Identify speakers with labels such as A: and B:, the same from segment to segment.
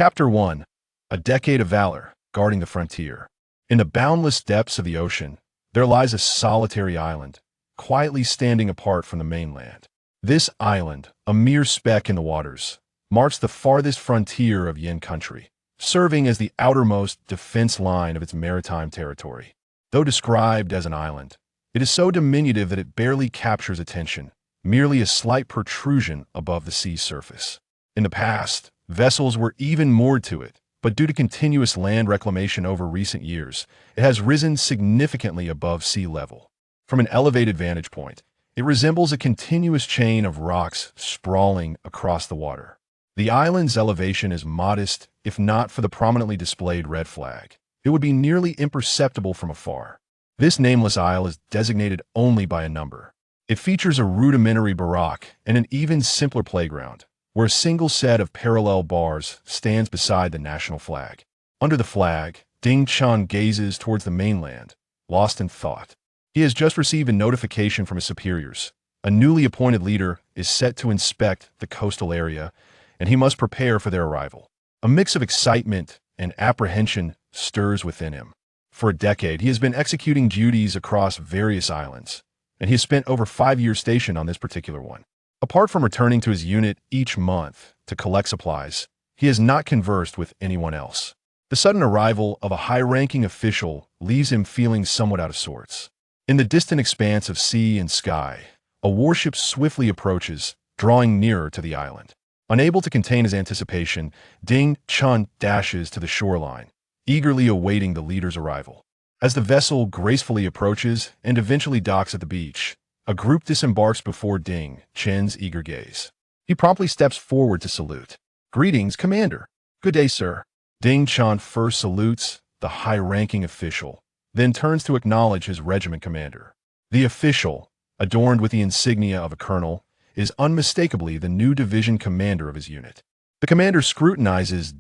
A: Chapter 1. A Decade of Valor, Guarding the Frontier. In the boundless depths of the ocean, there lies a solitary island, quietly standing apart from the mainland. This island, a mere speck in the waters, marks the farthest frontier of Yin country, serving as the outermost defense line of its maritime territory. Though described as an island, it is so diminutive that it barely captures attention, merely a slight protrusion above the sea's surface. In the past, vessels were even moored to it, but due to continuous land reclamation over recent years, it has risen significantly above sea level. From an elevated vantage point, it resembles a continuous chain of rocks sprawling across the water. The island's elevation is modest, if not for the prominently displayed red flag. It would be nearly imperceptible from afar. This nameless isle is designated only by a number. It features a rudimentary baraque and an even simpler playground, where a single set of parallel bars stands beside the national flag. Under the flag, Chen gazes towards the mainland, lost in thought. He has just received a notification from his superiors. A newly appointed leader is set to inspect the coastal area, and he must prepare for their arrival. A mix of excitement and apprehension stirs within him. For a decade, he has been executing duties across various islands, and he has spent over 5 years stationed on this particular one. Apart from returning to his unit each month to collect supplies, he has not conversed with anyone else. The sudden arrival of a high-ranking official leaves him feeling somewhat out of sorts. In the distant expanse of sea and sky, a warship swiftly approaches, drawing nearer to the island. Unable to contain his anticipation, Chen dashes to the shoreline, eagerly awaiting the leader's arrival. As the vessel gracefully approaches and eventually docks at the beach, a group disembarks before Chen's eager gaze. He promptly steps forward to salute. "Greetings, Commander." "Good day, sir." Chen first salutes the high-ranking official, then turns to acknowledge his regiment commander. The official, adorned with the insignia of a colonel, is unmistakably the new division commander of his unit. The commander scrutinizes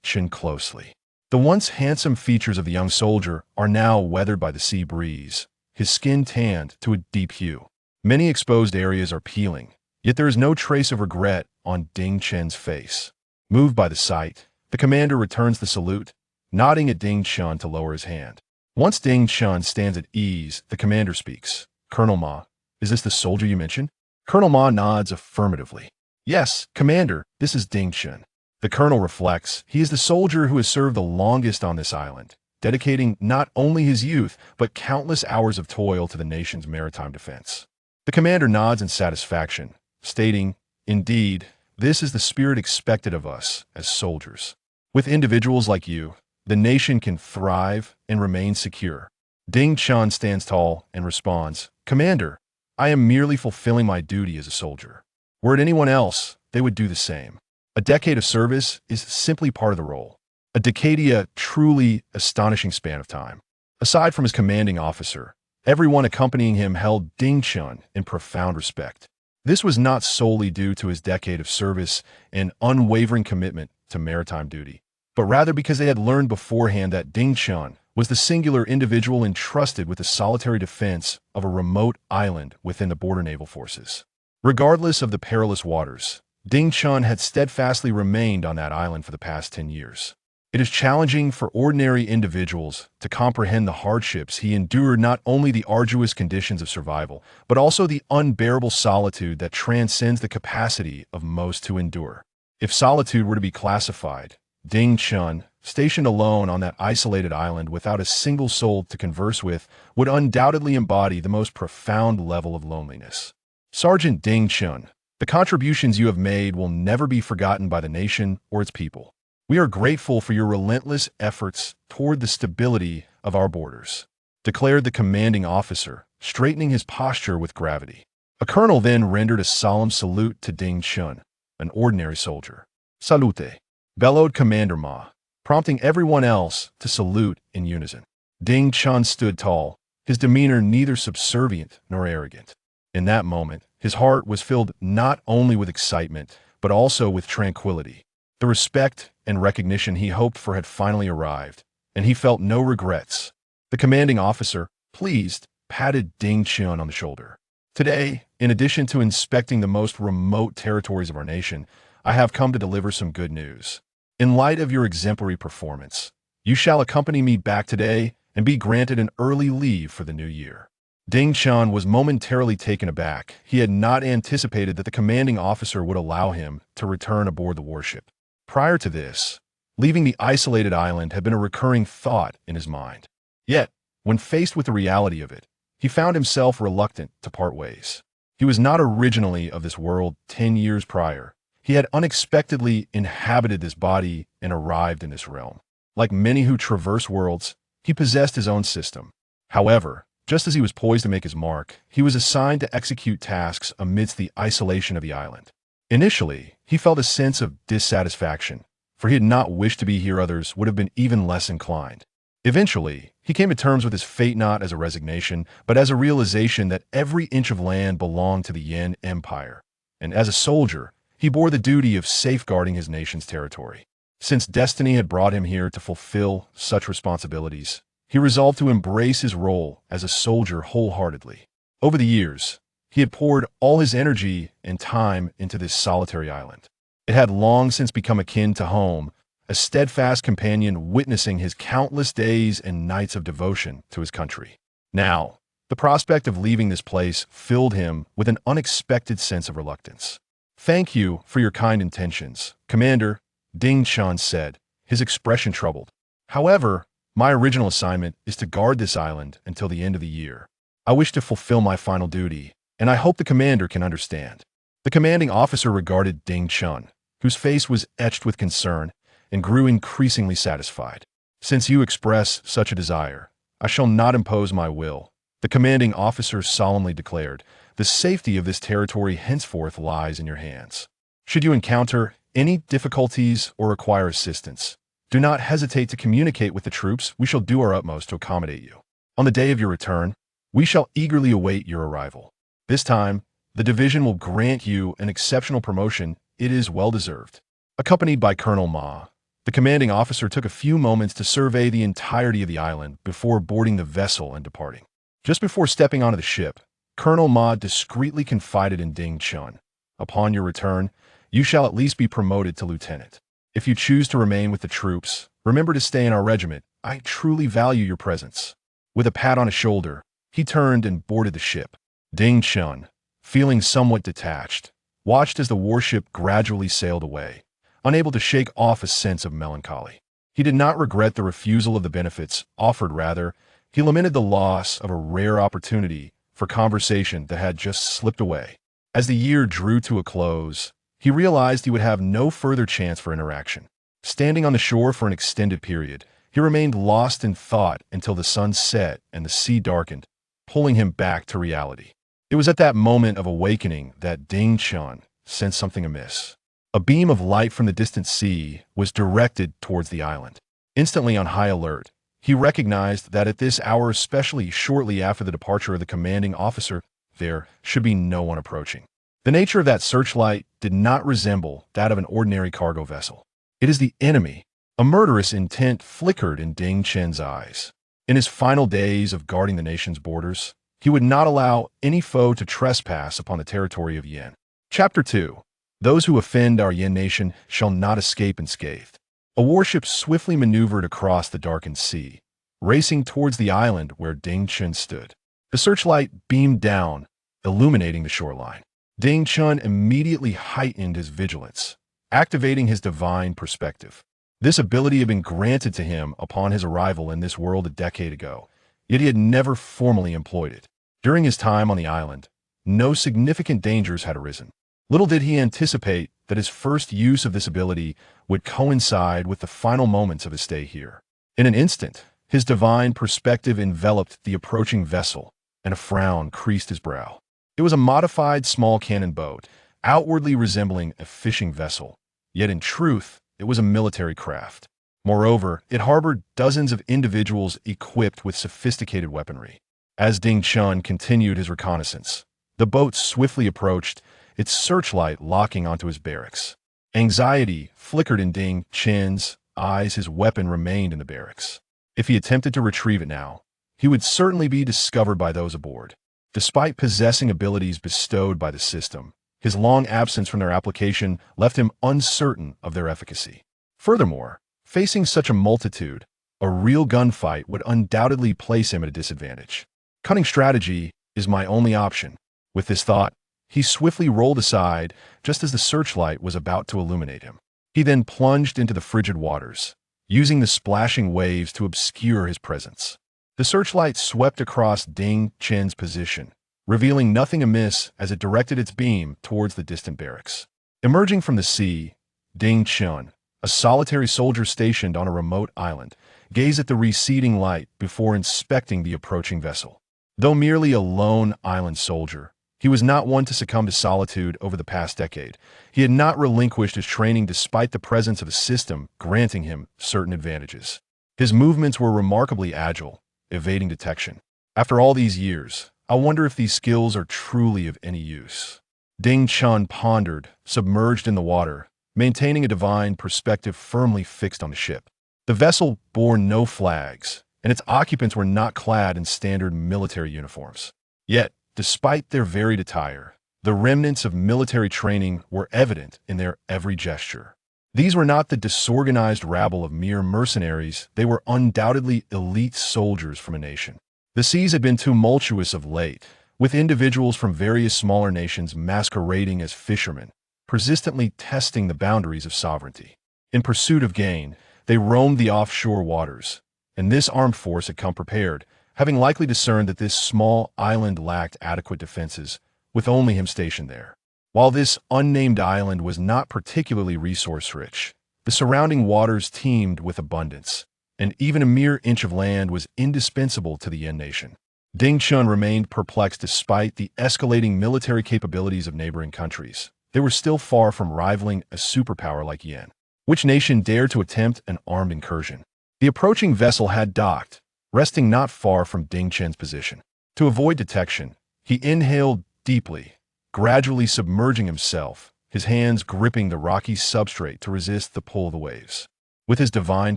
A: Chen closely. The once handsome features of the young soldier are now weathered by the sea breeze, his skin tanned to a deep hue. Many exposed areas are peeling, yet there is no trace of regret on Chen's face. Moved by the sight, the commander returns the salute, nodding at Chen to lower his hand. Once Chen stands at ease, the commander speaks. "Colonel Ma, is this the soldier you mentioned?" Colonel Ma nods affirmatively. "Yes, Commander, this is Chen." The colonel reflects. He is the soldier who has served the longest on this island, dedicating not only his youth, but countless hours of toil to the nation's maritime defense. The commander nods in satisfaction, stating, "Indeed, this is the spirit expected of us as soldiers. With individuals like you, the nation can thrive and remain secure." Chen stands tall and responds, "Commander, I am merely fulfilling my duty as a soldier. Were it anyone else, they would do the same. A decade of service is simply part of the role. A decade, a truly astonishing span of time." Aside from his commanding officer, everyone accompanying him held Chen in profound respect. This was not solely due to his decade of service and unwavering commitment to maritime duty, but rather because they had learned beforehand that Chen was the singular individual entrusted with the solitary defense of a remote island within the border naval forces. Regardless of the perilous waters, Chen had steadfastly remained on that island for the past 10 years. It is challenging for ordinary individuals to comprehend the hardships he endured, not only the arduous conditions of survival, but also the unbearable solitude that transcends the capacity of most to endure. If solitude were to be classified, Chen, stationed alone on that isolated island without a single soul to converse with, would undoubtedly embody the most profound level of loneliness. Sergeant Chen, the contributions you have made will never be forgotten by the nation or its people. We are grateful for your relentless efforts toward the stability of our borders," declared the commanding officer, straightening his posture with gravity. A colonel then rendered a solemn salute to Chen, an ordinary soldier. "Salute," bellowed Commander Ma, prompting everyone else to salute in unison. Chen stood tall, his demeanor neither subservient nor arrogant. In that moment, his heart was filled not only with excitement, but also with tranquility. The respect and recognition he hoped for had finally arrived, and he felt no regrets. The commanding officer, pleased, patted Chen on the shoulder. "Today, in addition to inspecting the most remote territories of our nation, I have come to deliver some good news. In light of your exemplary performance, you shall accompany me back today and be granted an early leave for the new year." Ding Chen was momentarily taken aback. He had not anticipated that the commanding officer would allow him to return aboard the warship. Prior to this, leaving the isolated island had been a recurring thought in his mind. Yet, when faced with the reality of it, he found himself reluctant to part ways. He was not originally of this world 10 years prior. He had unexpectedly inhabited this body and arrived in this realm. Like many who traverse worlds, he possessed his own system. However, just as he was poised to make his mark, he was assigned to execute tasks amidst the isolation of the island. Initially, he felt a sense of dissatisfaction, for he had not wished to be here. Others would have been even less inclined. Eventually, he came to terms with his fate not as a resignation, but as a realization that every inch of land belonged to the Yin Empire, and as a soldier, he bore the duty of safeguarding his nation's territory. Since destiny had brought him here to fulfill such responsibilities, he resolved to embrace his role as a soldier wholeheartedly. Over the years, he had poured all his energy and time into this solitary island. It had long since become akin to home, a steadfast companion witnessing his countless days and nights of devotion to his country. Now, the prospect of leaving this place filled him with an unexpected sense of reluctance. "Thank you for your kind intentions, Commander," Ding Chen said, his expression troubled. "However, my original assignment is to guard this island until the end of the year. I wish to fulfill my final duty, and I hope the commander can understand." The commanding officer regarded Ding Chen, whose face was etched with concern, and grew increasingly satisfied. "Since you express such a desire, I shall not impose my will," the commanding officer solemnly declared. "The safety of this territory henceforth lies in your hands. Should you encounter any difficulties or require assistance, do not hesitate to communicate with the troops. We shall do our utmost to accommodate you. On the day of your return, we shall eagerly await your arrival. This time, the division will grant you an exceptional promotion. It is well-deserved." Accompanied by Colonel Ma, the commanding officer took a few moments to survey the entirety of the island before boarding the vessel and departing. Just before stepping onto the ship, Colonel Ma discreetly confided in Ding Chen, "Upon your return, you shall at least be promoted to lieutenant. If you choose to remain with the troops, remember to stay in our regiment. I truly value your presence." With a pat on his shoulder, he turned and boarded the ship. Ding Chen, feeling somewhat detached, watched as the warship gradually sailed away, unable to shake off a sense of melancholy. He did not regret the refusal of the benefits offered. Rather, he lamented the loss of a rare opportunity for conversation that had just slipped away. As the year drew to a close, he realized he would have no further chance for interaction. Standing on the shore for an extended period, he remained lost in thought until the sun set and the sea darkened, pulling him back to reality. It was at that moment of awakening that Ding Chen sensed something amiss. A beam of light from the distant sea was directed towards the island. Instantly on high alert, he recognized that at this hour, especially shortly after the departure of the commanding officer, there should be no one approaching. The nature of that searchlight did not resemble that of an ordinary cargo vessel. "It is the enemy." A murderous intent flickered in Ding Chen's eyes. In his final days of guarding the nation's borders, he would not allow any foe to trespass upon the territory of Yin. Chapter 2. Those who offend our Yin nation shall not escape unscathed. A warship swiftly maneuvered across the darkened sea, racing towards the island where Ding Chen stood. The searchlight beamed down, illuminating the shoreline. Ding Chen immediately heightened his vigilance, activating his divine perspective. This ability had been granted to him upon his arrival in this world a decade ago, yet he had never formally employed it. During his time on the island, no significant dangers had arisen. Little did he anticipate that his first use of this ability would coincide with the final moments of his stay here. In an instant, his divine perspective enveloped the approaching vessel, and a frown creased his brow. It was a modified small cannon boat, outwardly resembling a fishing vessel, yet in truth, it was a military craft. Moreover, it harbored dozens of individuals equipped with sophisticated weaponry. As Ding Chen continued his reconnaissance, the boat swiftly approached, its searchlight locking onto his barracks. Anxiety flickered in Ding Chen's eyes. His weapon remained in the barracks. If he attempted to retrieve it now, he would certainly be discovered by those aboard. Despite possessing abilities bestowed by the system, his long absence from their application left him uncertain of their efficacy. Furthermore, facing such a multitude, a real gunfight would undoubtedly place him at a disadvantage. Cunning strategy is my only option. With this thought, he swiftly rolled aside just as the searchlight was about to illuminate him. He then plunged into the frigid waters, using the splashing waves to obscure his presence. The searchlight swept across Ding Chen's position, revealing nothing amiss as it directed its beam towards the distant barracks. Emerging from the sea, Ding Chen, a solitary soldier stationed on a remote island, gazed at the receding light before inspecting the approaching vessel. Though merely a lone island soldier, he was not one to succumb to solitude over the past decade. He had not relinquished his training despite the presence of a system granting him certain advantages. His movements were remarkably agile, evading detection. After all these years, I wonder if these skills are truly of any use. Ding Chen pondered, submerged in the water, maintaining a divine perspective firmly fixed on the ship. The vessel bore no flags, and its occupants were not clad in standard military uniforms. Yet, despite their varied attire, the remnants of military training were evident in their every gesture. These were not the disorganized rabble of mere mercenaries, they were undoubtedly elite soldiers from a nation. The seas had been tumultuous of late, with individuals from various smaller nations masquerading as fishermen, persistently testing the boundaries of sovereignty. In pursuit of gain, they roamed the offshore waters, and this armed force had come prepared, having likely discerned that this small island lacked adequate defenses, with only him stationed there. While this unnamed island was not particularly resource-rich, the surrounding waters teemed with abundance, and even a mere inch of land was indispensable to the Yen nation. Ding Chen remained perplexed despite the escalating military capabilities of neighboring countries. They were still far from rivaling a superpower like Yen. Which nation dared to attempt an armed incursion? The approaching vessel had docked, resting not far from Ding Chen's position. To avoid detection, he inhaled deeply, gradually submerging himself, his hands gripping the rocky substrate to resist the pull of the waves. With his divine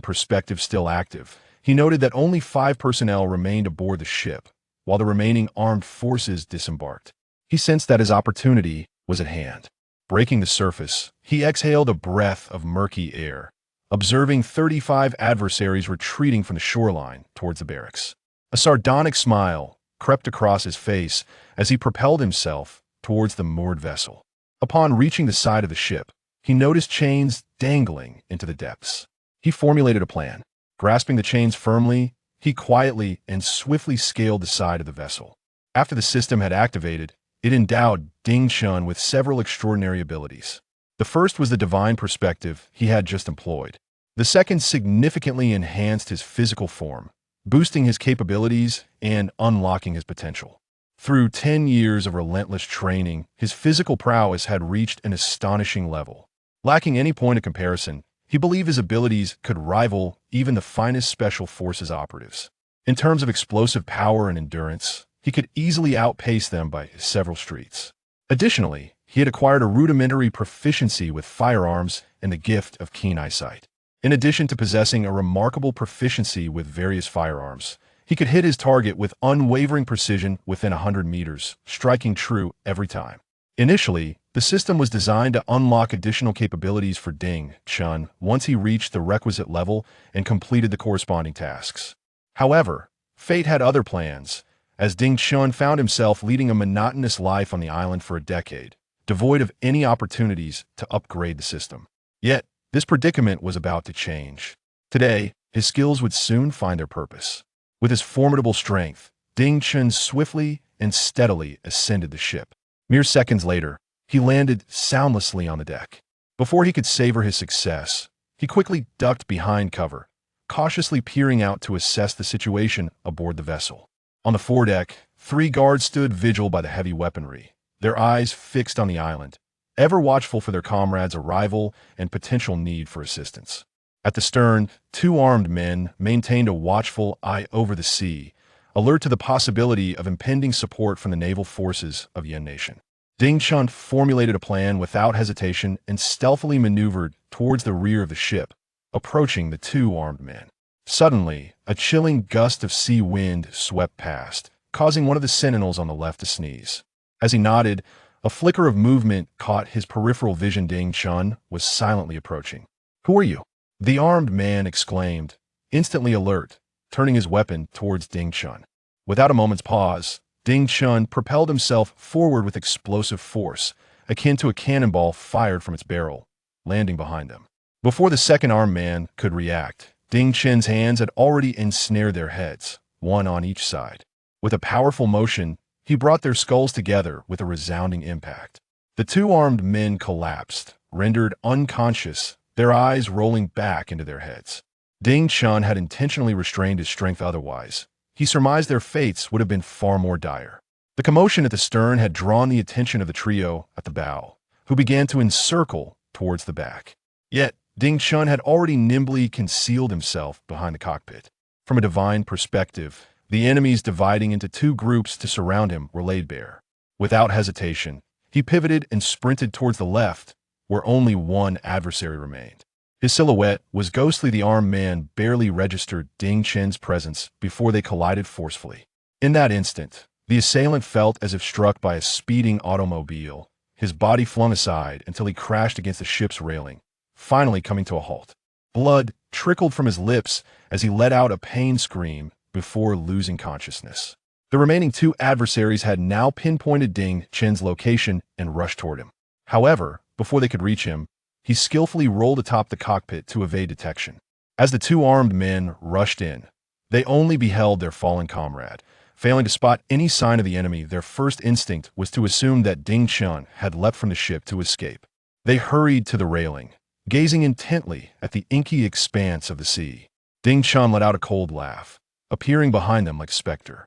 A: perspective still active, he noted that only 5 personnel remained aboard the ship, while the remaining armed forces disembarked. He sensed that his opportunity was at hand. Breaking the surface, he exhaled a breath of murky air, observing 35 adversaries retreating from the shoreline towards the barracks. A sardonic smile crept across his face as he propelled himself towards the moored vessel. Upon reaching the side of the ship, he noticed chains dangling into the depths. He formulated a plan. Grasping the chains firmly, he quietly and swiftly scaled the side of the vessel. After the system had activated, it endowed Ding Chen with several extraordinary abilities. The first was the divine perspective he had just employed. The second significantly enhanced his physical form, boosting his capabilities and unlocking his potential. Through 10 years of relentless training, his physical prowess had reached an astonishing level. Lacking any point of comparison, he believed his abilities could rival even the finest special forces operatives. In terms of explosive power and endurance, he could easily outpace them by several streets. Additionally, he had acquired a rudimentary proficiency with firearms and the gift of keen eyesight. In addition to possessing a remarkable proficiency with various firearms, he could hit his target with unwavering precision within 100 meters, striking true every time. Initially, the system was designed to unlock additional capabilities for Ding Chen once he reached the requisite level and completed the corresponding tasks. However, fate had other plans, as Ding Chen found himself leading a monotonous life on the island for a decade, devoid of any opportunities to upgrade the system. Yet, this predicament was about to change. Today, his skills would soon find their purpose. With his formidable strength, Ding Chen swiftly and steadily ascended the ship. Mere seconds later, he landed soundlessly on the deck. Before he could savor his success, he quickly ducked behind cover, cautiously peering out to assess the situation aboard the vessel. On the foredeck, 3 guards stood vigil by the heavy weaponry, their eyes fixed on the island, ever watchful for their comrades' arrival and potential need for assistance. At the stern, 2 armed men maintained a watchful eye over the sea, alert to the possibility of impending support from the naval forces of Yen Nation. Ding Chen formulated a plan without hesitation and stealthily maneuvered towards the rear of the ship, approaching the 2 armed men. Suddenly, a chilling gust of sea wind swept past, causing one of the sentinels on the left to sneeze. As he nodded, a flicker of movement caught his peripheral vision. Ding Chen was silently approaching. "Who are you?" The armed man exclaimed, instantly alert, turning his weapon towards Ding Chun. Without a moment's pause, Ding Chun propelled himself forward with explosive force, akin to a cannonball fired from its barrel, landing behind them. Before the second armed man could react, Ding Chen's hands had already ensnared their heads, one on each side. With a powerful motion, he brought their skulls together with a resounding impact. The two armed men collapsed, rendered unconscious, their eyes rolling back into their heads. Ding Chun had intentionally restrained his strength otherwise. He surmised their fates would have been far more dire. The commotion at the stern had drawn the attention of the trio at the bow, who began to encircle towards the back. Yet, Ding Chun had already nimbly concealed himself behind the cockpit. From a divine perspective, the enemies dividing into two groups to surround him were laid bare. Without hesitation, he pivoted and sprinted towards the left, where only one adversary remained. His silhouette was ghostly. The armed man barely registered Ding Chen's presence before they collided forcefully. In that instant, the assailant felt as if struck by a speeding automobile, his body flung aside until he crashed against the ship's railing, finally coming to a halt. Blood trickled from his lips as he let out a pained scream before losing consciousness. The remaining two adversaries had now pinpointed Ding Chen's location and rushed toward him. However, before they could reach him, he skillfully rolled atop the cockpit to evade detection. As the two armed men rushed in, they only beheld their fallen comrade. Failing to spot any sign of the enemy, their first instinct was to assume that Ding Chun had leapt from the ship to escape. They hurried to the railing, gazing intently at the inky expanse of the sea. Ding Chun let out a cold laugh, appearing behind them like a specter.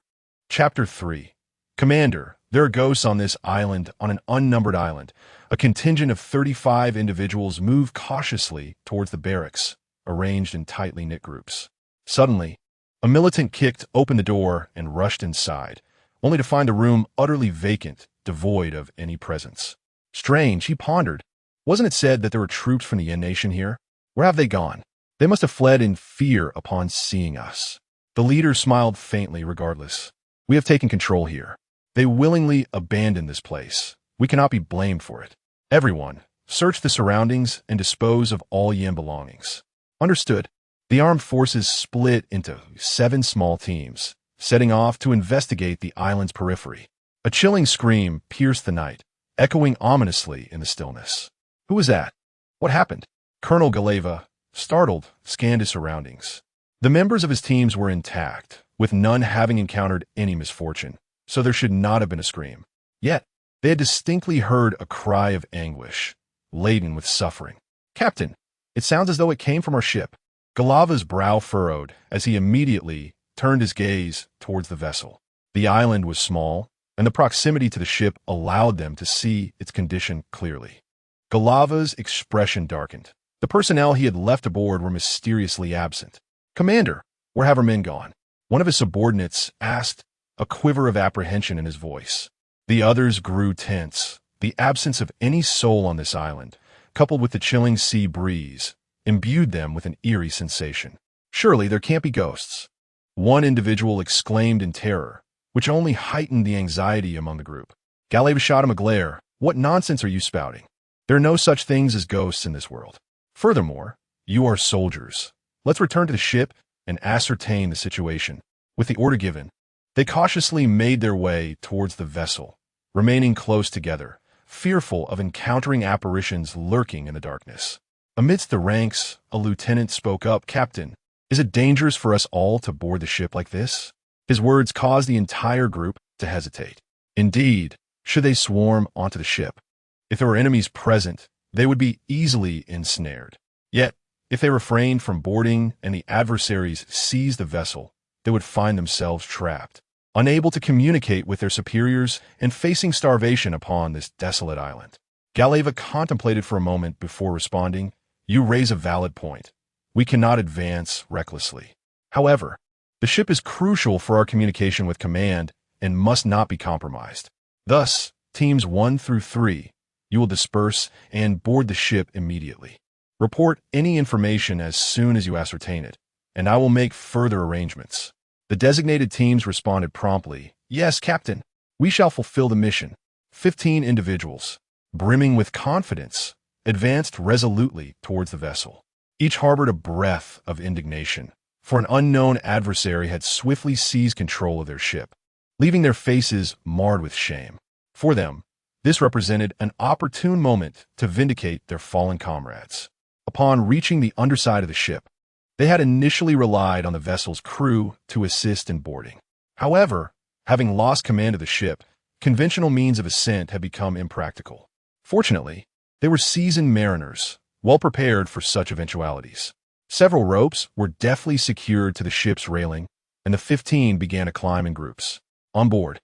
A: Chapter 3. Commander, there are ghosts on this island, on an unnumbered island. A contingent of 35 individuals moved cautiously towards the barracks, arranged in tightly knit groups. Suddenly, a militant kicked open the door and rushed inside, only to find the room utterly vacant, devoid of any presence. Strange, he pondered. Wasn't it said that there were troops from the Yen Nation here? Where have they gone? They must have fled in fear upon seeing us. The leader smiled faintly regardless. We have taken control here. They willingly abandoned this place. We cannot be blamed for it. Everyone, search the surroundings and dispose of all Yen belongings. Understood. The armed forces split into 7 small teams, setting off to investigate the island's periphery. A chilling scream pierced the night, echoing ominously in the stillness. Who was that? What happened? Colonel Galeva, startled, scanned his surroundings. The members of his teams were intact, with none having encountered any misfortune, so there should not have been a scream. Yet, they had distinctly heard a cry of anguish, laden with suffering. Captain, it sounds as though it came from our ship. Galeva's brow furrowed as he immediately turned his gaze towards the vessel. The island was small, and the proximity to the ship allowed them to see its condition clearly. Galeva's expression darkened. The personnel he had left aboard were mysteriously absent. Commander, where have our men gone? One of his subordinates asked, a quiver of apprehension in his voice. The others grew tense. The absence of any soul on this island, coupled with the chilling sea breeze, imbued them with an eerie sensation. Surely there can't be ghosts. One individual exclaimed in terror, which only heightened the anxiety among the group. Galeva shot him a glare. What nonsense are you spouting? There are no such things as ghosts in this world. Furthermore, you are soldiers. Let's return to the ship and ascertain the situation. With the order given, they cautiously made their way towards the vessel, remaining close together, fearful of encountering apparitions lurking in the darkness. Amidst the ranks, a lieutenant spoke up. Captain, is it dangerous for us all to board the ship like this? His words caused the entire group to hesitate. Indeed, should they swarm onto the ship, if there were enemies present, they would be easily ensnared. Yet, if they refrained from boarding and the adversaries seized the vessel, they would find themselves trapped, unable to communicate with their superiors and facing starvation upon this desolate island. Galeva contemplated for a moment before responding. You raise a valid point. We cannot advance recklessly. However, the ship is crucial for our communication with command and must not be compromised. Thus, teams 1 through 3, you will disperse and board the ship immediately. Report any information as soon as you ascertain it, and I will make further arrangements. The designated teams responded promptly. Yes, Captain. We shall fulfill the mission. 15 individuals, brimming with confidence, advanced resolutely towards the vessel. Each harbored a breath of indignation, for an unknown adversary had swiftly seized control of their ship, leaving their faces marred with shame. For them, this represented an opportune moment to vindicate their fallen comrades. Upon reaching the underside of the ship, they had initially relied on the vessel's crew to assist in boarding. However, having lost command of the ship, conventional means of ascent had become impractical. Fortunately, they were seasoned mariners, well prepared for such eventualities. Several ropes were deftly secured to the ship's railing, and the 15 began to climb in groups. On board,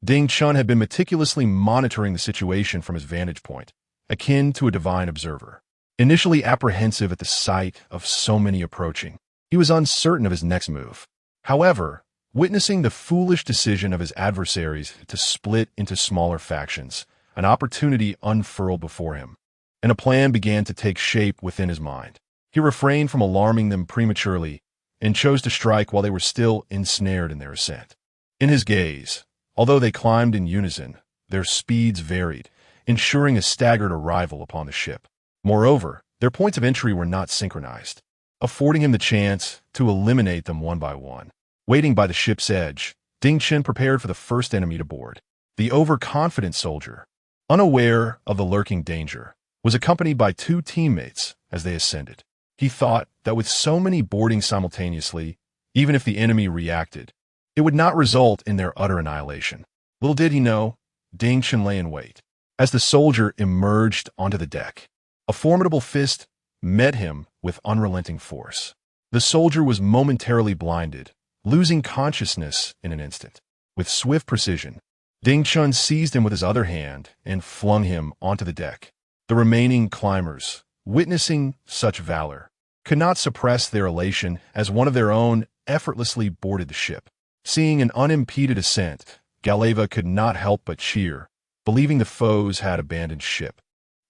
A: Chen had been meticulously monitoring the situation from his vantage point, akin to a divine observer. Initially apprehensive at the sight of so many approaching, he was uncertain of his next move. However, witnessing the foolish decision of his adversaries to split into smaller factions, an opportunity unfurled before him, and a plan began to take shape within his mind. He refrained from alarming them prematurely and chose to strike while they were still ensnared in their ascent. In his gaze, although they climbed in unison, their speeds varied, ensuring a staggered arrival upon the ship. Moreover, their points of entry were not synchronized, affording him the chance to eliminate them one by one. Waiting by the ship's edge, Chen prepared for the first enemy to board. The overconfident soldier, unaware of the lurking danger, was accompanied by two teammates as they ascended. He thought that with so many boarding simultaneously, even if the enemy reacted, it would not result in their utter annihilation. Little did he know, Chen lay in wait. As the soldier emerged onto the deck, a formidable fist met him with unrelenting force. The soldier was momentarily blinded, losing consciousness in an instant. With swift precision, Chen seized him with his other hand and flung him onto the deck. The remaining climbers, witnessing such valor, could not suppress their elation as one of their own effortlessly boarded the ship. Seeing an unimpeded ascent, Galeva could not help but cheer, believing the foes had abandoned ship,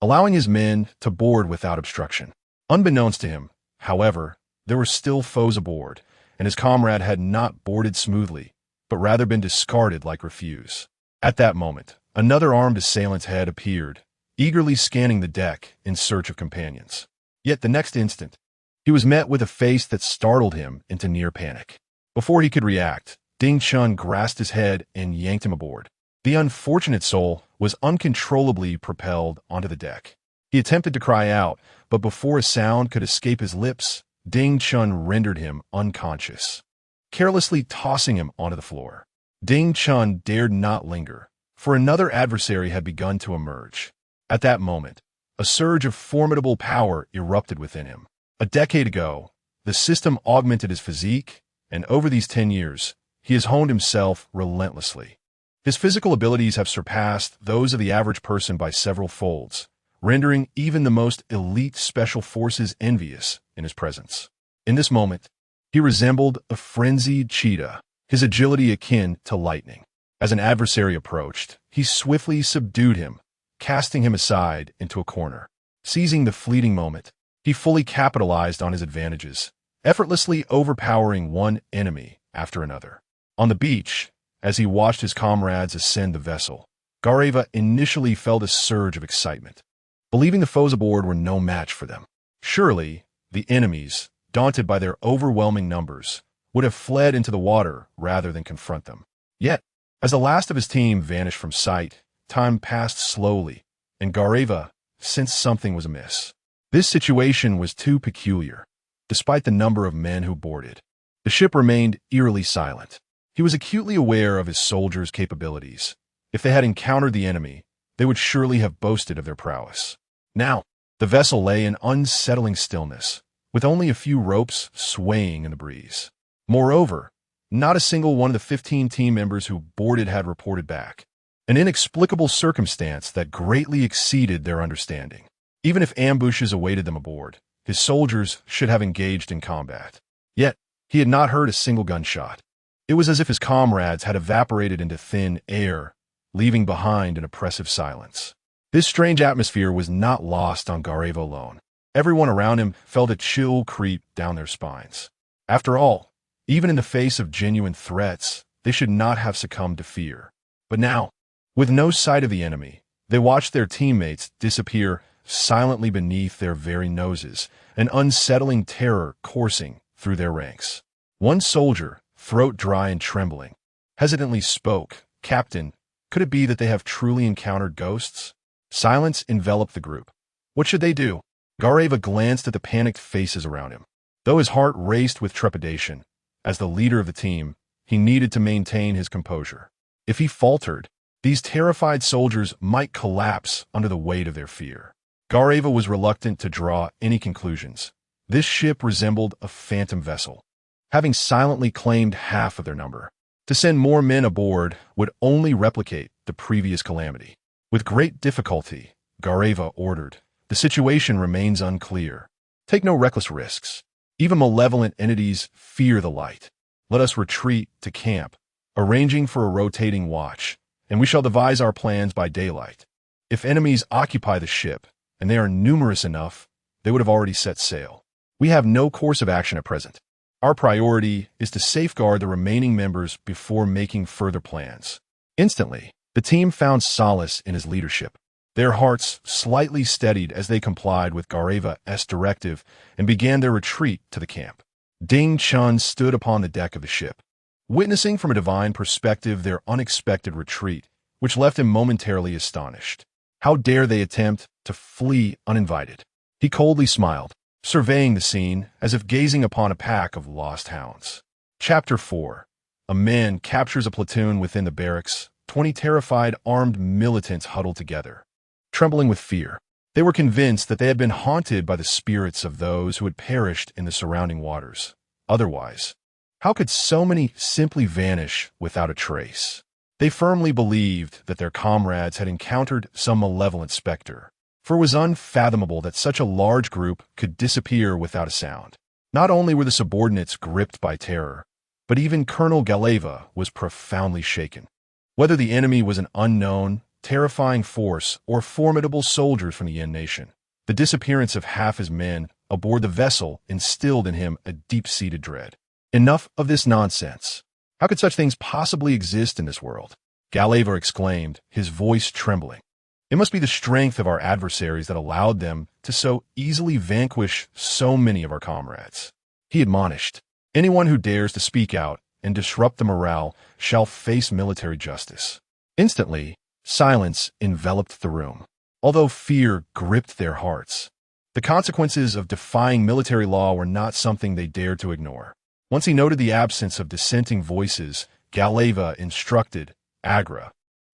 A: allowing his men to board without obstruction. Unbeknownst to him, however, there were still foes aboard, and his comrade had not boarded smoothly, but rather been discarded like refuse. At that moment, another armed assailant's head appeared, eagerly scanning the deck in search of companions. Yet the next instant, he was met with a face that startled him into near panic. Before he could react, Chen grasped his head and yanked him aboard. The unfortunate soul was uncontrollably propelled onto the deck. He attempted to cry out, but before a sound could escape his lips, Chen rendered him unconscious, carelessly tossing him onto the floor. Chen dared not linger, for another adversary had begun to emerge. At that moment, a surge of formidable power erupted within him. A decade ago, the system augmented his physique, and over these 10 years, he has honed himself relentlessly. His physical abilities have surpassed those of the average person by several folds, rendering even the most elite special forces envious in his presence. In this moment, he resembled a frenzied cheetah, his agility akin to lightning. As an adversary approached, he swiftly subdued him, casting him aside into a corner. Seizing the fleeting moment, he fully capitalized on his advantages, effortlessly overpowering one enemy after another. On the beach, as he watched his comrades ascend the vessel, Gareva initially felt a surge of excitement, believing the foes aboard were no match for them. Surely, the enemies, daunted by their overwhelming numbers, would have fled into the water rather than confront them. Yet, as the last of his team vanished from sight, time passed slowly, and Gareva sensed something was amiss. This situation was too peculiar. Despite the number of men who boarded, the ship remained eerily silent. He was acutely aware of his soldiers' capabilities. If they had encountered the enemy, they would surely have boasted of their prowess. Now, the vessel lay in unsettling stillness, with only a few ropes swaying in the breeze. Moreover, not a single one of the 15 team members who boarded had reported back, an inexplicable circumstance that greatly exceeded their understanding. Even if ambushes awaited them aboard, his soldiers should have engaged in combat. Yet, he had not heard a single gunshot. It was as if his comrades had evaporated into thin air, leaving behind an oppressive silence. This strange atmosphere was not lost on Gareva alone. Everyone around him felt a chill creep down their spines. After all, even in the face of genuine threats, they should not have succumbed to fear. But now, with no sight of the enemy, they watched their teammates disappear silently beneath their very noses, an unsettling terror coursing through their ranks. One soldier, throat dry and trembling, hesitantly spoke, "Captain, could it be that they have truly encountered ghosts?" Silence enveloped the group. What should they do? Gareva glanced at the panicked faces around him. Though his heart raced with trepidation, as the leader of the team, he needed to maintain his composure. If he faltered, these terrified soldiers might collapse under the weight of their fear. Gareva was reluctant to draw any conclusions. This ship resembled a phantom vessel, having silently claimed half of their number. To send more men aboard would only replicate the previous calamity. With great difficulty, Gareva ordered, "The situation remains unclear. Take no reckless risks. Even malevolent entities fear the light. Let us retreat to camp, arranging for a rotating watch, and we shall devise our plans by daylight. If enemies occupy the ship, and they are numerous enough, they would have already set sail. We have no course of action at present. Our priority is to safeguard the remaining members before making further plans." Instantly, the team found solace in his leadership. Their hearts slightly steadied as they complied with Gareva's directive and began their retreat to the camp. Chen stood upon the deck of the ship, witnessing from a divine perspective their unexpected retreat, which left him momentarily astonished. How dare they attempt to flee uninvited? He coldly smiled, surveying the scene as if gazing upon a pack of lost hounds. Chapter 4. A man captures a platoon within the barracks. 20 terrified armed militants huddled together, trembling with fear. They were convinced that they had been haunted by the spirits of those who had perished in the surrounding waters. Otherwise, how could so many simply vanish without a trace? They firmly believed that their comrades had encountered some malevolent specter, for it was unfathomable that such a large group could disappear without a sound. Not only were the subordinates gripped by terror, but even Colonel Galeva was profoundly shaken. Whether the enemy was an unknown, terrifying force or formidable soldiers from the Yen nation, the disappearance of half his men aboard the vessel instilled in him a deep-seated dread. Enough of this nonsense. How could such things possibly exist in this world? Galeva exclaimed, his voice trembling. It must be the strength of our adversaries that allowed them to so easily vanquish so many of our comrades. He admonished, "Anyone who dares to speak out and disrupt the morale shall face military justice." Instantly, silence enveloped the room, although fear gripped their hearts. The consequences of defying military law were not something they dared to ignore. Once he noted the absence of dissenting voices, Galeva instructed, "Agra,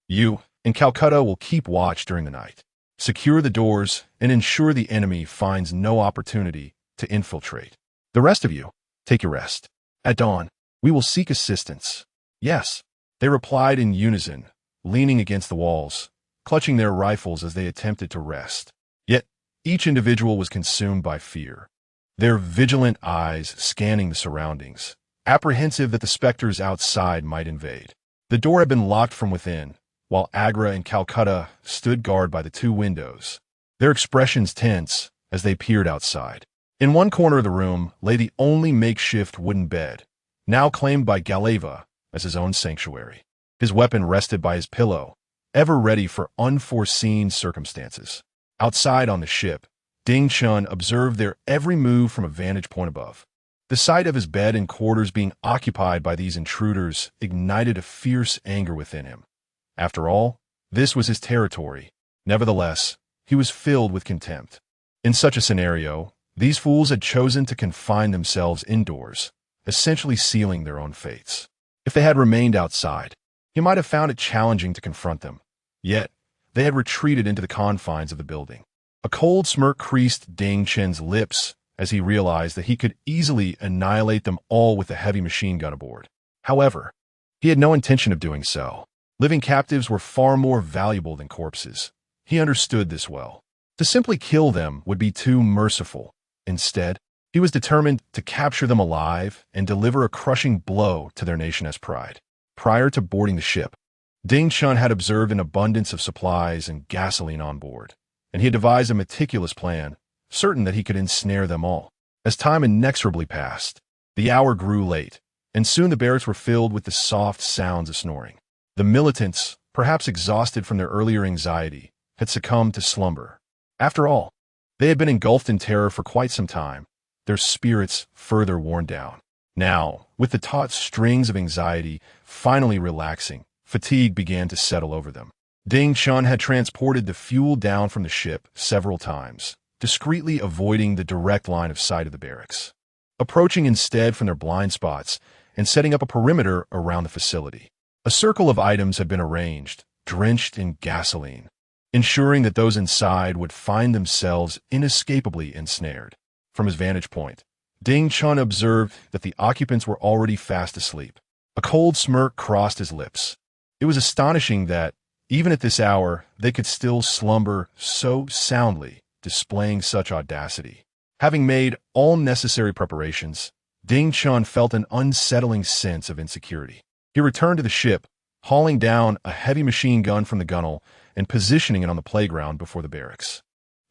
A: you and Calcutta will keep watch during the night. Secure the doors and ensure the enemy finds no opportunity to infiltrate. The rest of you, take your rest. At dawn, we will seek assistance." "Yes," they replied in unison, leaning against the walls, clutching their rifles as they attempted to rest. Yet, each individual was consumed by fear, their vigilant eyes scanning the surroundings, apprehensive that the specters outside might invade. The door had been locked from within, while Agra and Calcutta stood guard by the 2 windows, their expressions tense as they peered outside. In one corner of the room lay the only makeshift wooden bed, now claimed by Galeva as his own sanctuary. His weapon rested by his pillow, ever ready for unforeseen circumstances. Outside on the ship, Chen observed their every move from a vantage point above. The sight of his bed and quarters being occupied by these intruders ignited a fierce anger within him. After all, this was his territory. Nevertheless, he was filled with contempt. In such a scenario, these fools had chosen to confine themselves indoors, essentially sealing their own fates. If they had remained outside, he might have found it challenging to confront them. Yet, they had retreated into the confines of the building. A cold smirk creased Chen's lips as he realized that he could easily annihilate them all with a heavy machine gun aboard. However, he had no intention of doing so. Living captives were far more valuable than corpses. He understood this well. To simply kill them would be too merciful. Instead, he was determined to capture them alive and deliver a crushing blow to their nation as pride. Prior to boarding the ship, Chen had observed an abundance of supplies and gasoline on board, and he had devised a meticulous plan, certain that he could ensnare them all. As time inexorably passed, the hour grew late, and soon the barracks were filled with the soft sounds of snoring. The militants, perhaps exhausted from their earlier anxiety, had succumbed to slumber. After all, they had been engulfed in terror for quite some time, their spirits further worn down. Now, with the taut strings of anxiety finally relaxing, fatigue began to settle over them. Ding Chun had transported the fuel down from the ship several times, discreetly avoiding the direct line of sight of the barracks, approaching instead from their blind spots and setting up a perimeter around the facility. A circle of items had been arranged, drenched in gasoline, ensuring that those inside would find themselves inescapably ensnared. From his vantage point, Ding Chun observed that the occupants were already fast asleep. A cold smirk crossed his lips. It was astonishing that, even at this hour, they could still slumber so soundly, displaying such audacity. Having made all necessary preparations, Ding Chun felt an unsettling sense of insecurity. He returned to the ship, hauling down a heavy machine gun from the gunwale and positioning it on the playground before the barracks.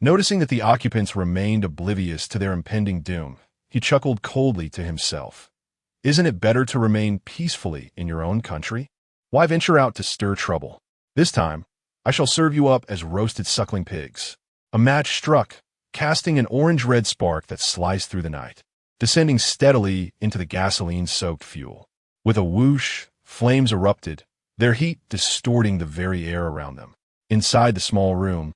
A: Noticing that the occupants remained oblivious to their impending doom, he chuckled coldly to himself. Isn't it better to remain peacefully in your own country? Why venture out to stir trouble? This time, I shall serve you up as roasted suckling pigs. A match struck, casting an orange-red spark that sliced through the night, descending steadily into the gasoline-soaked fuel. With a whoosh, flames erupted, their heat distorting the very air around them. Inside the small room,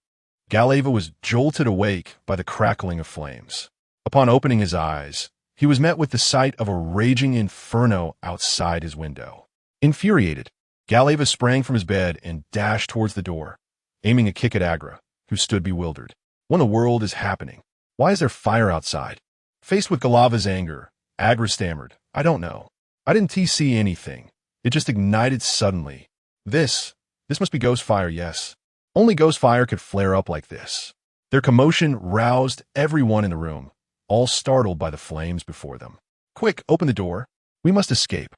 A: Galeva was jolted awake by the crackling of flames. Upon opening his eyes, he was met with the sight of a raging inferno outside his window. Infuriated, Galeva sprang from his bed and dashed towards the door, aiming a kick at Agra, who stood bewildered. What in the world is happening? Why is there fire outside? Faced with Galeva's anger, Agra stammered, I don't know. I didn't see anything. It just ignited suddenly. This must be ghost fire, yes. Only ghost fire could flare up like this. Their commotion roused everyone in the room, all startled by the flames before them. Quick, open the door. We must escape.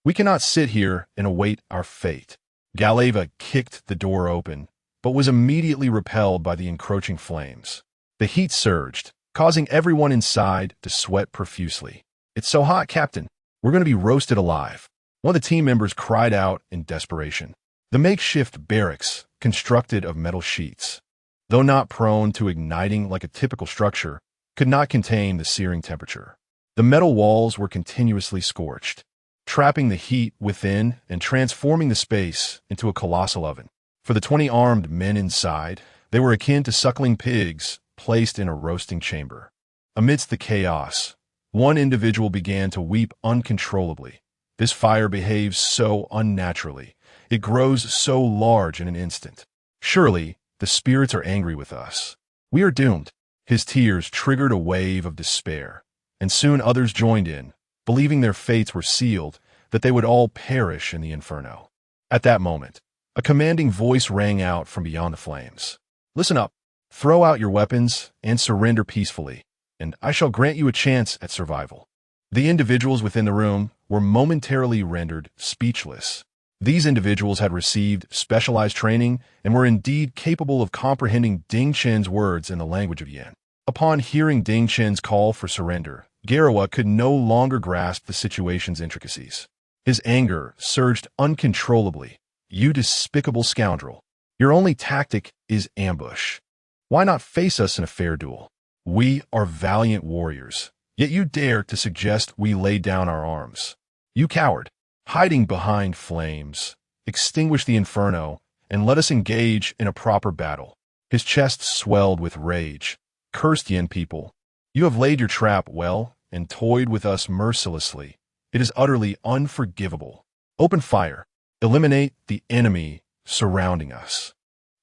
A: We cannot sit here and await our fate. Galeva kicked the door open, but was immediately repelled by the encroaching flames. The heat surged, causing everyone inside to sweat profusely. It's so hot, Captain. We're going to be roasted alive. One of the team members cried out in desperation. The makeshift barracks, constructed of metal sheets, though not prone to igniting like a typical structure, could not contain the searing temperature. The metal walls were continuously scorched, trapping the heat within and transforming the space into a colossal oven. For the 20 armed men inside, they were akin to suckling pigs placed in a roasting chamber. Amidst the chaos, one individual began to weep uncontrollably. This fire behaves so unnaturally. It grows so large in an instant. Surely, the spirits are angry with us. We are doomed. His tears triggered a wave of despair, and soon others joined in, believing their fates were sealed, that they would all perish in the inferno. At that moment, a commanding voice rang out from beyond the flames. Listen up. Throw out your weapons and surrender peacefully, and I shall grant you a chance at survival. The individuals within the room were momentarily rendered speechless. These individuals had received specialized training and were indeed capable of comprehending Ding Chen's words in the language of Yen. Upon hearing Ding Chen's call for surrender, Garawa could no longer grasp the situation's intricacies. His anger surged uncontrollably. You despicable scoundrel. Your only tactic is ambush. Why not face us in a fair duel? We are valiant warriors, yet you dare to suggest we lay down our arms. You coward. Hiding behind flames, extinguish the inferno, and let us engage in a proper battle. His chest swelled with rage. Cursed Yen people, you have laid your trap well and toyed with us mercilessly. It is utterly unforgivable. Open fire. Eliminate the enemy surrounding us.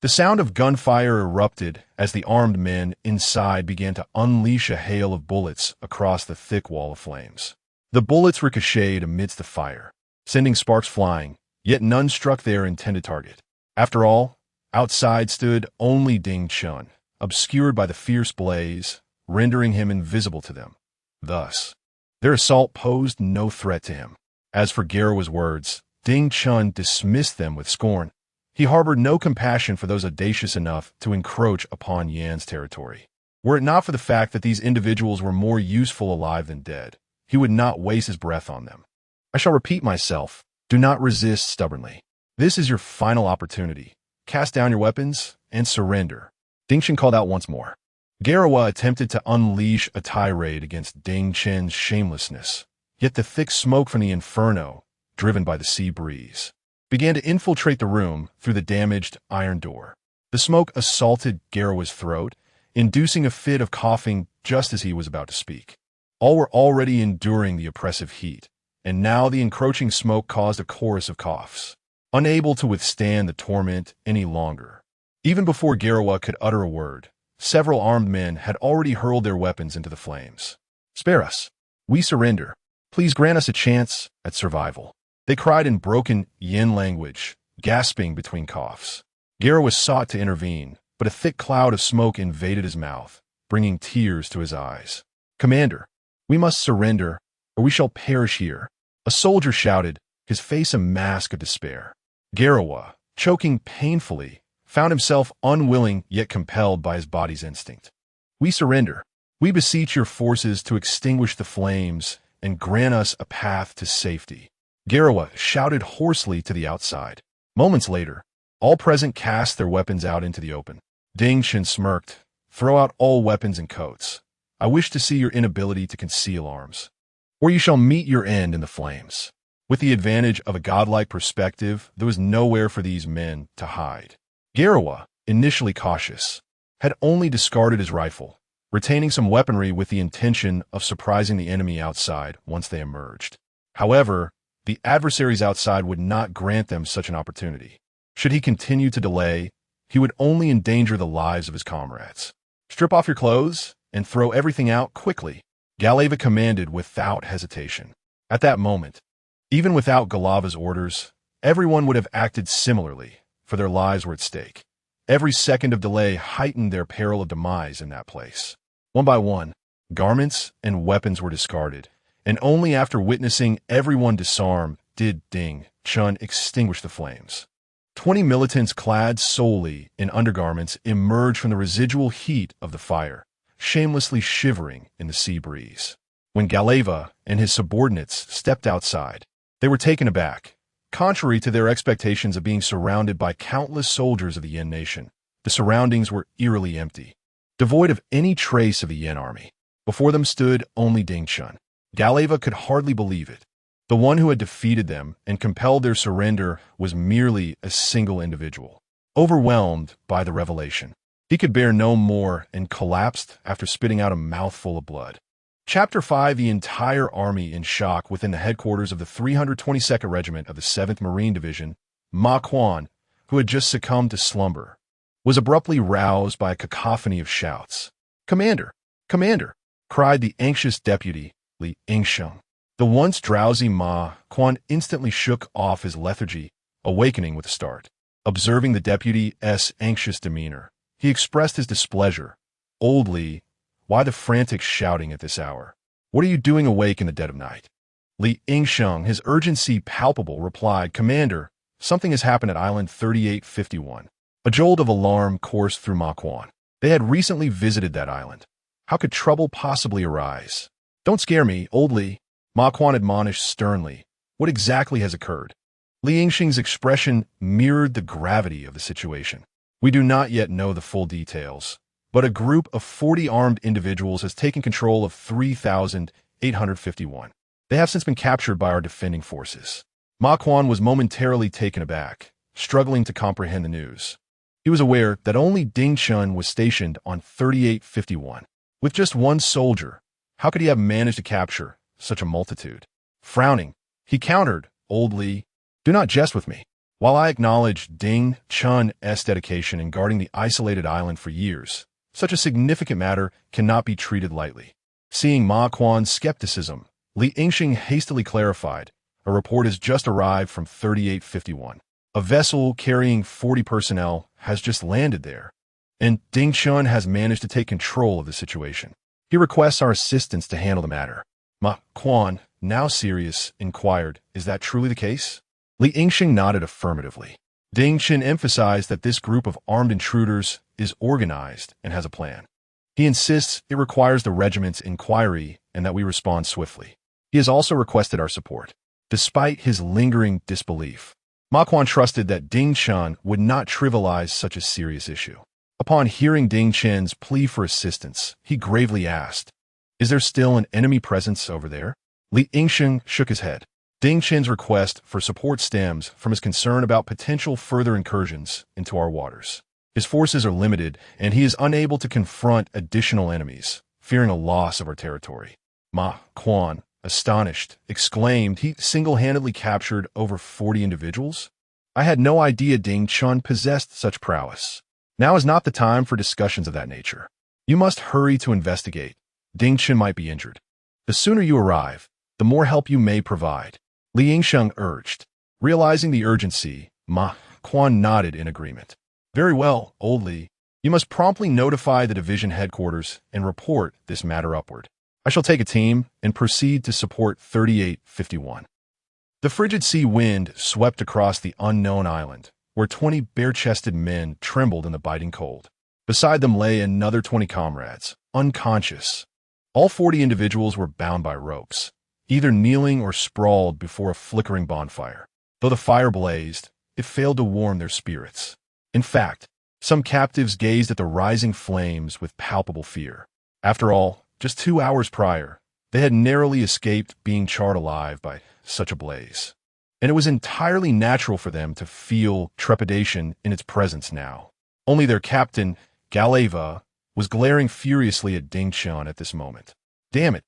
A: The sound of gunfire erupted as the armed men inside began to unleash a hail of bullets across the thick wall of flames. The bullets ricocheted amidst the fire, sending sparks flying, yet none struck their intended target. After all, outside stood only Ding Chun, obscured by the fierce blaze, rendering him invisible to them. Thus, their assault posed no threat to him. As for Garawa's words, Ding Chun dismissed them with scorn. He harbored no compassion for those audacious enough to encroach upon Yan's territory. Were it not for the fact that these individuals were more useful alive than dead, he would not waste his breath on them. I shall repeat myself. Do not resist stubbornly. This is your final opportunity. Cast down your weapons and surrender. Ding Chen called out once more. Garawa attempted to unleash a tirade against Ding Chen's shamelessness, yet the thick smoke from the inferno, driven by the sea breeze, began to infiltrate the room through the damaged iron door. The smoke assaulted Garawa's throat, inducing a fit of coughing just as he was about to speak. All were already enduring the oppressive heat, and now the encroaching smoke caused a chorus of coughs, unable to withstand the torment any longer. Even before Garawa could utter a word, several armed men had already hurled their weapons into the flames. "Spare us. We surrender. Please grant us a chance at survival," they cried in broken Yin language, gasping between coughs. Garawa sought to intervene, but a thick cloud of smoke invaded his mouth, bringing tears to his eyes. "Commander, we must surrender, or we shall perish here," a soldier shouted, his face a mask of despair. Garawa, choking painfully, found himself unwilling yet compelled by his body's instinct. "We surrender. We beseech your forces to extinguish the flames and grant us a path to safety," Garawa shouted hoarsely to the outside. Moments later, all present cast their weapons out into the open. Ding Chen smirked. "Throw out all weapons and coats. I wish to see your inability to conceal arms, or you shall meet your end in the flames." With the advantage of a godlike perspective, there was nowhere for these men to hide. Garawa, initially cautious, had only discarded his rifle, retaining some weaponry with the intention of surprising the enemy outside once they emerged. However, the adversaries outside would not grant them such an opportunity. Should he continue to delay, he would only endanger the lives of his comrades. "Strip off your clothes and throw everything out quickly," Galava commanded without hesitation. At that moment, even without Galava's orders, everyone would have acted similarly, for their lives were at stake. Every second of delay heightened their peril of demise in that place. One by one, garments and weapons were discarded, and only after witnessing everyone disarm did Ding Chen extinguish the flames. 20 militants clad solely in undergarments emerged from the residual heat of the fire, shamelessly shivering in the sea breeze. When Galava and his subordinates stepped outside, they were taken aback. Contrary to their expectations of being surrounded by countless soldiers of the Yin nation, the surroundings were eerily empty, devoid of any trace of the Yin army. Before them stood only Ding Chen. Galava could hardly believe it. The one who had defeated them and compelled their surrender was merely a single individual. Overwhelmed by the revelation, he could bear no more and collapsed after spitting out a mouthful of blood. Chapter 5. The entire army in shock within the headquarters of the 322nd Regiment of the 7th Marine Division, Ma Quan, who had just succumbed to slumber, was abruptly roused by a cacophony of shouts. "Commander! Commander!" cried the anxious deputy, Li Yingsheng. The once drowsy Ma Quan instantly shook off his lethargy, awakening with a start. Observing the deputy's anxious demeanor, he expressed his displeasure. "Old Li, why the frantic shouting at this hour? What are you doing awake in the dead of night?" Li Yingsheng, his urgency palpable, replied, "Commander, something has happened at Island 3851. A jolt of alarm coursed through Ma Quan. They had recently visited that island. How could trouble possibly arise? "Don't scare me, Old Li," Ma Quan admonished sternly. "What exactly has occurred?" Li Yingsheng's expression mirrored the gravity of the situation. "We do not yet know the full details, but a group of 40 armed individuals has taken control of 3,851. They have since been captured by our defending forces." Ma Quan was momentarily taken aback, struggling to comprehend the news. He was aware that only Ding Chen was stationed on 3851. With just one soldier, how could he have managed to capture such a multitude? Frowning, he countered, "Old Li, do not jest with me. While I acknowledge Ding Chen's dedication in guarding the isolated island for years, such a significant matter cannot be treated lightly." Seeing Ma Quan's skepticism, Li Yingsheng hastily clarified, "A report has just arrived from 3851. A vessel carrying 40 personnel has just landed there, and Ding Chen has managed to take control of the situation. He requests our assistance to handle the matter." Ma Quan, now serious, inquired, "Is that truly the case?" Li Yingsheng nodded affirmatively. Ding Chen emphasized that this group of armed intruders is organized and has a plan. He insists it requires the regiment's inquiry and that we respond swiftly. He has also requested our support. Despite his lingering disbelief, Ma Quan trusted that Ding Chen would not trivialize such a serious issue. Upon hearing Ding Chen's plea for assistance, he gravely asked, "Is there still an enemy presence over there?" Li Yingsheng shook his head. Ding Chen's request for support stems from his concern about potential further incursions into our waters. His forces are limited, and he is unable to confront additional enemies, fearing a loss of our territory. Ma Quan, astonished, exclaimed he single-handedly captured over 40 individuals? I had no idea Ding Chun possessed such prowess. Now is not the time for discussions of that nature. You must hurry to investigate. Ding Chen might be injured. The sooner you arrive, the more help you may provide. Li Yingsheng urged. Realizing the urgency, Ma Quan nodded in agreement. Very well, old Li. You must promptly notify the division headquarters and report this matter upward. I shall take a team and proceed to support 3851. The frigid sea wind swept across the unknown island, where 20 bare-chested men trembled in the biting cold. Beside them lay another 20 comrades, unconscious. All 40 individuals were bound by ropes, either kneeling or sprawled before a flickering bonfire. Though the fire blazed, it failed to warm their spirits. In fact, some captives gazed at the rising flames with palpable fear. After all, just 2 hours prior, they had narrowly escaped being charred alive by such a blaze. And it was entirely natural for them to feel trepidation in its presence now. Only their captain, Galeva, was glaring furiously at Ding Chun at this moment. Damn it!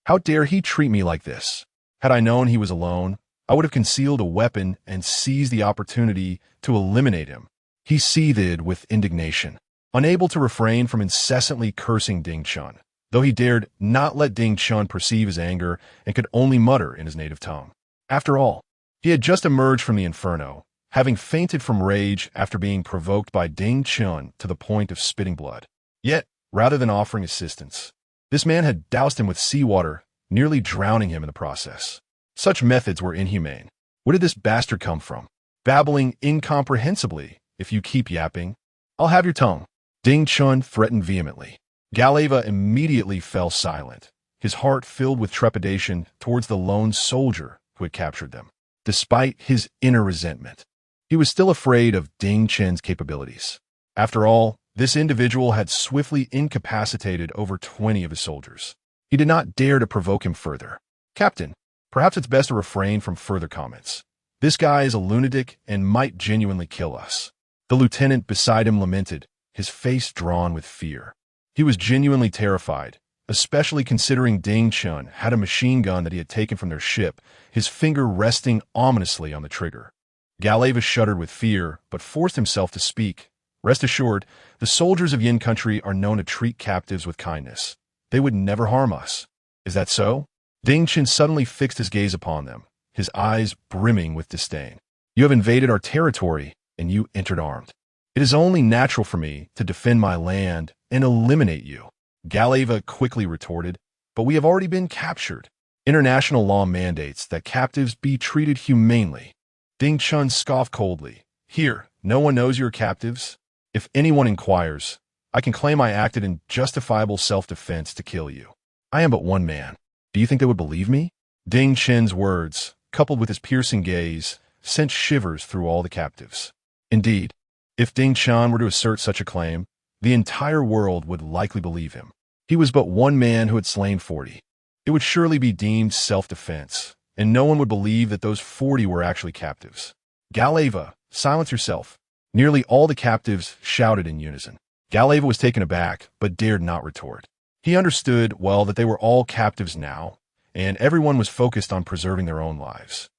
A: How dare he treat me like this? Had I known he was alone, I would have concealed a weapon and seized the opportunity to eliminate him. He seethed with indignation, unable to refrain from incessantly cursing Ding Chun, though he dared not let Ding Chun perceive his anger and could only mutter in his native tongue. After all, he had just emerged from the inferno, having fainted from rage after being provoked by Ding Chun to the point of spitting blood. Yet, rather than offering assistance, this man had doused him with seawater, nearly drowning him in the process. Such methods were inhumane. Where did this bastard come from? Babbling incomprehensibly. If you keep yapping, I'll have your tongue. Ding Chun threatened vehemently. Galeva immediately fell silent, his heart filled with trepidation towards the lone soldier who had captured them. Despite his inner resentment, he was still afraid of Ding Chen's capabilities. After all, this individual had swiftly incapacitated over 20 of his soldiers. He did not dare to provoke him further. Captain, perhaps it's best to refrain from further comments. This guy is a lunatic and might genuinely kill us. The lieutenant beside him lamented, his face drawn with fear. He was genuinely terrified, especially considering Ding Chun had a machine gun that he had taken from their ship, his finger resting ominously on the trigger. Galeva shuddered with fear, but forced himself to speak. Rest assured, the soldiers of Yin country are known to treat captives with kindness. They would never harm us. Is that so? Ding Chun suddenly fixed his gaze upon them, his eyes brimming with disdain. You have invaded our territory, and you entered armed. It is only natural for me to defend my land and eliminate you. Galeva quickly retorted, but we have already been captured. International law mandates that captives be treated humanely. Ding Chun scoffed coldly. Here, no one knows you're captives. If anyone inquires, I can claim I acted in justifiable self-defense to kill you. I am but one man. Do you think they would believe me? Ding Chen's words, coupled with his piercing gaze, sent shivers through all the captives. Indeed, if Ding Chun were to assert such a claim, the entire world would likely believe him. He was but one man who had slain 40. It would surely be deemed self-defense, and no one would believe that those 40 were actually captives. Galeva, silence yourself. Nearly all the captives shouted in unison. Galeva was taken aback, but dared not retort. He understood well that they were all captives now, and everyone was focused on preserving their own lives.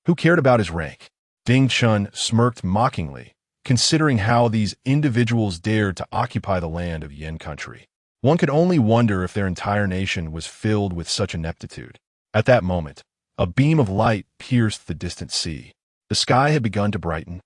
A: Who cared about his rank? Ding Chun smirked mockingly, considering how these individuals dared to occupy the land of Yin country. One could only wonder if their entire nation was filled with such ineptitude. At that moment, a beam of light pierced the distant sea. The sky had begun to brighten,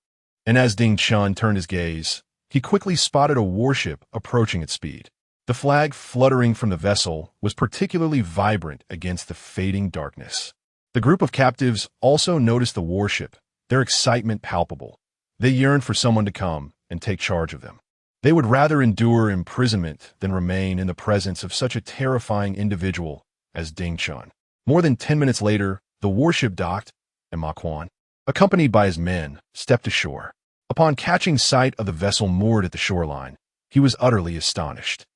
A: and as Ding Chun turned his gaze, he quickly spotted a warship approaching at speed. The flag fluttering from the vessel was particularly vibrant against the fading darkness. The group of captives also noticed the warship, their excitement palpable. They yearned for someone to come and take charge of them. They would rather endure imprisonment than remain in the presence of such a terrifying individual as Ding Chun. More than 10 minutes later, the warship docked, and Ma Quan, accompanied by his men, stepped ashore. Upon catching sight of the vessel moored at the shoreline, He was utterly astonished.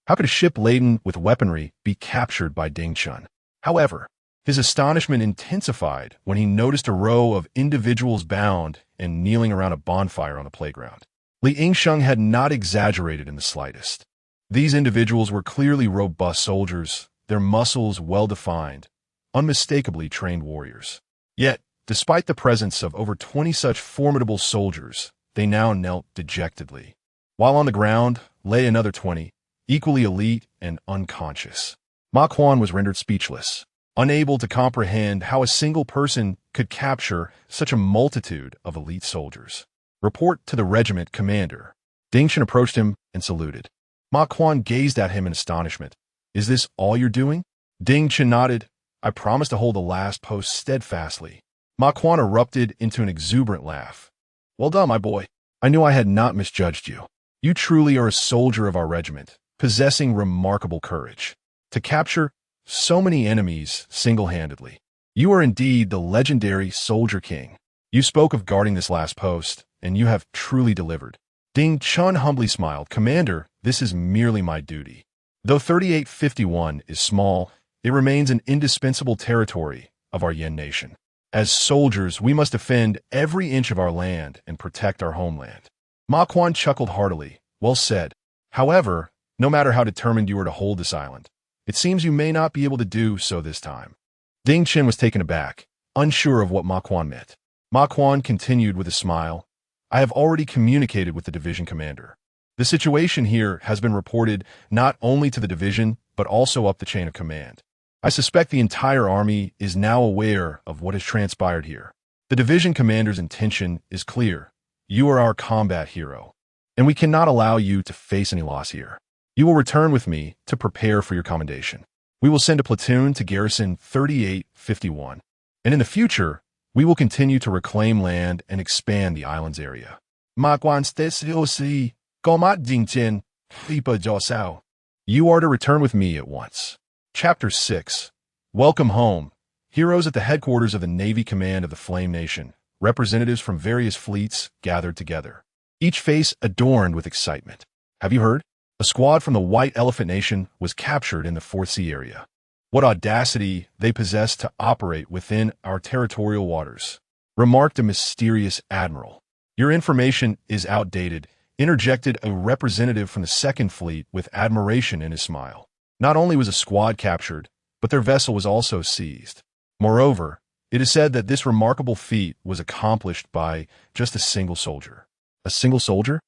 A: How could a ship laden with weaponry be captured by Chen? However, his astonishment intensified when he noticed a row of individuals bound and kneeling around a bonfire on the playground. Li Yingsheng had not exaggerated in the slightest. These individuals were clearly robust soldiers, their muscles well-defined, unmistakably trained warriors. Yet, despite the presence of over 20 such formidable soldiers, they now knelt dejectedly. While on the ground lay another 20, equally elite and unconscious. Ma Quan was rendered speechless, unable to comprehend how a single person could capture such a multitude of elite soldiers. Report to the regiment commander. Chen approached him and saluted. Ma Quan gazed at him in astonishment. Is this all you're doing? Chen nodded. I promise to hold the last post steadfastly. Ma Quan erupted into an exuberant laugh. Well done, my boy. I knew I had not misjudged you. You truly are a soldier of our regiment, possessing remarkable courage. To capture so many enemies single-handedly. You are indeed the legendary Soldier King. You spoke of guarding this last post, and you have truly delivered. Chen humbly smiled. Commander, this is merely my duty. Though 3851 is small, it remains an indispensable territory of our Yan nation. As soldiers, we must defend every inch of our land and protect our homeland. Ma Quan chuckled heartily. Well said. However, no matter how determined you are to hold this island, it seems you may not be able to do so this time. Chen was taken aback, unsure of what Ma Quan meant. Ma Quan continued with a smile. I have already communicated with the division commander. The situation here has been reported not only to the division, but also up the chain of command. I suspect the entire army is now aware of what has transpired here. The division commander's intention is clear. You are our combat hero, and we cannot allow you to face any loss here. You will return with me to prepare for your commendation. We will send a platoon to garrison 3851, and in the future, we will continue to reclaim land and expand the island's area. You are to return with me at once. Chapter 6. Welcome home. Heroes at the headquarters of the Navy Command of the Flame Nation. Representatives from various fleets gathered together, each face adorned with excitement. Have you heard? A squad from the White Elephant Nation was captured in the Fourth Sea area. What audacity they possess to operate within our territorial waters, remarked a mysterious admiral. Your information is outdated, interjected a representative from the Second Fleet with admiration in his smile. Not only was a squad captured, but their vessel was also seized. Moreover, it is said that this remarkable feat was accomplished by just a single soldier. A single soldier?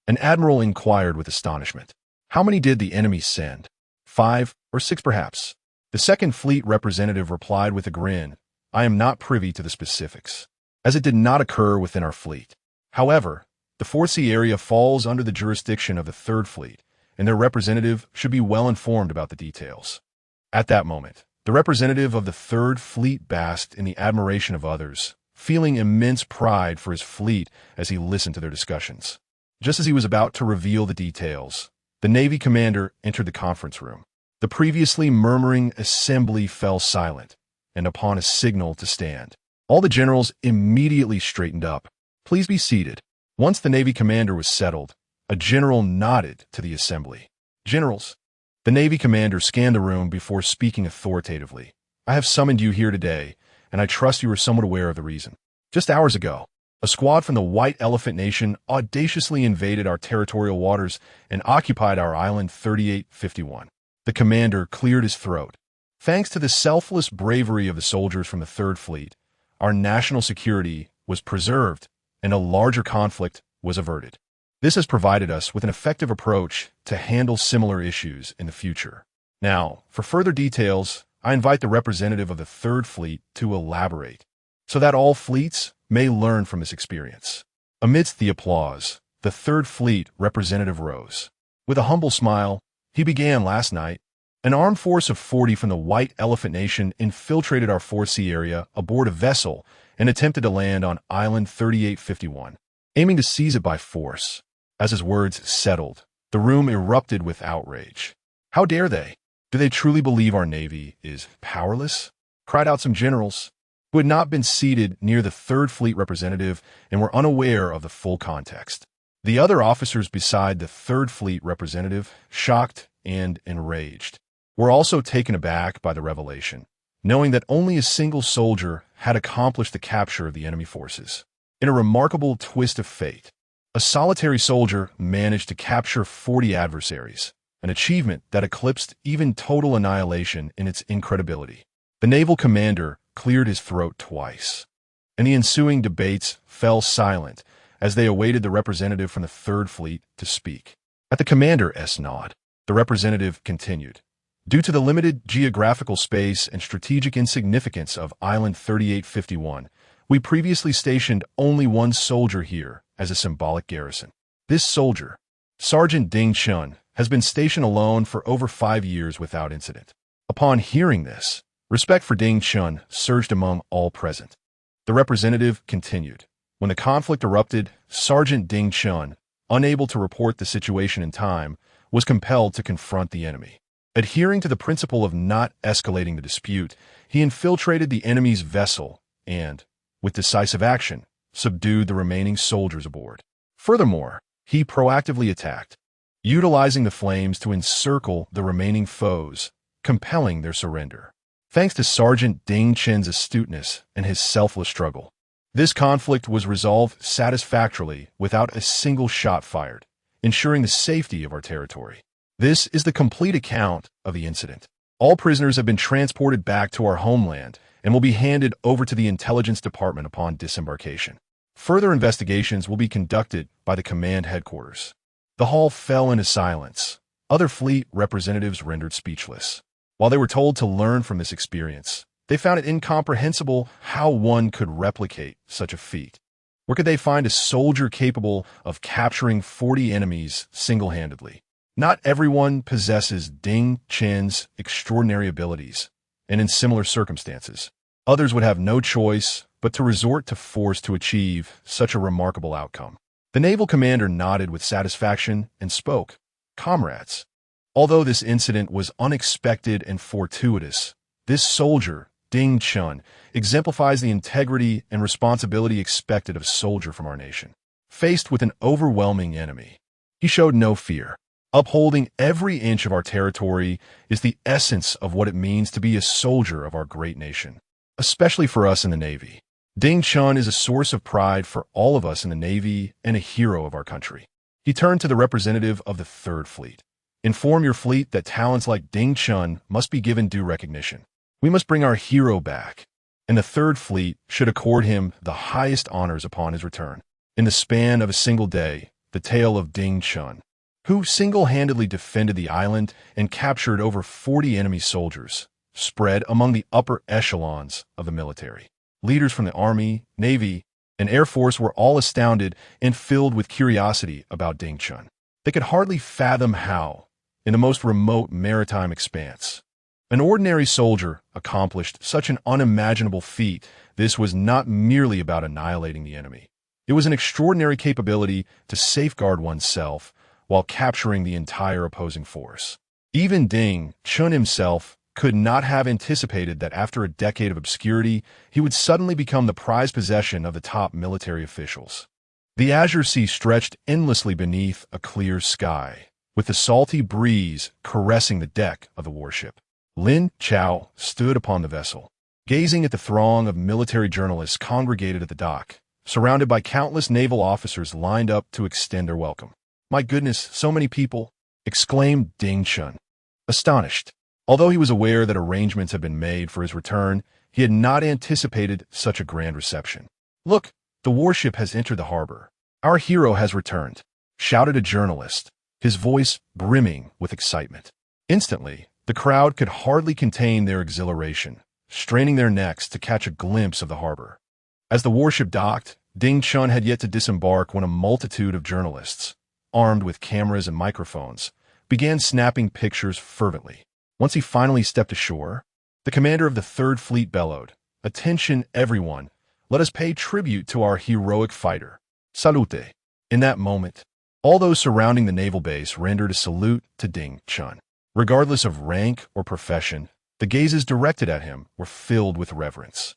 A: An admiral inquired with astonishment. How many did the enemy send? 5 or 6 perhaps? The Second Fleet representative replied with a grin. I am not privy to the specifics, as it did not occur within our fleet. However, the Fourth Sea area falls under the jurisdiction of the Third Fleet, and their representative should be well informed about the details. At that moment, the representative of the Third Fleet basked in the admiration of others, feeling immense pride for his fleet as he listened to their discussions. Just as he was about to reveal the details, the Navy commander entered the conference room. The previously murmuring assembly fell silent, and upon a signal to stand, all the generals immediately straightened up. Please be seated. Once the Navy commander was settled, a general nodded to the assembly. Generals. The Navy commander scanned the room before speaking authoritatively. I have summoned you here today, and I trust you are somewhat aware of the reason. Just hours ago, a squad from the White Elephant Nation audaciously invaded our territorial waters and occupied our island 3851. The commander cleared his throat. Thanks to the selfless bravery of the soldiers from the Third Fleet, our national security was preserved and a larger conflict was averted. This has provided us with an effective approach to handle similar issues in the future. Now, for further details, I invite the representative of the Third Fleet to elaborate, so that all fleets may learn from this experience. Amidst the applause, the Third Fleet representative rose. With a humble smile, he began. Last night, an armed force of 40 from the White Elephant Nation infiltrated our Fourth Sea area aboard a vessel and attempted to land on Island 3851, aiming to seize it by force. As his words settled, the room erupted with outrage. How dare they? Do they truly believe our Navy is powerless? Cried out some generals, who had not been seated near the Third Fleet representative and were unaware of the full context. The other officers beside the Third Fleet representative, shocked and enraged, were also taken aback by the revelation, knowing that only a single soldier had accomplished the capture of the enemy forces. In a remarkable twist of fate, a solitary soldier managed to capture 40 adversaries, an achievement that eclipsed even total annihilation in its incredibility. The naval commander cleared his throat twice, and the ensuing debates fell silent as they awaited the representative from the Third Fleet to speak. At the commander's nod, the representative continued. Due to the limited geographical space and strategic insignificance of Island 3851, we previously stationed only one soldier here as a symbolic garrison. This soldier, Sergeant Ding Chen, has been stationed alone for over 5 years without incident. Upon hearing this, respect for Ding Chen surged among all present. The representative continued. When the conflict erupted, Sergeant Ding Chen, unable to report the situation in time, was compelled to confront the enemy. Adhering to the principle of not escalating the dispute, he infiltrated the enemy's vessel and, with decisive action, subdued the remaining soldiers aboard. Furthermore, he proactively attacked, utilizing the flames to encircle the remaining foes, compelling their surrender. Thanks to Sergeant Ding Chen's astuteness and his selfless struggle, this conflict was resolved satisfactorily without a single shot fired, ensuring the safety of our territory. This is the complete account of the incident. All prisoners have been transported back to our homeland and will be handed over to the Intelligence Department upon disembarkation. Further investigations will be conducted by the command headquarters. The hall fell into silence. Other fleet representatives rendered speechless. While they were told to learn from this experience, they found it incomprehensible how one could replicate such a feat. Where could they find a soldier capable of capturing 40 enemies single-handedly? Not everyone possesses Ding Chen's extraordinary abilities, and in similar circumstances, others would have no choice but to resort to force to achieve such a remarkable outcome. The naval commander nodded with satisfaction and spoke. Comrades, although this incident was unexpected and fortuitous, this soldier, Ding Chen, exemplifies the integrity and responsibility expected of a soldier from our nation. Faced with an overwhelming enemy, he showed no fear. Upholding every inch of our territory is the essence of what it means to be a soldier of our great nation, especially for us in the Navy. Ding Chen is a source of pride for all of us in the Navy and a hero of our country. He turned to the representative of the Third Fleet. Inform your fleet that talents like Ding Chen must be given due recognition. We must bring our hero back, and the Third Fleet should accord him the highest honors upon his return. In the span of a single day, the tale of Ding Chen, who single-handedly defended the island and captured over 40 enemy soldiers, spread among the upper echelons of the military. Leaders from the Army, Navy, and Air Force were all astounded and filled with curiosity about Ding Chen. They could hardly fathom how, in the most remote maritime expanse, an ordinary soldier accomplished such an unimaginable feat. This was not merely about annihilating the enemy. It was an extraordinary capability to safeguard oneself while capturing the entire opposing force. Even Ding Chen himself could not have anticipated that after a decade of obscurity, he would suddenly become the prized possession of the top military officials. The azure sea stretched endlessly beneath a clear sky, with the salty breeze caressing the deck of the warship. Lin Chao stood upon the vessel, gazing at the throng of military journalists congregated at the dock, surrounded by countless naval officers lined up to extend their welcome. "My goodness, so many people!" exclaimed Ding Chen, astonished. Although he was aware that arrangements had been made for his return, he had not anticipated such a grand reception. "Look, the warship has entered the harbor. Our hero has returned," shouted a journalist, his voice brimming with excitement. Instantly, the crowd could hardly contain their exhilaration, straining their necks to catch a glimpse of the harbor. As the warship docked, Ding Chen had yet to disembark when a multitude of journalists, armed with cameras and microphones, began snapping pictures fervently. Once he finally stepped ashore, the commander of the Third Fleet bellowed, "Attention, everyone! Let us pay tribute to our heroic fighter. Salute!" In that moment, all those surrounding the naval base rendered a salute to Ding Chen. Regardless of rank or profession, the gazes directed at him were filled with reverence.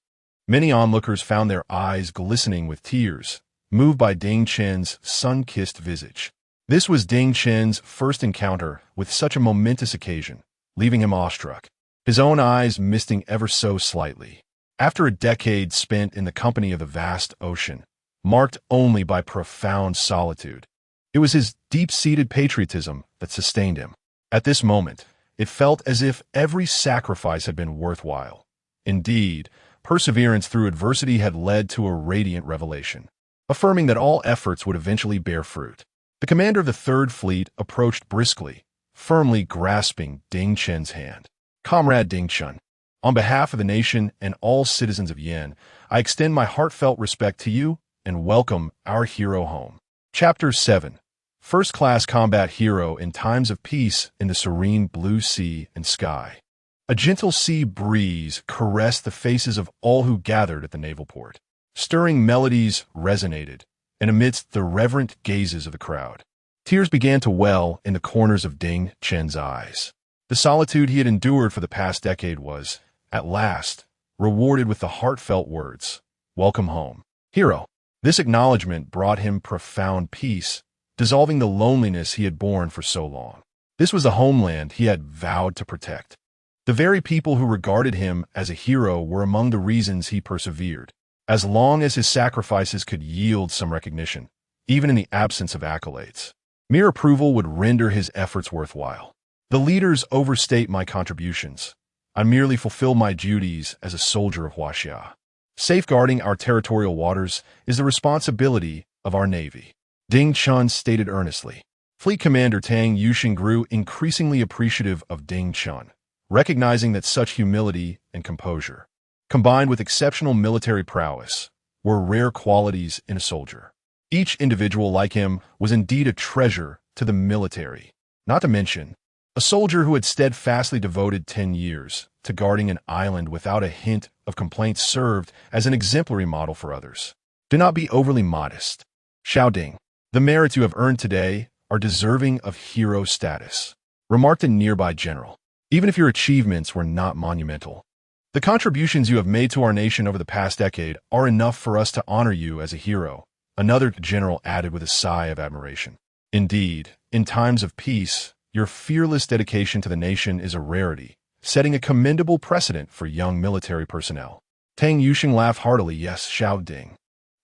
A: Many onlookers found their eyes glistening with tears, moved by Ding Chen's sun-kissed visage. This was Ding Chen's first encounter with such a momentous occasion, leaving him awestruck, his own eyes misting ever so slightly. After a decade spent in the company of the vast ocean, marked only by profound solitude, it was his deep-seated patriotism that sustained him. At this moment, it felt as if every sacrifice had been worthwhile. Indeed, perseverance through adversity had led to a radiant revelation, affirming that all efforts would eventually bear fruit. The commander of the Third Fleet approached briskly, firmly grasping Ding Chen's hand. "Comrade Ding Chen, on behalf of the nation and all citizens of Yen, I extend my heartfelt respect to you and welcome our hero home." Chapter 7. First-class combat hero in times of peace in the serene blue sea and sky. A gentle sea breeze caressed the faces of all who gathered at the naval port. Stirring melodies resonated, and amidst the reverent gazes of the crowd, tears began to well in the corners of Ding Chen's eyes. The solitude he had endured for the past decade was, at last, rewarded with the heartfelt words, "Welcome home, hero." This acknowledgement brought him profound peace, dissolving the loneliness he had borne for so long. This was the homeland he had vowed to protect. The very people who regarded him as a hero were among the reasons he persevered, as long as his sacrifices could yield some recognition, even in the absence of accolades. Mere approval would render his efforts worthwhile. The leaders overstate my contributions. I merely fulfill my duties as a soldier of Huaxia. Safeguarding our territorial waters is the responsibility of our Navy, Ding Chen stated earnestly. Fleet Commander Tang Yuxing grew increasingly appreciative of Ding Chen, recognizing that such humility and composure, combined with exceptional military prowess, were rare qualities in a soldier. Each individual like him was indeed a treasure to the military, not to mention a soldier who had steadfastly devoted 10 years to guarding an island without a hint of complaint served as an exemplary model for others. Do not be overly modest, Xiao Ding. The merits you have earned today are deserving of hero status, remarked a nearby general. Even if your achievements were not monumental, the contributions you have made to our nation over the past decade are enough for us to honor you as a hero, another general added with a sigh of admiration. Indeed, in times of peace, your fearless dedication to the nation is a rarity, setting a commendable precedent for young military personnel. Tang Yuxing laughed heartily. Yes, Xiao Ding.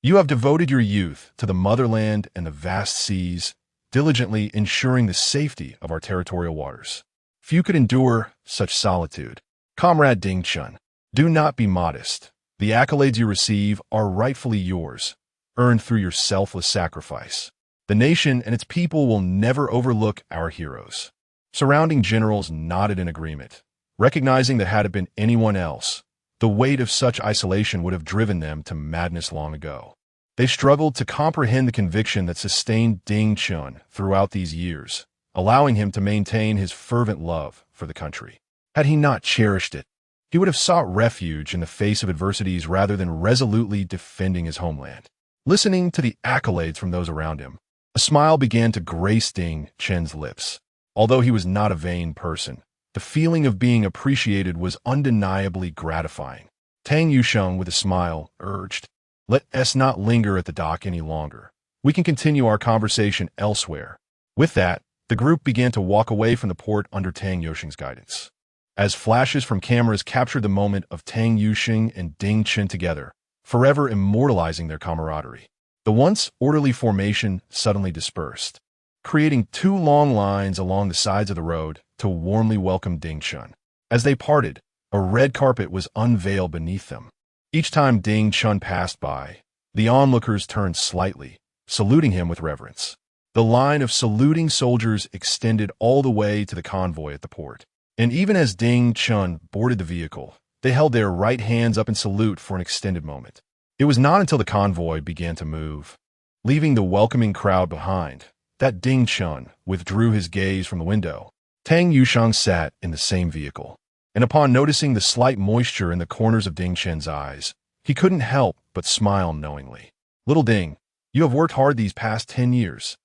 A: You have devoted your youth to the motherland and the vast seas, diligently ensuring the safety of our territorial waters. Few could endure such solitude. Comrade Ding Chen, do not be modest. The accolades you receive are rightfully yours, earned through your selfless sacrifice. The nation and its people will never overlook our heroes. Surrounding generals nodded in agreement, recognizing that had it been anyone else, the weight of such isolation would have driven them to madness long ago. They struggled to comprehend the conviction that sustained Ding Chen throughout these years, allowing him to maintain his fervent love for the country. Had he not cherished it, he would have sought refuge in the face of adversities rather than resolutely defending his homeland. Listening to the accolades from those around him, a smile began to grace Ding Chen's lips. Although he was not a vain person, the feeling of being appreciated was undeniably gratifying. Tang Yuxing, with a smile, urged, "Let us not linger at the dock any longer. We can continue our conversation elsewhere." With that, the group began to walk away from the port under Tang Yuxing's guidance. As flashes from cameras captured the moment of Tang Yuxing and Ding Chen together, forever immortalizing their camaraderie, the once orderly formation suddenly dispersed, creating two long lines along the sides of the road to warmly welcome Ding Chen. As they parted, a red carpet was unveiled beneath them. Each time Ding Chen passed by, the onlookers turned slightly, saluting him with reverence. The line of saluting soldiers extended all the way to the convoy at the port, and even as Ding Chen boarded the vehicle, they held their right hands up in salute for an extended moment. It was not until the convoy began to move, leaving the welcoming crowd behind, that Ding Chen withdrew his gaze from the window. Tang Yuxing sat in the same vehicle, and upon noticing the slight moisture in the corners of Ding Chen's eyes, he couldn't help but smile knowingly. "Little Ding, you have worked hard these past 10 years.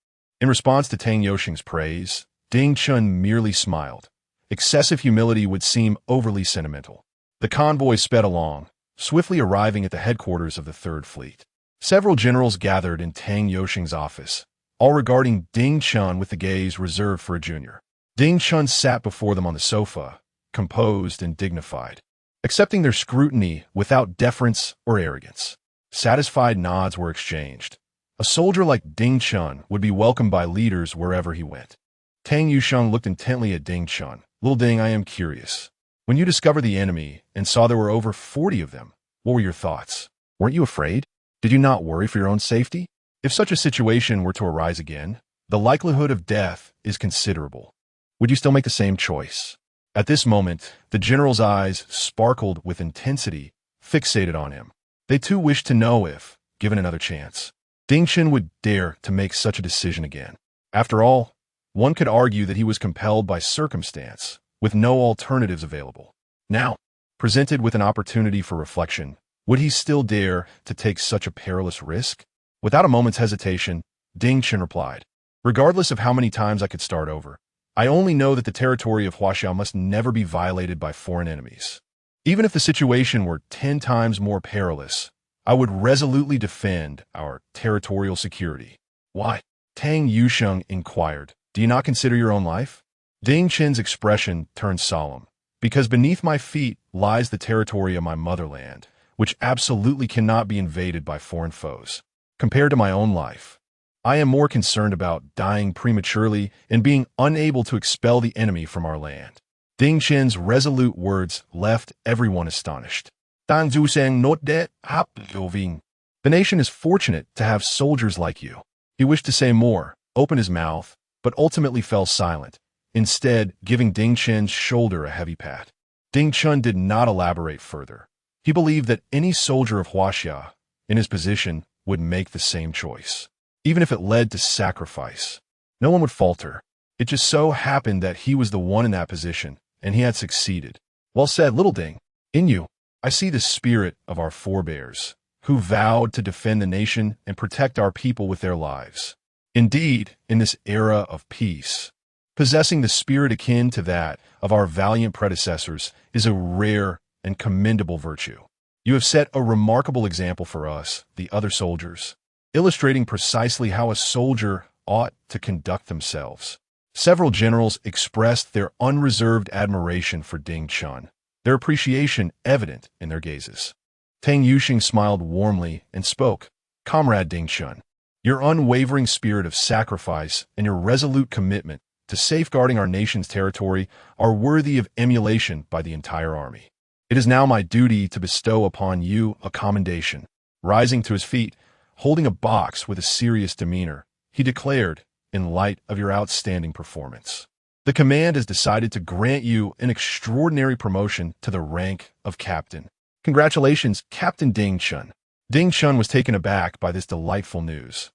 A: In response to Tang Yuxing's praise, Ding Chen merely smiled. Excessive humility would seem overly sentimental. The convoy sped along, swiftly arriving at the headquarters of the Third Fleet. Several generals gathered in Tang Yoshing's office, all regarding Ding Chun with the gaze reserved for a junior. Ding Chun sat before them on the sofa, composed and dignified, accepting their scrutiny without deference or arrogance. Satisfied nods were exchanged. A soldier like Ding Chun would be welcomed by leaders wherever he went. Tang Yusheng looked intently at Ding Chun. "Little Ding, I am curious. When you discovered the enemy and saw there were over 40 of them, what were your thoughts? Weren't you afraid? Did you not worry for your own safety? If such a situation were to arise again, the likelihood of death is considerable. Would you still make the same choice?" At this moment, the general's eyes sparkled with intensity, fixated on him. They too wished to know if, given another chance, Ding Chen would dare to make such a decision again. After all, one could argue that he was compelled by circumstance, with no alternatives available. Now, presented with an opportunity for reflection, would he still dare to take such a perilous risk? Without a moment's hesitation, Ding Chen replied, "Regardless of how many times I could start over, I only know that the territory of Huaxiao must never be violated by foreign enemies. Even if the situation were 10 times more perilous, I would resolutely defend our territorial security." "Why?" Tang Yusheng inquired. "Do you not consider your own life?" Ding Chen's expression turned solemn. "Because beneath my feet lies the territory of my motherland, which absolutely cannot be invaded by foreign foes. Compared to my own life, I am more concerned about dying prematurely and being unable to expel the enemy from our land." Ding Chen's resolute words left everyone astonished. "Tang Zhusheng not de hap yoving. The nation is fortunate to have soldiers like you." He wished to say more, open his mouth, but ultimately fell silent, instead giving Ding Chen's shoulder a heavy pat. Ding Chen did not elaborate further. He believed that any soldier of Huaxia, in his position, would make the same choice. Even if it led to sacrifice, no one would falter. It just so happened that he was the one in that position, and he had succeeded. "Well said, little Ding. In you, I see the spirit of our forebears, who vowed to defend the nation and protect our people with their lives. Indeed, in this era of peace, possessing the spirit akin to that of our valiant predecessors is a rare and commendable virtue. You have set a remarkable example for us, the other soldiers, illustrating precisely how a soldier ought to conduct themselves." Several generals expressed their unreserved admiration for Ding Chun, their appreciation evident in their gazes. Tang Yusheng smiled warmly and spoke, "Comrade Ding Chun, your unwavering spirit of sacrifice and your resolute commitment to safeguarding our nation's territory are worthy of emulation by the entire army. It is now my duty to bestow upon you a commendation." Rising to his feet, holding a box with a serious demeanor, he declared, "In light of your outstanding performance, the command has decided to grant you an extraordinary promotion to the rank of captain. Congratulations, Captain Ding Chun." Ding Chun was taken aback by this delightful news.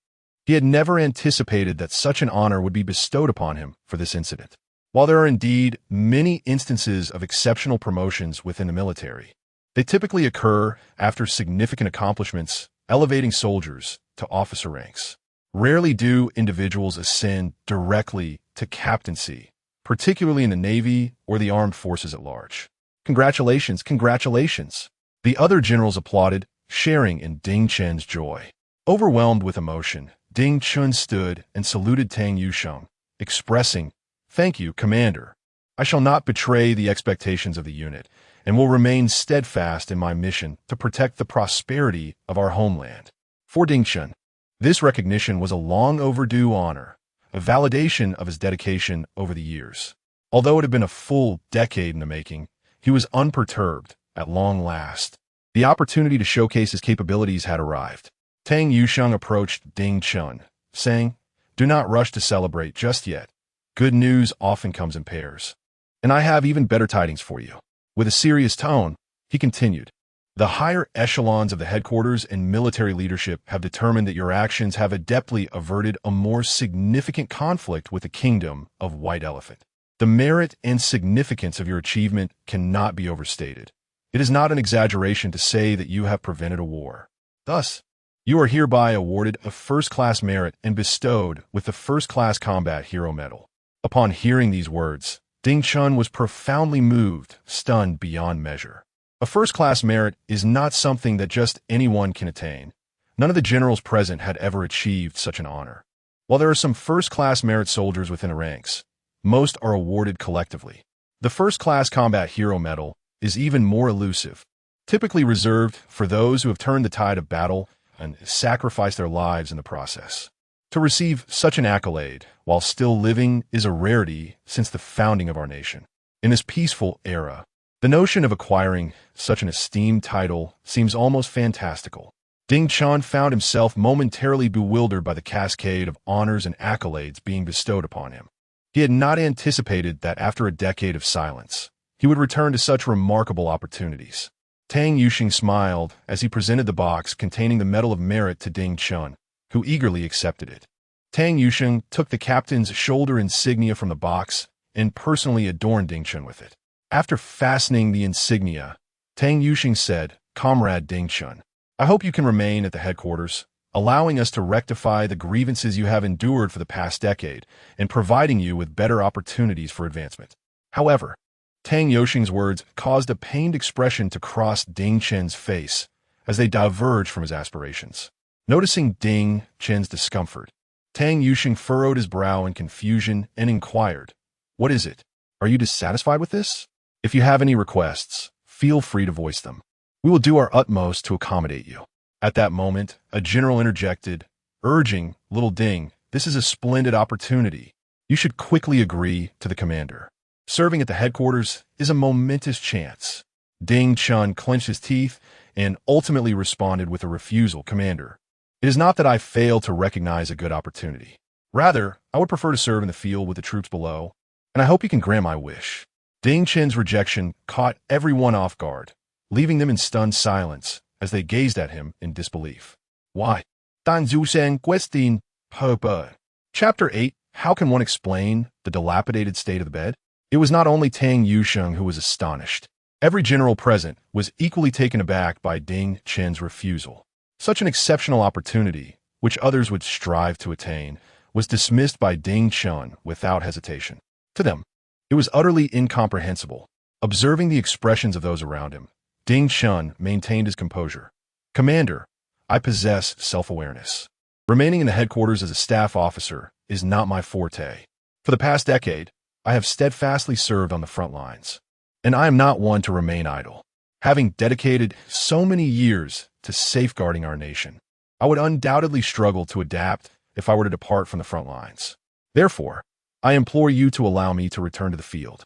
A: He had never anticipated that such an honor would be bestowed upon him for this incident. While there are indeed many instances of exceptional promotions within the military, they typically occur after significant accomplishments, elevating soldiers to officer ranks. Rarely do individuals ascend directly to captaincy, particularly in the Navy or the armed forces at large. "Congratulations, congratulations." The other generals applauded, sharing in Ding Chen's joy. Overwhelmed with emotion, Ding Chun stood and saluted Tang Yusheng, expressing, "Thank you, Commander. I shall not betray the expectations of the unit and will remain steadfast in my mission to protect the prosperity of our homeland." For Ding Chun, this recognition was a long overdue honor, a validation of his dedication over the years. Although it had been a full decade in the making, he was unperturbed at long last. The opportunity to showcase his capabilities had arrived. Tang Yusheng approached Ding Chun, saying, "Do not rush to celebrate just yet. Good news often comes in pairs. And I have even better tidings for you." With a serious tone, he continued, "The higher echelons of the headquarters and military leadership have determined that your actions have adeptly averted a more significant conflict with the kingdom of White Elephant. The merit and significance of your achievement cannot be overstated. It is not an exaggeration to say that you have prevented a war. Thus, you are hereby awarded a first-class merit and bestowed with the First-Class Combat Hero Medal." Upon hearing these words, Ding Chun was profoundly moved, stunned beyond measure. A first-class merit is not something that just anyone can attain, None of the generals present had ever achieved such an honor. While there are some first-class merit soldiers within the ranks, most are awarded collectively. The first-class combat hero medal is even more elusive, typically reserved for those who have turned the tide of battle and sacrificed their lives in the process. To receive such an accolade while still living is a rarity since the founding of our nation. In this peaceful era, the notion of acquiring such an esteemed title seems almost fantastical. Ding Chen found himself momentarily bewildered by the cascade of honors and accolades being bestowed upon him. He had not anticipated that after a decade of silence, he would return to such remarkable opportunities. Tang Yuxing smiled as he presented the box containing the Medal of Merit to Ding Chen, who eagerly accepted it. Tang Yuxing took the captain's shoulder insignia from the box and personally adorned Ding Chen with it. After fastening the insignia, Tang Yuxing said, "Comrade Ding Chen, I hope you can remain at the headquarters, allowing us to rectify the grievances you have endured for the past decade and providing you with better opportunities for advancement." However, Tang Yuxing's words caused a pained expression to cross Ding Chen's face as they diverged from his aspirations. Noticing Ding Chen's discomfort, Tang Yuxing furrowed his brow in confusion and inquired, "What is it? Are you dissatisfied with this? If you have any requests, feel free to voice them. We will do our utmost to accommodate you." At that moment, a general interjected, urging, "Little Ding, this is a splendid opportunity. You should quickly agree to the commander. Serving at the headquarters is a momentous chance." Ding Chen clenched his teeth and ultimately responded with a refusal, "Commander, it is not that I fail to recognize a good opportunity. Rather, I would prefer to serve in the field with the troops below, and I hope you can grant my wish." Ding Chen's rejection caught everyone off guard, leaving them in stunned silence as they gazed at him in disbelief. Why? Dan Zhusheng Questin Purpa. Chapter 8. How can one explain the dilapidated state of the bed? It was not only Tang Yusheng who was astonished. Every general present was equally taken aback by Ding Chen's refusal. Such an exceptional opportunity, which others would strive to attain, was dismissed by Ding Chen without hesitation. To them, it was utterly incomprehensible. Observing the expressions of those around him, Ding Chen maintained his composure. "Commander, I possess self-awareness. Remaining in the headquarters as a staff officer is not my forte. For the past decade, I have steadfastly served on the front lines, and I am not one to remain idle. Having dedicated so many years to safeguarding our nation, I would undoubtedly struggle to adapt if I were to depart from the front lines. Therefore, I implore you to allow me to return to the field.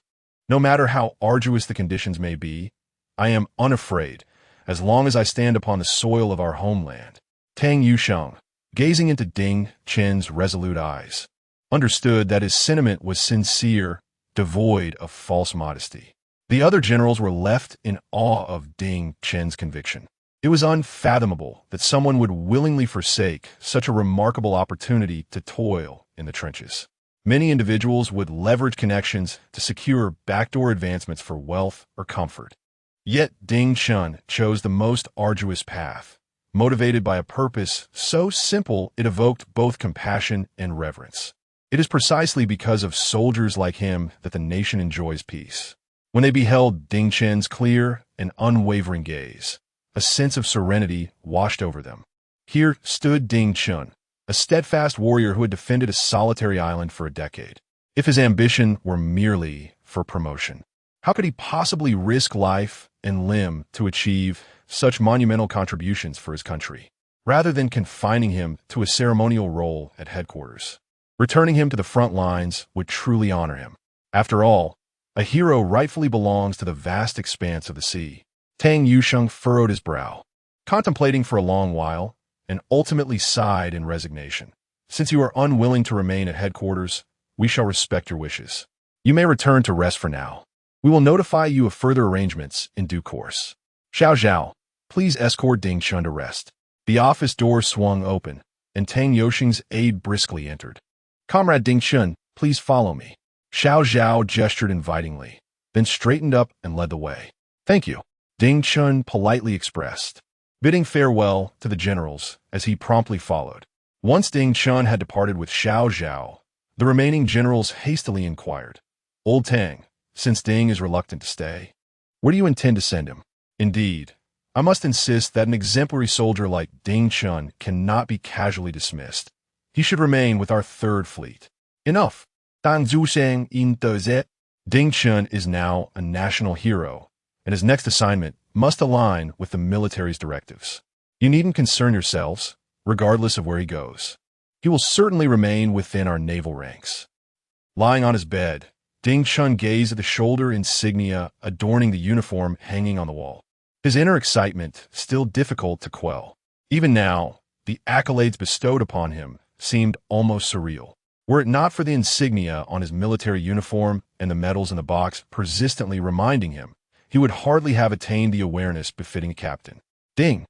A: No matter how arduous the conditions may be, I am unafraid as long as I stand upon the soil of our homeland." Tang Yusheng, gazing into Ding Chen's resolute eyes, understood that his sentiment was sincere, devoid of false modesty. The other generals were left in awe of Ding Chen's conviction. It was unfathomable that someone would willingly forsake such a remarkable opportunity to toil in the trenches. Many individuals would leverage connections to secure backdoor advancements for wealth or comfort. Yet Ding Chen chose the most arduous path, motivated by a purpose so simple it evoked both compassion and reverence. It is precisely because of soldiers like him that the nation enjoys peace. When they beheld Ding Chen's clear and unwavering gaze, a sense of serenity washed over them. Here stood Ding Chen, a steadfast warrior who had defended a solitary island for a decade. If his ambition were merely for promotion, how could he possibly risk life and limb to achieve such monumental contributions for his country? Rather than confining him to a ceremonial role at headquarters, returning him to the front lines would truly honor him. After all, a hero rightfully belongs to the vast expanse of the sea. Tang Yusheng furrowed his brow, contemplating for a long while, and ultimately sighed in resignation. "Since you are unwilling to remain at headquarters, we shall respect your wishes. You may return to rest for now. We will notify you of further arrangements in due course. Xiao Zhao, please escort Ding Chen to rest." The office door swung open, and Tang Yusheng's aide briskly entered. "Comrade Ding Chen, please follow me." Xiao Zhao gestured invitingly, then straightened up and led the way. "Thank you," Ding Chen politely expressed, bidding farewell to the generals as he promptly followed. Once Ding Chen had departed with Xiao Zhao, the remaining generals hastily inquired, "Old Tang, since Ding is reluctant to stay, where do you intend to send him?" "Indeed, I must insist that an exemplary soldier like Ding Chen cannot be casually dismissed. He should remain with our third fleet. Enough. Ding Chen is now a national hero, and his next assignment must align with the military's directives. You needn't concern yourselves, regardless of where he goes. He will certainly remain within our naval ranks. Lying on his bed, Ding Chen gazed at the shoulder insignia adorning the uniform hanging on the wall. His inner excitement still difficult to quell. Even now, the accolades bestowed upon him seemed almost surreal. Were it not for the insignia on his military uniform and the medals in the box persistently reminding him, he would hardly have attained the awareness befitting a captain. Ding!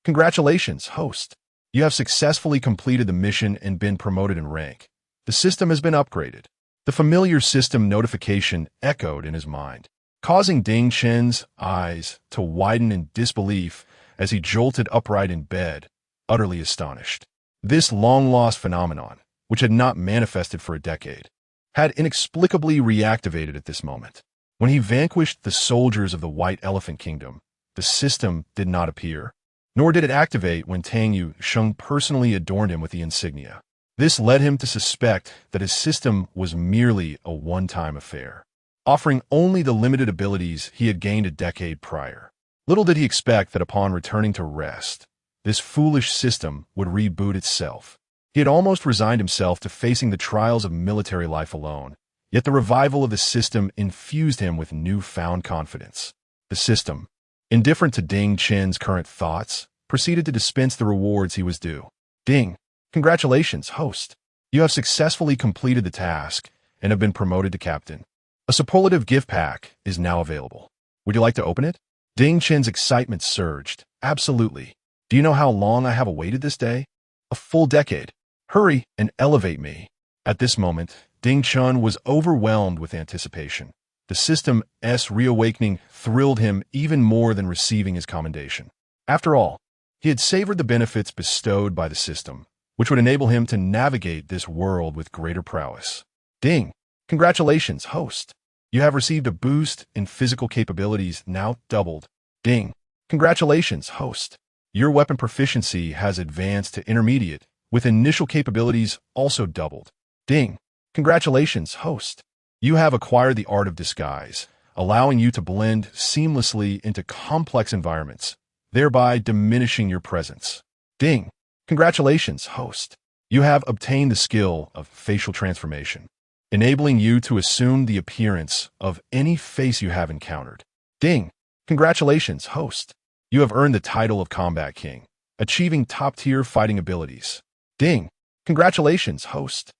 A: Congratulations, host! You have successfully completed the mission and been promoted in rank. The system has been upgraded. The familiar system notification echoed in his mind, causing Ding Chen's eyes to widen in disbelief as he jolted upright in bed, utterly astonished. This long-lost phenomenon, which had not manifested for a decade, had inexplicably reactivated at this moment. When he vanquished the soldiers of the White Elephant Kingdom, the system did not appear, nor did it activate when Tang Yu Sheng personally adorned him with the insignia. This led him to suspect that his system was merely a one-time affair, offering only the limited abilities he had gained a decade prior. Little did he expect that upon returning to rest, this foolish system would reboot itself. He had almost resigned himself to facing the trials of military life alone, yet the revival of the system infused him with newfound confidence. The system, indifferent to Ding Chen's current thoughts, proceeded to dispense the rewards he was due. Ding! Congratulations, host! You have successfully completed the task and have been promoted to captain. A superlative gift pack is now available. Would you like to open it? Ding Chen's excitement surged. Absolutely. Do you know how long I have awaited this day? A full decade. Hurry and elevate me. At this moment, Ding Chen was overwhelmed with anticipation. The system's reawakening thrilled him even more than receiving his commendation. After all, he had savored the benefits bestowed by the system, which would enable him to navigate this world with greater prowess. Ding! Congratulations, host! You have received a boost in physical capabilities now doubled. Ding! Congratulations, host! Your weapon proficiency has advanced to intermediate, with initial capabilities also doubled. Ding! Congratulations, host! You have acquired the art of disguise, allowing you to blend seamlessly into complex environments, thereby diminishing your presence. Ding! Congratulations, host! You have obtained the skill of facial transformation, enabling you to assume the appearance of any face you have encountered. Ding! Congratulations, host! You have earned the title of Combat King, achieving top-tier fighting abilities. Ding! Congratulations, host!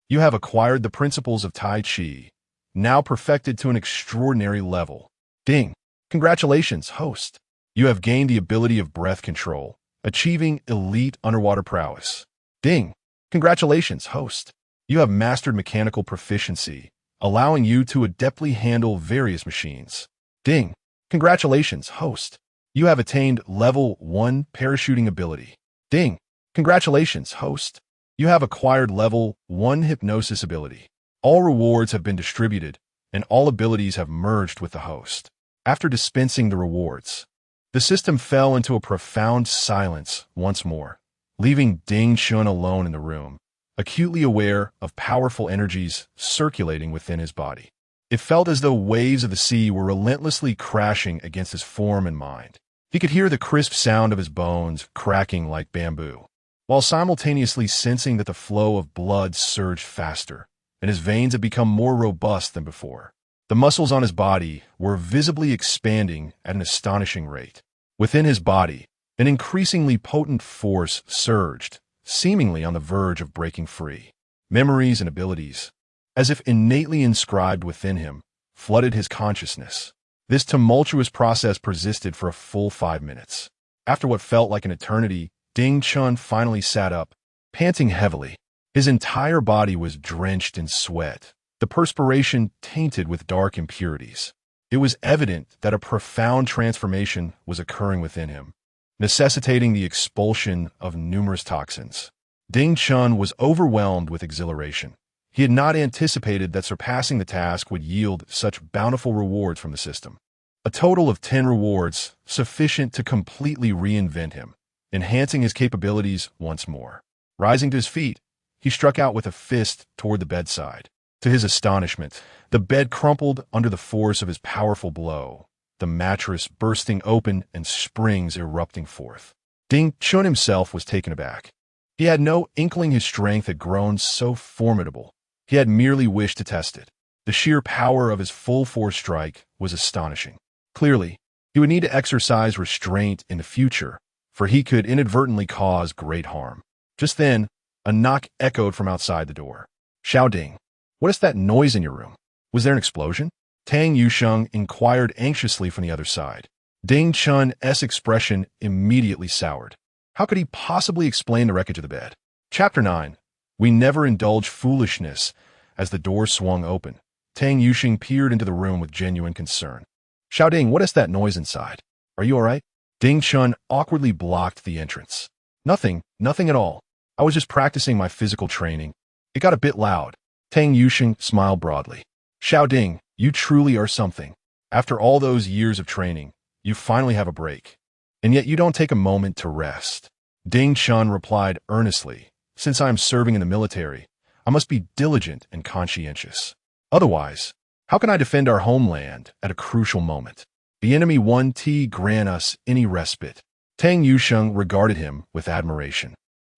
A: You have acquired the principles of Tai Chi, now perfected to an extraordinary level. Ding! Congratulations, host! You have gained the ability of breath control, achieving elite underwater prowess. Ding! Congratulations, host! You have mastered mechanical proficiency, allowing you to adeptly handle various machines. Ding! Congratulations, host! You have attained level 1 parachuting ability. Ding! Congratulations, host! You have acquired level 1 hypnosis ability. All rewards have been distributed, and all abilities have merged with the host. After dispensing the rewards, the system fell into a profound silence once more, leaving Ding Chen alone in the room, acutely aware of powerful energies circulating within his body. It felt as though waves of the sea were relentlessly crashing against his form and mind. He could hear the crisp sound of his bones cracking like bamboo, while simultaneously sensing that the flow of blood surged faster, and his veins had become more robust than before. The muscles on his body were visibly expanding at an astonishing rate. Within his body, an increasingly potent force surged, seemingly on the verge of breaking free. Memories and abilities, as if innately inscribed within him, flooded his consciousness. This tumultuous process persisted for a full 5 minutes. After what felt like an eternity, Ding Chen finally sat up, panting heavily. His entire body was drenched in sweat, the perspiration tainted with dark impurities. It was evident that a profound transformation was occurring within him, necessitating the expulsion of numerous toxins. Ding Chen was overwhelmed with exhilaration. He had not anticipated that surpassing the task would yield such bountiful rewards from the system. A total of 10 rewards, sufficient to completely reinvent him, enhancing his capabilities once more. Rising to his feet, he struck out with a fist toward the bedside. To his astonishment, the bed crumpled under the force of his powerful blow, the mattress bursting open and springs erupting forth. Ding Chun himself was taken aback. He had no inkling his strength had grown so formidable. He had merely wished to test it. The sheer power of his full-force strike was astonishing. Clearly, he would need to exercise restraint in the future, for he could inadvertently cause great harm. Just then, a knock echoed from outside the door. Xiao Ding, what is that noise in your room? Was there an explosion? Tang Yusheng inquired anxiously from the other side. Ding Chun's expression immediately soured. How could he possibly explain the wreckage of the bed? Chapter 9. We never indulge foolishness. As the door swung open, Tang Yusheng peered into the room with genuine concern. Xiao Ding, what is that noise inside? Are you all right? Ding Chun awkwardly blocked the entrance. Nothing at all. I was just practicing my physical training. It got a bit loud. Tang Yusheng smiled broadly. Xiao Ding, you truly are something. After all those years of training, you finally have a break. And yet you don't take a moment to rest. Ding Chun replied earnestly. Since I am serving in the military, I must be diligent and conscientious. Otherwise, how can I defend our homeland at a crucial moment? The enemy won't grant us any respite. Tang Yusheng regarded him with admiration.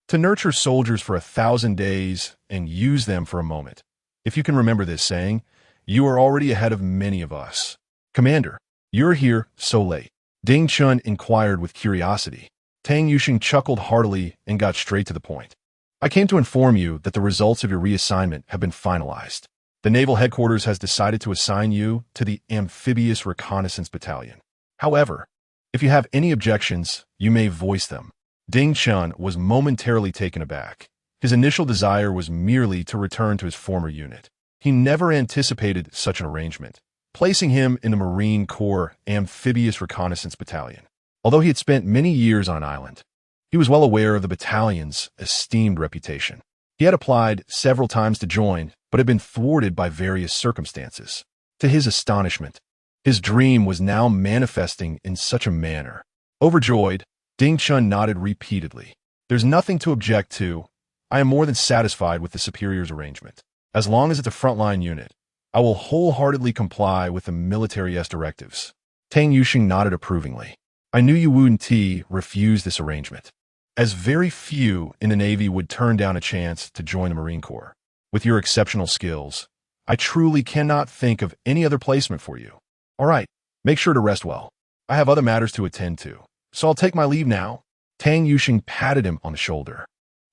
A: To nurture soldiers for 1,000 days and use them for a moment. If you can remember this saying, you are already ahead of many of us. Commander, you're here so late. Ding Chun inquired with curiosity. Tang Yusheng chuckled heartily and got straight to the point. I came to inform you that the results of your reassignment have been finalized. The Naval Headquarters has decided to assign you to the Amphibious Reconnaissance Battalion. However, if you have any objections, you may voice them. Ding Chun was momentarily taken aback. His initial desire was merely to return to his former unit. He never anticipated such an arrangement, placing him in the Marine Corps Amphibious Reconnaissance Battalion. Although he had spent many years on an island, he was well aware of the battalion's esteemed reputation. He had applied several times to join, but had been thwarted by various circumstances. To his astonishment, his dream was now manifesting in such a manner. Overjoyed, Ding Chun nodded repeatedly. There's nothing to object to. I am more than satisfied with the superior's arrangement. As long as it's a frontline unit, I will wholeheartedly comply with the military's directives. Tang Yusheng nodded approvingly. I knew you wouldn't refuse this arrangement, as very few in the Navy would turn down a chance to join the Marine Corps. With your exceptional skills, I truly cannot think of any other placement for you. All right, make sure to rest well. I have other matters to attend to, so I'll take my leave now. Tang Yusheng patted him on the shoulder.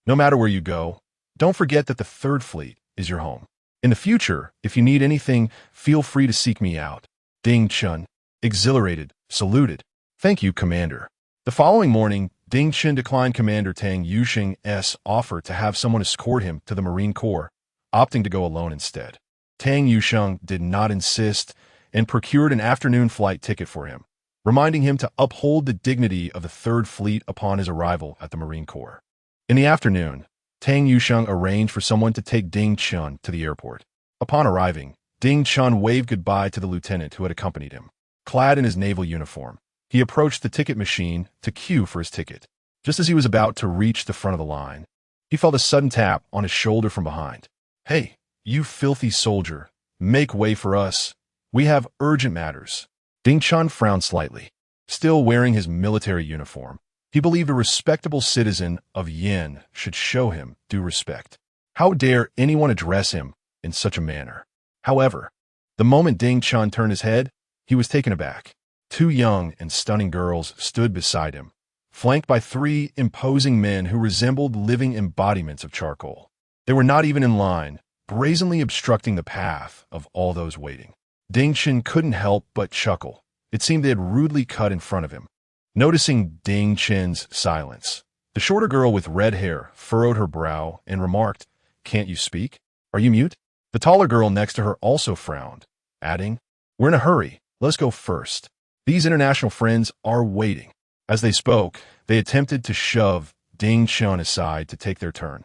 A: No matter where you go, don't forget that the 3rd Fleet is your home. In the future, if you need anything, feel free to seek me out. Ding Chun, exhilarated, saluted. Thank you, Commander. The following morning, Ding Chun declined Commander Tang Yusheng's offer to have someone escort him to the Marine Corps, opting to go alone instead. Tang Yusheng did not insist and procured an afternoon flight ticket for him, reminding him to uphold the dignity of the 3rd Fleet upon his arrival at the Marine Corps. In the afternoon, Tang Yusheng arranged for someone to take Ding Chun to the airport. Upon arriving, Ding Chun waved goodbye to the lieutenant who had accompanied him. Clad in his naval uniform, he approached the ticket machine to queue for his ticket. Just as he was about to reach the front of the line, he felt a sudden tap on his shoulder from behind. Hey, you filthy soldier, make way for us. We have urgent matters. Ding Chun frowned slightly. Still wearing his military uniform, he believed a respectable citizen of Yin should show him due respect. How dare anyone address him in such a manner? However, the moment Ding Chun turned his head, he was taken aback. 2 young and stunning girls stood beside him, flanked by 3 imposing men who resembled living embodiments of charcoal. They were not even in line, brazenly obstructing the path of all those waiting. Ding Chun couldn't help but chuckle. It seemed they had rudely cut in front of him. Noticing Ding Chun's silence, the shorter girl with red hair furrowed her brow and remarked, Can't you speak? Are you mute? The taller girl next to her also frowned, adding, We're in a hurry. Let's go first. These international friends are waiting. As they spoke, they attempted to shove Ding Chun aside to take their turn.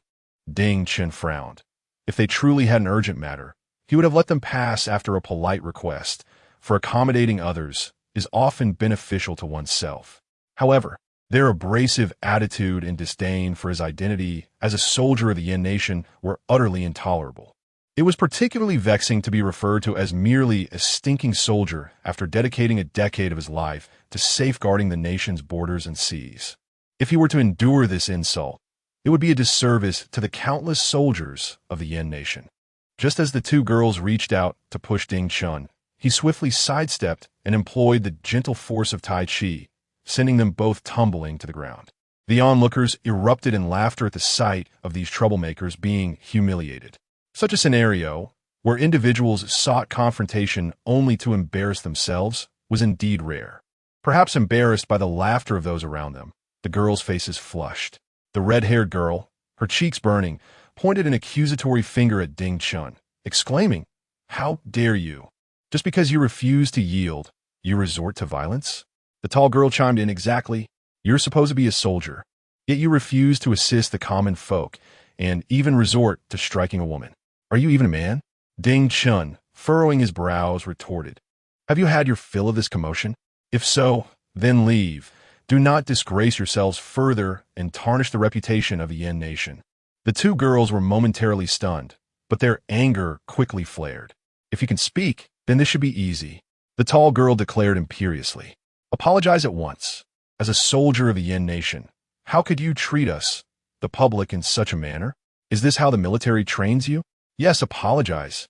A: Ding Chun frowned. If they truly had an urgent matter, he would have let them pass after a polite request for accommodating others is often beneficial to oneself. However, their abrasive attitude and disdain for his identity as a soldier of the Yin nation were utterly intolerable. It was particularly vexing to be referred to as merely a stinking soldier after dedicating a decade of his life to safeguarding the nation's borders and seas. If he were to endure this insult, it would be a disservice to the countless soldiers of the Yin nation. Just as the two girls reached out to push Ding Chun, he swiftly sidestepped and employed the gentle force of Tai Chi, sending them both tumbling to the ground. The onlookers erupted in laughter at the sight of these troublemakers being humiliated. Such a scenario, where individuals sought confrontation only to embarrass themselves, was indeed rare. Perhaps embarrassed by the laughter of those around them, the girls' faces flushed. The red-haired girl, her cheeks burning, pointed an accusatory finger at Ding Chun, exclaiming, "How dare you? Just because you refuse to yield, you resort to violence?" The tall girl chimed in, "Exactly. You're supposed to be a soldier, yet you refuse to assist the common folk and even resort to striking a woman. Are you even a man?" Ding Chun, furrowing his brows, retorted, "Have you had your fill of this commotion? If so, then leave. Do not disgrace yourselves further and tarnish the reputation of the Yin nation." The two girls were momentarily stunned, but their anger quickly flared. "If you can speak, then this should be easy," the tall girl declared imperiously. "Apologize at once. As a soldier of the Yin nation, how could you treat us, the public, in such a manner? Is this how the military trains you?" "Yes, apologize,"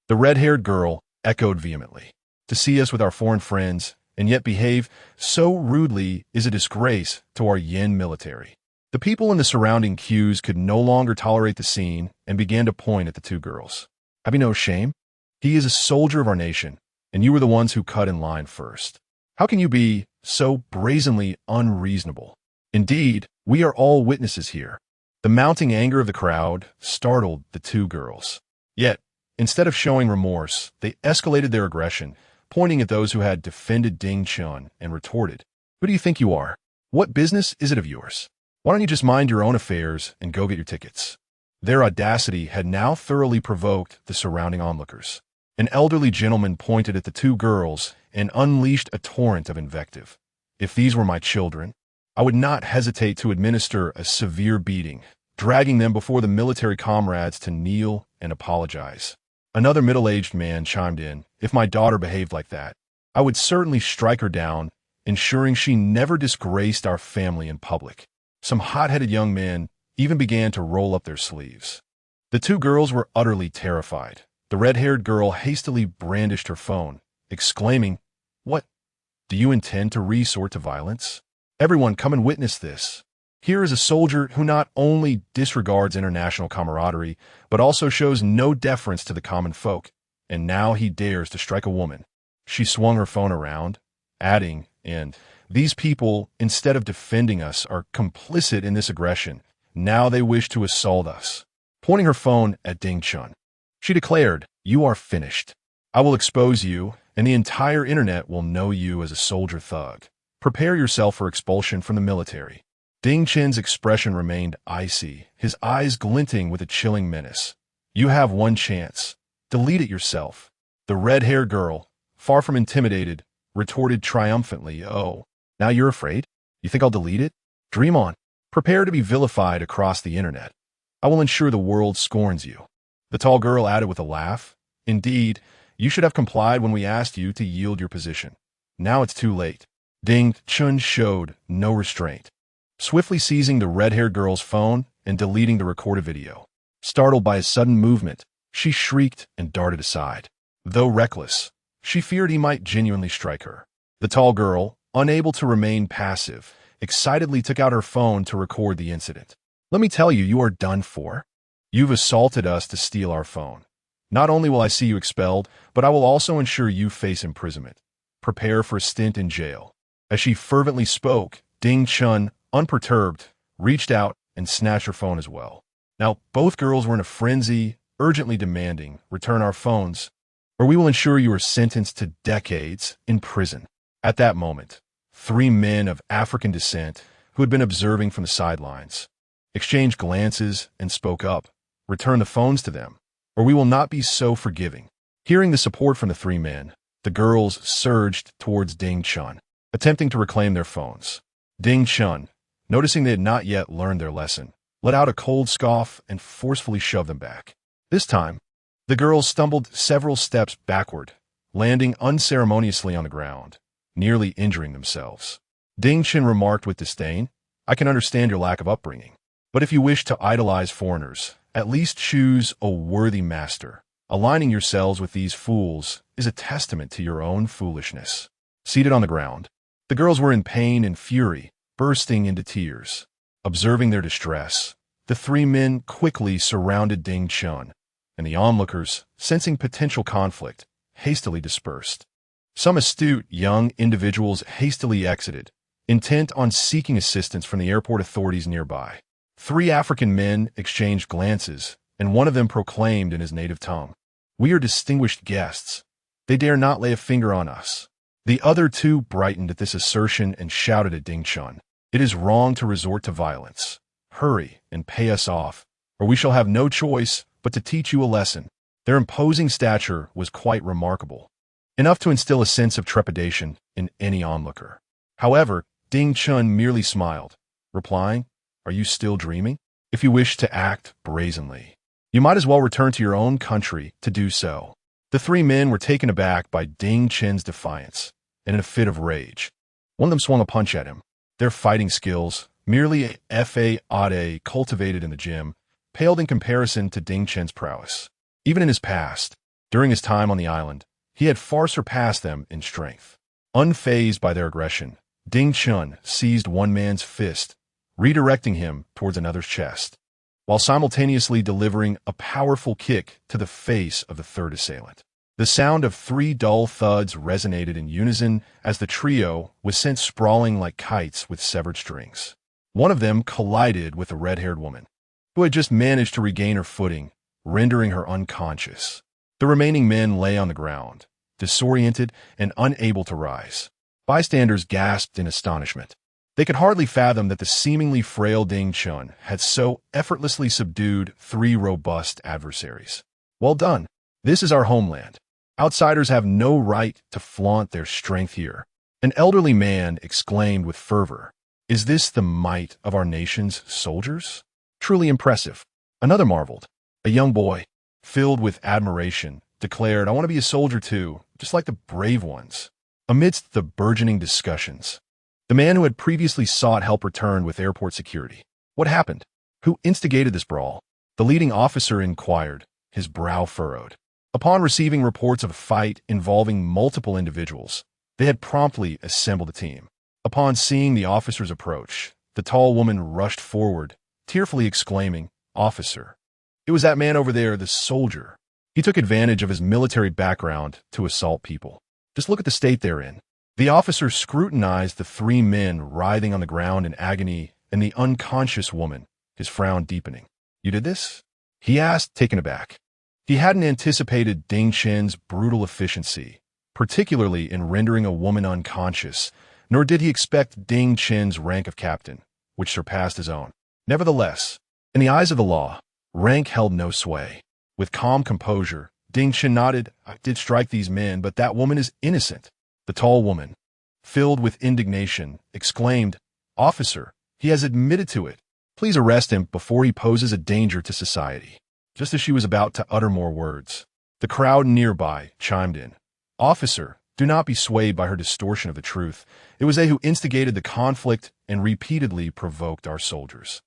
A: the red-haired girl echoed vehemently. "To see us with our foreign friends and yet behave so rudely is a disgrace to our Yin military." The people in the surrounding queues could no longer tolerate the scene and began to point at the two girls. "Have you no shame? He is a soldier of our nation, and you were the ones who cut in line first. How can you be so brazenly unreasonable? Indeed, we are all witnesses here." The mounting anger of the crowd startled the two girls. Yet, instead of showing remorse, they escalated their aggression, pointing at those who had defended Ding Chun and retorted, "Who do you think you are? What business is it of yours? Why don't you just mind your own affairs and go get your tickets?" Their audacity had now thoroughly provoked the surrounding onlookers. An elderly gentleman pointed at the two girls and unleashed a torrent of invective. "If these were my children, I would not hesitate to administer a severe beating, dragging them before the military comrades to kneel and apologize." Another middle-aged man chimed in, "If my daughter behaved like that, I would certainly strike her down, ensuring she never disgraced our family in public." Some hot-headed young men even began to roll up their sleeves. The two girls were utterly terrified. The red-haired girl hastily brandished her phone, exclaiming, "What? Do you intend to resort to violence? Everyone, come and witness this. Here is a soldier who not only disregards international camaraderie, but also shows no deference to the common folk, and now he dares to strike a woman." She swung her phone around, adding, "And these people, instead of defending us, are complicit in this aggression. Now they wish to assault us." Pointing her phone at Ding Chun, she declared, "You are finished. I will expose you, and the entire internet will know you as a soldier thug. Prepare yourself for expulsion from the military." Ding Chen's expression remained icy, his eyes glinting with a chilling menace. "You have one chance. Delete it yourself." The red-haired girl, far from intimidated, retorted triumphantly, "Oh, now you're afraid? You think I'll delete it? Dream on. Prepare to be vilified across the internet. I will ensure the world scorns you." The tall girl added with a laugh, "Indeed, you should have complied when we asked you to yield your position. Now it's too late." Ding Chun showed no restraint, swiftly seizing the red-haired girl's phone and deleting the recorded video. Startled by his sudden movement, she shrieked and darted aside. Though reckless, she feared he might genuinely strike her. The tall girl, unable to remain passive, excitedly took out her phone to record the incident. "Let me tell you, you are done for. You've assaulted us to steal our phone. Not only will I see you expelled, but I will also ensure you face imprisonment. Prepare for a stint in jail." As she fervently spoke, Ding Chun, unperturbed, reached out and snatched her phone as well. Now, both girls were in a frenzy, urgently demanding, "Return our phones, or we will ensure you are sentenced to decades in prison." At that moment, three men of African descent, who had been observing from the sidelines, exchanged glances and spoke up, "Return the phones to them, or we will not be so forgiving." Hearing the support from the three men, The girls surged towards Ding Chun, attempting to reclaim their phones. Ding Chun, noticing they had not yet learned their lesson, let out a cold scoff and forcefully shoved them back. This time, the girls stumbled several steps backward, landing unceremoniously on the ground, nearly injuring themselves. Ding Chun remarked with disdain, "I can understand your lack of upbringing, but if you wish to idolize foreigners, at least choose a worthy master. Aligning yourselves with these fools is a testament to your own foolishness." Seated on the ground, the girls were in pain and fury, bursting into tears. Observing their distress, the three men quickly surrounded Ding Chun, and the onlookers, sensing potential conflict, hastily dispersed. Some astute young individuals hastily exited, intent on seeking assistance from the airport authorities nearby. 3 African men exchanged glances, and one of them proclaimed in his native tongue, "We are distinguished guests. They dare not lay a finger on us." The other 2 brightened at this assertion and shouted at Ding Chun, "It is wrong to resort to violence. Hurry and pay us off, or we shall have no choice but to teach you a lesson." Their imposing stature was quite remarkable, enough to instill a sense of trepidation in any onlooker. However, Ding Chun merely smiled, replying, "Are you still dreaming? If you wish to act brazenly, you might as well return to your own country to do so." The 3 men were taken aback by Ding Chun's defiance, and in a fit of rage, one of them swung a punch at him. Their fighting skills, merely a cultivated in the gym, paled in comparison to Ding Chun's prowess. Even in his past, during his time on the island, he had far surpassed them in strength. Unfazed by their aggression, Ding Chun seized one man's fist, redirecting him towards another's chest, while simultaneously delivering a powerful kick to the face of the third assailant. The sound of 3 dull thuds resonated in unison as the trio was sent sprawling like kites with severed strings. One of them collided with a red-haired woman, who had just managed to regain her footing, rendering her unconscious. The remaining men lay on the ground, disoriented and unable to rise. Bystanders gasped in astonishment. They could hardly fathom that the seemingly frail Ding Chun had so effortlessly subdued 3 robust adversaries. "Well done. This is our homeland. Outsiders have no right to flaunt their strength here," an elderly man exclaimed with fervor. "Is this the might of our nation's soldiers? Truly impressive." Another marveled. A young boy, filled with admiration, declared, "I want to be a soldier too, just like the brave ones." Amidst the burgeoning discussions, the man who had previously sought help returned with airport security. "What happened? Who instigated this brawl?" The leading officer inquired, his brow furrowed. Upon receiving reports of a fight involving multiple individuals, they had promptly assembled a team. Upon seeing the officers approach, the tall woman rushed forward, tearfully exclaiming, "Officer, it was that man over there, the soldier. He took advantage of his military background to assault people. Just look at the state they're in." The officer scrutinized the 3 men writhing on the ground in agony and the unconscious woman, his frown deepening. "You did this?" he asked, taken aback. He hadn't anticipated Ding Chun's brutal efficiency, particularly in rendering a woman unconscious, nor did he expect Ding Chun's rank of captain, which surpassed his own. Nevertheless, in the eyes of the law, rank held no sway. With calm composure, Ding Chun nodded, "I did strike these men, but that woman is innocent." The tall woman, filled with indignation, exclaimed, "Officer, he has admitted to it. Please arrest him before he poses a danger to society." Just as she was about to utter more words, the crowd nearby chimed in, "Officer, do not be swayed by her distortion of the truth. It was they who instigated the conflict and repeatedly provoked our soldiers.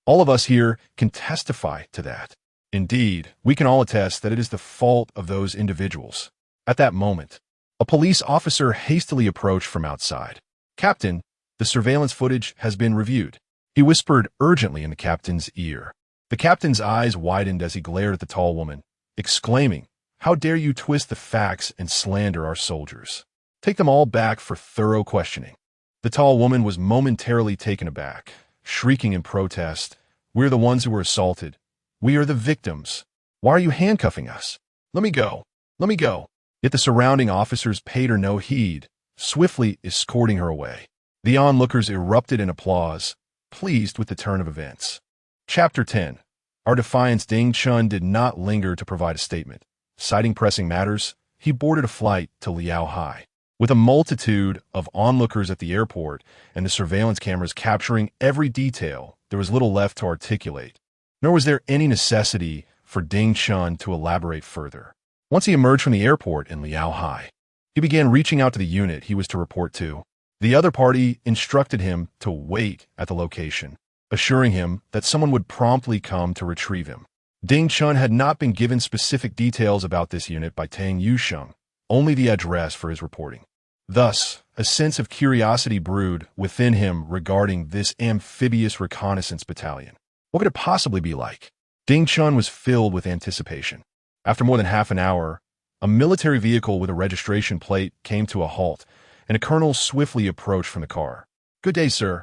A: All of us here can testify to that. Indeed, we can all attest that it is the fault of those individuals." At that moment, a police officer hastily approached from outside. "Captain, the surveillance footage has been reviewed," he whispered urgently in the captain's ear. The captain's eyes widened as he glared at the tall woman, exclaiming, "How dare you twist the facts and slander our soldiers? Take them all back for thorough questioning." The tall woman was momentarily taken aback, shrieking in protest, "We're the ones who were assaulted. We are the victims. Why are you handcuffing us? Let me go. Let me go." Yet the surrounding officers paid her no heed, swiftly escorting her away. The onlookers erupted in applause, pleased with the turn of events. Chapter 10. Our defiance. Ding Chun did not linger to provide a statement. Citing pressing matters, he boarded a flight to Liao Hai. With a multitude of onlookers at the airport and the surveillance cameras capturing every detail, there was little left to articulate, nor was there any necessity for Ding Chen to elaborate further. Once he emerged from the airport in Liao Hai, he began reaching out to the unit he was to report to. The other party instructed him to wait at the location, assuring him that someone would promptly come to retrieve him. Ding Chen had not been given specific details about this unit by Tang Yusheng, only the address for his reporting. Thus, a sense of curiosity brewed within him regarding this amphibious reconnaissance battalion. What could it possibly be like? Ding Chen was filled with anticipation. After more than half an hour, a military vehicle with a registration plate came to a halt, and a colonel swiftly approached from the car. "Good day, sir."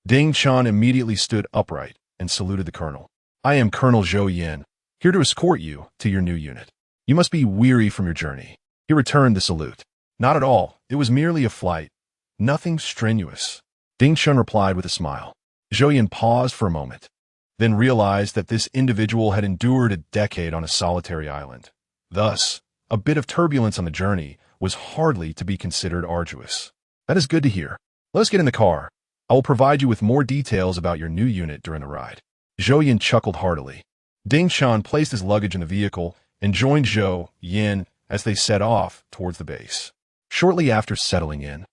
A: Ding Chen immediately stood upright and saluted the colonel. "I am Colonel Zhou Yin, here to escort you to your new unit. You must be weary from your journey." He returned the salute. "Not at all. It was merely a flight. Nothing strenuous." Ding Chen replied with a smile. Zhou Yin paused for a moment, then realized that this individual had endured a decade on a solitary island. Thus, a bit of turbulence on the journey was hardly to be considered arduous. "That is good to hear. Let us get in the car. I will provide you with more details about your new unit during the ride." Zhou Yin chuckled heartily. Ding Chen placed his luggage in the vehicle and joined Zhou Yin as they set off towards the base. Shortly after settling in,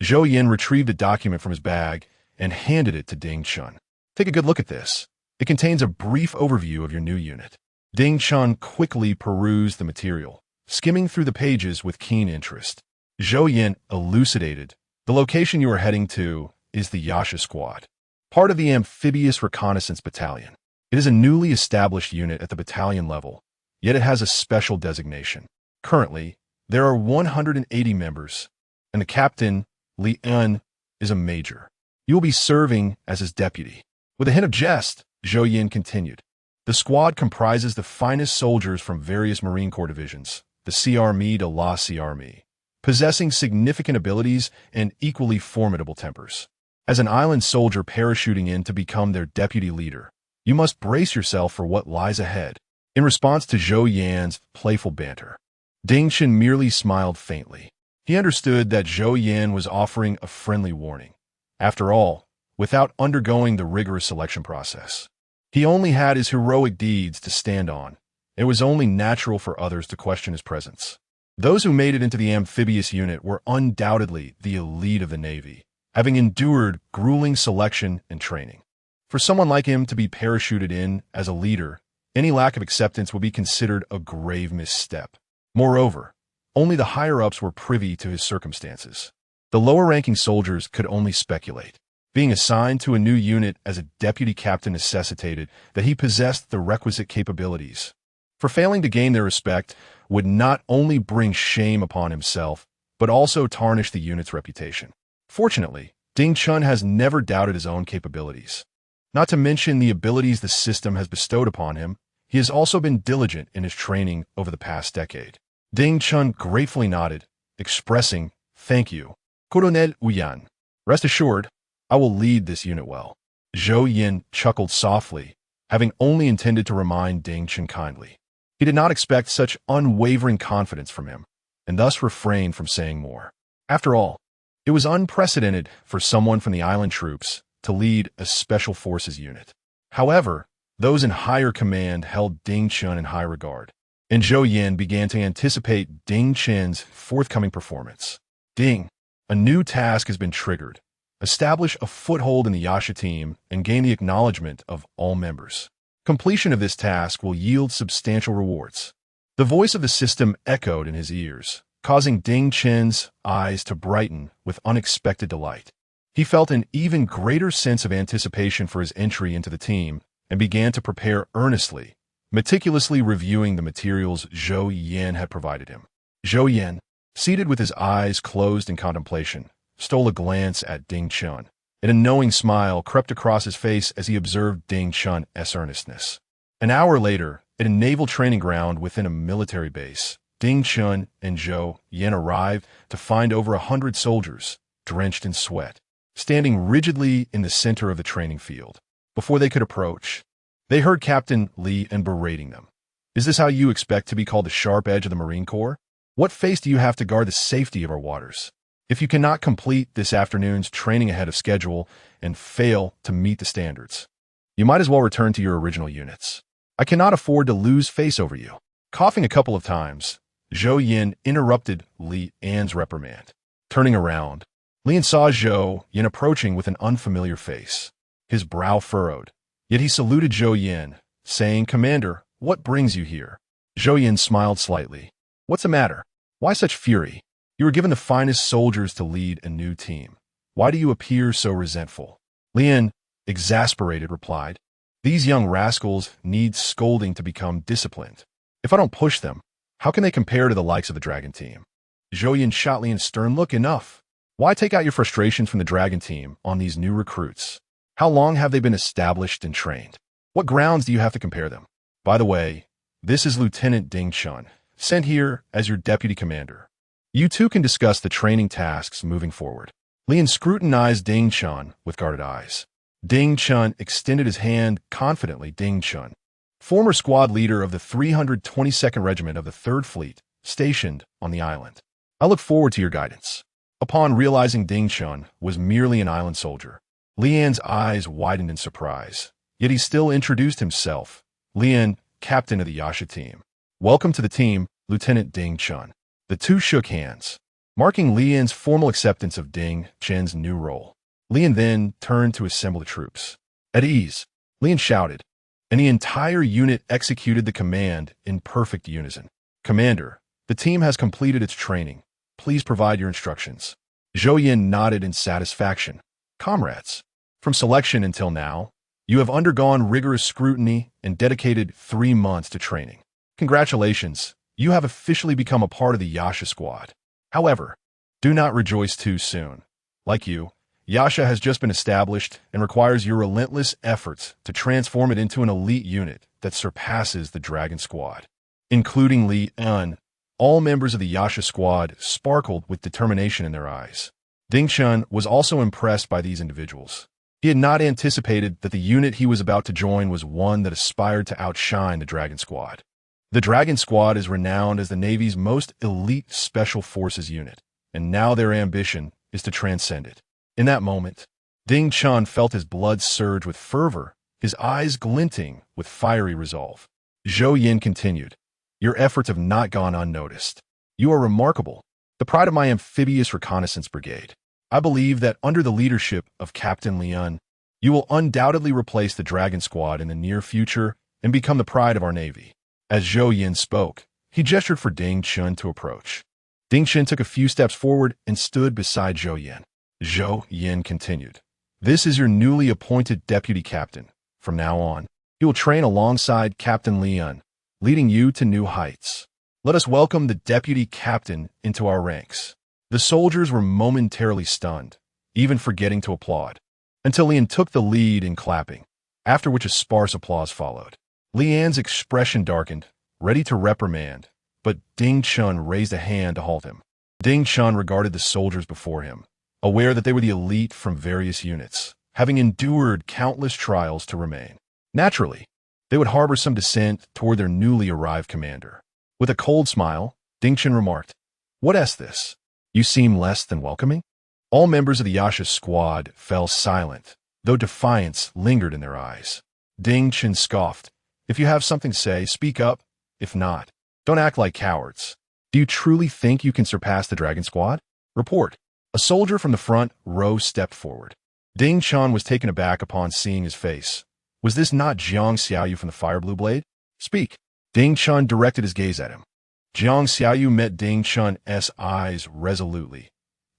A: Zhou Yin retrieved a document from his bag and handed it to Ding Chen. "Take a good look at this. It contains a brief overview of your new unit." Ding Chen quickly perused the material, skimming through the pages with keen interest. Zhou Yin elucidated, "The location you are heading to is the Yasha Squad, part of the Amphibious Reconnaissance Battalion. It is a newly established unit at the battalion level, yet it has a special designation. Currently, there are 180 members, and the captain, Li En, is a major. You will be serving as his deputy." With a hint of jest, Zhou Yin continued, "The squad comprises the finest soldiers from various Marine Corps divisions, the CRME de la CRME, possessing significant abilities and equally formidable tempers. As an island soldier parachuting in to become their deputy leader, you must brace yourself for what lies ahead." In response to Zhou Yan's playful banter, Ding Chen merely smiled faintly. He understood that Zhou Yan was offering a friendly warning. After all, without undergoing the rigorous selection process, he only had his heroic deeds to stand on. It was only natural for others to question his presence. Those who made it into the amphibious unit were undoubtedly the elite of the Navy, having endured grueling selection and training. For someone like him to be parachuted in as a leader, any lack of acceptance would be considered a grave misstep. Moreover, only the higher-ups were privy to his circumstances. The lower-ranking soldiers could only speculate. Being assigned to a new unit as a deputy captain necessitated that he possessed the requisite capabilities. For failing to gain their respect would not only bring shame upon himself, but also tarnish the unit's reputation. Fortunately, Ding Chen has never doubted his own capabilities. Not to mention the abilities the system has bestowed upon him, he has also been diligent in his training over the past decade. Ding Chen gratefully nodded, expressing, "Thank you, Colonel Yan. Rest assured, I will lead this unit well." Zhou Yin chuckled softly, having only intended to remind Ding Chen kindly. He did not expect such unwavering confidence from him, and thus refrained from saying more. After all, it was unprecedented for someone from the island troops to lead a special forces unit. However, those in higher command held Ding Chen in high regard, and Zhou Yin began to anticipate Ding Chen's forthcoming performance. "Ding, a new task has been triggered. Establish a foothold in the Yasha team and gain the acknowledgement of all members. Completion of this task will yield substantial rewards." The voice of the system echoed in his ears, causing Ding Chen's eyes to brighten with unexpected delight. He felt an even greater sense of anticipation for his entry into the team and began to prepare earnestly, meticulously reviewing the materials Zhou Yan had provided him. Zhou Yan, seated with his eyes closed in contemplation, stole a glance at Ding Chen, and a knowing smile crept across his face as he observed Ding Chen's earnestness. An hour later, at a naval training ground within a military base, Ding Chen and Zhou Yan arrived to find over 100 soldiers, drenched in sweat, standing rigidly in the center of the training field. Before they could approach, they heard Captain Li En berating them. "Is this how you expect to be called the sharp edge of the Marine Corps? What face do you have to guard the safety of our waters? If you cannot complete this afternoon's training ahead of schedule and fail to meet the standards, you might as well return to your original units. I cannot afford to lose face over you. Coughing a couple of times, Zhou Yin interrupted Li An's reprimand. Turning around, Lian saw Zhou Yin approaching with an unfamiliar face. His brow furrowed, yet he saluted Zhou Yin, saying, "Commander, what brings you here?" Zhou Yin smiled slightly. "What's the matter? Why such fury? You were given the finest soldiers to lead a new team. Why do you appear so resentful?" Lian, exasperated, replied, "These young rascals need scolding to become disciplined. If I don't push them, how can they compare to the likes of the Dragon team?" Zhou Yin shot Lian's stern look. "Enough. Why take out your frustrations from the Dragon team on these new recruits? How long have they been established and trained? What grounds do you have to compare them? By the way, this is Lieutenant Ding Chen, sent here as your deputy commander. You two can discuss the training tasks moving forward." Lian scrutinized Ding Chen with guarded eyes. Ding Chen extended his hand confidently. "Ding Chen, former squad leader of the 322nd Regiment of the 3rd Fleet, stationed on the island. I look forward to your guidance." Upon realizing Ding Chen was merely an island soldier, Lian's eyes widened in surprise, yet he still introduced himself. "Lian, captain of the Yasha team. Welcome to the team, Lieutenant Ding Chen." The two shook hands, marking Lian's formal acceptance of Ding Chen's new role. Lian then turned to assemble the troops. "At ease," Lian shouted, and the entire unit executed the command in perfect unison. "Commander, the team has completed its training. Please provide your instructions." Zhou Yin nodded in satisfaction. "Comrades, from selection until now, you have undergone rigorous scrutiny and dedicated 3 months to training. Congratulations, you have officially become a part of the Yasha squad. However, do not rejoice too soon. Like you, Yasha has just been established and requires your relentless efforts to transform it into an elite unit that surpasses the Dragon squad." Including Li An, all members of the Yasha squad sparkled with determination in their eyes. Ding Chen was also impressed by these individuals. He had not anticipated that the unit he was about to join was one that aspired to outshine the Dragon squad. The Dragon squad is renowned as the Navy's most elite special forces unit, and now their ambition is to transcend it. In that moment, Ding Chen felt his blood surge with fervor, his eyes glinting with fiery resolve. Zhou Yin continued, "Your efforts have not gone unnoticed. You are remarkable, the pride of my amphibious reconnaissance brigade. I believe that under the leadership of Captain Lian, you will undoubtedly replace the Dragon squad in the near future and become the pride of our Navy." As Zhou Yin spoke, he gestured for Ding Chen to approach. Ding Chen took a few steps forward and stood beside Zhou Yin. Zhou Yin continued, "This is your newly appointed deputy captain. From now on, he will train alongside Captain Lian, leading you to new heights. Let us welcome the deputy captain into our ranks." The soldiers were momentarily stunned, even forgetting to applaud, until Lian took the lead in clapping, after which a sparse applause followed. Lian's expression darkened, ready to reprimand, but Ding Chen raised a hand to halt him. Ding Chen regarded the soldiers before him, aware that they were the elite from various units, having endured countless trials to remain. Naturally, they would harbor some dissent toward their newly arrived commander. With a cold smile, Ding Chen remarked, "What is this? You seem less than welcoming?" All members of the Yasha squad fell silent, though defiance lingered in their eyes. Ding Chen scoffed, "If you have something to say, speak up. If not, don't act like cowards. Do you truly think you can surpass the Dragon squad? Report." A soldier from the front row stepped forward. Ding Chen was taken aback upon seeing his face. Was this not Jiang Xiaoyu from the Fire Blue Blade? "Speak." Ding Chen directed his gaze at him. Jiang Xiaoyu met Ding Chen's eyes resolutely.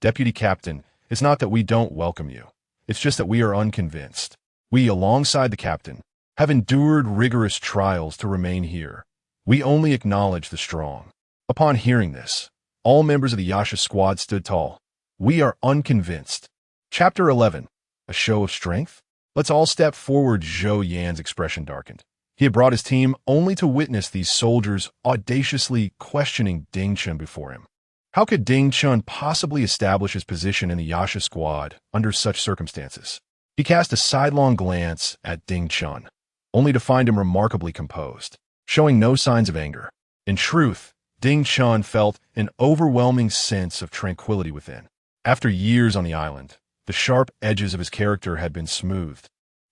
A: "Deputy Captain, it's not that we don't welcome you. It's just that we are unconvinced. We, alongside the captain, have endured rigorous trials to remain here. We only acknowledge the strong." Upon hearing this, all members of the Yasha squad stood tall. "We are unconvinced." Chapter 11. A show of strength? Let's all step forward. Zhou Yan's expression darkened. He had brought his team only to witness these soldiers audaciously questioning Ding Chen before him. How could Ding Chen possibly establish his position in the Yasha squad under such circumstances? He cast a sidelong glance at Ding Chen, only to find him remarkably composed, showing no signs of anger. In truth, Ding Chun felt an overwhelming sense of tranquility within. After years on the island, the sharp edges of his character had been smoothed,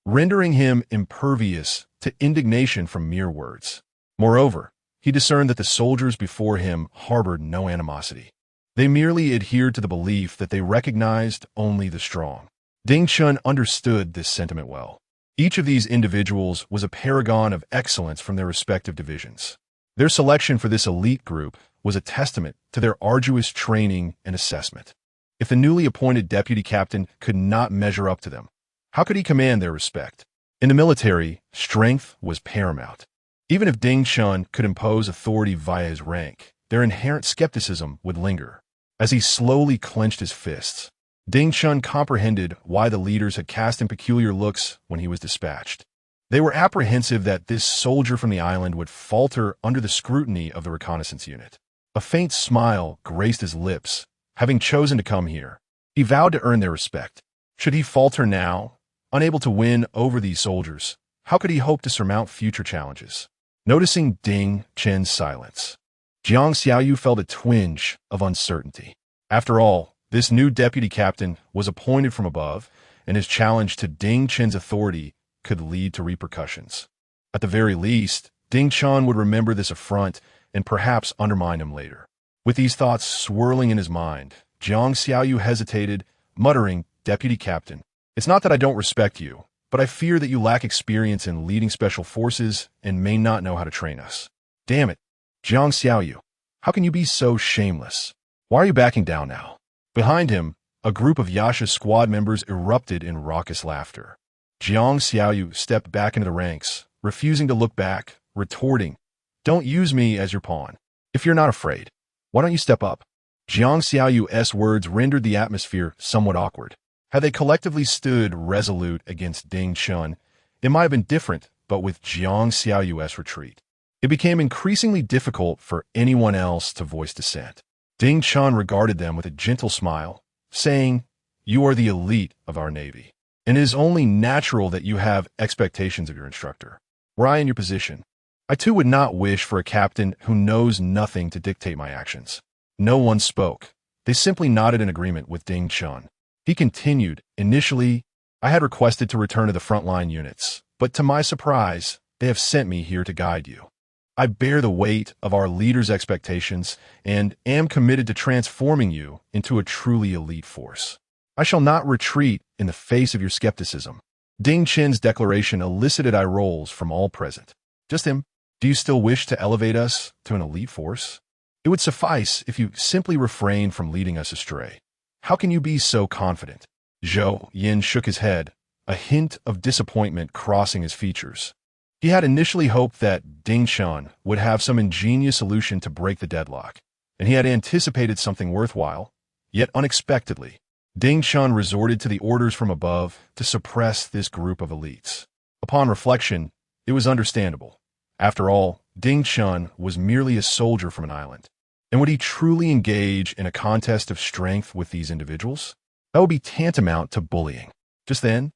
A: rendering him impervious to indignation from mere words. Moreover, he discerned that the soldiers before him harbored no animosity. They merely adhered to the belief that they recognized only the strong. Ding Chun understood this sentiment well. Each of these individuals was a paragon of excellence from their respective divisions. Their selection for this elite group was a testament to their arduous training and assessment. If the newly appointed deputy captain could not measure up to them, how could he command their respect? In the military, strength was paramount. Even if Ding Chun could impose authority via his rank, their inherent skepticism would linger. As he slowly clenched his fists, Ding Chun comprehended why the leaders had cast him peculiar looks when he was dispatched. They were apprehensive that this soldier from the island would falter under the scrutiny of the reconnaissance unit. A faint smile graced his lips. Having chosen to come here, he vowed to earn their respect. Should he falter now, unable to win over these soldiers, how could he hope to surmount future challenges? Noticing Ding Chen's silence, Jiang Xiaoyu felt a twinge of uncertainty. After all, this new deputy captain was appointed from above, and his challenge to Ding Chen's authority could lead to repercussions. At the very least, Ding Chun would remember this affront and perhaps undermine him later. With these thoughts swirling in his mind, Jiang Xiaoyu hesitated, muttering, "Deputy Captain, it's not that I don't respect you, but I fear that you lack experience in leading special forces and may not know how to train us." "Damn it, Jiang Xiaoyu, how can you be so shameless? Why are you backing down now?" Behind him, a group of Yasha's squad members erupted in raucous laughter. Jiang Xiaoyu stepped back into the ranks, refusing to look back, retorting, "Don't use me as your pawn. If you're not afraid, why don't you step up?" Jiang Xiaoyu's words rendered the atmosphere somewhat awkward. Had they collectively stood resolute against Ding Chun, it might have been different, but with Jiang Xiaoyu's retreat, it became increasingly difficult for anyone else to voice dissent. Ding Chun regarded them with a gentle smile, saying, "You are the elite of our Navy, and it is only natural that you have expectations of your instructor. Were I in your position, I too would not wish for a captain who knows nothing to dictate my actions." No one spoke. They simply nodded in agreement with Ding Chun. He continued, "Initially, I had requested to return to the frontline units, but to my surprise, they have sent me here to guide you. I bear the weight of our leaders' expectations and am committed to transforming you into a truly elite force. I shall not retreat in the face of your skepticism." Ding Chen's declaration elicited eye rolls from all present. "Just him. Do you still wish to elevate us to an elite force? It would suffice if you simply refrain from leading us astray. How can you be so confident?" Zhou Yin shook his head, a hint of disappointment crossing his features. He had initially hoped that Ding Chun would have some ingenious solution to break the deadlock, and he had anticipated something worthwhile, yet unexpectedly, Ding Chun resorted to the orders from above to suppress this group of elites. Upon reflection, it was understandable. After all, Ding Chun was merely a soldier from an island. And would he truly engage in a contest of strength with these individuals? That would be tantamount to bullying. Just then,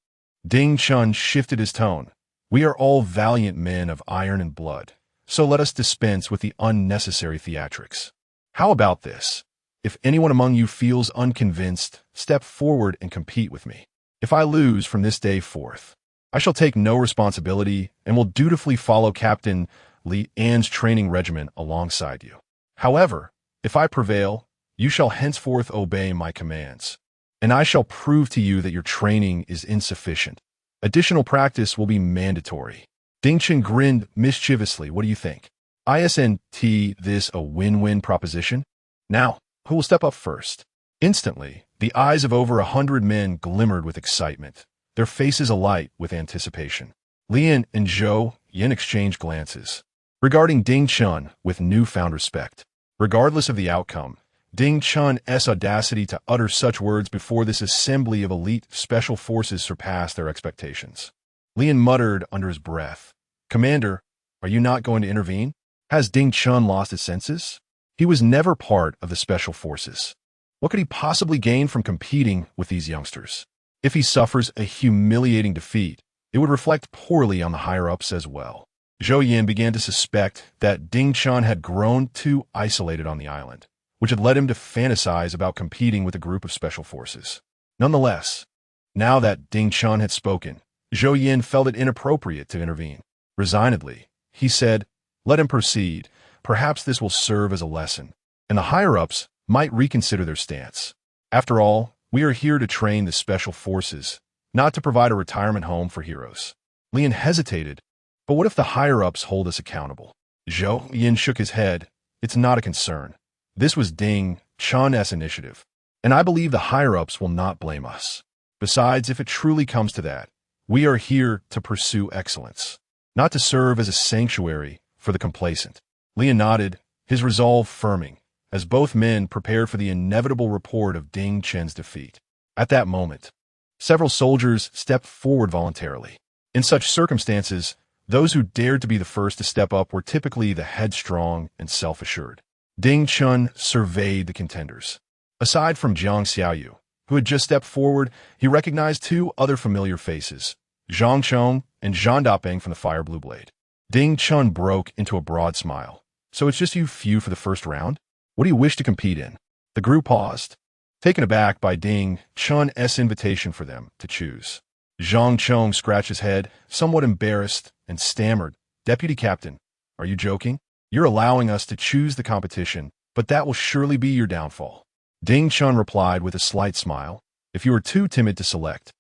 A: Ding Chun shifted his tone. "We are all valiant men of iron and blood, so let us dispense with the unnecessary theatrics. How about this? If anyone among you feels unconvinced, step forward and compete with me. If I lose from this day forth, I shall take no responsibility and will dutifully follow Captain Li An's training regimen alongside you. However, if I prevail, you shall henceforth obey my commands, and I shall prove to you that your training is insufficient. Additional practice will be mandatory." Ding Chen grinned mischievously. "What do you think? Isn't this a win-win proposition? Now, who will step up first?" Instantly, the eyes of over 100 men glimmered with excitement, their faces alight with anticipation. Lian and Zhou Yin exchanged glances, regarding Ding Chun with newfound respect. Regardless of the outcome, Ding Chun's audacity to utter such words before this assembly of elite special forces surpassed their expectations. Lian muttered under his breath, "Commander, are you not going to intervene? Has Ding Chun lost his senses? He was never part of the special forces. What could he possibly gain from competing with these youngsters? If he suffers a humiliating defeat, it would reflect poorly on the higher-ups as well." Zhou Yin began to suspect that Ding Chun had grown too isolated on the island, which had led him to fantasize about competing with a group of special forces. Nonetheless, now that Ding Chun had spoken, Zhou Yin felt it inappropriate to intervene. Resignedly, he said, "Let him proceed. Perhaps this will serve as a lesson, and the higher-ups might reconsider their stance. After all, we are here to train the special forces, not to provide a retirement home for heroes." Lian hesitated. "But what if the higher-ups hold us accountable?" Zhou Yin shook his head. "It's not a concern. This was Ding Chun's initiative, and I believe the higher-ups will not blame us. Besides, if it truly comes to that, we are here to pursue excellence, not to serve as a sanctuary for the complacent." Lian nodded, his resolve firming, as both men prepared for the inevitable report of Ding Chen's defeat. At that moment, several soldiers stepped forward voluntarily. In such circumstances, those who dared to be the first to step up were typically the headstrong and self-assured. Ding Chun surveyed the contenders. Aside from Jiang Xiaoyu, who had just stepped forward, he recognized two other familiar faces, Zhang Chong and Zhang Dapeng from the Fire Blue Blade. Ding Chun broke into a broad smile. "So it's just you few for the first round? What do you wish to compete in?" The group paused, taken aback by Ding Chun's invitation for them to choose. Zhang Chong scratched his head, somewhat embarrassed, and stammered, "Deputy Captain, are you joking? You're allowing us to choose the competition, but that will surely be your downfall." Ding Chun replied with a slight smile, "If you are too timid to select,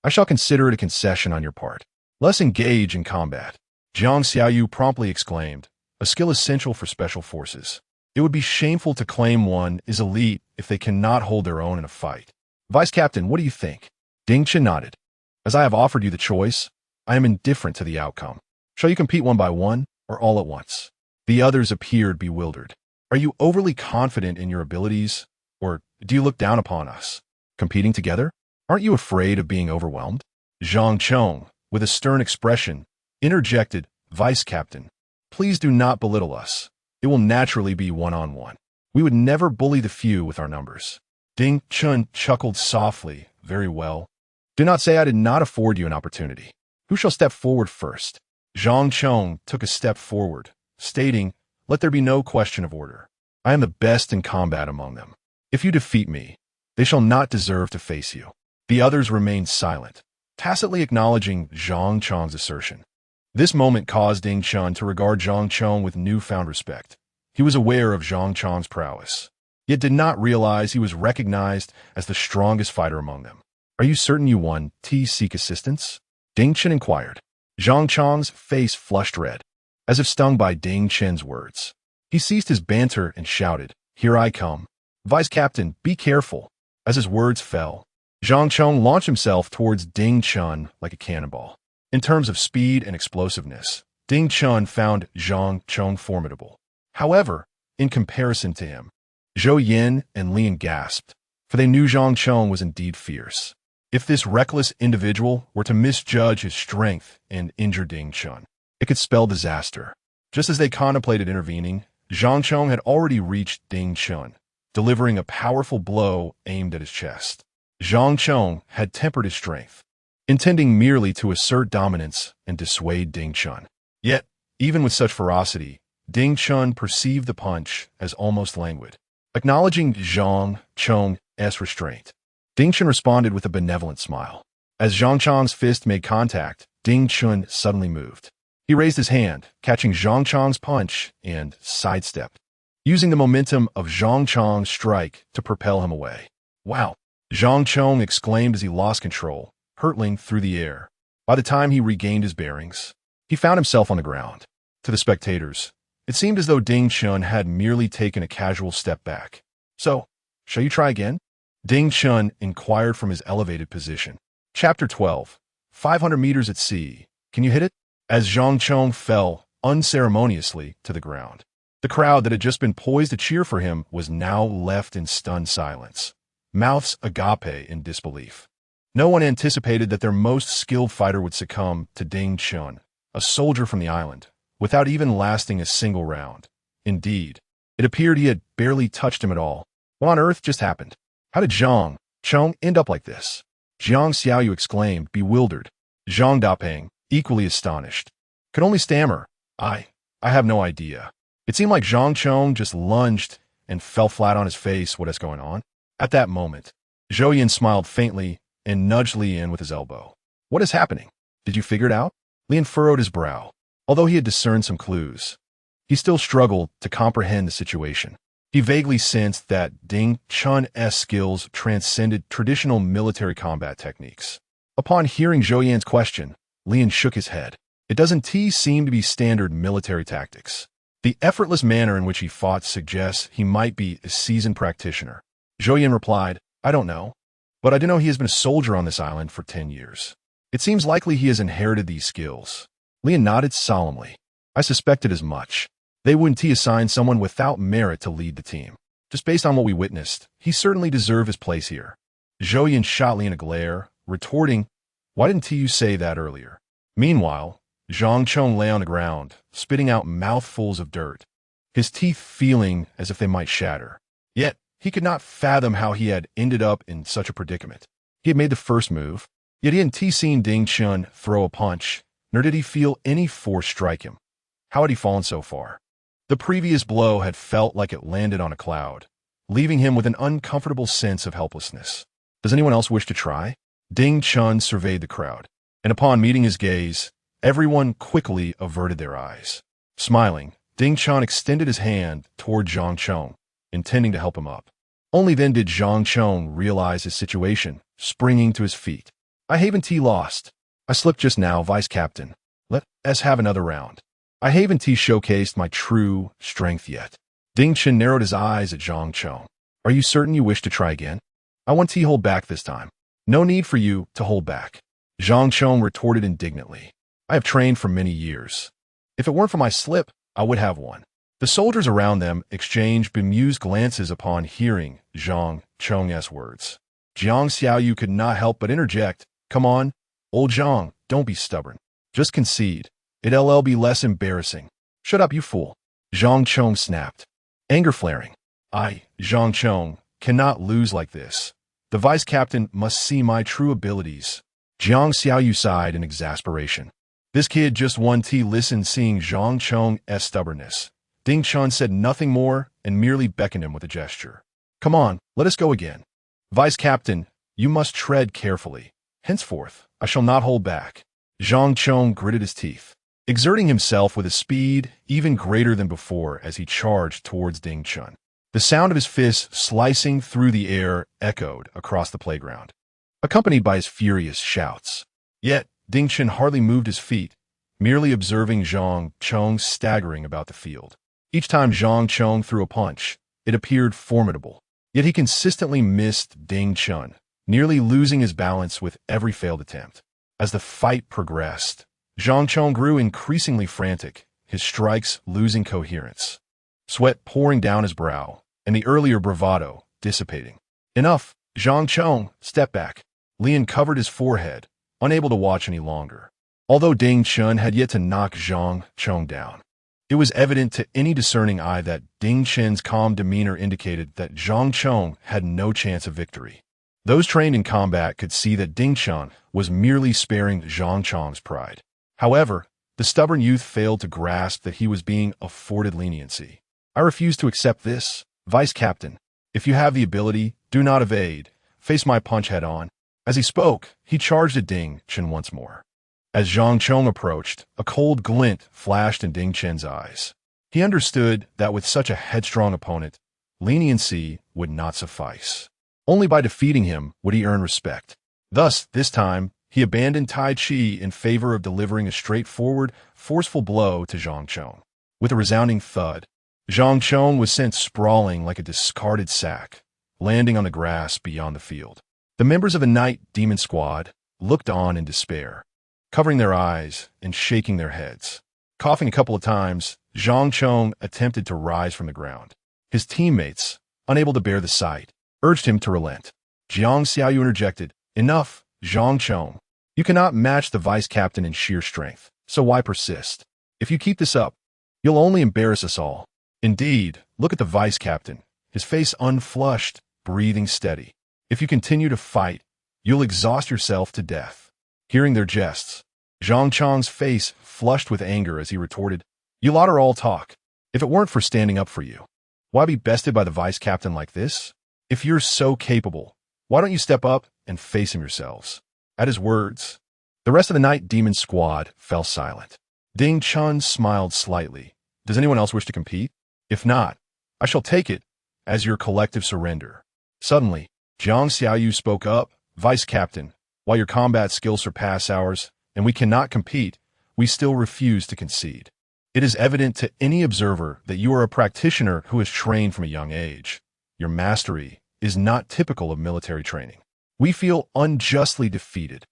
A: I shall consider it a concession on your part. Let's engage in combat." Jiang Xiaoyu promptly exclaimed, "A skill essential for special forces. It would be shameful to claim one is elite if they cannot hold their own in a fight. Vice Captain, what do you think?" Ding Chun nodded. "As I have offered you the choice, I am indifferent to the outcome. Shall you compete one by one, or all at once?" The others appeared bewildered. "Are you overly confident in your abilities, or do you look down upon us? Competing together? Aren't you afraid of being overwhelmed?" Zhang Chong, with a stern expression, interjected, "Vice Captain, please do not belittle us. It will naturally be one-on-one. We would never bully the few with our numbers." Ding Chun chuckled softly, "Very well. Do not say I did not afford you an opportunity. Who shall step forward first?" Zhang Chong took a step forward, stating, "Let there be no question of order. I am the best in combat among them. If you defeat me, they shall not deserve to face you." The others remained silent, tacitly acknowledging Zhang Chong's assertion. This moment caused Ding Chun to regard Zhang Chong with newfound respect. He was aware of Zhang Chong's prowess, yet did not realize he was recognized as the strongest fighter among them. "Are you certain you won to seek assistance?" Ding Chun inquired. Zhang Chong's face flushed red, as if stung by Ding Chun's words. He ceased his banter and shouted, "Here I come. Vice Captain, be careful." As his words fell, Zhang Chong launched himself towards Ding Chun like a cannonball. In terms of speed and explosiveness, Ding Chun found Zhang Chong formidable. However, in comparison to him, Zhou Yin and Lian gasped, for they knew Zhang Chong was indeed fierce. If this reckless individual were to misjudge his strength and injure Ding Chun, it could spell disaster. Just as they contemplated intervening, Zhang Chong had already reached Ding Chun, delivering a powerful blow aimed at his chest. Zhang Chong had tempered his strength, intending merely to assert dominance and dissuade Ding Chun. Yet, even with such ferocity, Ding Chun perceived the punch as almost languid. Acknowledging Zhang Chong's restraint, Ding Chun responded with a benevolent smile. As Zhang Chong's fist made contact, Ding Chun suddenly moved. He raised his hand, catching Zhang Chong's punch, and sidestepped, using the momentum of Zhang Chong's strike to propel him away. "Wow!" Zhang Chong exclaimed as he lost control, hurtling through the air. By the time he regained his bearings, he found himself on the ground. To the spectators, it seemed as though Ding Chun had merely taken a casual step back. "So, shall you try again?" Ding Chun inquired from his elevated position. Chapter 12. 500 meters at sea. Can you hit it? As Zhang Chong fell unceremoniously to the ground, the crowd that had just been poised to cheer for him was now left in stunned silence, mouths agape in disbelief. No one anticipated that their most skilled fighter would succumb to Ding Chun, a soldier from the island, without even lasting a single round. Indeed, it appeared he had barely touched him at all. What on earth just happened? How did Zhang Chong end up like this? Jiang Xiaoyu exclaimed, bewildered. Zhang Dapeng, equally astonished, could only stammer, I have no idea. It seemed like Zhang Chong just lunged and fell flat on his face. What is going on? At that moment, Zhou Yin smiled faintly and nudged Li Yin with his elbow. What is happening? Did you figure it out? Li Yin furrowed his brow. Although he had discerned some clues, he still struggled to comprehend the situation. He vaguely sensed that Ding Chun's skills transcended traditional military combat techniques. Upon hearing Zhou Yan's question, Li Yin shook his head. It doesn't seem to be standard military tactics. The effortless manner in which he fought suggests he might be a seasoned practitioner. Zhou Yan replied, I don't know, but I do know he has been a soldier on this island for 10 years. It seems likely he has inherited these skills. Li Yin nodded solemnly. I suspected as much. They wouldn't assign someone without merit to lead the team. Just based on what we witnessed, he certainly deserved his place here. Zhou Yan shot Li Yin a glare, retorting, Why didn't you say that earlier? Meanwhile, Zhang Chong lay on the ground, spitting out mouthfuls of dirt, his teeth feeling as if they might shatter. Yet, he could not fathom how he had ended up in such a predicament. He had made the first move, yet he hadn't seen Ding Chun throw a punch, nor did he feel any force strike him. How had he fallen so far? The previous blow had felt like it landed on a cloud, leaving him with an uncomfortable sense of helplessness. Does anyone else wish to try? Ding Chun surveyed the crowd, and upon meeting his gaze, everyone quickly averted their eyes. Smiling, Ding Chun extended his hand toward Zhang Chong, intending to help him up. Only then did Zhang Chong realize his situation, springing to his feet. I haven't lost. I slipped just now, Vice Captain. Let us have another round. I haven't showcased my true strength yet. Ding Chen narrowed his eyes at Zhang Chong. Are you certain you wish to try again? I want to hold back this time. No need for you to hold back. Zhang Chong retorted indignantly. I have trained for many years. If it weren't for my slip, I would have won. The soldiers around them exchanged bemused glances upon hearing Zhang Chong's words. Jiang Xiaoyu could not help but interject. Come on, old Zhang, don't be stubborn. Just concede. It'll be less embarrassing. Shut up, you fool. Zhang Chong snapped, anger flaring. Zhang Chong, cannot lose like this. The vice captain must see my true abilities. Jiang Xiaoyu sighed in exasperation. This kid just won listened seeing Zhang Chong's stubbornness. Ding Chun said nothing more and merely beckoned him with a gesture. Come on, let us go again. Vice captain, you must tread carefully. Henceforth, I shall not hold back. Zhang Chong gritted his teeth, exerting himself with a speed even greater than before as he charged towards Ding Chun. The sound of his fists slicing through the air echoed across the playground, accompanied by his furious shouts. Yet, Ding Chun hardly moved his feet, merely observing Zhang Chong staggering about the field. Each time Zhang Chong threw a punch, it appeared formidable. Yet he consistently missed Ding Chun, nearly losing his balance with every failed attempt. As the fight progressed, Zhang Chong grew increasingly frantic, his strikes losing coherence. Sweat pouring down his brow, and the earlier bravado dissipating. Enough, Zhang Chong, step back. Li Yin covered his forehead, unable to watch any longer. Although Ding Chun had yet to knock Zhang Chong down, it was evident to any discerning eye that Ding Chen's calm demeanor indicated that Zhang Chong had no chance of victory. Those trained in combat could see that Ding Chun was merely sparing Zhang Chong's pride. However, the stubborn youth failed to grasp that he was being afforded leniency. I refuse to accept this, Vice Captain. If you have the ability, do not evade. Face my punch head on. As he spoke, he charged at Ding Chen once more. As Zhang Chong approached, a cold glint flashed in Ding Chen's eyes. He understood that with such a headstrong opponent, leniency would not suffice. Only by defeating him would he earn respect. Thus, this time, he abandoned Tai Chi in favor of delivering a straightforward, forceful blow to Zhang Chong. With a resounding thud, Zhang Chong was sent sprawling like a discarded sack, landing on the grass beyond the field. The members of the Night Demon Squad looked on in despair, covering their eyes and shaking their heads. Coughing a couple of times, Zhang Chong attempted to rise from the ground. His teammates, unable to bear the sight, urged him to relent. Jiang Xiaoyu interjected, Enough, Zhang Chong. You cannot match the vice captain in sheer strength, so why persist? If you keep this up, you'll only embarrass us all. Indeed, look at the vice captain, his face unflushed, breathing steady. If you continue to fight, you'll exhaust yourself to death. Hearing their jests, Zhang Chong's face flushed with anger as he retorted, You lot are all talk. If it weren't for standing up for you, why be bested by the vice captain like this? If you're so capable, why don't you step up and face him yourselves? At his words, the rest of the Night Demon squad fell silent. Ding Chun smiled slightly. Does anyone else wish to compete? If not, I shall take it as your collective surrender. Suddenly, Jiang Xiaoyu spoke up. Vice Captain, while your combat skills surpass ours and we cannot compete, we still refuse to concede. It is evident to any observer that you are a practitioner who is trained from a young age. Your mastery is not typical of military training. We feel unjustly defeated.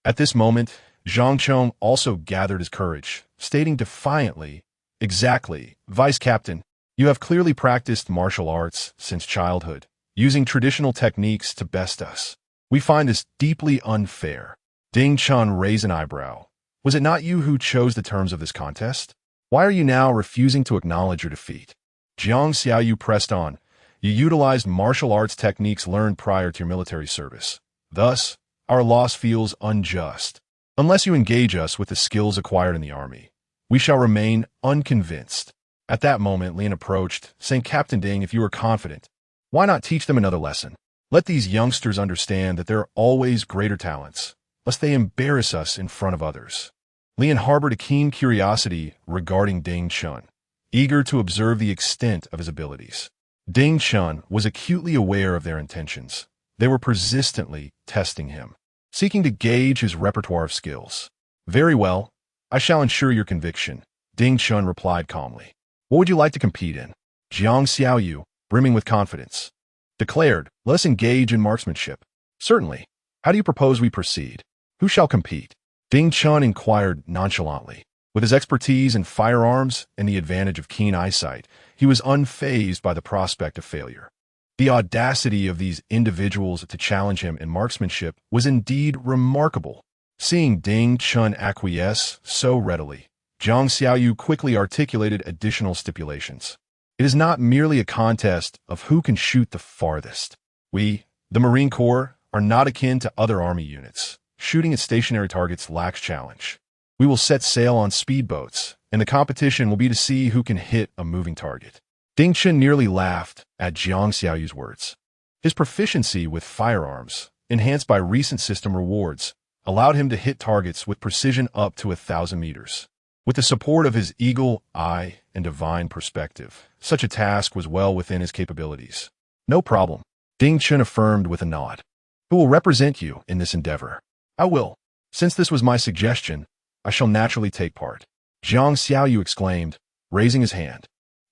A: At this moment, Zhang Chong also gathered his courage, stating defiantly, "Exactly, Vice Captain, you have clearly practiced martial arts since childhood, using traditional techniques to best us. We find this deeply unfair." Ding Chun raised an eyebrow. Was it not you who chose the terms of this contest? Why are you now refusing to acknowledge your defeat? Jiang Xiaoyu pressed on. You utilized martial arts techniques learned prior to your military service. Thus, our loss feels unjust. Unless you engage us with the skills acquired in the army, we shall remain unconvinced. At that moment, Lin approached, saying, Captain Ding, if you are confident, why not teach them another lesson? Let these youngsters understand that there are always greater talents, lest they embarrass us in front of others. Lin harbored a keen curiosity regarding Ding Chun, eager to observe the extent of his abilities. Ding Chun was acutely aware of their intentions. They were persistently testing him, seeking to gauge his repertoire of skills. Very well, I shall ensure your conviction, Ding Chun replied calmly. What would you like to compete in? Jiang Xiaoyu, brimming with confidence, declared, let us engage in marksmanship. Certainly. How do you propose we proceed? Who shall compete? Ding Chun inquired nonchalantly. With his expertise in firearms and the advantage of keen eyesight, he was unfazed by the prospect of failure. The audacity of these individuals to challenge him in marksmanship was indeed remarkable. Seeing Ding Chun acquiesce so readily, Jiang Xiaoyu quickly articulated additional stipulations. It is not merely a contest of who can shoot the farthest. We, the Marine Corps, are not akin to other Army units. Shooting at stationary targets lacks challenge. We will set sail on speedboats, and the competition will be to see who can hit a moving target. Ding Chun nearly laughed at Jiang Xiaoyu's words. His proficiency with firearms, enhanced by recent system rewards, allowed him to hit targets with precision up to 1,000 meters. With the support of his eagle eye and divine perspective, such a task was well within his capabilities. No problem, Ding Chun affirmed with a nod. Who will represent you in this endeavor? I will. Since this was my suggestion, I shall naturally take part. Jiang Xiaoyu exclaimed, raising his hand.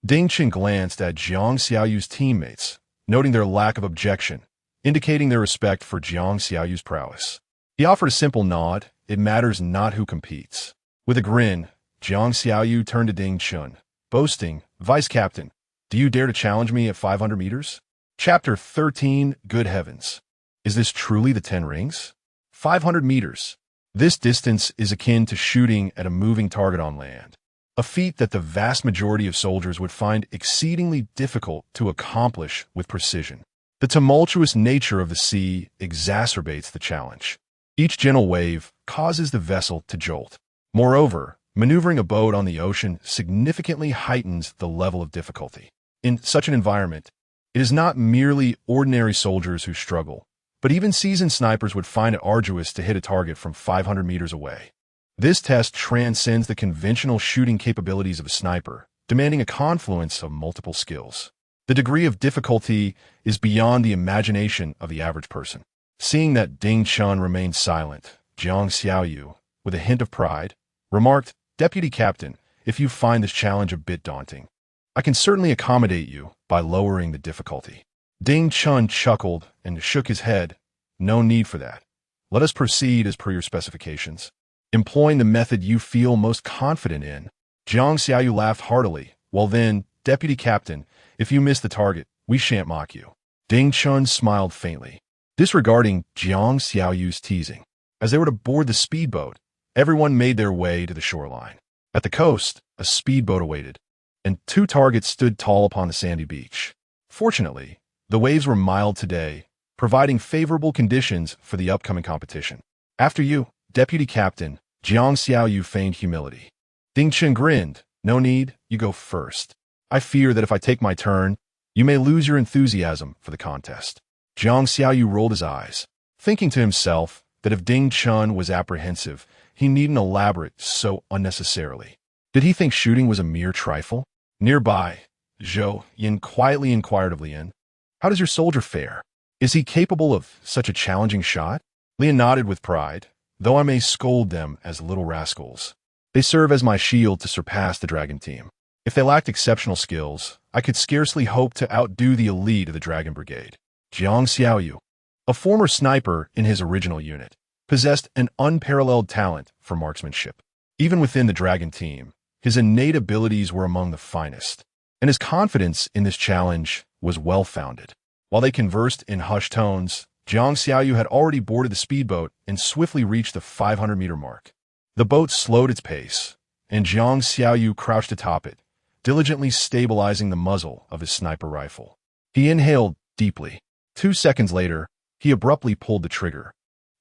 A: Ding Chun glanced at Jiang Xiaoyu's teammates, noting their lack of objection, indicating their respect for Jiang Xiaoyu's prowess. He offered a simple nod. It matters not who competes. With a grin, Jiang Xiaoyu turned to Ding Chun, boasting, Vice Captain, do you dare to challenge me at 500 meters? Chapter 13, Good Heavens. Is this truly the 10 rings? 500 meters. This distance is akin to shooting at a moving target on land, a feat that the vast majority of soldiers would find exceedingly difficult to accomplish with precision. The tumultuous nature of the sea exacerbates the challenge. Each gentle wave causes the vessel to jolt. Moreover, maneuvering a boat on the ocean significantly heightens the level of difficulty. In such an environment, it is not merely ordinary soldiers who struggle, but even seasoned snipers would find it arduous to hit a target from 500 meters away. This test transcends the conventional shooting capabilities of a sniper, demanding a confluence of multiple skills. The degree of difficulty is beyond the imagination of the average person. Seeing that Ding Chun remained silent, Jiang Xiaoyu, with a hint of pride, remarked, Deputy Captain, if you find this challenge a bit daunting, I can certainly accommodate you by lowering the difficulty. Ding Chun chuckled and shook his head. No need for that. Let us proceed as per your specifications, employing the method you feel most confident in. Jiang Xiaoyu laughed heartily. Well then, Deputy Captain, if you miss the target, we shan't mock you. Ding Chun smiled faintly, disregarding Jiang Xiaoyu's teasing. As they were to board the speedboat, everyone made their way to the shoreline. At the coast, a speedboat awaited, and 2 targets stood tall upon the sandy beach. Fortunately, the waves were mild today, providing favorable conditions for the upcoming competition. After you, Deputy Captain, Jiang Xiaoyu feigned humility. Ding Chun grinned, No need, you go first. I fear that if I take my turn, you may lose your enthusiasm for the contest. Jiang Xiaoyu rolled his eyes, thinking to himself that if Ding Chen was apprehensive, he needn't elaborate so unnecessarily. Did he think shooting was a mere trifle? Nearby, Zhou Yin quietly inquired of Lian, "How does your soldier fare? Is he capable of such a challenging shot?" Lian nodded with pride, "Though I may scold them as little rascals. They serve as my shield to surpass the dragon team. If they lacked exceptional skills, I could scarcely hope to outdo the elite of the Dragon Brigade." Jiang Xiaoyu, a former sniper in his original unit, possessed an unparalleled talent for marksmanship. Even within the dragon team, his innate abilities were among the finest, and his confidence in this challenge was well-founded. While they conversed in hushed tones, Jiang Xiaoyu had already boarded the speedboat and swiftly reached the 500-meter mark. The boat slowed its pace, and Jiang Xiaoyu crouched atop it, diligently stabilizing the muzzle of his sniper rifle. He inhaled deeply. 2 seconds later, he abruptly pulled the trigger.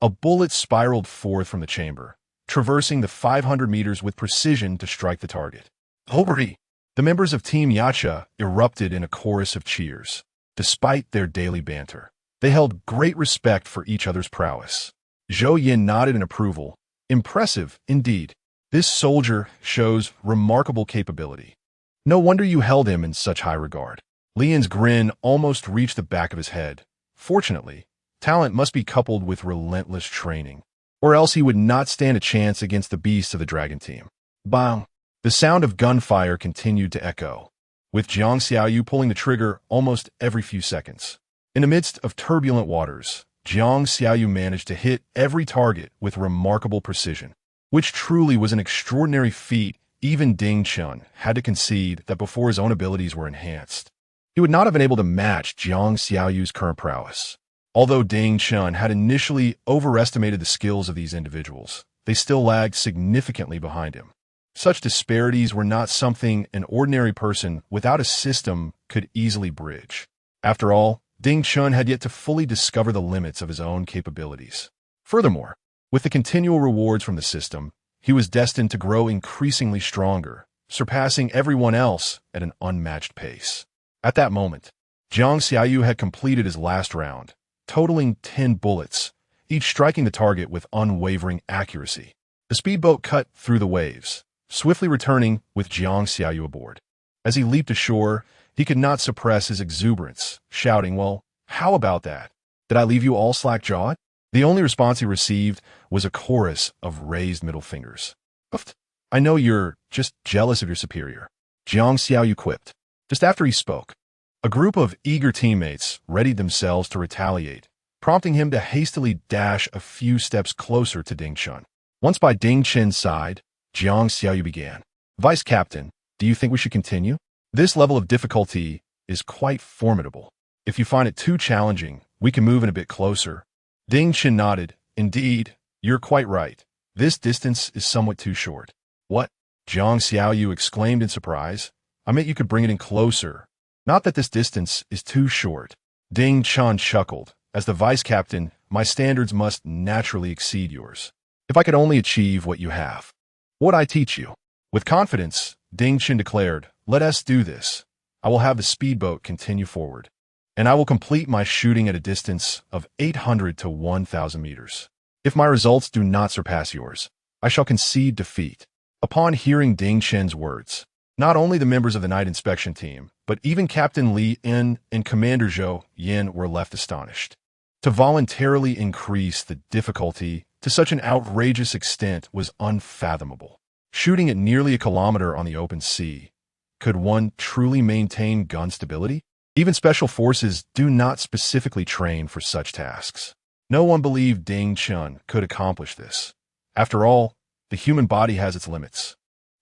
A: A bullet spiraled forth from the chamber, traversing the 500 meters with precision to strike the target. "Hurry!" The members of Team Yacha erupted in a chorus of cheers. Despite their daily banter, they held great respect for each other's prowess. Zhou Yin nodded in approval. "Impressive, indeed. This soldier shows remarkable capability. No wonder you held him in such high regard." Lian's grin almost reached the back of his head. Fortunately, talent must be coupled with relentless training, or else he would not stand a chance against the beasts of the dragon team. Bang! The sound of gunfire continued to echo, with Jiang Xiaoyu pulling the trigger almost every few seconds. In the midst of turbulent waters, Jiang Xiaoyu managed to hit every target with remarkable precision, which truly was an extraordinary feat. Even Ding Chen had to concede that before his own abilities were enhanced, he would not have been able to match Jiang Xiaoyu's current prowess. Although Ding Chen had initially overestimated the skills of these individuals, they still lagged significantly behind him. Such disparities were not something an ordinary person without a system could easily bridge. After all, Ding Chen had yet to fully discover the limits of his own capabilities. Furthermore, with the continual rewards from the system, he was destined to grow increasingly stronger, surpassing everyone else at an unmatched pace. At that moment, Jiang Xiaoyu had completed his last round, totaling 10 bullets, each striking the target with unwavering accuracy. The speedboat cut through the waves, swiftly returning with Jiang Xiaoyu aboard. As he leaped ashore, he could not suppress his exuberance, shouting, "Well, how about that? Did I leave you all slack-jawed?" The only response he received was a chorus of raised middle fingers. "I know you're just jealous of your superior," Jiang Xiaoyu quipped. Just after he spoke, a group of eager teammates readied themselves to retaliate, prompting him to hastily dash a few steps closer to Ding Chen. Once by Ding Chen's side, Jiang Xiaoyu began. "Vice Captain, do you think we should continue? This level of difficulty is quite formidable. If you find it too challenging, we can move in a bit closer." Ding Chen nodded. "Indeed, you're quite right. This distance is somewhat too short." "What?" Jiang Xiaoyu exclaimed in surprise. "I meant you could bring it in closer. Not that this distance is too short." Ding Chen chuckled. "As the vice captain, my standards must naturally exceed yours. If I could only achieve what you have, what I teach you." With confidence, Ding Chen declared, "Let us do this. I will have the speedboat continue forward, and I will complete my shooting at a distance of 800 to 1,000 meters. If my results do not surpass yours, I shall concede defeat." Upon hearing Ding Chen's words, not only the members of the night inspection team, but even Captain Li Yin and Commander Zhou Yin were left astonished. To voluntarily increase the difficulty to such an outrageous extent was unfathomable. Shooting at nearly a kilometer on the open sea, could one truly maintain gun stability? Even special forces do not specifically train for such tasks. No one believed Ding Chen could accomplish this. After all, the human body has its limits,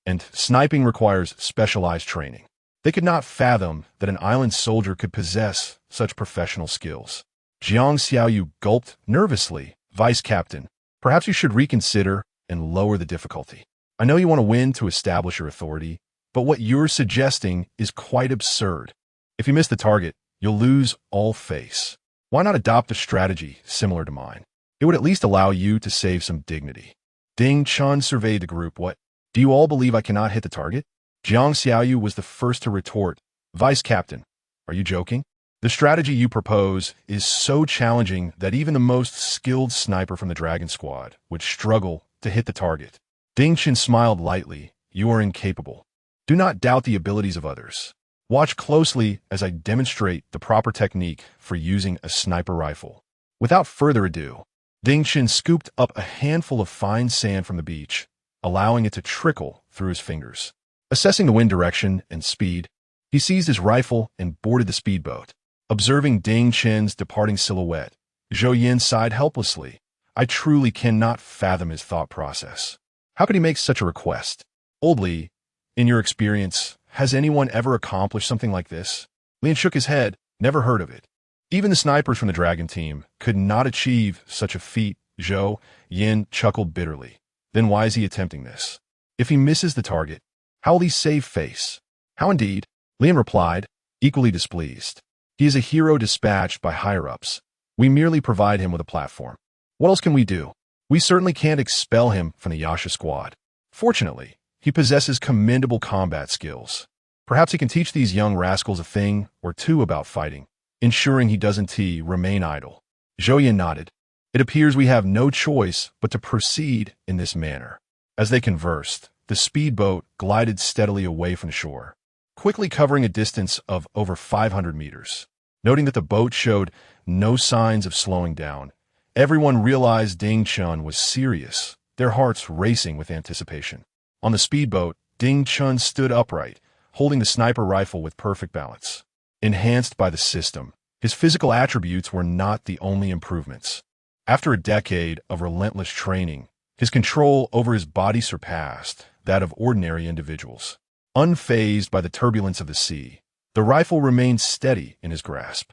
A: and sniping requires specialized training. They could not fathom that an island soldier could possess such professional skills. Jiang Xiaoyu gulped nervously. "Vice Captain, perhaps you should reconsider and lower the difficulty. I know you want to win to establish your authority, but what you're suggesting is quite absurd. If you miss the target, you'll lose all face. Why not adopt a strategy similar to mine? It would at least allow you to save some dignity." Ding Chen surveyed the group. "What? Do you all believe I cannot hit the target?" Jiang Xiaoyu was the first to retort, "Vice Captain, are you joking? The strategy you propose is so challenging that even the most skilled sniper from the Dragon Squad would struggle to hit the target." Ding Chen smiled lightly. "You are incapable. Do not doubt the abilities of others. Watch closely as I demonstrate the proper technique for using a sniper rifle." Without further ado, Ding Chen scooped up a handful of fine sand from the beach, allowing it to trickle through his fingers. Assessing the wind direction and speed, he seized his rifle and boarded the speedboat. Observing Ding Chen's departing silhouette, Zhou Yin sighed helplessly. I truly cannot fathom his thought process. How could he make such a request? Old Li, in your experience, has anyone ever accomplished something like this? Lin shook his head, never heard of it. Even the snipers from the Dragon team could not achieve such a feat. Zhou Yin chuckled bitterly. Then why is he attempting this? If he misses the target, how will he save face? How indeed? Lin replied, equally displeased. He is a hero dispatched by higher-ups. We merely provide him with a platform. What else can we do? We certainly can't expel him from the Yasha squad. Fortunately, he possesses commendable combat skills. Perhaps he can teach these young rascals a thing or two about fighting, ensuring he doesn't remain idle. Zhou Yin nodded. It appears we have no choice but to proceed in this manner. As they conversed, the speedboat glided steadily away from the shore, quickly covering a distance of over 500 meters. Noting that the boat showed no signs of slowing down, everyone realized Ding Chen was serious, their hearts racing with anticipation. On the speedboat, Ding Chen stood upright, holding the sniper rifle with perfect balance. Enhanced by the system, his physical attributes were not the only improvements. After a decade of relentless training, his control over his body surpassed that of ordinary individuals. Unfazed by the turbulence of the sea, the rifle remained steady in his grasp.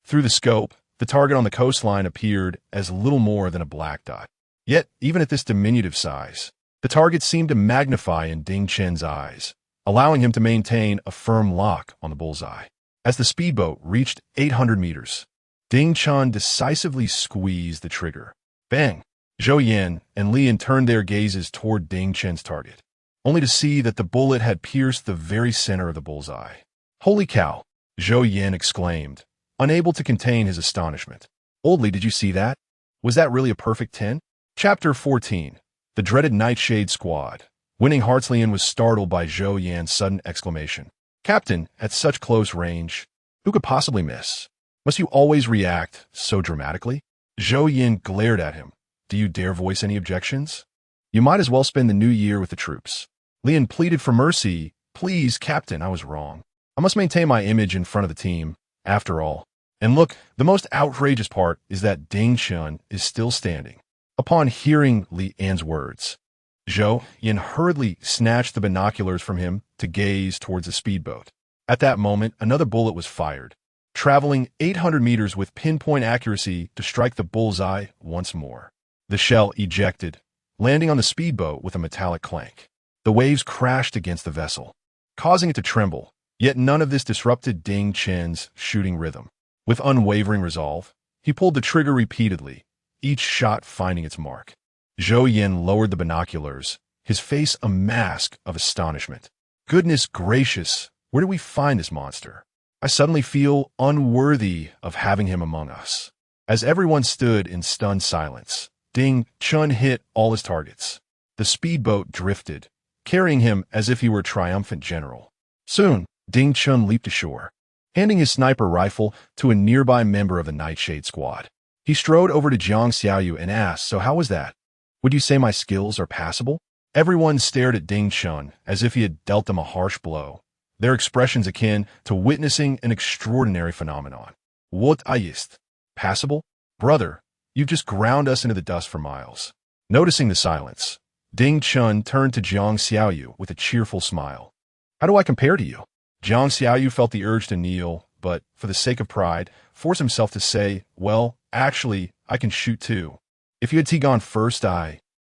A: Through the scope, the target on the coastline appeared as little more than a black dot. Yet, even at this diminutive size, the target seemed to magnify in Ding Chen's eyes, allowing him to maintain a firm lock on the bullseye. As the speedboat reached 800 meters, Ding Chen decisively squeezed the trigger. Bang! Zhou Yin and Lian turned their gazes toward Ding Chen's target, only to see that the bullet had pierced the very center of the bullseye. Holy cow! Zhou Yin exclaimed, unable to contain his astonishment. Old Li, did you see that? Was that really a perfect 10? Chapter 14. The dreaded Nightshade Squad. Winning Hearts. Lian was startled by Zhou Yan's sudden exclamation. Captain, at such close range, who could possibly miss? Must you always react so dramatically? Zhou Yin glared at him. Do you dare voice any objections? You might as well spend the new year with the troops. Lian pleaded for mercy. Please, Captain, I was wrong. I must maintain my image in front of the team, after all. And look, the most outrageous part is that Ding Chen is still standing. Upon hearing Li An's words, Zhou Yin hurriedly snatched the binoculars from him to gaze towards the speedboat. At that moment, another bullet was fired, traveling 800 meters with pinpoint accuracy to strike the bullseye once more. The shell ejected, landing on the speedboat with a metallic clank. The waves crashed against the vessel, causing it to tremble, yet none of this disrupted Ding Chen's shooting rhythm. With unwavering resolve, he pulled the trigger repeatedly, each shot finding its mark. Zhou Yin lowered the binoculars, his face a mask of astonishment. Goodness gracious, where did we find this monster? I suddenly feel unworthy of having him among us. As everyone stood in stunned silence, Ding Chen hit all his targets. The speedboat drifted, carrying him as if he were a triumphant general. Soon, Ding Chen leaped ashore, handing his sniper rifle to a nearby member of the Nightshade Squad. He strode over to Jiang Xiaoyu and asked, "So how was that? Would you say my skills are passable?" Everyone stared at Ding Chen as if he had dealt them a harsh blow, their expressions akin to witnessing an extraordinary phenomenon. What ist? Passable? Brother, you've just ground us into the dust for miles. Noticing the silence, Ding Chen turned to Jiang Xiaoyu with a cheerful smile. How do I compare to you? Jiang Xiaoyu felt the urge to kneel, but, for the sake of pride, forced himself to say, well, actually, I can shoot too. If you had gone first,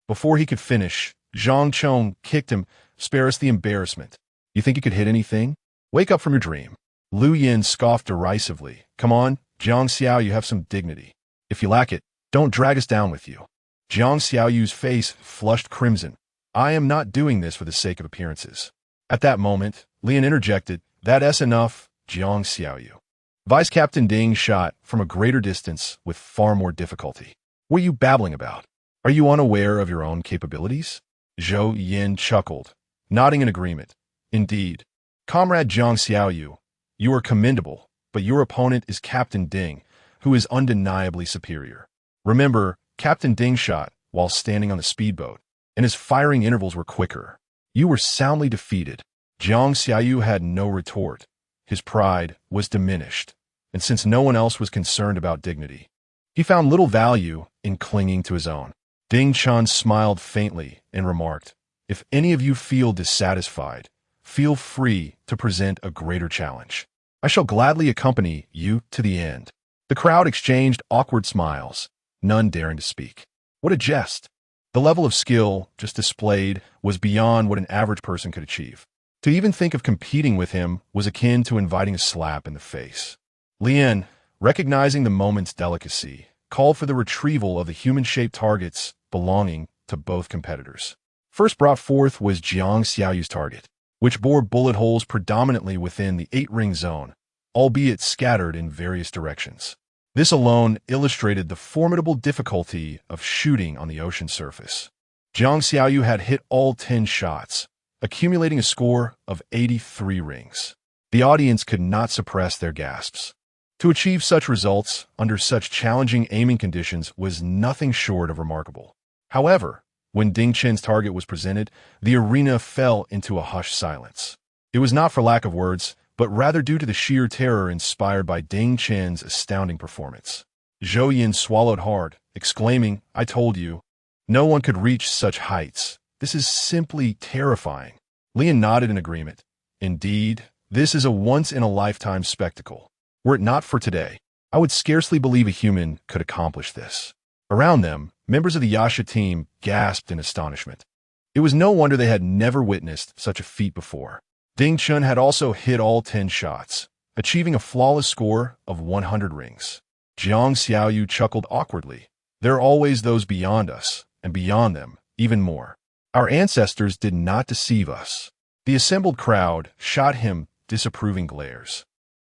A: Before he could finish, Zhang Chong kicked him. Spare us the embarrassment. You think you could hit anything? Wake up from your dream. Lu Yin scoffed derisively. Come on, Jiang Xiao, you have some dignity. If you lack it, don't drag us down with you. Jiang Xiaoyu's face flushed crimson. I am not doing this for the sake of appearances. At that moment, Lian interjected, "That's enough, Jiang Xiaoyu." Vice Captain Ding shot from a greater distance with far more difficulty. "What are you babbling about? Are you unaware of your own capabilities?" Zhou Yin chuckled, nodding in agreement. "Indeed. Comrade Jiang Xiaoyu, you are commendable, but your opponent is Captain Ding, who is undeniably superior. Remember, Captain Ding shot while standing on the speedboat, and his firing intervals were quicker. You were soundly defeated." Jiang Xiaoyu had no retort. His pride was diminished, and since no one else was concerned about dignity, he found little value in clinging to his own. Ding Chen smiled faintly and remarked, "If any of you feel dissatisfied, feel free to present a greater challenge. I shall gladly accompany you to the end." The crowd exchanged awkward smiles, none daring to speak. What a jest! The level of skill just displayed was beyond what an average person could achieve. To even think of competing with him was akin to inviting a slap in the face. Lian, recognizing the moment's delicacy, called for the retrieval of the human-shaped targets belonging to both competitors. First brought forth was Jiang Xiaoyu's target, which bore bullet holes predominantly within the 8-ring zone, albeit scattered in various directions. This alone illustrated the formidable difficulty of shooting on the ocean surface. Jiang Xiaoyu had hit all 10 shots, accumulating a score of 83 rings. The audience could not suppress their gasps. To achieve such results under such challenging aiming conditions was nothing short of remarkable. However, when Ding Chen's target was presented, the arena fell into a hushed silence. It was not for lack of words, but rather due to the sheer terror inspired by Ding Chen's astounding performance. Zhou Yin swallowed hard, exclaiming, "I told you, no one could reach such heights. This is simply terrifying." Lian nodded in agreement. "Indeed, this is a once-in-a-lifetime spectacle. Were it not for today, I would scarcely believe a human could accomplish this." Around them, members of the Yasha team gasped in astonishment. It was no wonder they had never witnessed such a feat before. Ding Chen had also hit all 10 shots, achieving a flawless score of 100 rings. Jiang Xiaoyu chuckled awkwardly. "There are always those beyond us, and beyond them, even more. Our ancestors did not deceive us." The assembled crowd shot him disapproving glares,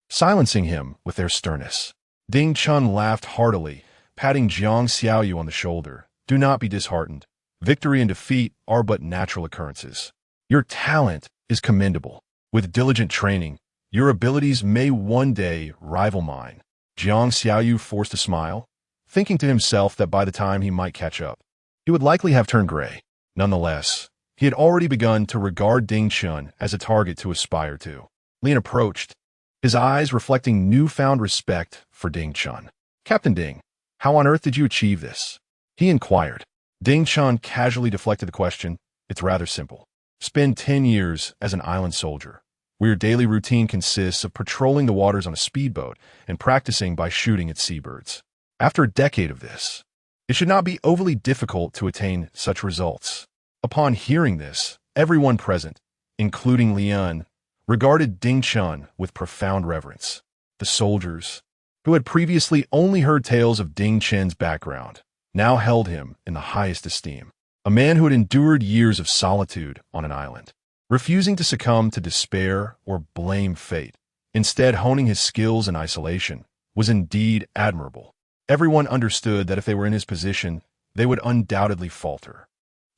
A: silencing him with their sternness. Ding Chen laughed heartily, patting Jiang Xiaoyu on the shoulder. "Do not be disheartened. Victory and defeat are but natural occurrences. Your talent is commendable. With diligent training, your abilities may one day rival mine." Jiang Xiaoyu forced a smile, thinking to himself that by the time he might catch up, he would likely have turned gray. Nonetheless, he had already begun to regard Ding Chen as a target to aspire to. Lian approached, his eyes reflecting newfound respect for Ding Chen. "Captain Ding, how on earth did you achieve this?" he inquired. Ding Chen casually deflected the question. "It's rather simple. Spend 10 years as an island soldier, where your daily routine consists of patrolling the waters on a speedboat and practicing by shooting at seabirds. After a decade of this, it should not be overly difficult to attain such results." Upon hearing this, everyone present, including Lian, regarded Ding Chen with profound reverence. The soldiers, who had previously only heard tales of Ding Chen's background, now held him in the highest esteem. A man who had endured years of solitude on an island, refusing to succumb to despair or blame fate, instead honing his skills in isolation, was indeed admirable. Everyone understood that if they were in his position, they would undoubtedly falter.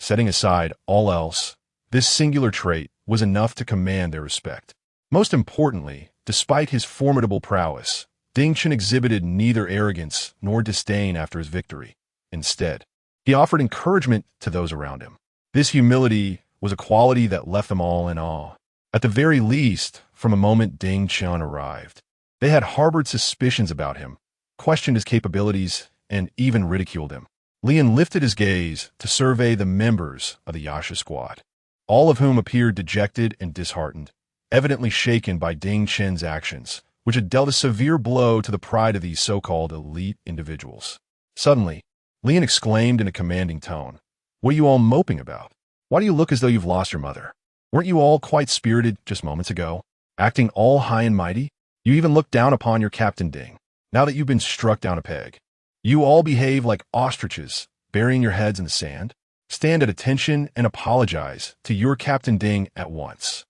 A: Setting aside all else, this singular trait was enough to command their respect. Most importantly, despite his formidable prowess, Ding Chen exhibited neither arrogance nor disdain after his victory. Instead, he offered encouragement to those around him. This humility was a quality that left them all in awe. At the very least, from the moment Ding Chen arrived, they had harbored suspicions about him, questioned his capabilities, and even ridiculed him. Lian lifted his gaze to survey the members of the Yasha squad, all of whom appeared dejected and disheartened, evidently shaken by Ding Chen's actions, which had dealt a severe blow to the pride of these so-called elite individuals. Suddenly, Lian exclaimed in a commanding tone, "What are you all moping about? Why do you look as though you've lost your mother? Weren't you all quite spirited just moments ago, acting all high and mighty? You even looked down upon your Captain Ding. Now that you've been struck down a peg, you all behave like ostriches, burying your heads in the sand. Stand at attention and apologize to your Captain Ding at once."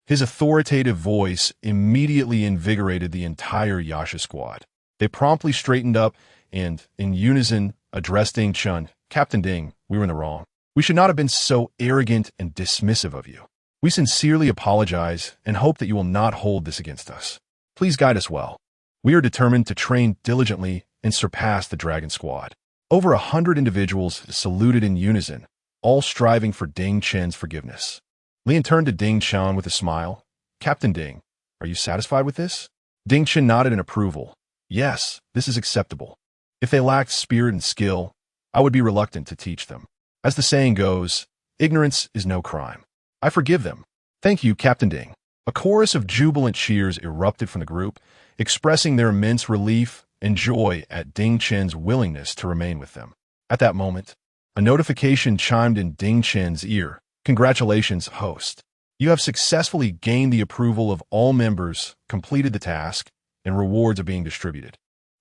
A: His authoritative voice immediately invigorated the entire Yasha squad. They promptly straightened up and, in unison, addressed Ding Chen. Captain Ding, we were in the wrong. We should not have been so arrogant and dismissive of you. We sincerely apologize and hope that you will not hold this against us. Please guide us well. We are determined to train diligently and surpass the Dragon Squad. Over 100 individuals saluted in unison, all striving for Ding Chen's forgiveness. Lian turned to Ding Chen with a smile. Captain Ding, are you satisfied with this? Ding Chen nodded in approval. Yes, this is acceptable. If they lacked spirit and skill, I would be reluctant to teach them. As the saying goes, ignorance is no crime. I forgive them. Thank you, Captain Ding. A chorus of jubilant cheers erupted from the group, expressing their immense relief and joy at Ding Chen's willingness to remain with them. At that moment, a notification chimed in Ding Chen's ear. Congratulations, host. You have successfully gained the approval of all members, completed the task, and rewards are being distributed.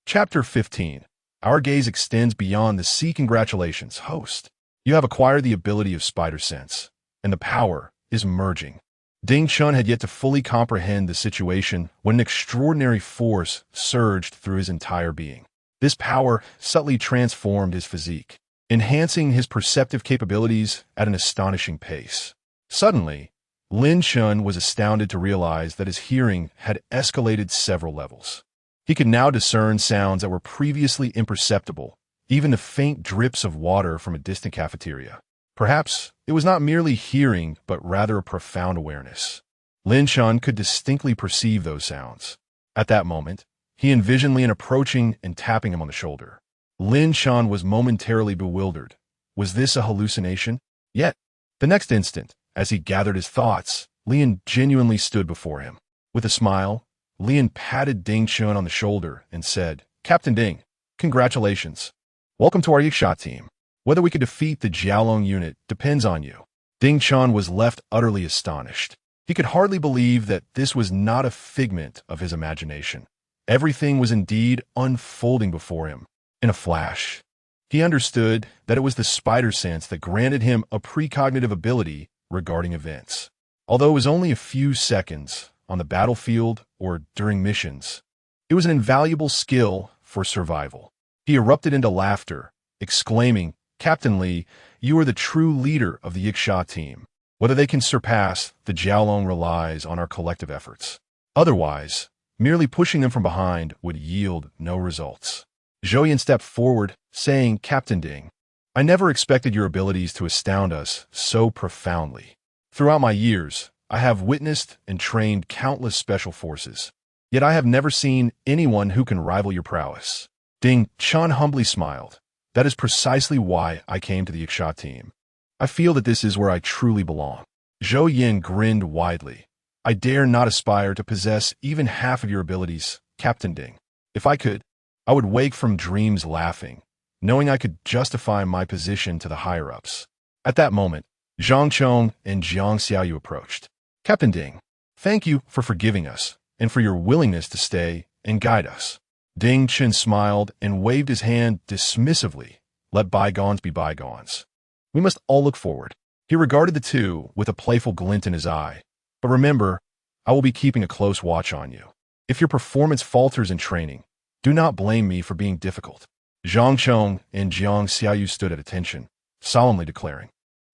A: Chapter 15. Our gaze extends beyond the sea. Congratulations, host. You have acquired the ability of spider sense, and the power is merging. Ding Chen had yet to fully comprehend the situation when an extraordinary force surged through his entire being. This power subtly transformed his physique, enhancing his perceptive capabilities at an astonishing pace. Suddenly, Lin Chen was astounded to realize that his hearing had escalated several levels. He could now discern sounds that were previously imperceptible, even the faint drips of water from a distant cafeteria. Perhaps it was not merely hearing, but rather a profound awareness. Lin Chen could distinctly perceive those sounds. At that moment, he envisioned Lian approaching and tapping him on the shoulder. Lin Chen was momentarily bewildered. Was this a hallucination? Yet, the next instant, as he gathered his thoughts, Lian genuinely stood before him. With a smile, Lian patted Ding Chen on the shoulder and said, Captain Ding, congratulations. Welcome to our Yiksha team. Whether we could defeat the Jiaolong unit depends on you. Ding Chen was left utterly astonished. He could hardly believe that this was not a figment of his imagination. Everything was indeed unfolding before him. In a flash, he understood that it was the spider sense that granted him a precognitive ability regarding events. Although it was only a few seconds, on the battlefield or during missions, it was an invaluable skill for survival. He erupted into laughter, exclaiming, Captain Li, you are the true leader of the Yiksha team. Whether they can surpass the Jiaolong relies on our collective efforts. Otherwise, merely pushing them from behind would yield no results. Zhou stepped forward, saying, Captain Ding, I never expected your abilities to astound us so profoundly. Throughout my years, I have witnessed and trained countless special forces, yet I have never seen anyone who can rival your prowess. Ding Chen humbly smiled. That is precisely why I came to the Yiksha team. I feel that this is where I truly belong. Zhou Yin grinned widely. I dare not aspire to possess even half of your abilities, Captain Ding. If I could, I would wake from dreams laughing, knowing I could justify my position to the higher-ups. At that moment, Zhang Chong and Jiang Xiaoyu approached. Captain Ding, thank you for forgiving us and for your willingness to stay and guide us. Ding Chen smiled and waved his hand dismissively. Let bygones be bygones. We must all look forward. He regarded the two with a playful glint in his eye. But remember, I will be keeping a close watch on you. If your performance falters in training, do not blame me for being difficult. Zhang Chong and Jiang Xiaoyu stood at attention, solemnly declaring,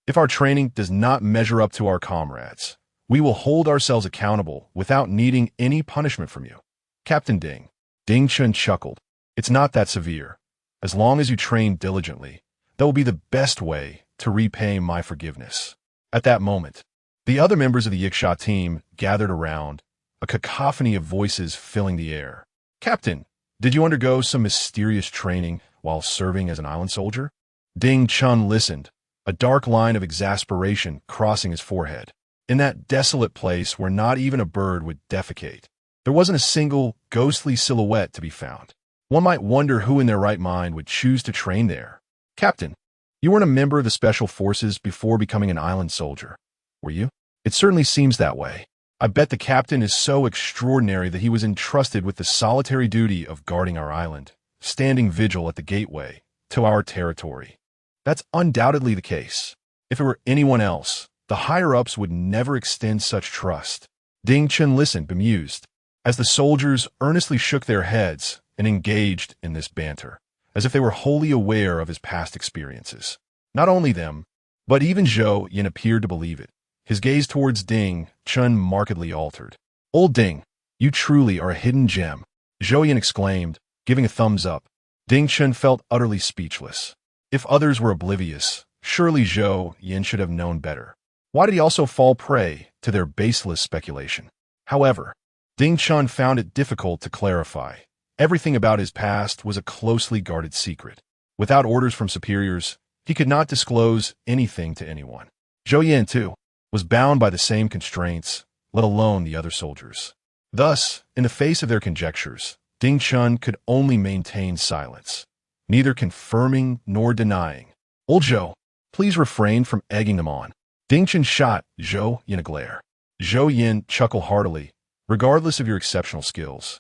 A: if our training does not measure up to our comrades, we will hold ourselves accountable without needing any punishment from you. Captain Ding. Ding Chen chuckled. It's not that severe. As long as you train diligently, that will be the best way to repay my forgiveness. At that moment, the other members of the Yiksha team gathered around, a cacophony of voices filling the air. Captain, did you undergo some mysterious training while serving as an island soldier? Ding Chen listened, a dark line of exasperation crossing his forehead. In that desolate place where not even a bird would defecate, there wasn't a single ghostly silhouette to be found. One might wonder who in their right mind would choose to train there. Captain, you weren't a member of the Special Forces before becoming an island soldier, were you? It certainly seems that way. I bet the captain is so extraordinary that he was entrusted with the solitary duty of guarding our island, standing vigil at the gateway to our territory. That's undoubtedly the case. If it were anyone else, the higher-ups would never extend such trust. Ding Chen listened, bemused, as the soldiers earnestly shook their heads and engaged in this banter, as if they were wholly aware of his past experiences. Not only them, but even Zhou Yin appeared to believe it. His gaze towards Ding Chen markedly altered. "Old Ding, you truly are a hidden gem," Zhou Yin exclaimed, giving a thumbs up. Ding Chen felt utterly speechless. If others were oblivious, surely Zhou Yin should have known better. Why did he also fall prey to their baseless speculation? However, Ding Chen found it difficult to clarify. Everything about his past was a closely guarded secret. Without orders from superiors, he could not disclose anything to anyone. Zhou Yin, too, was bound by the same constraints, let alone the other soldiers. Thus, in the face of their conjectures, Ding Chen could only maintain silence, neither confirming nor denying. "Old Zhou, please refrain from egging them on." Ding Chen shot Zhou Yin a glare. Zhou Yin chuckled heartily, "Regardless of your exceptional skills,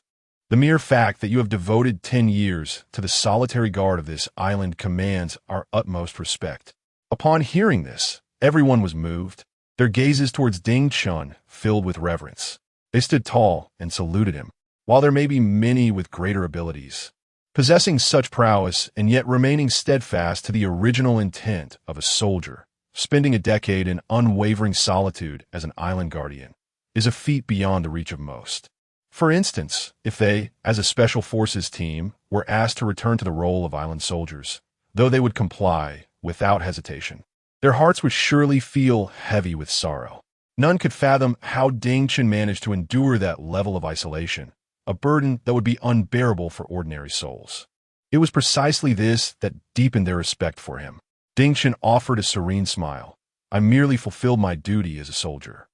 A: the mere fact that you have devoted 10 years to the solitary guard of this island commands our utmost respect." Upon hearing this, everyone was moved, their gazes towards Ding Chen filled with reverence. They stood tall and saluted him. While there may be many with greater abilities, possessing such prowess and yet remaining steadfast to the original intent of a soldier, spending a decade in unwavering solitude as an island guardian, is a feat beyond the reach of most. For instance, if they, as a special forces team, were asked to return to the role of island soldiers, though they would comply without hesitation, their hearts would surely feel heavy with sorrow. None could fathom how Ding Chen managed to endure that level of isolation, a burden that would be unbearable for ordinary souls. It was precisely this that deepened their respect for him. Ding Chen offered a serene smile. "I merely fulfilled my duty as a soldier.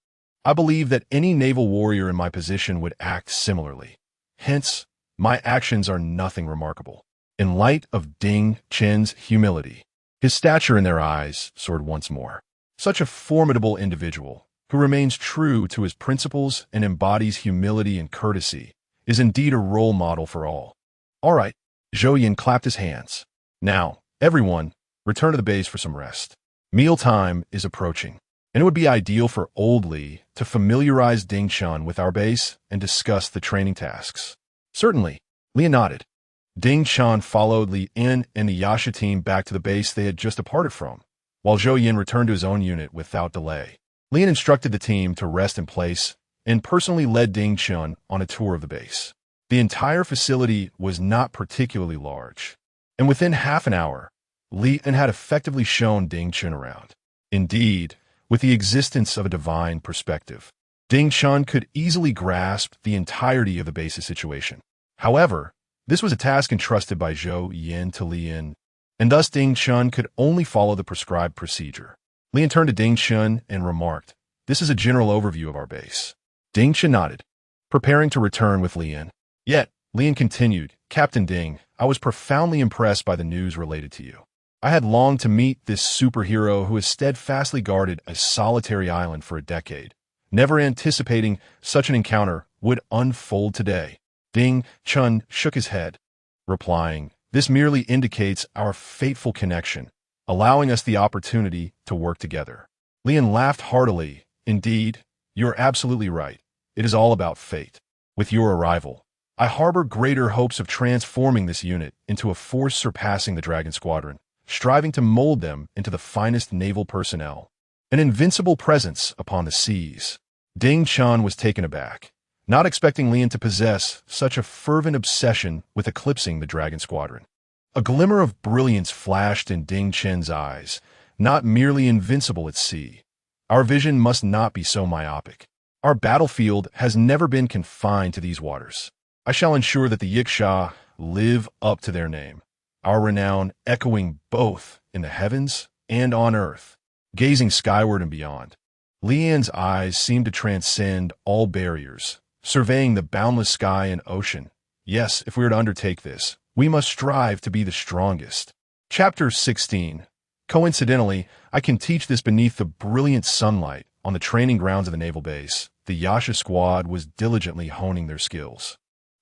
A: I believe that any naval warrior in my position would act similarly. Hence, my actions are nothing remarkable." In light of Ding Chen's humility, his stature in their eyes soared once more. Such a formidable individual, who remains true to his principles and embodies humility and courtesy, is indeed a role model for all. "All right," Zhou Yin clapped his hands. "Now, everyone, return to the base for some rest. Mealtime is approaching, and it would be ideal for Old Li to familiarize Ding Chen with our base and discuss the training tasks." "Certainly," Li nodded. Ding Chen followed Li Yin and the Yasha team back to the base they had just departed from, while Zhou Yin returned to his own unit without delay. Li Yin instructed the team to rest in place and personally led Ding Chen on a tour of the base. The entire facility was not particularly large, and within half an hour, Li Yin had effectively shown Ding Chen around. Indeed, with the existence of a divine perspective, Ding Chen could easily grasp the entirety of the base's situation. However, this was a task entrusted by Zhou Yin to Li Yin, and thus Ding Chen could only follow the prescribed procedure. Li Yin turned to Ding Chen and remarked, "This is a general overview of our base." Ding Chen nodded, preparing to return with Li Yin. Yet, Li Yin continued, "Captain Ding, I was profoundly impressed by the news related to you. I had longed to meet this superhero who has steadfastly guarded a solitary island for a decade, never anticipating such an encounter would unfold today." Ding Chen shook his head, replying, "This merely indicates our fateful connection, allowing us the opportunity to work together." Li Yin laughed heartily. "Indeed, you're absolutely right. It is all about fate. With your arrival, I harbor greater hopes of transforming this unit into a force surpassing the Dragon Squadron, striving to mold them into the finest naval personnel, an invincible presence upon the seas." Ding Chen was taken aback, not expecting Li Yin to possess such a fervent obsession with eclipsing the Dragon Squadron. A glimmer of brilliance flashed in Ding Chen's eyes, "Not merely invincible at sea. Our vision must not be so myopic. Our battlefield has never been confined to these waters. I shall ensure that the Yiksha live up to their name, our renown echoing both in the heavens and on earth." Gazing skyward and beyond, Li Yin's eyes seemed to transcend all barriers, surveying the boundless sky and ocean. "Yes, if we are to undertake this, we must strive to be the strongest." Chapter 16. Coincidentally, I can teach this beneath the brilliant sunlight on the training grounds of the naval base. The Yasha squad was diligently honing their skills.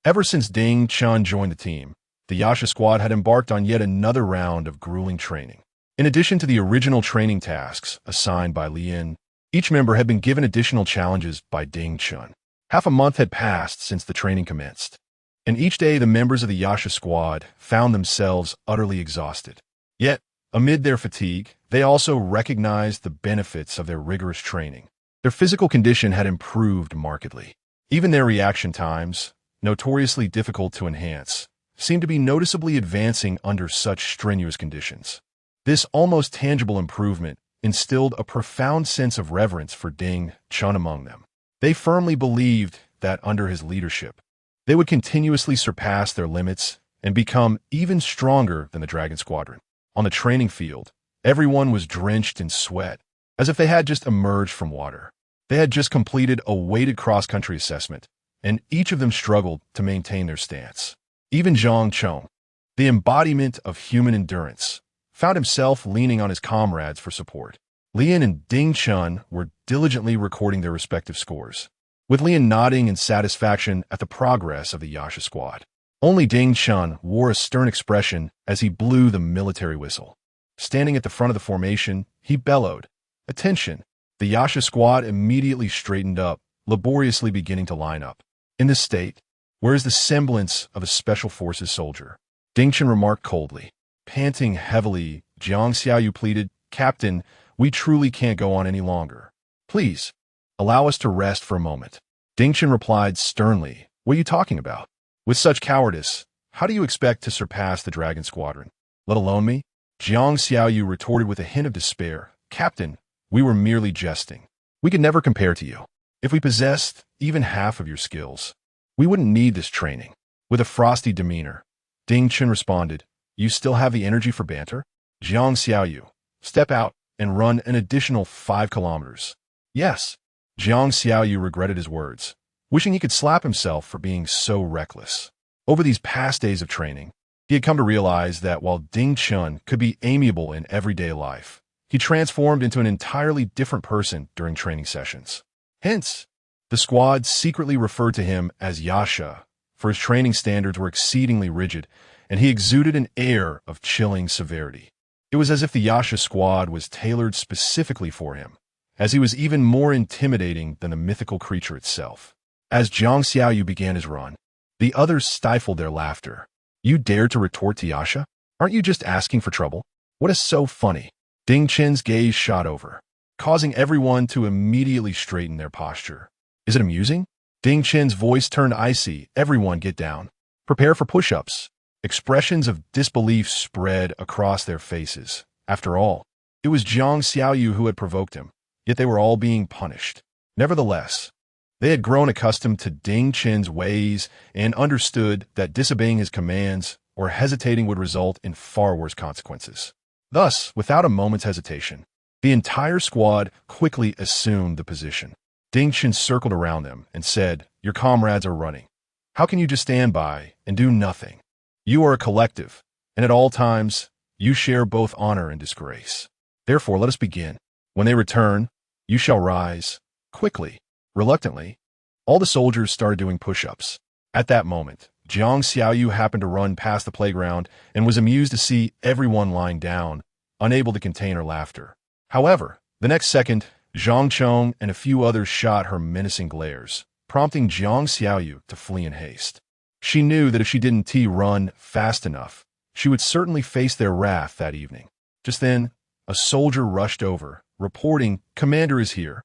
A: Ever since Ding Chen joined the team, the Yasha squad had embarked on yet another round of grueling training. In addition to the original training tasks assigned by Li Yin, each member had been given additional challenges by Ding Chen. Half a month had passed since the training commenced, and each day the members of the Yasha squad found themselves utterly exhausted. Yet, amid their fatigue, they also recognized the benefits of their rigorous training. Their physical condition had improved markedly. Even their reaction times, notoriously difficult to enhance, seemed to be noticeably advancing under such strenuous conditions. This almost tangible improvement instilled a profound sense of reverence for Chen among them. They firmly believed that under his leadership, they would continuously surpass their limits and become even stronger than the Dragon Squadron. On the training field, everyone was drenched in sweat, as if they had just emerged from water. They had just completed a weighted cross-country assessment, and each of them struggled to maintain their stance. Even Zhang Chong, the embodiment of human endurance, found himself leaning on his comrades for support. Lian and Ding Chun were diligently recording their respective scores, with Lian nodding in satisfaction at the progress of the Yasha squad. Only Ding Chun wore a stern expression as he blew the military whistle. Standing at the front of the formation, he bellowed, "Attention!" The Yasha squad immediately straightened up, laboriously beginning to line up. In this state, where is the semblance of a special forces soldier? Ding Chun remarked coldly. Panting heavily, Jiang Xiaoyu pleaded, "Captain, we truly can't go on any longer. Please, allow us to rest for a moment." Ding Chun replied sternly, "What are you talking about? With such cowardice, how do you expect to surpass the Dragon Squadron? Let alone me?" Jiang Xiaoyu retorted with a hint of despair, "Captain, we were merely jesting. We could never compare to you. If we possessed even half of your skills, we wouldn't need this training." With a frosty demeanor, Ding Chun responded, "You still have the energy for banter? Jiang Xiaoyu, step out and run an additional 5 kilometers. Yes." Jiang Xiaoyu regretted his words, wishing he could slap himself for being so reckless. Over these past days of training, he had come to realize that while Ding Chun could be amiable in everyday life, he transformed into an entirely different person during training sessions. Hence, the squad secretly referred to him as Yasha, for his training standards were exceedingly rigid, and he exuded an air of chilling severity. It was as if the Yasha squad was tailored specifically for him, as he was even more intimidating than the mythical creature itself. As Jiang Xiaoyu began his run, the others stifled their laughter. "You dared to retort to Yasha? Aren't you just asking for trouble? What is so funny?" Ding Chen's gaze shot over, causing everyone to immediately straighten their posture. "Is it amusing?" Ding Chen's voice turned icy. "Everyone get down. Prepare for push-ups." Expressions of disbelief spread across their faces. After all, it was Jiang Xiaoyu who had provoked him, yet they were all being punished. Nevertheless, they had grown accustomed to Ding Chen's ways and understood that disobeying his commands or hesitating would result in far worse consequences. Thus, without a moment's hesitation, the entire squad quickly assumed the position. Ding Chen circled around them and said, "Your comrades are running. How can you just stand by and do nothing? You are a collective, and at all times, you share both honor and disgrace. Therefore, let us begin. When they return, you shall rise." Quickly, reluctantly, all the soldiers started doing push-ups. At that moment, Jiang Xiaoyu happened to run past the playground and was amused to see everyone lying down, unable to contain her laughter. However, the next second, Zhang Chong and a few others shot her menacing glares, prompting Jiang Xiaoyu to flee in haste. She knew that if she didn't run fast enough, she would certainly face their wrath that evening. Just then, a soldier rushed over, reporting, "Commander is here."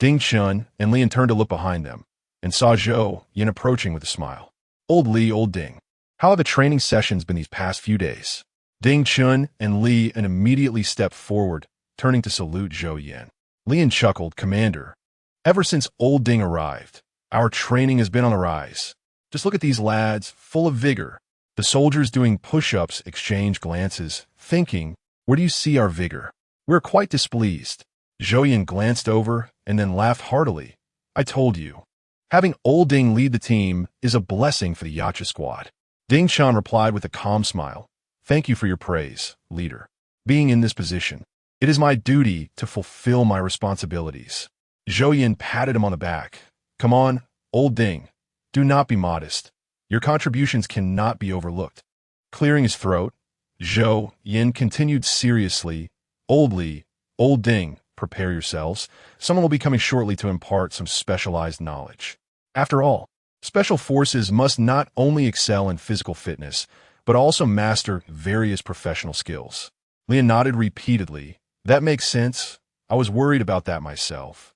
A: Ding Chun and Lian turned to look behind them, and saw Zhou Yin approaching with a smile. "Old Li, old Ding, how have the training sessions been these past few days?" Ding Chun and Li immediately stepped forward, turning to salute Zhou Yin. Lian chuckled, "Commander, ever since old Ding arrived, our training has been on the rise. Just look at these lads, full of vigor." The soldiers doing push-ups exchanged glances, thinking, "Where do you see our vigor? We're quite displeased." Zhou Yin glanced over and then laughed heartily. "I told you. Having old Ding lead the team is a blessing for the Yacha squad." Ding Chan replied with a calm smile, "Thank you for your praise, leader. Being in this position, it is my duty to fulfill my responsibilities." Zhou Yin patted him on the back. "Come on, old Ding. Do not be modest. Your contributions cannot be overlooked." Clearing his throat, Zhou Yin continued seriously, "Old Li, old Ding, prepare yourselves. Someone will be coming shortly to impart some specialized knowledge." After all, special forces must not only excel in physical fitness, but also master various professional skills. Lian nodded repeatedly. That makes sense. I was worried about that myself.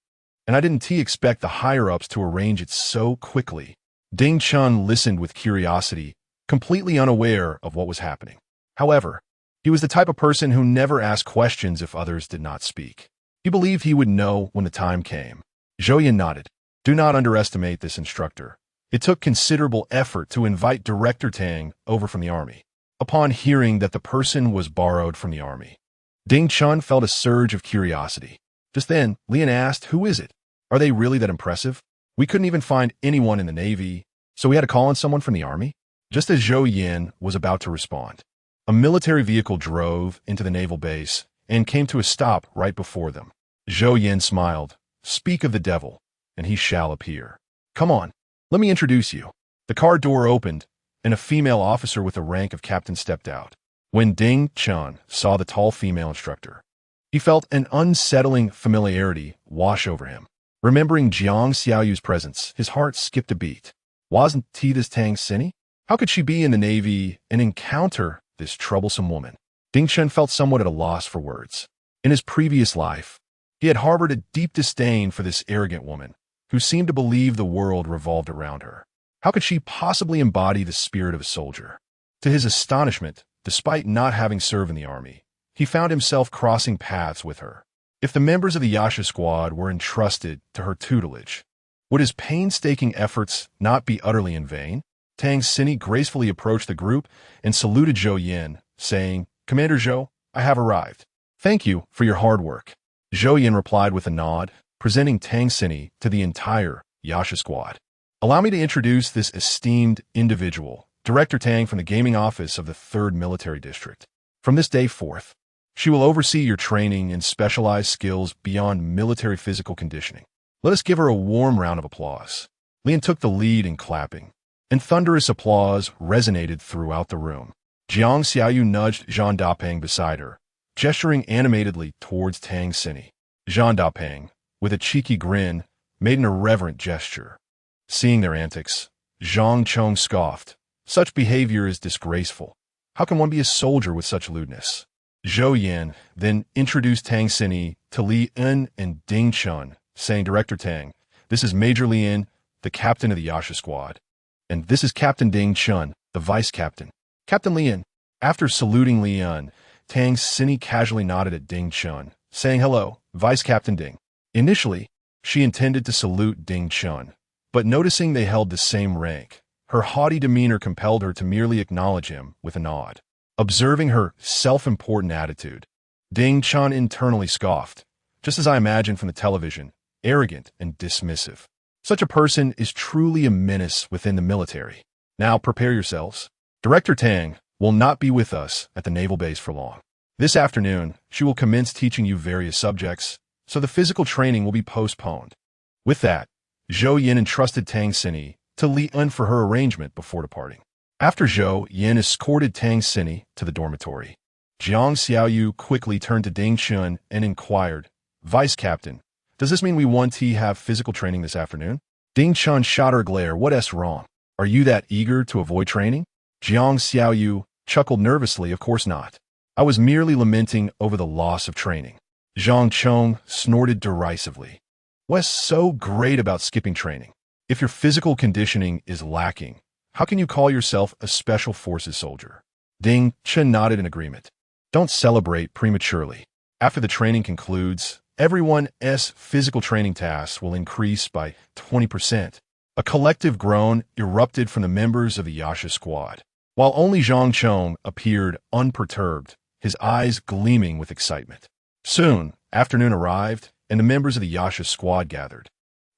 A: And I didn't expect the higher-ups to arrange it so quickly. Ding Chun listened with curiosity, completely unaware of what was happening. However, he was the type of person who never asked questions if others did not speak. He believed he would know when the time came. Zhou Yan nodded. Do not underestimate this instructor. It took considerable effort to invite Director Tang over from the army. Upon hearing that the person was borrowed from the army, Ding Chun felt a surge of curiosity. Just then, Lian asked, "Who is it? Are they really that impressive? We couldn't even find anyone in the Navy, so we had to call in someone from the army?" Just as Zhou Yan was about to respond, a military vehicle drove into the naval base and came to a stop right before them. Zhou Yan smiled. "Speak of the devil, and he shall appear. Come on, let me introduce you." The car door opened, and a female officer with the rank of captain stepped out. When Ding Chun saw the tall female instructor, he felt an unsettling familiarity wash over him. Remembering Jiang Xiaoyu's presence, his heart skipped a beat. Wasn't he this Tang Xini? How could she be in the Navy and encounter this troublesome woman? Ding Chun felt somewhat at a loss for words. In his previous life, he had harbored a deep disdain for this arrogant woman, who seemed to believe the world revolved around her. How could she possibly embody the spirit of a soldier? To his astonishment, despite not having served in the army, he found himself crossing paths with her. If the members of the Yasha squad were entrusted to her tutelage, would his painstaking efforts not be utterly in vain? Tang Xini gracefully approached the group and saluted Zhou Yan, saying, "Commander Zhou, I have arrived. Thank you for your hard work." Zhou Yan replied with a nod, presenting Tang Xini to the entire Yasha squad. "Allow me to introduce this esteemed individual, Director Tang from the gaming office of the 3rd Military District. From this day forth, she will oversee your training in specialized skills beyond military physical conditioning. Let us give her a warm round of applause." Lian took the lead in clapping, and thunderous applause resonated throughout the room. Jiang Xiaoyu nudged Zhang Dapeng beside her, gesturing animatedly towards Tang Xini. Zhang Dapeng, with a cheeky grin, made an irreverent gesture. Seeing their antics, Zhang Chong scoffed. Such behavior is disgraceful. How can one be a soldier with such lewdness? Zhou Yan then introduced Tang Xini to Li En and Ding Chun, saying, "Director Tang, this is Major Li En, the captain of the Yasha squad. And this is Captain Ding Chun, the vice captain." Captain Li En. After saluting Li En, Tang Xini casually nodded at Ding Chun, saying, "Hello, Vice Captain Ding." Initially, she intended to salute Ding Chun, but noticing they held the same rank, her haughty demeanor compelled her to merely acknowledge him with a nod. Observing her self-important attitude, Ding Chun internally scoffed, just as I imagined from the television, arrogant and dismissive. Such a person is truly a menace within the military. Now prepare yourselves. Director Tang will not be with us at the naval base for long. This afternoon, she will commence teaching you various subjects, so the physical training will be postponed. With that, Zhou Yan entrusted Tang Xini to Li En for her arrangement before departing. After Zhou Yan escorted Tang Xini to the dormitory, Jiang Xiaoyu quickly turned to Ding Chun and inquired, "Vice Captain, does this mean we want to have physical training this afternoon?" Ding Chun shot her a glare. "What's wrong? Are you that eager to avoid training?" Jiang Xiaoyu chuckled nervously. "Of course not. I was merely lamenting over the loss of training." Zhang Chong snorted derisively. "What's so great about skipping training? If your physical conditioning is lacking, how can you call yourself a special forces soldier?" Ding Chun nodded in agreement. "Don't celebrate prematurely. After the training concludes, everyone's physical training tasks will increase by 20%. A collective groan erupted from the members of the Yasha squad, while only Zhang Chong appeared unperturbed, his eyes gleaming with excitement. Soon, afternoon arrived, and the members of the Yasha squad gathered.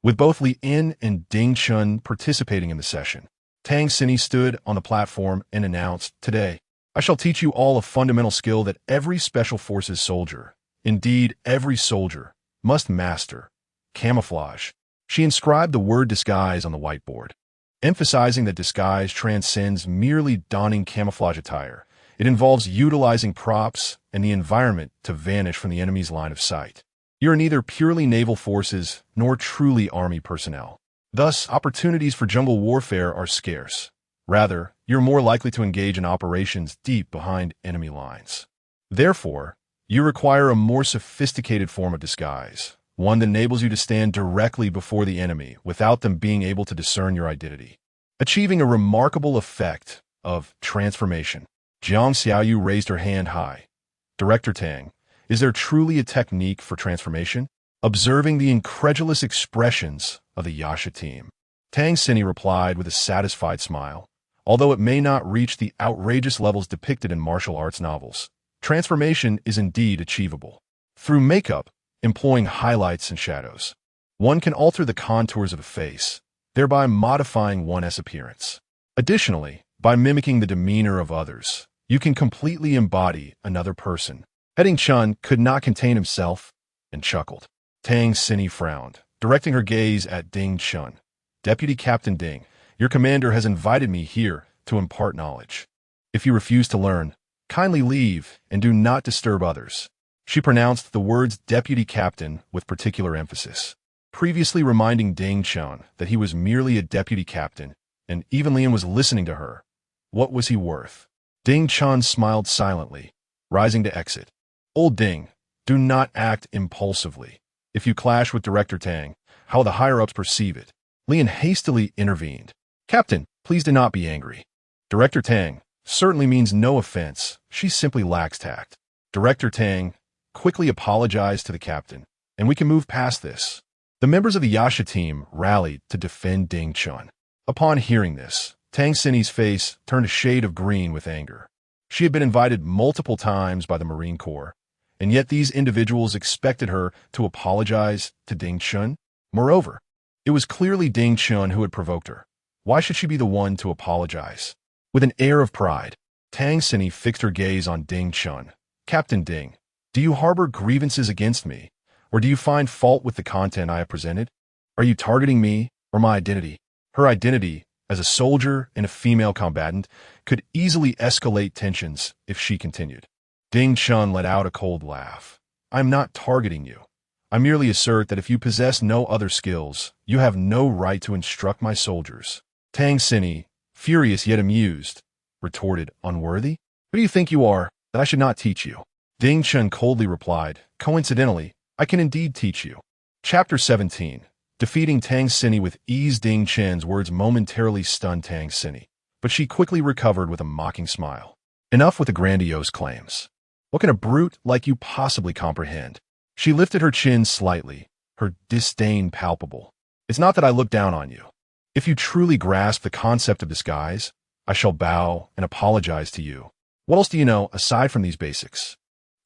A: With both Li En and Ding Chun participating in the session, Tang Xini stood on the platform and announced, "Today, I shall teach you all a fundamental skill that every Special Forces soldier, indeed every soldier, must master: camouflage." She inscribed the word disguise on the whiteboard, emphasizing that disguise transcends merely donning camouflage attire. It involves utilizing props and the environment to vanish from the enemy's line of sight. You are neither purely naval forces nor truly army personnel. Thus, opportunities for jungle warfare are scarce. Rather, you're more likely to engage in operations deep behind enemy lines. Therefore, you require a more sophisticated form of disguise, one that enables you to stand directly before the enemy without them being able to discern your identity, achieving a remarkable effect of transformation. Jiang Xiaoyu raised her hand high. Director Tang, is there truly a technique for transformation? Observing the incredulous expressions of the Yasha team, Tang Xini replied with a satisfied smile. Although it may not reach the outrageous levels depicted in martial arts novels, transformation is indeed achievable. Through makeup, employing highlights and shadows, one can alter the contours of a face, thereby modifying one's appearance. Additionally, by mimicking the demeanor of others, you can completely embody another person. Heading Chen could not contain himself and chuckled. Tang Xini frowned, directing her gaze at Ding Chen. Deputy Captain Ding, your commander has invited me here to impart knowledge. If you refuse to learn, kindly leave and do not disturb others. She pronounced the words deputy captain with particular emphasis, previously reminding Ding Chen that he was merely a deputy captain, and even Lian was listening to her. What was he worth? Ding Chen smiled silently, rising to exit. Old Ding, do not act impulsively. If you clash with Director Tang, how will the higher-ups perceive it? Lian hastily intervened. Captain, please do not be angry. Director Tang certainly means no offense. She simply lacks tact. Director Tang quickly apologized to the captain, and we can move past this. The members of the Yasha team rallied to defend Ding Chen. Upon hearing this, Tang Xini's face turned a shade of green with anger. She had been invited multiple times by the Marine Corps, and yet these individuals expected her to apologize to Ding Chen. Moreover, it was clearly Ding Chen who had provoked her. Why should she be the one to apologize? With an air of pride, Tang Xini fixed her gaze on Ding Chen. Captain Ding, do you harbor grievances against me, or do you find fault with the content I have presented? Are you targeting me or my identity? Her identity, as a soldier and a female combatant, could easily escalate tensions if she continued. Ding Chen let out a cold laugh. I'm not targeting you. I merely assert that if you possess no other skills, you have no right to instruct my soldiers. Tang Xini, furious yet amused, retorted, unworthy? Who do you think you are, that I should not teach you? Ding Chen coldly replied, coincidentally, I can indeed teach you. Chapter 17. Defeating Tang Xini with ease. Ding Chen's words momentarily stunned Tang Xini, but she quickly recovered with a mocking smile. Enough with the grandiose claims. What can a brute like you possibly comprehend? She lifted her chin slightly, her disdain palpable. It's not that I look down on you. If you truly grasp the concept of disguise, I shall bow and apologize to you. What else do you know aside from these basics?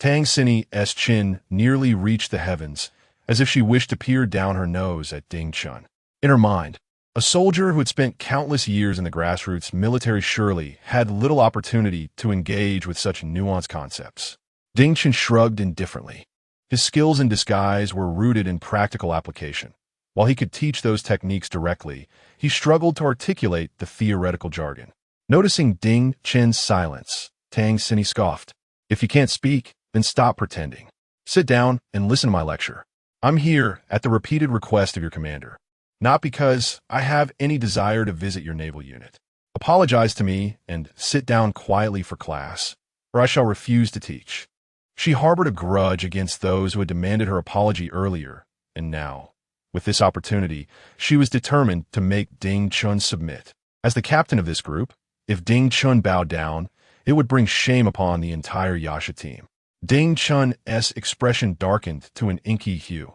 A: Tang Xini's chin nearly reached the heavens, as if she wished to peer down her nose at Ding Chen. In her mind, a soldier who had spent countless years in the grassroots military surely had little opportunity to engage with such nuanced concepts. Ding Chen shrugged indifferently. His skills in disguise were rooted in practical application. While he could teach those techniques directly, he struggled to articulate the theoretical jargon. Noticing Ding Chen's silence, Tang Xini scoffed. If you can't speak, then stop pretending. Sit down and listen to my lecture. I'm here at the repeated request of your commander, not because I have any desire to visit your naval unit. Apologize to me and sit down quietly for class, or I shall refuse to teach. She harbored a grudge against those who had demanded her apology earlier, and now, with this opportunity, she was determined to make Ding Chen submit. As the captain of this group, if Ding Chen bowed down, it would bring shame upon the entire Yasha team. Ding Chen's expression darkened to an inky hue.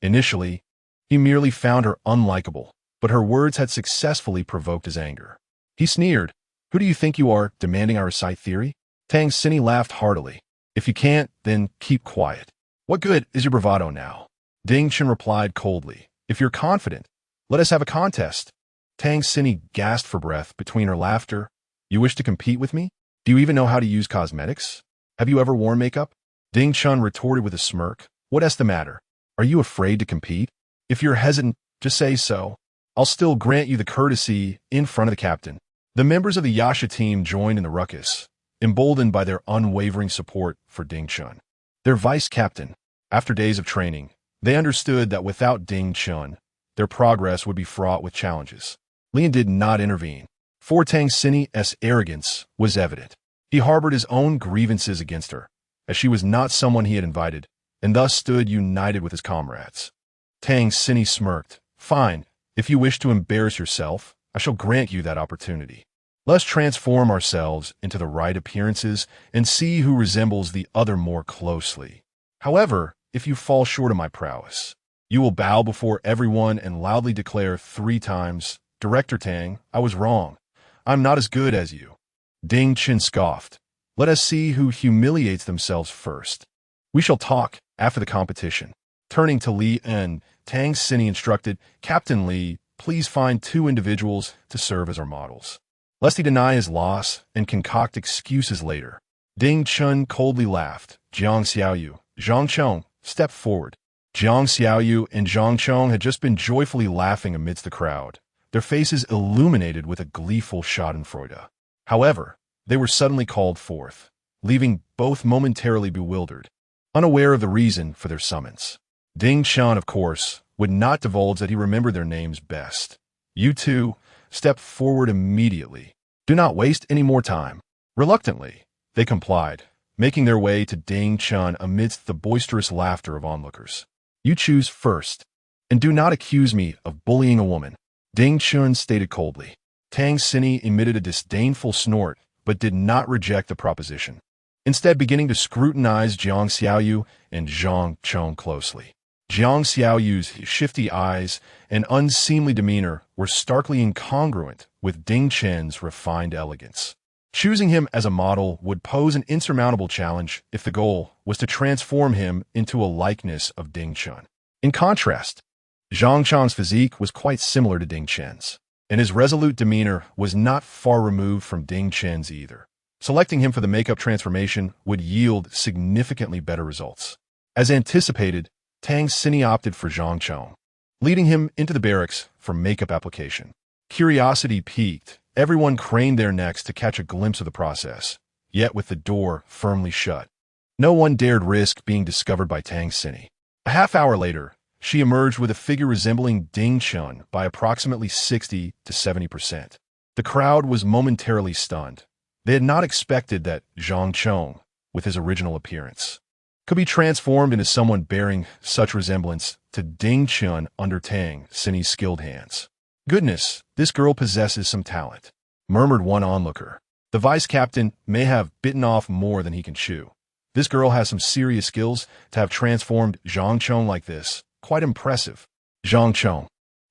A: Initially, he merely found her unlikable, but her words had successfully provoked his anger. He sneered. Who do you think you are, demanding I recite theory? Tang Xini laughed heartily. If you can't, then keep quiet. What good is your bravado now? Ding Chen replied coldly. If you're confident, let us have a contest. Tang Xini gasped for breath between her laughter. You wish to compete with me? Do you even know how to use cosmetics? Have you ever worn makeup? Ding Chen retorted with a smirk. What's the matter? Are you afraid to compete? If you're hesitant, just say so. I'll still grant you the courtesy in front of the captain. The members of the Yasha team joined in the ruckus, emboldened by their unwavering support for Ding Chen. Their vice captain, after days of training, they understood that without Ding Chen, their progress would be fraught with challenges. Lian did not intervene, for Tang Xinyi's arrogance was evident. He harbored his own grievances against her, as she was not someone he had invited, and thus stood united with his comrades. Tang Xinyi smirked. Fine, if you wish to embarrass yourself, I shall grant you that opportunity. Let's transform ourselves into the right appearances and see who resembles the other more closely. However, if you fall short of my prowess, you will bow before everyone and loudly declare 3 times, Director Tang, I was wrong. I'm not as good as you. Ding Chen scoffed. Let us see who humiliates themselves first. We shall talk after the competition. Turning to Li and Tang Xinyi instructed, Captain Li, please find 2 individuals to serve as our models, lest he deny his loss and concoct excuses later. Ding Chen coldly laughed. Jiang Xiaoyu, Zhang Chong, stepped forward. Jiang Xiaoyu and Zhang Chong had just been joyfully laughing amidst the crowd, their faces illuminated with a gleeful schadenfreude. However, they were suddenly called forth, leaving both momentarily bewildered, unaware of the reason for their summons. Ding Chen, of course, would not divulge that he remembered their names best. You two, step forward immediately. Do not waste any more time. Reluctantly, they complied, making their way to Ding Chen amidst the boisterous laughter of onlookers. You choose first, and do not accuse me of bullying a woman, Ding Chen stated coldly. Tang Xinyi emitted a disdainful snort, but did not reject the proposition, instead beginning to scrutinize Jiang Xiaoyu and Zhang Chong closely. Jiang Xiaoyu's shifty eyes and unseemly demeanor were starkly incongruent with Ding Chen's refined elegance. Choosing him as a model would pose an insurmountable challenge if the goal was to transform him into a likeness of Ding Chen. In contrast, Zhang Chong's physique was quite similar to Ding Chen's, and his resolute demeanor was not far removed from Ding Chen's either. Selecting him for the makeup transformation would yield significantly better results. As anticipated, Tang Xinyi opted for Zhang Chong, leading him into the barracks for makeup application. Curiosity piqued. Everyone craned their necks to catch a glimpse of the process, yet with the door firmly shut. No one dared risk being discovered by Tang Xinyi. A half hour later, she emerged with a figure resembling Ding Chen by approximately 60 to 70%. The crowd was momentarily stunned. They had not expected that Zhang Chong, with his original appearance, could be transformed into someone bearing such resemblance to Ding Chen under Tang Xinyi's skilled hands. Goodness, this girl possesses some talent, murmured one onlooker. The vice captain may have bitten off more than he can chew. This girl has some serious skills to have transformed Zhang Chong like this. Quite impressive. Zhang Chong,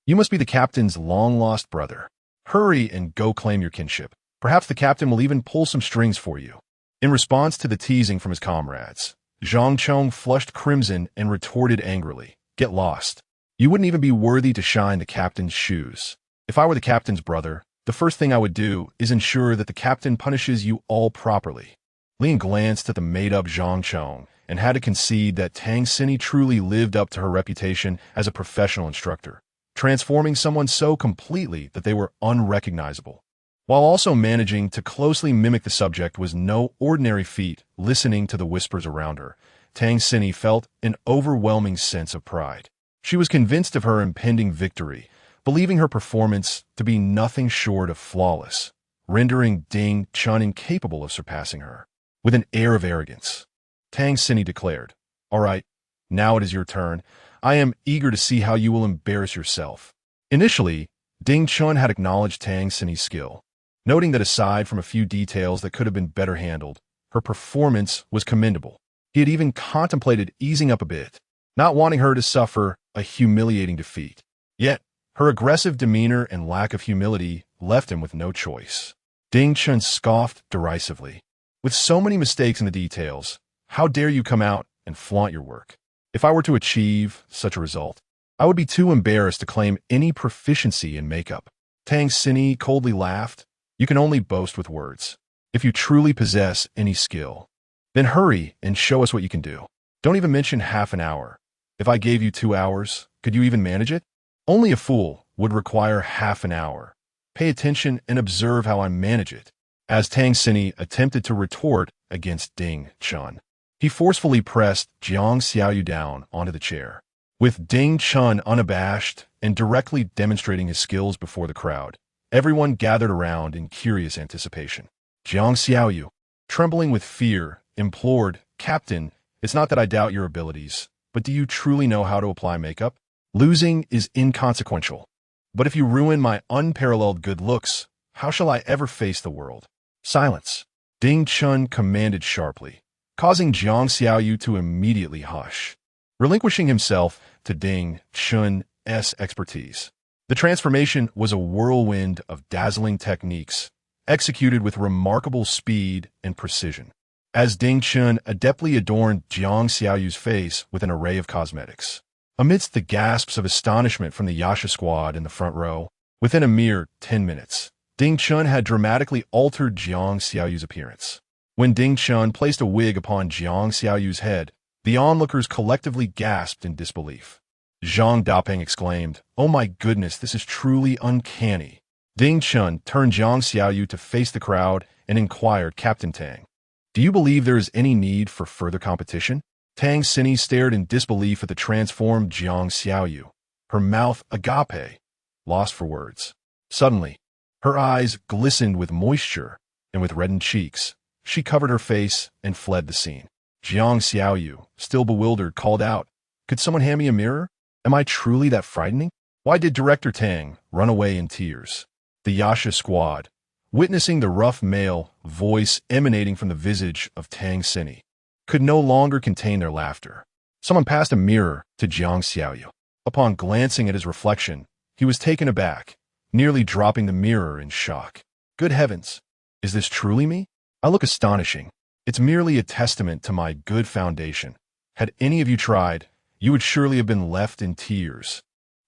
A: you must be the captain's long-lost brother. Hurry and go claim your kinship. Perhaps the captain will even pull some strings for you. In response to the teasing from his comrades, Zhang Chong flushed crimson and retorted angrily, Get lost. You wouldn't even be worthy to shine the captain's shoes. If I were the captain's brother, the first thing I would do is ensure that the captain punishes you all properly. Lian glanced at the made-up Zhang Chong and had to concede that Tang Xinyi truly lived up to her reputation as a professional instructor, transforming someone so completely that they were unrecognizable. While also managing to closely mimic the subject was no ordinary feat. Listening to the whispers around her, Tang Xinyi felt an overwhelming sense of pride. She was convinced of her impending victory, believing her performance to be nothing short of flawless, rendering Ding Chen incapable of surpassing her. With an air of arrogance, Tang Xinyi declared, All right, now it is your turn. I am eager to see how you will embarrass yourself. Initially, Ding Chen had acknowledged Tang Xinyi's skill, noting that aside from a few details that could have been better handled, her performance was commendable. He had even contemplated easing up a bit, not wanting her to suffer a humiliating defeat. Yet, her aggressive demeanor and lack of humility left him with no choice. Ding Chen scoffed derisively. With so many mistakes in the details, how dare you come out and flaunt your work? If I were to achieve such a result, I would be too embarrassed to claim any proficiency in makeup. Tang Xinyi coldly laughed. You can only boast with words. If you truly possess any skill, then hurry and show us what you can do. Don't even mention half an hour. If I gave you 2 hours, could you even manage it? Only a fool would require half an hour. Pay attention and observe how I manage it. As Tang Xinyi attempted to retort against Ding Chen, he forcefully pressed Jiang Xiaoyu down onto the chair. With Ding Chun unabashed and directly demonstrating his skills before the crowd, everyone gathered around in curious anticipation. Jiang Xiaoyu, trembling with fear, implored, "Captain, it's not that I doubt your abilities, but do you truly know how to apply makeup? Losing is inconsequential. But if you ruin my unparalleled good looks, how shall I ever face the world?" Silence. Ding Chun commanded sharply, causing Jiang Xiaoyu to immediately hush, relinquishing himself to Ding Chun's expertise. The transformation was a whirlwind of dazzling techniques, executed with remarkable speed and precision. As Ding Chun adeptly adorned Jiang Xiaoyu's face with an array of cosmetics. Amidst the gasps of astonishment from the Yasha squad in the front row, within a mere 10 minutes, Ding Chun had dramatically altered Jiang Xiaoyu's appearance. When Ding Chun placed a wig upon Jiang Xiaoyu's head, the onlookers collectively gasped in disbelief. Zhang Dapeng exclaimed, "Oh my goodness, this is truly uncanny." Ding Chun turned Jiang Xiaoyu to face the crowd and inquired, "Captain Tang, do you believe there is any need for further competition?" Tang Xini stared in disbelief at the transformed Jiang Xiaoyu, her mouth agape, lost for words. Suddenly, her eyes glistened with moisture, and with reddened cheeks, she covered her face and fled the scene. Jiang Xiaoyu, still bewildered, called out, "Could someone hand me a mirror? Am I truly that frightening?" Why did Director Tang run away in tears? The Yasha squad, witnessing the rough male voice emanating from the visage of Tang Xini, could no longer contain their laughter. Someone passed a mirror to Jiang Xiaoyu. Upon glancing at his reflection, he was taken aback, nearly dropping the mirror in shock. Good heavens, is this truly me? I look astonishing. It's merely a testament to my good foundation. Had any of you tried, you would surely have been left in tears.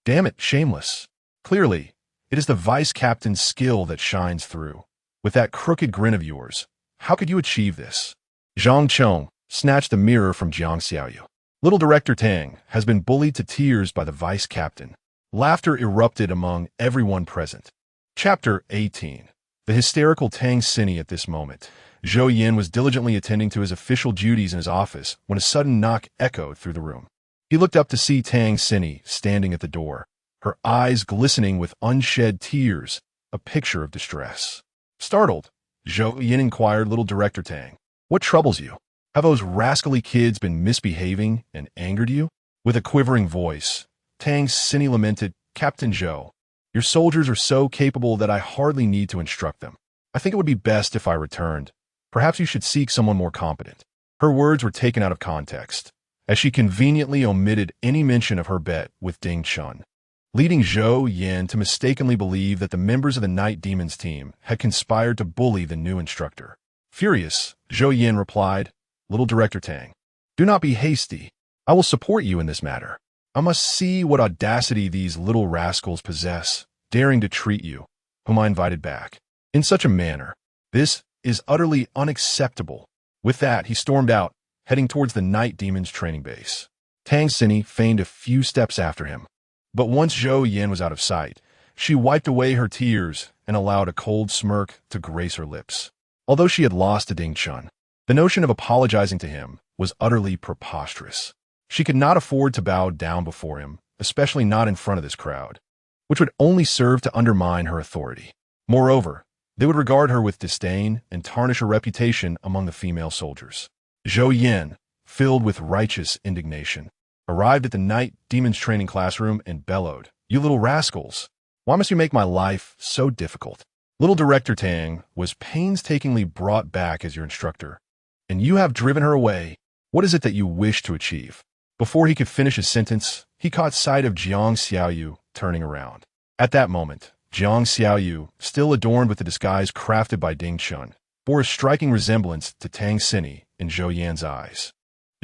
A: Damn it, shameless. Clearly, it is the vice captain's skill that shines through. With that crooked grin of yours, how could you achieve this? Zhang Chong snatched the mirror from Jiang Xiaoyu. Little Director Tang has been bullied to tears by the vice captain. Laughter erupted among everyone present. Chapter 18. The hysterical Tang Xini at this moment. Zhou Yin was diligently attending to his official duties in his office when a sudden knock echoed through the room. He looked up to see Tang Xini standing at the door, her eyes glistening with unshed tears, a picture of distress. Startled, Zhou Yin inquired, "Little Director Tang, what troubles you? Have those rascally kids been misbehaving and angered you?" With a quivering voice, Tang Xini lamented, "Captain Zhou, your soldiers are so capable that I hardly need to instruct them. I think it would be best if I returned. Perhaps you should seek someone more competent." Her words were taken out of context, as she conveniently omitted any mention of her bet with Ding Chun, leading Zhou Yin to mistakenly believe that the members of the Night Demons team had conspired to bully the new instructor. Furious, Zhou Yin replied, "Little Director Tang, do not be hasty. I will support you in this matter. I must see what audacity these little rascals possess, daring to treat you, whom I invited back, in such a manner. This is utterly unacceptable." With that, he stormed out, heading towards the Night Demons training base. Tang Xini feigned a few steps after him. But once Zhou Yin was out of sight, she wiped away her tears and allowed a cold smirk to grace her lips. Although she had lost to Ding Chun, the notion of apologizing to him was utterly preposterous. She could not afford to bow down before him, especially not in front of this crowd, which would only serve to undermine her authority. Moreover, they would regard her with disdain and tarnish her reputation among the female soldiers. Zhou Yin, filled with righteous indignation, arrived at the Night Demons training classroom and bellowed, "You little rascals! Why must you make my life so difficult? Little Director Tang was painstakingly brought back as your instructor, and you have driven her away. What is it that you wish to achieve?" Before he could finish his sentence, he caught sight of Jiang Xiaoyu turning around. At that moment, Jiang Xiaoyu, still adorned with the disguise crafted by Ding Chun, bore a striking resemblance to Tang Xini in Zhou Yan's eyes.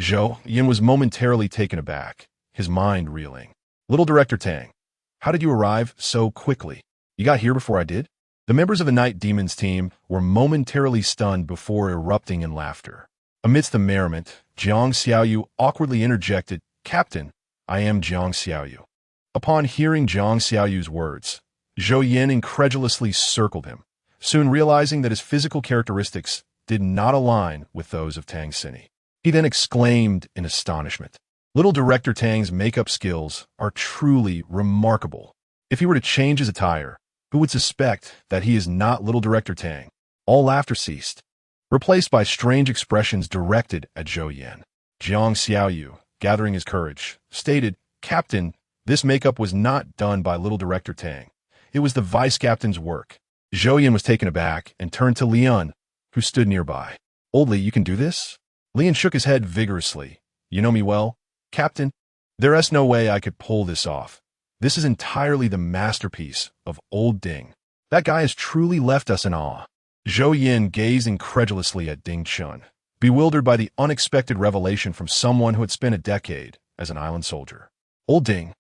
A: Zhou Yan was momentarily taken aback, his mind reeling. "Little Director Tang, how did you arrive so quickly? You got here before I did?" The members of the Night Demons team were momentarily stunned before erupting in laughter. Amidst the merriment, Jiang Xiaoyu awkwardly interjected, "Captain, I am Jiang Xiaoyu." Upon hearing Jiang Xiaoyu's words, Zhou Yan incredulously circled him, soon realizing that his physical characteristics did not align with those of Tang Xini. He then exclaimed in astonishment, Little Director Tang's makeup skills are truly remarkable. If he were to change his attire, who would suspect that he is not Little Director Tang? All laughter ceased, replaced by strange expressions directed at Zhou Yan. Jiang Xiaoyu, gathering his courage, stated, "Captain, this makeup was not done by Little Director Tang. It was the vice captain's work." Zhou Yan was taken aback and turned to Lian, who stood nearby. "Old Li, you can do this?" Lian shook his head vigorously. "You know me well, Captain. There's no way I could pull this off. This is entirely the masterpiece of Old Ding. That guy has truly left us in awe." Zhou Yan gazed incredulously at Ding Chun, bewildered by the unexpected revelation from someone who had spent a decade as an island soldier. "Old Ding,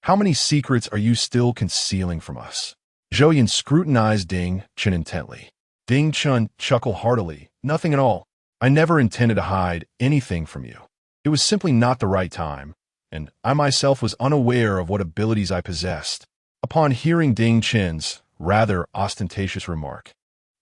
A: how many secrets are you still concealing from us?" Zhou Yan scrutinized Ding Chun intently. Ding Chun chuckled heartily. "Nothing at all. I never intended to hide anything from you. It was simply not the right time, and I myself was unaware of what abilities I possessed." Upon hearing Ding Chen's rather ostentatious remark,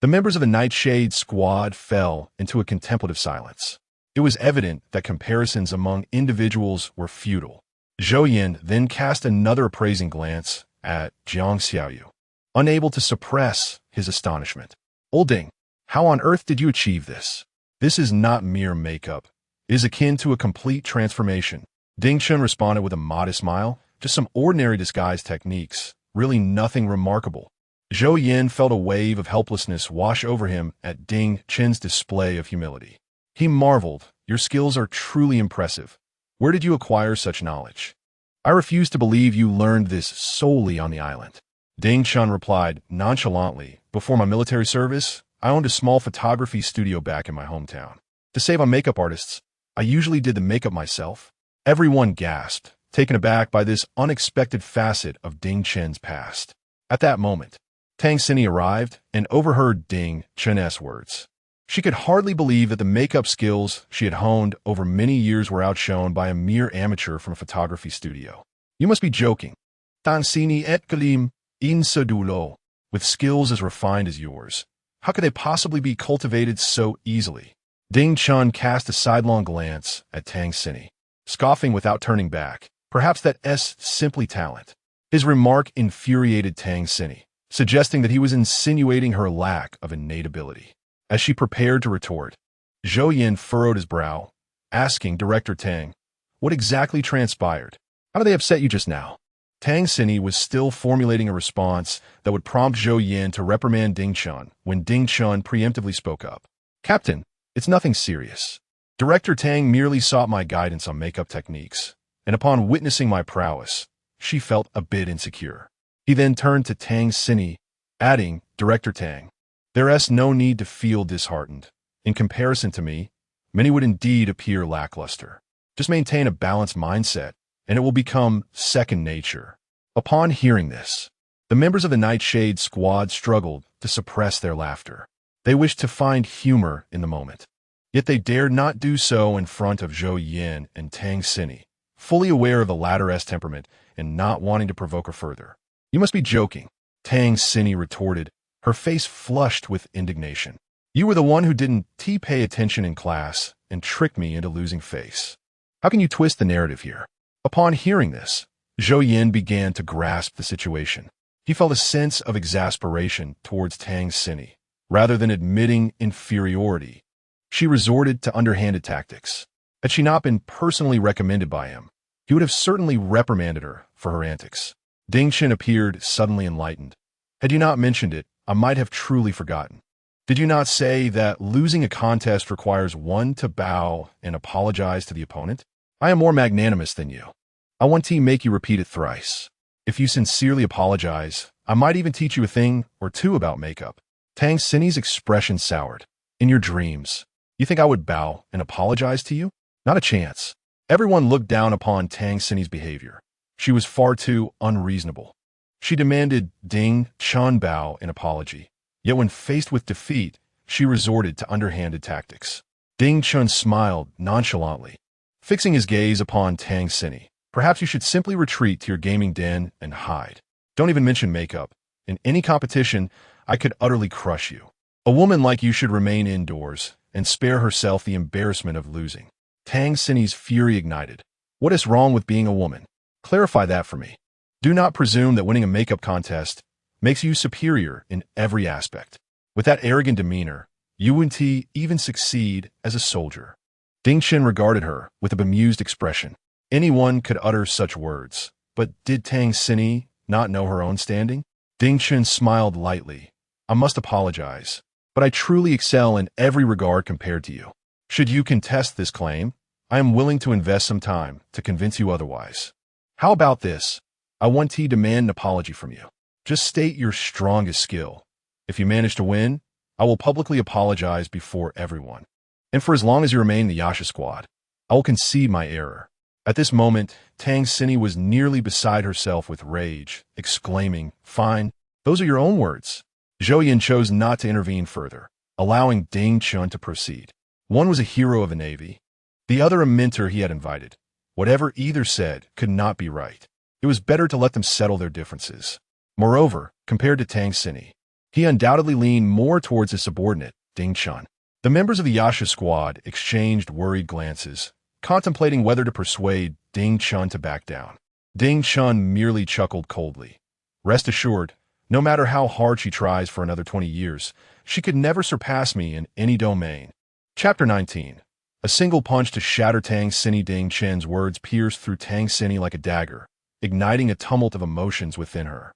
A: the members of the Nightshade squad fell into a contemplative silence. It was evident that comparisons among individuals were futile. Zhou Yan then cast another appraising glance at Jiang Xiaoyu, unable to suppress his astonishment. "Old Ding, how on earth did you achieve this? This is not mere makeup. It is akin to a complete transformation." Ding Chun responded with a modest smile. "Just some ordinary disguise techniques, really nothing remarkable." Zhou Yan felt a wave of helplessness wash over him at Ding Chun's display of humility. He marveled, "Your skills are truly impressive. Where did you acquire such knowledge?" "I refuse to believe you learned this solely on the island." Ding Chun replied nonchalantly, "Before my military service, I owned a small photography studio back in my hometown. To save on makeup artists, I usually did the makeup myself." Everyone gasped, taken aback by this unexpected facet of Ding Chen's past. At that moment, Tang Xini arrived and overheard Ding Chen's words. She could hardly believe that the makeup skills she had honed over many years were outshone by a mere amateur from a photography studio. "You must be joking. Tang Xini et Kalim in Sadulo, with skills as refined as yours. How could they possibly be cultivated so easily?" Ding Chun cast a sidelong glance at Tang Xini, scoffing without turning back. "Perhaps that's simply talent." His remark infuriated Tang Xini, suggesting that he was insinuating her lack of innate ability. As she prepared to retort, Zhou Yan furrowed his brow, asking Director Tang, "What exactly transpired? How did they upset you just now?" Tang Xini was still formulating a response that would prompt Zhou Yan to reprimand Ding Chun when Ding Chun preemptively spoke up. "Captain, it's nothing serious. Director Tang merely sought my guidance on makeup techniques, and upon witnessing my prowess, she felt a bit insecure." He then turned to Tang Xini, adding, "Director Tang, there's no need to feel disheartened. In comparison to me, many would indeed appear lackluster. Just maintain a balanced mindset, and it will become second nature." Upon hearing this, the members of the Nightshade squad struggled to suppress their laughter. They wished to find humor in the moment, yet they dared not do so in front of Zhou Yan and Tang Xini, fully aware of the latter's temperament and not wanting to provoke her further. "You must be joking," Tang Xini retorted, her face flushed with indignation. "You were the one who didn't pay attention in class and tricked me into losing face. How can you twist the narrative here?" Upon hearing this, Zhou Yan began to grasp the situation. He felt a sense of exasperation towards Tang Xini. Rather than admitting inferiority, she resorted to underhanded tactics. Had she not been personally recommended by him, he would have certainly reprimanded her for her antics. Ding Chen appeared suddenly enlightened. "Had you not mentioned it, I might have truly forgotten. Did you not say that losing a contest requires one to bow and apologize to the opponent? I am more magnanimous than you. I want to make you repeat it thrice. If you sincerely apologize, I might even teach you a thing or two about makeup." Tang Xini's expression soured. "In your dreams, you think I would bow and apologize to you? Not a chance." Everyone looked down upon Tang Xini's behavior. She was far too unreasonable. She demanded Ding Chun bow an apology, yet when faced with defeat, she resorted to underhanded tactics. Ding Chun smiled nonchalantly, fixing his gaze upon Tang Xini. "Perhaps you should simply retreat to your gaming den and hide. Don't even mention makeup. In any competition, I could utterly crush you. A woman like you should remain indoors and spare herself the embarrassment of losing." Tang Xini's fury ignited. What is wrong with being a woman? Clarify that for me. Do not presume that winning a makeup contest makes you superior in every aspect. With that arrogant demeanor, you wouldn't even succeed as a soldier. Ding Chen regarded her with a bemused expression. Anyone could utter such words, but did Tang Xini not know her own standing? Ding Chen smiled lightly. I must apologize, but I truly excel in every regard compared to you. Should you contest this claim, I am willing to invest some time to convince you otherwise. How about this? I want to demand an apology from you. Just state your strongest skill. If you manage to win, I will publicly apologize before everyone. And for as long as you remain in the Yasha squad, I will concede my error. At this moment, Tang Xini was nearly beside herself with rage, exclaiming, "Fine, those are your own words." Zhou Yin chose not to intervene further, allowing Ding Chun to proceed. One was a hero of the Navy, the other a mentor he had invited. Whatever either said could not be right. It was better to let them settle their differences. Moreover, compared to Tang Xini, he undoubtedly leaned more towards his subordinate, Ding Chun. The members of the Yasha squad exchanged worried glances, contemplating whether to persuade Ding Chun to back down. Ding Chun merely chuckled coldly. Rest assured, no matter how hard she tries for another 20 years, she could never surpass me in any domain. Chapter 19. A single punch to shatter Tang Xini. Ding Chen's words pierced through Tang Xini like a dagger, igniting a tumult of emotions within her.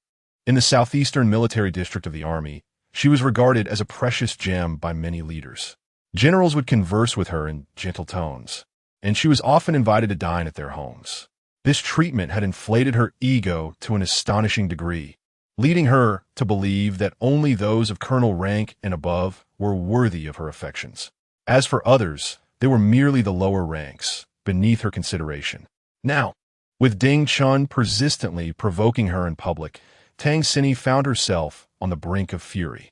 A: In the southeastern military district of the army, she was regarded as a precious gem by many leaders. Generals would converse with her in gentle tones, and she was often invited to dine at their homes. This treatment had inflated her ego to an astonishing degree, leading her to believe that only those of colonel rank and above were worthy of her affections. As for others, they were merely the lower ranks, beneath her consideration. Now, with Ding Chun persistently provoking her in public, Tang Xini found herself on the brink of fury.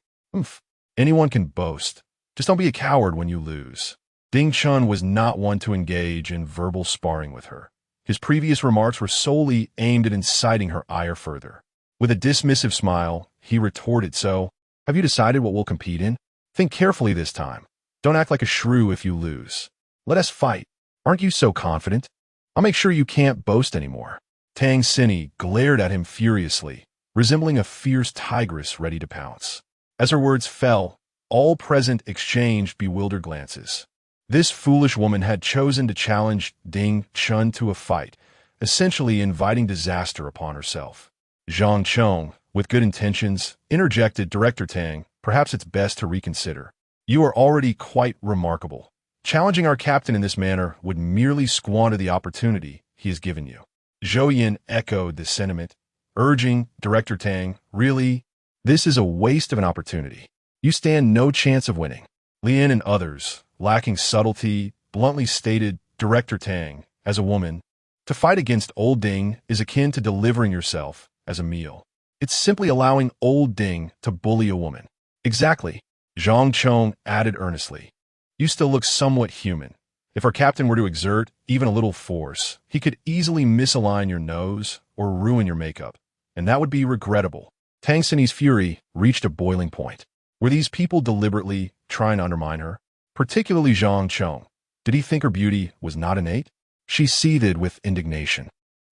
A: Anyone can boast. Just don't be a coward when you lose. Ding Chun was not one to engage in verbal sparring with her. His previous remarks were solely aimed at inciting her ire further. With a dismissive smile, he retorted, "So, have you decided what we'll compete in? Think carefully this time. Don't act like a shrew if you lose. Let us fight. Aren't you so confident? I'll make sure you can't boast anymore." Tang Xini glared at him furiously, resembling a fierce tigress ready to pounce. As her words fell, all present exchanged bewildered glances. This foolish woman had chosen to challenge Ding Chun to a fight, essentially inviting disaster upon herself. Zhang Chong, with good intentions, interjected, "Director Tang, perhaps it's best to reconsider. You are already quite remarkable. Challenging our captain in this manner would merely squander the opportunity he has given you." Zhou Yin echoed the sentiment, urging, "Director Tang, really? This is a waste of an opportunity. You stand no chance of winning." Lien and others, lacking subtlety, bluntly stated, "Director Tang, as a woman, to fight against old Ding is akin to delivering yourself as a meal. It's simply allowing old Ding to bully a woman." "Exactly," Zhang Chong added earnestly. "You still look somewhat human. If our captain were to exert even a little force, he could easily misalign your nose or ruin your makeup, and that would be regrettable." Tang Xini's fury reached a boiling point. Were these people deliberately trying to undermine her? Particularly Zhang Chong. Did he think her beauty was not innate? She seethed with indignation.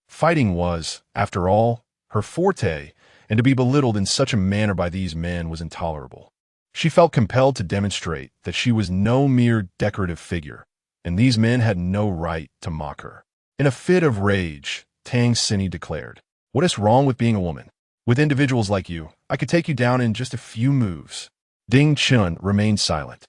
A: Fighting was, after all, her forte, and to be belittled in such a manner by these men was intolerable. She felt compelled to demonstrate that she was no mere decorative figure, and these men had no right to mock her. In a fit of rage, Tang Xini declared, "What is wrong with being a woman? With individuals like you, I could take you down in just a few moves." Ding Chun remained silent,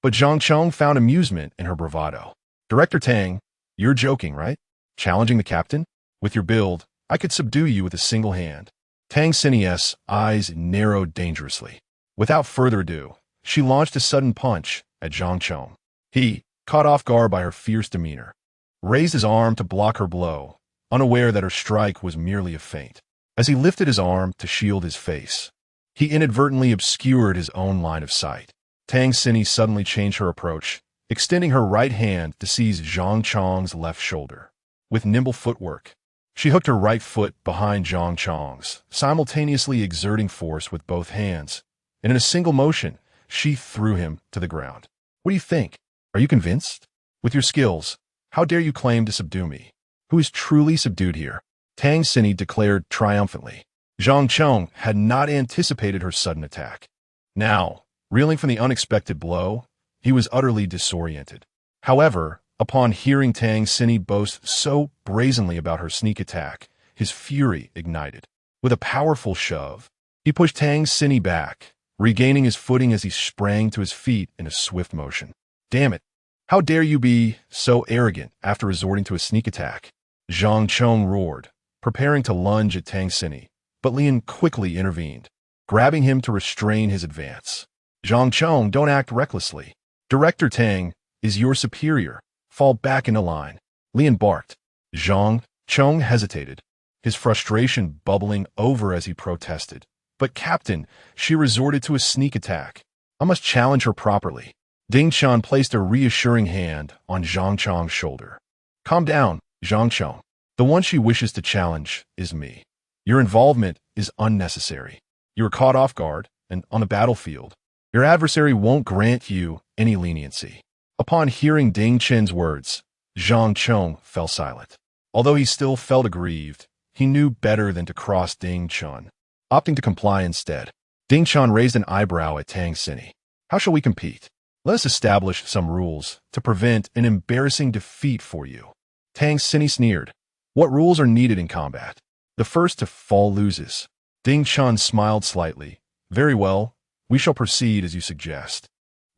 A: but Zhang Chong found amusement in her bravado. "Director Tang, you're joking, right? Challenging the captain? With your build, I could subdue you with a single hand." Tang Xini's eyes narrowed dangerously. Without further ado, she launched a sudden punch at Zhang Chong. He, caught off guard by her fierce demeanor, raised his arm to block her blow, unaware that her strike was merely a feint. As he lifted his arm to shield his face, he inadvertently obscured his own line of sight. Tang Xini suddenly changed her approach, extending her right hand to seize Zhang Chong's left shoulder. With nimble footwork, she hooked her right foot behind Zhang Chong's, simultaneously exerting force with both hands, and in a single motion, she threw him to the ground. "What do you think? Are you convinced? With your skills, how dare you claim to subdue me?" who is truly subdued here, Tang Xinyi declared triumphantly. Zhang Chong had not anticipated her sudden attack. Now, reeling from the unexpected blow, he was utterly disoriented. However, upon hearing Tang Xinyi boast so brazenly about her sneak attack, his fury ignited. With a powerful shove, he pushed Tang Xinyi back, regaining his footing as he sprang to his feet in a swift motion. Damn it! How dare you be so arrogant after resorting to a sneak attack? Zhang Chong roared, preparing to lunge at Tang Xinyi, but Lian quickly intervened, grabbing him to restrain his advance. Zhang Chong, don't act recklessly. Director Tang is your superior. Fall back into line. Lian barked. Zhang Chong hesitated, his frustration bubbling over as he protested. But Captain, she resorted to a sneak attack. I must challenge her properly. Ding Chun placed a reassuring hand on Zhang Chong's shoulder. Calm down, Zhang Chong. The one she wishes to challenge is me. Your involvement is unnecessary. You were caught off guard, and on the battlefield, your adversary won't grant you any leniency. Upon hearing Ding Chen's words, Zhang Chong fell silent. Although he still felt aggrieved, he knew better than to cross Ding Chun, opting to comply instead. Ding Chun raised an eyebrow at Tang Xinyi. How shall we compete? Let us establish some rules to prevent an embarrassing defeat for you. Tang Xinyi sneered. What rules are needed in combat? The first to fall loses. Ding Chun smiled slightly. Very well, we shall proceed as you suggest.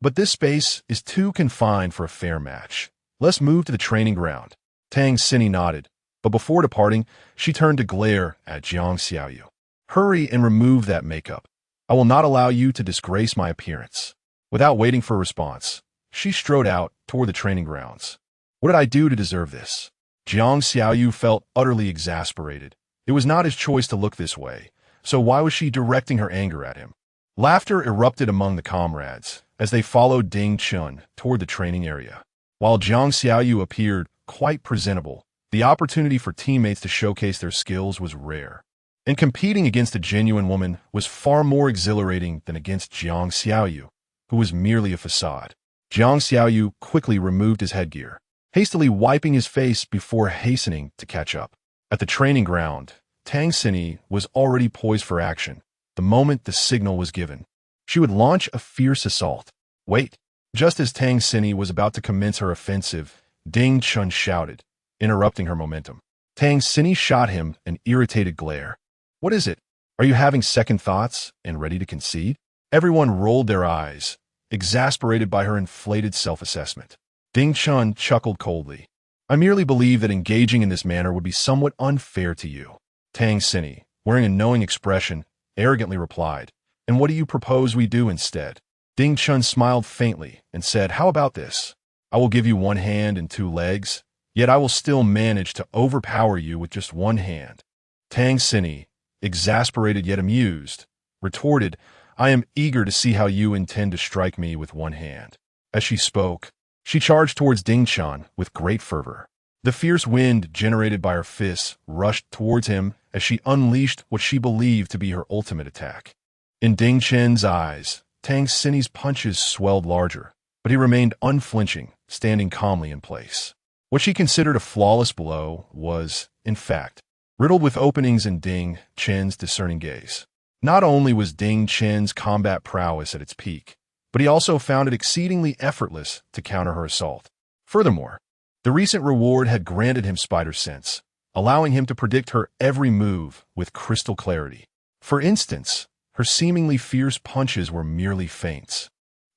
A: But this space is too confined for a fair match. Let's move to the training ground. Tang Xinyi nodded, but before departing, she turned to glare at Jiang Xiaoyu. Hurry and remove that makeup. I will not allow you to disgrace my appearance. Without waiting for a response, she strode out toward the training grounds. What did I do to deserve this? Jiang Xiaoyu felt utterly exasperated. It was not his choice to look this way, so why was she directing her anger at him? Laughter erupted among the comrades as they followed Ding Chun toward the training area. While Jiang Xiaoyu appeared quite presentable, the opportunity for teammates to showcase their skills was rare. And competing against a genuine woman was far more exhilarating than against Jiang Xiaoyu, who was merely a facade. Jiang Xiaoyu quickly removed his headgear, hastily wiping his face before hastening to catch up. At the training ground, Tang Xinyi was already poised for action the moment the signal was given. She would launch a fierce assault. Wait! Just as Tang Xinyi was about to commence her offensive, Ding Chun shouted, interrupting her momentum. Tang Xinyi shot him an irritated glare. What is it? Are you having second thoughts and ready to concede? Everyone rolled their eyes, exasperated by her inflated self-assessment. Ding Chun chuckled coldly. I merely believe that engaging in this manner would be somewhat unfair to you. Tang Xinyi, wearing a knowing expression, arrogantly replied, and what do you propose we do instead? Ding Chun smiled faintly and said, how about this? I will give you one hand and two legs, yet I will still manage to overpower you with just one hand. Tang Xinyi, exasperated yet amused, retorted, I am eager to see how you intend to strike me with one hand. As she spoke, she charged towards Ding Chun with great fervor. The fierce wind generated by her fists rushed towards him as she unleashed what she believed to be her ultimate attack. In Ding Chen's eyes, Tang Xinyi's punches swelled larger, but he remained unflinching, standing calmly in place. What she considered a flawless blow was, in fact, riddled with openings in Ding Chen's discerning gaze. Not only was Ding Chen's combat prowess at its peak, but he also found it exceedingly effortless to counter her assault. Furthermore, the recent reward had granted him spider sense, allowing him to predict her every move with crystal clarity. For instance, her seemingly fierce punches were merely feints,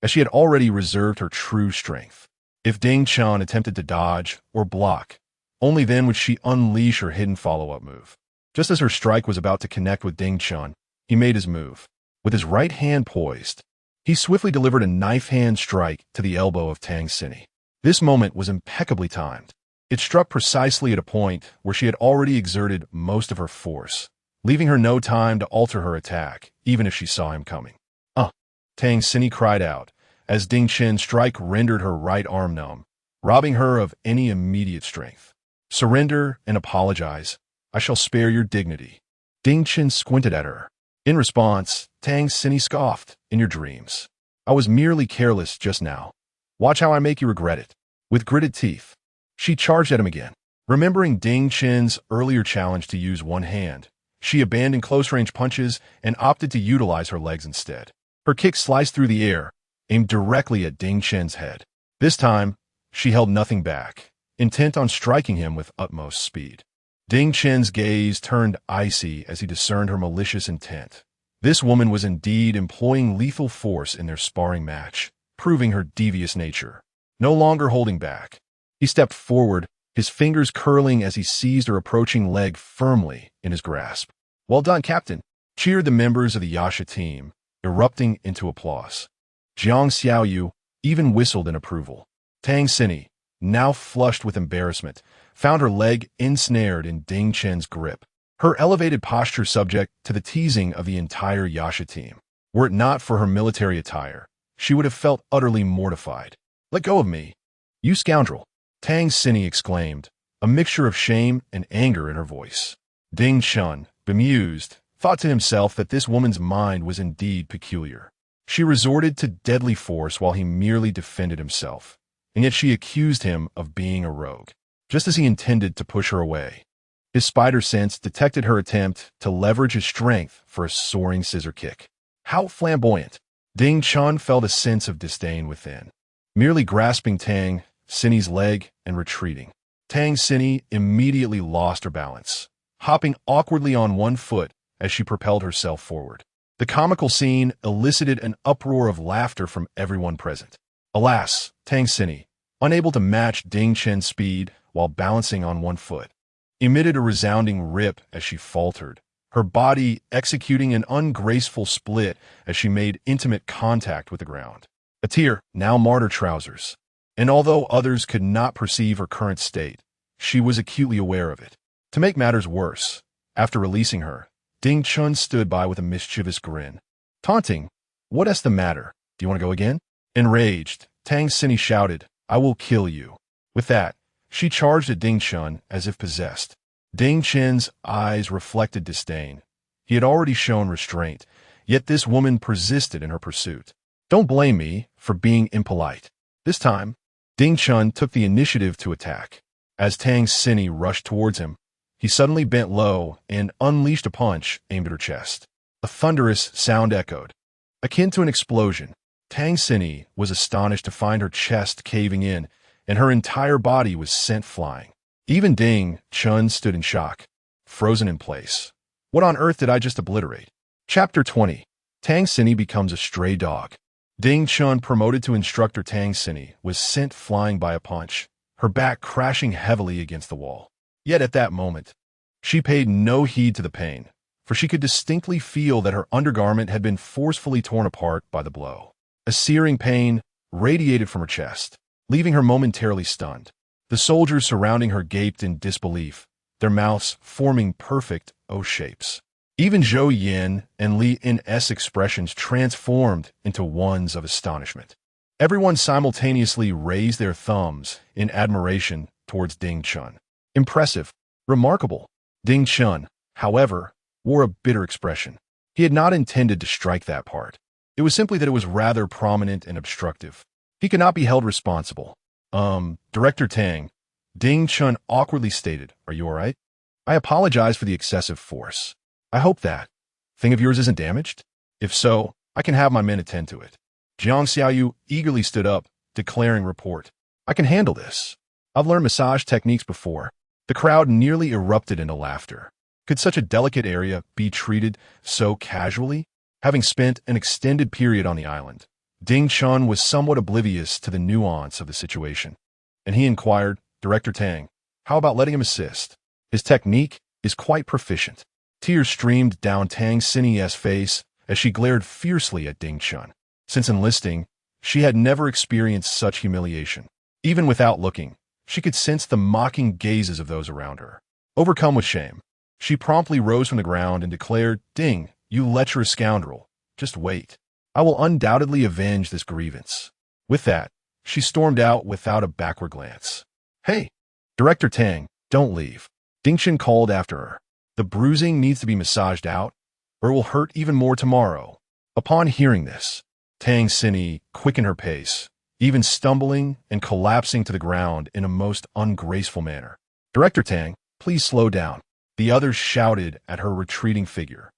A: as she had already reserved her true strength. If Ding Chun attempted to dodge or block, only then would she unleash her hidden follow-up move. Just as her strike was about to connect with Ding Chun, he made his move. With his right hand poised, he swiftly delivered a knife-hand strike to the elbow of Tang Xinyi. This moment was impeccably timed. It struck precisely at a point where she had already exerted most of her force, leaving her no time to alter her attack, even if she saw him coming. Tang Xinyi cried out, as Ding Chen's strike rendered her right arm numb, robbing her of any immediate strength. Surrender and apologize. I shall spare your dignity. Ding Chen squinted at her. In response, Tang Xinyi scoffed, in your dreams. I was merely careless just now. Watch how I make you regret it. With gritted teeth, she charged at him again. Remembering Ding Chen's earlier challenge to use one hand, she abandoned close-range punches and opted to utilize her legs instead. Her kick sliced through the air, aimed directly at Ding Chen's head. This time, she held nothing back, intent on striking him with utmost speed. Ding Chen's gaze turned icy as he discerned her malicious intent. This woman was indeed employing lethal force in their sparring match, proving her devious nature. No longer holding back, he stepped forward, his fingers curling as he seized her approaching leg firmly in his grasp. "Well done, Captain," cheered the members of the Yasha team, erupting into applause. Jiang Xiaoyu even whistled in approval. Tang Xinyi, now flushed with embarrassment, found her leg ensnared in Ding Chen's grip, her elevated posture subject to the teasing of the entire Yasha team. Were it not for her military attire, she would have felt utterly mortified. "Let go of me, you scoundrel!" Tang Xinyi exclaimed, a mixture of shame and anger in her voice. Ding Chun, bemused, thought to himself that this woman's mind was indeed peculiar. She resorted to deadly force while he merely defended himself, and yet she accused him of being a rogue, just as he intended to push her away. His spider sense detected her attempt to leverage his strength for a soaring scissor kick. How flamboyant! Ding Chun felt a sense of disdain within, merely grasping Tang Xinyi's leg and retreating. Tang Xinyi immediately lost her balance, hopping awkwardly on one foot as she propelled herself forward. The comical scene elicited an uproar of laughter from everyone present. Alas, Tang Xinyi, unable to match Ding Chen's speed while balancing on one foot, emitted a resounding rip as she faltered, her body executing an ungraceful split as she made intimate contact with the ground. A tear now marred her trousers, and although others could not perceive her current state, she was acutely aware of it. To make matters worse, after releasing her, Ding Chun stood by with a mischievous grin. Taunting, "What's the matter? Do you want to go again?" Enraged, Tang Xinyi shouted, "I will kill you." With that, she charged at Ding Chun as if possessed. Ding Chen's eyes reflected disdain. He had already shown restraint, yet this woman persisted in her pursuit. "Don't blame me for being impolite." This time, Ding Chun took the initiative to attack. As Tang Xinyi rushed towards him, he suddenly bent low and unleashed a punch aimed at her chest. A thunderous sound echoed, akin to an explosion. Tang Xinyi was astonished to find her chest caving in, and her entire body was sent flying. Even Ding Chun stood in shock, frozen in place. What on earth did I just obliterate? Chapter 20. Tang Xinyi becomes a stray dog. Ding Chun, promoted to instructor Tang Xinyi, was sent flying by a punch, her back crashing heavily against the wall. Yet at that moment, she paid no heed to the pain, for she could distinctly feel that her undergarment had been forcefully torn apart by the blow. A searing pain radiated from her chest, leaving her momentarily stunned. The soldiers surrounding her gaped in disbelief, their mouths forming perfect O shapes. Even Zhou Yin and Li N's expressions transformed into ones of astonishment. Everyone simultaneously raised their thumbs in admiration towards Ding Chun. Impressive, remarkable. Ding Chun, however, wore a bitter expression. He had not intended to strike that part. It was simply that it was rather prominent and obstructive. He could not be held responsible. Director Tang, Ding Chun awkwardly stated, "Are you all right? I apologize for the excessive force. I hope that thing of yours isn't damaged? If so, I can have my men attend to it." Jiang Xiaoyu eagerly stood up, declaring report. "I can handle this. I've learned massage techniques before." The crowd nearly erupted into laughter. Could such a delicate area be treated so casually? Having spent an extended period on the island, Ding Chun was somewhat oblivious to the nuance of the situation, and he inquired, "Director Tang, how about letting him assist? His technique is quite proficient." Tears streamed down Tang Xinyi's face as she glared fiercely at Ding Chun. Since enlisting, she had never experienced such humiliation. Even without looking, she could sense the mocking gazes of those around her. Overcome with shame, she promptly rose from the ground and declared, "Ding, you lecherous scoundrel, just wait. I will undoubtedly avenge this grievance." With that, she stormed out without a backward glance. "Hey, Director Tang, don't leave," Ding Chun called after her. "The bruising needs to be massaged out, or it will hurt even more tomorrow." Upon hearing this, Tang Xinyi quickened her pace, even stumbling and collapsing to the ground in a most ungraceful manner. Director Tang, please slow down. The others shouted at her retreating figure.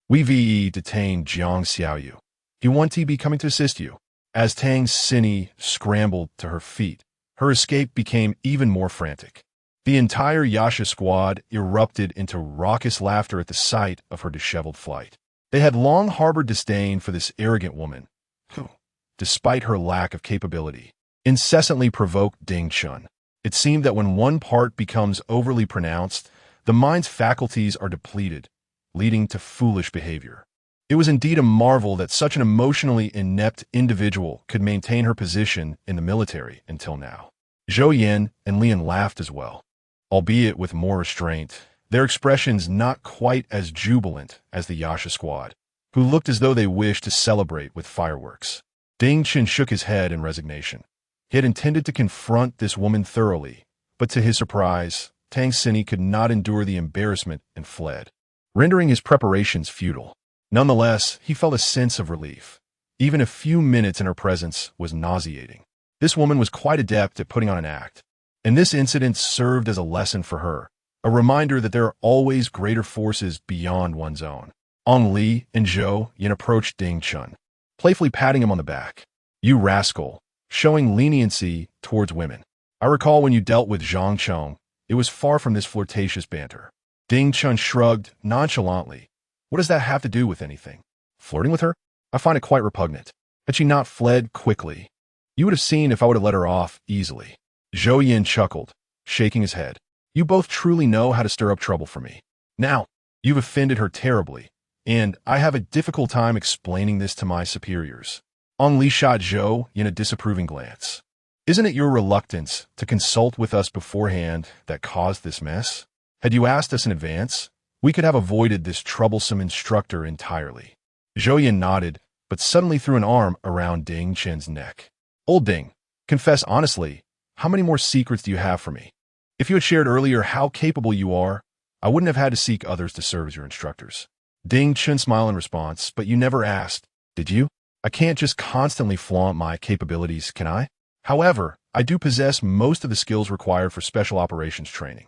A: We detained Jiang Xiaoyu. He won't be coming to assist you. As Tang Xini scrambled to her feet, her escape became even more frantic. The entire Yasha squad erupted into raucous laughter at the sight of her disheveled flight. They had long harbored disdain for this arrogant woman, who, despite her lack of capability, incessantly provoked Ding Chun. It seemed that when one part becomes overly pronounced, the mind's faculties are depleted, leading to foolish behavior. It was indeed a marvel that such an emotionally inept individual could maintain her position in the military until now. Zhou Yan and Lian laughed as well, albeit with more restraint, their expressions not quite as jubilant as the Yasha squad, who looked as though they wished to celebrate with fireworks. Ding Chen shook his head in resignation. He had intended to confront this woman thoroughly, but to his surprise, Tang Xini could not endure the embarrassment and fled, rendering his preparations futile. Nonetheless, he felt a sense of relief. Even a few minutes in her presence was nauseating. This woman was quite adept at putting on an act, and this incident served as a lesson for her, a reminder that there are always greater forces beyond one's own. Ong Li and Zhou Yan approached Ding Chun, playfully patting him on the back. You rascal, showing leniency towards women. I recall when you dealt with Zhang Chong, it was far from this flirtatious banter. Ding Chun shrugged nonchalantly. What does that have to do with anything? Flirting with her? I find it quite repugnant. Had she not fled quickly, you would have seen if I would have let her off easily. Zhou Yan chuckled, shaking his head. You both truly know how to stir up trouble for me. Now, you've offended her terribly, and I have a difficult time explaining this to my superiors. Ong Li shot Zhou Yan a disapproving glance. Isn't it your reluctance to consult with us beforehand that caused this mess? Had you asked us in advance, we could have avoided this troublesome instructor entirely. Zhou Yan nodded, but suddenly threw an arm around Ding Chen's neck. Old Ding, confess honestly, how many more secrets do you have for me? If you had shared earlier how capable you are, I wouldn't have had to seek others to serve as your instructors. Ding Chen smiled in response, but you never asked, did you? I can't just constantly flaunt my capabilities, can I? However, I do possess most of the skills required for special operations training.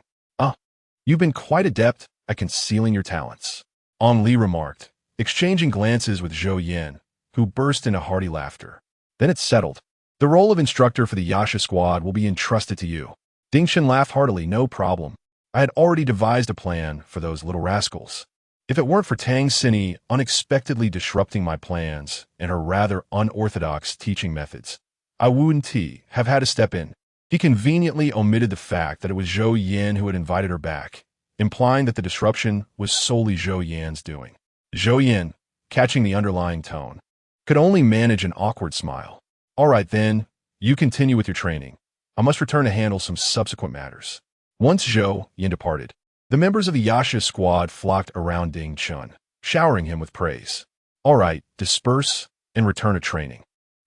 A: You've been quite adept at concealing your talents. Ong Li remarked, exchanging glances with Zhou Yan, who burst into hearty laughter. Then it's settled. The role of instructor for the Yasha squad will be entrusted to you. Ding Chen laughed heartily. No problem. I had already devised a plan for those little rascals. If it weren't for Tang Xini unexpectedly disrupting my plans and her rather unorthodox teaching methods, I wouldn't have had to step in. He conveniently omitted the fact that it was Zhou Yan who had invited her back, implying that the disruption was solely Zhou Yan's doing. Zhou Yan, catching the underlying tone, could only manage an awkward smile. All right then, you continue with your training. I must return to handle some subsequent matters. Once Zhou Yan departed, the members of the Yasha squad flocked around Ding Chun, showering him with praise. All right, disperse and return to training.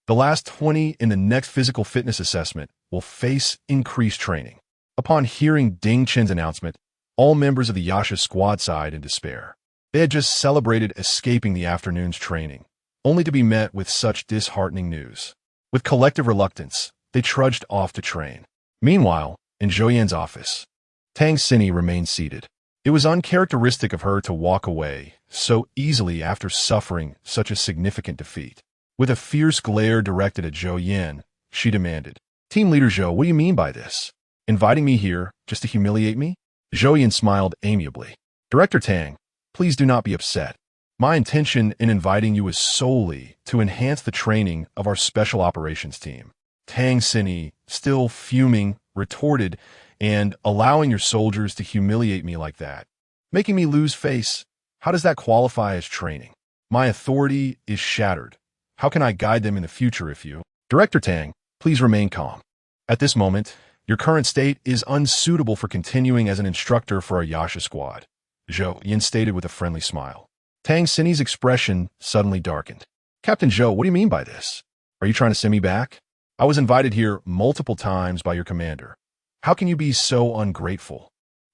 A: The last 20 in the next physical fitness assessment will face increased training. Upon hearing Ding Chen's announcement, all members of the Yasha squad sighed in despair. They had just celebrated escaping the afternoon's training, only to be met with such disheartening news. With collective reluctance, they trudged off to train. Meanwhile, in Zhou Yan's office, Tang Xini remained seated. It was uncharacteristic of her to walk away so easily after suffering such a significant defeat. With a fierce glare directed at Zhou Yan, she demanded, Team Leader Zhou, what do you mean by this? Inviting me here just to humiliate me? Zhou Yan smiled amiably. Director Tang, please do not be upset. My intention in inviting you is solely to enhance the training of our special operations team. Tang Xini, still fuming, retorted, and allowing your soldiers to humiliate me like that, making me lose face, how does that qualify as training? My authority is shattered. How can I guide them in the future if you... Director Tang, please remain calm. At this moment, your current state is unsuitable for continuing as an instructor for our Yasha squad, Zhou Yan stated with a friendly smile. Tang Xini's expression suddenly darkened. Captain Zhou, what do you mean by this? Are you trying to send me back? I was invited here multiple times by your commander. How can you be so ungrateful?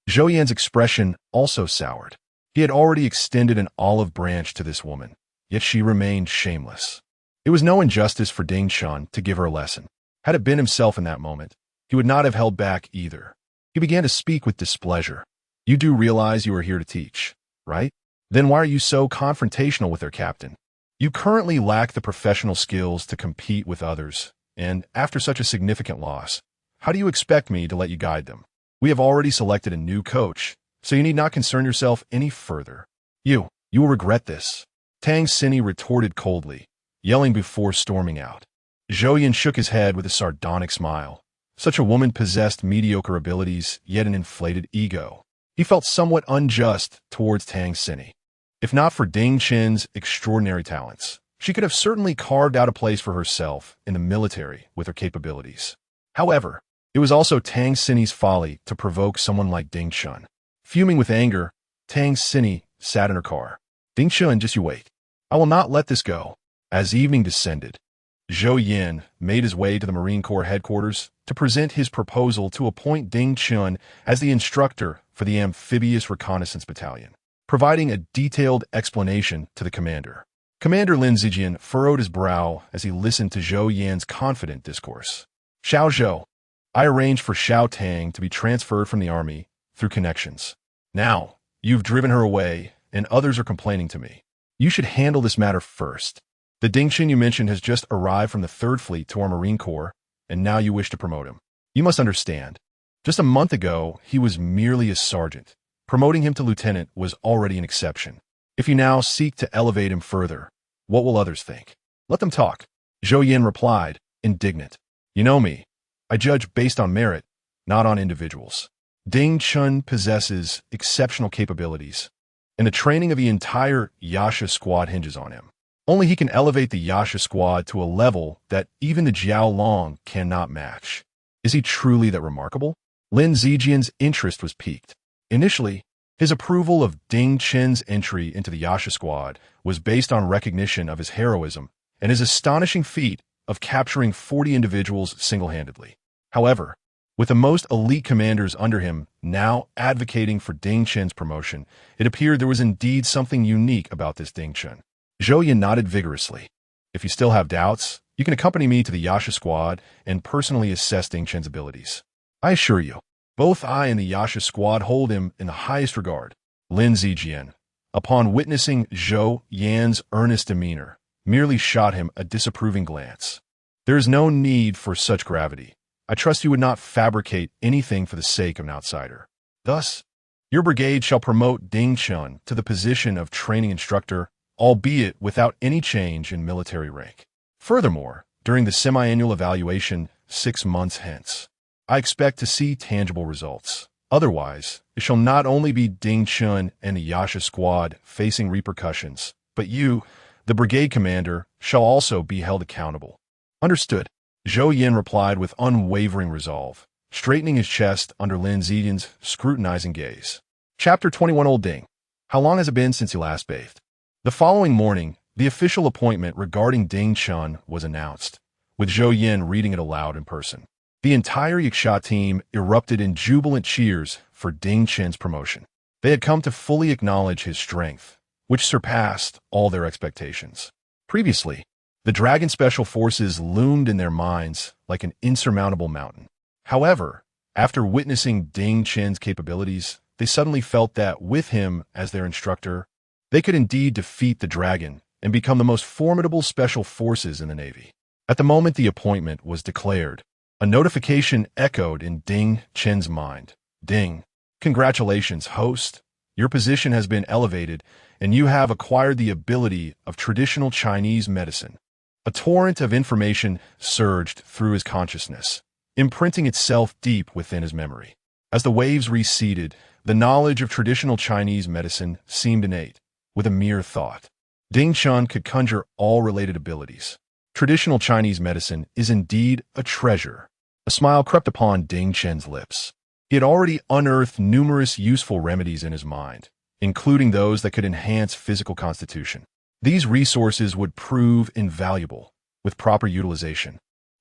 A: Zhou Yan's expression also soured. He had already extended an olive branch to this woman, yet she remained shameless. It was no injustice for Ding Chun to give her a lesson. Had it been himself in that moment, he would not have held back either. He began to speak with displeasure. You do realize you are here to teach, right? Then why are you so confrontational with their captain? You currently lack the professional skills to compete with others, and after such a significant loss, how do you expect me to let you guide them? We have already selected a new coach, so you need not concern yourself any further. You will regret this. Tang Sini retorted coldly, yelling before storming out. Zhou Yin shook his head with a sardonic smile. Such a woman possessed mediocre abilities, yet an inflated ego. He felt somewhat unjust towards Tang Sini. If not for Ding Chen's extraordinary talents, she could have certainly carved out a place for herself in the military with her capabilities. However, it was also Tang Sini's folly to provoke someone like Ding Chun. Fuming with anger, Tang Sini sat in her car. Ding Chun, just you wait. I will not let this go. As evening descended, Zhou Yin made his way to the Marine Corps headquarters to present his proposal to appoint Ding Chun as the instructor for the Amphibious Reconnaissance Battalion, providing a detailed explanation to the commander. Commander Lin Zijian furrowed his brow as he listened to Zhou Yin's confident discourse. Xiao Zhou, I arranged for Xiao Tang to be transferred from the army through connections. Now, you've driven her away, and others are complaining to me. You should handle this matter first. The Ding Chun you mentioned has just arrived from the 3rd Fleet to our Marine Corps, and now you wish to promote him. You must understand. Just a month ago, he was merely a sergeant. Promoting him to lieutenant was already an exception. If you now seek to elevate him further, what will others think? Let them talk. Zhou Yin replied, indignant. You know me. I judge based on merit, not on individuals. Ding Chun possesses exceptional capabilities, and the training of the entire Yasha squad hinges on him. Only he can elevate the Yasha squad to a level that even the Jiao Long cannot match. Is he truly that remarkable? Lin Zijian's interest was piqued. Initially, his approval of Ding Chen's entry into the Yasha squad was based on recognition of his heroism and his astonishing feat of capturing 40 individuals single-handedly. However, with the most elite commanders under him now advocating for Ding Chen's promotion, it appeared there was indeed something unique about this Ding Chen. Zhou Yin nodded vigorously. If you still have doubts, you can accompany me to the Yasha squad and personally assess Ding Chen's abilities. I assure you, both I and the Yasha squad hold him in the highest regard. Lin Zijian, upon witnessing Zhou Yan's earnest demeanor, merely shot him a disapproving glance. There is no need for such gravity. I trust you would not fabricate anything for the sake of an outsider. Thus, your brigade shall promote Ding Chun to the position of training instructor, albeit without any change in military rank. Furthermore, during the semi-annual evaluation 6 months hence, I expect to see tangible results. Otherwise, it shall not only be Ding Chun and the Yasha squad facing repercussions, but you, the brigade commander, shall also be held accountable. Understood. Zhou Yin replied with unwavering resolve, straightening his chest under Lin Zijian's scrutinizing gaze. Chapter 21. Old Ding. How long has it been since you last bathed? The following morning, the official appointment regarding Ding Chun was announced, with Zhou Yin reading it aloud in person. The entire Yaksha team erupted in jubilant cheers for Ding Chen's promotion. They had come to fully acknowledge his strength, which surpassed all their expectations. Previously, the Dragon Special Forces loomed in their minds like an insurmountable mountain. However, after witnessing Ding Chen's capabilities, they suddenly felt that with him as their instructor, they could indeed defeat the Dragon and become the most formidable special forces in the Navy. At the moment the appointment was declared, a notification echoed in Ding Chen's mind. Ding, congratulations, host. Your position has been elevated, and you have acquired the ability of traditional Chinese medicine. A torrent of information surged through his consciousness, imprinting itself deep within his memory. As the waves receded, the knowledge of traditional Chinese medicine seemed innate, with a mere thought. Ding Chun could conjure all related abilities. Traditional Chinese medicine is indeed a treasure. A smile crept upon Ding Chen's lips. He had already unearthed numerous useful remedies in his mind, including those that could enhance physical constitution. These resources would prove invaluable with proper utilization.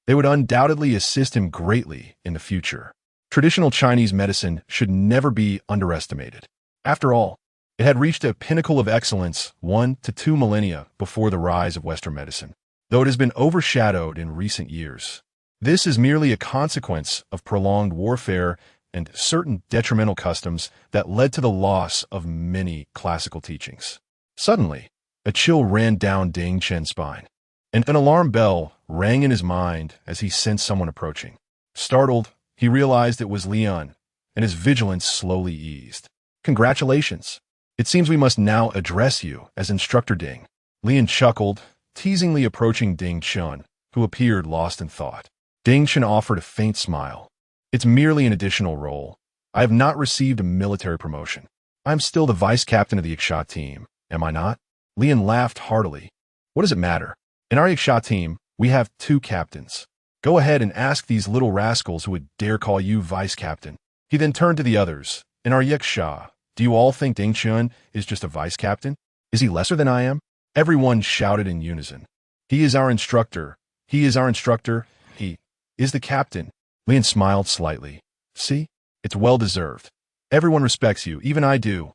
A: They would undoubtedly assist him greatly in the future. Traditional Chinese medicine should never be underestimated. After all, it had reached a pinnacle of excellence 1 to 2 millennia before the rise of Western medicine, though it has been overshadowed in recent years. This is merely a consequence of prolonged warfare and certain detrimental customs that led to the loss of many classical teachings. Suddenly, a chill ran down Ding Chen's spine, and an alarm bell rang in his mind as he sensed someone approaching. Startled, he realized it was Leon, and his vigilance slowly eased. "Congratulations. It seems we must now address you as Instructor Ding." Leon chuckled, teasingly approaching Ding Chun, who appeared lost in thought. Ding Chun offered a faint smile. "It's merely an additional role. I have not received a military promotion. I'm still the vice captain of the Yaksha team, am I not?" Leon laughed heartily. "What does it matter? In our Yaksha team, we have 2 captains. Go ahead and ask these little rascals who would dare call you vice captain." He then turned to the others. "In our Yaksha, do you all think Ding Chun is just a vice captain? Is he lesser than I am?" Everyone shouted in unison. "He is our instructor. He is our instructor. He is the captain." Leon smiled slightly. "See? It's well-deserved. Everyone respects you, even I do."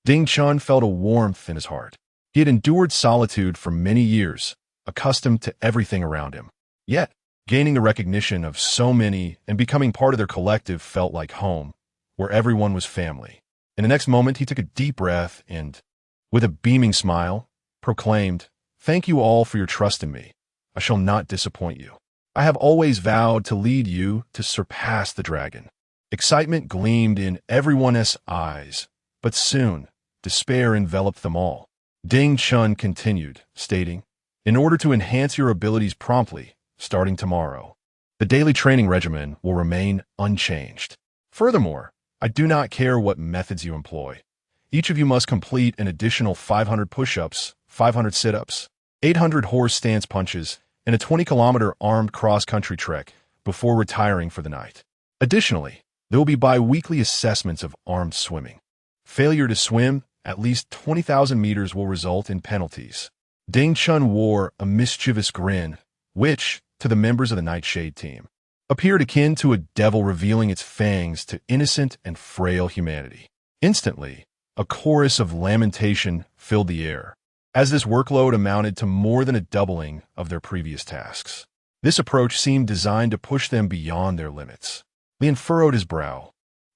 A: Ding Chun felt a warmth in his heart. He had endured solitude for many years, accustomed to everything around him. Yet, gaining the recognition of so many and becoming part of their collective felt like home, where everyone was family. In the next moment, he took a deep breath and, with a beaming smile, proclaimed, "Thank you all for your trust in me. I shall not disappoint you. I have always vowed to lead you to surpass the dragon." Excitement gleamed in everyone's eyes, but soon, despair enveloped them all. Ding Chun continued, stating, "In order to enhance your abilities promptly, starting tomorrow, the daily training regimen will remain unchanged. Furthermore, I do not care what methods you employ. Each of you must complete an additional 500 push-ups, 500 sit-ups, 800 horse stance punches, and a 20-kilometer armed cross-country trek before retiring for the night. Additionally, there will be bi-weekly assessments of armed swimming. Failure to swim at least 20,000 meters will result in penalties." Ding Chun wore a mischievous grin, which, to the members of the Nightshade team, appeared akin to a devil revealing its fangs to innocent and frail humanity. Instantly, a chorus of lamentation filled the air, as this workload amounted to more than a doubling of their previous tasks. This approach seemed designed to push them beyond their limits. Leon furrowed his brow,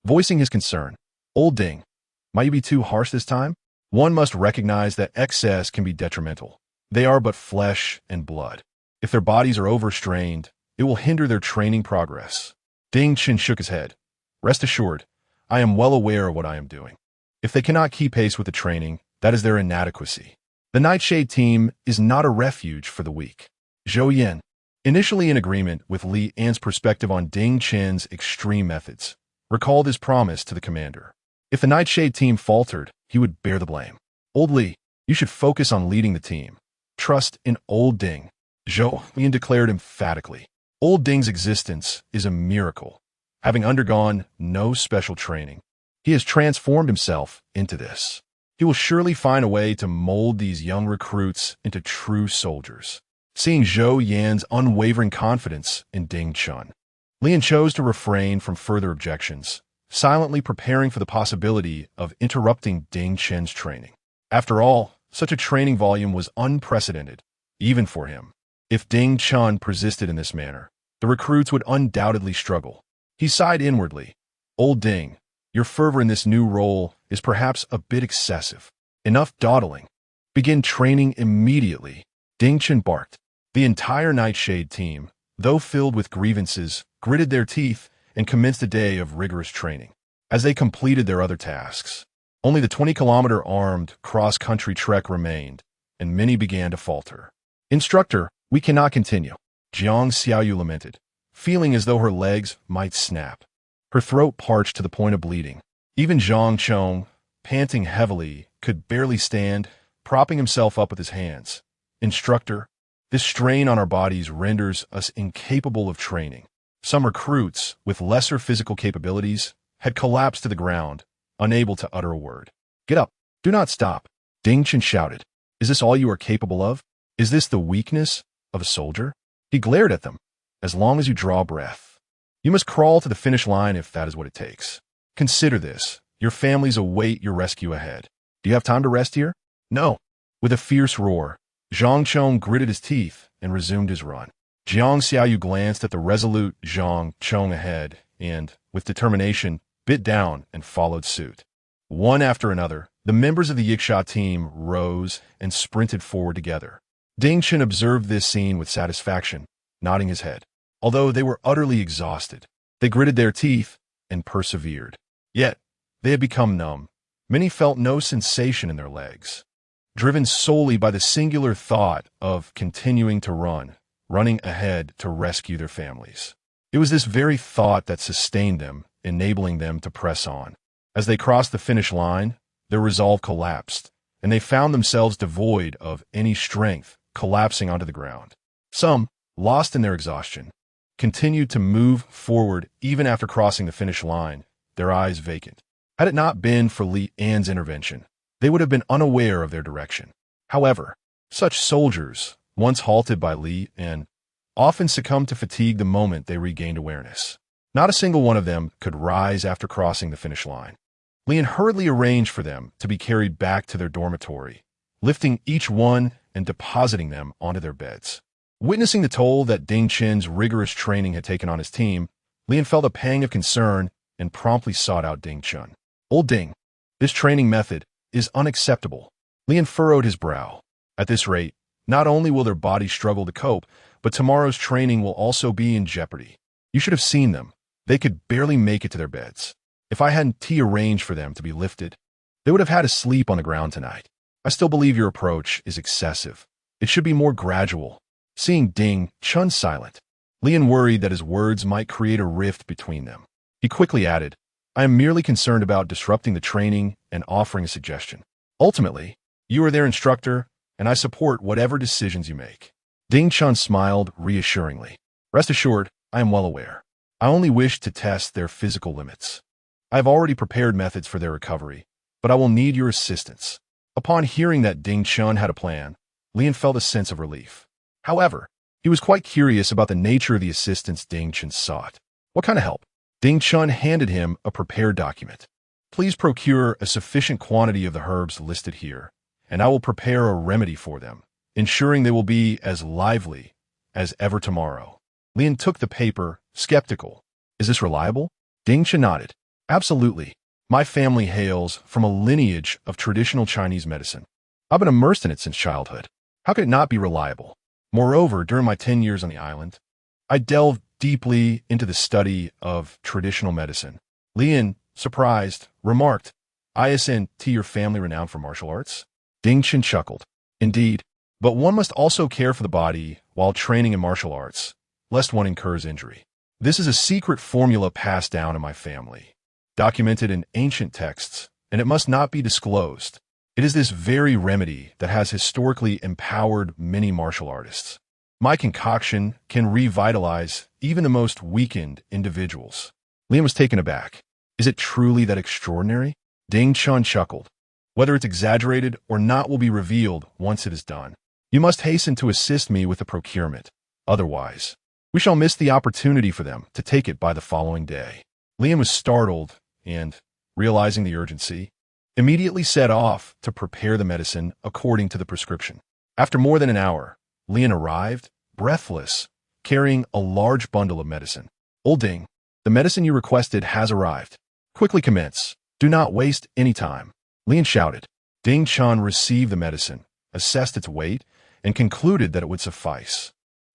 A: voicing his concern. "Old Ding, might you be too harsh this time? One must recognize that excess can be detrimental. They are but flesh and blood. If their bodies are overstrained, it will hinder their training progress." Ding Chin shook his head. "Rest assured, I am well aware of what I am doing. If they cannot keep pace with the training, that is their inadequacy. The Nightshade team is not a refuge for the weak." Zhou Yin, initially in agreement with Li An's perspective on Ding Chen's extreme methods, recalled his promise to the commander. If the Nightshade team faltered, he would bear the blame. "Old Li, you should focus on leading the team. Trust in Old Ding," Zhou Yin declared emphatically. Old Ding's existence is a miracle. Having undergone no special training, he has transformed himself into this. He will surely find a way to mold these young recruits into true soldiers. Seeing Zhou Yan's unwavering confidence in Ding Chun, Lian chose to refrain from further objections, silently preparing for the possibility of interrupting Ding Chen's training. After all, such a training volume was unprecedented, even for him. If Ding Chun persisted in this manner, the recruits would undoubtedly struggle. He sighed inwardly. "Old Ding, your fervor in this new role is perhaps a bit excessive. Enough dawdling. Begin training immediately." Ding Chen barked. The entire Nightshade team, though filled with grievances, gritted their teeth and commenced a day of rigorous training. As they completed their other tasks, only the 20-kilometer armed cross-country trek remained, and many began to falter. "Instructor, we cannot continue," Jiang Xiaoyu lamented, feeling as though her legs might snap. Her throat parched to the point of bleeding. Even Zhang Chong, panting heavily, could barely stand, propping himself up with his hands. "Instructor, this strain on our bodies renders us incapable of training." Some recruits, with lesser physical capabilities, had collapsed to the ground, unable to utter a word. "Get up! Do not stop!" Ding Chen shouted. "Is this all you are capable of? Is this the weakness of a soldier?" He glared at them. "As long as you draw breath. You must crawl to the finish line if that is what it takes. Consider this. Your families await your rescue ahead. Do you have time to rest here?" "No." With a fierce roar, Zhang Chong gritted his teeth and resumed his run. Jiang Xiaoyu glanced at the resolute Zhang Chong ahead, and, with determination, bit down and followed suit. One after another, the members of the Yiksha team rose and sprinted forward together. Ding Chen observed this scene with satisfaction, nodding his head. Although they were utterly exhausted, they gritted their teeth and persevered. Yet, they had become numb. Many felt no sensation in their legs, driven solely by the singular thought of continuing to run, running ahead to rescue their families. It was this very thought that sustained them, enabling them to press on. As they crossed the finish line, their resolve collapsed, and they found themselves devoid of any strength, collapsing onto the ground. Some, lost in their exhaustion, continued to move forward even after crossing the finish line, their eyes vacant. Had it not been for Li An's intervention, they would have been unaware of their direction. However, such soldiers, once halted by Li An, often succumbed to fatigue the moment they regained awareness. Not a single one of them could rise after crossing the finish line. Li An hurriedly arranged for them to be carried back to their dormitory, lifting each one and depositing them onto their beds. Witnessing the toll that Ding Chen's rigorous training had taken on his team, Li An felt a pang of concern and promptly sought out Ding Chen. "Old Ding, this training method is unacceptable." Li An furrowed his brow. At this rate, not only will their bodies struggle to cope, but tomorrow's training will also be in jeopardy. You should have seen them. They could barely make it to their beds. If I hadn't arranged for them to be lifted, they would have had to sleep on the ground tonight. I still believe your approach is excessive. It should be more gradual. Seeing Ding Chen silent, Li An worried that his words might create a rift between them. He quickly added, "I am merely concerned about disrupting the training and offering a suggestion. Ultimately, you are their instructor, and I support whatever decisions you make." Ding Chen smiled reassuringly. "Rest assured, I am well aware. I only wish to test their physical limits. I have already prepared methods for their recovery, but I will need your assistance." Upon hearing that Ding Chen had a plan, Li An felt a sense of relief. However, he was quite curious about the nature of the assistance Ding Chen sought. What kind of help? Ding Chen handed him a prepared document. "Please procure a sufficient quantity of the herbs listed here, and I will prepare a remedy for them, ensuring they will be as lively as ever tomorrow." Li An took the paper, skeptical. "Is this reliable?" Ding Chen nodded. "Absolutely. My family hails from a lineage of traditional Chinese medicine. I've been immersed in it since childhood. How could it not be reliable? Moreover, during my 10 years on the island, I delved deeply into the study of traditional medicine." Li An, surprised, remarked, "Isn't your family renowned for martial arts?" Ding Chen chuckled. "Indeed, but one must also care for the body while training in martial arts, lest one incurs injury. This is a secret formula passed down in my family, documented in ancient texts, and it must not be disclosed. It is this very remedy that has historically empowered many martial artists. My concoction can revitalize even the most weakened individuals." Li An was taken aback. "Is it truly that extraordinary?" Ding Chen chuckled. "Whether it's exaggerated or not will be revealed once it is done. You must hasten to assist me with the procurement. Otherwise, we shall miss the opportunity for them to take it by the following day." Li An was startled and, realizing the urgency, immediately set off to prepare the medicine according to the prescription. After more than an hour, Li An arrived, breathless, carrying a large bundle of medicine. "Old Ding, the medicine you requested has arrived. Quickly commence. Do not waste any time." Li An shouted. Ding Chen received the medicine, assessed its weight, and concluded that it would suffice.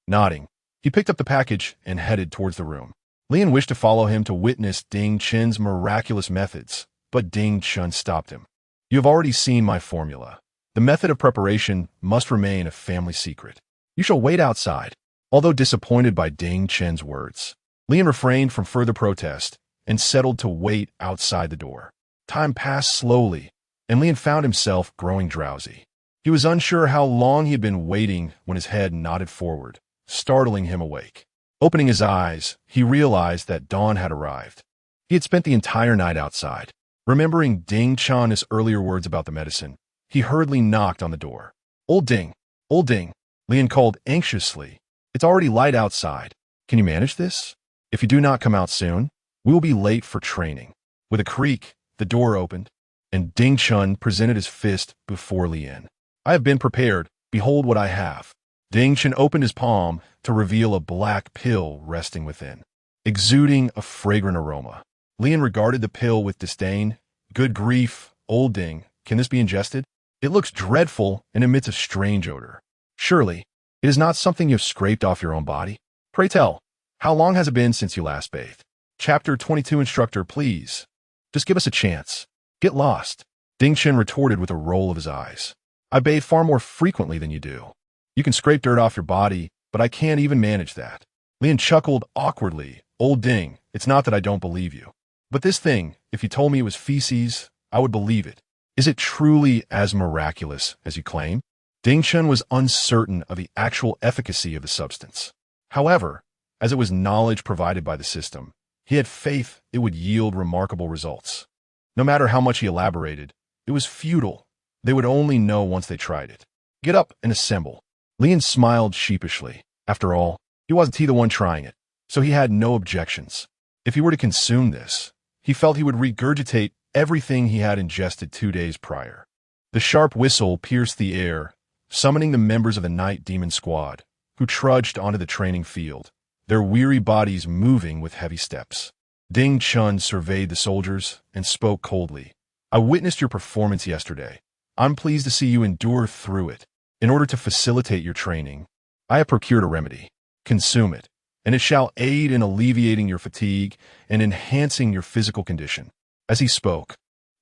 A: Nodding, he picked up the package and headed towards the room. Li An wished to follow him to witness Ding Chen's miraculous methods, but Ding Chen stopped him. "You have already seen my formula. The method of preparation must remain a family secret. You shall wait outside." Although disappointed by Ding Chen's words, Li An refrained from further protest and settled to wait outside the door. Time passed slowly, and Li An found himself growing drowsy. He was unsure how long he had been waiting when his head nodded forward, startling him awake. Opening his eyes, he realized that dawn had arrived. He had spent the entire night outside. Remembering Ding Chen's earlier words about the medicine, he hurriedly knocked on the door. Old Ding, Li An called anxiously. "It's already light outside. Can you manage this? If you do not come out soon, we will be late for training." With a creak, the door opened, and Ding Chen presented his fist before Li An. "I have been prepared. Behold what I have." Ding Chen opened his palm to reveal a black pill resting within. exuding a fragrant aroma. Lian regarded the pill with disdain. Good grief, old Ding, can this be ingested? It looks dreadful and emits a strange odor. Surely, it is not something you have scraped off your own body? Pray tell, how long has it been since you last bathed? Chapter 22 Instructor, please. Just give us a chance. Get lost. Ding Chen retorted with a roll of his eyes. I bathe far more frequently than you do. You can scrape dirt off your body, but I can't even manage that. Lian chuckled awkwardly. Old Ding, it's not that I don't believe you. But this thing, if you told me it was feces, I would believe it. Is it truly as miraculous as you claim? Ding Chen was uncertain of the actual efficacy of the substance. However, as it was knowledge provided by the system, he had faith it would yield remarkable results. No matter how much he elaborated, it was futile. They would only know once they tried it. Get up and assemble. Lian smiled sheepishly. After all, he wasn't the one trying it, so he had no objections. If he were to consume this, he felt he would regurgitate everything he had ingested 2 days prior. The sharp whistle pierced the air, summoning the members of the Night Demon Squad, who trudged onto the training field, their weary bodies moving with heavy steps. Ding Chen surveyed the soldiers and spoke coldly. I witnessed your performance yesterday. I'm pleased to see you endure through it. In order to facilitate your training, I have procured a remedy. Consume it, and it shall aid in alleviating your fatigue and enhancing your physical condition. As he spoke,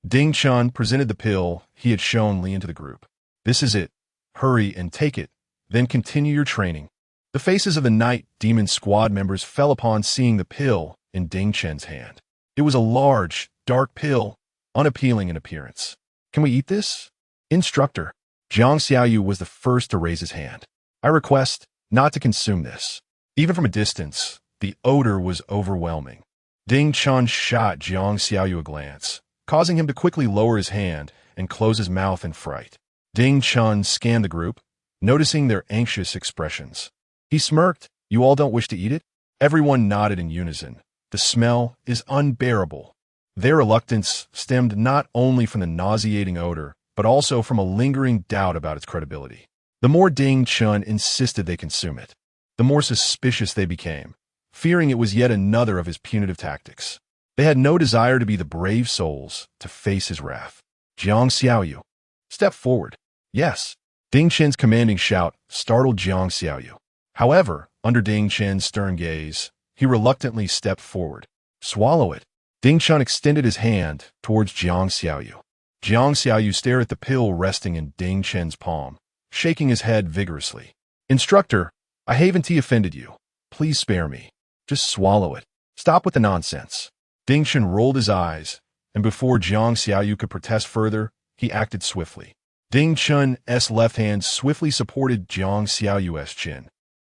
A: Ding Chen presented the pill he had shown Lian to the group. This is it. Hurry and take it, then continue your training. The faces of the Night Demon Squad members fell upon seeing the pill in Ding Chen's hand. It was a large, dark pill, unappealing in appearance. Can we eat this? Instructor. Jiang Xiaoyu was the first to raise his hand. I request not to consume this. Even from a distance, the odor was overwhelming. Ding Chen shot Jiang Xiaoyu a glance, causing him to quickly lower his hand and close his mouth in fright. Ding Chen scanned the group, noticing their anxious expressions. He smirked. You all don't wish to eat it? Everyone nodded in unison. The smell is unbearable. Their reluctance stemmed not only from the nauseating odor, but also from a lingering doubt about its credibility. The more Ding Chen insisted they consume it, the more suspicious they became, fearing it was yet another of his punitive tactics. They had no desire to be the brave souls to face his wrath. Jiang Xiaoyu, step forward. Yes. Ding Chen's commanding shout startled Jiang Xiaoyu. However, under Ding Chen's stern gaze, he reluctantly stepped forward. Swallow it. Ding Chen extended his hand towards Jiang Xiaoyu. Jiang Xiaoyu stared at the pill resting in Ding Chen's palm, shaking his head vigorously. Instructor, I haven't offended you. Please spare me. Just swallow it. Stop with the nonsense. Ding Chen rolled his eyes, and before Jiang Xiaoyu could protest further, he acted swiftly. Ding Chen's left hand swiftly supported Jiang Xiaoyu's chin,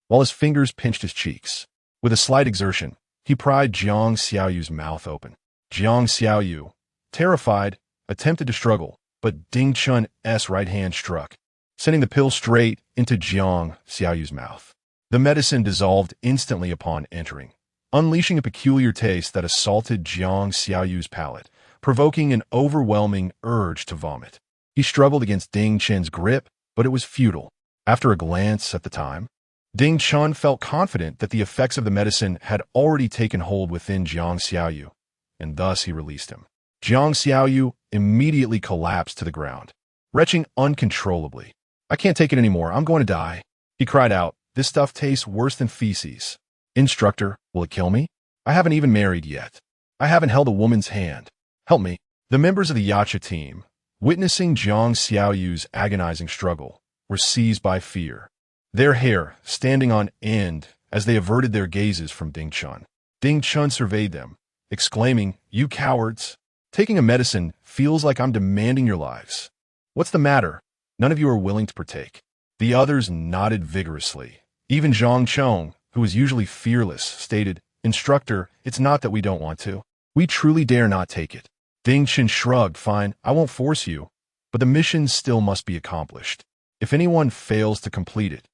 A: while his fingers pinched his cheeks. With a slight exertion, he pried Jiang Xiaoyu's mouth open. Jiang Xiaoyu, terrified, attempted to struggle, but Ding Chen's right hand struck, sending the pill straight into Jiang Xiaoyu's mouth. The medicine dissolved instantly upon entering, unleashing a peculiar taste that assaulted Jiang Xiaoyu's palate, provoking an overwhelming urge to vomit. He struggled against Ding Chen's grip, but it was futile. After a glance at the time, Ding Chen felt confident that the effects of the medicine had already taken hold within Jiang Xiaoyu, and thus he released him. Jiang Xiaoyu immediately collapsed to the ground, retching uncontrollably. I can't take it anymore. I'm going to die. He cried out. This stuff tastes worse than feces. Instructor, will it kill me? I haven't even married yet. I haven't held a woman's hand. Help me. The members of the Yacha team, witnessing Jiang Xiaoyu's agonizing struggle, were seized by fear, their hair standing on end as they averted their gazes from Ding Chen. Ding Chen surveyed them, exclaiming, You cowards! Taking a medicine feels like I'm demanding your lives. What's the matter? None of you are willing to partake. The others nodded vigorously. Even Zhang Chong, who was usually fearless, stated, Instructor, it's not that we don't want to. We truly dare not take it. Ding Chen shrugged. Fine, I won't force you, but the mission still must be accomplished. If anyone fails to complete it,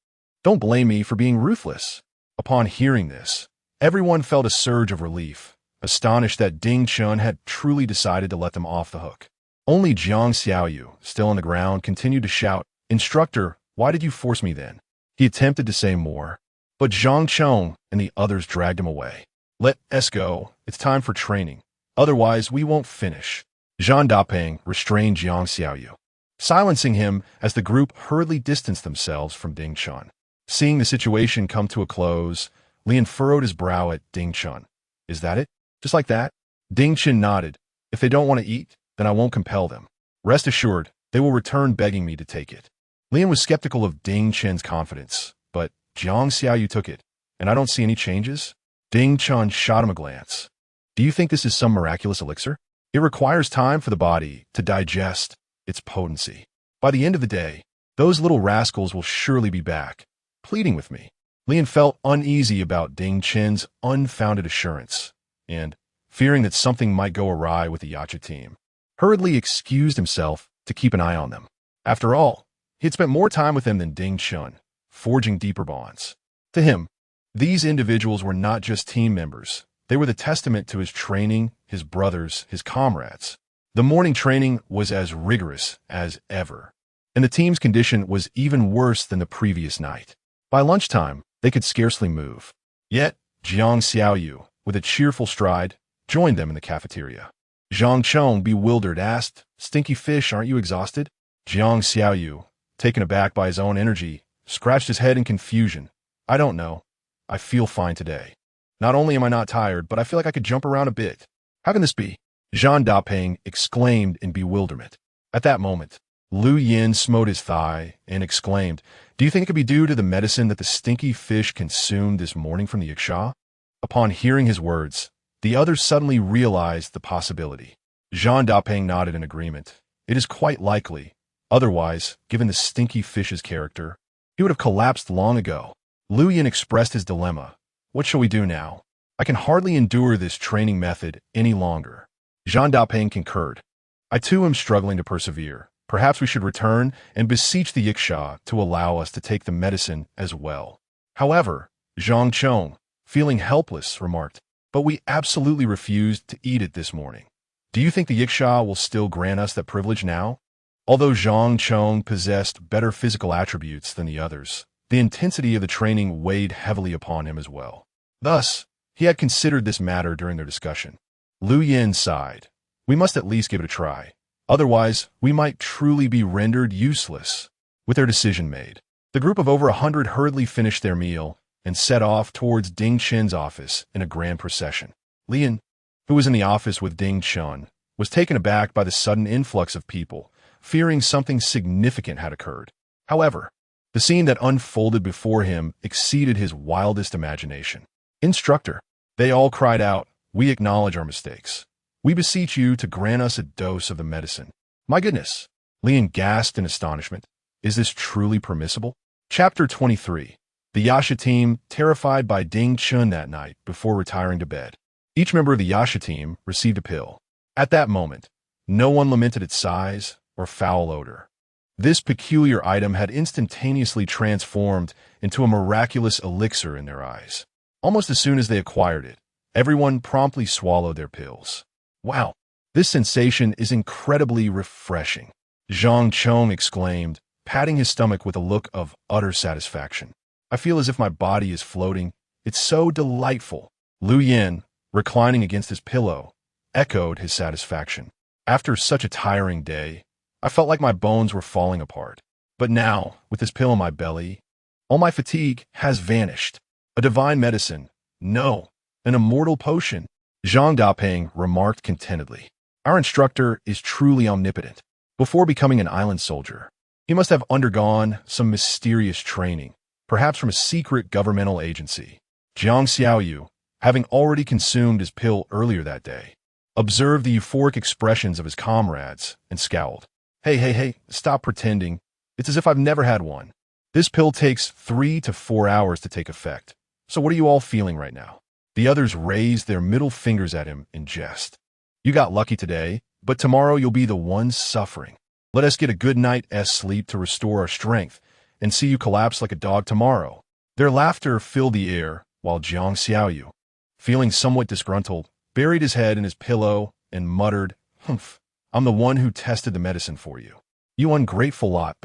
A: don't blame me for being ruthless. Upon hearing this, everyone felt a surge of relief, astonished that Ding Chen had truly decided to let them off the hook. Only Jiang Xiaoyu, still on the ground, continued to shout, Instructor, why did you force me then? He attempted to say more, but Zhang Chong and the others dragged him away. Let us go. It's time for training. Otherwise, we won't finish. Zhang Dapeng restrained Jiang Xiaoyu, silencing him as the group hurriedly distanced themselves from Ding Chun. Seeing the situation come to a close, Lian furrowed his brow at Ding Chun. Is that it? Just like that? Ding Chun nodded. If they don't want to eat, then I won't compel them. Rest assured, they will return begging me to take it. Lian was skeptical of Ding Chen's confidence, but Jiang Xiaoyu took it, and I don't see any changes. Ding Chun shot him a glance. Do you think this is some miraculous elixir? It requires time for the body to digest its potency. By the end of the day, those little rascals will surely be back, pleading with me. Lian felt uneasy about Ding Chen's unfounded assurance, and, fearing that something might go awry with the Yacha team, hurriedly excused himself to keep an eye on them. After all, he had spent more time with them than Ding Chun, forging deeper bonds. To him, these individuals were not just team members. They were the testament to his training, his brothers, his comrades. The morning training was as rigorous as ever, and the team's condition was even worse than the previous night. By lunchtime, they could scarcely move. Yet, Jiang Xiaoyu, with a cheerful stride, joined them in the cafeteria. Zhang Chong, bewildered, asked, "Stinky fish, aren't you exhausted?" Jiang Xiaoyu, taken aback by his own energy, scratched his head in confusion. "I don't know. I feel fine today. Not only am I not tired, but I feel like I could jump around a bit. How can this be?" Zhang Dapeng exclaimed in bewilderment. At that moment, Lu Yin smote his thigh and exclaimed, "Do you think it could be due to the medicine that the stinky fish consumed this morning from the Yiksha?" Upon hearing his words, the others suddenly realized the possibility. Zhang Dapeng nodded in agreement. It is quite likely. Otherwise, given the stinky fish's character, he would have collapsed long ago. Lu Yin expressed his dilemma. "What shall we do now? I can hardly endure this training method any longer." Zhang Dapeng concurred. "I too am struggling to persevere. Perhaps we should return and beseech the Yiksha to allow us to take the medicine as well." However, Zhang Chong, feeling helpless, remarked, "But we absolutely refused to eat it this morning. Do you think the Yiksha will still grant us that privilege now?" Although Zhang Chong possessed better physical attributes than the others, the intensity of the training weighed heavily upon him as well. Thus, he had considered this matter during their discussion. Lu Yin sighed. "We must at least give it a try. Otherwise, we might truly be rendered useless." With their decision made, the group of over 100 hurriedly finished their meal and set off towards Ding Chen's office in a grand procession. Lian, who was in the office with Ding Chun, was taken aback by the sudden influx of people, fearing something significant had occurred. However, the scene that unfolded before him exceeded his wildest imagination. "Instructor," they all cried out, "we acknowledge our mistakes. We beseech you to grant us a dose of the medicine." "My goodness!" Lian gasped in astonishment. "Is this truly permissible?" Chapter 23. The Yasha team, terrified by Ding Chun that night before retiring to bed. Each member of the Yasha team received a pill. At that moment, no one lamented its size or foul odor. This peculiar item had instantaneously transformed into a miraculous elixir in their eyes. Almost as soon as they acquired it, everyone promptly swallowed their pills. "Wow, this sensation is incredibly refreshing," Zhang Chong exclaimed, patting his stomach with a look of utter satisfaction. "I feel as if my body is floating. It's so delightful." Lu Yin, reclining against his pillow, echoed his satisfaction. "After such a tiring day, I felt like my bones were falling apart. But now, with this pill in my belly, all my fatigue has vanished. A divine medicine. No, an immortal potion." Zhang Dapeng remarked contentedly. "Our instructor is truly omnipotent. Before becoming an island soldier, he must have undergone some mysterious training, perhaps from a secret governmental agency." Jiang Xiaoyu, having already consumed his pill earlier that day, observed the euphoric expressions of his comrades and scowled. Hey, stop pretending. It's as if I've never had one. This pill takes 3 to 4 hours to take effect. So what are you all feeling right now?" The others raised their middle fingers at him in jest. "You got lucky today, but tomorrow you'll be the ones suffering. Let us get a good night's sleep to restore our strength, and see you collapse like a dog tomorrow." Their laughter filled the air, while Jiang Xiaoyu, feeling somewhat disgruntled, buried his head in his pillow and muttered, "Humph, I'm the one who tested the medicine for you. You ungrateful lot."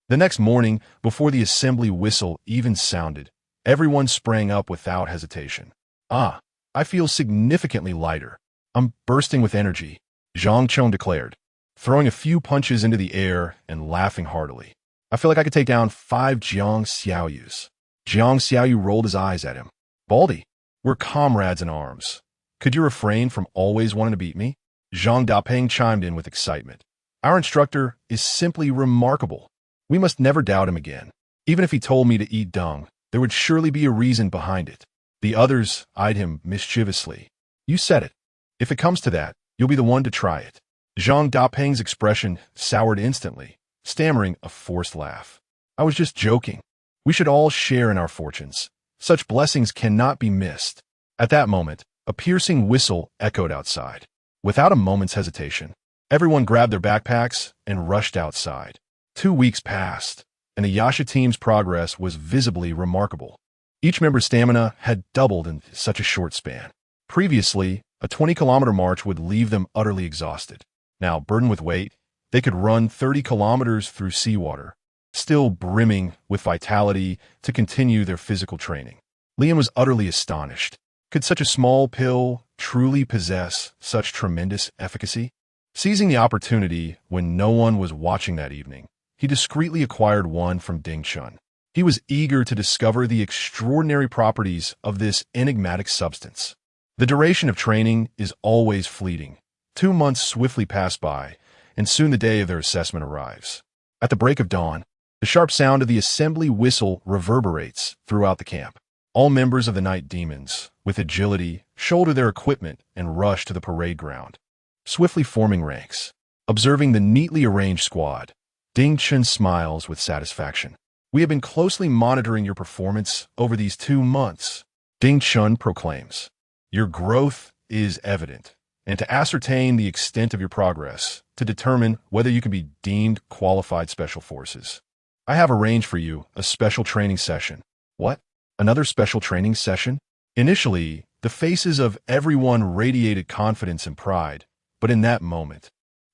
A: The next morning, before the assembly whistle even sounded, everyone sprang up without hesitation. "Ah, I feel significantly lighter. I'm bursting with energy, Zhang Chen declared, throwing a few punches into the air and laughing heartily. I feel like I could take down 5 Jiang Xiaoyus. Jiang Xiaoyu rolled his eyes at him. Baldy, we're comrades in arms. Could you refrain from always wanting to beat me? Zhang Dapeng chimed in with excitement. Our instructor is simply remarkable. We must never doubt him again. Even if he told me to eat dung, there would surely be a reason behind it. The others eyed him mischievously. You said it. If it comes to that, you'll be the one to try it. Zhang Dapeng's expression soured instantly, stammering a forced laugh. I was just joking. We should all share in our fortunes. Such blessings cannot be missed. At that moment, a piercing whistle echoed outside. Without a moment's hesitation, everyone grabbed their backpacks and rushed outside. 2 weeks passed, and the Yasha team's progress was visibly remarkable. Each member's stamina had doubled in such a short span. Previously, a 20-kilometer march would leave them utterly exhausted. Now, burdened with weight, they could run 30 kilometers through seawater, still brimming with vitality to continue their physical training. Lian was utterly astonished. Could such a small pill truly possess such tremendous efficacy? Seizing the opportunity when no one was watching that evening, he discreetly acquired one from Ding Chun. He was eager to discover the extraordinary properties of this enigmatic substance. The duration of training is always fleeting. 2 months swiftly pass by, and soon the day of their assessment arrives. At the break of dawn, the sharp sound of the assembly whistle reverberates throughout the camp. All members of the Night Demons, with agility, shoulder their equipment and rush to the parade ground. Swiftly forming ranks, observing the neatly arranged squad, Ding Chun smiles with satisfaction. We have been closely monitoring your performance over these 2 months, Ding Chun proclaims. Your growth is evident, and to ascertain the extent of your progress, to determine whether you can be deemed qualified special forces, I have arranged for you a special training session. What? Another special training session? Initially, the faces of everyone radiated confidence and pride, but in that moment,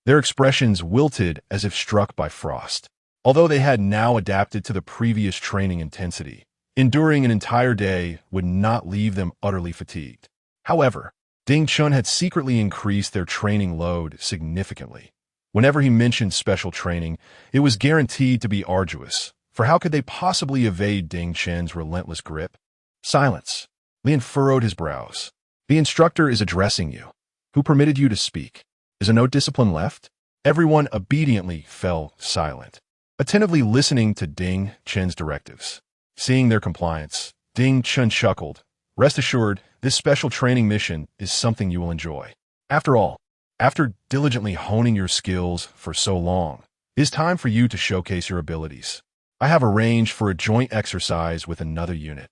A: their expressions wilted as if struck by frost. Although they had now adapted to the previous training intensity, enduring an entire day would not leave them utterly fatigued. However, Ding Chun had secretly increased their training load significantly. Whenever he mentioned special training, it was guaranteed to be arduous, for how could they possibly evade Ding Chen's relentless grip? Silence. Lian furrowed his brows. The instructor is addressing you. Who permitted you to speak? Is there no discipline left? Everyone obediently fell silent, attentively listening to Ding Chen's directives. Seeing their compliance, Ding Chen chuckled. Rest assured, this special training mission is something you will enjoy. After all, after diligently honing your skills for so long, it is time for you to showcase your abilities. I have arranged for a joint exercise with another unit,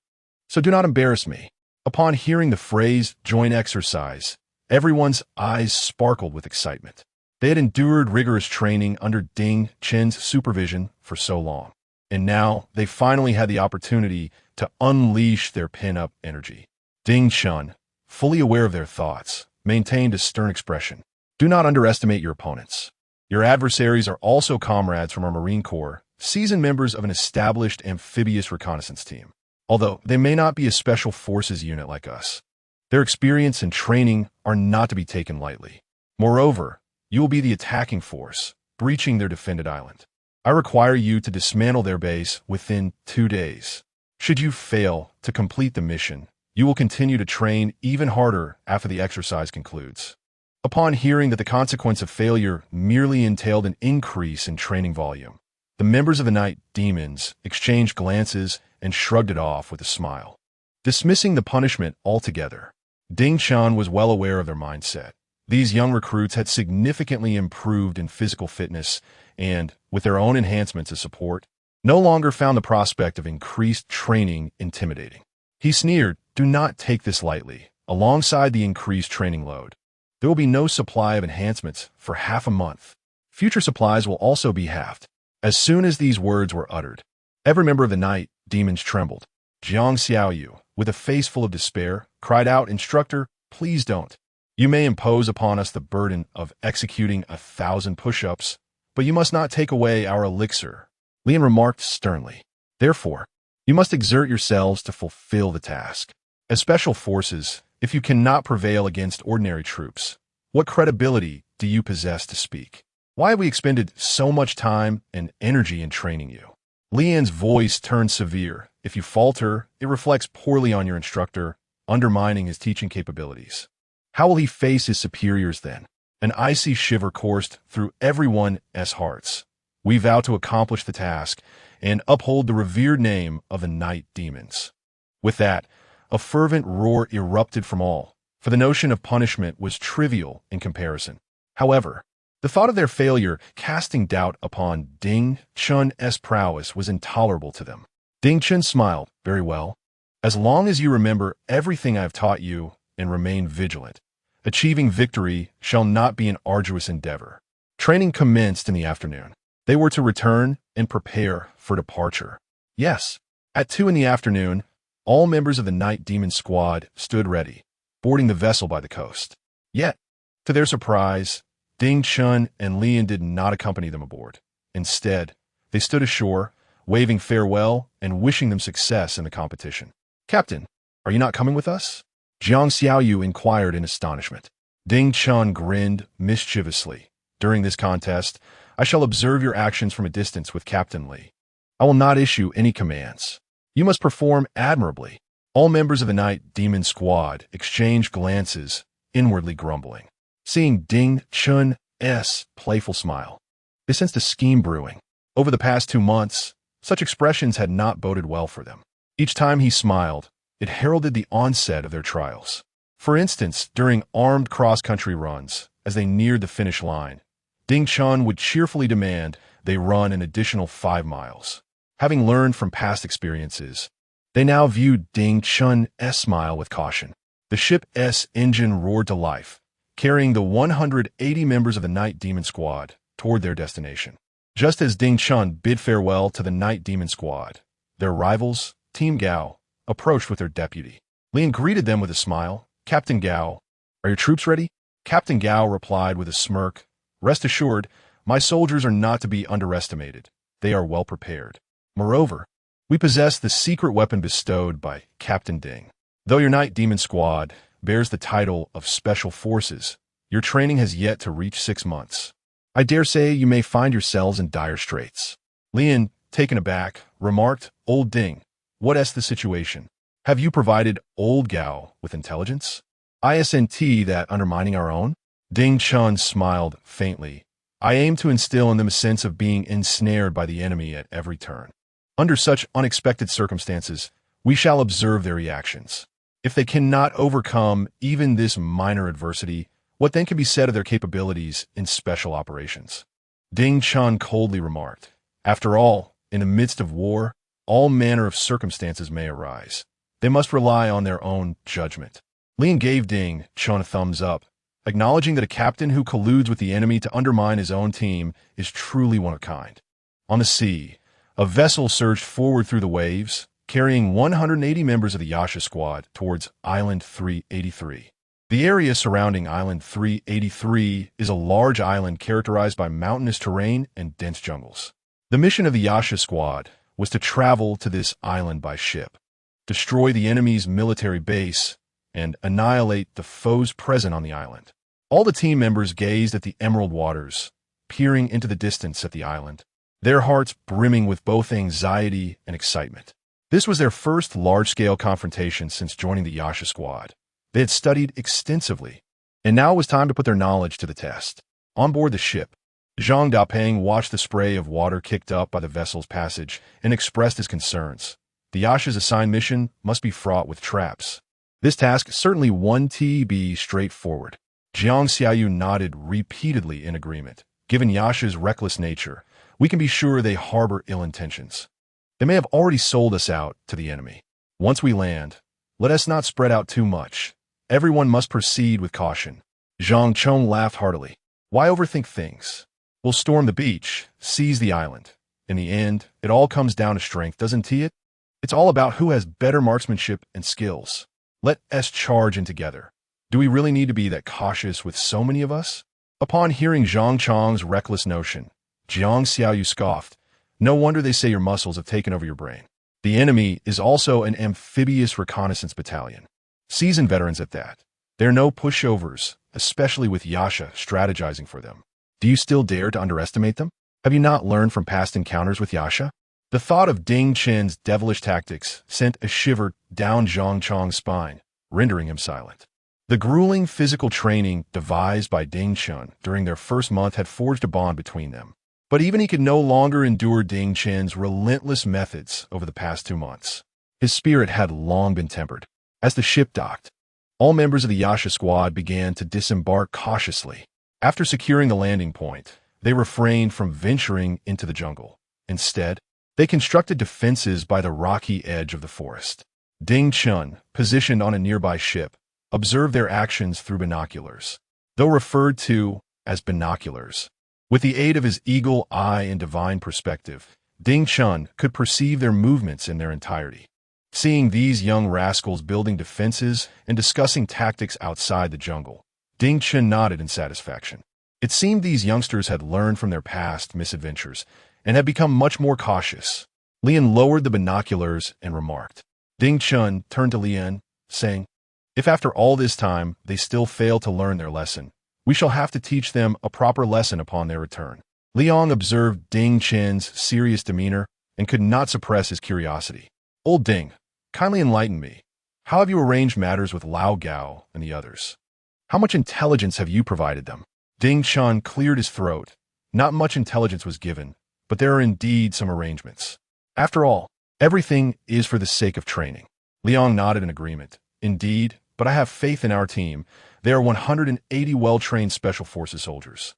A: so do not embarrass me. Upon hearing the phrase joint exercise, everyone's eyes sparkled with excitement. They had endured rigorous training under Ding Chen's supervision for so long, and now they finally had the opportunity to unleash their pent-up energy. Ding Chun, fully aware of their thoughts, maintained a stern expression. Do not underestimate your opponents. Your adversaries are also comrades from our Marine Corps, seasoned members of an established amphibious reconnaissance team. Although they may not be a special forces unit like us, their experience and training are not to be taken lightly. Moreover, you will be the attacking force, breaching their defended island. I require you to dismantle their base within 2 days. Should you fail to complete the mission, you will continue to train even harder after the exercise concludes. Upon hearing that the consequence of failure merely entailed an increase in training volume, the members of the Night Demons exchanged glances and shrugged it off with a smile. Dismissing the punishment altogether, Ding Chun was well aware of their mindset. These young recruits had significantly improved in physical fitness and, with their own enhancements as support, no longer found the prospect of increased training intimidating. He sneered, do not take this lightly. Alongside the increased training load, there will be no supply of enhancements for half a month. Future supplies will also be halved. As soon as these words were uttered, every member of the Night Demons trembled. Jiang Xiaoyu, with a face full of despair, cried out, Instructor, please don't. You may impose upon us the burden of executing 1,000 push-ups, but you must not take away our elixir. Lian remarked sternly. Therefore, you must exert yourselves to fulfill the task. As special forces, If you cannot prevail against ordinary troops, what credibility do you possess to speak? Why have we expended so much time and energy in training you? Lian's voice turned severe. If you falter, it reflects poorly on your instructor, undermining his teaching capabilities. How will he face his superiors then? An icy shiver coursed through everyone's hearts. We vow to accomplish the task and uphold the revered name of the night demons. With that, a fervent roar erupted from all, for the notion of punishment was trivial in comparison. However, the thought of their failure casting doubt upon Ding Chun's prowess was intolerable to them. Ding Chun smiled. Very well. As long as you remember everything I have taught you and remain vigilant, achieving victory shall not be an arduous endeavor. Training commenced in the afternoon. They were to return and prepare for departure. Yes, at 2 in the afternoon, all members of the Night Demon Squad stood ready, boarding the vessel by the coast. Yet, to their surprise, Ding Chun and Lian did not accompany them aboard. Instead, they stood ashore, waving farewell and wishing them success in the competition. Captain, are you not coming with us? Jiang Xiaoyu inquired in astonishment. Ding Chun grinned mischievously. During this contest, I shall observe your actions from a distance with Captain Li. I will not issue any commands. You must perform admirably. All members of the Night Demon Squad exchanged glances, inwardly grumbling. Seeing Ding Chun's playful smile, they sensed a scheme brewing. Over the past 2 months, such expressions had not boded well for them. Each time he smiled, it heralded the onset of their trials. For instance, during armed cross-country runs, as they neared the finish line, Ding Chun would cheerfully demand they run an additional 5 miles. Having learned from past experiences, they now viewed Ding Chun's smile with caution. The ship's engine roared to life, carrying the 180 members of the Night Demon Squad toward their destination. Just as Ding Chun bid farewell to the Night Demon Squad, their rivals, Team Gao, approached with their deputy. Lian greeted them with a smile. Captain Gao, are your troops ready? Captain Gao replied with a smirk. Rest assured, my soldiers are not to be underestimated. They are well prepared. Moreover, we possess the secret weapon bestowed by Captain Ding. Though your Night Demon Squad bears the title of Special Forces, your training has yet to reach 6 months. I dare say you may find yourselves in dire straits. Lian, taken aback, remarked, Old Ding, what is the situation? Have you provided Old Gao with intelligence? Isn't that undermining our own? Ding Chun smiled faintly. I aim to instill in them a sense of being ensnared by the enemy at every turn. Under such unexpected circumstances, we shall observe their reactions. If they cannot overcome even this minor adversity, what then can be said of their capabilities in special operations? Ding Chun coldly remarked, After all, in the midst of war, all manner of circumstances may arise. They must rely on their own judgment. Lian gave Ding Chun a thumbs up, acknowledging that a captain who colludes with the enemy to undermine his own team is truly one of a kind. On the sea, a vessel surged forward through the waves, carrying 180 members of the Yasha squad towards Island 383. The area surrounding Island 383 is a large island characterized by mountainous terrain and dense jungles. The mission of the Yasha squad was to travel to this island by ship, destroy the enemy's military base, and annihilate the foes present on the island. All the team members gazed at the emerald waters, peering into the distance at the island, their hearts brimming with both anxiety and excitement. This was their first large-scale confrontation since joining the Yasha squad. They had studied extensively, and now it was time to put their knowledge to the test. On board the ship, Zhang Dapeng watched the spray of water kicked up by the vessel's passage and expressed his concerns. The Yasha's assigned mission must be fraught with traps. This task certainly won't be straightforward. Jiang Xiaoyu nodded repeatedly in agreement. Given Yasha's reckless nature, we can be sure they harbor ill intentions. They may have already sold us out to the enemy. Once we land, let us not spread out too much. Everyone must proceed with caution. Zhang Chong laughed heartily. Why overthink things? We'll storm the beach, seize the island. In the end, it all comes down to strength, doesn't it? It's all about who has better marksmanship and skills. Let us charge in together. Do we really need to be that cautious with so many of us? Upon hearing Zhang Chong's reckless notion, Jiang Xiaoyu scoffed. No wonder they say your muscles have taken over your brain. The enemy is also an amphibious reconnaissance battalion. Seasoned veterans at that. They're no pushovers, especially with Yasha strategizing for them. Do you still dare to underestimate them? Have you not learned from past encounters with Yasha? The thought of Ding Chen's devilish tactics sent a shiver down Zhang Chong's spine, rendering him silent. The grueling physical training devised by Ding Chen during their first month had forged a bond between them. But even he could no longer endure Ding Chen's relentless methods over the past 2 months. His spirit had long been tempered. As the ship docked, all members of the Yasha squad began to disembark cautiously. After securing the landing point, they refrained from venturing into the jungle. Instead, they constructed defenses by the rocky edge of the forest. Ding Chen, positioned on a nearby ship, observed their actions through binoculars, though referred to as binoculars. With the aid of his eagle eye and divine perspective, Ding Chen could perceive their movements in their entirety. Seeing these young rascals building defenses and discussing tactics outside the jungle, Ding Chen nodded in satisfaction. It seemed these youngsters had learned from their past misadventures and had become much more cautious. Lian lowered the binoculars and remarked. Ding Chen turned to Lian, saying, "If after all this time they still fail to learn their lesson, we shall have to teach them a proper lesson upon their return." Liang observed Ding Chen's serious demeanor and could not suppress his curiosity. "Old Ding, kindly enlighten me. How have you arranged matters with Lao Gao and the others? How much intelligence have you provided them?" Ding Chen cleared his throat. Not much intelligence was given, but there are indeed some arrangements. After all, everything is for the sake of training. Liang nodded in agreement. "Indeed, but I have faith in our team. They are 180 well-trained Special Forces soldiers.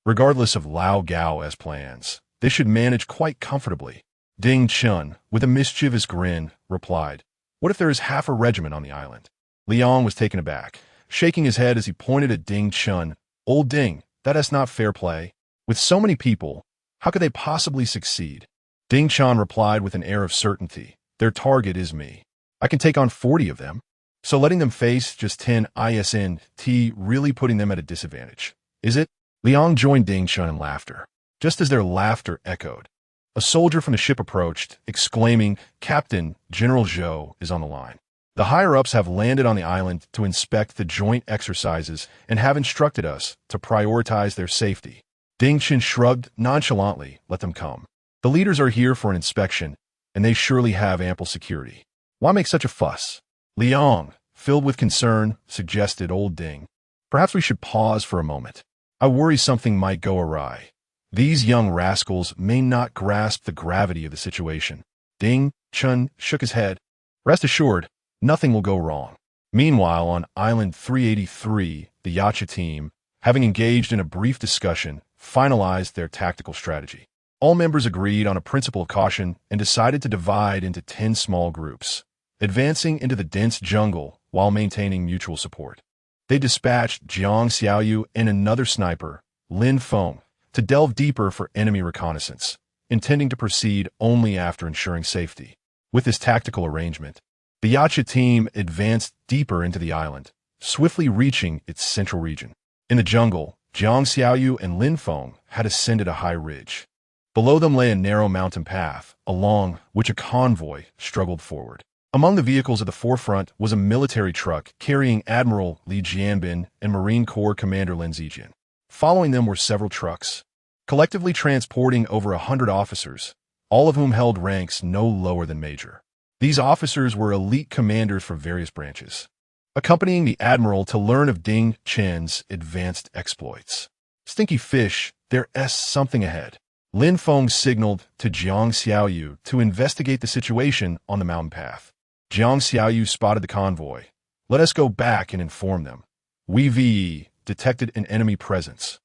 A: Regardless of Lao Gao's plans, they should manage quite comfortably." Ding Chen, with a mischievous grin, replied, "What if there is half a regiment on the island?" Liang was taken aback, shaking his head as he pointed at Ding Chen. "Old Ding, that is not fair play. With so many people, how could they possibly succeed?" Ding Chen replied with an air of certainty. "Their target is me. I can take on 40 of them. So letting them face just 10 ISNT really putting them at a disadvantage, is it?" Liang joined Ding Chen in laughter. Just as their laughter echoed, a soldier from the ship approached, exclaiming, "Captain, General Zhou is on the line. The higher-ups have landed on the island to inspect the joint exercises and have instructed us to prioritize their safety." Ding Chen shrugged nonchalantly. "Let them come. The leaders are here for an inspection, and they surely have ample security. Why make such a fuss?" Liang, filled with concern, suggested old Ding, "Perhaps we should pause for a moment. I worry something might go awry. These young rascals may not grasp the gravity of the situation." Ding Chen shook his head. "Rest assured, nothing will go wrong." Meanwhile, on Island 383, the Yacha team, having engaged in a brief discussion, finalized their tactical strategy. All members agreed on a principle of caution and decided to divide into 10 small groups, advancing into the dense jungle while maintaining mutual support. They dispatched Jiang Xiaoyu and another sniper, Lin Feng, to delve deeper for enemy reconnaissance, intending to proceed only after ensuring safety. With this tactical arrangement, the Yacha team advanced deeper into the island, swiftly reaching its central region. In the jungle, Jiang Xiaoyu and Lin Feng had ascended a high ridge. Below them lay a narrow mountain path, along which a convoy struggled forward. Among the vehicles at the forefront was a military truck carrying Admiral Li Jianbin and Marine Corps Commander Lin Zijian. Following them were several trucks, collectively transporting over 100 officers, all of whom held ranks no lower than major. These officers were elite commanders from various branches, accompanying the Admiral to learn of Ding Chen's advanced exploits. "Stinky fish, there's something ahead." Lin Feng signaled to Jiang Xiaoyu to investigate the situation on the mountain path. Jiang Xiaoyu spotted the convoy. "Let us go back and inform them. We detected an enemy presence."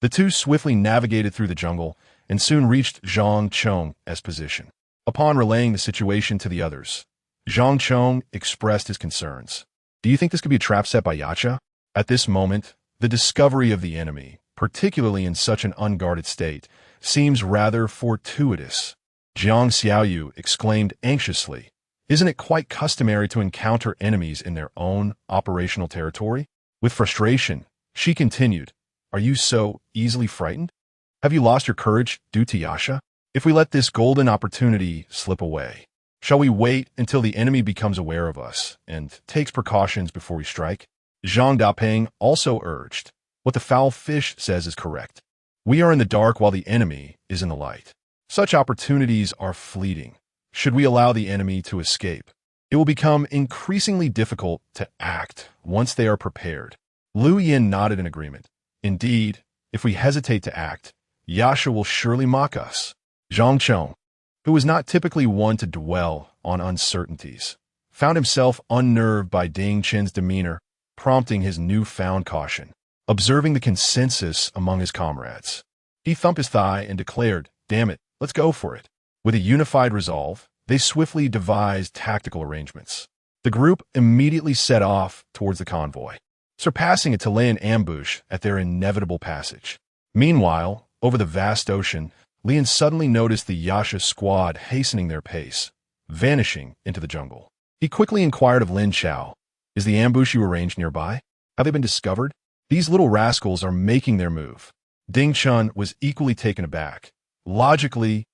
A: The two swiftly navigated through the jungle and soon reached Zhang Chong's position. Upon relaying the situation to the others, Zhang Chong expressed his concerns. "Do you think this could be a trap set by Yacha?" At this moment, the discovery of the enemy, particularly in such an unguarded state, seems rather fortuitous. Jiang Xiaoyu exclaimed anxiously, "Isn't it quite customary to encounter enemies in their own operational territory?" With frustration, she continued, "Are you so easily frightened? Have you lost your courage due to Yasha? If we let this golden opportunity slip away, Shall we wait until the enemy becomes aware of us and takes precautions before we strike? Zhang Dapeng also urged. What the foul fish says is correct. We are in the dark while the enemy is in the light. Such opportunities are fleeting. Should we allow the enemy to escape, it will become increasingly difficult to act once they are prepared. Lu Yin nodded in agreement. Indeed, if we hesitate to act, Yasha will surely mock us. Zhang Chong, who was not typically one to dwell on uncertainties, found himself unnerved by Ding Chen's demeanor, prompting his newfound caution. Observing the consensus among his comrades, he thumped his thigh and declared, "Damn it, let's go for it." With a unified resolve, they swiftly devised tactical arrangements. The group immediately set off towards the convoy, surpassing it to lay an ambush at their inevitable passage. Meanwhile, over the vast ocean, Lian suddenly noticed the Yasha squad hastening their pace, vanishing into the jungle. He quickly inquired of Lin Chao, "Is the ambush you arranged nearby? Have they been discovered? These little rascals are making their move." Ding Chun was equally taken aback. Logically,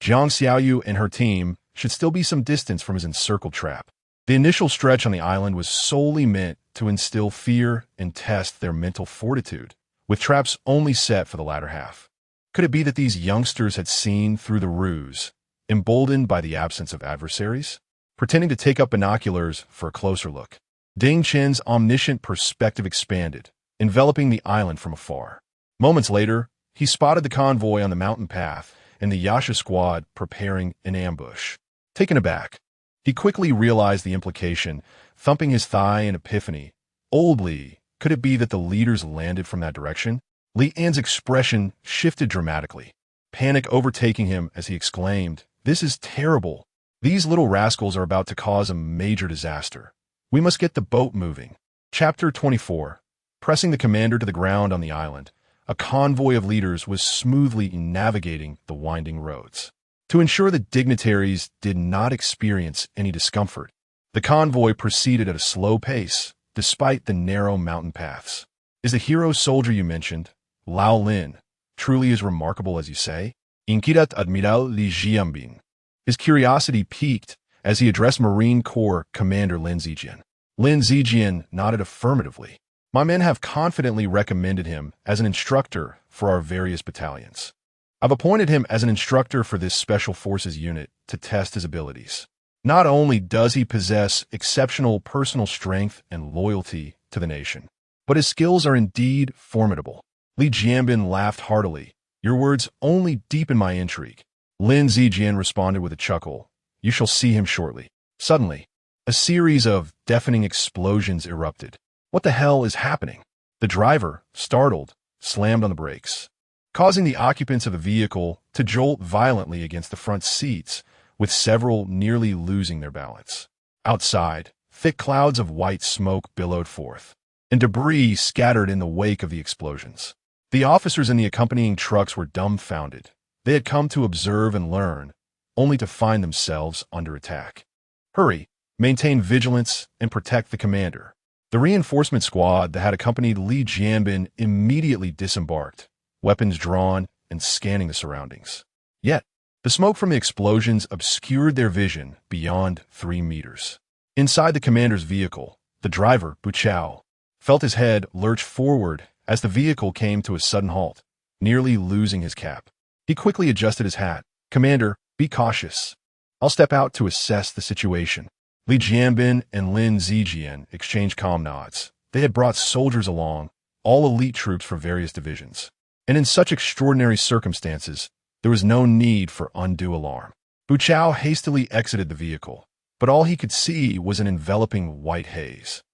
A: Jiang Xiaoyu and her team should still be some distance from his encircled trap. The initial stretch on the island was solely meant to instill fear and test their mental fortitude, with traps only set for the latter half. Could it be that these youngsters had seen through the ruse, emboldened by the absence of adversaries? Pretending to take up binoculars for a closer look, Ding Chen's omniscient perspective expanded, enveloping the island from afar. Moments later, he spotted the convoy on the mountain path and the Yasha squad preparing an ambush. Taken aback, he quickly realized the implication, thumping his thigh in epiphany. Old Li, could it be that the leaders landed from that direction? Li An's expression shifted dramatically, panic overtaking him as he exclaimed, "This is terrible. These little rascals are about to cause a major disaster. We must get the boat moving." Chapter 24. Pressing the commander to the ground on the island, a convoy of leaders was smoothly navigating the winding roads. To ensure that dignitaries did not experience any discomfort, the convoy proceeded at a slow pace, despite the narrow mountain paths. "Is the hero soldier you mentioned, Lao Lin, truly as remarkable as you say?" Inquirat Admiral Li Jianbing. His curiosity piqued as he addressed Marine Corps Commander Lin Zijian. Lin Zijian nodded affirmatively. "My men have confidently recommended him as an instructor for our various battalions. I've appointed him as an instructor for this Special Forces unit to test his abilities. Not only does he possess exceptional personal strength and loyalty to the nation, but his skills are indeed formidable." Li Jianbin laughed heartily. "Your words only deepen my intrigue." Lin Zijian responded with a chuckle. "You shall see him shortly." Suddenly, a series of deafening explosions erupted. What the hell is happening? The driver, startled, slammed on the brakes, causing the occupants of the vehicle to jolt violently against the front seats, with several nearly losing their balance. Outside, thick clouds of white smoke billowed forth, and debris scattered in the wake of the explosions. The officers in the accompanying trucks were dumbfounded. They had come to observe and learn, only to find themselves under attack. "Hurry, maintain vigilance, and protect the commander." The reinforcement squad that had accompanied Li Jianbin immediately disembarked, weapons drawn and scanning the surroundings. Yet, the smoke from the explosions obscured their vision beyond 3 meters. Inside the commander's vehicle, the driver, Bu Chao, felt his head lurch forward as the vehicle came to a sudden halt, nearly losing his cap. He quickly adjusted his hat. "Commander, be cautious. I'll step out to assess the situation." Li Jianbin and Lin Zijian exchanged calm nods. They had brought soldiers along, all elite troops from various divisions. And in such extraordinary circumstances, there was no need for undue alarm. Bu Chao hastily exited the vehicle, but all he could see was an enveloping white haze,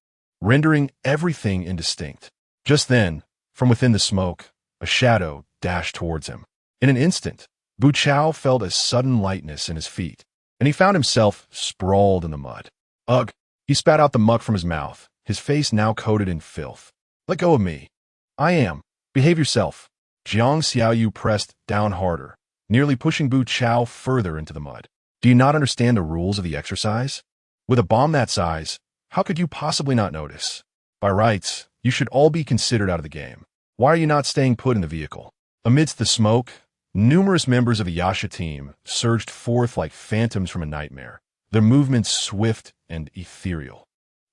A: rendering everything indistinct. Just then, from within the smoke, a shadow dashed towards him. In an instant, Bu Chao felt a sudden lightness in his feet, and he found himself sprawled in the mud. Ugh! He spat out the muck from his mouth, his face now coated in filth. "Let go of me." "I am. Behave yourself." Jiang Xiaoyu pressed down harder, nearly pushing Bu Chao further into the mud. "Do you not understand the rules of the exercise? With a bomb that size, how could you possibly not notice? By rights, you should all be considered out of the game. Why are you not staying put in the vehicle?" Amidst the smoke, numerous members of the Yasha team surged forth like phantoms from a nightmare, their movements swift and ethereal.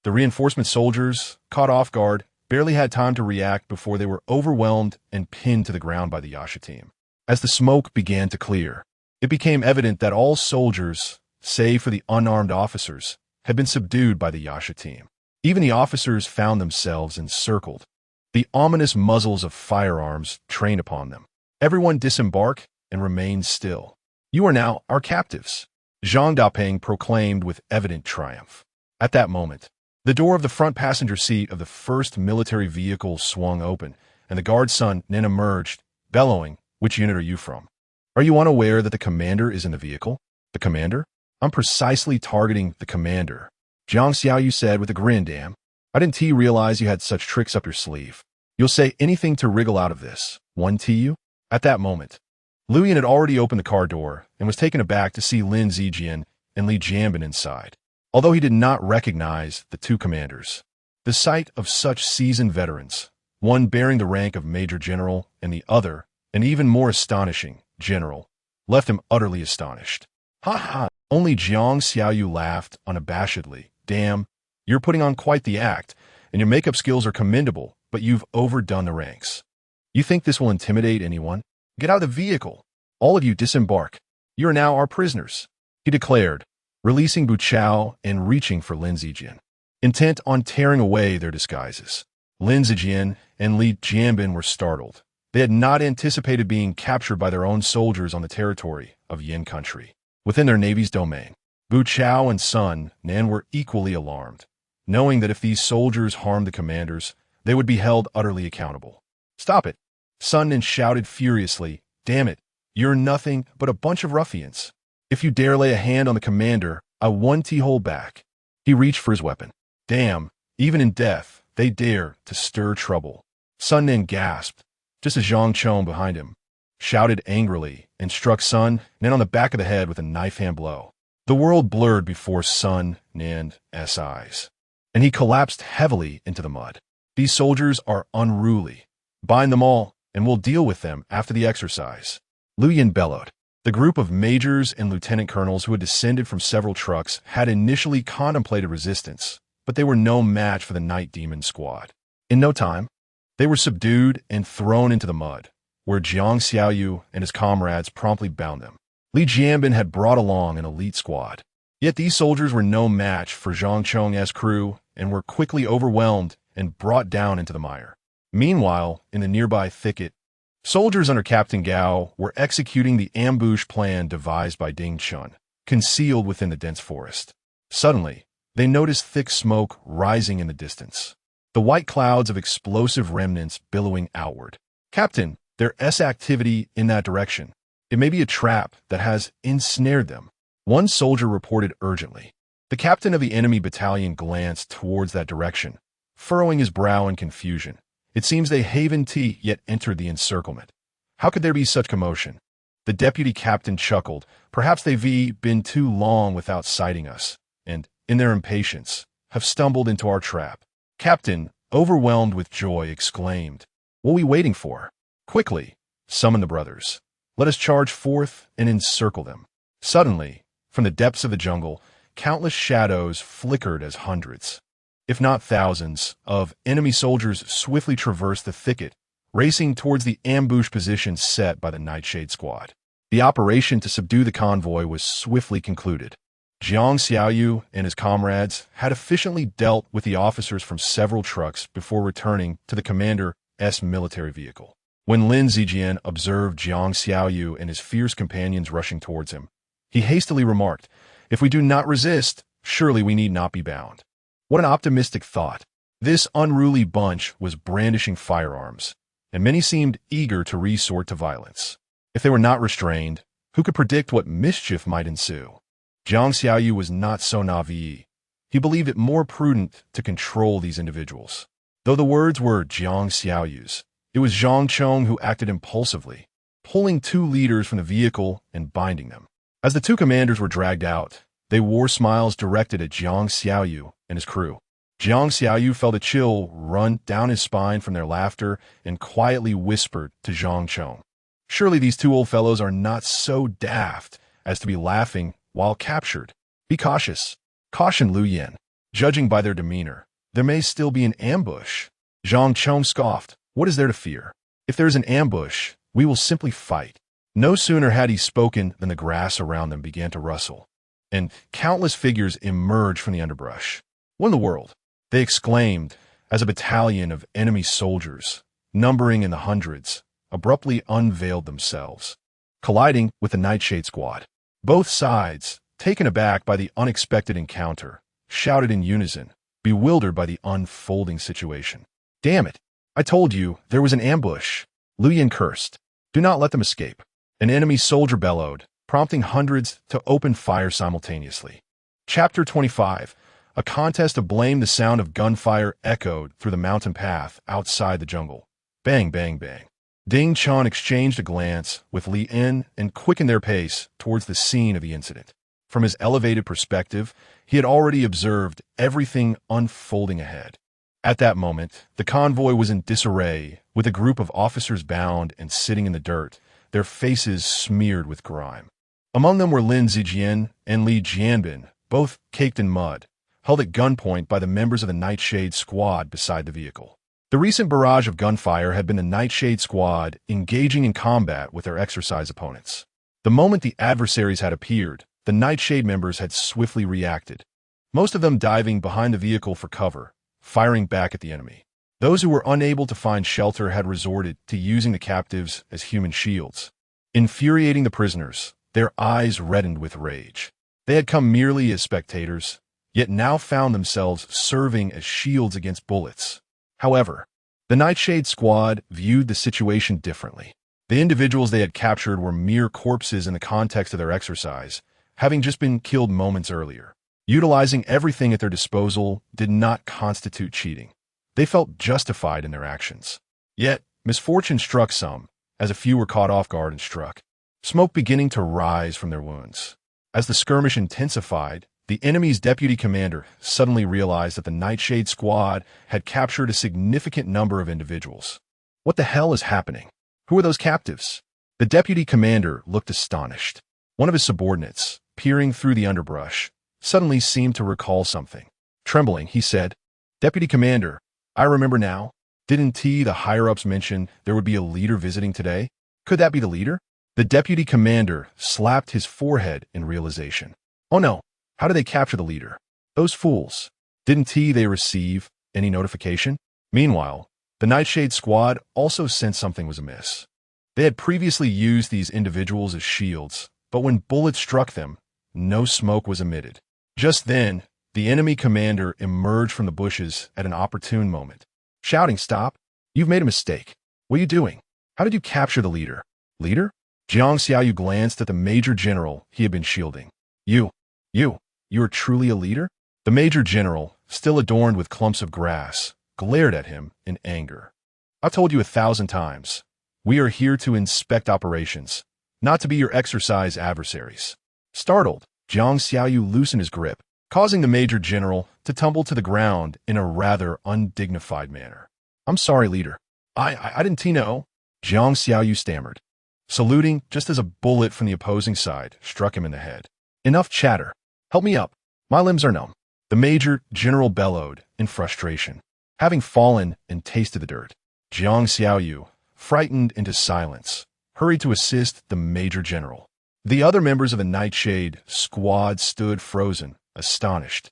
A: The reinforcement soldiers, caught off guard, barely had time to react before they were overwhelmed and pinned to the ground by the Yasha team. As the smoke began to clear, it became evident that all soldiers, save for the unarmed officers, had been subdued by the Yasha team. Even the officers found themselves encircled, the ominous muzzles of firearms trained upon them. Everyone disembark and remain still. You are now our captives, Zhang Dapeng proclaimed with evident triumph. At that moment, the door of the front passenger seat of the first military vehicle swung open, and the guard's son then emerged, bellowing, "Which unit are you from? Are you unaware that the commander is in the vehicle?" "The commander? I'm precisely targeting the commander," Jiang Xiaoyu said with a grin. "Damn, I didn't realize you had such tricks up your sleeve. You'll say anything to wriggle out of this, won't you?" At that moment, Lu Yan had already opened the car door and was taken aback to see Lin Zijian and Li Jianbin inside. Although he did not recognize the two commanders, the sight of such seasoned veterans, one bearing the rank of Major General and the other, an even more astonishing General, left him utterly astonished. "Ha ha!" Only Jiang Xiaoyu laughed unabashedly. "Damn, you're putting on quite the act, and your makeup skills are commendable, but you've overdone the ranks. You think this will intimidate anyone? Get out of the vehicle. All of you disembark. You are now our prisoners," he declared, releasing Bu Chao and reaching for Lin Zijian, intent on tearing away their disguises. Lin Zijian and Li Jianbin were startled. They had not anticipated being captured by their own soldiers on the territory of Yin country, within their navy's domain. Bu Chao and Sun Nan were equally alarmed, knowing that if these soldiers harmed the commanders, they would be held utterly accountable. "Stop it!" Sun Nan shouted furiously. "Damn it, you're nothing but a bunch of ruffians. If you dare lay a hand on the commander, I won't hold back." He reached for his weapon. "Damn, even in death, they dare to stir trouble." Sun Nan gasped, just as Zhang Chong behind him shouted angrily and struck Sun Nan on the back of the head with a knife-hand blow. The world blurred before Sun Nan's eyes, and he collapsed heavily into the mud. "These soldiers are unruly. Bind them all, and we'll deal with them after the exercise," Lu Yan bellowed. The group of majors and lieutenant colonels who had descended from several trucks had initially contemplated resistance, but they were no match for the Night Demon squad. In no time, they were subdued and thrown into the mud, where Jiang Xiaoyu and his comrades promptly bound them. Li Jianbin had brought along an elite squad. Yet these soldiers were no match for Zhang Chong's crew and were quickly overwhelmed and brought down into the mire. Meanwhile, in the nearby thicket, soldiers under Captain Gao were executing the ambush plan devised by Ding Chun, concealed within the dense forest. Suddenly, they noticed thick smoke rising in the distance, the white clouds of explosive remnants billowing outward. "Captain, there's activity in that direction. It may be a trap that has ensnared them," one soldier reported urgently. The captain of the enemy battalion glanced towards that direction, furrowing his brow in confusion. It seems they haven't yet entered the encirclement. How could there be such commotion? The deputy captain chuckled. "Perhaps they've been too long without sighting us, and, in their impatience, have stumbled into our trap." Captain, overwhelmed with joy, exclaimed, "What are we waiting for? Quickly, summon the brothers. Let us charge forth and encircle them." Suddenly, from the depths of the jungle, countless shadows flickered as hundreds, if not thousands, of enemy soldiers swiftly traversed the thicket, racing towards the ambush position set by the Nightshade squad. The operation to subdue the convoy was swiftly concluded. Jiang Xiaoyu and his comrades had efficiently dealt with the officers from several trucks before returning to the commander's military vehicle. When Lin Zijian observed Jiang Xiaoyu and his fierce companions rushing towards him, he hastily remarked, "If we do not resist, surely we need not be bound." What an optimistic thought. This unruly bunch was brandishing firearms, and many seemed eager to resort to violence. If they were not restrained, who could predict what mischief might ensue? Jiang Xiaoyu was not so naive. He believed it more prudent to control these individuals. Though the words were Jiang Xiaoyu's, it was Zhang Chong who acted impulsively, pulling two leaders from the vehicle and binding them. As the two commanders were dragged out, they wore smiles directed at Jiang Xiaoyu and his crew. Jiang Xiaoyu felt a chill run down his spine from their laughter and quietly whispered to Zhang Chong, "Surely these two old fellows are not so daft as to be laughing while captured." Be cautious. Cautioned Lu Yen. Judging by their demeanor, there may still be an ambush. Zhang Chong scoffed. What is there to fear? If there is an ambush, we will simply fight. No sooner had he spoken than the grass around them began to rustle, and countless figures emerged from the underbrush. What in the world? They exclaimed as a battalion of enemy soldiers, numbering in the hundreds, abruptly unveiled themselves, colliding with the Nightshade squad. Both sides, taken aback by the unexpected encounter, shouted in unison, bewildered by the unfolding situation. Damn it! I told you there was an ambush. Lu Yen cursed. Do not let them escape. An enemy soldier bellowed, prompting hundreds to open fire simultaneously. Chapter 25. A contest of blame. The sound of gunfire echoed through the mountain path outside the jungle. Bang, bang, bang. Ding Chun exchanged a glance with Li En and quickened their pace towards the scene of the incident. From his elevated perspective, he had already observed everything unfolding ahead. At that moment, the convoy was in disarray, with a group of officers bound and sitting in the dirt, their faces smeared with grime. Among them were Lin Zijian and Li Jianbin, both caked in mud, held at gunpoint by the members of the Nightshade squad beside the vehicle. The recent barrage of gunfire had been the Nightshade squad engaging in combat with their exercise opponents. The moment the adversaries had appeared, the Nightshade members had swiftly reacted, most of them diving behind the vehicle for cover, firing back at the enemy. Those who were unable to find shelter had resorted to using the captives as human shields. Infuriating the prisoners, their eyes reddened with rage. They had come merely as spectators, yet now found themselves serving as shields against bullets. However, the Nightshade squad viewed the situation differently. The individuals they had captured were mere corpses in the context of their exercise, having just been killed moments earlier. Utilizing everything at their disposal did not constitute cheating. They felt justified in their actions. Yet, misfortune struck some, as a few were caught off guard and struck, smoke beginning to rise from their wounds. As the skirmish intensified, the enemy's deputy commander suddenly realized that the Nightshade squad had captured a significant number of individuals. What the hell is happening? Who are those captives? The deputy commander looked astonished. One of his subordinates, peering through the underbrush, suddenly seemed to recall something. Trembling, he said, Deputy Commander, I remember now. Didn't the higher-ups mention there would be a leader visiting today? Could that be the leader? The deputy commander slapped his forehead in realization. Oh no, how did they capture the leader? Those fools. Didn't they receive any notification? Meanwhile, the Nightshade squad also sensed something was amiss. They had previously used these individuals as shields, but when bullets struck them, no smoke was emitted. Just then, the enemy commander emerged from the bushes at an opportune moment, shouting, Stop! You've made a mistake. What are you doing? How did you capture the leader? Leader? Jiang Xiaoyu glanced at the major general he had been shielding. You are truly a leader? The major general, still adorned with clumps of grass, glared at him in anger. I've told you 1,000 times. We are here to inspect operations, not to be your exercise adversaries. Startled, Jiang Xiaoyu loosened his grip, causing the major general to tumble to the ground in a rather undignified manner. I'm sorry, leader. I didn't know. Jiang Xiaoyu stammered, saluting just as a bullet from the opposing side struck him in the head. Enough chatter. Help me up. My limbs are numb. The major general bellowed in frustration. Having fallen and tasted the dirt, Jiang Xiaoyu, frightened into silence, hurried to assist the major general. The other members of the Nightshade squad stood frozen, astonished,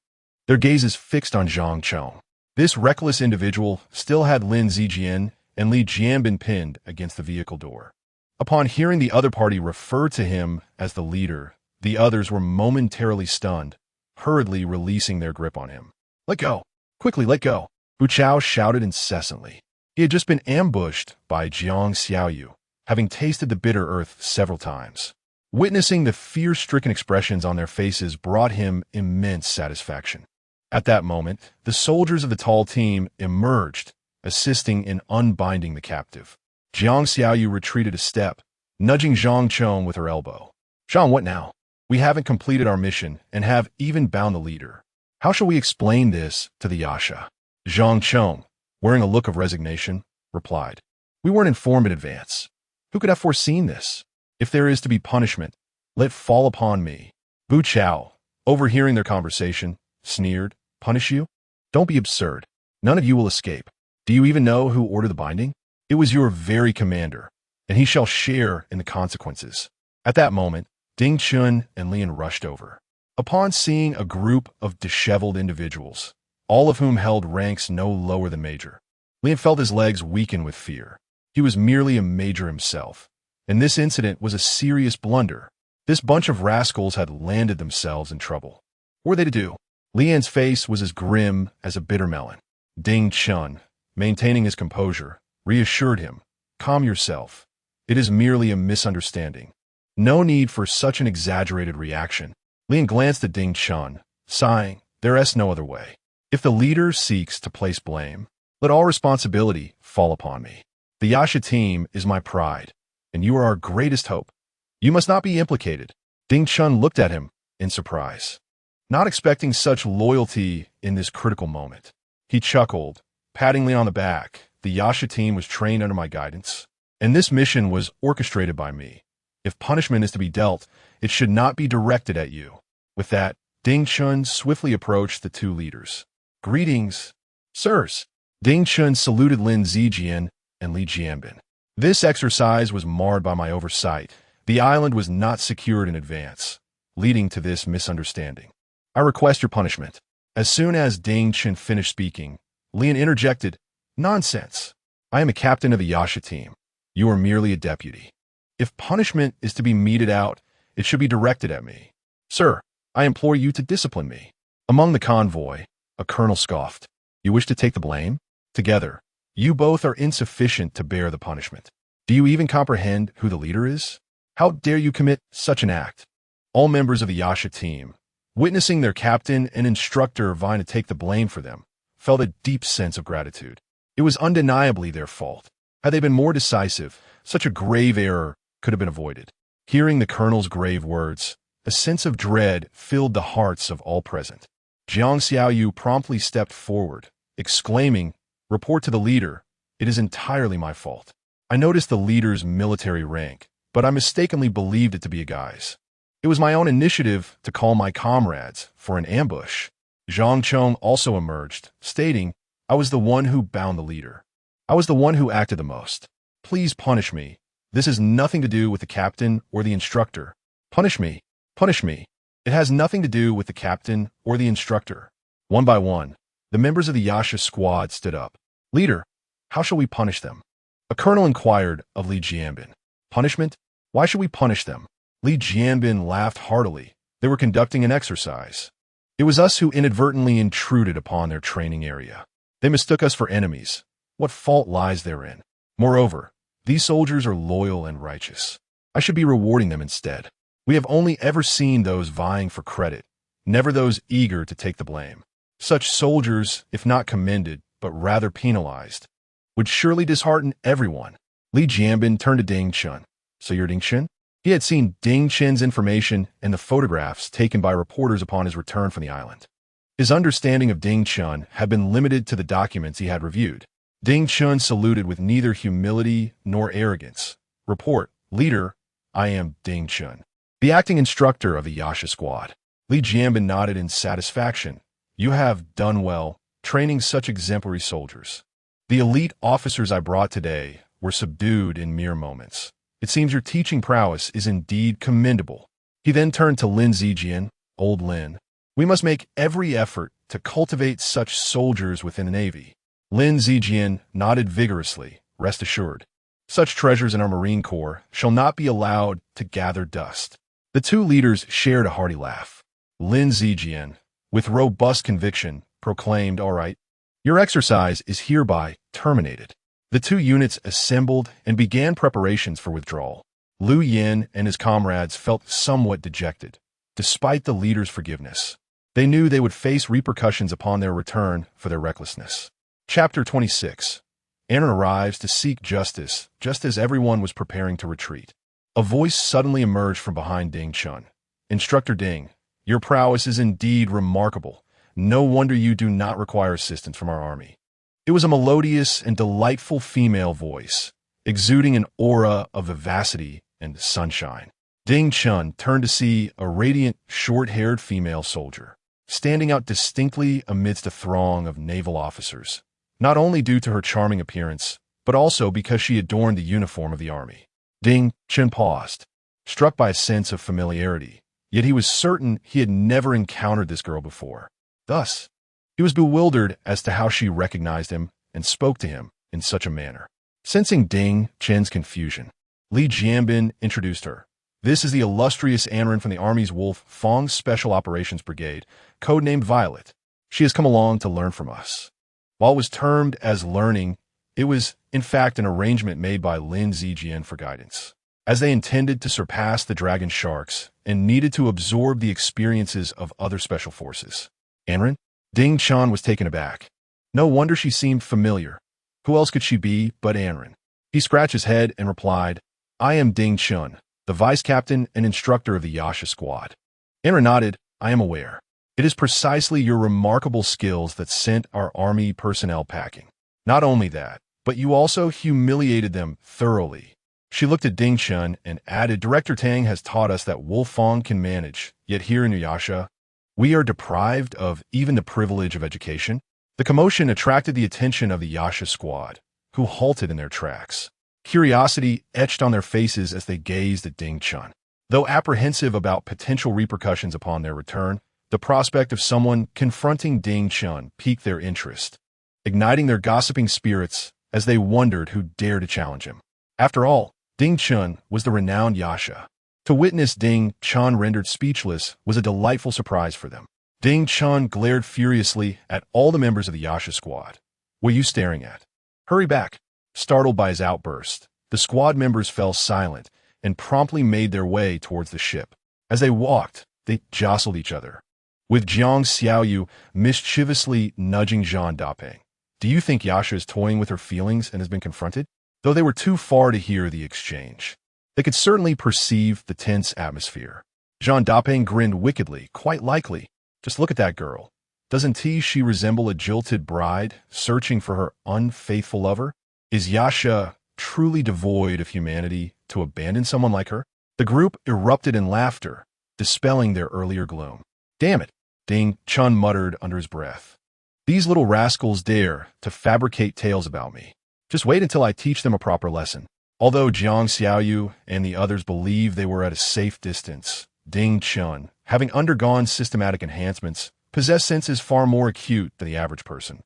A: their gazes fixed on Zhang Chong. This reckless individual still had Lin Zijian and Li Jianbin pinned against the vehicle door. Upon hearing the other party refer to him as the leader, the others were momentarily stunned, hurriedly releasing their grip on him. Let go! Quickly, let go! Bu Chao shouted incessantly. He had just been ambushed by Jiang Xiaoyu, having tasted the bitter earth several times. Witnessing the fear-stricken expressions on their faces brought him immense satisfaction. At that moment, the soldiers of the tall team emerged, assisting in unbinding the captive. Jiang Xiaoyu retreated a step, nudging Zhang Chong with her elbow. Zhang, what now? We haven't completed our mission and have even bound the leader. How shall we explain this to the Yasha? Zhang Chong, wearing a look of resignation, replied. We weren't informed in advance. Who could have foreseen this? If there is to be punishment, let fall upon me. Bu Chao, overhearing their conversation, sneered, "Punish you? Don't be absurd. None of you will escape. Do you even know who ordered the binding? It was your very commander, and he shall share in the consequences." At that moment, Ding Chun and Lian rushed over. Upon seeing a group of disheveled individuals, all of whom held ranks no lower than major, Lian felt his legs weaken with fear. He was merely a major himself, and this incident was a serious blunder. This bunch of rascals had landed themselves in trouble. What were they to do? Lian's face was as grim as a bitter melon. Ding Chun, maintaining his composure, reassured him, "Calm yourself. It is merely a misunderstanding. No need for such an exaggerated reaction." Lian glanced at Ding Chun, sighing, "There is no other way. If the leader seeks to place blame, let all responsibility fall upon me. The Yasha team is my pride, and you are our greatest hope. You must not be implicated." Ding Chun looked at him in surprise, not expecting such loyalty in this critical moment. He chuckled, patting Lian on the back. "The Yasha team was trained under my guidance, and this mission was orchestrated by me. If punishment is to be dealt, it should not be directed at you." With that, Ding Chun swiftly approached the two leaders. "Greetings, sirs." Ding Chun saluted Lin Zijian and Li Jianbin. "This exercise was marred by my oversight. The island was not secured in advance, leading to this misunderstanding. I request your punishment." As soon as Ding Chun finished speaking, Lian interjected, "Nonsense. I am a captain of the Yasha team. You are merely a deputy. If punishment is to be meted out, it should be directed at me. Sir, I implore you to discipline me." Among the convoy, a colonel scoffed, "You wish to take the blame? Together, you both are insufficient to bear the punishment. Do you even comprehend who the leader is? How dare you commit such an act?" All members of the Yasha team, witnessing their captain and instructor vying to take the blame for them, felt a deep sense of gratitude. It was undeniably their fault. Had they been more decisive, such a grave error could have been avoided. Hearing the colonel's grave words, a sense of dread filled the hearts of all present. Jiang Xiaoyu promptly stepped forward, exclaiming, "Report to the leader. It is entirely my fault. I noticed the leader's military rank, but I mistakenly believed it to be a guise. It was my own initiative to call my comrades for an ambush." Zhang Chong also emerged, stating, "I was the one who bound the leader. I was the one who acted the most. Please punish me. This has nothing to do with the captain or the instructor. Punish me. Punish me. It has nothing to do with the captain or the instructor." One by one, the members of the Yasha squad stood up. "Leader, how shall we punish them?" A colonel inquired of Li Jianbin. "Punishment? Why should we punish them?" Li Jianbin laughed heartily. "They were conducting an exercise. It was us who inadvertently intruded upon their training area. They mistook us for enemies. What fault lies therein? Moreover, these soldiers are loyal and righteous. I should be rewarding them instead. We have only ever seen those vying for credit, never those eager to take the blame. Such soldiers, if not commended, but rather penalized, would surely dishearten everyone." Li Jianbin turned to Ding Chun. "So you're Ding Chun?" He had seen Ding Chun's information and the photographs taken by reporters upon his return from the island. His understanding of Ding Chun had been limited to the documents he had reviewed. Ding Chun saluted with neither humility nor arrogance. "Report, leader, I am Ding Chun, the acting instructor of the Yasha squad." Li Jianbin nodded in satisfaction. "You have done well, training such exemplary soldiers. The elite officers I brought today were subdued in mere moments. It seems your teaching prowess is indeed commendable." He then turned to Lin Zijian, "Old Lin, we must make every effort to cultivate such soldiers within the Navy." Lin Zijian nodded vigorously. "Rest assured, such treasures in our Marine Corps shall not be allowed to gather dust." The two leaders shared a hearty laugh. Lin Zijian, with robust conviction, proclaimed, "All right, your exercise is hereby terminated." The two units assembled and began preparations for withdrawal. Lu Yin and his comrades felt somewhat dejected, despite the leader's forgiveness. They knew they would face repercussions upon their return for their recklessness. Chapter 26. Aaron arrives to seek justice just as everyone was preparing to retreat. A voice suddenly emerged from behind Ding Chun. "Instructor Ding, your prowess is indeed remarkable. No wonder you do not require assistance from our army." It was a melodious and delightful female voice, exuding an aura of vivacity and sunshine. Ding Chun turned to see a radiant, short-haired female soldier, standing out distinctly amidst a throng of naval officers, not only due to her charming appearance, but also because she adorned the uniform of the army. Ding Chun paused, struck by a sense of familiarity, yet he was certain he had never encountered this girl before. Thus, he was bewildered as to how she recognized him and spoke to him in such a manner. Sensing Ding Chen's confusion, Li Jianbin introduced her. This is the illustrious Anrin from the Army's Wolf Fong Special Operations Brigade, codenamed Violet. She has come along to learn from us. While it was termed as learning, it was, in fact, an arrangement made by Lin Zijian for guidance, as they intended to surpass the dragon sharks and needed to absorb the experiences of other special forces. Anrin? Ding Chun was taken aback. No wonder she seemed familiar. Who else could she be but Anrin? He scratched his head and replied, I am Ding Chun, the vice captain and instructor of the Yasha squad. Anrin nodded, I am aware. It is precisely your remarkable skills that sent our army personnel packing. Not only that, but you also humiliated them thoroughly. She looked at Ding Chun and added, Director Tang has taught us that Wolfong can manage, yet here in Yasha, we are deprived of even the privilege of education. The commotion attracted the attention of the Yasha squad, who halted in their tracks. Curiosity etched on their faces as they gazed at Ding Chun. Though apprehensive about potential repercussions upon their return, the prospect of someone confronting Ding Chun piqued their interest, igniting their gossiping spirits as they wondered who dared to challenge him. After all, Ding Chun was the renowned Yasha. To witness Ding Chun rendered speechless was a delightful surprise for them. Ding Chun glared furiously at all the members of the Yasha squad. What are you staring at? Hurry back. Startled by his outburst, the squad members fell silent and promptly made their way towards the ship. As they walked, they jostled each other, with Jiang Xiaoyu mischievously nudging Zhang Dapeng. Do you think Yasha is toying with her feelings and has been confronted? Though they were too far to hear the exchange, they could certainly perceive the tense atmosphere. Zhang Dapeng grinned wickedly, quite likely. Just look at that girl. Doesn't she resemble a jilted bride searching for her unfaithful lover? Is Yasha truly devoid of humanity to abandon someone like her? The group erupted in laughter, dispelling their earlier gloom. Damn it, Ding Chun muttered under his breath. These little rascals dare to fabricate tales about me. Just wait until I teach them a proper lesson. Although Jiang Xiaoyu and the others believed they were at a safe distance, Ding Chun, having undergone systematic enhancements, possessed senses far more acute than the average person,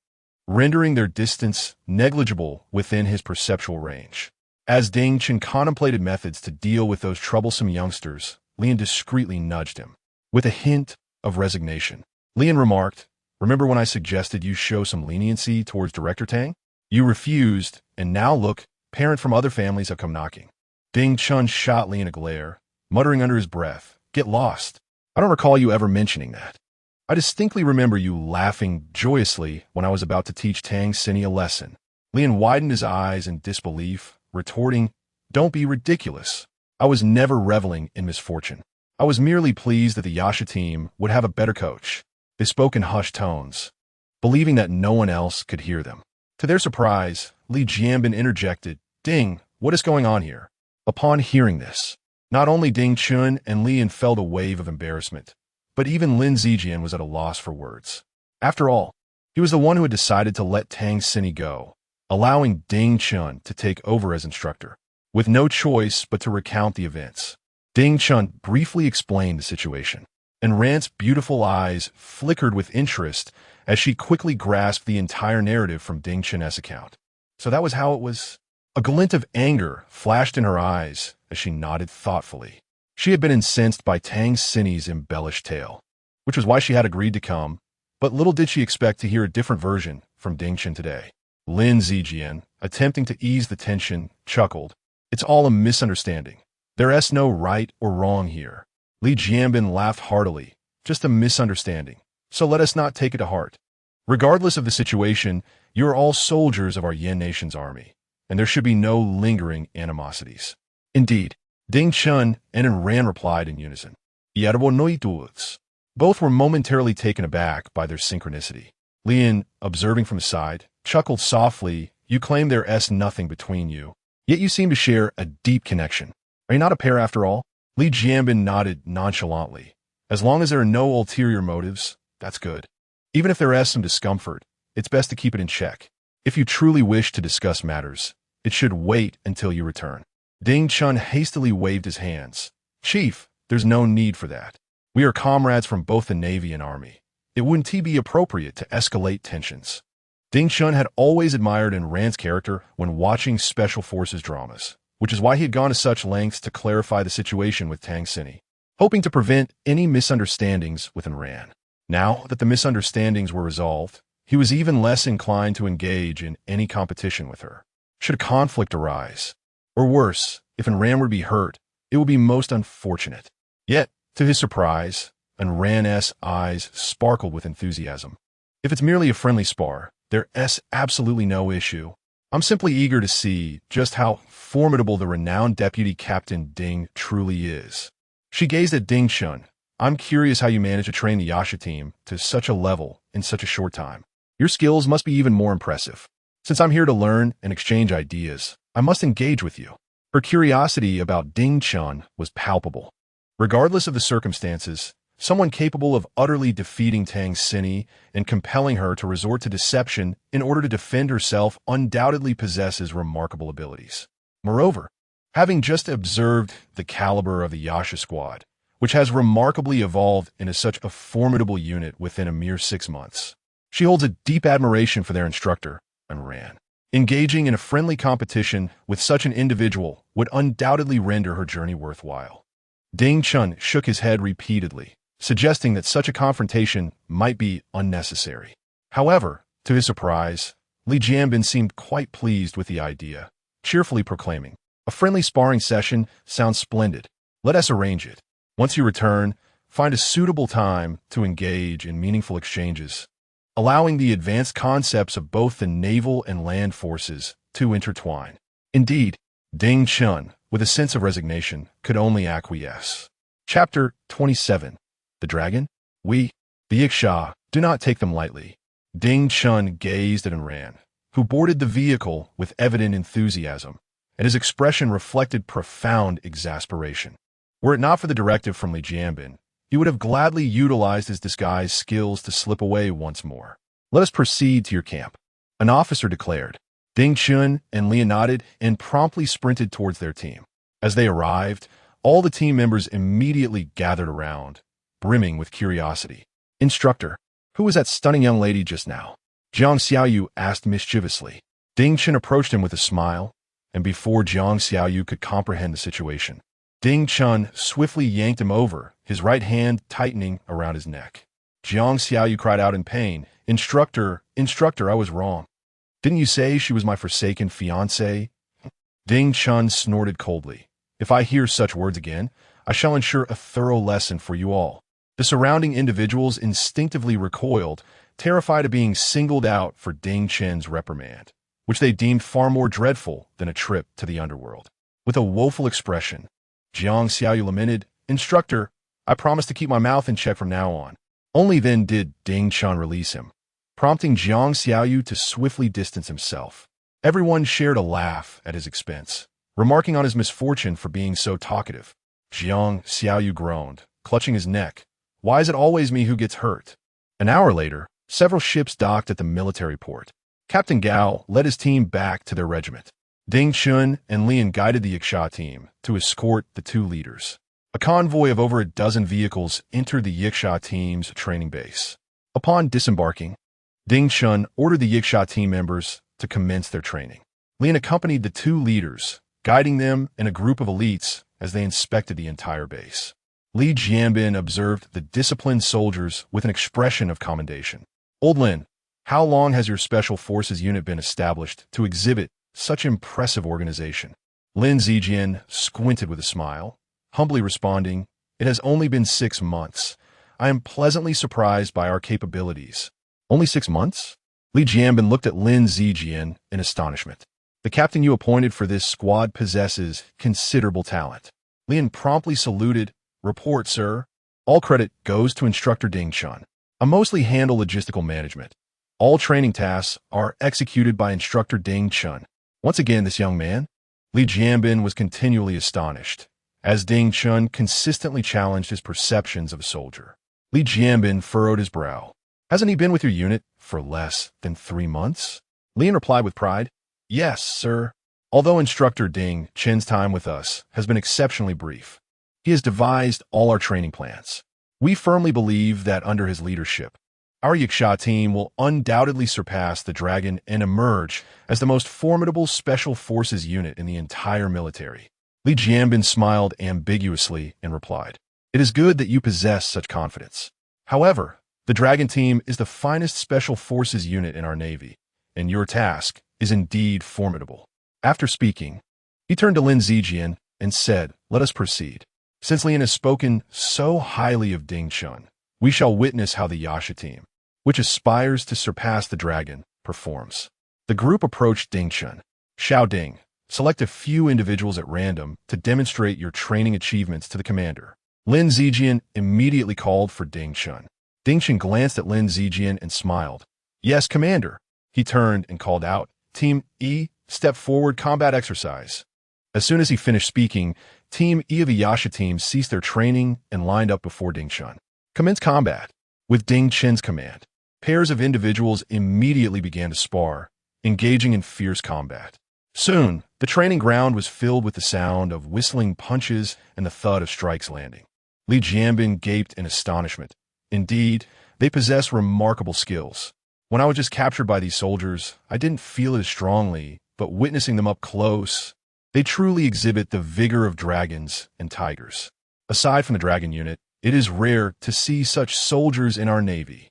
A: rendering their distance negligible within his perceptual range. As Ding Chun contemplated methods to deal with those troublesome youngsters, Lian discreetly nudged him. With a hint of resignation, Lian remarked, Remember when I suggested you show some leniency towards Director Tang? You refused, and now look, parents from other families have come knocking. Ding Chun shot Lian a glare, muttering under his breath, Get lost. I don't recall you ever mentioning that. I distinctly remember you laughing joyously when I was about to teach Tang Sini a lesson. Lian widened his eyes in disbelief, retorting, Don't be ridiculous. I was never reveling in misfortune. I was merely pleased that the Yasha team would have a better coach. They spoke in hushed tones, believing that no one else could hear them. To their surprise, Li Jianbin interjected, Ding, what is going on here? Upon hearing this, not only Ding Chun and Lian felt a wave of embarrassment, but even Lin Zijian was at a loss for words. After all, he was the one who had decided to let Tang Sini go, allowing Ding Chun to take over as instructor, with no choice but to recount the events. Ding Chun briefly explained the situation, and Rant's beautiful eyes flickered with interest as she quickly grasped the entire narrative from Ding Chun's account. So that was how it was. A glint of anger flashed in her eyes as she nodded thoughtfully. She had been incensed by Tang Sini's embellished tale, which was why she had agreed to come, but little did she expect to hear a different version from Ding Chun today. Lin Zijian, attempting to ease the tension, chuckled. It's all a misunderstanding. There's no right or wrong here. Li Jianbin laughed heartily. Just a misunderstanding. So let us not take it to heart. Regardless of the situation, you are all soldiers of our Yan nation's army, and there should be no lingering animosities. Indeed, Ding Chun and Ran replied in unison. Both were momentarily taken aback by their synchronicity. Lian, observing from the side, chuckled softly. You claim there's nothing between you, yet you seem to share a deep connection. Are you not a pair after all? Li Jianbin nodded nonchalantly. As long as there are no ulterior motives, that's good. Even if there is some discomfort, it's best to keep it in check. If you truly wish to discuss matters, it should wait until you return. Ding Chun hastily waved his hands. Chief, there's no need for that. We are comrades from both the Navy and Army. It wouldn't be appropriate to escalate tensions. Ding Chun had always admired Rand's character when watching Special Forces dramas, which is why he had gone to such lengths to clarify the situation with Tang Xini, hoping to prevent any misunderstandings with Rand. Now that the misunderstandings were resolved, he was even less inclined to engage in any competition with her. Should a conflict arise, or worse, if Rand were to be hurt, it would be most unfortunate. Yet, to his surprise, Rand's eyes sparkled with enthusiasm. If it's merely a friendly spar, there's absolutely no issue. I'm simply eager to see just how formidable the renowned Deputy Captain Ding truly is. She gazed at Ding Chun. I'm curious how you managed to train the Yasha team to such a level in such a short time. Your skills must be even more impressive. Since I'm here to learn and exchange ideas, I must engage with you. Her curiosity about Ding Chun was palpable. Regardless of the circumstances, someone capable of utterly defeating Tang Xini and compelling her to resort to deception in order to defend herself undoubtedly possesses remarkable abilities. Moreover, having just observed the caliber of the Yasha squad, which has remarkably evolved into such a formidable unit within a mere 6 months, she holds a deep admiration for their instructor, Rand. Engaging in a friendly competition with such an individual would undoubtedly render her journey worthwhile. Ding Chun shook his head repeatedly, suggesting that such a confrontation might be unnecessary. However, to his surprise, Li Jianbin seemed quite pleased with the idea, cheerfully proclaiming, "A friendly sparring session sounds splendid. Let us arrange it. Once you return, find a suitable time to engage in meaningful exchanges, allowing the advanced concepts of both the naval and land forces to intertwine." Indeed, Ding Chun, with a sense of resignation, could only acquiesce. Chapter 27. The Dragon? We, the Yiksha, do not take them lightly. Ding Chun gazed at Rand, who boarded the vehicle with evident enthusiasm, and his expression reflected profound exasperation. Were it not for the directive from Li Jianbin, he would have gladly utilized his disguise skills to slip away once more. "Let us proceed to your camp," an officer declared. Ding Chun and Li nodded and promptly sprinted towards their team. As they arrived, all the team members immediately gathered around, brimming with curiosity. "Instructor, who was that stunning young lady just now?" Jiang Xiaoyu asked mischievously. Ding Chun approached him with a smile, and before Jiang Xiaoyu could comprehend the situation, Ding Chun swiftly yanked him over, his right hand tightening around his neck. Jiang Xiaoyu cried out in pain, Instructor, I was wrong. Didn't you say she was my forsaken fiancée?" Ding Chun snorted coldly. "If I hear such words again, I shall ensure a thorough lesson for you all." The surrounding individuals instinctively recoiled, terrified of being singled out for Ding Chun's reprimand, which they deemed far more dreadful than a trip to the underworld. With a woeful expression, Jiang Xiaoyu lamented, "Instructor, I promise to keep my mouth in check from now on." Only then did Ding Chun release him, prompting Jiang Xiaoyu to swiftly distance himself. Everyone shared a laugh at his expense, remarking on his misfortune for being so talkative. Jiang Xiaoyu groaned, clutching his neck. "Why is it always me who gets hurt?" An hour later, several ships docked at the military port. Captain Gao led his team back to their regiment. Ding Chun and Lian guided the Yiksha team to escort the two leaders. A convoy of over a dozen vehicles entered the Yiksha team's training base. Upon disembarking, Ding Chun ordered the Yiksha team members to commence their training. Lian accompanied the two leaders, guiding them and a group of elites as they inspected the entire base. Li Jianbin observed the disciplined soldiers with an expression of commendation. "Old Lin, how long has your Special Forces unit been established to exhibit such impressive organization?" Lin Zijian squinted with a smile, humbly responding, "It has only been 6 months. I am pleasantly surprised by our capabilities." "Only 6 months?" Li Jianbin looked at Lin Zijian in astonishment. "The captain you appointed for this squad possesses considerable talent." Lin promptly saluted. "Report, sir. All credit goes to Instructor Ding Chun. I mostly handle logistical management. All training tasks are executed by Instructor Ding Chun." Once again, this young man? Li Jianbin was continually astonished, as Ding Chen consistently challenged his perceptions of a soldier. Li Jianbin furrowed his brow. Hasn't he been with your unit for less than 3 months? Lin replied with pride. Yes, sir. Although instructor Ding Chen's time with us has been exceptionally brief, he has devised all our training plans. We firmly believe that under his leadership, our Yaksha team will undoubtedly surpass the Dragon and emerge as the most formidable special forces unit in the entire military. Li Jianbin smiled ambiguously and replied, It is good that you possess such confidence. However, the Dragon team is the finest special forces unit in our Navy, and your task is indeed formidable. After speaking, he turned to Lin Zijian and said, Let us proceed. Since Lin has spoken so highly of Ding Chen, we shall witness how the Yasha team, which aspires to surpass the Dragon, performs. The group approached Ding Chen. Xiao Ding, select a few individuals at random to demonstrate your training achievements to the commander. Lin Zijian immediately called for Ding Chen. Ding Chen glanced at Lin Zijian and smiled. Yes, commander. He turned and called out, Team E, step forward combat exercise. As soon as he finished speaking, Team E of the Yasha team ceased their training and lined up before Ding Chen. Commence combat. With Ding Chen's command, pairs of individuals immediately began to spar, engaging in fierce combat. Soon, the training ground was filled with the sound of whistling punches and the thud of strikes landing. Li Jianbin gaped in astonishment. Indeed, they possess remarkable skills. When I was just captured by these soldiers, I didn't feel it as strongly, but witnessing them up close, they truly exhibit the vigor of dragons and tigers. Aside from the Dragon unit, it is rare to see such soldiers in our Navy.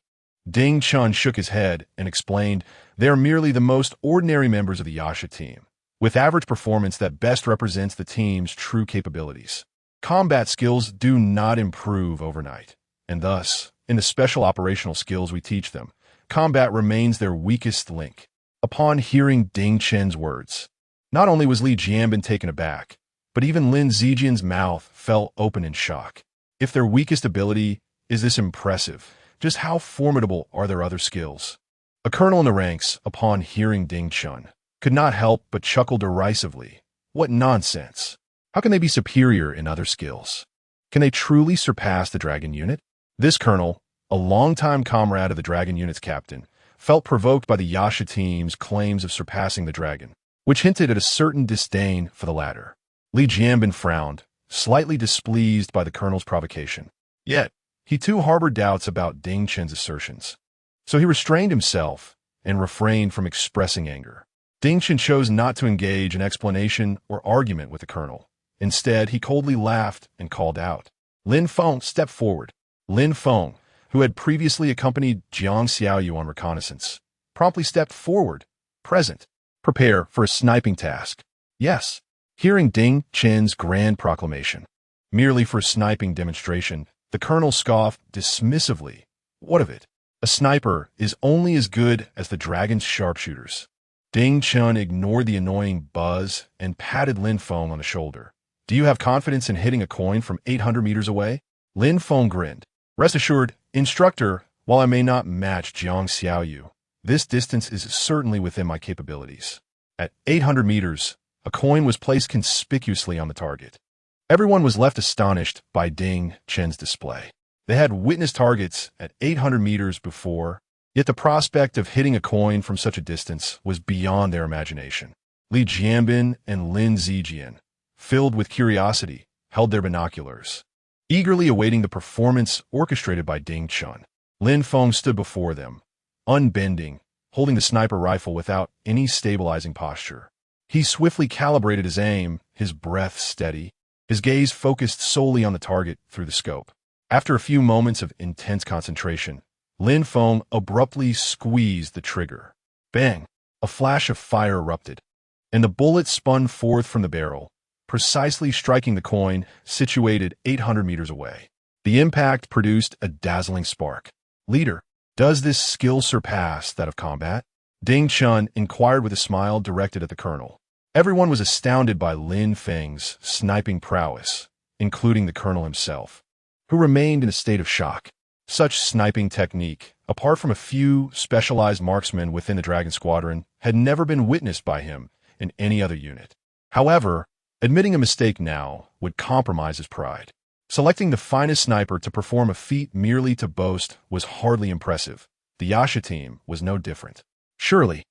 A: Ding Chen shook his head and explained, They are merely the most ordinary members of the Yasha team, with average performance that best represents the team's true capabilities. Combat skills do not improve overnight, and thus, in the special operational skills we teach them, combat remains their weakest link. Upon hearing Ding Chen's words, not only was Li Jianbin taken aback, but even Lin Zijian's mouth fell open in shock. If their weakest ability is this impressive, just how formidable are their other skills? A colonel in the ranks, upon hearing Ding Chen, could not help but chuckle derisively. What nonsense! How can they be superior in other skills? Can they truly surpass the Dragon unit? This colonel, a longtime comrade of the Dragon unit's captain, felt provoked by the Yasha team's claims of surpassing the Dragon, which hinted at a certain disdain for the latter. Li Jianbin frowned, slightly displeased by the colonel's provocation. Yet, he too harbored doubts about Ding Chen's assertions. So he restrained himself and refrained from expressing anger. Ding Chen chose not to engage in explanation or argument with the colonel. Instead, he coldly laughed and called out. Lin Feng, step forward. Lin Feng, who had previously accompanied Jiang Xiaoyu on reconnaissance, promptly stepped forward. Present. Prepare for a sniping task. Yes. Hearing Ding Chen's grand proclamation, merely for a sniping demonstration, the colonel scoffed dismissively. What of it? A sniper is only as good as the Dragon's sharpshooters. Ding Chen ignored the annoying buzz and patted Lin Feng on the shoulder. Do you have confidence in hitting a coin from 800 meters away? Lin Feng grinned. Rest assured, instructor, while I may not match Jiang Xiaoyu, this distance is certainly within my capabilities. At 800 meters, a coin was placed conspicuously on the target. Everyone was left astonished by Ding Chen's display. They had witnessed targets at 800 meters before, yet the prospect of hitting a coin from such a distance was beyond their imagination. Li Jianbin and Lin Zijian, filled with curiosity, held their binoculars, eagerly awaiting the performance orchestrated by Ding Chen. Lin Feng stood before them, unbending, holding the sniper rifle without any stabilizing posture. He swiftly calibrated his aim, his breath steady, his gaze focused solely on the target through the scope. After a few moments of intense concentration, Lin Feng abruptly squeezed the trigger. Bang! A flash of fire erupted, and the bullet spun forth from the barrel, precisely striking the coin situated 800 meters away. The impact produced a dazzling spark. Leader, does this skill surpass that of combat? Ding Chen inquired with a smile directed at the colonel. Everyone was astounded by Lin Feng's sniping prowess, including the colonel himself, who remained in a state of shock. Such sniping technique, apart from a few specialized marksmen within the Dragon Squadron, had never been witnessed by him in any other unit. However, Admitting a mistake now would compromise his pride. Selecting the finest sniper to perform a feat merely to boast was hardly impressive. The Yasha team was no different. Surely,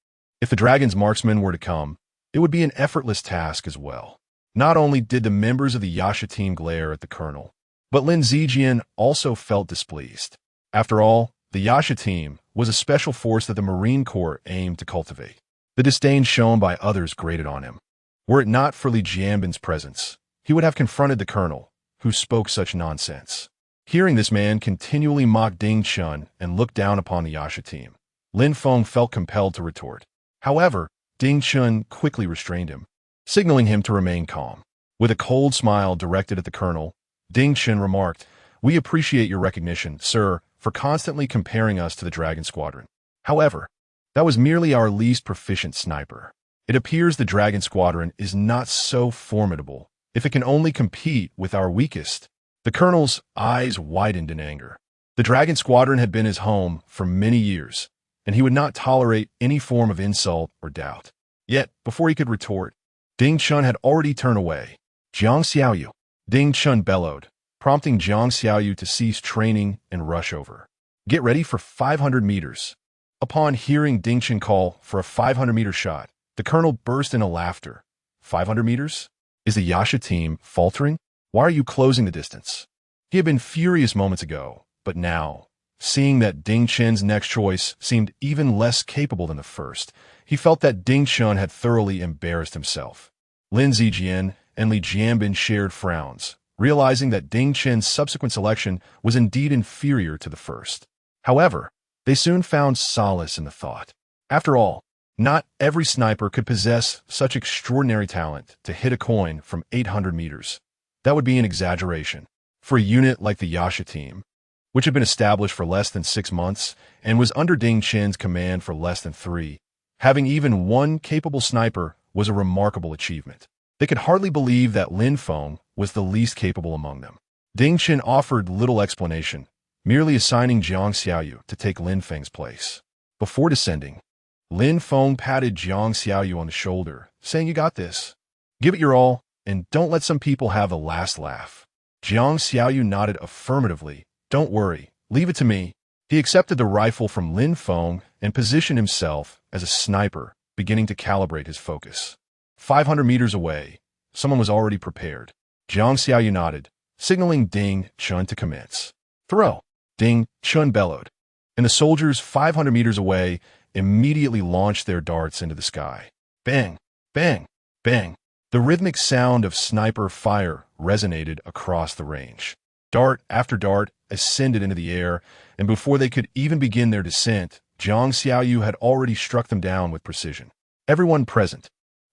A: if the dragon's marksmen were to come, it would be an effortless task as well. Not only did the members of the Yasha team glare at the colonel, but Lin Zijian also felt displeased. After all, the Yasha team was a special force that the Marine Corps aimed to cultivate. The disdain shown by others grated on him. Were it not for Li Jianbin's presence, he would have confronted the colonel, who spoke such nonsense. Hearing this man continually mock Ding Chun and look down upon the Yasha team, Lin Feng felt compelled to retort. However, Ding Chun quickly restrained him, signaling him to remain calm. With a cold smile directed at the colonel, Ding Chun remarked, "We appreciate your recognition, sir, for constantly comparing us to the Dragon Squadron. However, that was merely our least proficient sniper. It appears the Dragon Squadron is not so formidable if it can only compete with our weakest." The colonel's eyes widened in anger. The Dragon Squadron had been his home for many years, and he would not tolerate any form of insult or doubt. Yet, before he could retort, Ding Chun had already turned away. "Jiang Xiaoyu," Ding Chun bellowed, prompting Jiang Xiaoyu to cease training and rush over. "Get ready for 500 meters." Upon hearing Ding Chun call for a 500-meter shot, the colonel burst into laughter. 500 meters? Is the Yasha team faltering? Why are you closing the distance? He had been furious moments ago, but now, seeing that Ding Chun's next choice seemed even less capable than the first, he felt that Ding Chun had thoroughly embarrassed himself. Lin Zijian and Li Jianbin shared frowns, realizing that Ding Chun's subsequent selection was indeed inferior to the first. However, they soon found solace in the thought. After all, not every sniper could possess such extraordinary talent to hit a coin from 800 meters. That would be an exaggeration. For a unit like the Yasha team, which had been established for less than 6 months and was under Ding Chun's command for less than 3, having even one capable sniper was a remarkable achievement. They could hardly believe that Lin Feng was the least capable among them. Ding Chun offered little explanation, merely assigning Jiang Xiaoyu to take Lin Feng's place. Before descending, Lin Feng patted Jiang Xiaoyu on the shoulder, saying, "You got this. Give it your all, and don't let some people have the last laugh." Jiang Xiaoyu nodded affirmatively. "Don't worry, leave it to me." He accepted the rifle from Lin Feng and positioned himself as a sniper, beginning to calibrate his focus. 500 meters away, someone was already prepared. Jiang Xiaoyu nodded, signaling Ding Chun to commence. "Throw!" Ding Chun bellowed, and the soldiers 500 meters away immediately launched their darts into the sky. Bang! Bang! Bang! The rhythmic sound of sniper fire resonated across the range. Dart after dart ascended into the air, and before they could even begin their descent, Jiang Xiaoyu had already struck them down with precision. Everyone present,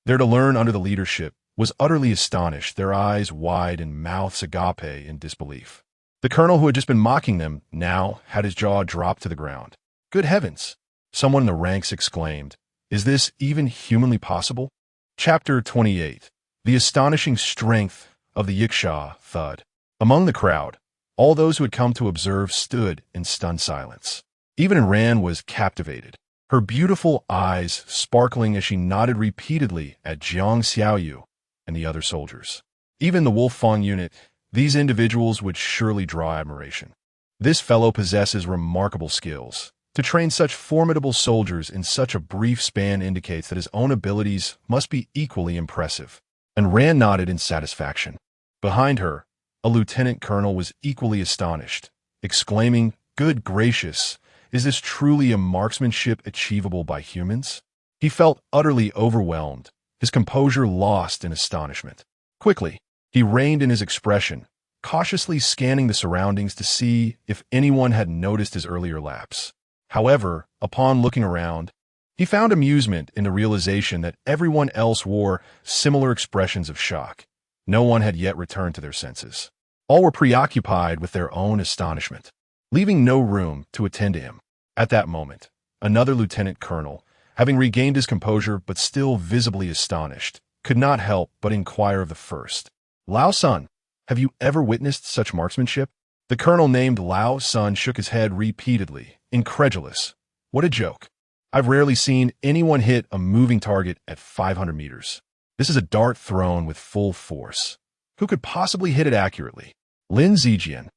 A: there to learn under the leadership, was utterly astonished, their eyes wide and mouths agape in disbelief. The colonel who had just been mocking them now had his jaw dropped to the ground. "Good heavens!" someone in the ranks exclaimed. "Is this even humanly possible?" Chapter 28. The astonishing strength of the Yiksha thud. Among the crowd, all those who had come to observe stood in stunned silence. Even Ran was captivated, her beautiful eyes sparkling as she nodded repeatedly at Jiang Xiaoyu and the other soldiers. Even the Wolfang unit, these individuals would surely draw admiration. This fellow possesses remarkable skills. To train such formidable soldiers in such a brief span indicates that his own abilities must be equally impressive. And Ran nodded in satisfaction. Behind her, a lieutenant colonel was equally astonished, exclaiming, "Good gracious, is this truly a marksmanship achievable by humans?" He felt utterly overwhelmed, his composure lost in astonishment. Quickly, he reined in his expression, cautiously scanning the surroundings to see if anyone had noticed his earlier lapse. However, upon looking around, he found amusement in the realization that everyone else wore similar expressions of shock. No one had yet returned to their senses. All were preoccupied with their own astonishment, leaving no room to attend to him. At that moment, another lieutenant colonel, having regained his composure but still visibly astonished, could not help but inquire of the first. "Lao Sun, have you ever witnessed such marksmanship?" The colonel named Lao Sun shook his head repeatedly, incredulous. "What a joke. I've rarely seen anyone hit a moving target at 500 meters. This is a dart thrown with full force. Who could possibly hit it accurately? Lin Zijian,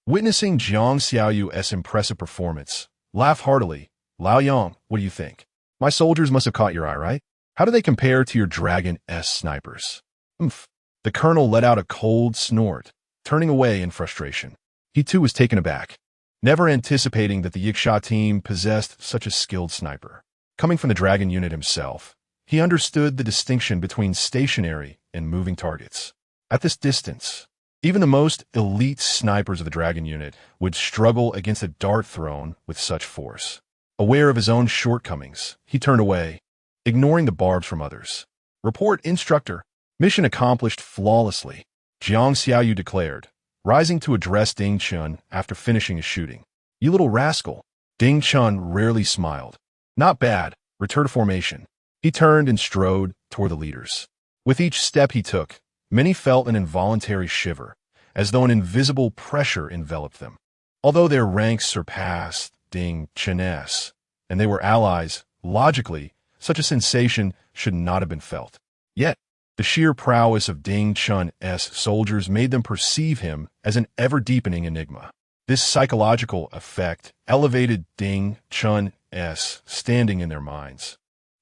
A: witnessing Jiang Xiaoyu's impressive performance, laughed heartily. Lao Yang, what do you think? My soldiers must have caught your eye, right? How do they compare to your Dragon S snipers? Oomph. The colonel let out a cold snort, turning away in frustration. He too was taken aback, never anticipating that the Yiksha team possessed such a skilled sniper. Coming from the Dragon unit himself, he understood the distinction between stationary and moving targets. At this distance, even the most elite snipers of the Dragon unit would struggle against a dart thrown with such force. Aware of his own shortcomings, he turned away, ignoring the barbs from others. Report, instructor. Mission accomplished flawlessly, Jiang Xiaoyu declared, rising to address Ding Chun after finishing his shooting. You little rascal. Ding Chun rarely smiled. Not bad. Return to formation. He turned and strode toward the leaders. With each step he took, many felt an involuntary shiver, as though an invisible pressure enveloped them. Although their ranks surpassed Ding Chen's, and they were allies, logically, such a sensation should not have been felt. Yet, the sheer prowess of Ding Chun's soldiers made them perceive him as an ever-deepening enigma. This psychological effect elevated Ding Chun's standing in their minds,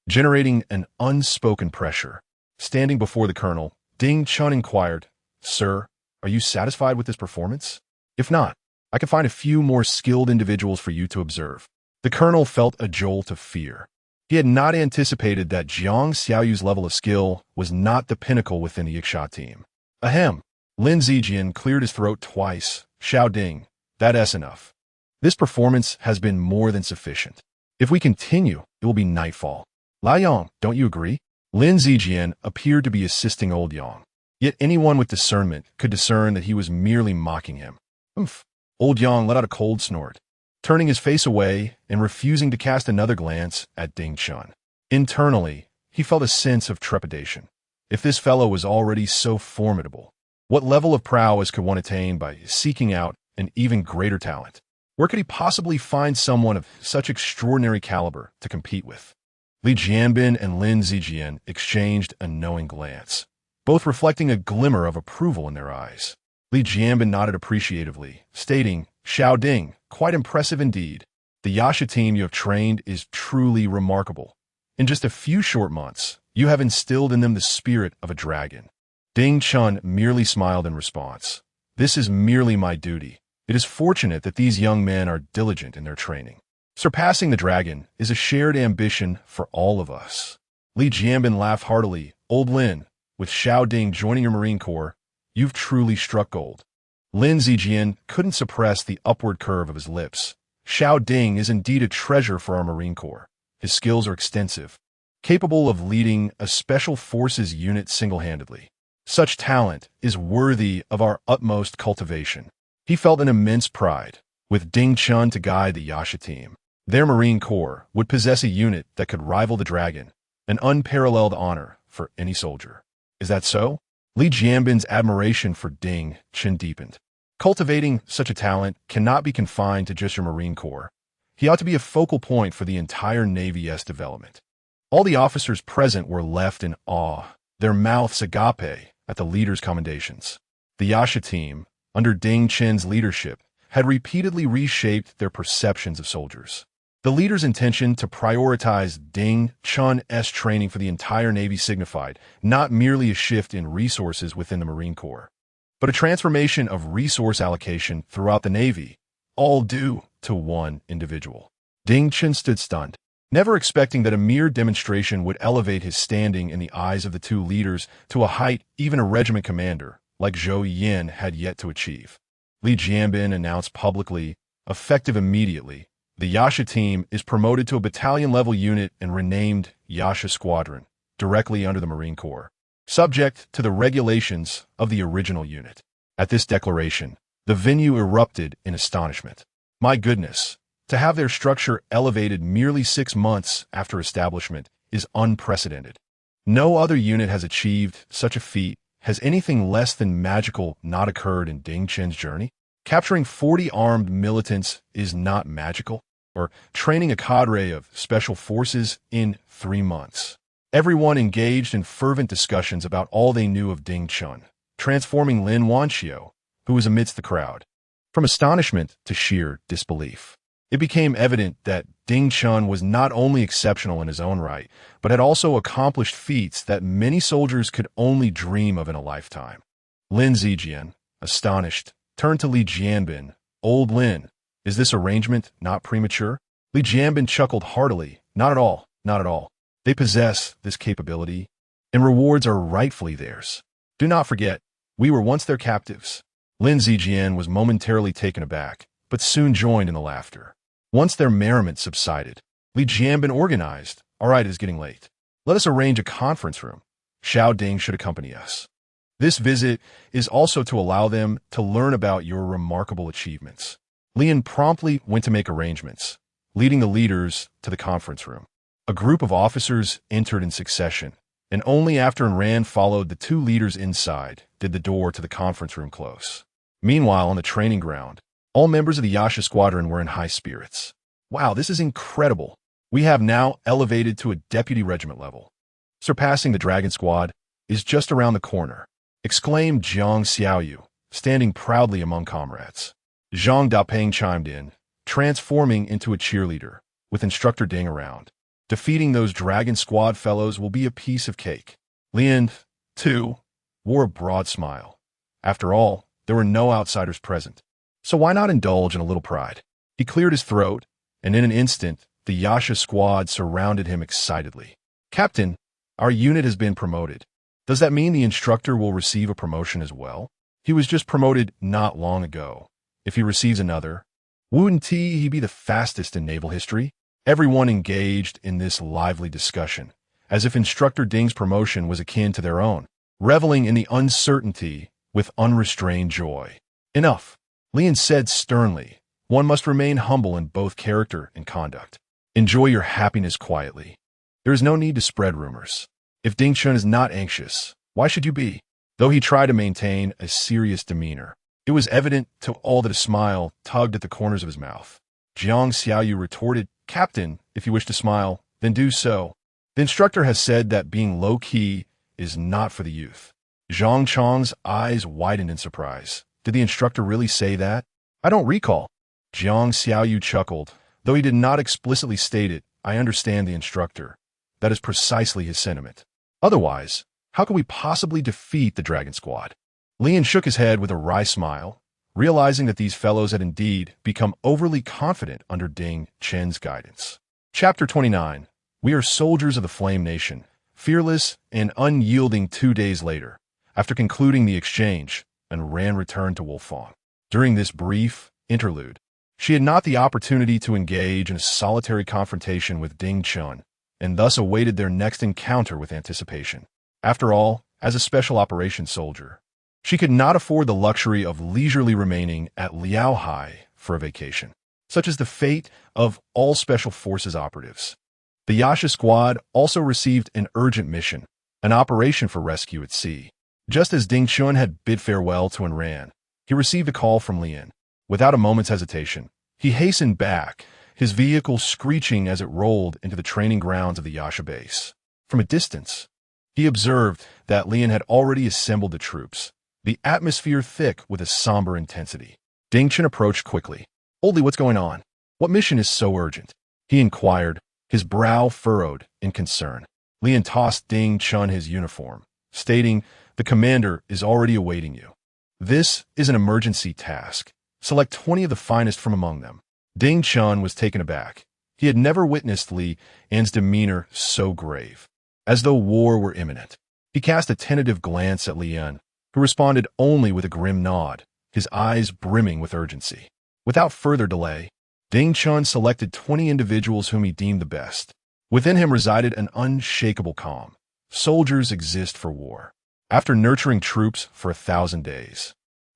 A: generating an unspoken pressure. Standing before the colonel, Ding Chun inquired, Sir, are you satisfied with this performance? If not, I can find a few more skilled individuals for you to observe. The colonel felt a jolt of fear. He had not anticipated that Jiang Xiaoyu's level of skill was not the pinnacle within the Yiksha team. Ahem. Lin Zijian cleared his throat twice. Xiao Ding, that's enough. This performance has been more than sufficient. If we continue, it will be nightfall. Lao Yang, don't you agree? Lin Zijian appeared to be assisting old Yang. Yet anyone with discernment could discern that he was merely mocking him. Oomph. Old Yang let out a cold snort, turning his face away and refusing to cast another glance at Ding Chun. Internally, he felt a sense of trepidation. If this fellow was already so formidable, what level of prowess could one attain by seeking out an even greater talent? Where could he possibly find someone of such extraordinary caliber to compete with? Li Jianbin and Lin Zijian exchanged a knowing glance, both reflecting a glimmer of approval in their eyes. Li Jianbin nodded appreciatively, stating, Xiao Ding, quite impressive indeed. The Yasha team you have trained is truly remarkable. In just a few short months, you have instilled in them the spirit of a dragon. Ding Chun merely smiled in response. This is merely my duty. It is fortunate that these young men are diligent in their training. Surpassing the dragon is a shared ambition for all of us. Li Jianbin laughed heartily. Old Lin, with Xiao Ding joining your Marine Corps, you've truly struck gold. Lin Zijian couldn't suppress the upward curve of his lips. Xiao Ding is indeed a treasure for our Marine Corps. His skills are extensive, capable of leading a special forces unit single-handedly. Such talent is worthy of our utmost cultivation. He felt an immense pride, with Ding Chun to guide the Yasha team. Their Marine Corps would possess a unit that could rival the Dragon, an unparalleled honor for any soldier. Is that so? Li Jianbin's admiration for Ding Chen deepened. Cultivating such a talent cannot be confined to just your Marine Corps. He ought to be a focal point for the entire Navy's development. All the officers present were left in awe, their mouths agape at the leader's commendations. The Yasha team, under Ding Chen's leadership, had repeatedly reshaped their perceptions of soldiers. The leader's intention to prioritize Ding Chun's training for the entire Navy signified not merely a shift in resources within the Marine Corps, but a transformation of resource allocation throughout the Navy, all due to one individual. Ding Chen stood stunned, never expecting that a mere demonstration would elevate his standing in the eyes of the two leaders to a height even a regiment commander like Zhou Yin had yet to achieve. Li Jianbin announced publicly, effective immediately, the Yasha team is promoted to a battalion-level unit and renamed Yasha Squadron, directly under the Marine Corps, subject to the regulations of the original unit. At this declaration, the venue erupted in astonishment. My goodness, to have their structure elevated merely 6 months after establishment is unprecedented. No other unit has achieved such a feat. Has anything less than magical not occurred in Ding Chen's journey? Capturing 40 armed militants is not magical, or training a cadre of special forces in 3 months. Everyone engaged in fervent discussions about all they knew of Ding Chun, transforming Lin Wanxiu, who was amidst the crowd, from astonishment to sheer disbelief. It became evident that Ding Chun was not only exceptional in his own right, but had also accomplished feats that many soldiers could only dream of in a lifetime. Lin Zijian, astonished, turned to Li Jianbin. "Old Lin, is this arrangement not premature?" Li Jianbin chuckled heartily. "Not at all, not at all. They possess this capability, and rewards are rightfully theirs. Do not forget, we were once their captives." Lin Zijian was momentarily taken aback, but soon joined in the laughter. Once their merriment subsided, Li Jianbin organized, "All right, it is getting late. Let us arrange a conference room. Xiao Ding should accompany us. This visit is also to allow them to learn about your remarkable achievements." Lian promptly went to make arrangements, leading the leaders to the conference room. A group of officers entered in succession, and only after Enran followed the two leaders inside did the door to the conference room close. Meanwhile, on the training ground, all members of the Yasha squadron were in high spirits. "Wow, this is incredible. We have now elevated to a deputy regiment level. Surpassing the Dragon Squad is just around the corner," exclaimed Jiang Xiaoyu, standing proudly among comrades. Zhang Dapeng chimed in, transforming into a cheerleader, with Instructor Ding around. "Defeating those Dragon Squad fellows will be a piece of cake." Lian, too, wore a broad smile. After all, there were no outsiders present, so why not indulge in a little pride? He cleared his throat, and in an instant, the Yasha squad surrounded him excitedly. "Captain, our unit has been promoted. Does that mean the instructor will receive a promotion as well? He was just promoted not long ago. If he receives another, wouldn't he be the fastest in naval history?" Everyone engaged in this lively discussion, as if Instructor Ding's promotion was akin to their own, reveling in the uncertainty with unrestrained joy. "Enough," Lian said sternly. "One must remain humble in both character and conduct. Enjoy your happiness quietly. There is no need to spread rumors. If Ding Chun is not anxious, why should you be?" Though he tried to maintain a serious demeanor, it was evident to all that a smile tugged at the corners of his mouth. Jiang Xiaoyu retorted, "Captain, if you wish to smile, then do so. The instructor has said that being low-key is not for the youth." Zhang Chong's eyes widened in surprise. "Did the instructor really say that? I don't recall." Jiang Xiaoyu chuckled. "Though he did not explicitly state it, I understand the instructor. That is precisely his sentiment. Otherwise, how could we possibly defeat the Dragon Squad?" Lian shook his head with a wry smile, realizing that these fellows had indeed become overly confident under Ding Chen's guidance. Chapter 29. We are soldiers of the Flame Nation, fearless and unyielding. 2 days later, after concluding the exchange, Enran returned to Wolfang. During this brief interlude, she had not the opportunity to engage in a solitary confrontation with Ding Chun, and thus awaited their next encounter with anticipation. After all, as a special operations soldier, she could not afford the luxury of leisurely remaining at Liaohai for a vacation, such is the fate of all Special Forces operatives. The Yasha squad also received an urgent mission, an operation for rescue at sea. Just as Ding Chun had bid farewell to Enran, he received a call from Lian. Without a moment's hesitation, he hastened back, his vehicle screeching as it rolled into the training grounds of the Yasha base. From a distance, he observed that Lian had already assembled the troops, the atmosphere thick with a somber intensity. Ding Chun approached quickly. "Oldie, what's going on? What mission is so urgent?" he inquired, his brow furrowed in concern. Lian tossed Ding Chun his uniform, stating, "The commander is already awaiting you. This is an emergency task. Select 20 of the finest from among them." Ding Chun was taken aback. He had never witnessed Li An's demeanor so grave, as though war were imminent. He cast a tentative glance at Li An, who responded only with a grim nod, his eyes brimming with urgency. Without further delay, Ding Chun selected 20 individuals whom he deemed the best. Within him resided an unshakable calm. Soldiers exist for war. After nurturing troops for 1,000 days,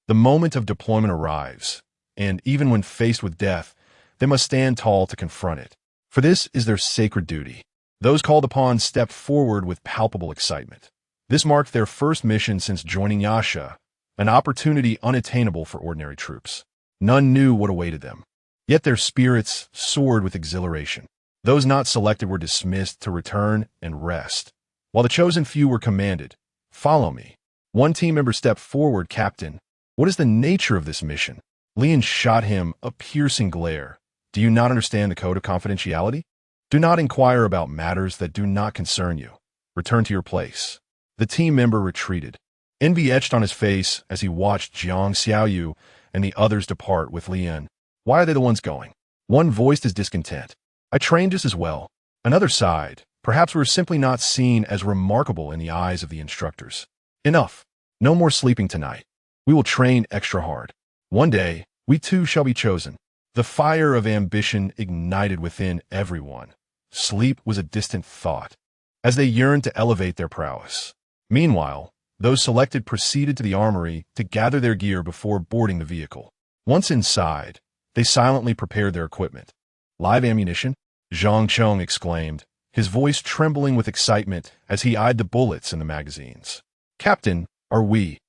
A: the moment of deployment arrives, and even when faced with death, they must stand tall to confront it. For this is their sacred duty. Those called upon stepped forward with palpable excitement. This marked their first mission since joining Yasha, an opportunity unattainable for ordinary troops. None knew what awaited them, yet their spirits soared with exhilaration. Those not selected were dismissed to return and rest, while the chosen few were commanded, "Follow me." One team member stepped forward. "Captain, what is the nature of this mission?" Lian shot him a piercing glare. "Do you not understand the code of confidentiality? Do not inquire about matters that do not concern you. Return to your place." The team member retreated. Envy etched on his face as he watched Jiang Xiaoyu and the others depart with Lian. "Why are they the ones going?" One voiced his discontent. "I trained just as well." Another sighed. "Perhaps we're simply not seen as remarkable in the eyes of the instructors." "Enough. No more sleeping tonight. We will train extra hard. One day, we too shall be chosen." The fire of ambition ignited within everyone. Sleep was a distant thought, as they yearned to elevate their prowess. Meanwhile, those selected proceeded to the armory to gather their gear before boarding the vehicle. Once inside, they silently prepared their equipment. "Live ammunition?" Zhang Chong exclaimed, his voice trembling with excitement as he eyed the bullets in the magazines. "Captain, are we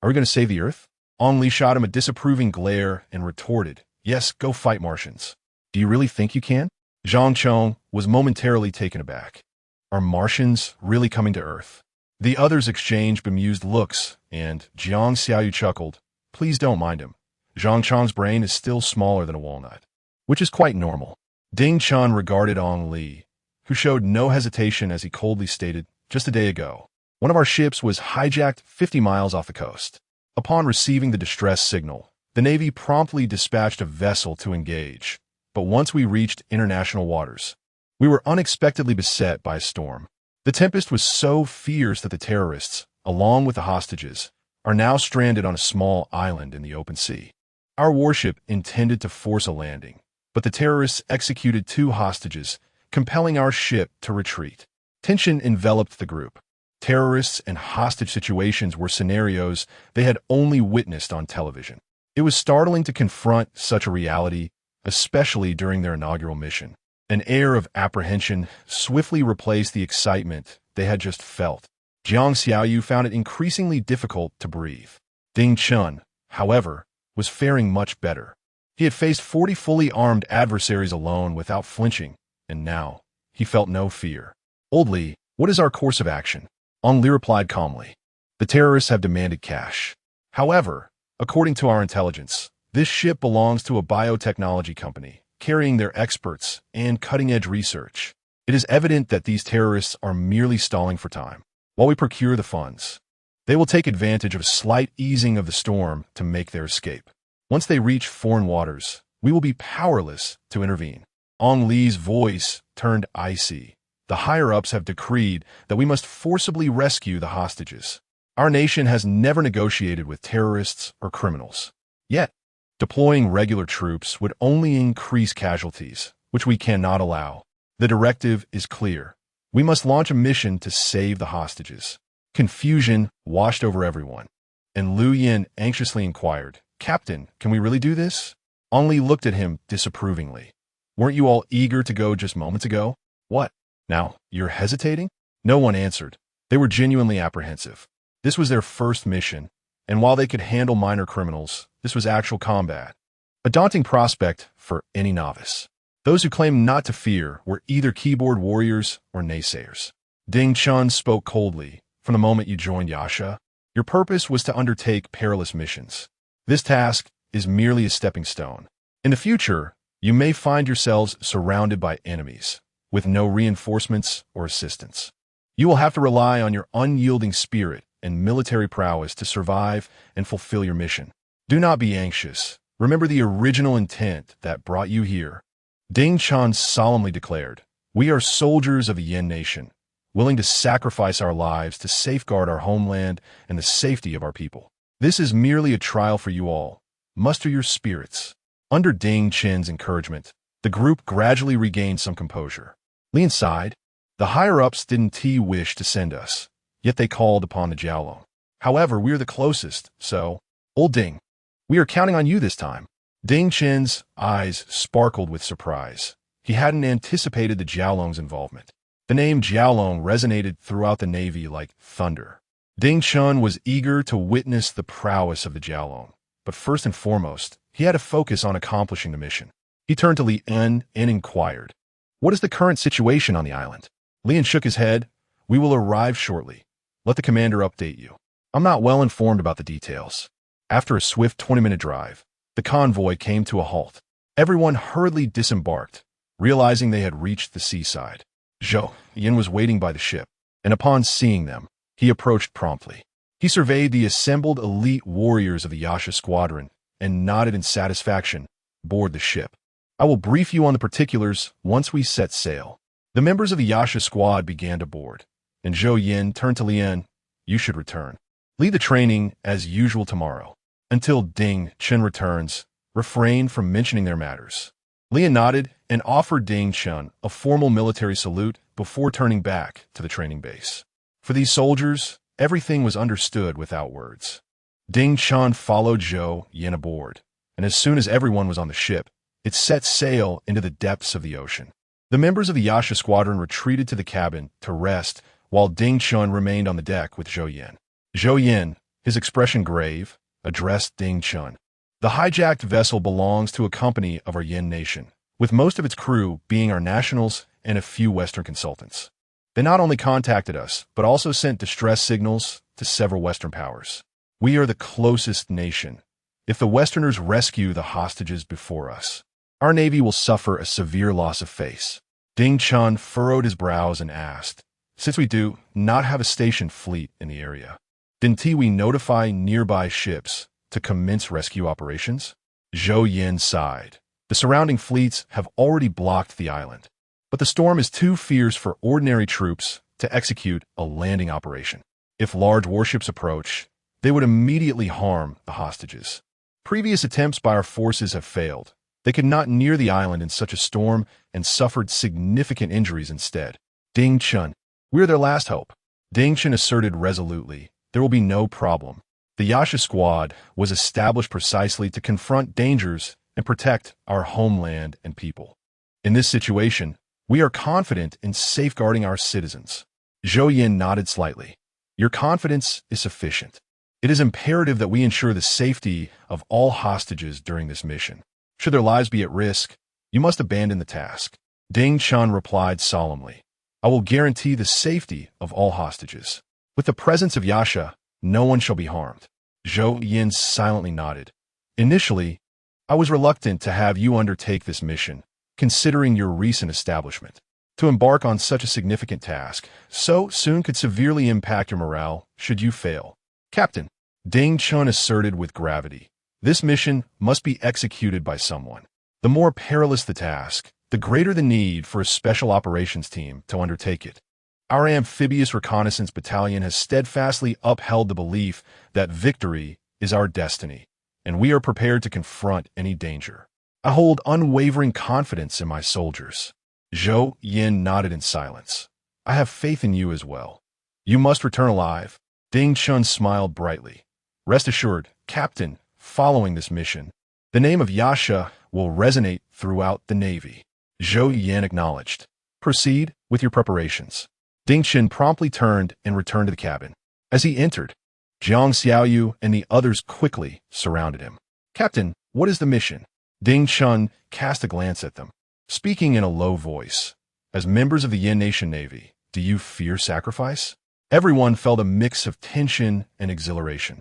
A: going to save the Earth?" Ong Li shot him a disapproving glare and retorted, "Yes, go fight Martians." "Do you really think you can?" Zhang Chong was momentarily taken aback. "Are Martians really coming to Earth?" The others exchanged bemused looks, and Jiang Xiaoyu chuckled. "Please don't mind him. Zhang Chong's brain is still smaller than a walnut, which is quite normal." Ding Chun regarded Ong Li, who showed no hesitation as he coldly stated, "Just a day ago, one of our ships was hijacked 50 miles off the coast. Upon receiving the distress signal, the Navy promptly dispatched a vessel to engage. But once we reached international waters, we were unexpectedly beset by a storm. The tempest was so fierce that the terrorists, along with the hostages, are now stranded on a small island in the open sea. Our warship intended to force a landing, but the terrorists executed 2 hostages, compelling our ship to retreat. Tension enveloped the group. Terrorists and hostage situations were scenarios they had only witnessed on television. It was startling to confront such a reality, especially during their inaugural mission. An air of apprehension swiftly replaced the excitement they had just felt. Jiang Xiaoyu found it increasingly difficult to breathe. Ding Chun, however, was faring much better. He had faced 40 fully armed adversaries alone without flinching, and now he felt no fear. "Old Li, what is our course of action?" Ong Li replied calmly. "The terrorists have demanded cash. However, according to our intelligence, this ship belongs to a biotechnology company, carrying their experts and cutting-edge research. It is evident that these terrorists are merely stalling for time, while we procure the funds. They will take advantage of a slight easing of the storm to make their escape. Once they reach foreign waters, we will be powerless to intervene." Ong Li's voice turned icy. "The higher-ups have decreed that we must forcibly rescue the hostages. Our nation has never negotiated with terrorists or criminals. Yet, deploying regular troops would only increase casualties, which we cannot allow. The directive is clear. We must launch a mission to save the hostages." Confusion washed over everyone, and Lu Yin anxiously inquired, "Captain, can we really do this?" Ong Li looked at him disapprovingly. "Weren't you all eager to go just moments ago? What? Now, you're hesitating?" No one answered. They were genuinely apprehensive. This was their first mission, and while they could handle minor criminals, this was actual combat. A daunting prospect for any novice. Those who claimed not to fear were either keyboard warriors or naysayers. Ding Chun spoke coldly. "From the moment you joined Yasha, your purpose was to undertake perilous missions. This task is merely a stepping stone. In the future, you may find yourselves surrounded by enemies, with no reinforcements or assistance. You will have to rely on your unyielding spirit and military prowess to survive and fulfill your mission. Do not be anxious. Remember the original intent that brought you here." Ding Chun solemnly declared, "We are soldiers of the Yin Nation, willing to sacrifice our lives to safeguard our homeland and the safety of our people. This is merely a trial for you all. Muster your spirits." Under Ding Chen's encouragement, the group gradually regained some composure. Lian sighed. "The higher-ups didn't wish to send us, yet they called upon the Jiaolong. However, we are the closest, so, old Ding, we are counting on you this time." Ding Chen's eyes sparkled with surprise. He hadn't anticipated the Jiaolong's involvement. The name Jiaolong resonated throughout the Navy like thunder. Ding Chun was eager to witness the prowess of the Jiaolong, but first and foremost, he had to focus on accomplishing the mission. He turned to Li En and inquired, "What is the current situation on the island?" Lian shook his head. We will arrive shortly. Let the commander update you. I'm not well informed about the details. After a swift 20-minute drive, the convoy came to a halt. Everyone hurriedly disembarked, realizing they had reached the seaside. Zhou Yin was waiting by the ship, and upon seeing them, he approached promptly. He surveyed the assembled elite warriors of the Yasha squadron and nodded in satisfaction. Board the ship. I will brief you on the particulars once we set sail. The members of the Yasha squad began to board, and Zhou Yin turned to Lian. You should return. Lead the training as usual tomorrow. Until Chen returns, refrain from mentioning their matters. Lian nodded and offered Chen a formal military salute before turning back to the training base. For these soldiers, everything was understood without words. Chen followed Zhou Yin aboard, and as soon as everyone was on the ship, it set sail into the depths of the ocean. The members of the Yasha squadron retreated to the cabin to rest, while Chen remained on the deck with Zhou Yin. Zhou Yin, his expression grave, addressed Chen. The hijacked vessel belongs to a company of our Yin nation, with most of its crew being our nationals and a few Western consultants. They not only contacted us, but also sent distress signals to several Western powers. We are the closest nation. If the Westerners rescue the hostages before us, our Navy will suffer a severe loss of face. Chen furrowed his brows and asked, since we do not have a stationed fleet in the area, didn't we notify nearby ships to commence rescue operations? Zhou Yin sighed. The surrounding fleets have already blocked the island, but the storm is too fierce for ordinary troops to execute a landing operation. If large warships approach, they would immediately harm the hostages. Previous attempts by our forces have failed. They could not near the island in such a storm and suffered significant injuries instead. Chen, we are their last hope. Chen asserted resolutely. There will be no problem. The Yasha squad was established precisely to confront dangers and protect our homeland and people. In this situation, we are confident in safeguarding our citizens. Zhou Yin nodded slightly. Your confidence is sufficient. It is imperative that we ensure the safety of all hostages during this mission. Should their lives be at risk, you must abandon the task. Chen replied solemnly. I will guarantee the safety of all hostages. With the presence of Yasha, no one shall be harmed. Zhou Yin silently nodded. Initially, I was reluctant to have you undertake this mission, considering your recent establishment. To embark on such a significant task so soon could severely impact your morale should you fail. Captain, Chen asserted with gravity. This mission must be executed by someone. The more perilous the task, the greater the need for a special operations team to undertake it. Our amphibious reconnaissance battalion has steadfastly upheld the belief that victory is our destiny, and we are prepared to confront any danger. I hold unwavering confidence in my soldiers. Zhou Yin nodded in silence. I have faith in you as well. You must return alive. Chen smiled brightly. Rest assured, Captain, following this mission, the name of Yasha will resonate throughout the Navy. Zhou Yin acknowledged. Proceed with your preparations. Chen promptly turned and returned to the cabin. As he entered, Jiang Xiaoyu and the others quickly surrounded him. Captain, what is the mission? Chen cast a glance at them, speaking in a low voice. As members of the Yin Nation Navy, do you fear sacrifice? Everyone felt a mix of tension and exhilaration.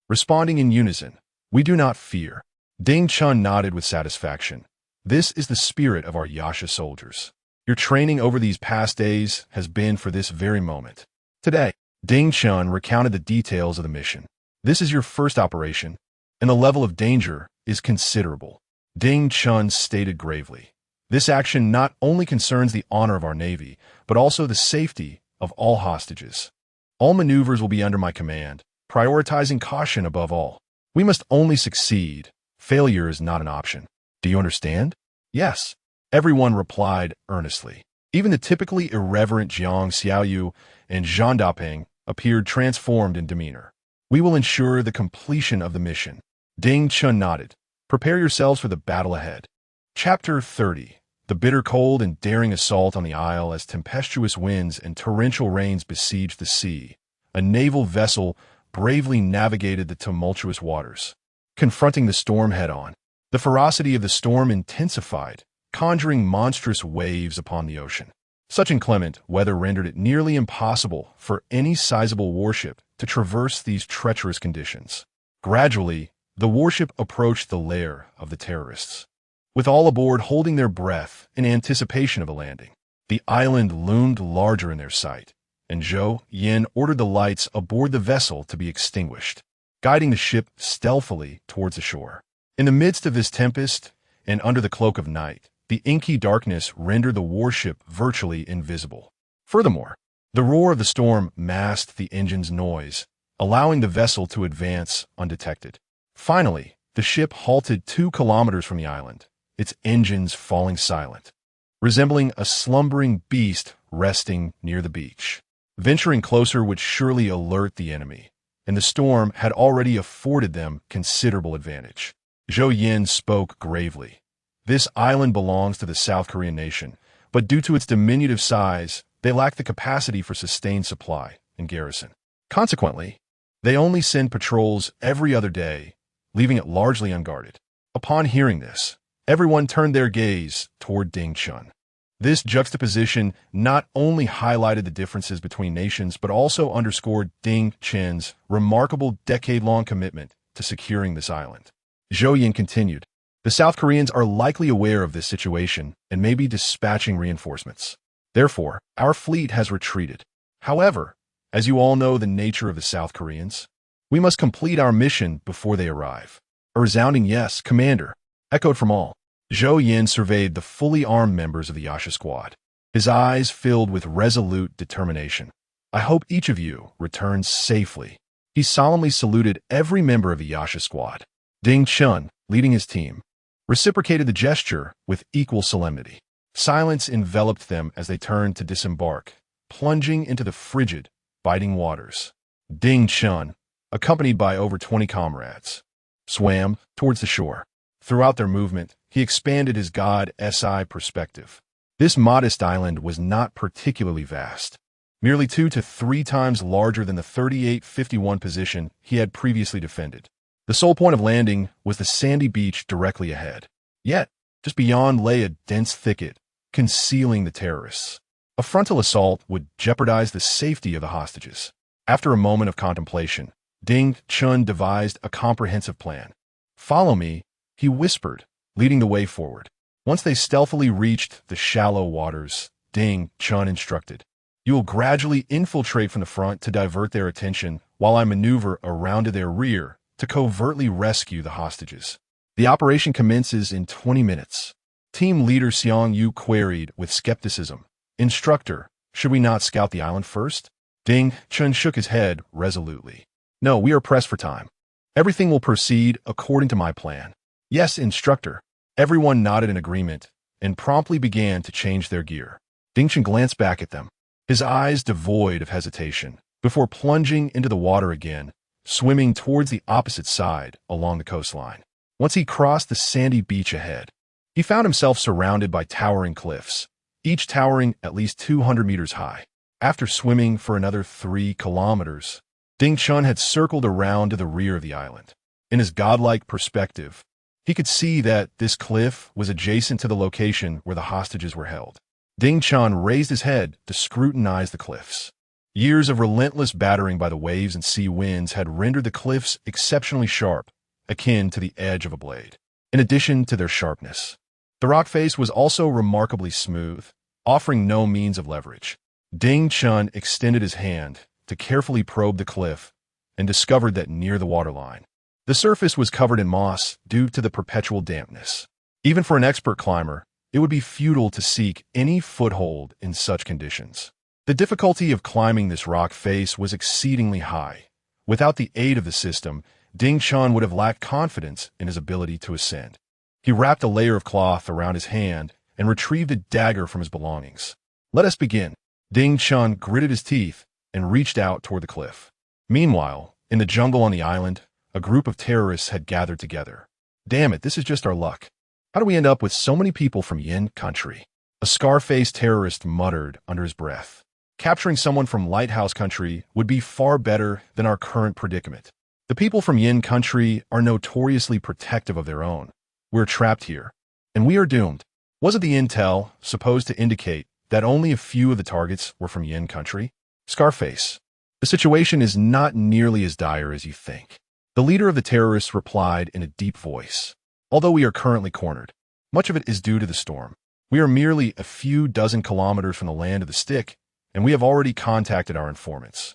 A: Responding in unison, we do not fear. Chen nodded with satisfaction. This is the spirit of our Yasha soldiers. Your training over these past days has been for this very moment. Today, Chen recounted the details of the mission. This is your first operation, and the level of danger is considerable. Chen stated gravely. This action not only concerns the honor of our Navy, but also the safety of all hostages. All maneuvers will be under my command, prioritizing caution above all. We must only succeed. Failure is not an option. Do you understand? Yes. Everyone replied earnestly. Even the typically irreverent Jiang Xiaoyu and Zhang Daping appeared transformed in demeanor. We will ensure the completion of the mission. Chen nodded. Prepare yourselves for the battle ahead. Chapter 30. The bitter cold and daring assault on the isle as tempestuous winds and torrential rains besieged the sea. A naval vessel bravely navigated the tumultuous waters, confronting the storm head-on. The ferocity of the storm intensified, conjuring monstrous waves upon the ocean. Such inclement weather rendered it nearly impossible for any sizable warship to traverse these treacherous conditions. Gradually, the warship approached the lair of the terrorists, with all aboard holding their breath in anticipation of a landing. The island loomed larger in their sight, and Zhou Yin ordered the lights aboard the vessel to be extinguished, guiding the ship stealthily towards the shore. In the midst of this tempest, and under the cloak of night, the inky darkness rendered the warship virtually invisible. Furthermore, the roar of the storm masked the engine's noise, allowing the vessel to advance undetected. Finally, the ship halted 2 kilometers from the island, its engines falling silent, resembling a slumbering beast resting near the beach. Venturing closer would surely alert the enemy, and the storm had already afforded them considerable advantage. Zhou Yin spoke gravely. This island belongs to the South Korean nation, but due to its diminutive size, they lack the capacity for sustained supply and garrison. Consequently, they only send patrols every other day, leaving it largely unguarded. Upon hearing this, everyone turned their gaze toward Ding Chen. This juxtaposition not only highlighted the differences between nations, but also underscored Ding Chen's remarkable decade-long commitment to securing this island. Zhou Yin continued, "The South Koreans are likely aware of this situation and may be dispatching reinforcements. Therefore, our fleet has retreated. However, as you all know the nature of the South Koreans, we must complete our mission before they arrive." A resounding "Yes, Commander," echoed from all. Zhou Yin surveyed the fully armed members of the Yasha squad, his eyes filled with resolute determination. "I hope each of you returns safely." He solemnly saluted every member of the Yasha squad. Ding Chen, leading his team, reciprocated the gesture with equal solemnity. Silence enveloped them as they turned to disembark, plunging into the frigid, biting waters. Ding Chen, accompanied by over 20 comrades, swam towards the shore. Throughout their movement, he expanded his God-SI perspective. This modest island was not particularly vast, merely 2 to 3 times larger than the 3851 position he had previously defended. The sole point of landing was the sandy beach directly ahead. Yet, just beyond lay a dense thicket, concealing the terrorists. A frontal assault would jeopardize the safety of the hostages. After a moment of contemplation, Ding Chen devised a comprehensive plan. "Follow me," he whispered, leading the way forward. Once they stealthily reached the shallow waters, Ding Chen instructed, "You will gradually infiltrate from the front to divert their attention while I maneuver around to their rear to covertly rescue the hostages. The operation commences in 20 minutes. Team leader Xiang Yu queried with skepticism, "Instructor, should we not scout the island first?" Ding Chen shook his head resolutely. "No, we are pressed for time. Everything will proceed according to my plan." "Yes, instructor." Everyone nodded in agreement and promptly began to change their gear. Ding Chen glanced back at them, his eyes devoid of hesitation, before plunging into the water again, swimming towards the opposite side along the coastline. Once he crossed the sandy beach ahead, he found himself surrounded by towering cliffs, each towering at least 200 meters high. After swimming for another 3 kilometers, Ding Chen had circled around to the rear of the island. In his godlike perspective, he could see that this cliff was adjacent to the location where the hostages were held. Ding Chen raised his head to scrutinize the cliffs. Years of relentless battering by the waves and sea winds had rendered the cliffs exceptionally sharp, akin to the edge of a blade. In addition to their sharpness, the rock face was also remarkably smooth, offering no means of leverage. Ding Chen extended his hand to carefully probe the cliff and discovered that near the waterline, the surface was covered in moss due to the perpetual dampness. Even for an expert climber, it would be futile to seek any foothold in such conditions. The difficulty of climbing this rock face was exceedingly high. Without the aid of the system, Ding Chen would have lacked confidence in his ability to ascend. He wrapped a layer of cloth around his hand and retrieved a dagger from his belongings. "Let us begin." Ding Chen gritted his teeth and reached out toward the cliff. Meanwhile, in the jungle on the island, a group of terrorists had gathered together. "Damn it, this is just our luck. How do we end up with so many people from Yin country?" A scar-faced terrorist muttered under his breath. "Capturing someone from Lighthouse country would be far better than our current predicament. The people from Yin country are notoriously protective of their own. We're trapped here, and we are doomed." Was it the intel supposed to indicate that only a few of the targets were from Yin country? Scarface. The situation is not nearly as dire as you think. The leader of the terrorists replied in a deep voice. Although we are currently cornered, much of it is due to the storm. We are merely a few dozen kilometers from the land of the stick, and we have already contacted our informants.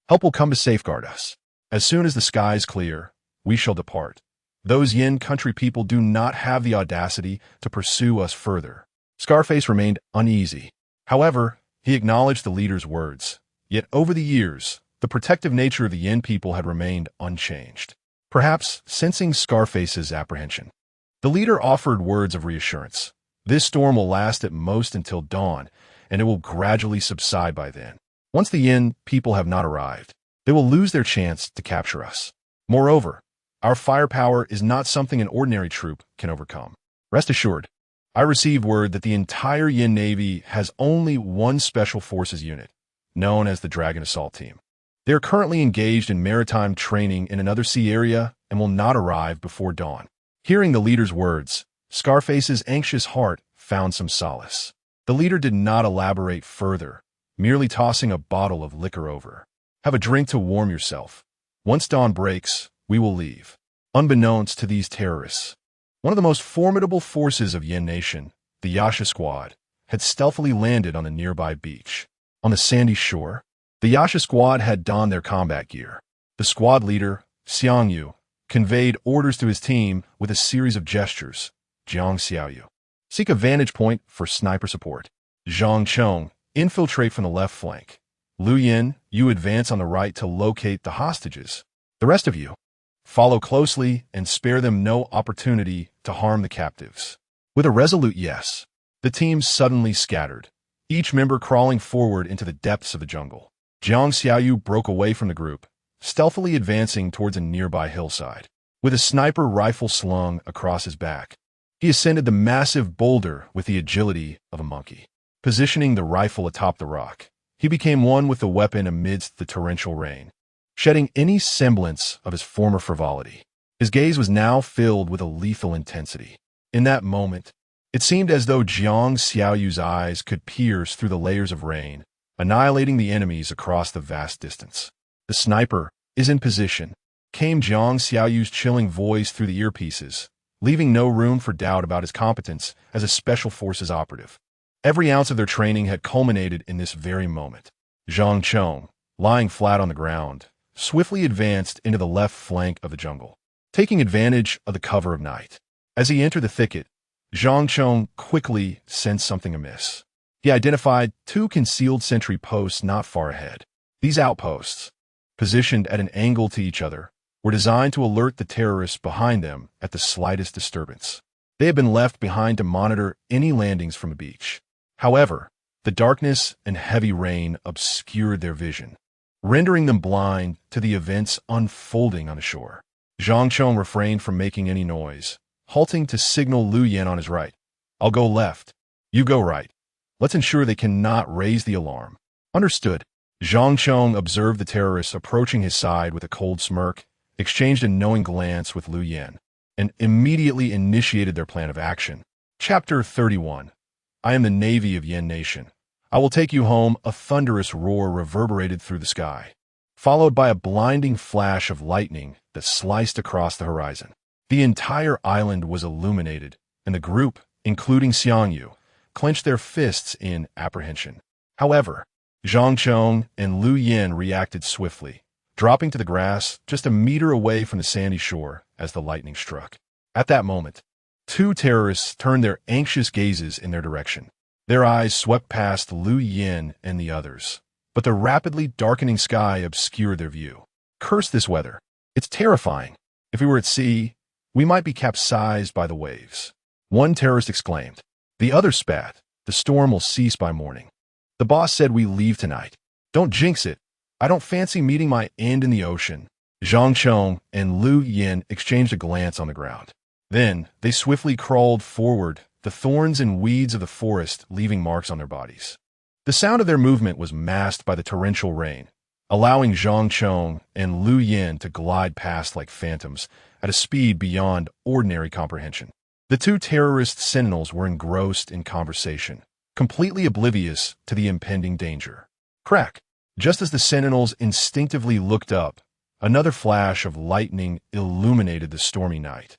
A: Help will come to safeguard us. As soon as the skies clear, we shall depart. Those Yin country people do not have the audacity to pursue us further. Scarface remained uneasy. However, he acknowledged the leader's words. Yet over the years, the protective nature of the Yin people had remained unchanged. Perhaps sensing Scarface's apprehension, the leader offered words of reassurance. This storm will last at most until dawn, and it will gradually subside by then. Once the Yin people have not arrived, they will lose their chance to capture us. Moreover, our firepower is not something an ordinary troop can overcome. Rest assured, I received word that the entire Yin Navy has only one special forces unit, known as the Dragon Assault Team. They are currently engaged in maritime training in another sea area and will not arrive before dawn. Hearing the leader's words, Scarface's anxious heart found some solace. The leader did not elaborate further, merely tossing a bottle of liquor over. Have a drink to warm yourself. Once dawn breaks, we will leave. Unbeknownst to these terrorists, one of the most formidable forces of Yin Nation, the Yasha Squad, had stealthily landed on the nearby beach. On the sandy shore, the Yasha Squad had donned their combat gear. The squad leader, Xiangyu, conveyed orders to his team with a series of gestures. Jiang Xiaoyu, seek a vantage point for sniper support. Zhang Chong, infiltrate from the left flank. Lu Yin, you advance on the right to locate the hostages. The rest of you, follow closely and spare them no opportunity to harm the captives. With a resolute yes, the team suddenly scattered, each member crawling forward into the depths of the jungle. Jiang Xiaoyu broke away from the group, stealthily advancing towards a nearby hillside. With a sniper rifle slung across his back, he ascended the massive boulder with the agility of a monkey. Positioning the rifle atop the rock, he became one with the weapon amidst the torrential rain, shedding any semblance of his former frivolity. His gaze was now filled with a lethal intensity. In that moment, it seemed as though Jiang Xiaoyu's eyes could pierce through the layers of rain, annihilating the enemies across the vast distance. The sniper is in position, came Jiang Xiaoyu's chilling voice through the earpieces, leaving no room for doubt about his competence as a special forces operative. Every ounce of their training had culminated in this very moment. Zhang Chong, lying flat on the ground, swiftly advanced into the left flank of the jungle, taking advantage of the cover of night. As he entered the thicket, Zhang Chong quickly sensed something amiss. He identified two concealed sentry posts not far ahead. These outposts, positioned at an angle to each other, were designed to alert the terrorists behind them at the slightest disturbance. They had been left behind to monitor any landings from the beach. However, the darkness and heavy rain obscured their vision, rendering them blind to the events unfolding on the shore. Zhang Chong refrained from making any noise, halting to signal Lu Yin on his right. I'll go left. You go right. Let's ensure they cannot raise the alarm. Understood. Zhang Chong observed the terrorists approaching his side with a cold smirk, exchanged a knowing glance with Lu Yin, and immediately initiated their plan of action. Chapter 31. I am the Navy of Yin Nation. I will take you home. A thunderous roar reverberated through the sky, followed by a blinding flash of lightning that sliced across the horizon. The entire island was illuminated, and the group, including Xiangyu, clenched their fists in apprehension. However, Zhang Chong and Lu Yin reacted swiftly, dropping to the grass just a meter away from the sandy shore as the lightning struck. At that moment, two terrorists turned their anxious gazes in their direction. Their eyes swept past Lu Yin and the others, but the rapidly darkening sky obscured their view. Curse this weather. It's terrifying. If we were at sea, we might be capsized by the waves. One terrorist exclaimed. The other spat. The storm will cease by morning. The boss said we leave tonight. Don't jinx it. I don't fancy meeting my end in the ocean. Zhang Chong and Lu Yin exchanged a glance on the ground. Then they swiftly crawled forward, the thorns and weeds of the forest leaving marks on their bodies. The sound of their movement was masked by the torrential rain, allowing Zhang Chong and Lu Yin to glide past like phantoms at a speed beyond ordinary comprehension. The two terrorist sentinels were engrossed in conversation, completely oblivious to the impending danger. Crack! Just as the sentinels instinctively looked up, another flash of lightning illuminated the stormy night,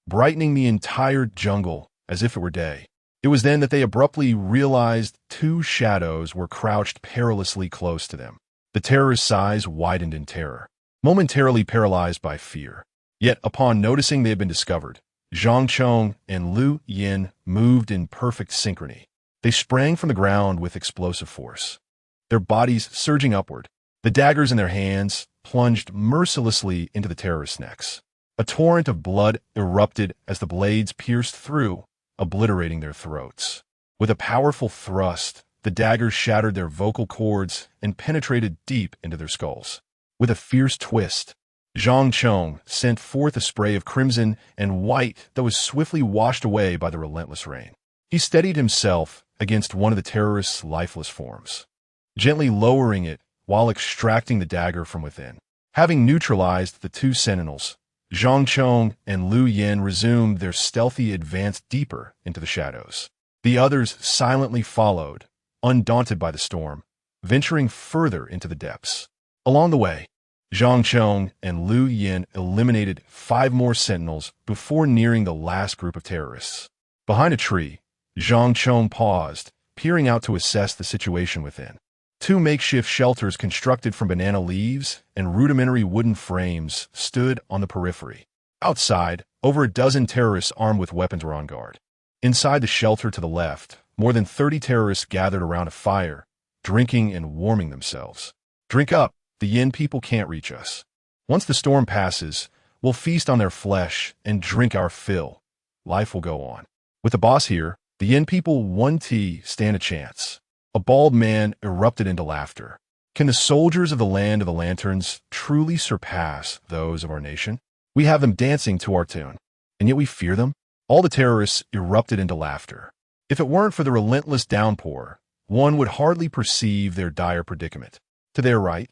A: brightening the entire jungle as if it were day. It was then that they abruptly realized two shadows were crouched perilously close to them. The terrorist's eyes widened in terror, momentarily paralyzed by fear. Yet, upon noticing they had been discovered, Zhang Chong and Lu Yin moved in perfect synchrony. They sprang from the ground with explosive force, their bodies surging upward. The daggers in their hands plunged mercilessly into the terrorists' necks. A torrent of blood erupted as the blades pierced through, obliterating their throats. With a powerful thrust, the daggers shattered their vocal cords and penetrated deep into their skulls. With a fierce twist, Zhang Chong sent forth a spray of crimson and white that was swiftly washed away by the relentless rain. He steadied himself against one of the terrorists' lifeless forms, gently lowering it while extracting the dagger from within. Having neutralized the two sentinels, Zhang Chong and Lu Yin resumed their stealthy advance deeper into the shadows. The others silently followed, undaunted by the storm, venturing further into the depths. Along the way, Zhang Chong and Lu Yin eliminated 5 more sentinels before nearing the last group of terrorists. Behind a tree, Zhang Chong paused, peering out to assess the situation within. 2 makeshift shelters constructed from banana leaves and rudimentary wooden frames stood on the periphery. Outside, over a dozen terrorists armed with weapons were on guard. Inside the shelter to the left, more than 30 terrorists gathered around a fire, drinking and warming themselves. Drink up, the Yin people can't reach us. Once the storm passes, we'll feast on their flesh and drink our fill. Life will go on. With the boss here, the Yin people won't stand a chance. A bald man erupted into laughter. Can the soldiers of the land of the lanterns truly surpass those of our nation? We have them dancing to our tune, and yet we fear them? All the terrorists erupted into laughter. If it weren't for the relentless downpour, one would hardly perceive their dire predicament. To their right,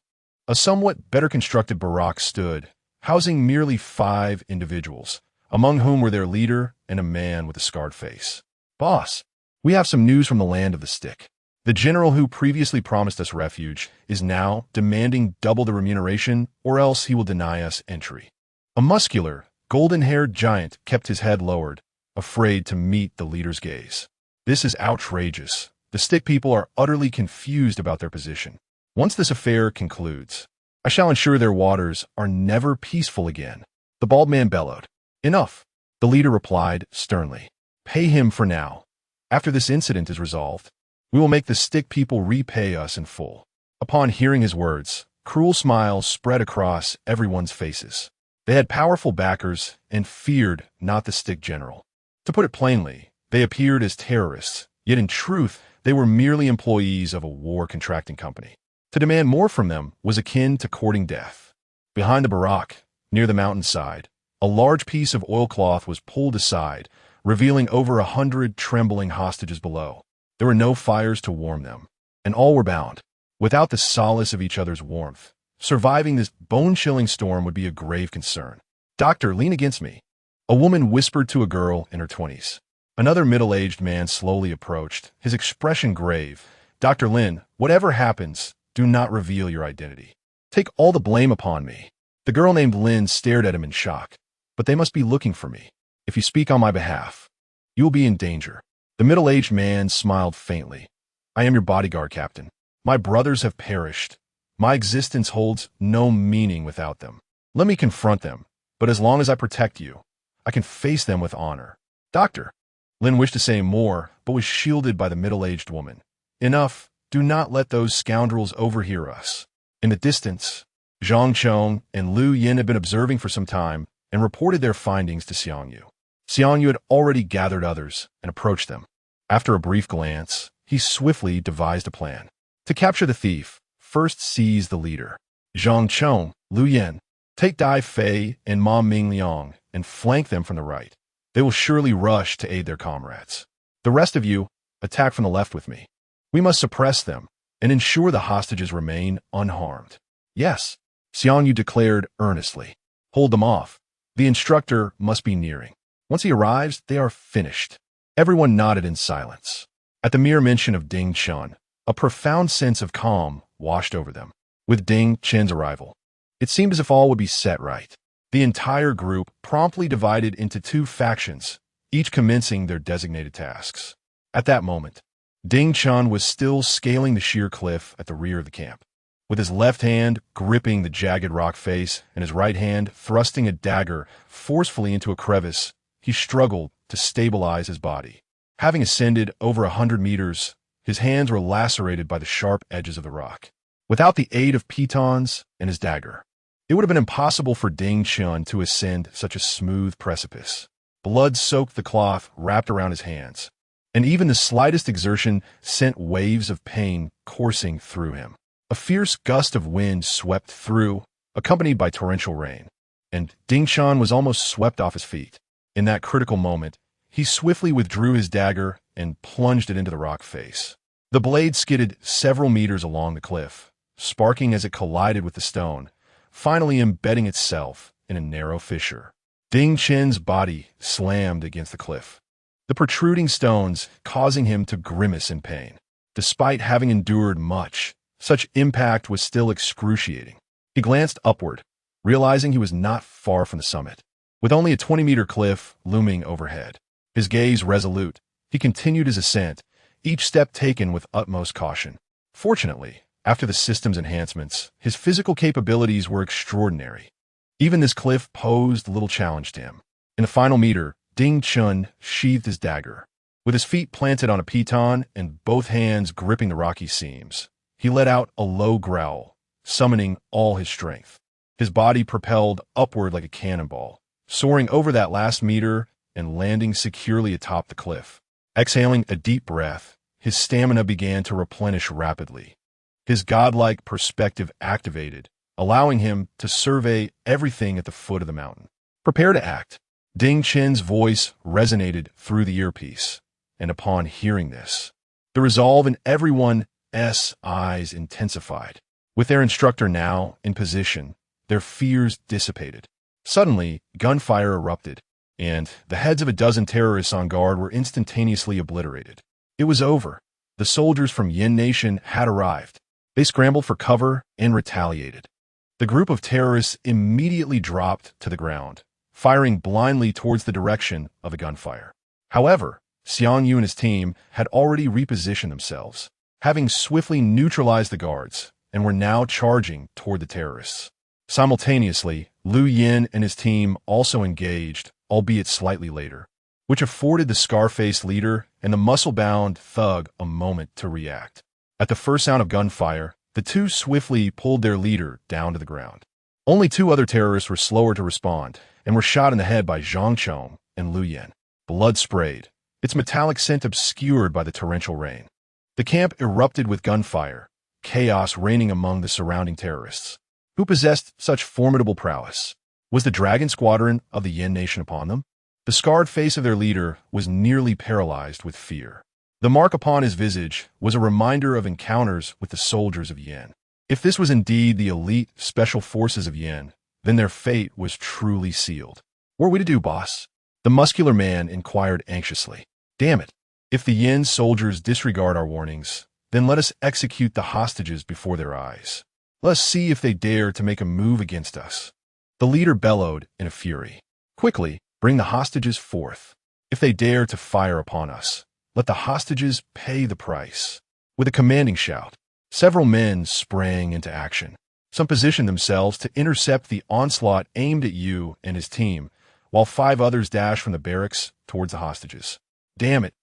A: a somewhat better constructed barrack stood, housing merely 5 individuals, among whom were their leader and a man with a scarred face. Boss, we have some news from the land of the stick. The general who previously promised us refuge is now demanding double the remuneration, or else he will deny us entry. A muscular, golden-haired giant kept his head lowered, afraid to meet the leader's gaze. This is outrageous. The stick people are utterly confused about their position. Once this affair concludes, I shall ensure their waters are never peaceful again. The bald man bellowed. Enough, the leader replied sternly. Pay him for now. After this incident is resolved, we will make the stick people repay us in full. Upon hearing his words, cruel smiles spread across everyone's faces. They had powerful backers and feared not the stick general. To put it plainly, they appeared as terrorists, yet in truth, they were merely employees of a war contracting company. To demand more from them was akin to courting death. Behind the barrack, near the mountainside, a large piece of oilcloth was pulled aside, revealing over 100 trembling hostages below. There were no fires to warm them, and all were bound. Without the solace of each other's warmth, surviving this bone-chilling storm would be a grave concern. Doctor, lean against me. A woman whispered to a girl in her 20s. Another middle-aged man slowly approached, his expression grave. Dr. Lin, whatever happens, do not reveal your identity. Take all the blame upon me. The girl named Lin stared at him in shock. But they must be looking for me. If you speak on my behalf, you will be in danger. The middle-aged man smiled faintly. I am your bodyguard, Captain. My brothers have perished. My existence holds no meaning without them. Let me confront them, but as long as I protect you, I can face them with honor. Doctor. Lin wished to say more, but was shielded by the middle-aged woman. Enough. Do not let those scoundrels overhear us. In the distance, Zhang Chong and Lu Yin had been observing for some time and reported their findings to Xiangyu. Xiangyu had already gathered others and approached them. After a brief glance, he swiftly devised a plan. To capture the thief, first seize the leader. Zhang Chong, Lu Yin, take Dai Fei and Ma Mingliang and flank them from the right. They will surely rush to aid their comrades. The rest of you, attack from the left with me. We must suppress them and ensure the hostages remain unharmed. Yes, Xiangyu declared earnestly. Hold them off. The instructor must be nearing. Once he arrives, they are finished. Everyone nodded in silence. At the mere mention of Ding Chen, a profound sense of calm washed over them. With Ding Chen's arrival, it seemed as if all would be set right. The entire group promptly divided into two factions, each commencing their designated tasks. At that moment, Ding Chen was still scaling the sheer cliff at the rear of the camp. With his left hand gripping the jagged rock face and his right hand thrusting a dagger forcefully into a crevice, he struggled to stabilize his body. Having ascended over 100 meters, his hands were lacerated by the sharp edges of the rock. Without the aid of pitons and his dagger, it would have been impossible for Ding Chen to ascend such a smooth precipice. Blood soaked the cloth wrapped around his hands, and even the slightest exertion sent waves of pain coursing through him. A fierce gust of wind swept through, accompanied by torrential rain, and Ding Chen was almost swept off his feet. In that critical moment, he swiftly withdrew his dagger and plunged it into the rock face. The blade skidded several meters along the cliff, sparking as it collided with the stone, finally embedding itself in a narrow fissure. Ding Chen's body slammed against the cliff, the protruding stones causing him to grimace in pain. Despite having endured much, such impact was still excruciating. He glanced upward, realizing he was not far from the summit. With only a 20-meter cliff looming overhead, his gaze resolute, he continued his ascent, each step taken with utmost caution. Fortunately, after the system's enhancements, his physical capabilities were extraordinary. Even this cliff posed little challenge to him. In the final meter, Ding Chen sheathed his dagger. With his feet planted on a piton and both hands gripping the rocky seams, he let out a low growl, summoning all his strength. His body propelled upward like a cannonball, soaring over that last meter and landing securely atop the cliff. Exhaling a deep breath, his stamina began to replenish rapidly. His godlike perspective activated, allowing him to survey everything at the foot of the mountain. Prepare to act. Ding Chen's voice resonated through the earpiece, and upon hearing this, the resolve in everyone's eyes intensified. With their instructor now in position, their fears dissipated. Suddenly, gunfire erupted, and the heads of a dozen terrorists on guard were instantaneously obliterated. It was over. The soldiers from Yin Nation had arrived. They scrambled for cover and retaliated. The group of terrorists immediately dropped to the ground, firing blindly towards the direction of the gunfire. However, Xiang Yu and his team had already repositioned themselves, having swiftly neutralized the guards, and were now charging toward the terrorists. Simultaneously, Liu Yin and his team also engaged, albeit slightly later, which afforded the scar-faced leader and the muscle-bound thug a moment to react. At the first sound of gunfire, the two swiftly pulled their leader down to the ground. Only two other terrorists were slower to respond and were shot in the head by Zhang Chong and Liu Yin. Blood sprayed, its metallic scent obscured by the torrential rain. The camp erupted with gunfire, chaos reigning among the surrounding terrorists. Who possessed such formidable prowess? Was the Dragon Squadron of the Yin Nation upon them? The scarred face of their leader was nearly paralyzed with fear. The mark upon his visage was a reminder of encounters with the soldiers of Yin. If this was indeed the elite special forces of Yin, then their fate was truly sealed. What are we to do, boss? The muscular man inquired anxiously. Damn it. If the Yin soldiers disregard our warnings, then let us execute the hostages before their eyes. Let us see if they dare to make a move against us. The leader bellowed in a fury. Quickly, bring the hostages forth. If they dare to fire upon us, let the hostages pay the price. With a commanding shout, several men sprang into action. Some positioned themselves to intercept the onslaught aimed at Yu and his team, while 5 others dashed from the barracks towards the hostages. Damn it!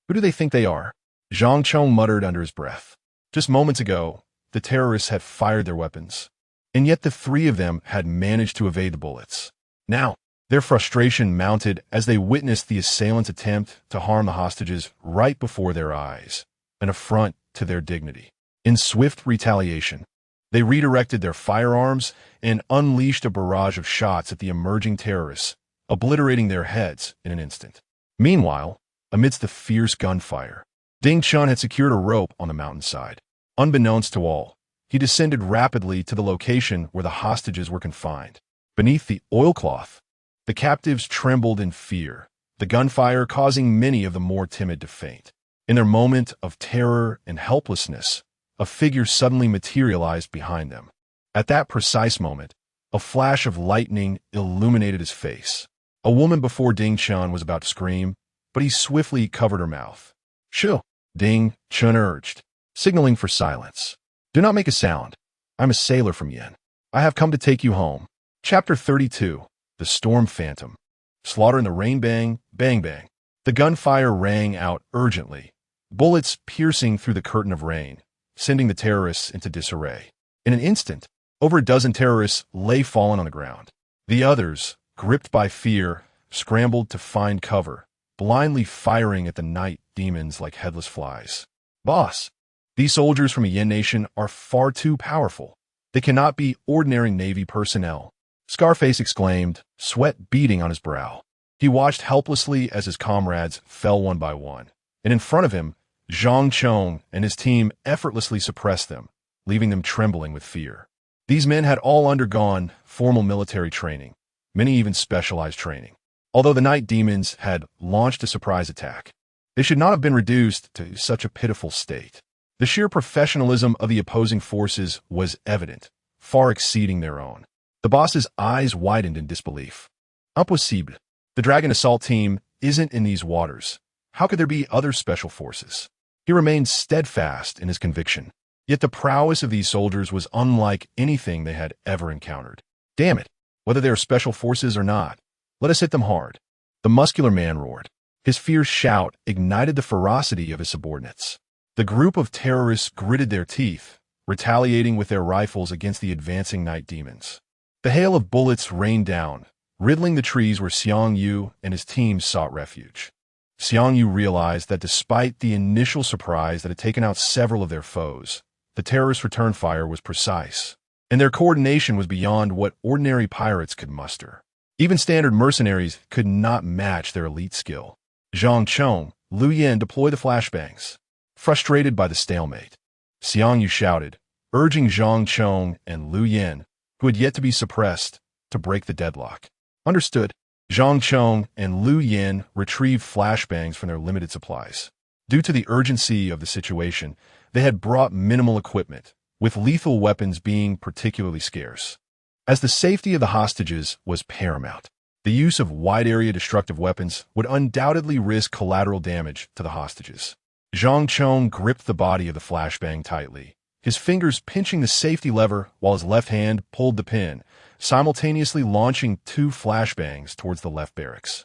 A: Who do they think they are? Zhang Chong muttered under his breath. Just moments ago, the terrorists had fired their weapons, and yet the 3 of them had managed to evade the bullets. Now, their frustration mounted as they witnessed the assailants attempt to harm the hostages right before their eyes, an affront to their dignity. In swift retaliation, they redirected their firearms and unleashed a barrage of shots at the emerging terrorists, obliterating their heads in an instant. Meanwhile, amidst the fierce gunfire, Ding Chen had secured a rope on the mountainside. Unbeknownst to all, he descended rapidly to the location where the hostages were confined. Beneath the oilcloth, the captives trembled in fear, the gunfire causing many of the more timid to faint. In their moment of terror and helplessness, a figure suddenly materialized behind them. At that precise moment, a flash of lightning illuminated his face. A woman before Ding Chen was about to scream, but he swiftly covered her mouth. "Shoo!" Ding Chen urged, signaling for silence. "Do not make a sound. I'm a sailor from Yen. I have come to take you home." Chapter 32. The Storm Phantom. Slaughter in the rain. Bang, bang, bang. The gunfire rang out urgently, bullets piercing through the curtain of rain, sending the terrorists into disarray. In an instant, over a dozen terrorists lay fallen on the ground. The others, gripped by fear, scrambled to find cover, blindly firing at the night demons like headless flies. "Boss, these soldiers from a Yen nation are far too powerful. They cannot be ordinary Navy personnel," Scarface exclaimed, sweat beading on his brow. He watched helplessly as his comrades fell one by one, and in front of him, Zhang Chong and his team effortlessly suppressed them, leaving them trembling with fear. These men had all undergone formal military training, many even specialized training. Although the night demons had launched a surprise attack, they should not have been reduced to such a pitiful state. The sheer professionalism of the opposing forces was evident, far exceeding their own. The boss's eyes widened in disbelief. "Impossible. The Dragon Assault Team isn't in these waters. How could there be other special forces?" He remained steadfast in his conviction. Yet the prowess of these soldiers was unlike anything they had ever encountered. "Damn it, whether they are special forces or not, let us hit them hard," the muscular man roared. His fierce shout ignited the ferocity of his subordinates. The group of terrorists gritted their teeth, retaliating with their rifles against the advancing night demons. The hail of bullets rained down, riddling the trees where Xiang Yu and his team sought refuge. Xiang Yu realized that despite the initial surprise that had taken out several of their foes, the terrorists' return fire was precise, and their coordination was beyond what ordinary pirates could muster. Even standard mercenaries could not match their elite skill. Zhang Chong, Lu Yen deployed the flashbangs. Frustrated by the stalemate, Xiang Yu shouted, urging Zhang Chong and Lu Yen, who had yet to be suppressed, to break the deadlock. "Understood." Zhang Chong and Lu Yen retrieved flashbangs from their limited supplies. Due to the urgency of the situation, they had brought minimal equipment, with lethal weapons being particularly scarce. As the safety of the hostages was paramount, the use of wide-area destructive weapons would undoubtedly risk collateral damage to the hostages. Zhang Chong gripped the body of the flashbang tightly, his fingers pinching the safety lever while his left hand pulled the pin, simultaneously launching 2 flashbangs towards the left barracks.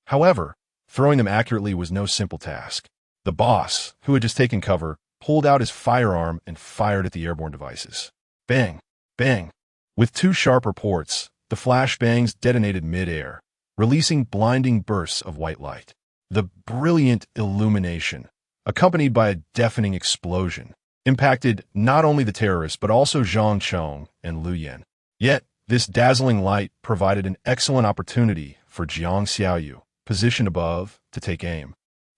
A: However, throwing them accurately was no simple task. The boss, who had just taken cover, pulled out his firearm and fired at the airborne devices. Bang! Bang! With 2 sharp reports, the flashbangs detonated mid-air, releasing blinding bursts of white light. The brilliant illumination, accompanied by a deafening explosion, impacted not only the terrorists but also Zhang Chong and Lu Yen. Yet, this dazzling light provided an excellent opportunity for Jiang Xiaoyu, positioned above, to take aim.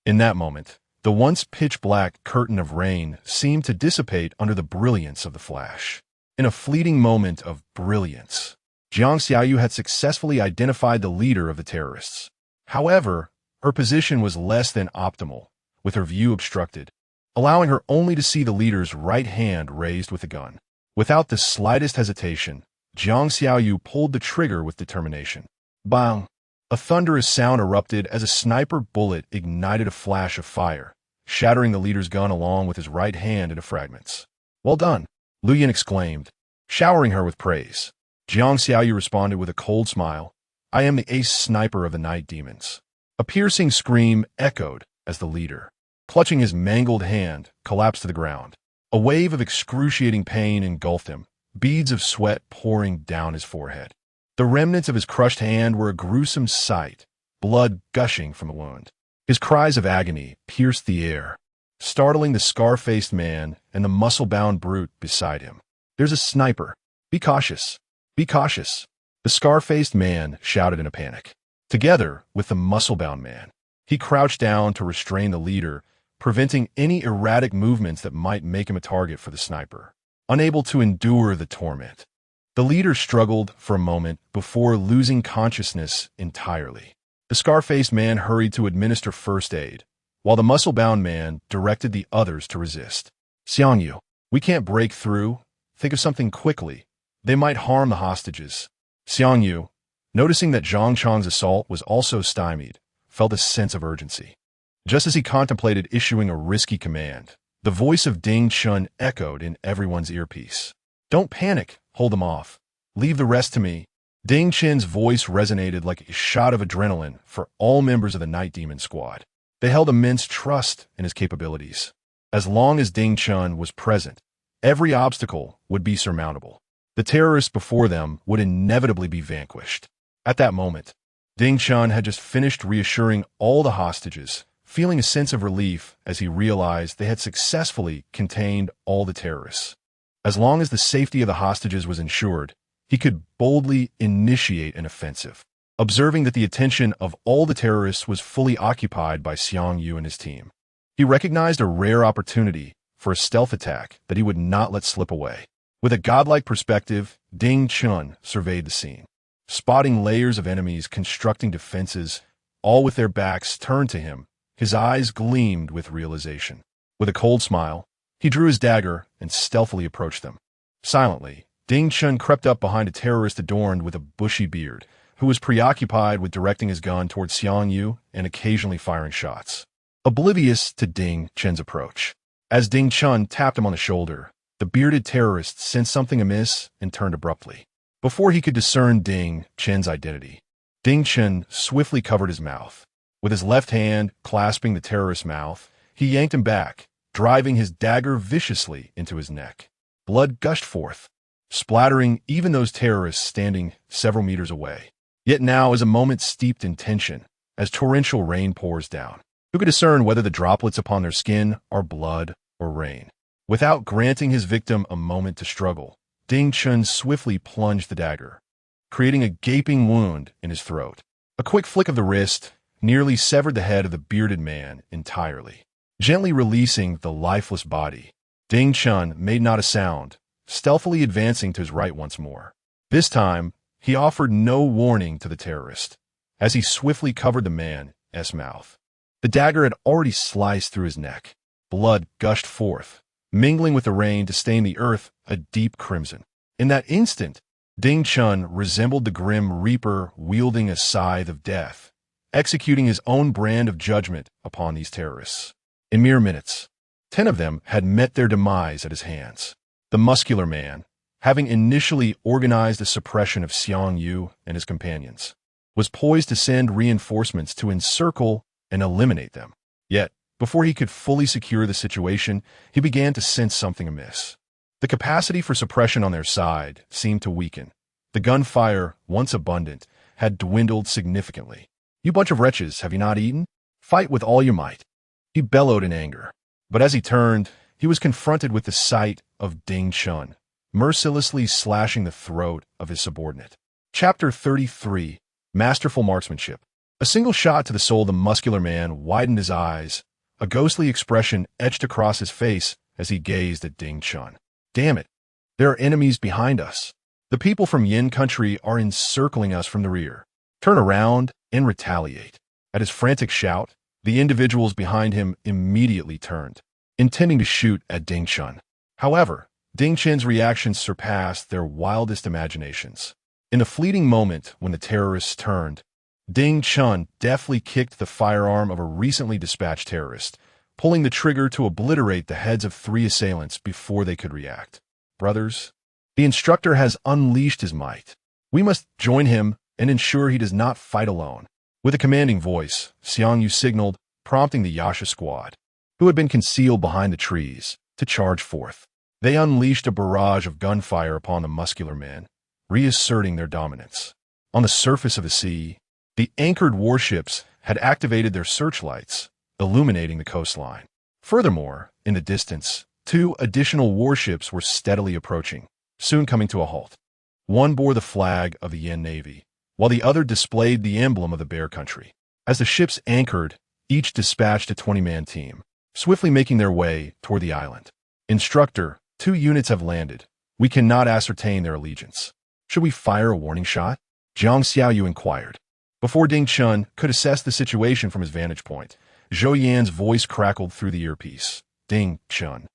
A: In that moment, the once pitch-black curtain of rain seemed to dissipate under the brilliance of the flash. In a fleeting moment of brilliance, Jiang Xiaoyu had successfully identified the leader of the terrorists. However, her position was less than optimal, with her view obstructed, allowing her only to see the leader's right hand raised with a gun. Without the slightest hesitation, Jiang Xiaoyu pulled the trigger with determination. Bang! A thunderous sound erupted as a sniper bullet ignited a flash of fire, shattering the leader's gun along with his right hand into fragments. "Well done," Lu Yen exclaimed, showering her with praise. Jiang Xiaoyu responded with a cold smile. "I am the ace sniper of the night demons." A piercing scream echoed as the leader, clutching his mangled hand, collapsed to the ground. A wave of excruciating pain engulfed him, beads of sweat pouring down his forehead. The remnants of his crushed hand were a gruesome sight, blood gushing from the wound. His cries of agony pierced the air, startling the scar-faced man and the muscle-bound brute beside him. "There's a sniper. Be cautious. Be cautious," the scar-faced man shouted in a panic. Together with the muscle-bound man, he crouched down to restrain the leader, preventing any erratic movements that might make him a target for the sniper. Unable to endure the torment, the leader struggled for a moment before losing consciousness entirely. The scar-faced man hurried to administer first aid, while the muscle-bound man directed the others to resist. Xiangyu, we can't break through. Think of something quickly. They might harm the hostages. Xiangyu, noticing that Zhang Chang's assault was also stymied, felt a sense of urgency. Just as he contemplated issuing a risky command, the voice of Ding Chun echoed in everyone's earpiece. Don't panic, hold them off. Leave the rest to me. Ding Chen's voice resonated like a shot of adrenaline for all members of the Night Demon Squad. They held immense trust in his capabilities. As long as Ding Chun was present, every obstacle would be surmountable. The terrorists before them would inevitably be vanquished. At that moment, Ding Chun had just finished reassuring all the hostages, feeling a sense of relief as he realized they had successfully contained all the terrorists. As long as the safety of the hostages was ensured, he could boldly initiate an offensive. Observing that the attention of all the terrorists was fully occupied by Xiang Yu and his team, he recognized a rare opportunity for a stealth attack that he would not let slip away. With a godlike perspective, Ding Chun surveyed the scene, spotting layers of enemies constructing defenses, all with their backs turned to him. His eyes gleamed with realization. With a cold smile, he drew his dagger and stealthily approached them. Silently, Ding Chun crept up behind a terrorist adorned with a bushy beard, who was preoccupied with directing his gun towards Xiang Yu and occasionally firing shots. Oblivious to Ding Chen's approach. As Ding Chun tapped him on the shoulder, the bearded terrorist sensed something amiss and turned abruptly. Before he could discern Ding Chen's identity, Ding Chen swiftly covered his mouth. With his left hand clasping the terrorist's mouth, he yanked him back, driving his dagger viciously into his neck. Blood gushed forth, splattering even those terrorists standing several meters away. Yet now is a moment steeped in tension, as torrential rain pours down. Who could discern whether the droplets upon their skin are blood or rain? Without granting his victim a moment to struggle, Ding Chun swiftly plunged the dagger, creating a gaping wound in his throat. A quick flick of the wrist nearly severed the head of the bearded man entirely. Gently releasing the lifeless body, Ding Chun made not a sound, stealthily advancing to his right once more. This time, he offered no warning to the terrorist, as he swiftly covered the man's mouth. The dagger had already sliced through his neck. Blood gushed forth, mingling with the rain to stain the earth a deep crimson. In that instant, Ding Chun resembled the grim reaper wielding a scythe of death, executing his own brand of judgment upon these terrorists. In mere minutes, 10 of them had met their demise at his hands. The muscular man, having initially organized the suppression of Xiang Yu and his companions, was poised to send reinforcements to encircle and eliminate them. Yet, before he could fully secure the situation, he began to sense something amiss. The capacity for suppression on their side seemed to weaken. The gunfire, once abundant, had dwindled significantly. You bunch of wretches, have you not eaten? Fight with all your might. He bellowed in anger. But as he turned, he was confronted with the sight of Ding Chun, mercilessly slashing the throat of his subordinate. Chapter 33, Masterful Marksmanship. A single shot to the soul of the muscular man widened his eyes. A ghostly expression etched across his face as he gazed at Ding Chun. Damn it, there are enemies behind us. The people from Yin country are encircling us from the rear. Turn around and retaliate. At his frantic shout, the individuals behind him immediately turned, intending to shoot at Ding Chun. However, Ding Chen's reactions surpassed their wildest imaginations. In the fleeting moment when the terrorists turned, Ding Chun deftly kicked the firearm of a recently dispatched terrorist, pulling the trigger to obliterate the heads of 3 assailants before they could react. Brothers, the instructor has unleashed his might. We must join him and ensure he does not fight alone. With a commanding voice, Xiang Yu signaled, prompting the Yasha squad, who had been concealed behind the trees, to charge forth. They unleashed a barrage of gunfire upon the muscular men, reasserting their dominance. On the surface of the sea, the anchored warships had activated their searchlights, illuminating the coastline. Furthermore, in the distance, 2 additional warships were steadily approaching, soon coming to a halt. One bore the flag of the Yin Navy, while the other displayed the emblem of the Bear Country. As the ships anchored, each dispatched a 20-man team, swiftly making their way toward the island. Instructor, 2 units have landed. We cannot ascertain their allegiance. Should we fire a warning shot? Jiang Xiaoyu inquired. Before Ding Chun could assess the situation from his vantage point, Zhou Yan's voice crackled through the earpiece. Ding, Chen.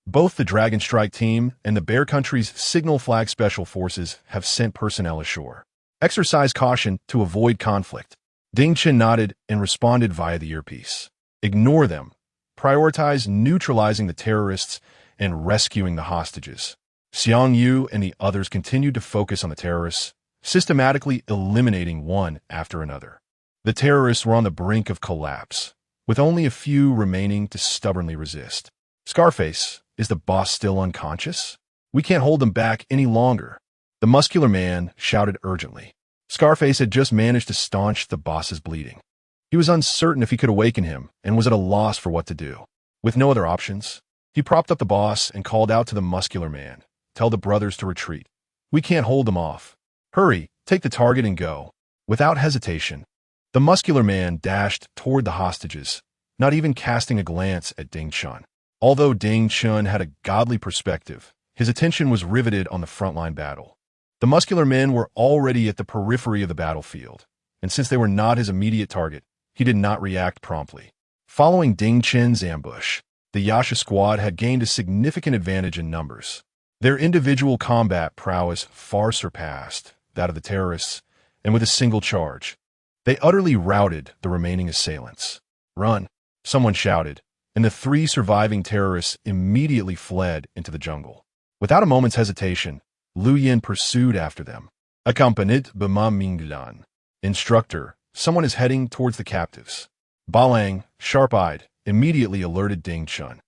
A: Both the Dragon Strike team and the Bear Country's Signal Flag Special Forces have sent personnel ashore. Exercise caution to avoid conflict. Ding Chen nodded and responded via the earpiece. Ignore them. Prioritize neutralizing the terrorists and rescuing the hostages. Xiang Yu and the others continued to focus on the terrorists, systematically eliminating one after another. The terrorists were on the brink of collapse, with only a few remaining to stubbornly resist. Scarface, is the boss still unconscious? We can't hold him back any longer. The muscular man shouted urgently. Scarface had just managed to staunch the boss's bleeding. He was uncertain if he could awaken him and was at a loss for what to do. With no other options, he propped up the boss and called out to the muscular man. Tell the brothers to retreat. We can't hold them off. Hurry, take the target and go. Without hesitation, the muscular man dashed toward the hostages, not even casting a glance at Ding Chen. Although Ding Chen had a godly perspective, his attention was riveted on the frontline battle. The muscular men were already at the periphery of the battlefield, and since they were not his immediate target, he did not react promptly. Following Ding Chen's ambush, the Yasha squad had gained a significant advantage in numbers. Their individual combat prowess far surpassed that of the terrorists, and with a single charge, they utterly routed the remaining assailants. Run, someone shouted, and the 3 surviving terrorists immediately fled into the jungle. Without a moment's hesitation, Lu Yin pursued after them. Accompanied by Ma Minglan. Instructor, someone is heading towards the captives. Ba Lang, sharp-eyed, immediately alerted Ding Chen.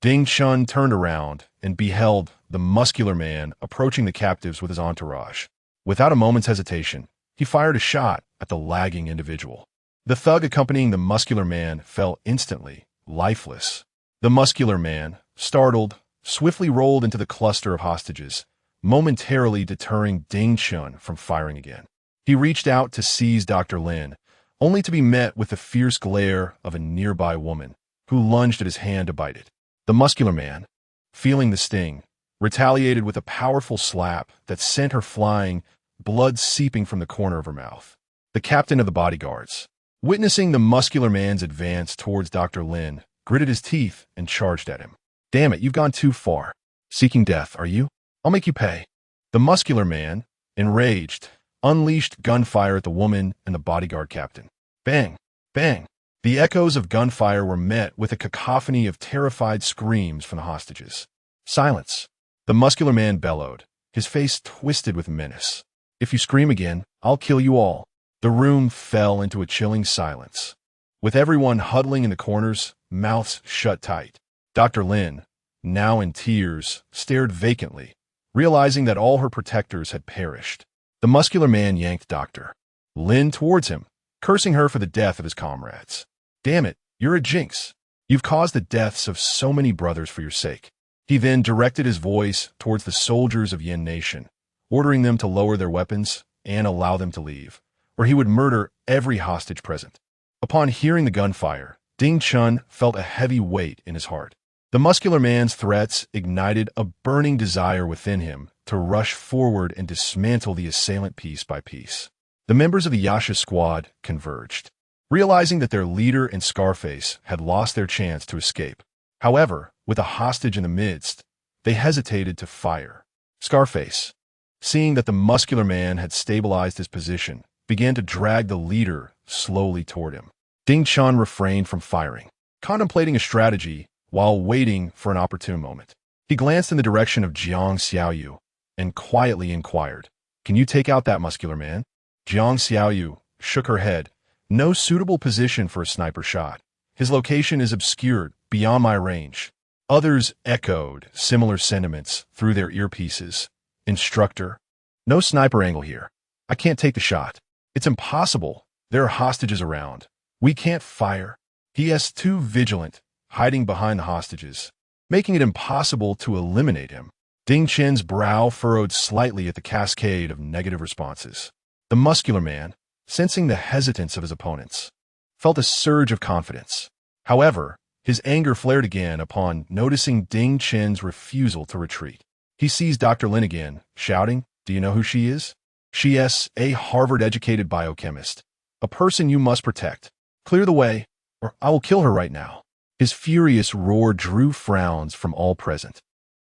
A: Ding Chen turned around and beheld the muscular man approaching the captives with his entourage. Without a moment's hesitation, he fired a shot at the lagging individual. The thug accompanying the muscular man fell instantly, lifeless. The muscular man, startled, swiftly rolled into the cluster of hostages, momentarily deterring Ding Chen from firing again. He reached out to seize Dr. Lin, only to be met with the fierce glare of a nearby woman, who lunged at his hand to bite it. The muscular man, feeling the sting, retaliated with a powerful slap that sent her flying, blood seeping from the corner of her mouth. The captain of the bodyguards, witnessing the muscular man's advance towards Dr. Lin, gritted his teeth and charged at him. Damn it, you've gone too far. Seeking death, are you? I'll make you pay. The muscular man, enraged, unleashed gunfire at the woman and the bodyguard captain. Bang! Bang! The echoes of gunfire were met with a cacophony of terrified screams from the hostages. Silence! The muscular man bellowed, his face twisted with menace. If you scream again, I'll kill you all. The room fell into a chilling silence, with everyone huddling in the corners, mouths shut tight. Dr. Lin, now in tears, stared vacantly, realizing that all her protectors had perished. The muscular man yanked Dr. Lin towards him, cursing her for the death of his comrades. Damn it, you're a jinx. You've caused the deaths of so many brothers for your sake. He then directed his voice towards the soldiers of Yin Nation, ordering them to lower their weapons and allow them to leave, or he would murder every hostage present. Upon hearing the gunfire, Ding Chen felt a heavy weight in his heart. The muscular man's threats ignited a burning desire within him to rush forward and dismantle the assailant piece by piece. The members of the Yasha squad converged, realizing that their leader and Scarface had lost their chance to escape. However, with a hostage in the midst, they hesitated to fire. Scarface, seeing that the muscular man had stabilized his position, began to drag the leader slowly toward him. Ding Chen refrained from firing, contemplating a strategy while waiting for an opportune moment. He glanced in the direction of Jiang Xiaoyu and quietly inquired, "Can you take out that muscular man?" Jiang Xiaoyu shook her head. "No suitable position for a sniper shot. His location is obscured beyond my range." Others echoed similar sentiments through their earpieces. "Instructor, no sniper angle here. I can't take the shot. It's impossible. There are hostages around. We can't fire." He is too vigilant, hiding behind the hostages, making it impossible to eliminate him. Ding Chen's brow furrowed slightly at the cascade of negative responses. The muscular man, sensing the hesitance of his opponents, felt a surge of confidence. However, his anger flared again upon noticing Ding Chen's refusal to retreat. He seized Dr. Lin again, shouting, "Do you know who she is? She is a Harvard-educated biochemist, a person you must protect. Clear the way, or I will kill her right now." His furious roar drew frowns from all present.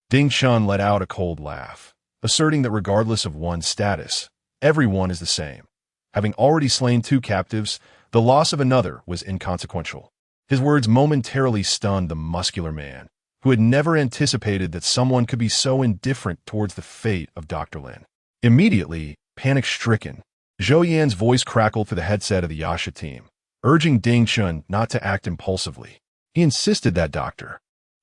A: Ding Chen let out a cold laugh, asserting that regardless of one's status, everyone is the same. Having already slain 2 captives, the loss of another was inconsequential. His words momentarily stunned the muscular man, who had never anticipated that someone could be so indifferent towards the fate of Dr. Lin. Immediately, panic-stricken, Zhou Yan's voice crackled through the headset of the Yasha team, urging Ding Chen not to act impulsively. He insisted that Dr.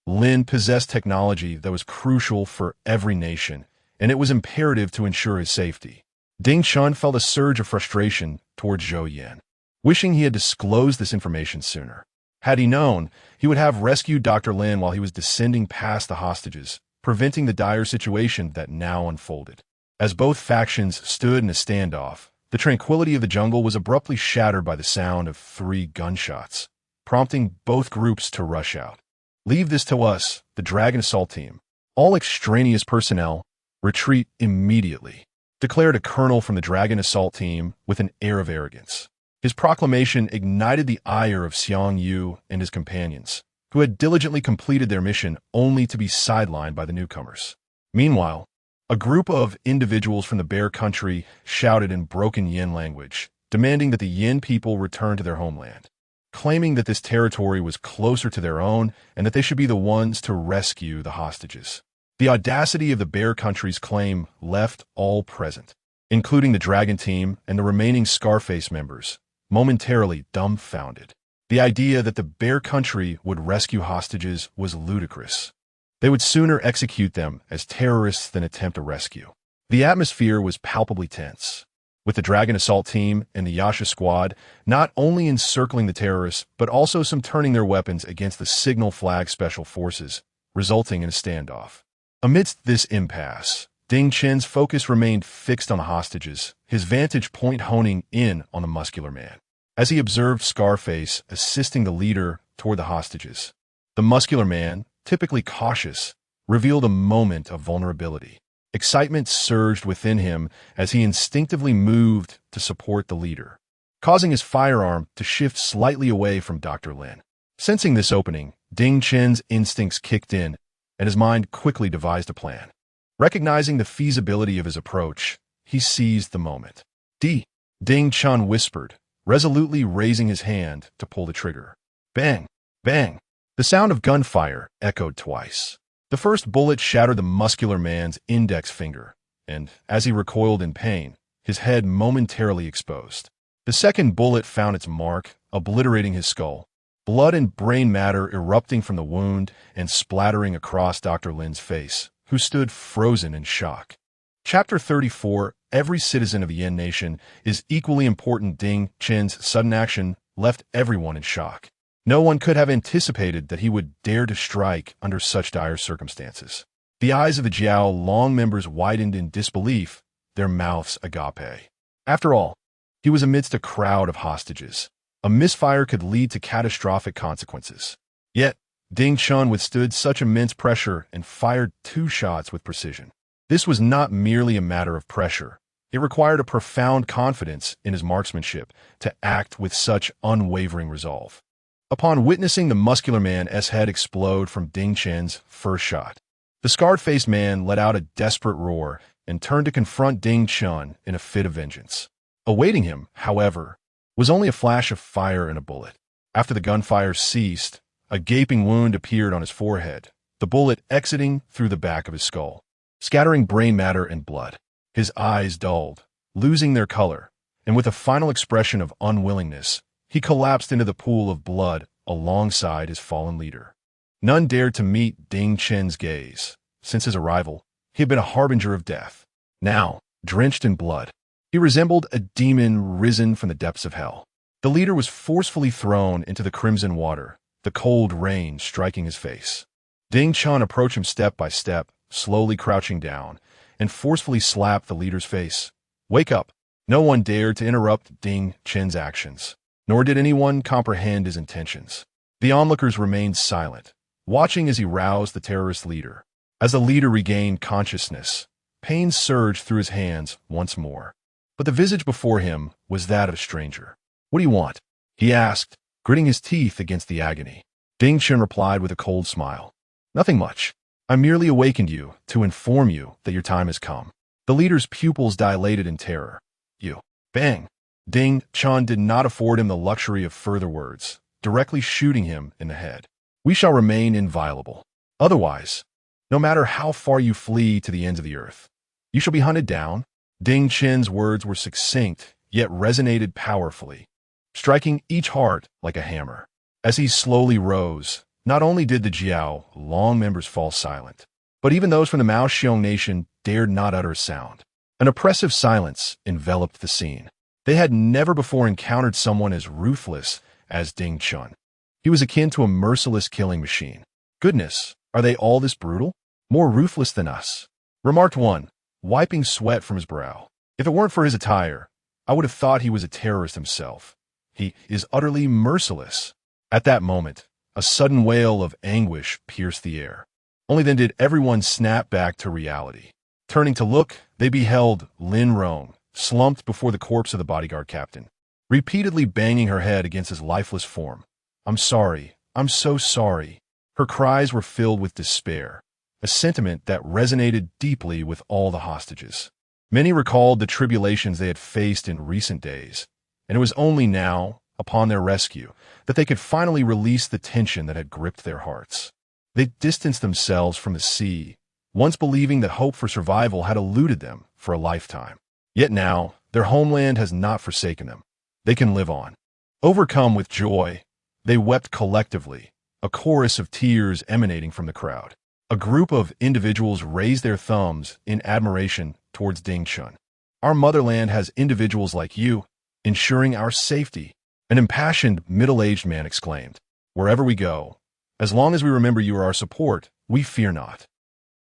A: Lin possessed technology that was crucial for every nation, and it was imperative to ensure his safety. Ding Chen felt a surge of frustration towards Zhou Yan, wishing he had disclosed this information sooner. Had he known, he would have rescued Dr. Lin while he was descending past the hostages, preventing the dire situation that now unfolded. As both factions stood in a standoff, the tranquility of the jungle was abruptly shattered by the sound of 3 gunshots, prompting both groups to rush out. "Leave this to us, the Dragon Assault Team. All extraneous personnel, retreat immediately," declared a colonel from the Dragon Assault Team with an air of arrogance. His proclamation ignited the ire of Xiang Yu and his companions, who had diligently completed their mission only to be sidelined by the newcomers. Meanwhile, a group of individuals from the Bear Country shouted in broken Yin language, demanding that the Yin people return to their homeland, claiming that this territory was closer to their own and that they should be the ones to rescue the hostages. The audacity of the Bear Country's claim left all present, including the Dragon Team and the remaining Scarface members, momentarily dumbfounded. The idea that the Bear Country would rescue hostages was ludicrous. They would sooner execute them as terrorists than attempt a rescue. The atmosphere was palpably tense, with the Dragon Assault Team and the Yasha Squad not only encircling the terrorists, but also some turning their weapons against the Signal Flag Special Forces, resulting in a standoff. Amidst this impasse, Ding Chen's focus remained fixed on the hostages, his vantage point honing in on the muscular man. As he observed Scarface assisting the leader toward the hostages, the muscular man, typically cautious, revealed a moment of vulnerability. Excitement surged within him as he instinctively moved to support the leader, causing his firearm to shift slightly away from Dr. Lin. Sensing this opening, Ding Chen's instincts kicked in, and his mind quickly devised a plan. Recognizing the feasibility of his approach, he seized the moment. Ding Chen whispered, resolutely raising his hand to pull the trigger. Bang! Bang! The sound of gunfire echoed twice. The first bullet shattered the muscular man's index finger, and, as he recoiled in pain, his head momentarily exposed. The second bullet found its mark, obliterating his skull, blood and brain matter erupting from the wound and splattering across Dr. Lin's face, who stood frozen in shock. Chapter 34, Every citizen of the Yin Nation is equally important. Ding Chen's sudden action left everyone in shock. No one could have anticipated that he would dare to strike under such dire circumstances. The eyes of the Jiao Long members widened in disbelief, their mouths agape. After all, he was amidst a crowd of hostages. A misfire could lead to catastrophic consequences. Yet, Ding Chen withstood such immense pressure and fired 2 shots with precision. This was not merely a matter of pressure. It required a profound confidence in his marksmanship to act with such unwavering resolve. Upon witnessing the muscular man's head explode from Ding Chen's first shot, the scarred-faced man let out a desperate roar and turned to confront Ding Chen in a fit of vengeance. Awaiting him, however, was only a flash of fire and a bullet. After the gunfire ceased, a gaping wound appeared on his forehead, the bullet exiting through the back of his skull, scattering brain matter and blood. His eyes dulled, losing their color, and with a final expression of unwillingness, he collapsed into the pool of blood alongside his fallen leader. None dared to meet Ding Chen's gaze. Since his arrival, he had been a harbinger of death. Now, drenched in blood, he resembled a demon risen from the depths of hell. The leader was forcefully thrown into the crimson water, the cold rain striking his face. Ding Chen approached him step by step, slowly crouching down, and forcefully slapped the leader's face. "Wake up!" No one dared to interrupt Ding Chen's actions, nor did anyone comprehend his intentions. The onlookers remained silent, watching as he roused the terrorist leader. As the leader regained consciousness, pain surged through his hands once more. But the visage before him was that of a stranger. "What do you want?" he asked, gritting his teeth against the agony. Ding Chen replied with a cold smile. Nothing much. I merely awakened you to inform you that your time has come. The leader's pupils dilated in terror. You. Bang! Ding Chen did not afford him the luxury of further words, directly shooting him in the head. We shall remain inviolable. Otherwise, no matter how far you flee to the ends of the earth, you shall be hunted down. Ding Chen's words were succinct, yet resonated powerfully, striking each heart like a hammer. As he slowly rose, not only did the Jiao Long members fall silent, but even those from the Mao Xiong nation dared not utter a sound. An oppressive silence enveloped the scene. They had never before encountered someone as ruthless as Ding Chen. He was akin to a merciless killing machine. Goodness, are they all this brutal? More ruthless than us, remarked one, wiping sweat from his brow. If it weren't for his attire, I would have thought he was a terrorist himself. He is utterly merciless. At that moment, a sudden wail of anguish pierced the air. Only then did everyone snap back to reality. Turning to look, they beheld Lin Rong, slumped before the corpse of the bodyguard captain, repeatedly banging her head against his lifeless form. I'm sorry. I'm so sorry. Her cries were filled with despair, a sentiment that resonated deeply with all the hostages. Many recalled the tribulations they had faced in recent days, and it was only now, upon their rescue, that they could finally release the tension that had gripped their hearts. They distanced themselves from the sea, once believing that hope for survival had eluded them for a lifetime. Yet now, their homeland has not forsaken them. They can live on. Overcome with joy, they wept collectively, a chorus of tears emanating from the crowd. A group of individuals raised their thumbs in admiration towards Ding Chen. Our motherland has individuals like you, ensuring our safety. An impassioned, middle-aged man exclaimed. Wherever we go, as long as we remember you are our support, we fear not.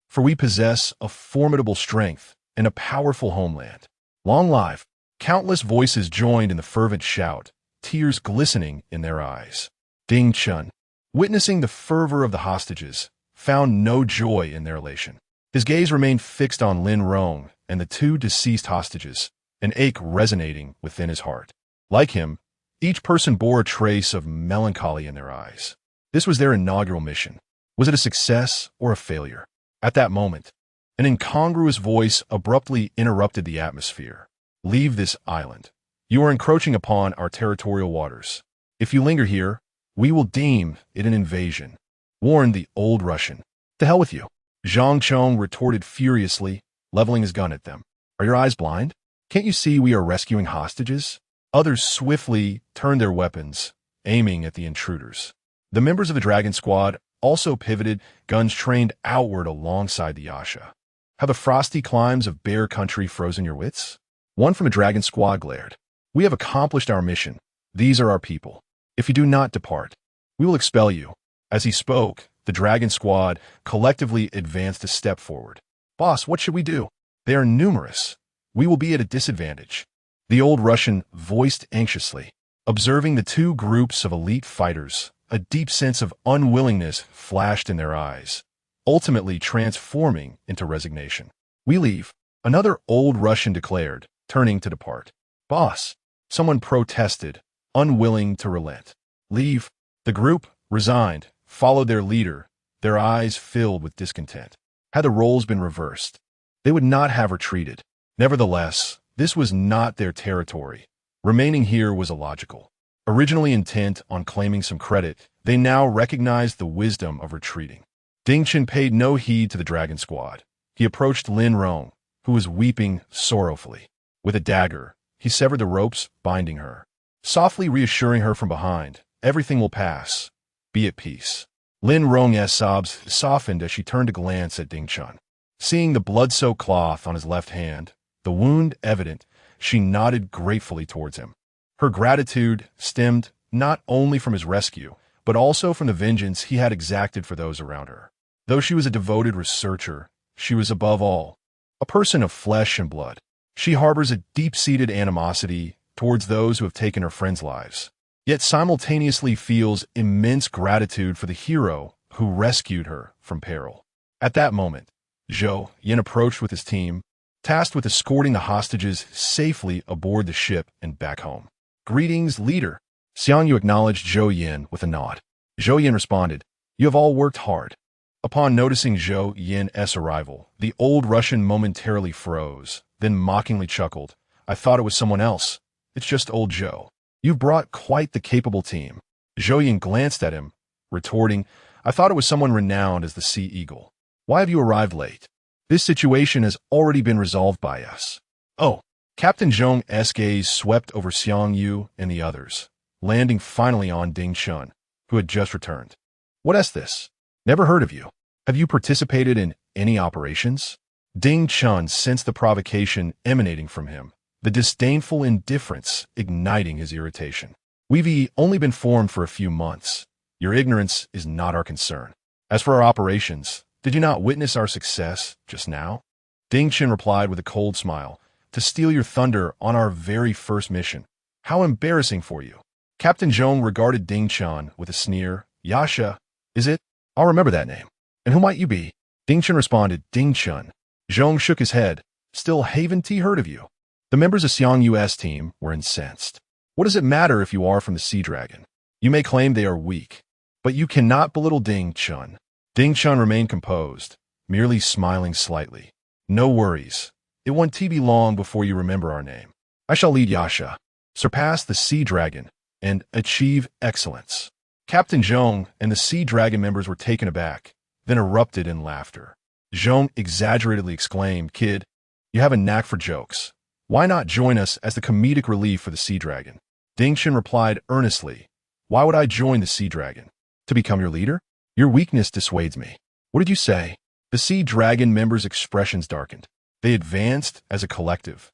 A: For we possess a formidable strength and a powerful homeland. Long live! Countless voices joined in the fervent shout, tears glistening in their eyes. Ding Chen, witnessing the fervor of the hostages, found no joy in their elation. His gaze remained fixed on Lin Rong and the two deceased hostages, an ache resonating within his heart. Like him, each person bore a trace of melancholy in their eyes. This was their inaugural mission. Was it a success or a failure? At that moment, an incongruous voice abruptly interrupted the atmosphere. Leave this island. You are encroaching upon our territorial waters. If you linger here, we will deem it an invasion, warned the old Russian. To hell with you. Zhang Chong retorted furiously, leveling his gun at them. Are your eyes blind? Can't you see we are rescuing hostages? Others swiftly turned their weapons, aiming at the intruders. The members of the Dragon Squad also pivoted, guns trained outward alongside the Yasha. Have the frosty climes of Bear Country frozen your wits? One from a Dragon Squad glared. We have accomplished our mission. These are our people. If you do not depart, we will expel you. As he spoke, the Dragon Squad collectively advanced a step forward. Boss, what should we do? They are numerous. We will be at a disadvantage. The old Russian voiced anxiously. Observing the two groups of elite fighters, a deep sense of unwillingness flashed in their eyes, ultimately transforming into resignation. We leave, another old Russian declared, turning to depart. Boss, someone protested, unwilling to relent. Leave. The group, resigned, followed their leader, their eyes filled with discontent. Had the roles been reversed, they would not have retreated. Nevertheless, this was not their territory. Remaining here was illogical. Originally intent on claiming some credit, they now recognized the wisdom of retreating. Ding Chen paid no heed to the Dragon Squad. He approached Lin Rong, who was weeping sorrowfully. With a dagger, he severed the ropes binding her, softly reassuring her from behind, everything will pass. Be at peace. Lin Rong's sobs softened as she turned to glance at Ding Chen. Seeing the blood-soaked cloth on his left hand, the wound evident, she nodded gratefully towards him. Her gratitude stemmed not only from his rescue, but also from the vengeance he had exacted for those around her. Though she was a devoted researcher, she was above all a person of flesh and blood. She harbors a deep-seated animosity towards those who have taken her friends' lives, yet simultaneously feels immense gratitude for the hero who rescued her from peril. At that moment, Zhou Yin approached with his team, tasked with escorting the hostages safely aboard the ship and back home. Greetings, leader. Xiang Yu acknowledged Zhou Yin with a nod. Zhou Yin responded, "You have all worked hard." Upon noticing Zhou Yin's arrival, the old Russian momentarily froze, then mockingly chuckled. "I thought it was someone else. It's just old Zhou. You brought quite the capable team." Zhou Yin glanced at him, retorting, "I thought it was someone renowned as the Sea Eagle. Why have you arrived late? This situation has already been resolved by us." "Oh." Captain Zhong's gaze swept over Xiang Yu and the others, landing finally on Ding Chun, who had just returned. "What is this? Never heard of you. Have you participated in any operations?" Ding Chun sensed the provocation emanating from him, the disdainful indifference igniting his irritation. "We've only been formed for a few months. Your ignorance is not our concern. As for our operations, did you not witness our success just now?" Ding Chun replied with a cold smile, "To steal your thunder on our very first mission. How embarrassing for you." Captain Zhong regarded Ding Chun with a sneer. "Yasha, is it? I'll remember that name. And who might you be?" Ding Chun responded, "Ding Chun." Zhong shook his head. "Still haven't heard of you." The members of Xiang Yu's team were incensed. "What does it matter if you are from the Sea Dragon? You may claim they are weak, but you cannot belittle Ding Chun." Ding Chun remained composed, merely smiling slightly. "No worries. It won't be long before you remember our name. I shall lead Yasha, surpass the Sea Dragon, and achieve excellence." Captain Zhong and the Sea Dragon members were taken aback, then erupted in laughter. Zhong exaggeratedly exclaimed, "Kid, you have a knack for jokes. Why not join us as the comedic relief for the Sea Dragon?" Ding Chun replied earnestly, "Why would I join the Sea Dragon? To become your leader? Your weakness dissuades me." "What did you say?" The Sea Dragon members' expressions darkened. They advanced as a collective,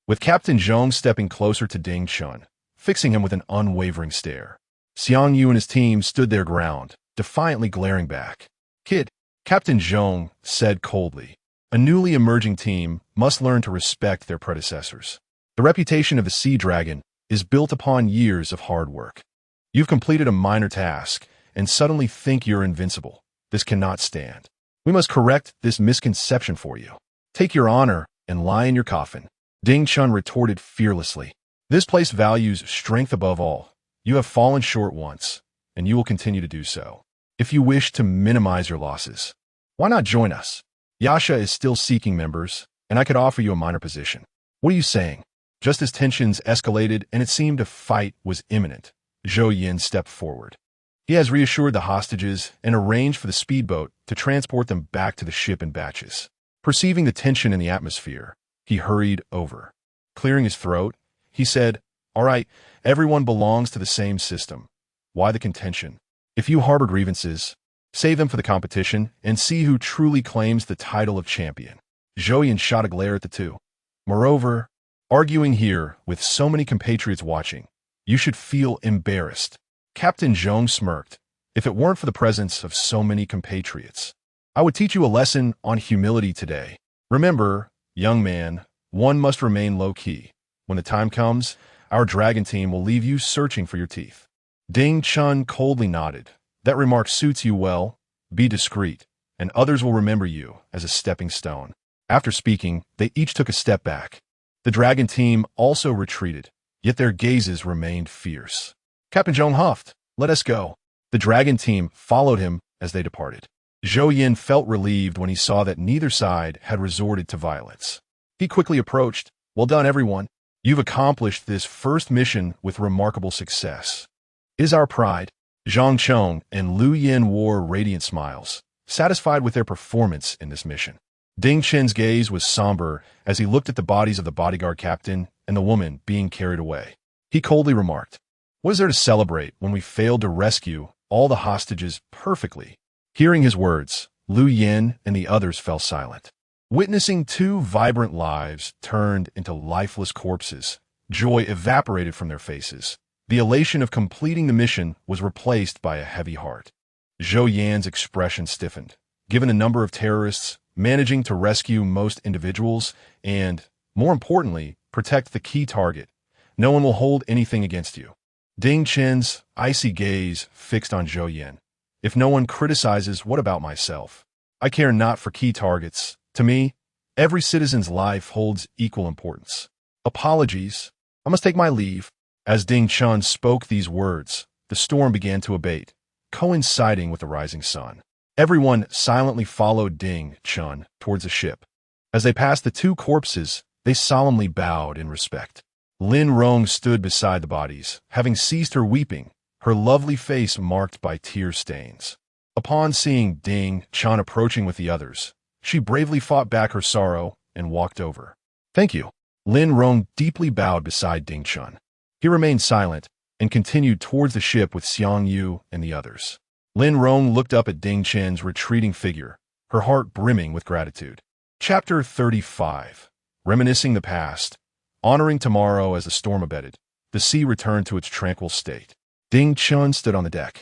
A: with Captain Zhong stepping closer to Ding Chun, fixing him with an unwavering stare. Xiang Yu and his team stood their ground, defiantly glaring back. "Kid," Captain Zhong said coldly, "a newly emerging team must learn to respect their predecessors. The reputation of the Sea Dragon is built upon years of hard work. You've completed a minor task and suddenly think you're invincible. This cannot stand. We must correct this misconception for you. Take your honor and lie in your coffin." Ding Chun retorted fearlessly. "This place values strength above all. You have fallen short once, and you will continue to do so. If you wish to minimize your losses, why not join us? Yasha is still seeking members, and I could offer you a minor position." "What are you saying?" Just as tensions escalated and it seemed a fight was imminent, Zhou Yin stepped forward. He has reassured the hostages and arranged for the speedboat to transport them back to the ship in batches. Perceiving the tension in the atmosphere, he hurried over. Clearing his throat, he said, "All right, everyone belongs to the same system. Why the contention? If you harbor grievances, save them for the competition and see who truly claims the title of champion." Zhou Yin shot a glare at the two. "Moreover, arguing here with so many compatriots watching, you should feel embarrassed." Captain Zhong smirked. "If it weren't for the presence of so many compatriots, I would teach you a lesson on humility today. Remember, young man, one must remain low-key. When the time comes, our dragon team will leave you searching for your teeth." Ding Chun coldly nodded. "That remark suits you well. Be discreet, and others will remember you as a stepping stone." After speaking, they each took a step back. The dragon team also retreated, yet their gazes remained fierce. Captain Zhong huffed, "Let us go." The dragon team followed him as they departed. Zhou Yin felt relieved when he saw that neither side had resorted to violence. He quickly approached. "Well done, everyone. You've accomplished this first mission with remarkable success. It is our pride." Zhang Chong and Lu Yin wore radiant smiles, satisfied with their performance in this mission. Ding Chen's gaze was somber as he looked at the bodies of the bodyguard captain and the woman being carried away. He coldly remarked, "What is there to celebrate when we failed to rescue all the hostages perfectly?" Hearing his words, Lu Yin and the others fell silent. Witnessing two vibrant lives turned into lifeless corpses, joy evaporated from their faces. The elation of completing the mission was replaced by a heavy heart. Zhou Yan's expression stiffened. Given the number of terrorists, managing to rescue most individuals, and, more importantly, protect the key target, no one will hold anything against you. Ding Chen's icy gaze fixed on Zhou Yan. "If no one criticizes, what about myself? I care not for key targets. To me, every citizen's life holds equal importance. Apologies. I must take my leave." As Ding Chun spoke these words, the storm began to abate, coinciding with the rising sun. Everyone silently followed Ding Chun towards the ship. As they passed the two corpses, they solemnly bowed in respect. Lin Rong stood beside the bodies, having ceased her weeping, her lovely face marked by tear stains. Upon seeing Ding Chun approaching with the others, she bravely fought back her sorrow and walked over. "Thank you." Lin Rong deeply bowed beside Ding Chun. He remained silent and continued towards the ship with Xiang Yu and the others. Lin Rong looked up at Ding Chen's retreating figure, her heart brimming with gratitude. Chapter 35. Reminiscing the past, honoring tomorrow as the storm abated, the sea returned to its tranquil state. Ding Chun stood on the deck,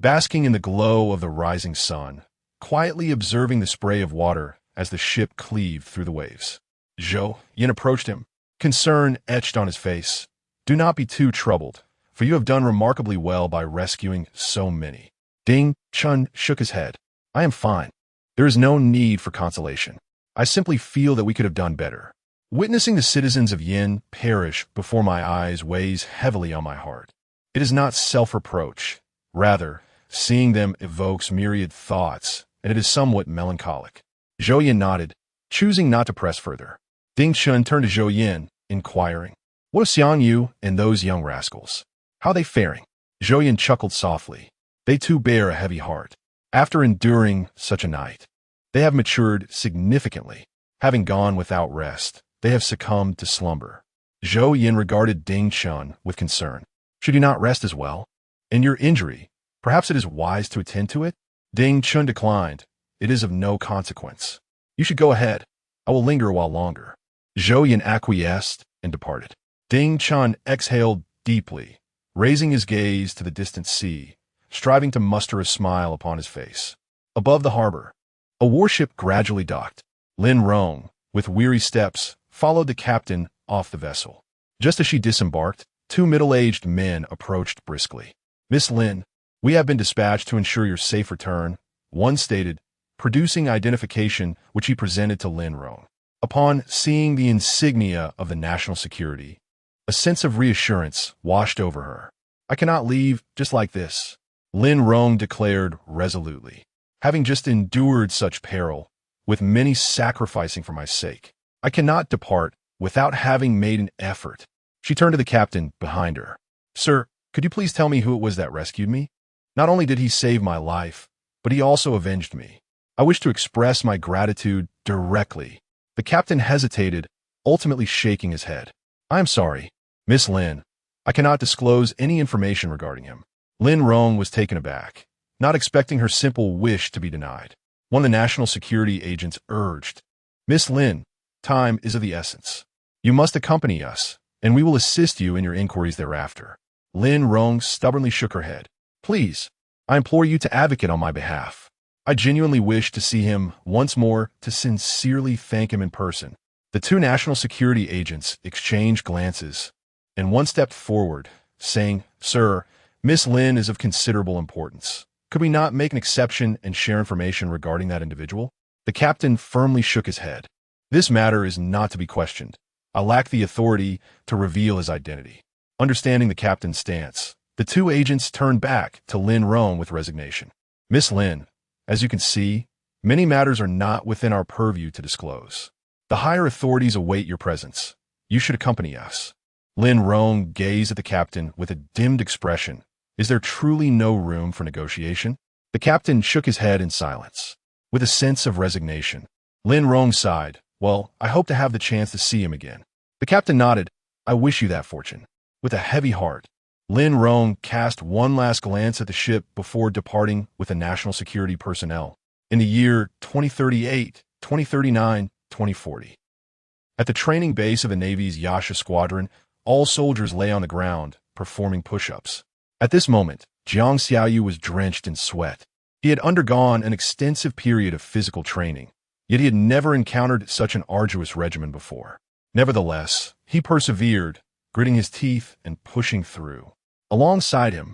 A: basking in the glow of the rising sun, quietly observing the spray of water as the ship cleaved through the waves. Zhou Yin approached him, concern etched on his face. "Do not be too troubled, for you have done remarkably well by rescuing so many." Ding Chun shook his head. "I am fine. There is no need for consolation. I simply feel that we could have done better. Witnessing the citizens of Yin perish before my eyes weighs heavily on my heart. It is not self-reproach. Rather, seeing them evokes myriad thoughts, and it is somewhat melancholic." Zhou Yin nodded, choosing not to press further. Ding Chun turned to Zhou Yin, inquiring, "What of Xiang Yu and those young rascals? How are they faring?" Zhou Yin chuckled softly. "They too bear a heavy heart. After enduring such a night, they have matured significantly. Having gone without rest, they have succumbed to slumber." Zhou Yin regarded Ding Chun with concern. "Should you not rest as well? In your injury, perhaps it is wise to attend to it?" Ding Chun declined. "It is of no consequence. You should go ahead. I will linger a while longer." Zhou Yin acquiesced and departed. Ding Chun exhaled deeply, raising his gaze to the distant sea, striving to muster a smile upon his face. Above the harbor, a warship gradually docked. Lin Rong, with weary steps, followed the captain off the vessel. Just as she disembarked, two middle-aged men approached briskly. "Miss Lin, we have been dispatched to ensure your safe return," one stated, producing identification which he presented to Lin Rong. Upon seeing the insignia of the national security, a sense of reassurance washed over her. "I cannot leave just like this," Lin Rong declared resolutely. "Having just endured such peril, with many sacrificing for my sake, I cannot depart without having made an effort." She turned to the captain behind her. "Sir, could you please tell me who it was that rescued me? Not only did he save my life, but he also avenged me. I wish to express my gratitude directly." The captain hesitated, ultimately shaking his head. "I am sorry, Miss Lin. I cannot disclose any information regarding him." Lin Rong was taken aback, not expecting her simple wish to be denied. One of the national security agents urged, "Miss Lin, time is of the essence. You must accompany us, and we will assist you in your inquiries thereafter." Lin Rong stubbornly shook her head. "Please, I implore you to advocate on my behalf. I genuinely wish to see him once more to sincerely thank him in person." The two national security agents exchanged glances, and one stepped forward, saying, "Sir, Miss Lin is of considerable importance. Could we not make an exception and share information regarding that individual?" The captain firmly shook his head. "This matter is not to be questioned. I lack the authority to reveal his identity." Understanding the captain's stance, the two agents turned back to Lin Rong with resignation. "Miss Lin, as you can see, many matters are not within our purview to disclose. The higher authorities await your presence. You should accompany us." Lin Rong gazed at the captain with a dimmed expression. Is there truly no room for negotiation? The captain shook his head in silence, with a sense of resignation. Lin Rong sighed. "Well, I hope to have the chance to see him again." The captain nodded. "I wish you that fortune." With a heavy heart, Lin Rong cast one last glance at the ship before departing with the national security personnel. In the year 2038, 2039, 2040. At the training base of the Navy's Yasha Squadron, all soldiers lay on the ground, performing push-ups. At this moment, Jiang Xiaoyu was drenched in sweat. He had undergone an extensive period of physical training, yet he had never encountered such an arduous regimen before. Nevertheless, he persevered, gritting his teeth and pushing through. Alongside him,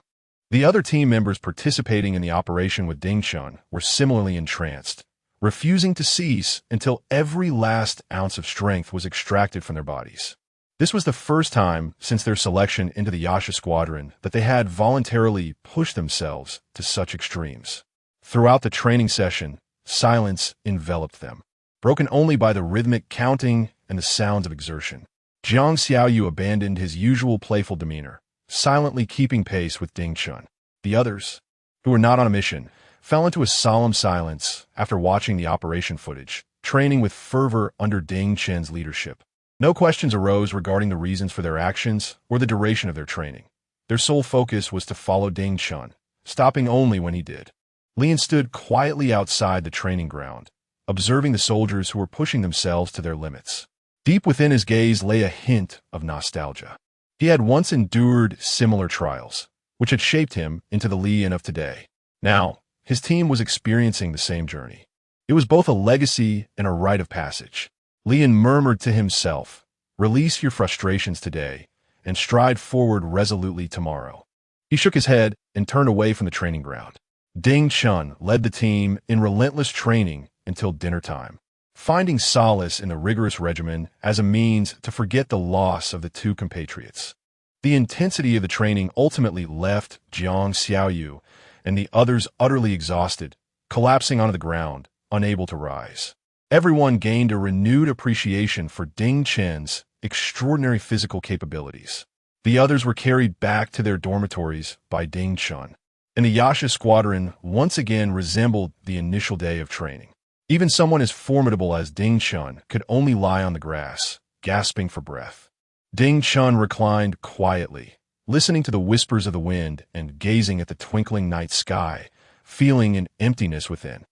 A: the other team members participating in the operation with Ding Chun were similarly entranced, refusing to cease until every last ounce of strength was extracted from their bodies. This was the first time since their selection into the Yasha squadron that they had voluntarily pushed themselves to such extremes. Throughout the training session, silence enveloped them, broken only by the rhythmic counting and the sounds of exertion. Jiang Xiaoyu abandoned his usual playful demeanor, silently keeping pace with Ding Chen. The others, who were not on a mission, fell into a solemn silence after watching the operation footage, training with fervor under Ding Chen's leadership. No questions arose regarding the reasons for their actions or the duration of their training. Their sole focus was to follow Ding Chen, stopping only when he did. Lian stood quietly outside the training ground, observing the soldiers who were pushing themselves to their limits. Deep within his gaze lay a hint of nostalgia. He had once endured similar trials, which had shaped him into the Lian of today. Now, his team was experiencing the same journey. It was both a legacy and a rite of passage. Lian murmured to himself, "Release your frustrations today and stride forward resolutely tomorrow." He shook his head and turned away from the training ground. Ding Chen led the team in relentless training until dinner time, finding solace in the rigorous regimen as a means to forget the loss of the two compatriots. The intensity of the training ultimately left Jiang Xiaoyu and the others utterly exhausted, collapsing onto the ground, unable to rise. Everyone gained a renewed appreciation for Ding Chen's extraordinary physical capabilities. The others were carried back to their dormitories by Ding Chen, and the Yasha squadron once again resembled the initial day of training. Even someone as formidable as Ding Chen could only lie on the grass, gasping for breath. Ding Chen reclined quietly, listening to the whispers of the wind and gazing at the twinkling night sky, feeling an emptiness within.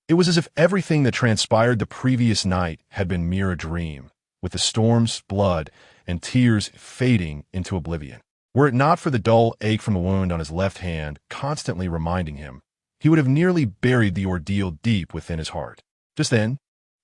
A: It was as if everything that transpired the previous night had been mere a dream, with the storms, blood, and tears fading into oblivion. Were it not for the dull ache from the wound on his left hand constantly reminding him, he would have nearly buried the ordeal deep within his heart. Just then,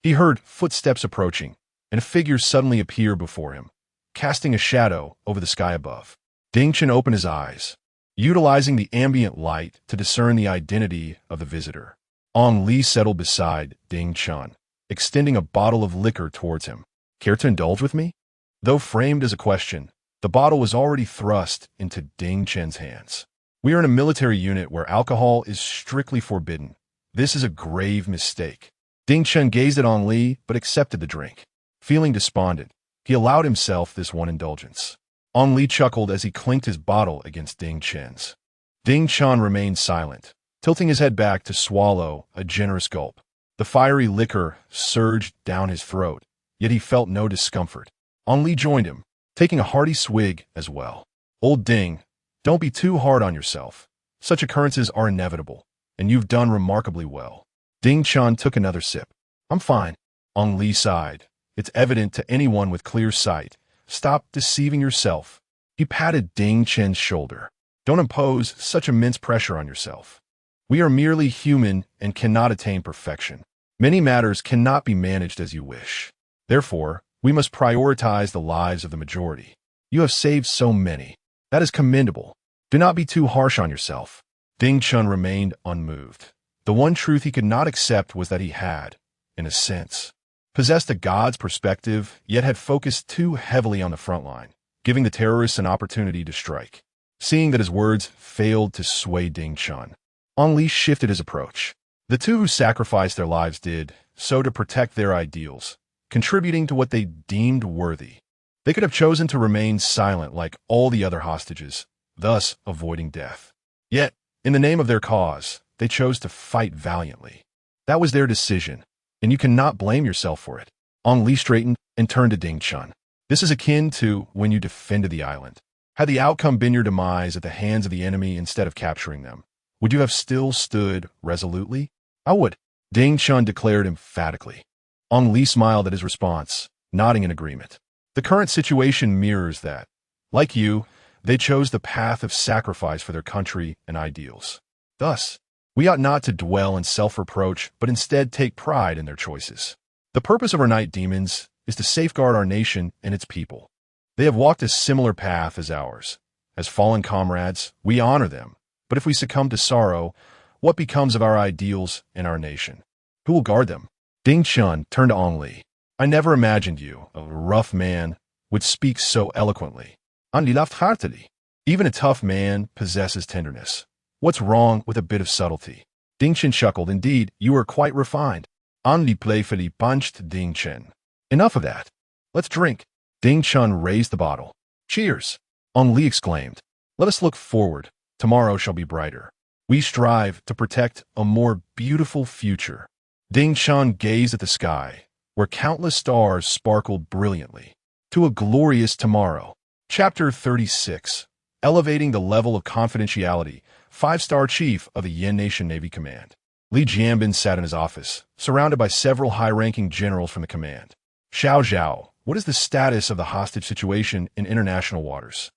A: he heard footsteps approaching, and a figure suddenly appeared before him, casting a shadow over the sky above. Ding Chen opened his eyes, utilizing the ambient light to discern the identity of the visitor. Ong Li settled beside Ding Chen, extending a bottle of liquor towards him. "Care to indulge with me?" Though framed as a question, the bottle was already thrust into Ding Chen's hands. "We are in a military unit where alcohol is strictly forbidden. This is a grave mistake." Ding Chen gazed at Ong Li, but accepted the drink. Feeling despondent, he allowed himself this one indulgence. Ong Li chuckled as he clinked his bottle against Ding Chen's. Ding Chen remained silent, tilting his head back to swallow a generous gulp. The fiery liquor surged down his throat, yet he felt no discomfort. Ong Li joined him, taking a hearty swig as well. "Old Ding, don't be too hard on yourself. Such occurrences are inevitable, and you've done remarkably well." Ding Chen took another sip. "I'm fine." Ong Li sighed. "It's evident to anyone with clear sight. Stop deceiving yourself." He patted Ding Chen's shoulder. "Don't impose such immense pressure on yourself. We are merely human and cannot attain perfection. Many matters cannot be managed as you wish. Therefore, we must prioritize the lives of the majority. You have saved so many. That is commendable. Do not be too harsh on yourself." Ding Chen remained unmoved. The one truth he could not accept was that he had, in a sense, possessed a god's perspective, yet had focused too heavily on the front line, giving the terrorists an opportunity to strike. Seeing that his words failed to sway Ding Chen, Ong Li shifted his approach. The two who sacrificed their lives did so to protect their ideals, contributing to what they deemed worthy. They could have chosen to remain silent like all the other hostages, thus avoiding death. Yet, in the name of their cause, they chose to fight valiantly. That was their decision, and you cannot blame yourself for it. Ong Li straightened and turned to Ding Chen. "This is akin to when you defended the island. Had the outcome been your demise at the hands of the enemy instead of capturing them, would you have still stood resolutely?" "I would," Ding Chen declared emphatically. Ong Li smiled at his response, nodding in agreement. The current situation mirrors that. Like you, they chose the path of sacrifice for their country and ideals. Thus, we ought not to dwell in self-reproach, but instead take pride in their choices. The purpose of our night demons is to safeguard our nation and its people. They have walked a similar path as ours. As fallen comrades, we honor them. But if we succumb to sorrow, what becomes of our ideals and our nation? Who will guard them? Ding Chen turned to Ong Li. "I never imagined you, a rough man, would speak so eloquently. Andi laughed heartily. Even a tough man possesses tenderness. What's wrong with a bit of subtlety? Ding Chen chuckled. Indeed, you are quite refined. Andi playfully punched Ding Chen. Enough of that. Let's drink. Ding Chen raised the bottle. Cheers. Li exclaimed. Let us look forward. Tomorrow shall be brighter. We strive to protect a more beautiful future. Ding Chen gazed at the sky, where countless stars sparkled brilliantly. To a glorious tomorrow. Chapter 36. Elevating the level of confidentiality. 5-star Chief of the Yen Nation Navy Command. Li Jianbin sat in his office, surrounded by several high-ranking generals from the command. Xiao Zhao, what is the status of the hostage situation in international waters?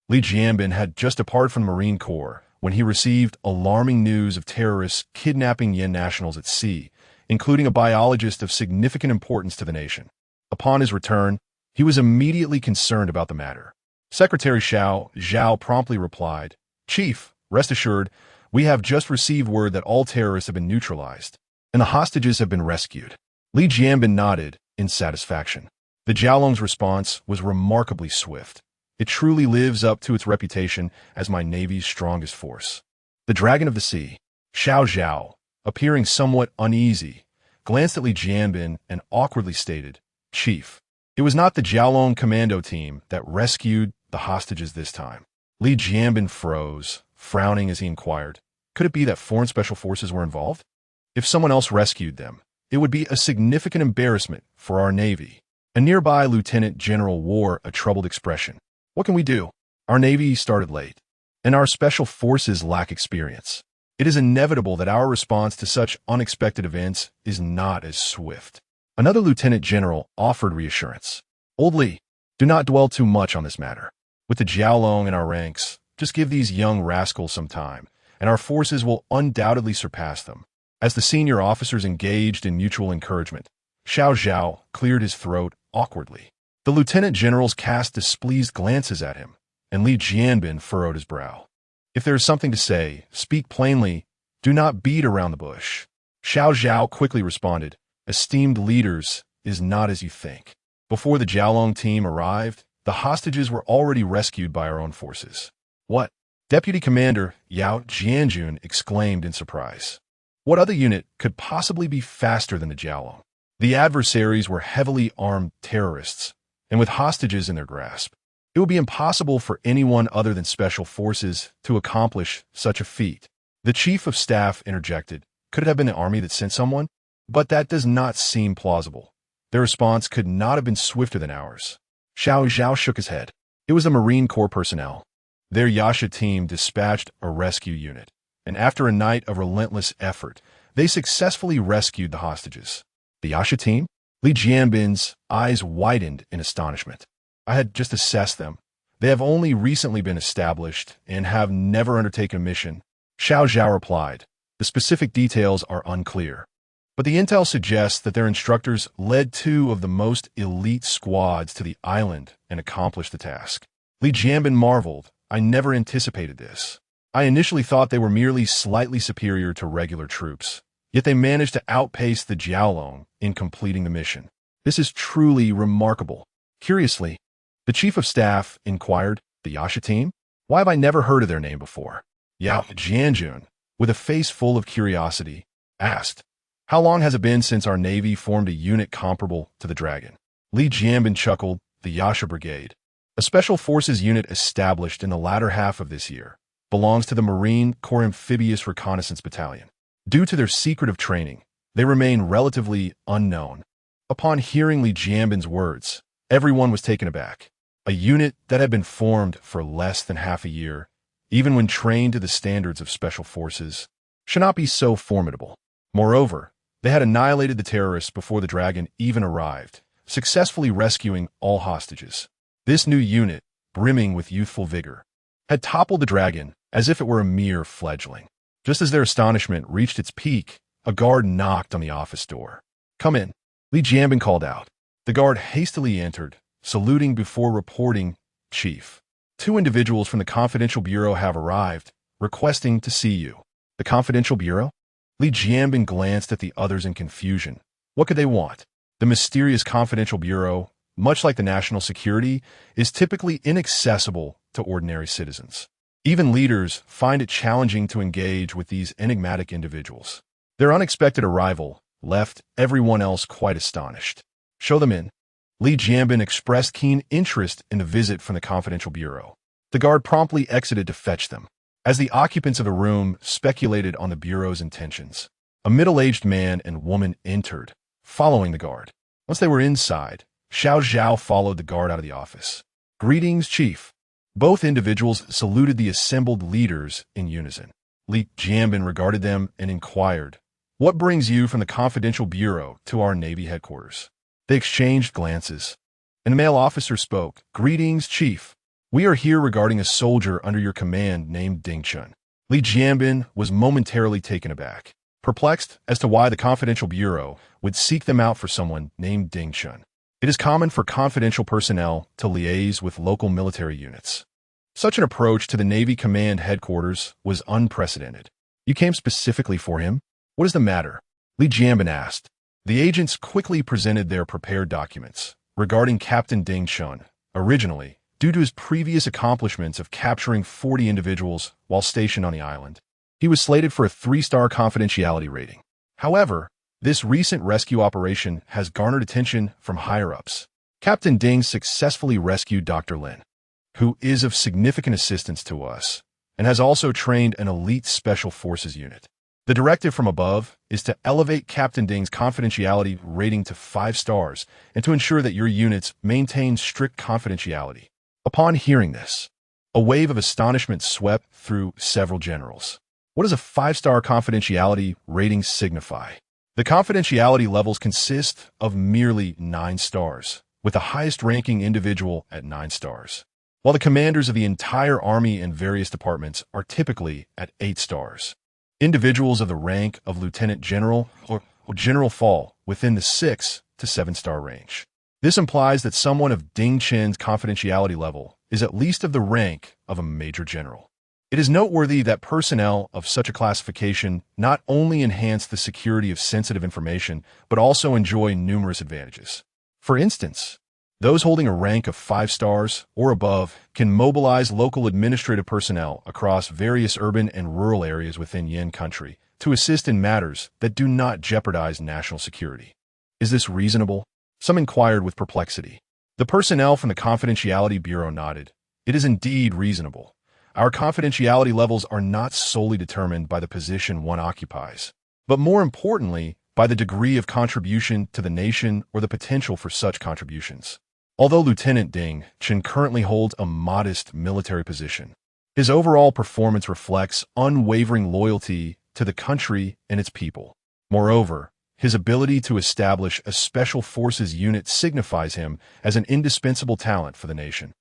A: Li Jianbin had just departed from the Marine Corps when he received alarming news of terrorists kidnapping Yen nationals at sea, including a biologist of significant importance to the nation. Upon his return, he was immediately concerned about the matter. Secretary Xiao Zhao promptly replied, Chief, rest assured, we have just received word that all terrorists have been neutralized, and the hostages have been rescued. Li Jianbin nodded in satisfaction. The Jiaolong's response was remarkably swift. It truly lives up to its reputation as my Navy's strongest force. The Dragon of the Sea, Xiao Zhao, appearing somewhat uneasy, glanced at Li Jianbin and awkwardly stated, Chief, it was not the Jiaolong commando team that rescued the hostages this time. Li Jianbin froze, frowning as he inquired, could it be that foreign special forces were involved? If someone else rescued them, it would be a significant embarrassment for our Navy. A nearby lieutenant general wore a troubled expression. What can we do? Our Navy started late, and our special forces lack experience. It is inevitable that our response to such unexpected events is not as swift. Another lieutenant general offered reassurance. Old Li, do not dwell too much on this matter. With the Jiaolong in our ranks, just give these young rascals some time, and our forces will undoubtedly surpass them. As the senior officers engaged in mutual encouragement, Xiao Zhao cleared his throat awkwardly. The lieutenant generals cast displeased glances at him, and Li Jianbin furrowed his brow. If there is something to say, speak plainly. Do not beat around the bush. Xiao Zhao quickly responded, Esteemed leaders is not as you think. Before the Jiaolong team arrived, the hostages were already rescued by our own forces. What? Deputy Commander Yao Jianjun exclaimed in surprise. What other unit could possibly be faster than the Jiaolong? The adversaries were heavily armed terrorists, and with hostages in their grasp, it would be impossible for anyone other than special forces to accomplish such a feat. The chief of staff interjected, could it have been the army that sent someone? But that does not seem plausible. Their response could not have been swifter than ours. Xiao Zhao shook his head. It was the Marine Corps personnel. Their Yasha team dispatched a rescue unit, and after a night of relentless effort, they successfully rescued the hostages. The Yasha team? Li Jianbin's eyes widened in astonishment. I had just assessed them. They have only recently been established and have never undertaken a mission. Xiao Zhao replied. The specific details are unclear, but the intel suggests that their instructors led 2 of the most elite squads to the island and accomplished the task. Li Jianbin marveled. I never anticipated this. I initially thought they were merely slightly superior to regular troops, yet they managed to outpace the Jiaolong in completing the mission. This is truly remarkable. Curiously, the chief of staff inquired, the Yasha team? Why have I never heard of their name before? Yao Jianjun, with a face full of curiosity, asked, how long has it been since our Navy formed a unit comparable to the Dragon? Li Jianbin chuckled, the Yasha Brigade. A special forces unit established in the latter half of this year belongs to the Marine Corps Amphibious Reconnaissance Battalion. Due to their secretive training, they remain relatively unknown. Upon hearing Li Jianbin's words, everyone was taken aback. A unit that had been formed for less than half a year, even when trained to the standards of special forces, should not be so formidable. Moreover, they had annihilated the terrorists before the Dragon even arrived, successfully rescuing all hostages. This new unit, brimming with youthful vigor, had toppled the Dragon as if it were a mere fledgling. Just as their astonishment reached its peak, a guard knocked on the office door. Come in, Li Jianbin called out. The guard hastily entered, saluting before reporting, Chief. 2 individuals from the Confidential Bureau have arrived, requesting to see you. The Confidential Bureau? Li Jianbin glanced at the others in confusion. What could they want? The mysterious Confidential Bureau much like the national security, is typically inaccessible to ordinary citizens. Even leaders find it challenging to engage with these enigmatic individuals. Their unexpected arrival left everyone else quite astonished. "Show them in." Li Jianbin expressed keen interest in the visit from the confidential bureau. The guard promptly exited to fetch them. As the occupants of the room speculated on the bureau's intentions, a middle-aged man and woman entered, following the guard. Once they were inside, Xiao Zhao followed the guard out of the office. "Greetings, Chief." Both individuals saluted the assembled leaders in unison. Li Jianbin regarded them and inquired, "What brings you from the confidential bureau to our Navy headquarters?" They exchanged glances, and the male officer spoke. "Greetings, Chief. We are here regarding a soldier under your command named Chen." Li Jianbin was momentarily taken aback, perplexed as to why the confidential bureau would seek them out for someone named Chen. It is common for confidential personnel to liaise with local military units. Such an approach to the Navy Command headquarters was unprecedented. "You came specifically for him? What is the matter?" Li Jianbin asked. The agents quickly presented their prepared documents regarding Captain Chen. Originally, due to his previous accomplishments of capturing 40 individuals while stationed on the island, he was slated for a 3-star confidentiality rating. However, this recent rescue operation has garnered attention from higher-ups. Captain Ding successfully rescued Dr. Lin, who is of significant assistance to us, and has also trained an elite special forces unit. The directive from above is to elevate Captain Ding's confidentiality rating to 5 stars and to ensure that your units maintain strict confidentiality. Upon hearing this, a wave of astonishment swept through several generals. What does a 5-star confidentiality rating signify? The confidentiality levels consist of merely 9 stars, with the highest-ranking individual at 9 stars, while the commanders of the entire army and various departments are typically at 8 stars. Individuals of the rank of lieutenant general or general fall within the 6 to 7-star range. This implies that someone of Ding Chen's confidentiality level is at least of the rank of a major general. It is noteworthy that personnel of such a classification not only enhance the security of sensitive information, but also enjoy numerous advantages. For instance, those holding a rank of 5 stars or above can mobilize local administrative personnel across various urban and rural areas within Yin country to assist in matters that do not jeopardize national security. Is this reasonable? Some inquired with perplexity. The personnel from the Confidentiality Bureau nodded. It is indeed reasonable. Our confidentiality levels are not solely determined by the position one occupies, but more importantly, by the degree of contribution to the nation or the potential for such contributions. Although Lieutenant Ding Chen currently holds a modest military position, his overall performance reflects unwavering loyalty to the country and its people. Moreover, his ability to establish a special forces unit signifies him as an indispensable talent for the nation.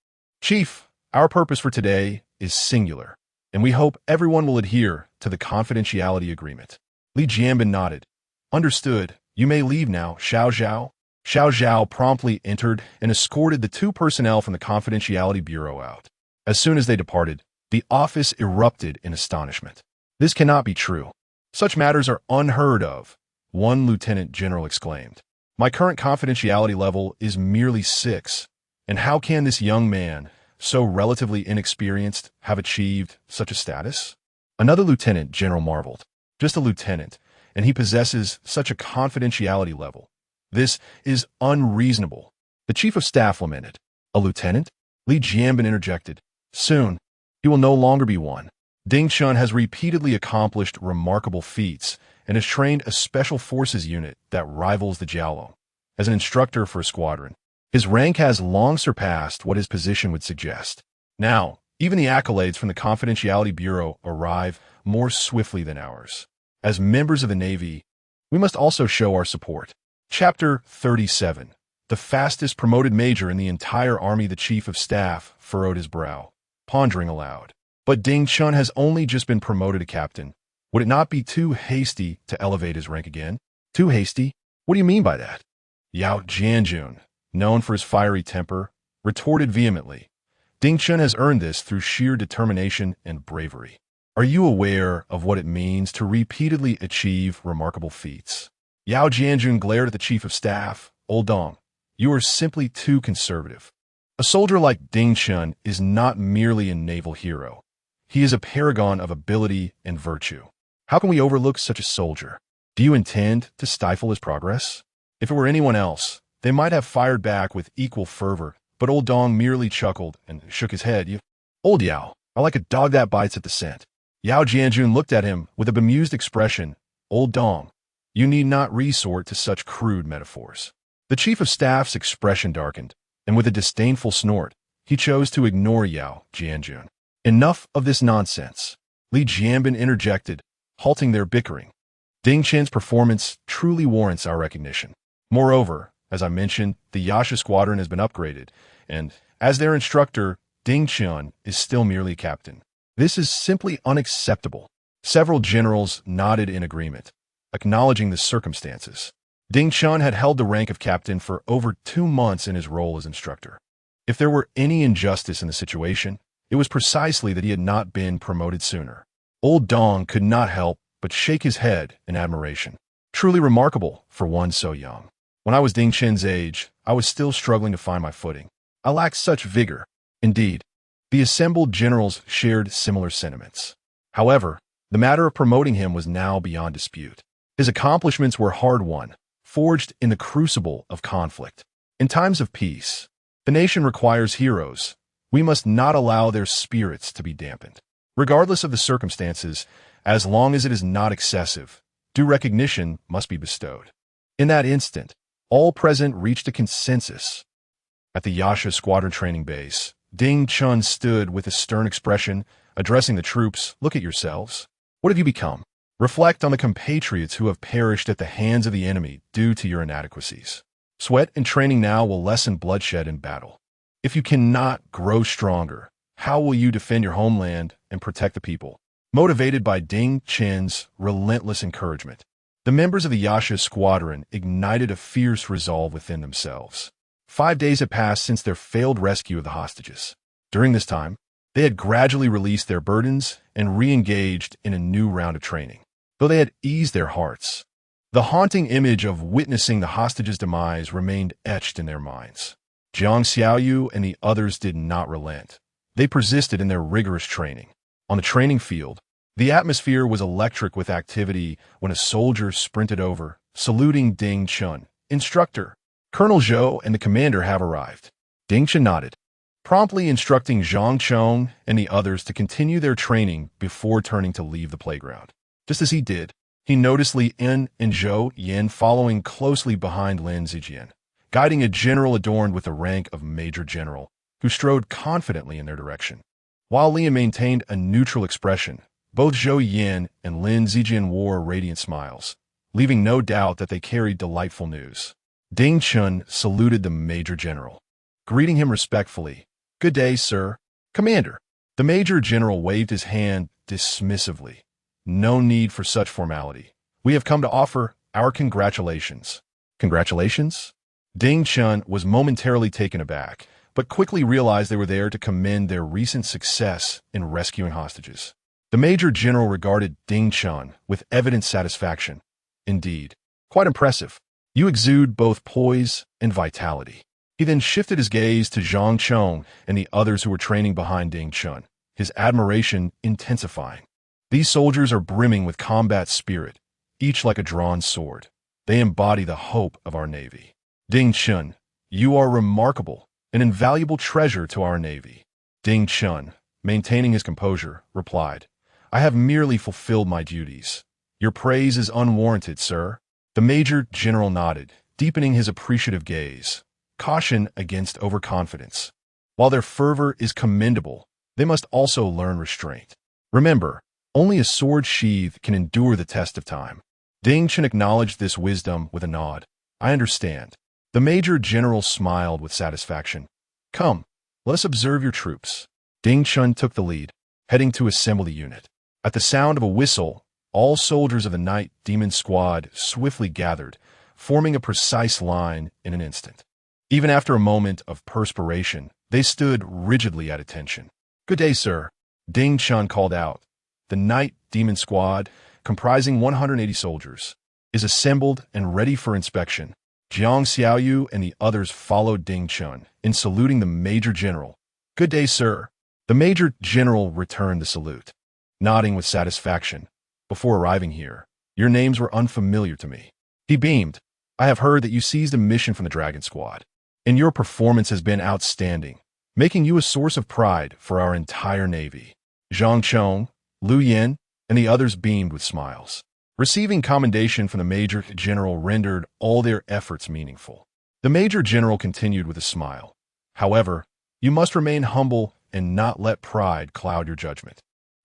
A: Chief, our purpose for today is singular, and we hope everyone will adhere to the confidentiality agreement. Li Jianbin nodded. Understood. You may leave now, Xiao Zhao. Xiao Zhao promptly entered and escorted the 2 personnel from the Confidentiality Bureau out. As soon as they departed, the office erupted in astonishment. This cannot be true. Such matters are unheard of, one lieutenant general exclaimed. My current confidentiality level is merely 6, and how can this young man, so relatively inexperienced, have achieved such a status? Another lieutenant general marveled. Just a lieutenant, and he possesses such a confidentiality level. This is unreasonable. The chief of staff lamented. A lieutenant? Li Jianbin interjected. Soon, he will no longer be one. Ding Chen has repeatedly accomplished remarkable feats and has trained a special forces unit that rivals the Jiaolong. As an instructor for a squadron, his rank has long surpassed what his position would suggest. Now, even the accolades from the Confidentiality Bureau arrive more swiftly than ours. As members of the Navy, we must also show our support. Chapter 37. The fastest promoted major in the entire army. The chief of staff furrowed his brow, pondering aloud. But Ding Chen has only just been promoted to captain. Would it not be too hasty to elevate his rank again? Too hasty? What do you mean by that? Yao Jianjun, known for his fiery temper, retorted vehemently. Ding Chen has earned this through sheer determination and bravery. Are you aware of what it means to repeatedly achieve remarkable feats? Yao Jianjun glared at the chief of staff. Old Dong, You are simply too conservative. A soldier like Ding Chen is not merely a naval hero. He is a paragon of ability and virtue. How can we overlook such a soldier? Do you intend to stifle his progress? If it were anyone else, they might have fired back with equal fervor, but old Dong merely chuckled and shook his head. Old Yao, I like a dog that bites at the scent. Yao Jianjun looked at him with a bemused expression. Old Dong, you need not resort to such crude metaphors. The chief of staff's expression darkened, and with a disdainful snort, he chose to ignore Yao Jianjun. Enough of this nonsense, Li Jianbin interjected, halting their bickering. Ding Chen's performance truly warrants our recognition. Moreover, as I mentioned, the Yasha squadron has been upgraded, and, as their instructor, Ding Chen is still merely captain. This is simply unacceptable. Several generals nodded in agreement, acknowledging the circumstances. Ding Chen had held the rank of captain for over 2 months in his role as instructor. If there were any injustice in the situation, it was precisely that he had not been promoted sooner. Old Dong could not help but shake his head in admiration. Truly remarkable for one so young. When I was Ding Chen's age, I was still struggling to find my footing. I lacked such vigor. Indeed, the assembled generals shared similar sentiments. However, the matter of promoting him was now beyond dispute. His accomplishments were hard-won, forged in the crucible of conflict. In times of peace, the nation requires heroes. We must not allow their spirits to be dampened. Regardless of the circumstances, as long as it is not excessive, due recognition must be bestowed. In that instant, all present reached a consensus. At the Yasha squadron training base, Ding Chen stood with a stern expression, addressing the troops. Look at yourselves. What have you become? Reflect on the compatriots who have perished at the hands of the enemy due to your inadequacies. Sweat and training now will lessen bloodshed in battle. If you cannot grow stronger, how will you defend your homeland and protect the people? Motivated by Ding Chen's relentless encouragement, the members of the Yasha squadron ignited a fierce resolve within themselves. 5 days had passed since their failed rescue of the hostages. During this time, they had gradually released their burdens and re-engaged in a new round of training. Though they had eased their hearts, the haunting image of witnessing the hostages' demise remained etched in their minds. Jiang Xiaoyu and the others did not relent. They persisted in their rigorous training. On the training field, the atmosphere was electric with activity when a soldier sprinted over, saluting Ding Chen. Instructor, Colonel Zhou and the commander have arrived. Ding Chen nodded, promptly instructing Zhang Chong and the others to continue their training before turning to leave the playground. Just as he did, he noticed Li En and Zhou Yan following closely behind Lin Zijian, guiding a general adorned with the rank of Major General, who strode confidently in their direction. While Li maintained a neutral expression, both Zhou Yan and Lin Zijian wore radiant smiles, leaving no doubt that they carried delightful news. Ding Chen saluted the Major General, greeting him respectfully. Good day, sir. Commander. The Major General waved his hand dismissively. No need for such formality. We have come to offer our congratulations. Congratulations? Ding Chen was momentarily taken aback, but quickly realized they were there to commend their recent success in rescuing hostages. The Major General regarded Ding Chen with evident satisfaction. Indeed, quite impressive. You exude both poise and vitality. He then shifted his gaze to Zhang Chong and the others who were training behind Ding Chen, his admiration intensifying. These soldiers are brimming with combat spirit, each like a drawn sword. They embody the hope of our Navy. Ding Chen, you are remarkable, an invaluable treasure to our Navy. Ding Chen, maintaining his composure, replied, I have merely fulfilled my duties. Your praise is unwarranted, sir. The Major General nodded, deepening his appreciative gaze. Caution against overconfidence. While their fervor is commendable, they must also learn restraint. Remember, only a sword sheath can endure the test of time. Ding Chen acknowledged this wisdom with a nod. I understand. The Major General smiled with satisfaction. Come, let us observe your troops. Ding Chen took the lead, heading to assemble the unit. At the sound of a whistle, all soldiers of the Night Demon Squad swiftly gathered, forming a precise line in an instant. Even after a moment of perspiration, they stood rigidly at attention. Good day, sir. Ding Chen called out. The Night Demon Squad, comprising 180 soldiers, is assembled and ready for inspection. Jiang Xiaoyu and the others followed Ding Chen in saluting the Major General. "Good day, sir." The Major General returned the salute, nodding with satisfaction. "Before arriving here, your names were unfamiliar to me." He beamed. "I have heard that you seized a mission from the Dragon Squad, and your performance has been outstanding, making you a source of pride for our entire Navy." Zhang Chong, Liu Yin, and the others beamed with smiles. Receiving commendation from the Major General rendered all their efforts meaningful. The Major General continued with a smile. "However, you must remain humble and not let pride cloud your judgment.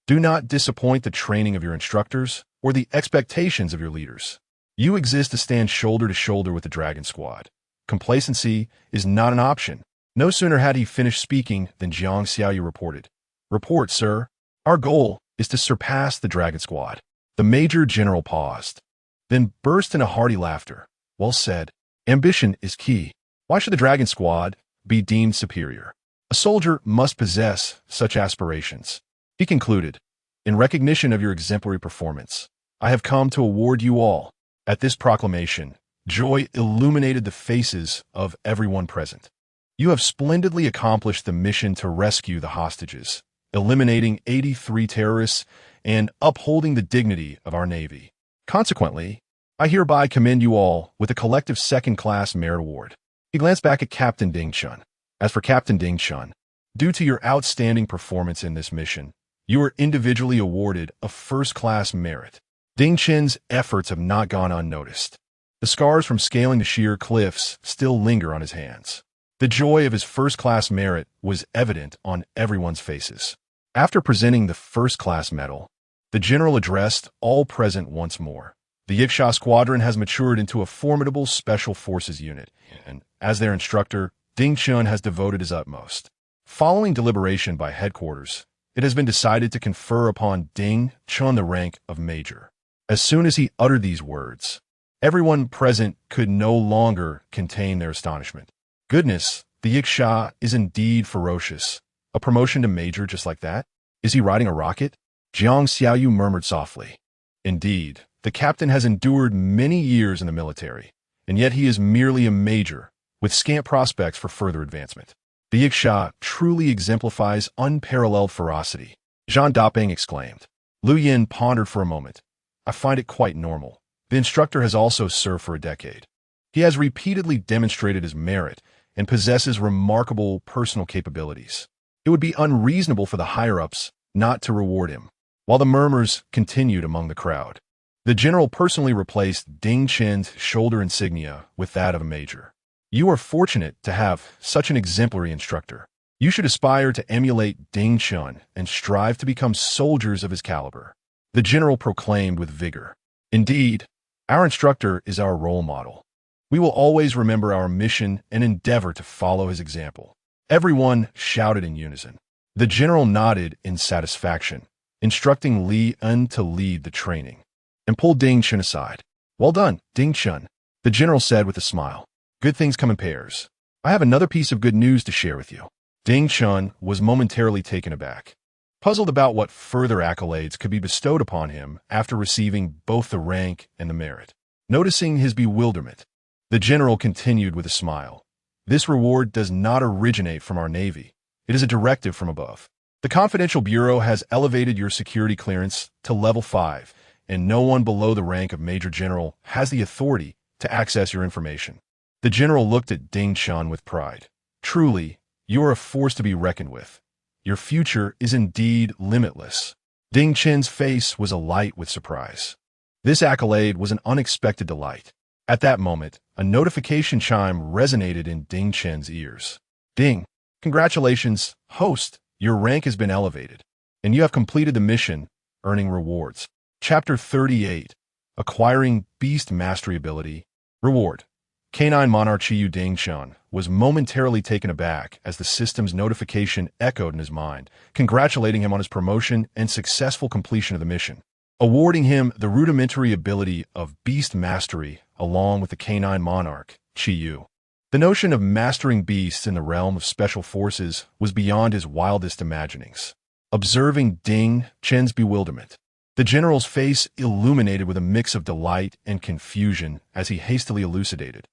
A: Do not disappoint the training of your instructors or the expectations of your leaders. You exist to stand shoulder to shoulder with the Dragon Squad. Complacency is not an option." No sooner had he finished speaking than Jiang Xiaoyu reported. "Report, sir. Our goal is to surpass the Dragon Squad." The Major General paused, then burst into hearty laughter. "Well said. Ambition is key. Why should the Dragon Squad be deemed superior? A soldier must possess such aspirations." He concluded, "In recognition of your exemplary performance, I have come to award you all." At this proclamation, joy illuminated the faces of everyone present. "You have splendidly accomplished the mission to rescue the hostages, eliminating 83 terrorists, and upholding the dignity of our Navy. Consequently, I hereby commend you all with a collective second-class merit award." He glanced back at Captain Ding Chen. "As for Captain Ding Chen, due to your outstanding performance in this mission, you are individually awarded a first-class merit." Ding Chen's efforts have not gone unnoticed. The scars from scaling the sheer cliffs still linger on his hands. The joy of his first-class merit was evident on everyone's faces. After presenting the first-class medal, the general addressed all present once more. "The Yiksha Squadron has matured into a formidable special forces unit, and as their instructor, Ding Chen has devoted his utmost. Following deliberation by headquarters, it has been decided to confer upon Ding Chen the rank of Major." As soon as he uttered these words, everyone present could no longer contain their astonishment. "Goodness, the Yiksha is indeed ferocious. A promotion to Major just like that? Is he riding a rocket?" Jiang Xiaoyu murmured softly. "Indeed, the captain has endured many years in the military, and yet he is merely a major, with scant prospects for further advancement. The Yiksha truly exemplifies unparalleled ferocity," Zhang Daping exclaimed. Liu Yin pondered for a moment. "I find it quite normal. The instructor has also served for a decade. He has repeatedly demonstrated his merit and possesses remarkable personal capabilities. It would be unreasonable for the higher-ups not to reward him." While the murmurs continued among the crowd, the general personally replaced Ding Chen's shoulder insignia with that of a major. "You are fortunate to have such an exemplary instructor. You should aspire to emulate Ding Chen and strive to become soldiers of his caliber," the general proclaimed with vigor. "Indeed, our instructor is our role model. We will always remember our mission and endeavor to follow his example." Everyone shouted in unison. The general nodded in satisfaction, instructing Li En to lead the training, and pulled Ding Chen aside. "Well done, Ding Chen," the general said with a smile. "Good things come in pairs. I have another piece of good news to share with you." Ding Chen was momentarily taken aback, puzzled about what further accolades could be bestowed upon him after receiving both the rank and the merit. Noticing his bewilderment, the general continued with a smile. "This reward does not originate from our Navy. It is a directive from above. The Confidential Bureau has elevated your security clearance to level 5, and no one below the rank of Major General has the authority to access your information." The general looked at Ding Chen with pride. "Truly, you are a force to be reckoned with. Your future is indeed limitless." Ding Chen's face was alight with surprise. This accolade was an unexpected delight. At that moment, a notification chime resonated in Ding Chen's ears. "Ding, congratulations, host. Your rank has been elevated, and you have completed the mission, earning rewards." Chapter 38. Acquiring Beast Mastery Ability. Reward. Canine Monarch Chiyu Ding Chen was momentarily taken aback as the system's notification echoed in his mind, congratulating him on his promotion and successful completion of the mission, awarding him the rudimentary ability of Beast Mastery along with the Canine Monarch, Chiyu. The notion of mastering beasts in the realm of special forces was beyond his wildest imaginings. Observing Ding Chen's bewilderment, the general's face illuminated with a mix of delight and confusion as he hastily elucidated.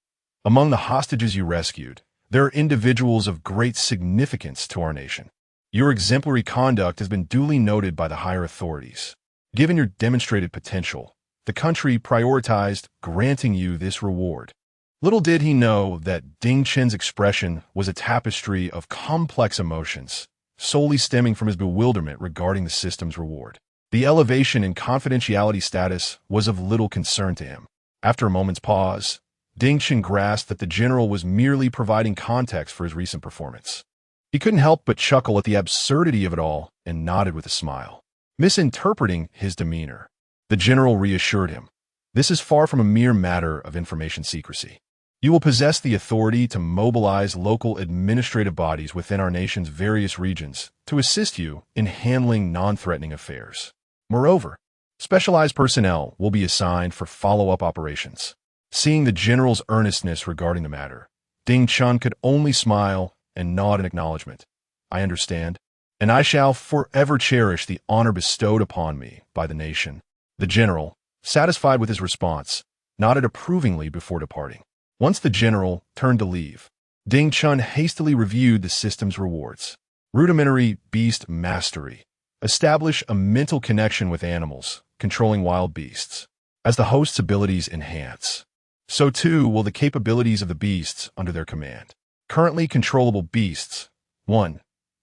A: Among the hostages you rescued, there are individuals of great significance to our nation. Your exemplary conduct has been duly noted by the higher authorities. Given your demonstrated potential, the country prioritized granting you this reward. Little did he know that Ding Chen's expression was a tapestry of complex emotions, solely stemming from his bewilderment regarding the system's reward. The elevation in confidentiality status was of little concern to him. After a moment's pause, Ding Chen grasped that the general was merely providing context for his recent performance. He couldn't help but chuckle at the absurdity of it all and nodded with a smile. Misinterpreting his demeanor, the general reassured him, "This is far from a mere matter of information secrecy. You will possess the authority to mobilize local administrative bodies within our nation's various regions to assist you in handling non-threatening affairs. Moreover, specialized personnel will be assigned for follow-up operations." Seeing the general's earnestness regarding the matter, Ding Chen could only smile and nod in acknowledgement. "I understand, and I shall forever cherish the honor bestowed upon me by the nation." The general, satisfied with his response, nodded approvingly before departing. Once the general turned to leave, Ding Chen hastily reviewed the system's rewards. Rudimentary beast mastery. Establish a mental connection with animals, controlling wild beasts. As the host's abilities enhance, so too will the capabilities of the beasts under their command. Currently controllable beasts. 1.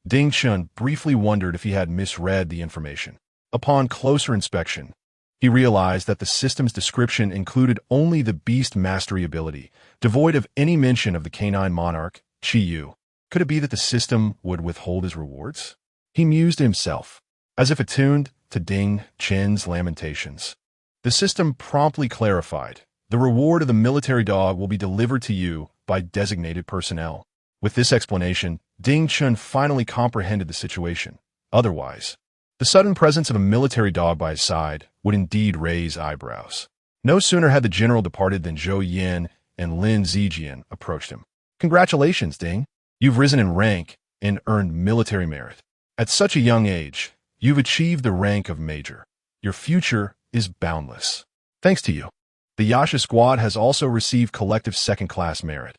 A: Ding Chen briefly wondered if he had misread the information. Upon closer inspection, he realized that the system's description included only the beast mastery ability, devoid of any mention of the canine monarch, Chi Yu. Could it be that the system would withhold his rewards? He mused to himself, as if attuned to Ding Chen's lamentations. The system promptly clarified, "The reward of the military dog will be delivered to you by designated personnel." With this explanation, Ding Chen finally comprehended the situation. Otherwise, the sudden presence of a military dog by his side would indeed raise eyebrows. No sooner had the general departed than Zhou Yin and Lin Zijian approached him. "Congratulations, Ding. You've risen in rank and earned military merit. At such a young age, you've achieved the rank of major. Your future is boundless. Thanks to you, the Yasha squad has also received collective second-class merit.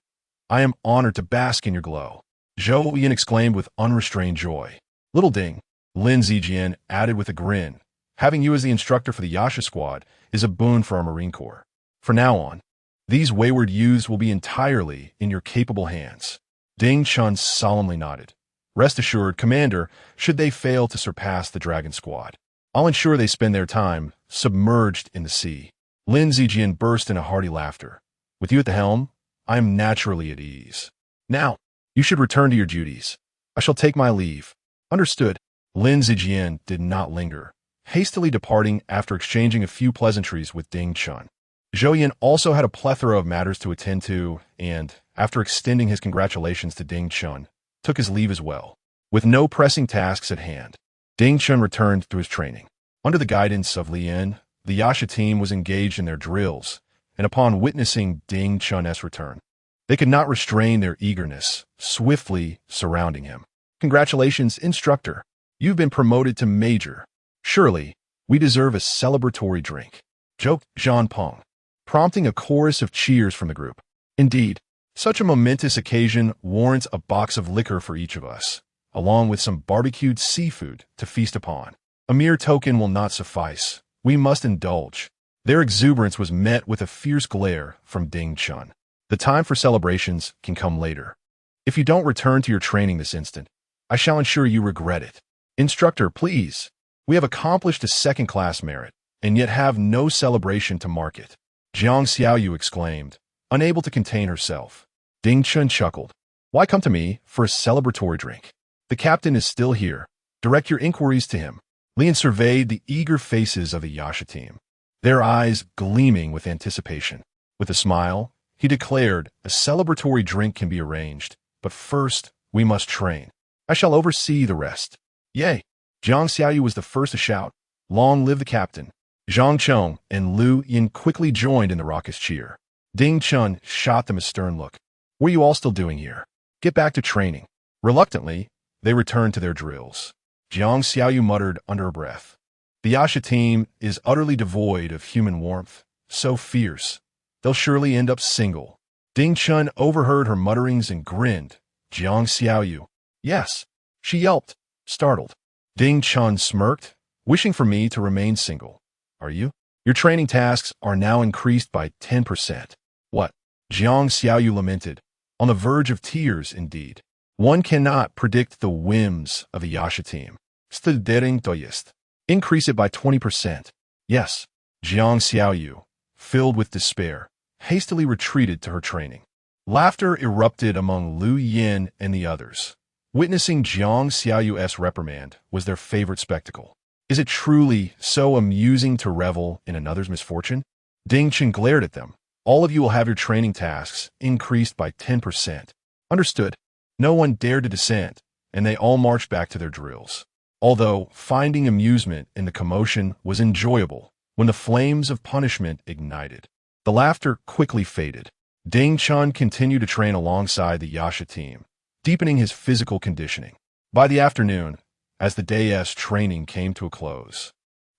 A: I am honored to bask in your glow." Zhou Yin exclaimed with unrestrained joy. "Little Ding," Lin Zijian added with a grin, "having you as the instructor for the Yasha squad is a boon for our Marine Corps. From now on, these wayward youths will be entirely in your capable hands." Ding Chen solemnly nodded. "Rest assured, Commander, should they fail to surpass the Dragon Squad, I'll ensure they spend their time submerged in the sea." Lin Zijian burst into hearty laughter. "With you at the helm, I am naturally at ease. Now, you should return to your duties. I shall take my leave." "Understood." Lin Zijian did not linger, hastily departing after exchanging a few pleasantries with Ding Chen. Zhou Yin also had a plethora of matters to attend to and, after extending his congratulations to Ding Chen, took his leave as well. With no pressing tasks at hand, Ding Chen returned to his training. Under the guidance of Lin, the Yasha team was engaged in their drills, and upon witnessing Ding Chen's return, they could not restrain their eagerness, swiftly surrounding him. "Congratulations, instructor. You've been promoted to major. Surely, we deserve a celebratory drink," joked Zhang Peng, prompting a chorus of cheers from the group. "Indeed, such a momentous occasion warrants a box of liquor for each of us, along with some barbecued seafood to feast upon. A mere token will not suffice. We must indulge." Their exuberance was met with a fierce glare from Ding Chen. "The time for celebrations can come later. If you don't return to your training this instant, I shall ensure you regret it. Instructor, please. We have accomplished a second-class merit, and yet have no celebration to mark it," Jiang Xiaoyu exclaimed, unable to contain herself. Ding Chen chuckled. "Why come to me for a celebratory drink? The captain is still here. Direct your inquiries to him." Lin surveyed the eager faces of the Yasha team, their eyes gleaming with anticipation. With a smile, he declared, "A celebratory drink can be arranged, but first we must train. I shall oversee the rest." "Yay!" Jiang Xiaoyu was the first to shout, "Long live the captain!" Zhang Chong and Lu Yin quickly joined in the raucous cheer. Ding Chen shot them a stern look. "What are you all still doing here? Get back to training." Reluctantly, they returned to their drills. Jiang Xiaoyu muttered under her breath, "The Yasha team is utterly devoid of human warmth, so fierce. They'll surely end up single." Ding Chun overheard her mutterings and grinned. Jiang Xiaoyu. Yes, she yelped, startled. Ding Chun smirked, wishing for me to remain single. Are you? Your training tasks are now increased by 10%. What? Jiang Xiaoyu lamented, on the verge of tears indeed. One cannot predict the whims of a Yasha team. Studying to jest. Increase it by 20%. Yes. Jiang Xiaoyu, filled with despair, hastily retreated to her training. Laughter erupted among Lu Yin and the others. Witnessing Jiang Xiaoyu's reprimand was their favorite spectacle. Is it truly so amusing to revel in another's misfortune? Ding Chen glared at them. All of you will have your training tasks increased by 10%. Understood. No one dared to dissent, and they all marched back to their drills. Although finding amusement in the commotion was enjoyable, when the flames of punishment ignited, the laughter quickly faded. Ding Chun continued to train alongside the Yasha team, deepening his physical conditioning. By the afternoon, as the day's training came to a close,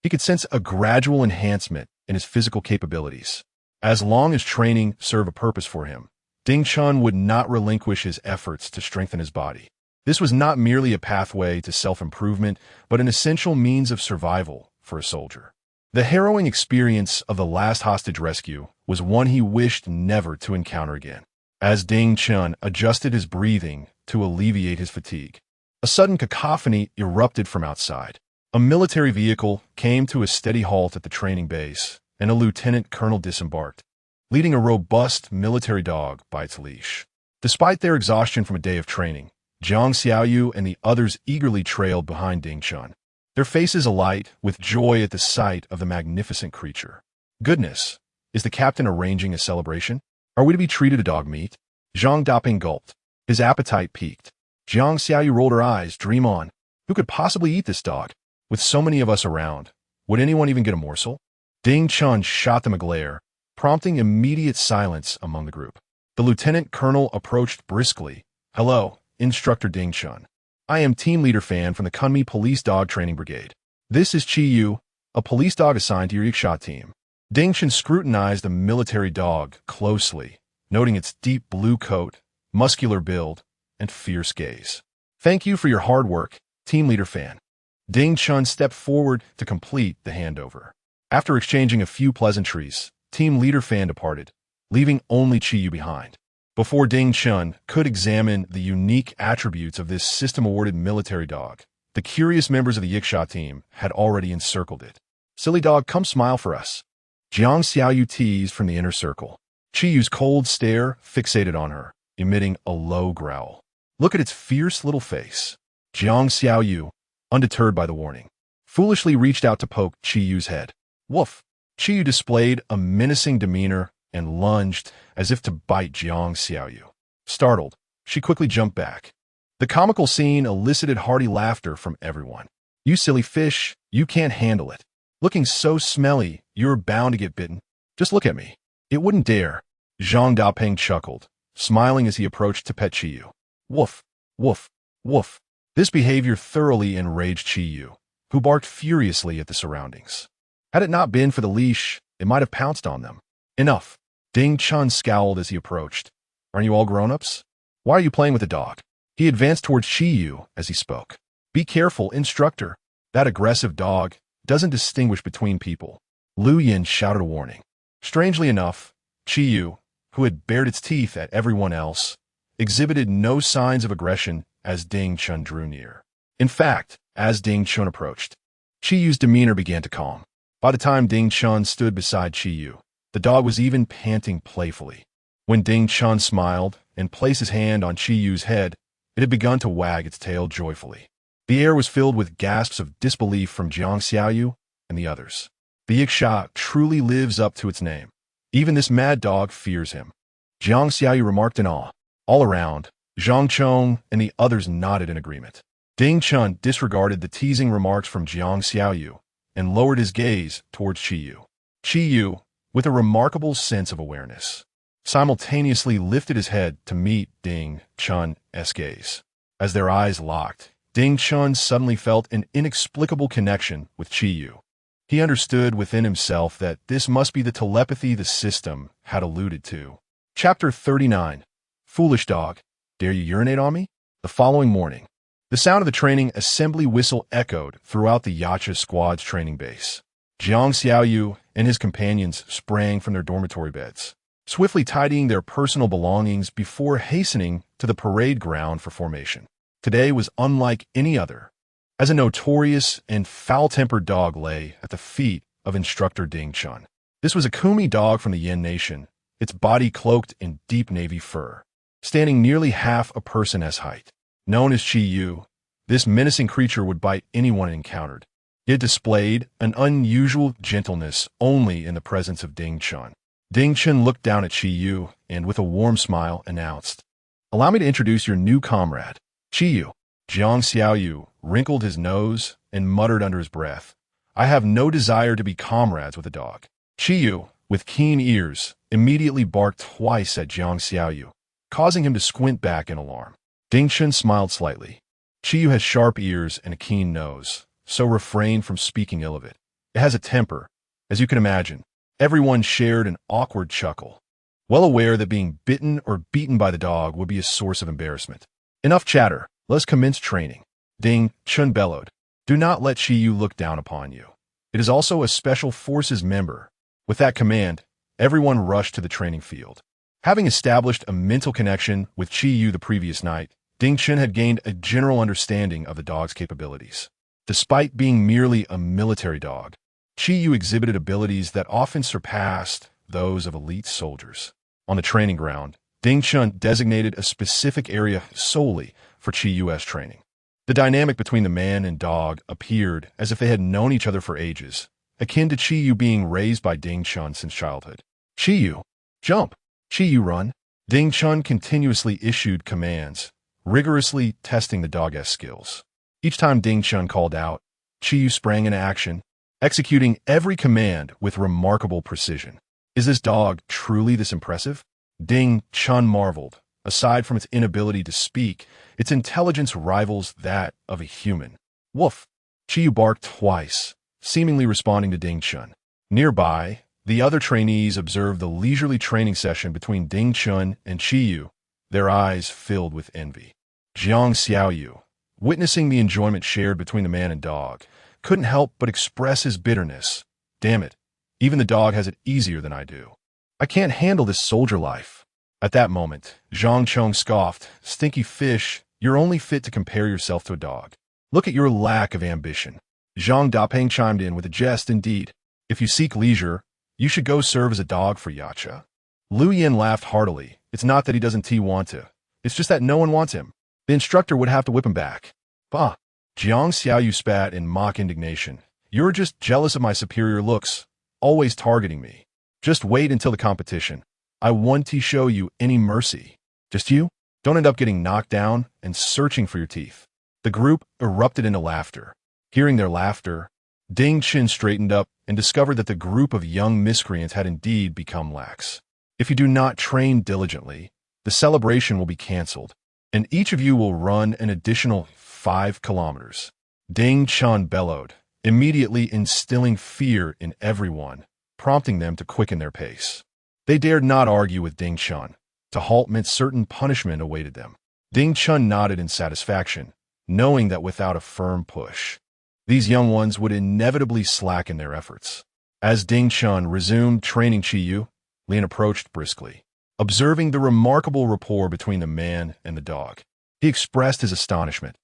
A: he could sense a gradual enhancement in his physical capabilities. As long as training served a purpose for him, Ding Chun would not relinquish his efforts to strengthen his body. This was not merely a pathway to self-improvement, but an essential means of survival for a soldier. The harrowing experience of the last hostage rescue was one he wished never to encounter again. As Ding Chun adjusted his breathing to alleviate his fatigue, a sudden cacophony erupted from outside. A military vehicle came to a steady halt at the training base, and a lieutenant colonel disembarked, leading a robust military dog by its leash. Despite their exhaustion from a day of training, Jiang Xiaoyu and the others eagerly trailed behind Ding Chun, their faces alight with joy at the sight of the magnificent creature. Goodness, is the captain arranging a celebration? Are we to be treated to dog meat? Zhang Daping gulped. His appetite peaked. Jiang Xiaoyu rolled her eyes. Dream on. Who could possibly eat this dog? With so many of us around, would anyone even get a morsel? Ding Chun shot them a glare, prompting immediate silence among the group. The lieutenant colonel approached briskly. Hello, Instructor Ding Chun. I am team leader Fan from the Kunmi Police Dog Training Brigade. This is Chi Yu, a police dog assigned to your Yiksha team. Ding Chun scrutinized the military dog closely, noting its deep blue coat, muscular build, and fierce gaze. Thank you for your hard work, team leader Fan. Ding Chun stepped forward to complete the handover. After exchanging a few pleasantries, team leader Fan departed, leaving only Chi Yu behind. Before Ding Chun could examine the unique attributes of this system-awarded military dog, the curious members of the Yiksha team had already encircled it. Silly dog, come smile for us. Jiang Xiaoyu teased from the inner circle. Chi Yu's cold stare fixated on her, emitting a low growl. Look at its fierce little face. Jiang Xiaoyu, undeterred by the warning, foolishly reached out to poke Chi Yu's head. Woof! Chi Yu displayed a menacing demeanor and lunged as if to bite Jiang Xiaoyu. Startled, she quickly jumped back. The comical scene elicited hearty laughter from everyone. You silly fish, you can't handle it. Looking so smelly, you're bound to get bitten. Just look at me. It wouldn't dare. Zhang Daping chuckled, smiling as he approached to pet Chi Yu. Woof, woof, woof. This behavior thoroughly enraged Chi Yu, who barked furiously at the surroundings. Had it not been for the leash, it might have pounced on them. Enough. Ding Chun scowled as he approached. Aren't you all grown-ups? Why are you playing with the dog? He advanced towards Chi Yu as he spoke. Be careful, instructor. That aggressive dog doesn't distinguish between people. Lu Yin shouted a warning. Strangely enough, Chi Yu, who had bared its teeth at everyone else, exhibited no signs of aggression as Ding Chun drew near. In fact, as Ding Chun approached, Chi Yu's demeanor began to calm. By the time Ding Chun stood beside Chi Yu, the dog was even panting playfully. When Ding Chun smiled and placed his hand on Chi Yu's head, it had begun to wag its tail joyfully. The air was filled with gasps of disbelief from Jiang Xiaoyu and the others. The Yiksha truly lives up to its name. Even this mad dog fears him. Jiang Xiaoyu remarked in awe. All around, Zhang Chong and the others nodded in agreement. Ding Chun disregarded the teasing remarks from Jiang Xiaoyu and lowered his gaze towards Chi Yu. Chi Yu, with a remarkable sense of awareness, simultaneously lifted his head to meet Ding Chun's gaze. As their eyes locked, Ding Chun suddenly felt an inexplicable connection with Chi Yu. He understood within himself that this must be the telepathy the system had alluded to. Chapter 39. Foolish dog, dare you urinate on me? The following morning, the sound of the training assembly whistle echoed throughout the Yacha squad's training base. Jiang Xiaoyu and his companions sprang from their dormitory beds, swiftly tidying their personal belongings before hastening to the parade ground for formation. Today was unlike any other, as a notorious and foul-tempered dog lay at the feet of instructor Ding Chen. This was a Kumi dog from the Yan Nation, its body cloaked in deep navy fur, standing nearly half a person's height. Known as Chi Yu, this menacing creature would bite anyone it encountered. It displayed an unusual gentleness only in the presence of Ding Chen. Ding Chen looked down at Chi Yu and, with a warm smile, announced, "Allow me to introduce your new comrade, Chi Yu." Jiang Xiaoyu wrinkled his nose and muttered under his breath, "I have no desire to be comrades with a dog." Chi Yu, with keen ears, immediately barked twice at Jiang Xiaoyu, causing him to squint back in alarm. Ding Chen smiled slightly. Chi Yu has sharp ears and a keen nose, so refrain from speaking ill of it. It has a temper, as you can imagine. Everyone shared an awkward chuckle, well aware that being bitten or beaten by the dog would be a source of embarrassment. Enough chatter. Let's commence training. Ding Chen bellowed. Do not let Chi Yu look down upon you. It is also a special forces member. With that command, everyone rushed to the training field. Having established a mental connection with Chi Yu the previous night, Ding Chen had gained a general understanding of the dog's capabilities. Despite being merely a military dog, Chi Yu exhibited abilities that often surpassed those of elite soldiers. On the training ground, Ding Chen designated a specific area solely for Chi Yu's training. The dynamic between the man and dog appeared as if they had known each other for ages, akin to Chi Yu being raised by Ding Chen since childhood. Chi Yu, jump! Chi Yu, run! Ding Chen continuously issued commands, rigorously testing the dog's skills. Each time Ding Chen called out, Chi Yu sprang into action, executing every command with remarkable precision. Is this dog truly this impressive? Ding Chen marveled. Aside from its inability to speak, its intelligence rivals that of a human. Woof! Chi Yu barked twice, seemingly responding to Ding Chen. Nearby, the other trainees observed the leisurely training session between Ding Chen and Chi Yu, their eyes filled with envy. Jiang Xiaoyu, witnessing the enjoyment shared between the man and dog, couldn't help but express his bitterness. Damn it, even the dog has it easier than I do. I can't handle this soldier life. At that moment, Zhang Chong scoffed, "Stinky fish, you're only fit to compare yourself to a dog. Look at your lack of ambition." Zhang Dapeng chimed in with a jest, "Indeed, if you seek leisure, you should go serve as a dog for Yacha." Lu Yin laughed heartily. "It's not that he doesn't want to. It's just that no one wants him. The instructor would have to whip him back." "Bah!" Jiang Xiaoyu spat in mock indignation. "You're just jealous of my superior looks, always targeting me. Just wait until the competition. I want to show you any mercy. Just you? Don't end up getting knocked down and searching for your teeth." The group erupted into laughter. Hearing their laughter, Ding Chen straightened up and discovered that the group of young miscreants had indeed become lax. "If you do not train diligently, the celebration will be canceled, and each of you will run an additional 5 kilometers. Ding Chen bellowed, immediately instilling fear in everyone, prompting them to quicken their pace. They dared not argue with Ding Chen. To halt meant certain punishment awaited them. Ding Chen nodded in satisfaction, knowing that without a firm push, these young ones would inevitably slacken their efforts. As Ding Chen resumed training Chi Yu, Lin approached briskly. Observing the remarkable rapport between the man and the dog, he expressed his astonishment.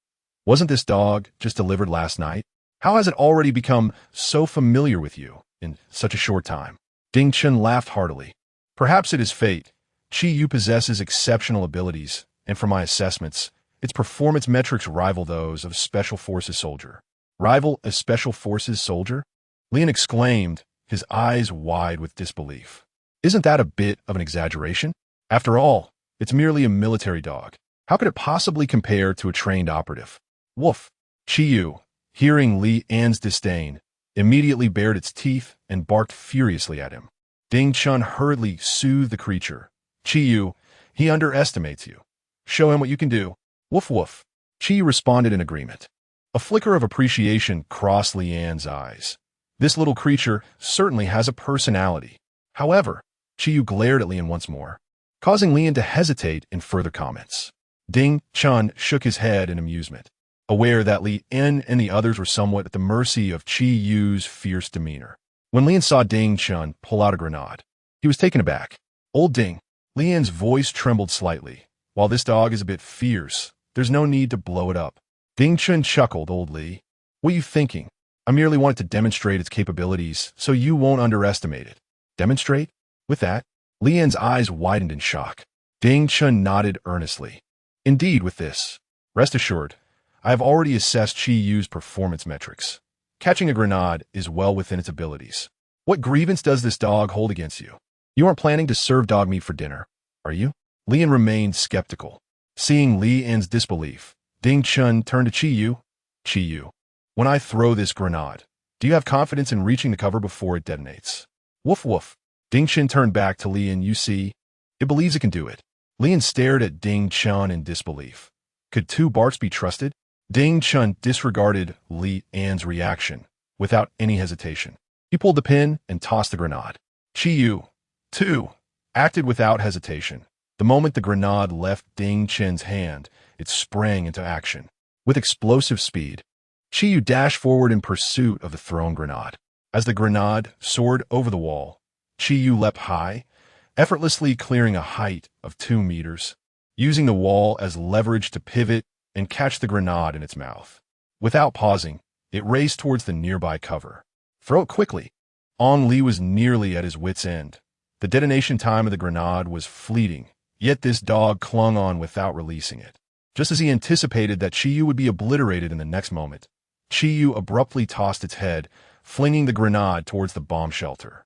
A: "Wasn't this dog just delivered last night? How has it already become so familiar with you in such a short time?" Ding Chen laughed heartily. "Perhaps it is fate. Chi Yu possesses exceptional abilities, and from my assessments, its performance metrics rival those of a Special Forces soldier." "Rival a Special Forces soldier?" Lin exclaimed, his eyes wide with disbelief. "Isn't that a bit of an exaggeration? After all, it's merely a military dog. How could it possibly compare to a trained operative?" Woof! Chi Yu, hearing Li An's disdain, immediately bared its teeth and barked furiously at him. Ding Chen hurriedly soothed the creature. "Chi Yu, he underestimates you. Show him what you can do." Woof woof. Chi Yu responded in agreement. A flicker of appreciation crossed Li An's eyes. This little creature certainly has a personality. However, Chi Yu glared at Lian once more, causing Lian to hesitate in further comments. Ding Chun shook his head in amusement, aware that Li En and the others were somewhat at the mercy of Chi Yu's fierce demeanor. When Lian saw Ding Chun pull out a grenade, he was taken aback. Old Ding, Lian's voice trembled slightly. While this dog is a bit fierce, there's no need to blow it up. Ding Chun chuckled. Old Li, what are you thinking? I merely wanted to demonstrate its capabilities so you won't underestimate it. Demonstrate? With that, Lian's eyes widened in shock. Ding Chun nodded earnestly. Indeed, with this. Rest assured, I have already assessed Chi Yu's performance metrics. Catching a grenade is well within its abilities. What grievance does this dog hold against you? You aren't planning to serve dog meat for dinner, are you? Lian remained skeptical. Seeing Li En's disbelief, Ding Chun turned to Chi Yu. Chi Yu, when I throw this grenade, do you have confidence in reaching the cover before it detonates? Woof woof. Ding Chun turned back to Lian. You see, it believes it can do it. Lian stared at Ding Chun in disbelief. Could two Barks be trusted? Ding Chun disregarded Li En's reaction without any hesitation. He pulled the pin and tossed the grenade. Chi Yu, too, acted without hesitation. The moment the grenade left Ding Chun's hand, it sprang into action. With explosive speed, Chi Yu dashed forward in pursuit of the thrown grenade. As the grenade soared over the wall, Chi Yu leapt high, effortlessly clearing a height of 2 meters, using the wall as leverage to pivot and catch the grenade in its mouth. Without pausing, it raced towards the nearby cover. Throw it quickly. Ong Li was nearly at his wit's end. The detonation time of the grenade was fleeting, yet this dog clung on without releasing it. Just as he anticipated that Chi Yu would be obliterated in the next moment, Chi Yu abruptly tossed its head, flinging the grenade towards the bomb shelter.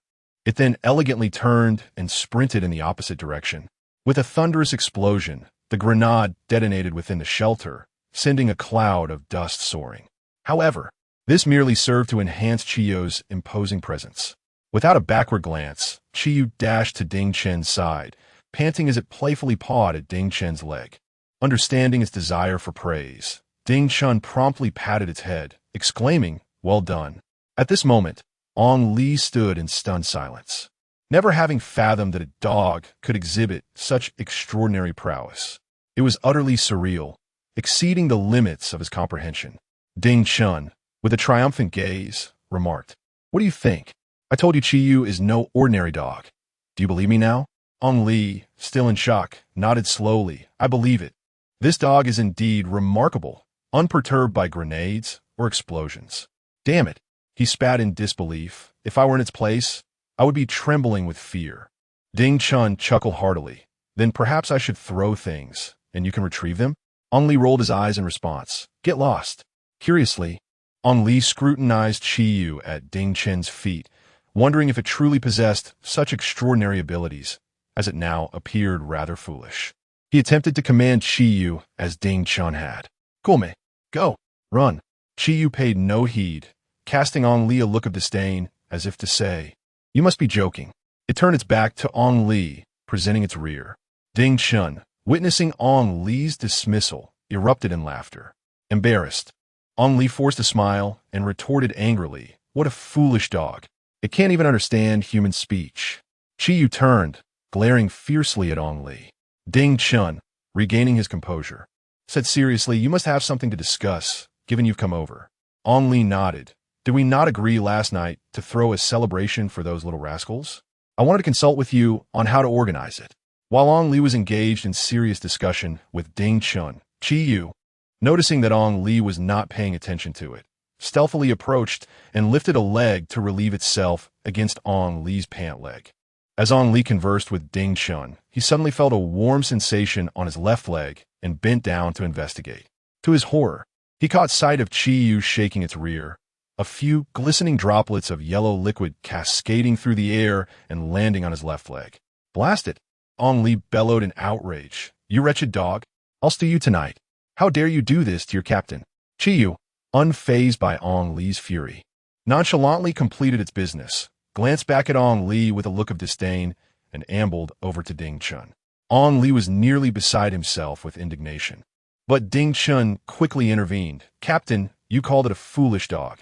A: It then elegantly turned and sprinted in the opposite direction. With a thunderous explosion, the grenade detonated within the shelter, sending a cloud of dust soaring. However, this merely served to enhance Chi Yu's imposing presence. Without a backward glance, Chi Yu dashed to Ding Chen's side, panting as it playfully pawed at Ding Chen's leg. Understanding its desire for praise, Ding Chun promptly patted its head, exclaiming, "Well done." At this moment, Ong Li stood in stunned silence, never having fathomed that a dog could exhibit such extraordinary prowess. It was utterly surreal, exceeding the limits of his comprehension. Ding Chun, with a triumphant gaze, remarked, "What do you think? I told you Chi Yu is no ordinary dog. Do you believe me now?" Ong Li, still in shock, nodded slowly. "I believe it. This dog is indeed remarkable, unperturbed by grenades or explosions. Damn it," he spat in disbelief. "If I were in its place, I would be trembling with fear." Ding Chun chuckled heartily. "Then perhaps I should throw things, and you can retrieve them?" Ong Li rolled his eyes in response. "Get lost." Curiously, Ong Li scrutinized Chi Yu at Ding Chen's feet, wondering if it truly possessed such extraordinary abilities, as it now appeared rather foolish. He attempted to command Chi Yu as Ding Chun had. "Come, go, run." Chi Yu paid no heed, casting Ong Li a look of disdain, as if to say, "You must be joking." It turned its back to Ong Li, presenting its rear. Ding Chun, witnessing Ong Li's dismissal, erupted in laughter. Embarrassed, Ong Li forced a smile and retorted angrily, "What a foolish dog. It can't even understand human speech." Chi Yu turned, glaring fiercely at Ong Li. Ding Chun, regaining his composure, said seriously, "You must have something to discuss, given you've come over." Ong Li nodded. "Did we not agree last night to throw a celebration for those little rascals? I wanted to consult with you on how to organize it." While Ong Li was engaged in serious discussion with Ding Chun, Chi Yu, noticing that Ong Li was not paying attention to it, stealthily approached and lifted a leg to relieve itself against Ong Li's pant leg. As Ong Li conversed with Ding Chun, he suddenly felt a warm sensation on his left leg and bent down to investigate. To his horror, he caught sight of Chi Yu shaking its rear, a few glistening droplets of yellow liquid cascading through the air and landing on his left leg. "Blast it!" Ong Li bellowed in outrage. "You wretched dog! I'll stew you tonight. How dare you do this to your captain?" Chi Yu, unfazed by Ong Li's fury, nonchalantly completed its business, glanced back at Ong Li with a look of disdain, and ambled over to Ding Chun. Ong Li was nearly beside himself with indignation. But Ding Chun quickly intervened. "Captain, you called it a foolish dog.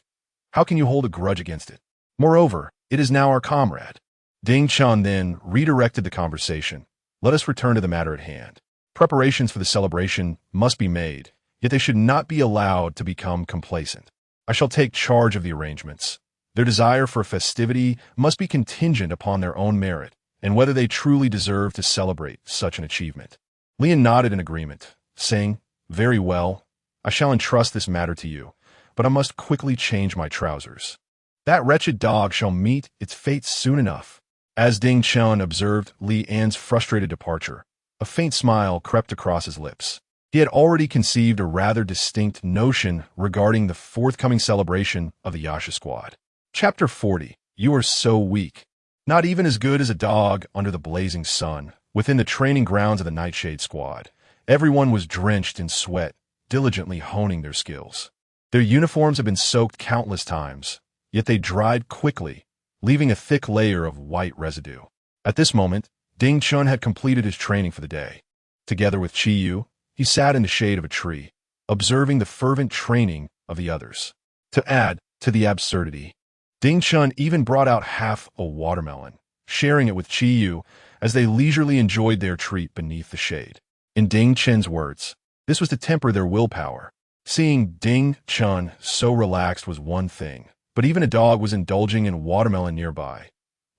A: How can you hold a grudge against it? Moreover, it is now our comrade." Ding Chun then redirected the conversation. let us return to the matter at hand. Preparations for the celebration must be made, yet they should not be allowed to become complacent. I shall take charge of the arrangements. Their desire for festivity must be contingent upon their own merit, and whether they truly deserve to celebrate such an achievement. Lian nodded in agreement, saying, "Very well, I shall entrust this matter to you, but I must quickly change my trousers. That wretched dog shall meet its fate soon enough." As Ding Chen observed Li An's frustrated departure, a faint smile crept across his lips. He had already conceived a rather distinct notion regarding the forthcoming celebration of the Yasha squad. Chapter 40. You are so weak. Not even as good as a dog under the blazing sun. Within the training grounds of the Nightshade squad, everyone was drenched in sweat, diligently honing their skills. Their uniforms had been soaked countless times, yet they dried quickly, leaving a thick layer of white residue. At this moment, Ding Chun had completed his training for the day. Together with Chi Yu, he sat in the shade of a tree, observing the fervent training of the others. To add to the absurdity, Ding Chun even brought out half a watermelon, sharing it with Chi Yu as they leisurely enjoyed their treat beneath the shade. In Ding Chen's words, this was to temper their willpower. Seeing Ding Chun so relaxed was one thing, but even a dog was indulging in watermelon nearby.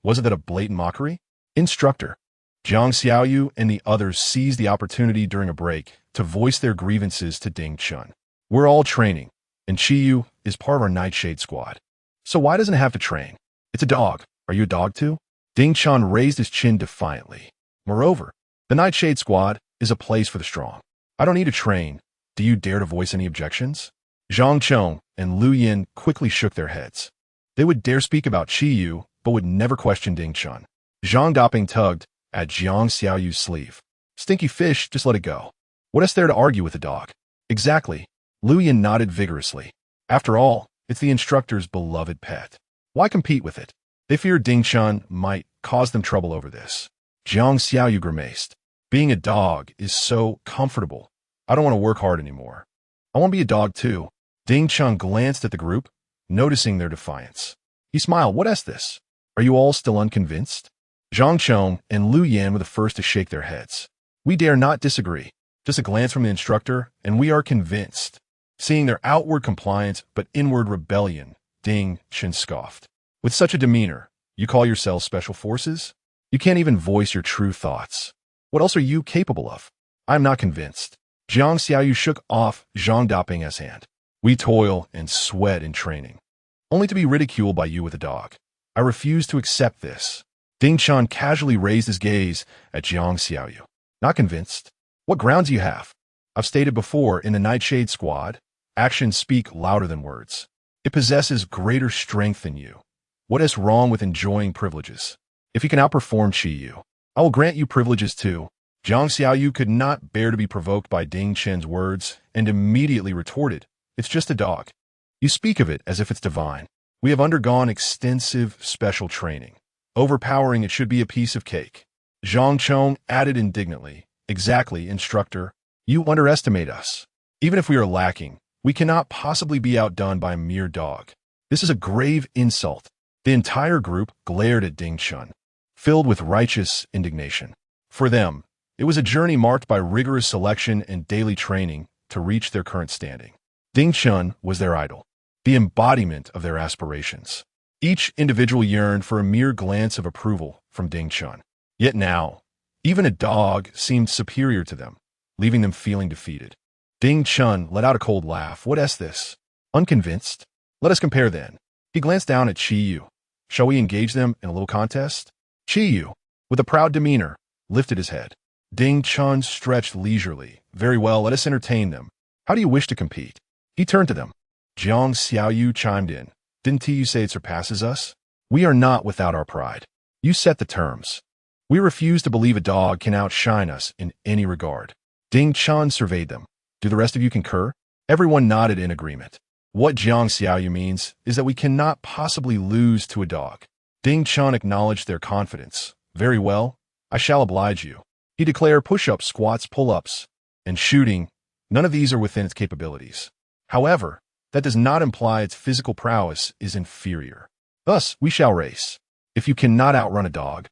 A: Wasn't that a blatant mockery? Instructor Jiang Xiaoyu and the others seized the opportunity during a break to voice their grievances to Ding Chun. We're all training, and Chi Yu is part of our Nightshade squad. So why doesn't it have to train? It's a dog. Are you a dog too? Ding Chun raised his chin defiantly. Moreover, the Nightshade squad is a place for the strong. I don't need to train. Do you dare to voice any objections? Zhang Chong and Lu Yin quickly shook their heads. They would dare speak about Chi Yu, but would never question Ding Chun. Zhang Daping tugged at Jiang Xiaoyu's sleeve. Stinky fish, just let it go. What is there to argue with the dog? Exactly. Lu Yin nodded vigorously. After all, it's the instructor's beloved pet. Why compete with it? They feared Ding Chun might cause them trouble over this. Jiang Xiaoyu grimaced. Being a dog is so comfortable. I don't want to work hard anymore. I want to be a dog too. Ding Chun glanced at the group, noticing their defiance. He smiled. What is this? Are you all still unconvinced? Zhang Chong and Lu Yan were the first to shake their heads. We dare not disagree. Just a glance from the instructor, and we are convinced. Seeing their outward compliance but inward rebellion, Ding Chen scoffed. With such a demeanor, you call yourselves special forces? You can't even voice your true thoughts. What else are you capable of? I'm not convinced. Jiang Xiaoyu shook off Zhang Daping's hand. We toil and sweat in training, only to be ridiculed by you with a dog. I refuse to accept this. Ding Chun casually raised his gaze at Jiang Xiaoyu. Not convinced? What grounds do you have? I've stated before, in the Nightshade squad, actions speak louder than words. It possesses greater strength than you. What is wrong with enjoying privileges? If you can outperform Chi Yu, I will grant you privileges too. Jiang Xiaoyu could not bear to be provoked by Ding Chen's words and immediately retorted, it's just a dog. You speak of it as if it's divine. We have undergone extensive special training. Overpowering it should be a piece of cake. Zhang Chong added indignantly, exactly, instructor. You underestimate us. Even if we are lacking, we cannot possibly be outdone by a mere dog. This is a grave insult. The entire group glared at Ding Chun, filled with righteous indignation. For them, it was a journey marked by rigorous selection and daily training to reach their current standing. Ding Chun was their idol, the embodiment of their aspirations. Each individual yearned for a mere glance of approval from Ding Chun. Yet now, even a dog seemed superior to them, leaving them feeling defeated. Ding Chun let out a cold laugh. What is this? Unconvinced? Let us compare then. He glanced down at Chi Yu. Shall we engage them in a little contest? Chi Yu, with a proud demeanor, lifted his head. Ding Chun stretched leisurely. Very well, let us entertain them. How do you wish to compete? He turned to them. Jiang Xiaoyu chimed in. Didn't you say it surpasses us? We are not without our pride. You set the terms. We refuse to believe a dog can outshine us in any regard. Ding Chun surveyed them. Do the rest of you concur? Everyone nodded in agreement. What Jiang Xiaoyu means is that we cannot possibly lose to a dog. Ding Chun acknowledged their confidence. Very well, I shall oblige you. He declared push-ups, squats, pull-ups, and shooting. None of these are within its capabilities. However, that does not imply its physical prowess is inferior. Thus, we shall race. If you cannot outrun a dog,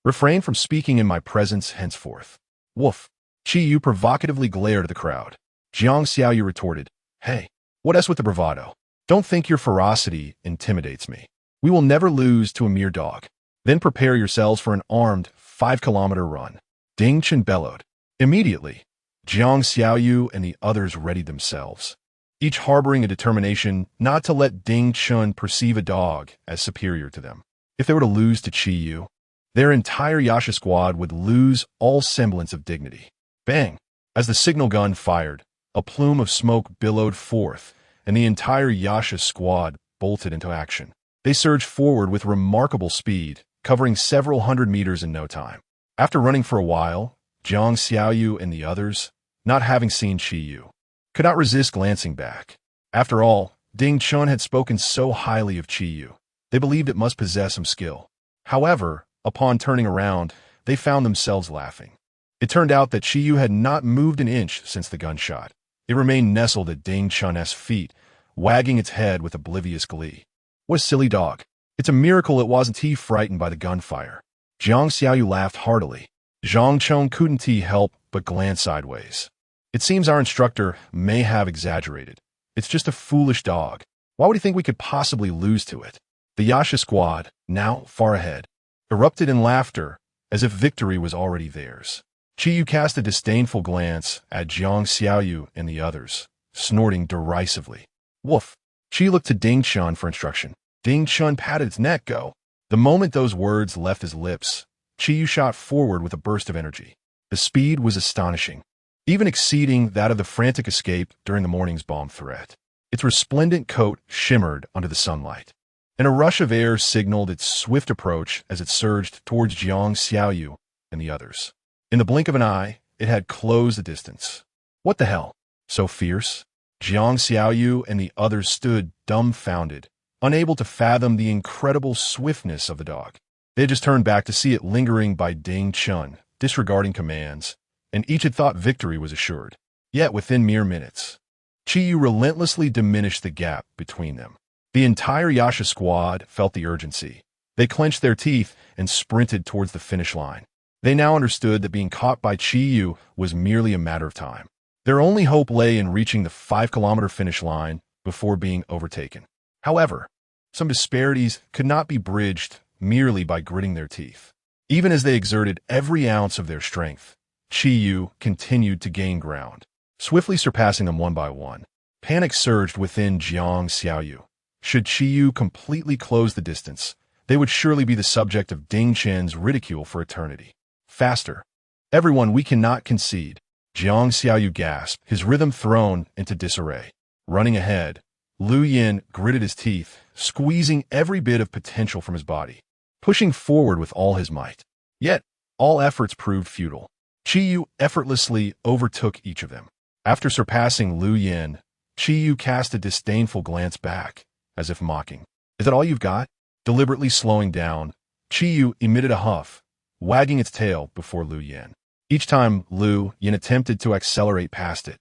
A: Refrain from speaking in my presence henceforth. Woof. Chi Yu provocatively glared at the crowd. Jiang Xiaoyu retorted, Hey, what else with the bravado? Don't think your ferocity intimidates me. We will never lose to a mere dog. Then prepare yourselves for an armed 5-kilometer run. Ding Chen bellowed. Immediately, Jiang Xiaoyu and the others readied themselves, each harboring a determination not to let Ding Chen perceive a dog as superior to them. If they were to lose to Chi Yu, their entire Yasha squad would lose all semblance of dignity. Bang! As the signal gun fired, a plume of smoke billowed forth, and the entire Yasha squad bolted into action. They surged forward with remarkable speed, covering several hundred meters in no time. After running for a while, Jiang Xiaoyu and the others, not having seen Chi Yu, could not resist glancing back. After all, Ding Chen had spoken so highly of Chi Yu. They believed it must possess some skill. However, upon turning around, they found themselves laughing. It turned out that Chi Yu had not moved an inch since the gunshot. It remained nestled at Ding Chen's feet, wagging its head with oblivious glee. What a silly dog. It's a miracle it wasn't frightened by the gunfire. Jiang Xiaoyu laughed heartily. Zhang Chong couldn't help but glance sideways. It seems our instructor may have exaggerated. It's just a foolish dog. Why would he think we could possibly lose to it? The Yasha squad, now far ahead, erupted in laughter as if victory was already theirs. Chi Yu cast a disdainful glance at Jiang Xiaoyu and the others, snorting derisively. Woof! Chi looked to Ding Chen for instruction. Ding Chen patted its neck. Go. The moment those words left his lips, Chi Yu shot forward with a burst of energy. The speed was astonishing, even exceeding that of the frantic escape during the morning's bomb threat. Its resplendent coat shimmered under the sunlight, and a rush of air signaled its swift approach as it surged towards Jiang Xiaoyu and the others. In the blink of an eye, it had closed the distance. What the hell? So fierce? Jiang Xiaoyu and the others stood dumbfounded, unable to fathom the incredible swiftness of the dog. They had just turned back to see it lingering by Ding Chen, disregarding commands, and each had thought victory was assured. Yet within mere minutes, Chi Yu relentlessly diminished the gap between them. The entire Yasha squad felt the urgency. They clenched their teeth and sprinted towards the finish line. They now understood that being caught by Chi Yu was merely a matter of time. Their only hope lay in reaching the 5-kilometer finish line before being overtaken. However, some disparities could not be bridged merely by gritting their teeth. Even as they exerted every ounce of their strength, Chi Yu continued to gain ground, swiftly surpassing them one by one. Panic surged within Jiang Xiaoyu. Should Chi Yu completely close the distance, they would surely be the subject of Ding Chen's ridicule for eternity. Faster. Everyone, we cannot concede. Jiang Xiaoyu gasped, his rhythm thrown into disarray. Running ahead, Lu Yin gritted his teeth, squeezing every bit of potential from his body, pushing forward with all his might. Yet, all efforts proved futile. Chi Yu effortlessly overtook each of them. After surpassing Lu Yin, Chi Yu cast a disdainful glance back, as if mocking. Is that all you've got? Deliberately slowing down, Chi Yu emitted a huff, wagging its tail before Lu Yin. Each time Lu Yin attempted to accelerate past it,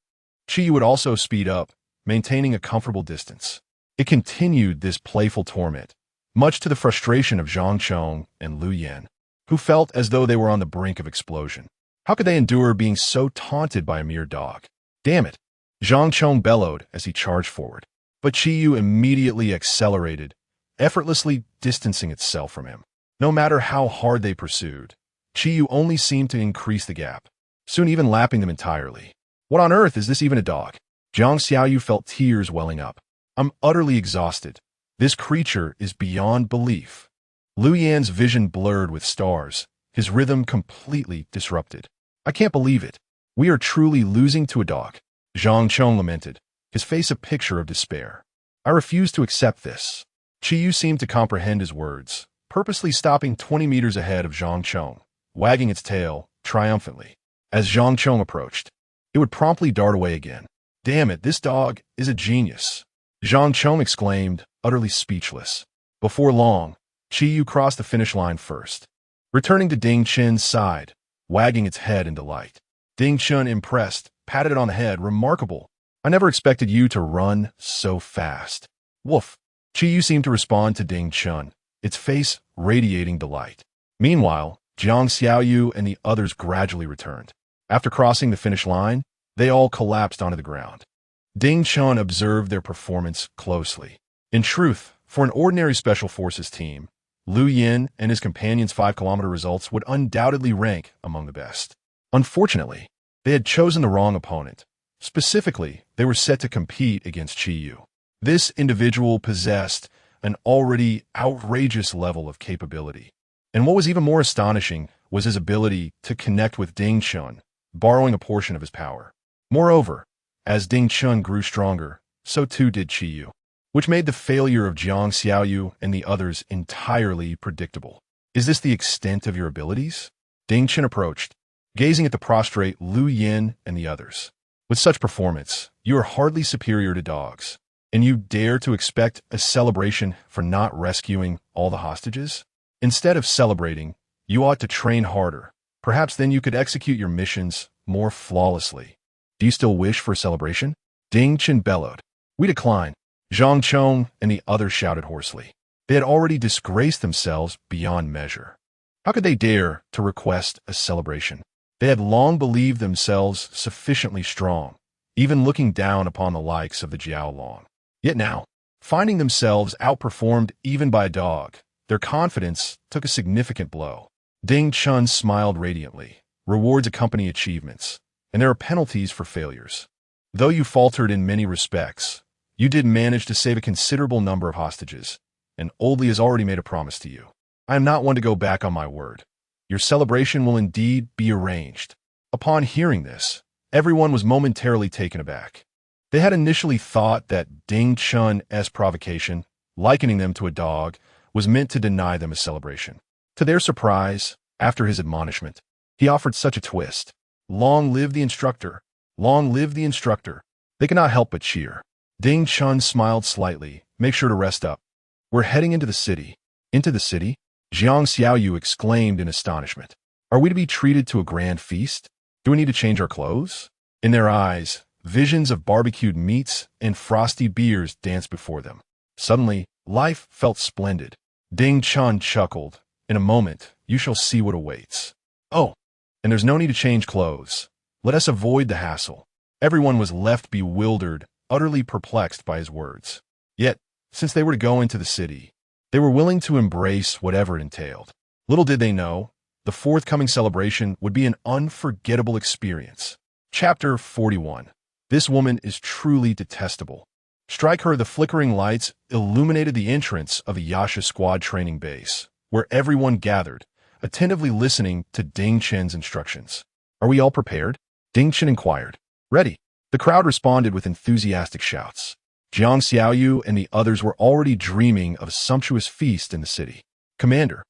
A: Chi Yu would also speed up, maintaining a comfortable distance. It continued this playful torment, much to the frustration of Zhang Chong and Lu Yin, who felt as though they were on the brink of explosion. How could they endure being so taunted by a mere dog? Damn it! Zhang Chong bellowed as he charged forward. But Chi Yu immediately accelerated, effortlessly distancing itself from him. No matter how hard they pursued, Chi Yu only seemed to increase the gap, soon even lapping them entirely. What on earth is this even a dog? Jiang Xiaoyu felt tears welling up. I'm utterly exhausted. This creature is beyond belief. Lu Yan's vision blurred with stars, his rhythm completely disrupted. I can't believe it. We are truly losing to a dog. Zhang Chong lamented, his face a picture of despair. I refuse to accept this. Chi Yu seemed to comprehend his words, purposely stopping 20 meters ahead of Zhang Chong, wagging its tail triumphantly. As Zhang Chong approached, it would promptly dart away again. Damn it, this dog is a genius. Zhang Chong exclaimed, utterly speechless. Before long, Chi Yu crossed the finish line first, returning to Ding Chen's side, wagging its head in delight. Ding Chen, impressed, patted it on the head. Remarkable. I never expected you to run so fast. Woof. Chi Yu seemed to respond to Ding Chen, its face radiating delight. Meanwhile, Jiang Xiaoyu and the others gradually returned. After crossing the finish line, they all collapsed onto the ground. Ding Chen observed their performance closely. In truth, for an ordinary Special Forces team, Liu Yin and his companions' 5-kilometer results would undoubtedly rank among the best. Unfortunately, they had chosen the wrong opponent. Specifically, they were set to compete against Qi Yu. This individual possessed an already outrageous level of capability. And what was even more astonishing was his ability to connect with Ding Chen, borrowing a portion of his power. Moreover, as Ding Chen grew stronger, so too did Qi Yu, which made the failure of Jiang Xiaoyu and the others entirely predictable. Is this the extent of your abilities? Ding Chen approached, gazing at the prostrate Liu Yin and the others. With such performance, you are hardly superior to dogs, and you dare to expect a celebration for not rescuing all the hostages? Instead of celebrating, you ought to train harder. Perhaps then you could execute your missions more flawlessly. Do you still wish for a celebration? Ding Chen bellowed. We decline. Zhang Chong and the others shouted hoarsely. They had already disgraced themselves beyond measure. How could they dare to request a celebration? They had long believed themselves sufficiently strong, even looking down upon the likes of the Jiaolong. Yet now, finding themselves outperformed even by a dog, their confidence took a significant blow. Ding Chen smiled radiantly. Rewards accompany achievements, and there are penalties for failures. Though you faltered in many respects, you did manage to save a considerable number of hostages, and Oldley has already made a promise to you. I am not one to go back on my word. Your celebration will indeed be arranged. Upon hearing this, everyone was momentarily taken aback. They had initially thought that Ding Chun's provocation, likening them to a dog, was meant to deny them a celebration. To their surprise, after his admonishment, he offered such a twist. Long live the instructor! Long live the instructor! They could not help but cheer. Ding Chen smiled slightly. Make sure to rest up. We're heading into the city. Into the city? Jiang Xiaoyu exclaimed in astonishment. Are we to be treated to a grand feast? Do we need to change our clothes? In their eyes, visions of barbecued meats and frosty beers danced before them. Suddenly, life felt splendid. Ding Chen chuckled. In a moment, you shall see what awaits. Oh, and there's no need to change clothes. Let us avoid the hassle. Everyone was left bewildered, utterly perplexed by his words. Yet, since they were to go into the city, they were willing to embrace whatever it entailed. Little did they know, the forthcoming celebration would be an unforgettable experience. Chapter 41. This woman is truly detestable. Strike her. The flickering lights illuminated the entrance of the Yasha squad training base, where everyone gathered, attentively listening to Ding Chen's instructions. Are we all prepared? Ding Chen inquired. Ready. The crowd responded with enthusiastic shouts. Jiang Xiaoyu and the others were already dreaming of a sumptuous feast in the city. Commander,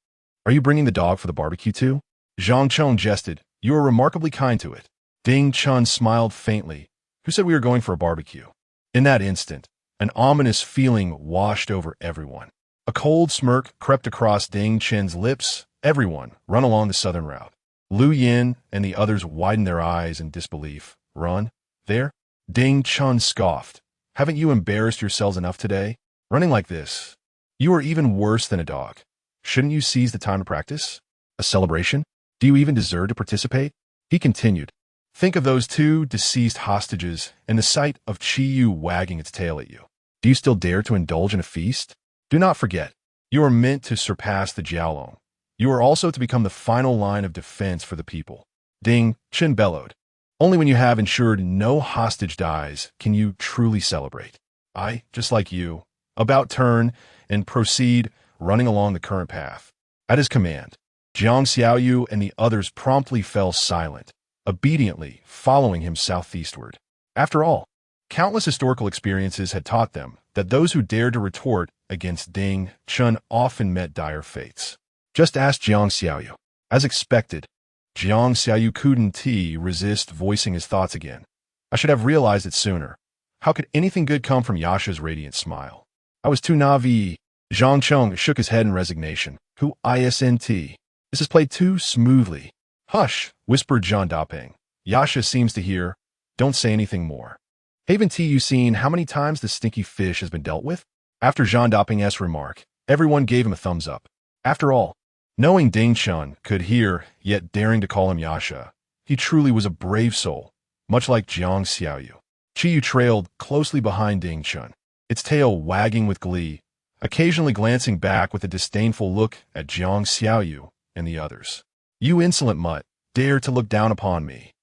A: are you bringing the dog for the barbecue too? Zhang Chong jested. You are remarkably kind to it. Ding Chen smiled faintly. Who said we were going for a barbecue? In that instant, an ominous feeling washed over everyone. A cold smirk crept across Ding Chen's lips. Everyone, run along the southern route. Liu Yin and the others widened their eyes in disbelief. Run? There? Ding Chen scoffed. Haven't you embarrassed yourselves enough today? Running like this. You are even worse than a dog. Shouldn't you seize the time to practice? A celebration? Do you even deserve to participate? He continued. Think of those 2 deceased hostages and the sight of Qi Yu wagging its tail at you. Do you still dare to indulge in a feast? Do not forget, you are meant to surpass the Jiaolong. You are also to become the final line of defense for the people. Ding Chen bellowed. Only when you have ensured no hostage dies can you truly celebrate. I, just like you, about turn and proceed running along the current path. At his command, Jiang Xiaoyu and the others promptly fell silent, obediently following him southeastward. After all, countless historical experiences had taught them that those who dared to retort against Ding Chen often met dire fates. Just ask Jiang Xiaoyu. As expected, Jiang Xiaoyu couldn't resist voicing his thoughts again. I should have realized it sooner. How could anything good come from Yasha's radiant smile? I was too naive. Zhang Chong shook his head in resignation. Who isn't? This is played too smoothly. Hush, whispered Zhang Dapeng. Yasha seems to hear. Don't say anything more. Haven't you seen how many times the stinky fish has been dealt with? After Zhang Dapeng's remark, everyone gave him a thumbs up. After all, Knowing Ding Chen could hear, yet daring to call him Yasha, he truly was a brave soul, much like Jiang Xiaoyu. Qiyu trailed closely behind Ding Chen, its tail wagging with glee, occasionally glancing back with a disdainful look at Jiang Xiaoyu and the others. "You insolent mutt, dare to look down upon me."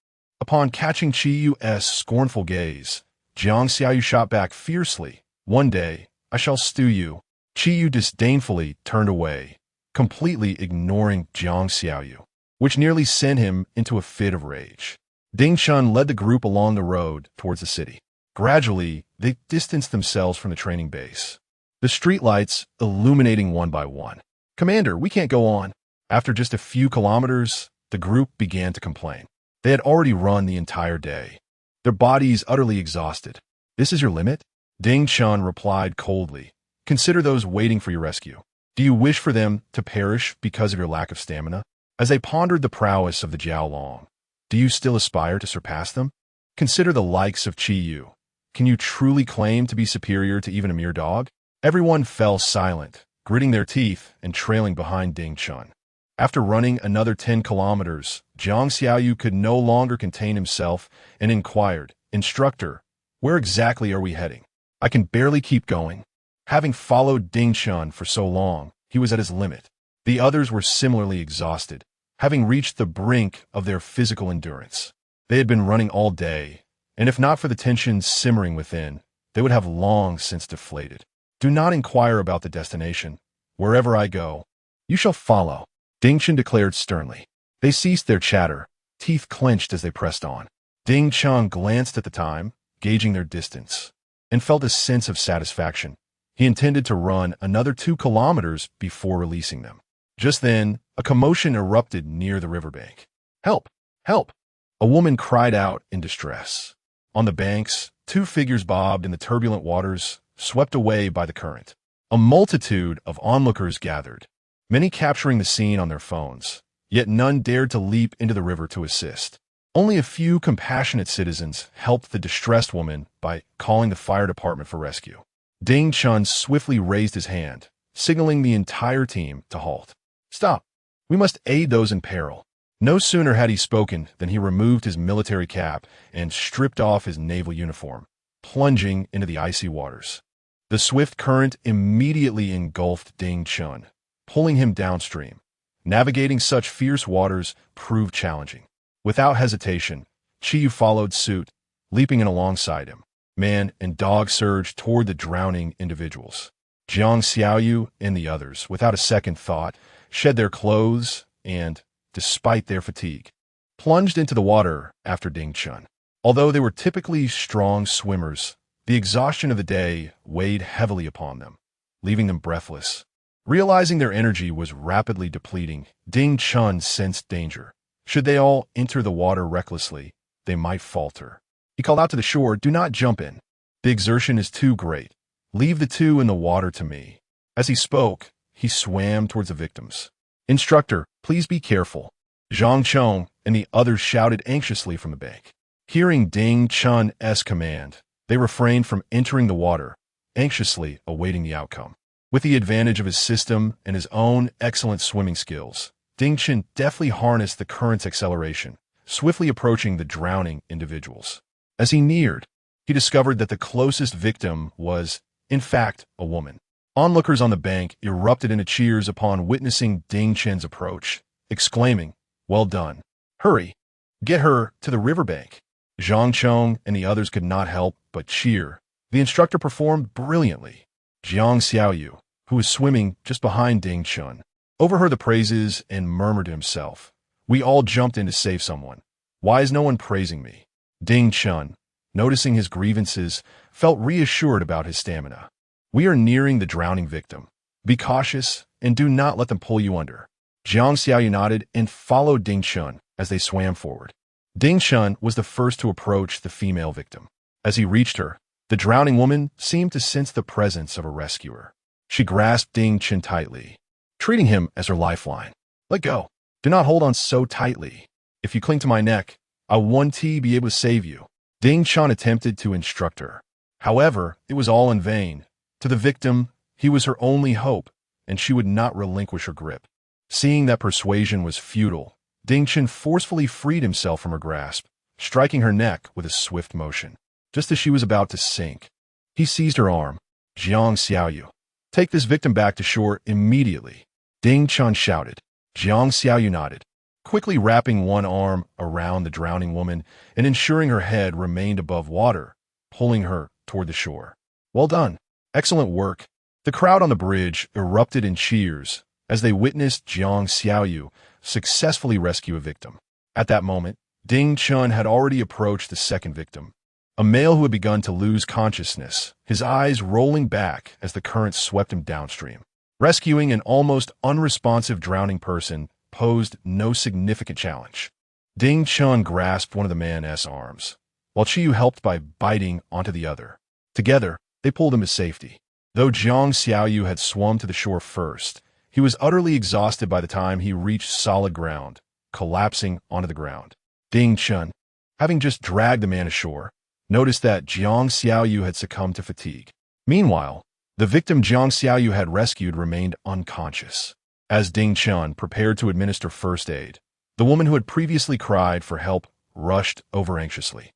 A: Upon catching Qiyu's scornful gaze, Jiang Xiaoyu shot back fiercely, "One day, I shall stew you." Qiyu disdainfully turned away, completely ignoring Jiang Xiaoyu, which nearly sent him into a fit of rage. Ding Chen led the group along the road towards the city. Gradually, they distanced themselves from the training base, the streetlights illuminating one by one. "Commander, we can't go on." After just a few kilometers, the group began to complain. They had already run the entire day, their bodies utterly exhausted. "This is your limit?" Ding Chen replied coldly. "Consider those waiting for your rescue. Do you wish for them to perish because of your lack of stamina?" As they pondered the prowess of the Jiaolong, "Do you still aspire to surpass them? Consider the likes of Qiyu. Can you truly claim to be superior to even a mere dog?" Everyone fell silent, gritting their teeth and trailing behind Ding Chen. After running another 10 kilometers, Jiang Xiaoyu could no longer contain himself and inquired, "Instructor, where exactly are we heading? I can barely keep going." Having followed Ding Chen for so long, he was at his limit. The others were similarly exhausted, having reached the brink of their physical endurance. They had been running all day, and if not for the tensions simmering within, they would have long since deflated. "Do not inquire about the destination. Wherever I go, you shall follow," Ding Chen declared sternly. They ceased their chatter, teeth clenched as they pressed on. Ding Chen glanced at the time, gauging their distance, and felt a sense of satisfaction. He intended to run another 2 kilometers before releasing them. Just then, a commotion erupted near the riverbank. "Help! Help!" A woman cried out in distress. On the banks, 2 figures bobbed in the turbulent waters, swept away by the current. A multitude of onlookers gathered, many capturing the scene on their phones, yet none dared to leap into the river to assist. Only a few compassionate citizens helped the distressed woman by calling the fire department for rescue. Ding Chen swiftly raised his hand, signaling the entire team to halt. "Stop! We must aid those in peril." No sooner had he spoken than he removed his military cap and stripped off his naval uniform, plunging into the icy waters. The swift current immediately engulfed Ding Chen, pulling him downstream. Navigating such fierce waters proved challenging. Without hesitation, Qiyu followed suit, leaping in alongside him. Man and dog surged toward the drowning individuals. Jiang Xiaoyu and the others, without a second thought, shed their clothes and, despite their fatigue, plunged into the water after Ding Chen. Although they were typically strong swimmers, the exhaustion of the day weighed heavily upon them, leaving them breathless. Realizing their energy was rapidly depleting, Ding Chen sensed danger. Should they all enter the water recklessly, they might falter. He called out to the shore, "Do not jump in. The exertion is too great. Leave the 2 in the water to me." As he spoke, he swam towards the victims. "Instructor, please be careful." Zhang Chong and the others shouted anxiously from the bank. Hearing Ding Chen's command, they refrained from entering the water, anxiously awaiting the outcome. With the advantage of his system and his own excellent swimming skills, Ding Chen deftly harnessed the current's acceleration, swiftly approaching the drowning individuals. As he neared, he discovered that the closest victim was, in fact, a woman. Onlookers on the bank erupted into cheers upon witnessing Ding Chen's approach, exclaiming, "Well done. Hurry, get her to the riverbank." Zhang Chong and the others could not help but cheer. The instructor performed brilliantly. Jiang Xiaoyu, who was swimming just behind Ding Chen, overheard the praises and murmured to himself, "We all jumped in to save someone. Why is no one praising me?" Ding Chen, noticing his grievances, felt reassured about his stamina. "We are nearing the drowning victim. Be cautious and do not let them pull you under." Jiang Xiaoyu nodded and followed Ding Chen as they swam forward. Ding Chen was the first to approach the female victim. As he reached her, the drowning woman seemed to sense the presence of a rescuer. She grasped Ding Chen tightly, treating him as her lifeline. "Let go. Do not hold on so tightly. If you cling to my neck, I won't be able to save you." Ding Chen attempted to instruct her. However, it was all in vain. To the victim, he was her only hope, and she would not relinquish her grip. Seeing that persuasion was futile, Ding Chen forcefully freed himself from her grasp, striking her neck with a swift motion. Just as she was about to sink, he seized her arm. Jiang Xiaoyu, take this victim back to shore immediately, Ding Chen shouted. Jiang Xiaoyu nodded, quickly wrapping one arm around the drowning woman and ensuring her head remained above water, pulling her toward the shore. Well done. Excellent work. The crowd on the bridge erupted in cheers as they witnessed Jiang Xiaoyu successfully rescue a victim. At that moment, Ding Chen had already approached the second victim, a male who had begun to lose consciousness, his eyes rolling back as the current swept him downstream. Rescuing an almost unresponsive drowning person posed no significant challenge. Ding Chen grasped one of the man's arms, while Chiyu helped by biting onto the other. Together, they pulled him to safety. Though Jiang Xiaoyu had swum to the shore first, he was utterly exhausted by the time he reached solid ground, collapsing onto the ground. Ding Chen, having just dragged the man ashore, noticed that Jiang Xiaoyu had succumbed to fatigue. Meanwhile, the victim Jiang Xiaoyu had rescued remained unconscious. As Ding Chen prepared to administer first aid, the woman who had previously cried for help rushed over anxiously.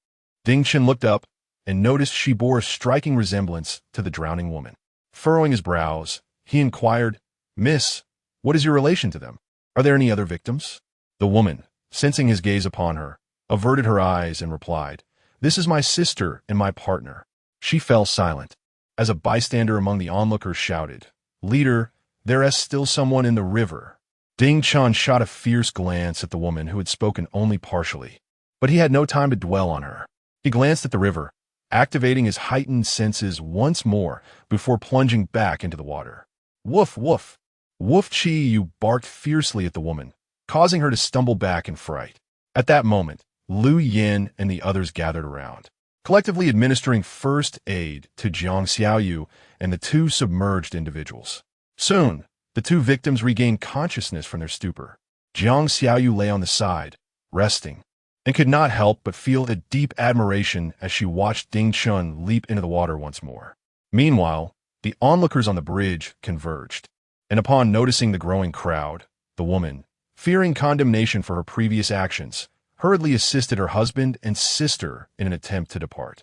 A: Ding Chen looked up and noticed she bore a striking resemblance to the drowning woman. Furrowing his brows, he inquired, "Miss, what is your relation to them? Are there any other victims?" The woman, sensing his gaze upon her, averted her eyes and replied, "This is my sister and my partner." She fell silent, as a bystander among the onlookers shouted, "Leader, there is still someone in the river." Ding Chen shot a fierce glance at the woman who had spoken only partially, but he had no time to dwell on her. He glanced at the river, activating his heightened senses once more before plunging back into the water. "Woof, woof." Woof Chi barked fiercely at the woman, causing her to stumble back in fright. At that moment, Lu Yin and the others gathered around, collectively administering first aid to Jiang Xiaoyu and the two submerged individuals. Soon, the two victims regained consciousness from their stupor. Jiang Xiaoyu lay on the side, resting, and could not help but feel a deep admiration as she watched Ding Chen leap into the water once more. Meanwhile, the onlookers on the bridge converged, and upon noticing the growing crowd, the woman, fearing condemnation for her previous actions, hurriedly assisted her husband and sister in an attempt to depart.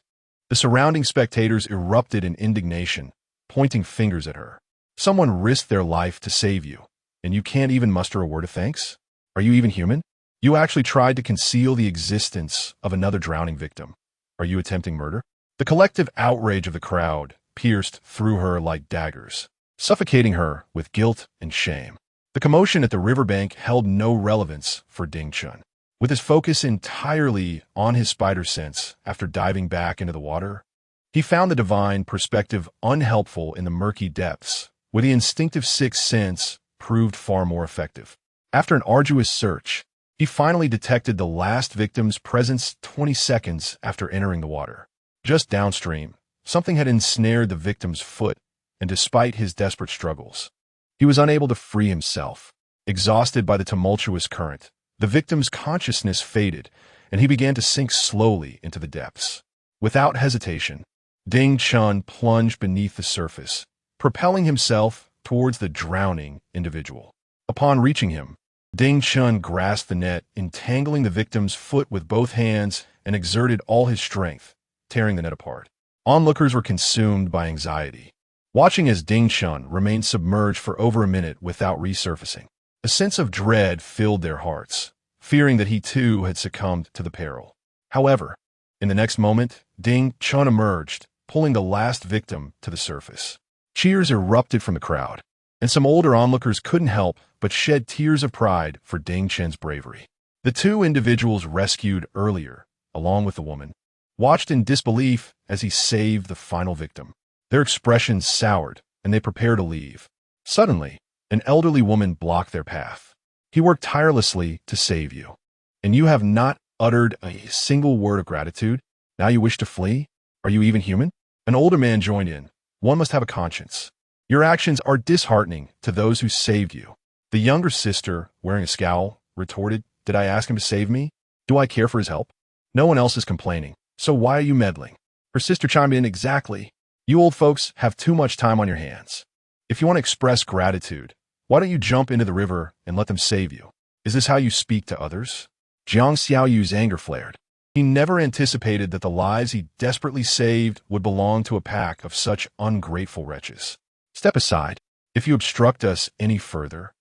A: The surrounding spectators erupted in indignation, pointing fingers at her. "Someone risked their life to save you, and you can't even muster a word of thanks? Are you even human? You actually tried to conceal the existence of another drowning victim. Are you attempting murder?" The collective outrage of the crowd pierced through her like daggers, suffocating her with guilt and shame. The commotion at the riverbank held no relevance for Ding Chen. With his focus entirely on his spider sense after diving back into the water, he found the divine perspective unhelpful in the murky depths, where the instinctive sixth sense proved far more effective. After an arduous search, he finally detected the last victim's presence 20 seconds after entering the water. Just downstream, something had ensnared the victim's foot, and despite his desperate struggles, he was unable to free himself. Exhausted by the tumultuous current, the victim's consciousness faded, and he began to sink slowly into the depths. Without hesitation, Ding Chen plunged beneath the surface, propelling himself towards the drowning individual. Upon reaching him, Ding Chen grasped the net, entangling the victim's foot with both hands, and exerted all his strength, tearing the net apart. Onlookers were consumed by anxiety, watching as Ding Chen remained submerged for over a minute without resurfacing. A sense of dread filled their hearts, fearing that he too had succumbed to the peril. However, in the next moment, Ding Chen emerged, pulling the last victim to the surface. Cheers erupted from the crowd, and some older onlookers couldn't help but shed tears of pride for Ding Chen's bravery. The two individuals rescued earlier, along with the woman, watched in disbelief as he saved the final victim. Their expressions soured, and they prepared to leave. Suddenly, an elderly woman blocked their path. "He worked tirelessly to save you, and you have not uttered a single word of gratitude. Now you wish to flee? Are you even human?" An older man joined in. "One must have a conscience. Your actions are disheartening to those who saved you." The younger sister, wearing a scowl, retorted, "Did I ask him to save me? Do I care for his help? No one else is complaining, so why are you meddling?" Her sister chimed in, "Exactly. You old folks have too much time on your hands. If you want to express gratitude, Why don't you jump into the river and let them save you? Is this how you speak to others? Jiang Xiaoyu's anger flared. He never anticipated that the lives he desperately saved would belong to a pack of such ungrateful wretches. Step aside. If you obstruct us any further,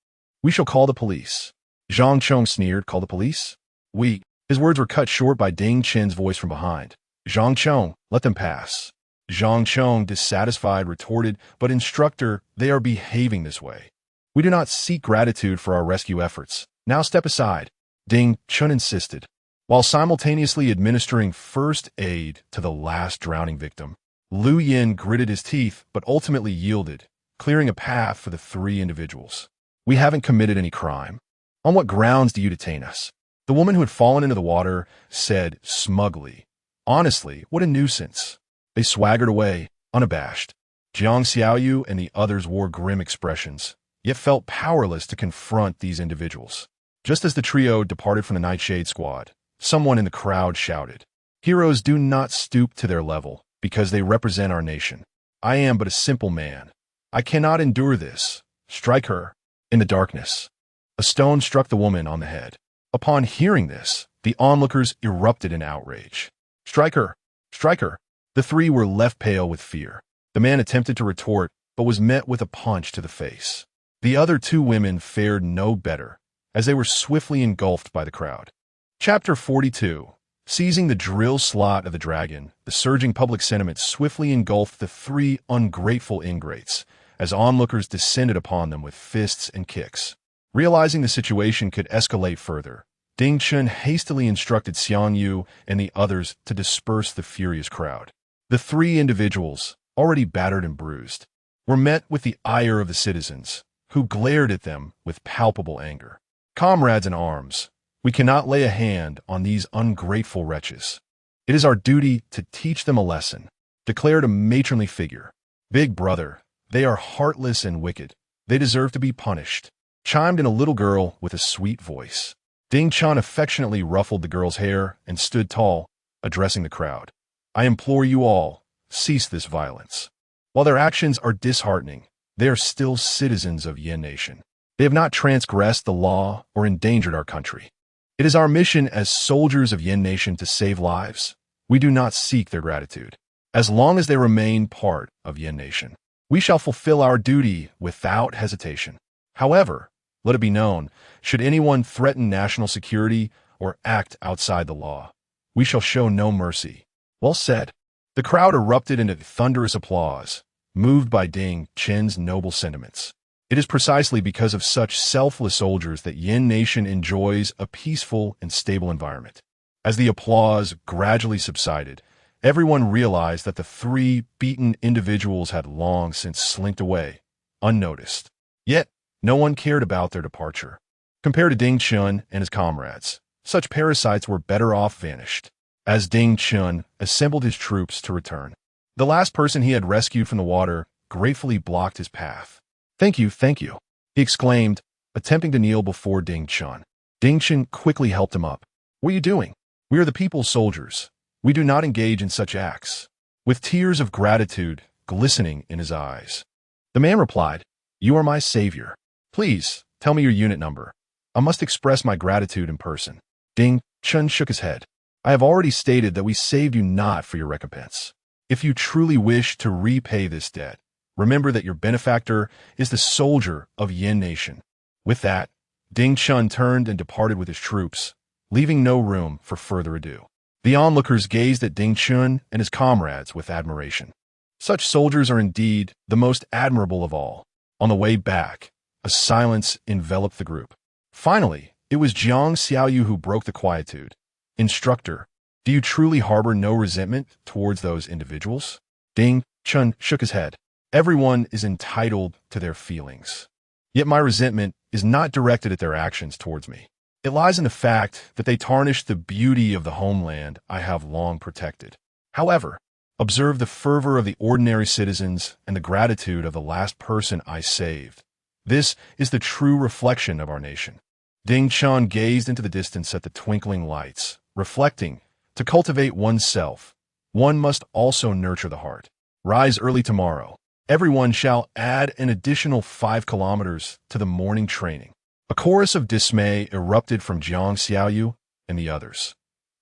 A: we shall call the police. Zhang Chong sneered. Call the police? We. His words were cut short by Ding Chen's voice from behind. Zhang Chong, let them pass. Zhang Chong, dissatisfied, retorted, but instructor, they are behaving this way. We do not seek gratitude for our rescue efforts. Now step aside. Ding Chun insisted, while simultaneously administering first aid to the last drowning victim. Lu Yin gritted his teeth, but ultimately yielded, clearing a path for the three individuals. We haven't committed any crime. On what grounds do you detain us? The woman who had fallen into the water said smugly. Honestly, what a nuisance. They swaggered away, unabashed. Jiang Xiaoyu and the others wore grim expressions, yet felt powerless to confront these individuals. Just as the trio departed from the Nightshade squad, someone in the crowd shouted, "Heroes do not stoop to their level, because they represent our nation. I am but a simple man. I cannot endure this. Strike her." In the darkness, a stone struck the woman on the head. Upon hearing this, the onlookers erupted in outrage. "Strike her! Strike her!" The three were left pale with fear. The man attempted to retort, but was met with a punch to the face. The other two women fared no better, as they were swiftly engulfed by the crowd. Chapter 42. Seizing the drill slot of the dragon, the surging public sentiment swiftly engulfed the three ungrateful ingrates, as onlookers descended upon them with fists and kicks. Realizing the situation could escalate further, Ding Chun hastily instructed Xiang Yu and the others to disperse the furious crowd. The three individuals, already battered and bruised, were met with the ire of the citizens, who glared at them with palpable anger. Comrades in arms, we cannot lay a hand on these ungrateful wretches. It is our duty to teach them a lesson, declared a matronly figure. Big brother, they are heartless and wicked. They deserve to be punished, chimed in a little girl with a sweet voice. Ding Chun affectionately ruffled the girl's hair and stood tall, addressing the crowd. I implore you all, cease this violence. While their actions are disheartening, they are still citizens of Yin Nation. They have not transgressed the law or endangered our country. It is our mission as soldiers of Yin Nation to save lives. We do not seek their gratitude. As long as they remain part of Yin Nation, we shall fulfill our duty without hesitation. However, let it be known, should anyone threaten national security or act outside the law, we shall show no mercy. Well said. The crowd erupted into thunderous applause, moved by Ding Chen's noble sentiments. It is precisely because of such selfless soldiers that Yin Nation enjoys a peaceful and stable environment. As the applause gradually subsided, everyone realized that the three beaten individuals had long since slinked away, unnoticed. Yet, no one cared about their departure. Compared to Ding Chun and his comrades, such parasites were better off vanished. As Ding Chun assembled his troops to return, the last person he had rescued from the water gratefully blocked his path. Thank you, he exclaimed, attempting to kneel before Ding Chun. Ding Chun quickly helped him up. What are you doing? We are the people's soldiers. We do not engage in such acts. With tears of gratitude glistening in his eyes, the man replied, You are my savior. Please, tell me your unit number. I must express my gratitude in person. Ding Chun shook his head. I have already stated that we saved you not for your recompense. If you truly wish to repay this debt, remember that your benefactor is the soldier of Yin Nation. With that, Ding Chun turned and departed with his troops, leaving no room for further ado. The onlookers gazed at Ding Chun and his comrades with admiration. Such soldiers are indeed the most admirable of all. On the way back, a silence enveloped the group. Finally, it was Jiang Xiaoyu who broke the quietude. Instructor, do you truly harbor no resentment towards those individuals? Ding Chun shook his head. Everyone is entitled to their feelings. Yet my resentment is not directed at their actions towards me. It lies in the fact that they tarnish the beauty of the homeland I have long protected. However, observe the fervor of the ordinary citizens and the gratitude of the last person I saved. This is the true reflection of our nation. Ding Chun gazed into the distance at the twinkling lights, reflecting, to cultivate oneself, one must also nurture the heart. Rise early tomorrow, Everyone shall add an additional 5 kilometers to the morning training. A chorus of dismay erupted from Jiang Xiaoyu and the others.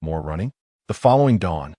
A: More running? The following dawn,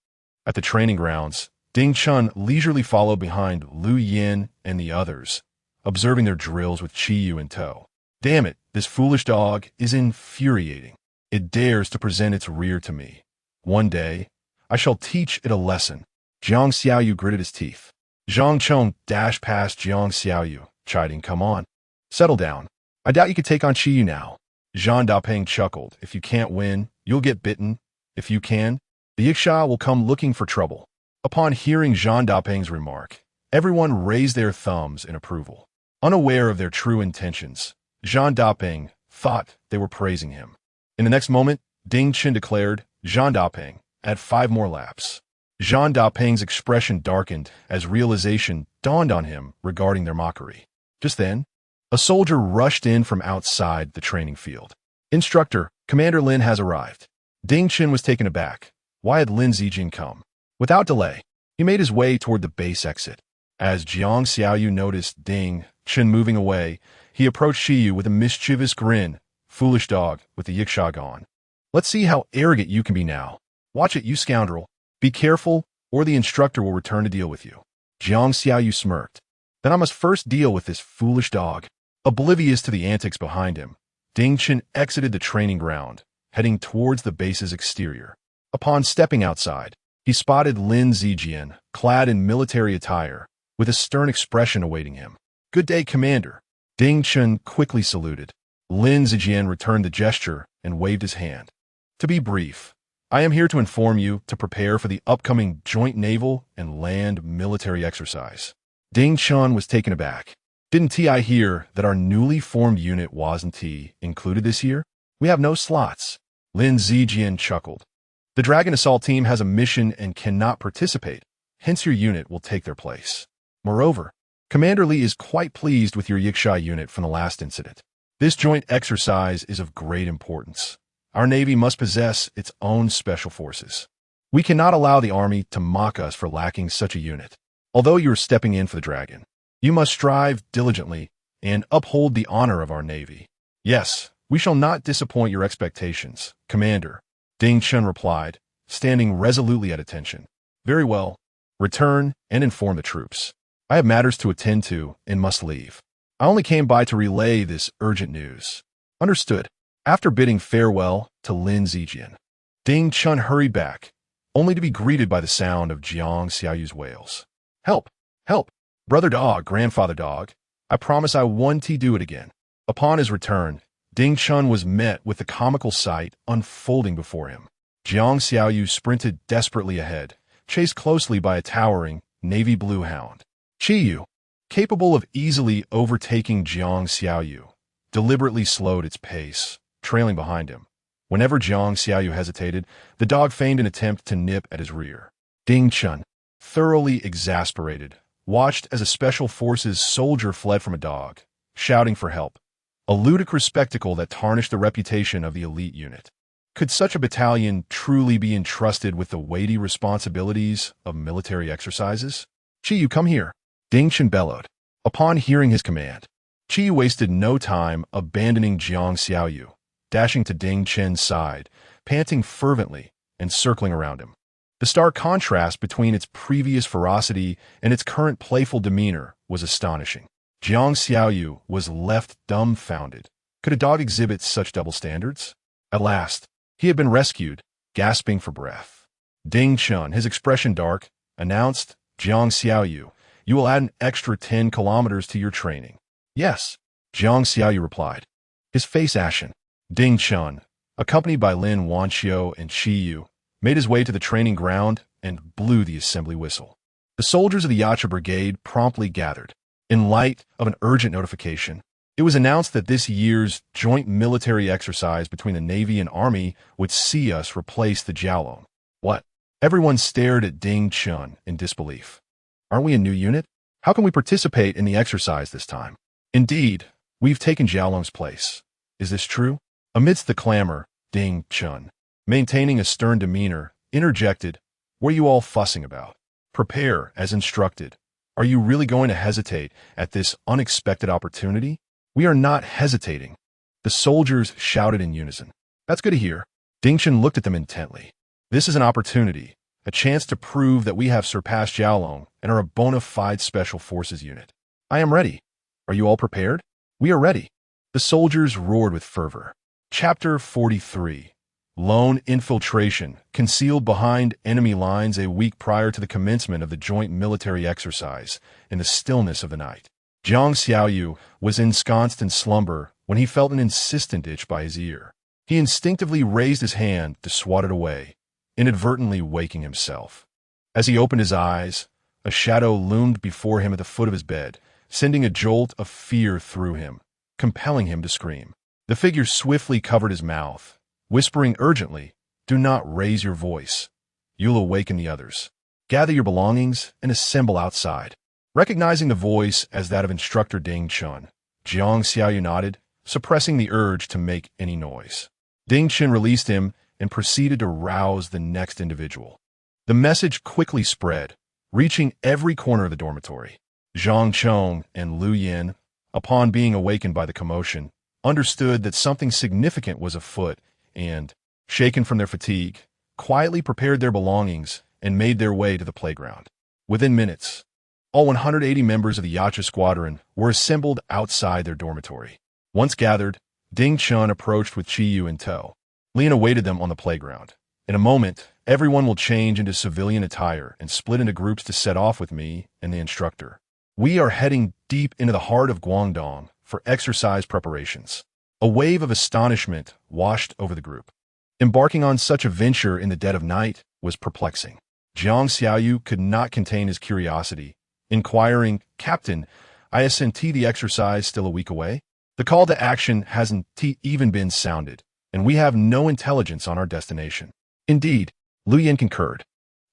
A: at the training grounds, Ding Chun leisurely followed behind Lu Yin and the others, observing their drills with Qi Yu in tow. Damn it, this foolish dog is infuriating. It dares to present its rear to me. One day, I shall teach it a lesson. Jiang Xiaoyu gritted his teeth. Zhang Chong dashed past Jiang Xiaoyu, chiding, come on. Settle down. I doubt you could take on Qi Yu now. Zhang Dapeng chuckled. If you can't win, you'll get bitten. If you can, the Yiksha will come looking for trouble. Upon hearing Zhang Dapeng's remark, everyone raised their thumbs in approval. Unaware of their true intentions, Zhang Dapeng thought they were praising him. In the next moment, Ding Chen declared, Zhang Dapeng, add 5 more laps. Zhang Dapeng's expression darkened as realization dawned on him regarding their mockery. Just then, a soldier rushed in from outside the training field. Instructor, Commander Lin has arrived. Ding Chen was taken aback. Why had Lin Zijin come? Without delay, he made his way toward the base exit. As Jiang Xiaoyu noticed Ding Chen moving away, he approached Qi Yu with a mischievous grin. Foolish dog, with the Yiksha gone. Let's see how arrogant you can be now. Watch it, you scoundrel. Be careful, or the instructor will return to deal with you. Jiang Xiaoyu smirked. Then I must first deal with this foolish dog. Oblivious to the antics behind him, Ding Chen exited the training ground, heading towards the base's exterior. Upon stepping outside, he spotted Lin Zijian, clad in military attire, with a stern expression awaiting him. Good day, Commander. Ding Chen quickly saluted. Lin Zijian returned the gesture and waved his hand. To be brief, I am here to inform you to prepare for the upcoming joint naval and land military exercise. Ding Chen was taken aback. Didn't I hear that our newly formed unit wasn't included this year? We have no slots. Lin Zijian chuckled. The Dragon Assault team has a mission and cannot participate, hence your unit will take their place. Moreover, Commander Li is quite pleased with your Yiksha unit from the last incident. This joint exercise is of great importance. Our Navy must possess its own special forces. We cannot allow the Army to mock us for lacking such a unit. Although you are stepping in for the Dragon, you must strive diligently and uphold the honor of our Navy. Yes, we shall not disappoint your expectations, Commander, Ding Chen replied, standing resolutely at attention. Very well. Return and inform the troops. I have matters to attend to and must leave. I only came by to relay this urgent news. Understood. After bidding farewell to Lin Zijian, Ding Chen hurried back, only to be greeted by the sound of Jiang Xiaoyu's wails. Help! Help! Brother dog, grandfather dog, I promise I won't do it again. Upon his return, Ding Chen was met with the comical sight unfolding before him. Jiang Xiaoyu sprinted desperately ahead, chased closely by a towering navy blue hound. Qi Yu, capable of easily overtaking Jiang Xiaoyu, deliberately slowed its pace, trailing behind him. Whenever Jiang Xiaoyu hesitated, the dog feigned an attempt to nip at his rear. Ding Chen, thoroughly exasperated, watched as a special forces soldier fled from a dog, shouting for help, a ludicrous spectacle that tarnished the reputation of the elite unit. Could such a battalion truly be entrusted with the weighty responsibilities of military exercises? Qi Yu, come here, Ding Chen bellowed. Upon hearing his command, Qi Yu wasted no time abandoning Jiang Xiaoyu, dashing to Ding Chen's side, panting fervently and circling around him. The stark contrast between its previous ferocity and its current playful demeanor was astonishing. Jiang Xiaoyu was left dumbfounded. Could a dog exhibit such double standards? At last, he had been rescued, gasping for breath. Ding Chen, his expression dark, announced, Jiang Xiaoyu, you will add an extra 10 kilometers to your training. Yes, Jiang Xiaoyu replied, his face ashen. Ding Chen, accompanied by Lin Wanqiu and Qi Yu, made his way to the training ground and blew the assembly whistle. The soldiers of the Yacha Brigade promptly gathered. In light of an urgent notification, it was announced that this year's joint military exercise between the Navy and Army would see us replace the Jiaolong. What? Everyone stared at Ding Chen in disbelief. Aren't we a new unit? How can we participate in the exercise this time? Indeed, we've taken Jiaolong's place. Is this true? Amidst the clamor, Ding Chen, maintaining a stern demeanor, interjected, what are you all fussing about? Prepare as instructed. Are you really going to hesitate at this unexpected opportunity? We are not hesitating. The soldiers shouted in unison. That's good to hear. Ding Chen looked at them intently. This is an opportunity, a chance to prove that we have surpassed Jiaolong and are a bona fide special forces unit. I am ready. Are you all prepared? We are ready. The soldiers roared with fervor. Chapter 43. Lone infiltration, concealed behind enemy lines a week prior to the commencement of the joint military exercise, in the stillness of the night. Jiang Xiaoyu was ensconced in slumber when he felt an insistent itch by his ear. He instinctively raised his hand to swat it away, inadvertently waking himself. As he opened his eyes, a shadow loomed before him at the foot of his bed, sending a jolt of fear through him, compelling him to scream. The figure swiftly covered his mouth, whispering urgently, "Do not raise your voice. You'll awaken the others. Gather your belongings and assemble outside." Recognizing the voice as that of Instructor Ding Chen, Jiang Xiaoyu nodded, suppressing the urge to make any noise. Ding Chen released him and proceeded to rouse the next individual. The message quickly spread, reaching every corner of the dormitory. Zhang Chong and Lu Yin, upon being awakened by the commotion, understood that something significant was afoot and, shaken from their fatigue, quietly prepared their belongings and made their way to the playground. Within minutes, all 180 members of the Yacha squadron were assembled outside their dormitory. Once gathered, Ding Chen approached with Chi Yu in tow. Lian awaited them on the playground. In a moment, everyone will change into civilian attire and split into groups to set off with me and the instructor. We are heading deep into the heart of Guangdong for exercise preparations. A wave of astonishment washed over the group. Embarking on such a venture in the dead of night was perplexing. Jiang Xiaoyu could not contain his curiosity, inquiring, "Captain, isn't the exercise still a week away? The call to action hasn't even been sounded, and we have no intelligence on our destination." Indeed, Lu Yin concurred.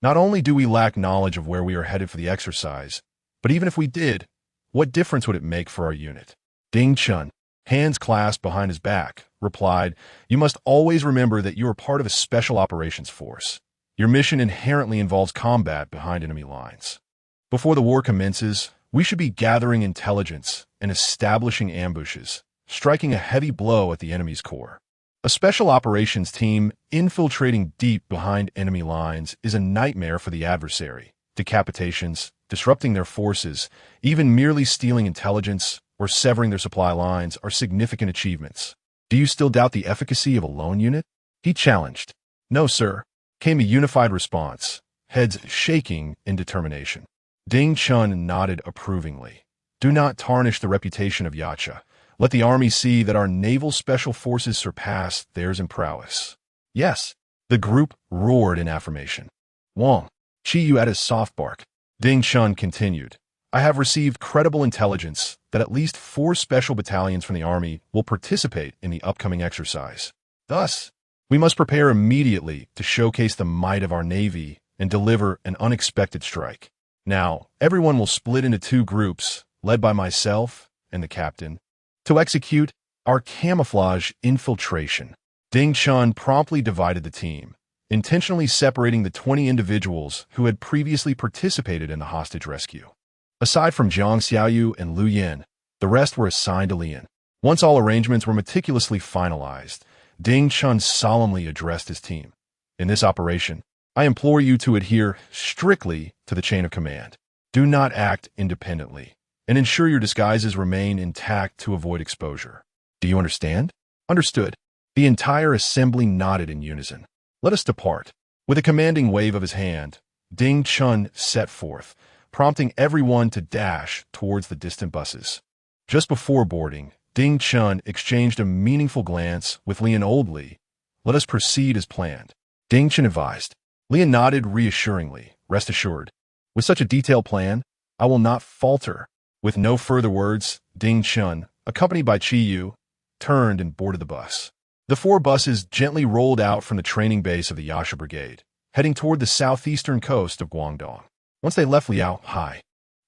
A: Not only do we lack knowledge of where we are headed for the exercise, but even if we did, what difference would it make for our unit? Ding Chen, hands clasped behind his back, replied, "You must always remember that you are part of a special operations force. Your mission inherently involves combat behind enemy lines. Before the war commences, we should be gathering intelligence and establishing ambushes, striking a heavy blow at the enemy's core. A special operations team infiltrating deep behind enemy lines is a nightmare for the adversary. Decapitations, disrupting their forces, even merely stealing intelligence or severing their supply lines are significant achievements. Do you still doubt the efficacy of a lone unit?" he challenged. "No, sir," came a unified response, heads shaking in determination. Ding Chen nodded approvingly. "Do not tarnish the reputation of Yacha. Let the army see that our naval special forces surpass theirs in prowess." "Yes," the group roared in affirmation. "Wang," Chi Yu added a soft bark. Ding Chen continued, "I have received credible intelligence that at least 4 special battalions from the army will participate in the upcoming exercise. Thus, we must prepare immediately to showcase the might of our navy and deliver an unexpected strike. Now, everyone will split into 2 groups, led by myself and the captain, to execute our camouflage infiltration." Ding Chen promptly divided the team, intentionally separating the 20 individuals who had previously participated in the hostage rescue. Aside from Jiang Xiaoyu and Lu Yin, the rest were assigned to Lian. Once all arrangements were meticulously finalized, Ding Chen solemnly addressed his team. "In this operation, I implore you to adhere strictly to the chain of command. Do not act independently, and ensure your disguises remain intact to avoid exposure. Do you understand?" "Understood." The entire assembly nodded in unison. "Let us depart." With a commanding wave of his hand, Ding Chen set forth, prompting everyone to dash towards the distant buses. Just before boarding, Ding Chen exchanged a meaningful glance with Lian Oldley. "Let us proceed as planned," Ding Chen advised. Lian nodded reassuringly. "Rest assured, with such a detailed plan, I will not falter." With no further words, Ding Chen, accompanied by Chi Yu, turned and boarded the bus. The 4 buses gently rolled out from the training base of the Yasha Brigade, heading toward the southeastern coast of Guangdong. Once they left Liao Hai,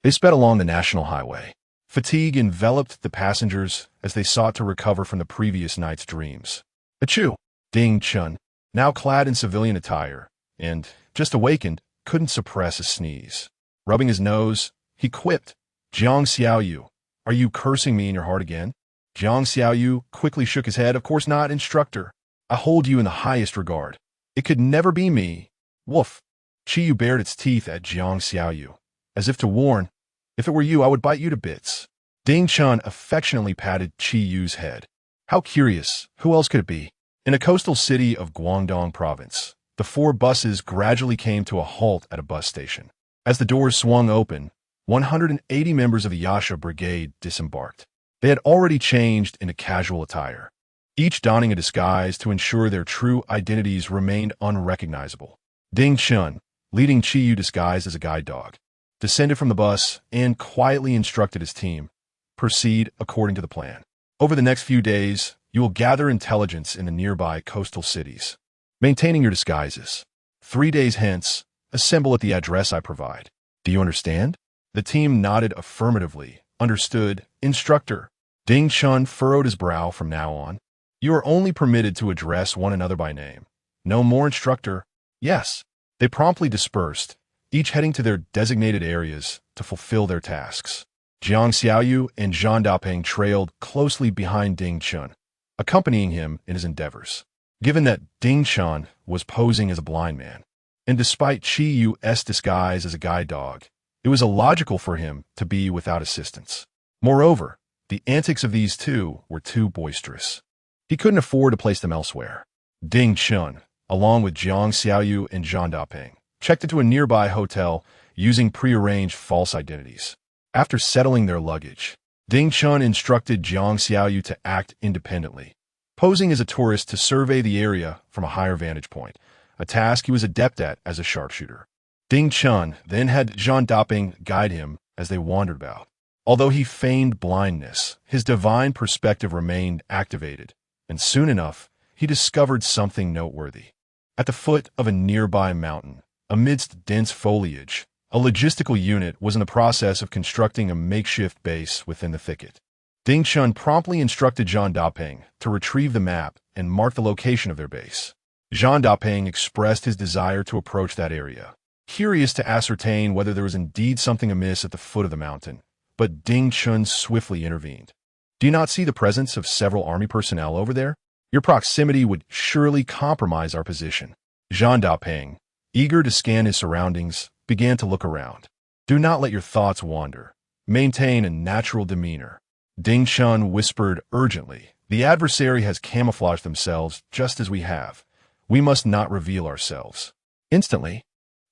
A: they sped along the national highway. Fatigue enveloped the passengers as they sought to recover from the previous night's dreams. "Achoo!" Ding Chen, now clad in civilian attire, and, just awakened, couldn't suppress a sneeze. Rubbing his nose, He quipped, "Jiang Xiaoyu, are you cursing me in your heart again?" Jiang Xiaoyu quickly shook his head. "Of course not, instructor. I hold you in the highest regard. It could never be me." Woof. Qiyu bared its teeth at Jiang Xiaoyu, as if to warn, "If it were you, I would bite you to bits." Ding Chun affectionately patted Qiyu's head. How curious. Who else could it be? In a coastal city of Guangdong province, the 4 buses gradually came to a halt at a bus station. As the doors swung open, 180 members of the Yasha Brigade disembarked. They had already changed into casual attire, each donning a disguise to ensure their true identities remained unrecognizable. Ding Chun, leading Qiyu disguised as a guide dog, descended from the bus and quietly instructed his team, "Proceed according to the plan. Over the next few days, you will gather intelligence in the nearby coastal cities, maintaining your disguises. 3 days hence, assemble at the address I provide. Do you understand?" The team nodded affirmatively. "Understood, instructor." Ding Chun furrowed his brow. "From now on, you are only permitted to address one another by name. No more, instructor." "Yes." They promptly dispersed, each heading to their designated areas to fulfill their tasks. Jiang Xiaoyu and Zhang Dapeng trailed closely behind Ding Chun, accompanying him in his endeavors. Given that Ding Chun was posing as a blind man, and despite Qiyu's disguise as a guide dog, it was illogical for him to be without assistance. Moreover, the antics of these two were too boisterous. He couldn't afford to place them elsewhere. Ding Chun, along with Jiang Xiaoyu and Zhang Dapeng, checked into a nearby hotel using prearranged false identities. After settling their luggage, Ding Chun instructed Jiang Xiaoyu to act independently, posing as a tourist to survey the area from a higher vantage point, a task he was adept at as a sharpshooter. Ding Chun then had Zhang Dapeng guide him as they wandered about. Although he feigned blindness, his divine perspective remained activated, and soon enough, he discovered something noteworthy. At the foot of a nearby mountain, amidst dense foliage, a logistical unit was in the process of constructing a makeshift base within the thicket. Ding Chun promptly instructed Zhang Dapeng to retrieve the map and mark the location of their base. Zhang Dapeng expressed his desire to approach that area, curious to ascertain whether there was indeed something amiss at the foot of the mountain, but Ding Chun swiftly intervened. "Do you not see the presence of several army personnel over there? Your proximity would surely compromise our position." Zhang Dapeng, eager to scan his surroundings, began to look around. "Do not let your thoughts wander. Maintain a natural demeanor." Ding Chun whispered urgently, "The adversary has camouflaged themselves just as we have. We must not reveal ourselves." Instantly,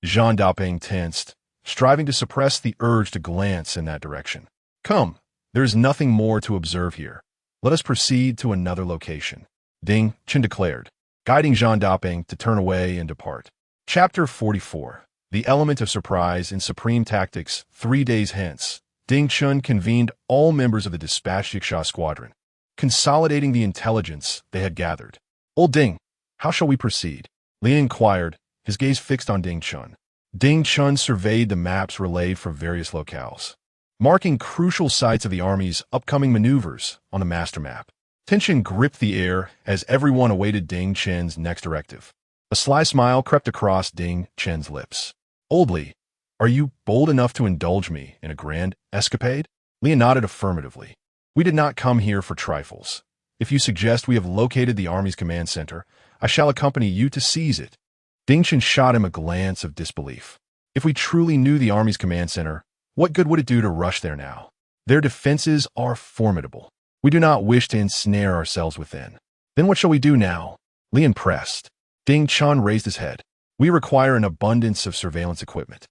A: Zhang Dapeng tensed, striving to suppress the urge to glance in that direction. "Come, there is nothing more to observe here. Let us proceed to another location," Ding Chun declared, guiding Zhang Dapeng to turn away and depart. Chapter 44. The element of surprise in supreme tactics. 3 days hence, Ding Chun convened all members of the dispatched Yiksha squadron, consolidating the intelligence they had gathered. "Old Ding, how shall we proceed?" Li inquired, his gaze fixed on Ding Chun. Ding Chun surveyed the maps relayed from various locales, marking crucial sites of the Army's upcoming maneuvers on the master map. Tension gripped the air as everyone awaited Ding Chen's next directive. A sly smile crept across Ding Chen's lips. "Old Li, are you bold enough to indulge me in a grand escapade?" Li nodded affirmatively. "We did not come here for trifles. If you suggest we have located the Army's command center, I shall accompany you to seize it." Ding Chen shot him a glance of disbelief. "If we truly knew the Army's command center, what good would it do to rush there now? Their defenses are formidable. We do not wish to ensnare ourselves within." "Then what shall we do now?" Li pressed. Ding Chun raised his head. "We require an abundance of surveillance equipment.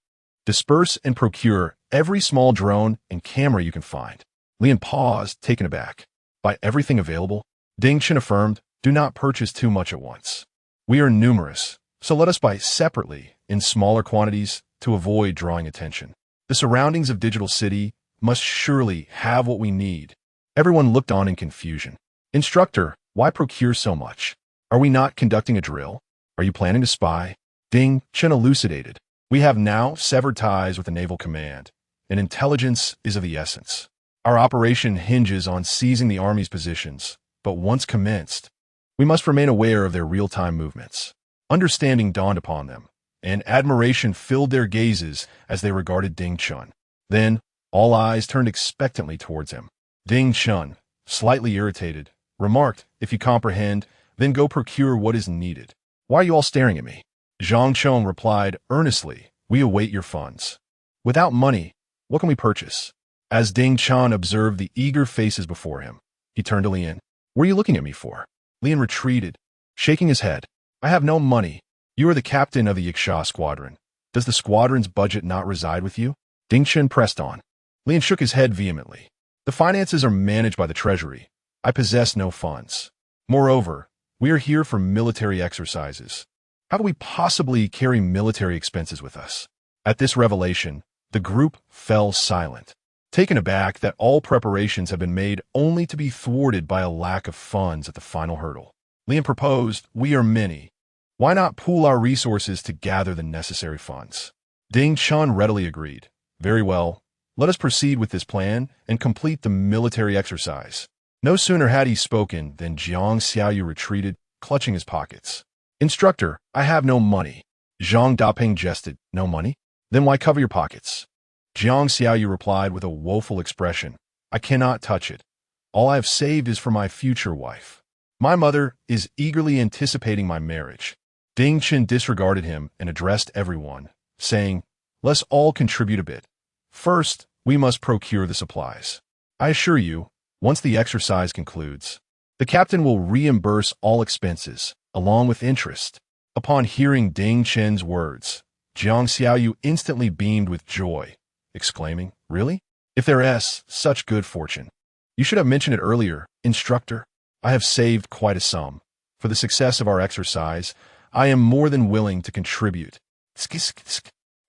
A: Disperse and procure every small drone and camera you can find." Lian paused, taken aback. "Buy everything available?" Ding Chen affirmed. "Do not purchase too much at once. We are numerous, so let us buy separately in smaller quantities to avoid drawing attention. The surroundings of Digital City must surely have what we need." Everyone looked on in confusion. "Instructor, why procure so much? Are we not conducting a drill? Are you planning to spy?" Ding Chen elucidated. "We have now severed ties with the Naval Command, and intelligence is of the essence. Our operation hinges on seizing the Army's positions, but once commenced, we must remain aware of their real-time movements." Understanding dawned upon them, and admiration filled their gazes as they regarded Ding Chun. Then, All eyes turned expectantly towards him. Ding Chen, slightly irritated, remarked, "If you comprehend, then go procure what is needed." "Why are you all staring at me?" Zhang Chong replied earnestly, "We await your funds. Without money, what can we purchase?" As Ding Chan observed the eager faces before him, he turned to Lian. "What are you looking at me for?" Lian retreated, shaking his head. "I have no money. You are the captain of the Yaksha squadron. Does the squadron's budget not reside with you?" Ding Chen pressed on. Lian shook his head vehemently. "The finances are managed by the treasury. I possess no funds. Moreover, we are here for military exercises. How could we possibly carry military expenses with us?" At this revelation, the group fell silent, taken aback that all preparations had been made only to be thwarted by a lack of funds at the final hurdle. Lian proposed, "We are many. Why not pool our resources to gather the necessary funds?" Ding Chun readily agreed. "Very well. Let us proceed with this plan and complete the military exercise." No sooner had he spoken than Jiang Xiaoyu retreated, clutching his pockets. "Instructor, I have no money." Zhang Daping jested. "No money? Then why cover your pockets?" Jiang Xiaoyu replied with a woeful expression. "I cannot touch it. All I have saved is for my future wife. My mother is eagerly anticipating my marriage." Ding Chen disregarded him and addressed everyone, saying, "Let's all contribute a bit. First, we must procure the supplies. I assure you, once the exercise concludes, the captain will reimburse all expenses, along with interest." Upon hearing Ding Chen's words, Jiang Xiaoyu instantly beamed with joy, exclaiming, "Really? If there is such good fortune, you should have mentioned it earlier, instructor. I have saved quite a sum. For the success of our exercise, I am more than willing to contribute."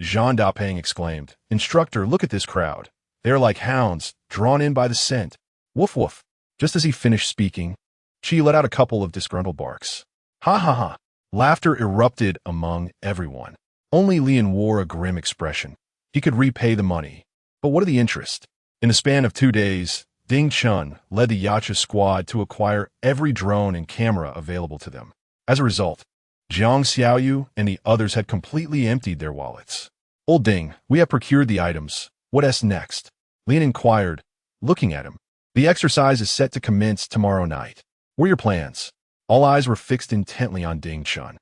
A: Zhang Daping exclaimed, "Instructor, look at this crowd. They are like hounds, drawn in by the scent. Woof woof." Just as he finished speaking, Chi let out a couple of disgruntled barks. "Ha ha ha." Laughter erupted among everyone. Only Lian wore a grim expression. He could repay the money. But what of the interest? In the span of 2 days, Ding Chun led the Yacha squad to acquire every drone and camera available to them. As a result, Jiang Xiaoyu and the others had completely emptied their wallets. "Old Ding, we have procured the items. What next?" Lian inquired, looking at him. "The exercise is set to commence tomorrow night. What are your plans?" All eyes were fixed intently on Ding Chun,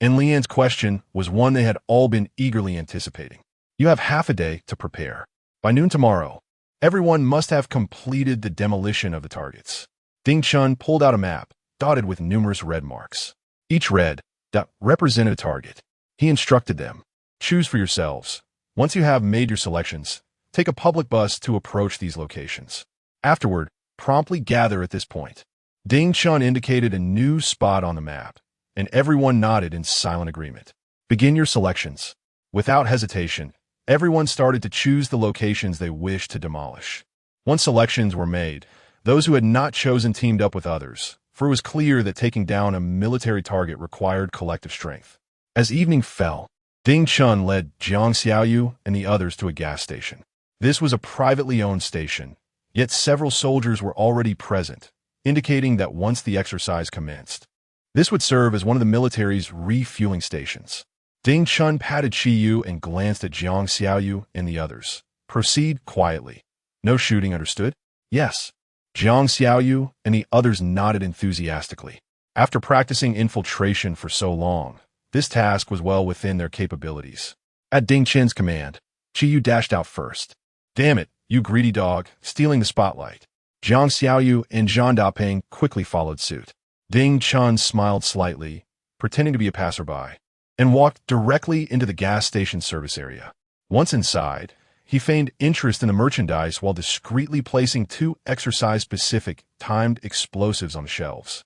A: and Lian's question was one they had all been eagerly anticipating. "You have half a day to prepare. By noon tomorrow, everyone must have completed the demolition of the targets." Ding Chun pulled out a map, dotted with numerous red marks. Each red dot represented a target. He instructed them, "Choose for yourselves. Once you have made your selections, take a public bus to approach these locations. Afterward, promptly gather at this point." Ding Chun indicated a new spot on the map, and everyone nodded in silent agreement. "Begin your selections." Without hesitation, everyone started to choose the locations they wished to demolish. Once selections were made, those who had not chosen teamed up with others, for it was clear that taking down a military target required collective strength. As evening fell, Ding Chun led Jiang Xiaoyu and the others to a gas station. This was a privately owned station, yet several soldiers were already present, indicating that once the exercise commenced, this would serve as one of the military's refueling stations. Ding Chun patted Chi Yu and glanced at Jiang Xiaoyu and the others. "Proceed quietly. No shooting, understood?" "Yes." Jiang Xiaoyu and the others nodded enthusiastically. After practicing infiltration for so long, this task was well within their capabilities. At Ding Chen's command, Chi Yu dashed out first. "Damn it, you greedy dog, stealing the spotlight." Jiang Xiaoyu and Zhang Daping quickly followed suit. Ding Chun smiled slightly, pretending to be a passerby, and walked directly into the gas station service area. Once inside, he feigned interest in the merchandise while discreetly placing 2 exercise-specific, timed explosives on the shelves.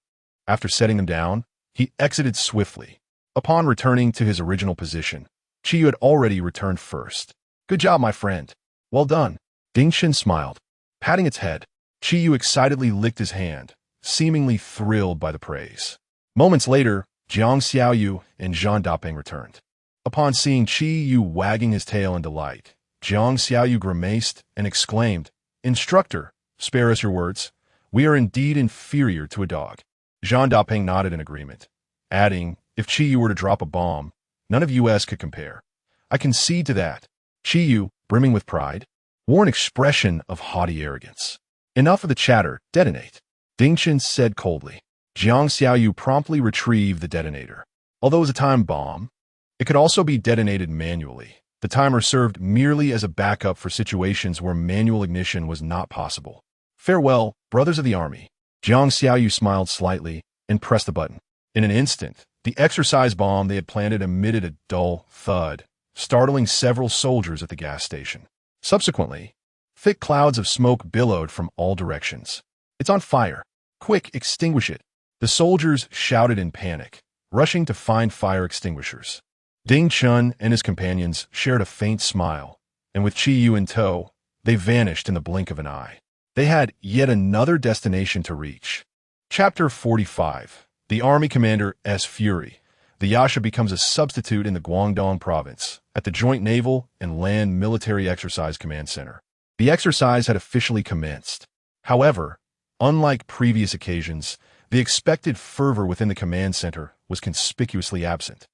A: After setting them down, he exited swiftly. Upon returning to his original position, Chi Yu had already returned first. "Good job, my friend. Well done." Ding Chen smiled. Patting its head, Chi Yu excitedly licked his hand, seemingly thrilled by the praise. Moments later, Jiang Xiaoyu and Zhang Daping returned. Upon seeing Chi Yu wagging his tail in delight, Jiang Xiaoyu grimaced and exclaimed, "Instructor, spare us your words. We are indeed inferior to a dog." Zhang Daping nodded in agreement, adding, "If Chi Yu were to drop a bomb, none of us could compare. I concede to that." Chi Yu, brimming with pride, wore an expression of haughty arrogance. Enough of the chatter, detonate, Ding Chen said coldly. Jiang Xiaoyu promptly retrieved the detonator. Although it was a time bomb, it could also be detonated manually. The timer served merely as a backup for situations where manual ignition was not possible. Farewell, brothers of the army. Jiang Xiaoyu smiled slightly and pressed the button. In an instant, the exercise bomb they had planted emitted a dull thud, startling several soldiers at the gas station. Subsequently, thick clouds of smoke billowed from all directions. It's on fire. Quick, extinguish it. The soldiers shouted in panic, rushing to find fire extinguishers. Ding Chen and his companions shared a faint smile, and with Qi Yu in tow, they vanished in the blink of an eye. They had yet another destination to reach. Chapter 45. The Army Commander S. Fury. The Yasha becomes a substitute in the Guangdong province at the Joint Naval and Land Military Exercise Command Center. The exercise had officially commenced. However, unlike previous occasions, the expected fervor within the command center was conspicuously absent.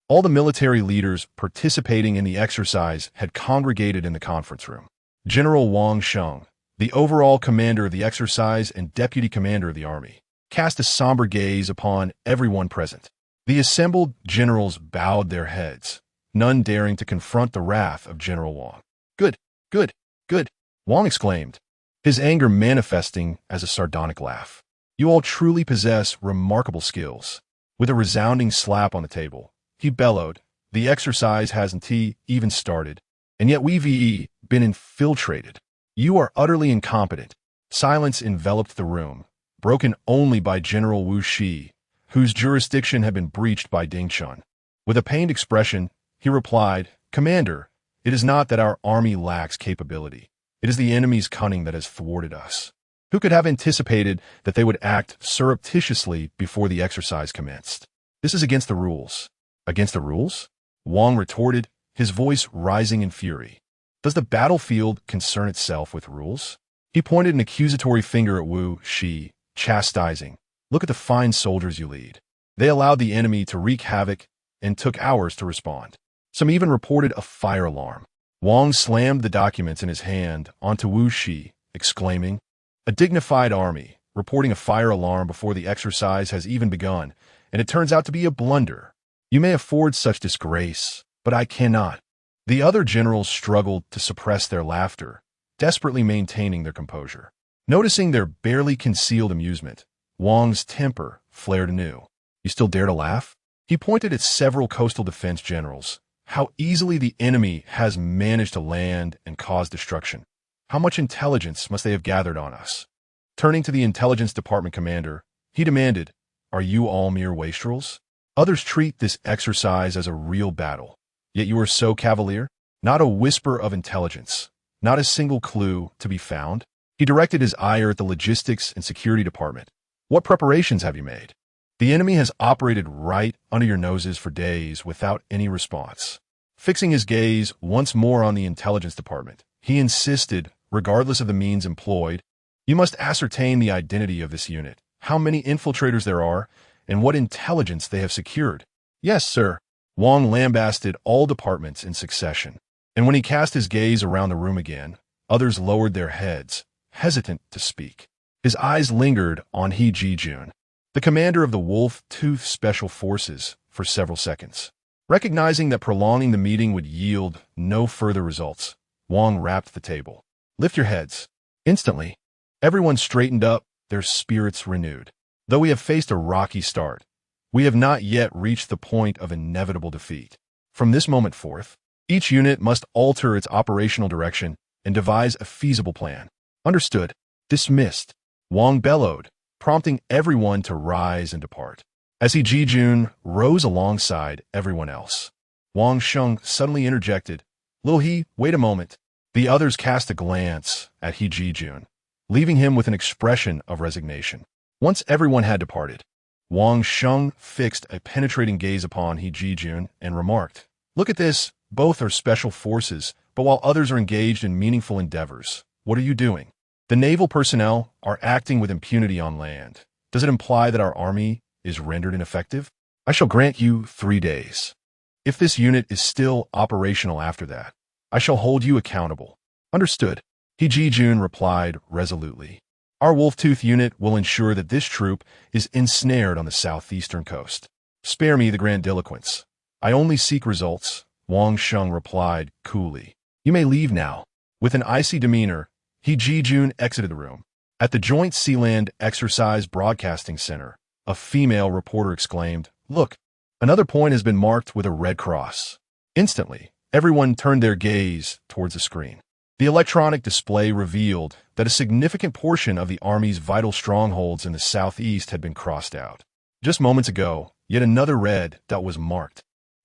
A: All the military leaders participating in the exercise had congregated in the conference room. General Wang Sheng, the overall commander of the exercise and deputy commander of the army, cast a somber gaze upon everyone present. The assembled generals bowed their heads, none daring to confront the wrath of General Wang. Good, good, good, Wang exclaimed, his anger manifesting as a sardonic laugh. You all truly possess remarkable skills. With a resounding slap on the table, he bellowed, the exercise hasn't even started, and yet we've been infiltrated. You are utterly incompetent. Silence enveloped the room, broken only by General Wu Shi, whose jurisdiction had been breached by Ding Chen. With a pained expression, he replied, Commander, it is not that our army lacks capability. It is the enemy's cunning that has thwarted us. Who could have anticipated that they would act surreptitiously before the exercise commenced? This is against the rules. Against the rules? Wang retorted, his voice rising in fury. Does the battlefield concern itself with rules? He pointed an accusatory finger at Wu Shi, chastising. Look at the fine soldiers you lead. They allowed the enemy to wreak havoc and took hours to respond. Some even reported a fire alarm. Wang slammed the documents in his hand onto Wu Shi, exclaiming, a dignified army, reporting a fire alarm before the exercise has even begun, and it turns out to be a blunder. You may afford such disgrace, but I cannot. The other generals struggled to suppress their laughter, desperately maintaining their composure. Noticing their barely concealed amusement, Wang's temper flared anew. You still dare to laugh? He pointed at several coastal defense generals. How easily the enemy has managed to land and cause destruction. How much intelligence must they have gathered on us? Turning to the intelligence department commander, he demanded, are you all mere wastrels? Others treat this exercise as a real battle, yet you are so cavalier? Not a whisper of intelligence, not a single clue to be found. He directed his ire at the logistics and security department. What preparations have you made? The enemy has operated right under your noses for days without any response. Fixing his gaze once more on the intelligence department, he insisted, regardless of the means employed, you must ascertain the identity of this unit, how many infiltrators there are, and what intelligence they have secured. Yes, sir. Wang lambasted all departments in succession, and when he cast his gaze around the room again, others lowered their heads, hesitant to speak. His eyes lingered on He Jijun, the commander of the Wolf-Tooth Special Forces, for several seconds. Recognizing that prolonging the meeting would yield no further results, Wang rapped the table. Lift your heads. Instantly, everyone straightened up, their spirits renewed. Though we have faced a rocky start, we have not yet reached the point of inevitable defeat. From this moment forth, each unit must alter its operational direction and devise a feasible plan. Understood. Dismissed. Wang bellowed, prompting everyone to rise and depart. As He Jijun rose alongside everyone else, Wang Sheng suddenly interjected, Little He, wait a moment. The others cast a glance at He Jijun, leaving him with an expression of resignation. Once everyone had departed, Wang Sheng fixed a penetrating gaze upon He Jijun and remarked, Look at this, both are special forces, but while others are engaged in meaningful endeavors, what are you doing? The naval personnel are acting with impunity on land. Does it imply that our army is rendered ineffective? I shall grant you 3 days. If this unit is still operational after that, I shall hold you accountable. Understood. He Ji-jun replied resolutely. Our Wolf-Tooth unit will ensure that this troop is ensnared on the southeastern coast. Spare me the grandiloquence. I only seek results, Wang Sheng replied coolly. You may leave now. With an icy demeanor, He Ji-jun exited the room. At the Joint Sealand Exercise Broadcasting Center, a female reporter exclaimed, "Look, another point has been marked with a red cross." Instantly, everyone turned their gaze towards the screen. The electronic display revealed that a significant portion of the Army's vital strongholds in the southeast had been crossed out. Just moments ago, yet another red dot was marked,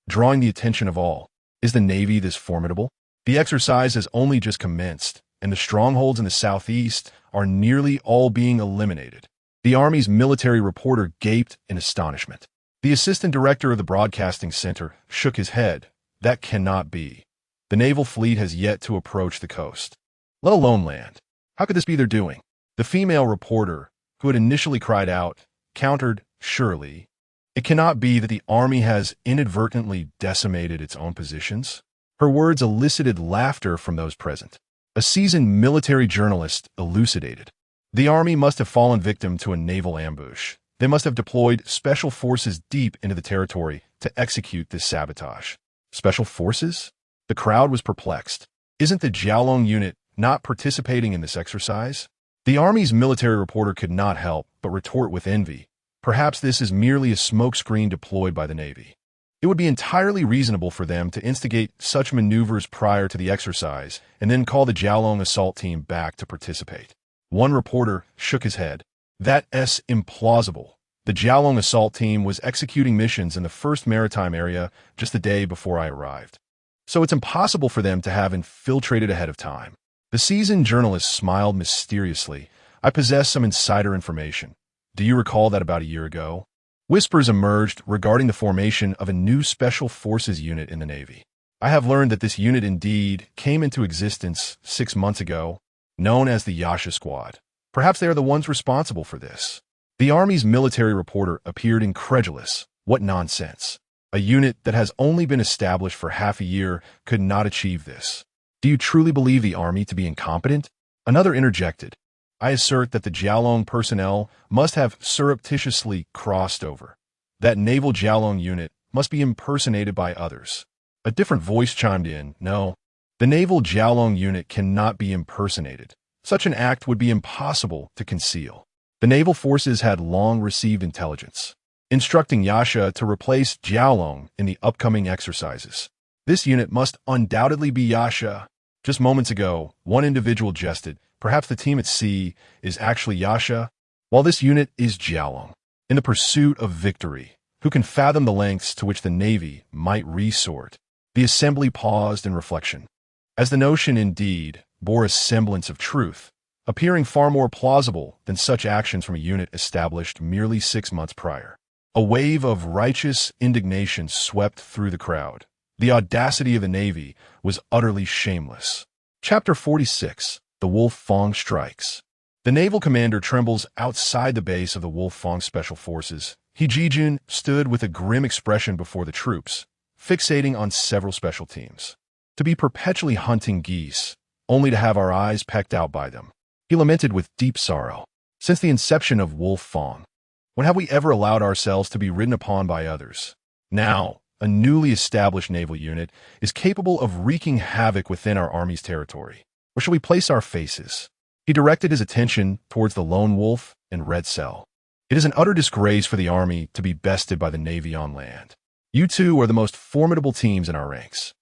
A: drawing the attention of all. Is the Navy this formidable? The exercise has only just commenced, and the strongholds in the southeast are nearly all being eliminated. The Army's military reporter gaped in astonishment. The assistant director of the broadcasting center shook his head. That cannot be. The naval fleet has yet to approach the coast, let alone land. How could this be their doing? The female reporter, who had initially cried out, countered, surely. It cannot be that the Army has inadvertently decimated its own positions. Her words elicited laughter from those present. A seasoned military journalist elucidated. The Army must have fallen victim to a naval ambush. They must have deployed special forces deep into the territory to execute this sabotage. Special forces? The crowd was perplexed. Isn't the Jiaolong unit not participating in this exercise? The Army's military reporter could not help but retort with envy. Perhaps this is merely a smokescreen deployed by the Navy. It would be entirely reasonable for them to instigate such maneuvers prior to the exercise and then call the Jiaolong assault team back to participate. One reporter shook his head. That's implausible. The Jiaolong assault team was executing missions in the 1st Maritime Area just the day before I arrived. So it's impossible for them to have infiltrated ahead of time. The seasoned journalist smiled mysteriously. I possess some insider information. Do you recall that about a year ago? Whispers emerged regarding the formation of a new Special Forces unit in the Navy. I have learned that this unit indeed came into existence 6 months ago, known as the Yasha Squad. Perhaps they are the ones responsible for this. The Army's military reporter appeared incredulous. What nonsense. A unit that has only been established for half a year could not achieve this. Do you truly believe the Army to be incompetent? Another interjected. I assert that the Jiaolong personnel must have surreptitiously crossed over. That naval Jiaolong unit must be impersonated by others. A different voice chimed in. No, the naval Jiaolong unit cannot be impersonated. Such an act would be impossible to conceal. The naval forces had long received intelligence, instructing Yasha to replace Jiaolong in the upcoming exercises. This unit must undoubtedly be Yasha. Just moments ago, one individual jested. Perhaps the team at sea is actually Yasha, while this unit is Jiaolong. In the pursuit of victory, who can fathom the lengths to which the Navy might resort? The assembly paused in reflection. As the notion indeed bore a semblance of truth, appearing far more plausible than such actions from a unit established merely 6 months prior. A wave of righteous indignation swept through the crowd. The audacity of the Navy was utterly shameless. Chapter 46. The Wolf Fong Strikes. The naval commander trembles outside the base of the Wolf Fong Special Forces. He Ji-jun stood with a grim expression before the troops, fixating on several special teams. To be perpetually hunting geese, only to have our eyes pecked out by them. He lamented with deep sorrow. Since the inception of Wolf Fong, when have we ever allowed ourselves to be ridden upon by others? Now, a newly established naval unit is capable of wreaking havoc within our Army's territory. Where shall we place our faces? He directed his attention towards the Lone Wolf and Red Cell. It is an utter disgrace for the Army to be bested by the Navy on land. You two are the most formidable teams in our ranks.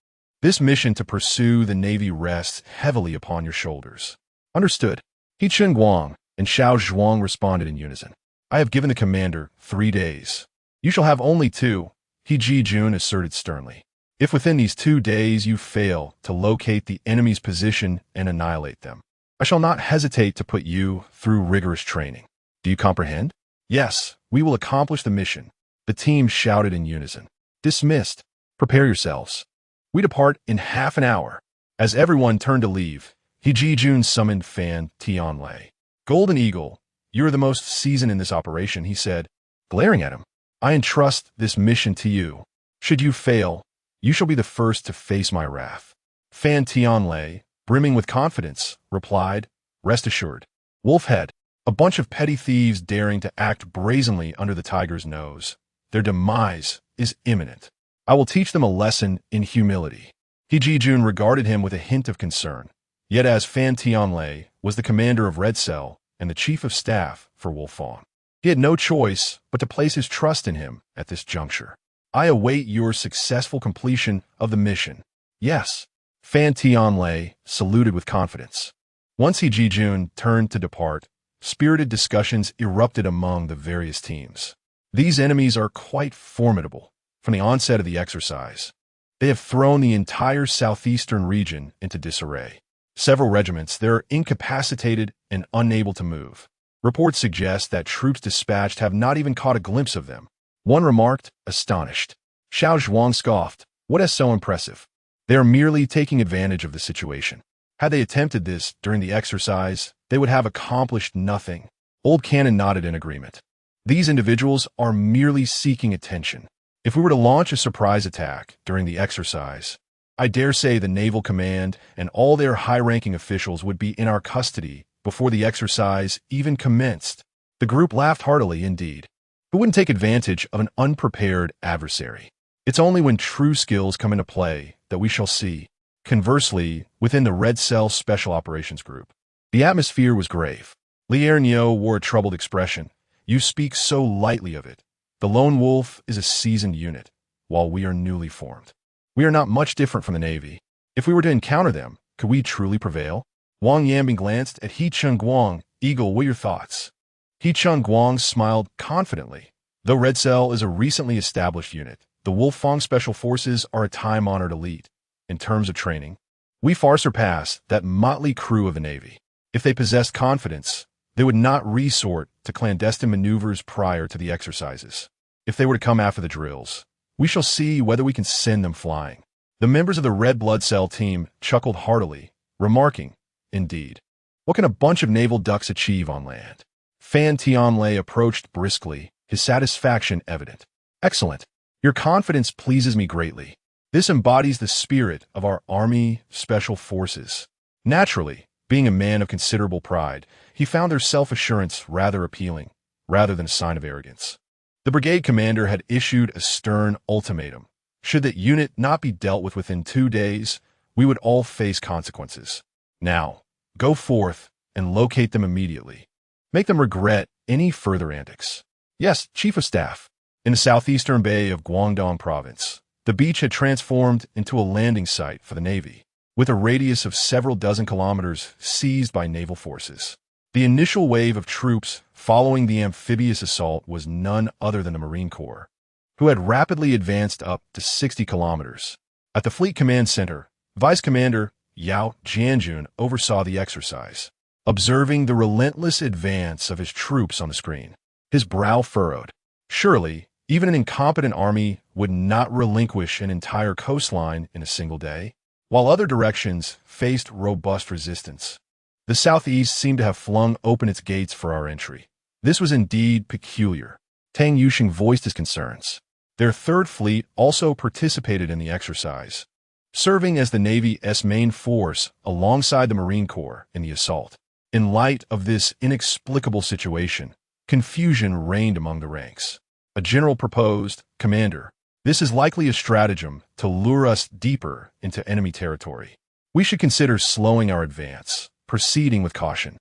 A: This mission to pursue the Navy rests heavily upon your shoulders. Understood. He Chen Guang and Xiao Zhuang responded in unison. I have given the commander 3 days. You shall have only 2, He Ji-jun asserted sternly. If within these 2 days you fail to locate the enemy's position and annihilate them, I shall not hesitate to put you through rigorous training. Do you comprehend? Yes, we will accomplish the mission. The team shouted in unison. Dismissed. Prepare yourselves. We depart in half an hour. As everyone turned to leave, He Ji-jun summoned Fan Tianlei. Golden Eagle, you are the most seasoned in this operation, he said, glaring at him. I entrust this mission to you. Should you fail, you shall be the first to face my wrath. Fan Tianlei, brimming with confidence, replied, "Rest assured. Wolfhead, a bunch of petty thieves daring to act brazenly under the tiger's nose. Their demise is imminent. I will teach them a lesson in humility." He Jijun regarded him with a hint of concern. Yet as Fan Tianlei was the commander of Red Cell and the chief of staff for Wolfong, he had no choice but to place his trust in him at this juncture. "I await your successful completion of the mission." "Yes." Fan Tianlei saluted with confidence. Once He Jijun turned to depart, spirited discussions erupted among the various teams. These enemies are quite formidable. From the onset of the exercise, they have thrown the entire southeastern region into disarray. Several regiments there are incapacitated and unable to move. Reports suggest that troops dispatched have not even caught a glimpse of them. One remarked, astonished. Xiao Zhuang scoffed. "What is so impressive? They are merely taking advantage of the situation. Had they attempted this during the exercise, they would have accomplished nothing." Old Cannon nodded in agreement. "These individuals are merely seeking attention. If we were to launch a surprise attack during the exercise, I dare say the Naval Command and all their high-ranking officials would be in our custody before the exercise even commenced." The group laughed heartily indeed. Who wouldn't take advantage of an unprepared adversary? It's only when true skills come into play that we shall see. Conversely, within the Red Cell Special Operations Group, the atmosphere was grave. Li Erniu wore a troubled expression. "You speak so lightly of it. The Lone Wolf is a seasoned unit, while we are newly formed. We are not much different from the Navy. If we were to encounter them, could we truly prevail?" Wang Yambing glanced at He Cheng-guang. "Eagle, what are your thoughts?" He Cheng-guang smiled confidently. Though Red Cell is a recently established unit, the Wolfong Special Forces are a time-honored elite. In terms of training, we far surpass that motley crew of the Navy. If they possessed confidence, they would not resort to clandestine maneuvers prior to the exercises. If they were to come after the drills, we shall see whether we can send them flying. The members of the Red Blood Cell team chuckled heartily, remarking, "Indeed, what can a bunch of naval ducks achieve on land?" Fan Tianlei approached briskly, his satisfaction evident. "Excellent. Your confidence pleases me greatly. This embodies the spirit of our Army Special Forces." Naturally, being a man of considerable pride, he found their self-assurance rather appealing, rather than a sign of arrogance. The brigade commander had issued a stern ultimatum. Should that unit not be dealt with within 2 days, we would all face consequences. Now, go forth and locate them immediately. Make them regret any further antics. Yes, Chief of Staff. In the southeastern bay of Guangdong Province, the beach had transformed into a landing site for the Navy, with a radius of several dozen kilometers seized by naval forces. The initial wave of troops following the amphibious assault was none other than the Marine Corps, who had rapidly advanced up to 60 kilometers. At the Fleet Command Center, Vice Commander Yao Jianjun oversaw the exercise, observing the relentless advance of his troops on the screen. His brow furrowed. Surely, even an incompetent army would not relinquish an entire coastline in a single day, while other directions faced robust resistance. The southeast seemed to have flung open its gates for our entry. This was indeed peculiar. Tang Yuxing voiced his concerns. Their third fleet also participated in the exercise, serving as the Navy's main force alongside the Marine Corps in the assault. In light of this inexplicable situation, confusion reigned among the ranks. A general proposed, "Commander, this is likely a stratagem to lure us deeper into enemy territory. We should consider slowing our advance, proceeding with caution.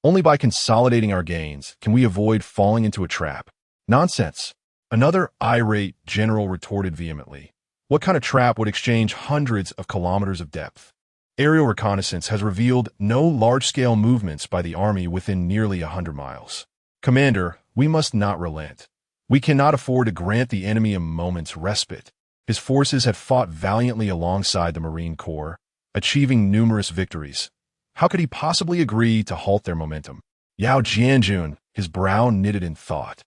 A: Only by consolidating our gains can we avoid falling into a trap." "Nonsense." Another irate general retorted vehemently. "What kind of trap would exchange hundreds of kilometers of depth? Aerial reconnaissance has revealed no large-scale movements by the Army within nearly 100 miles. Commander, we must not relent. We cannot afford to grant the enemy a moment's respite." His forces had fought valiantly alongside the Marine Corps, achieving numerous victories. How could he possibly agree to halt their momentum? Yao Jianjun, his brow knitted in thought,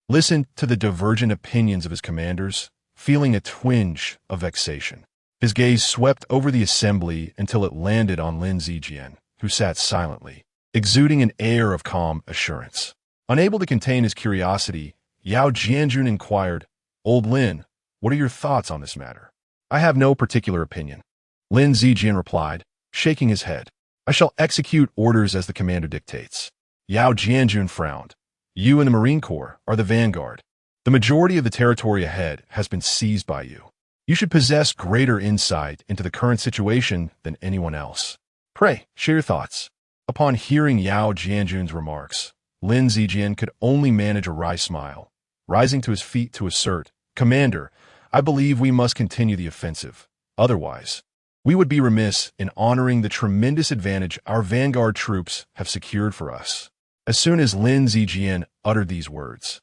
A: listened to the divergent opinions of his commanders, feeling a twinge of vexation. His gaze swept over the assembly until it landed on Lin Zijian, who sat silently, exuding an air of calm assurance. Unable to contain his curiosity, Yao Jianjun inquired, "Old Lin, what are your thoughts on this matter?" "I have no particular opinion," Lin Zijian replied. shaking his head. I shall execute orders as the commander dictates. Yao Jianjun frowned. You and the Marine Corps are the vanguard. The majority of the territory ahead has been seized by you. You should possess greater insight into the current situation than anyone else. Pray, share your thoughts. Upon hearing Yao Jianjun's remarks, Lin Zijian could only manage a wry smile, rising to his feet to assert, Commander, I believe we must continue the offensive. Otherwise, we would be remiss in honoring the tremendous advantage our vanguard troops have secured for us. As soon as Lin Zijian uttered these words,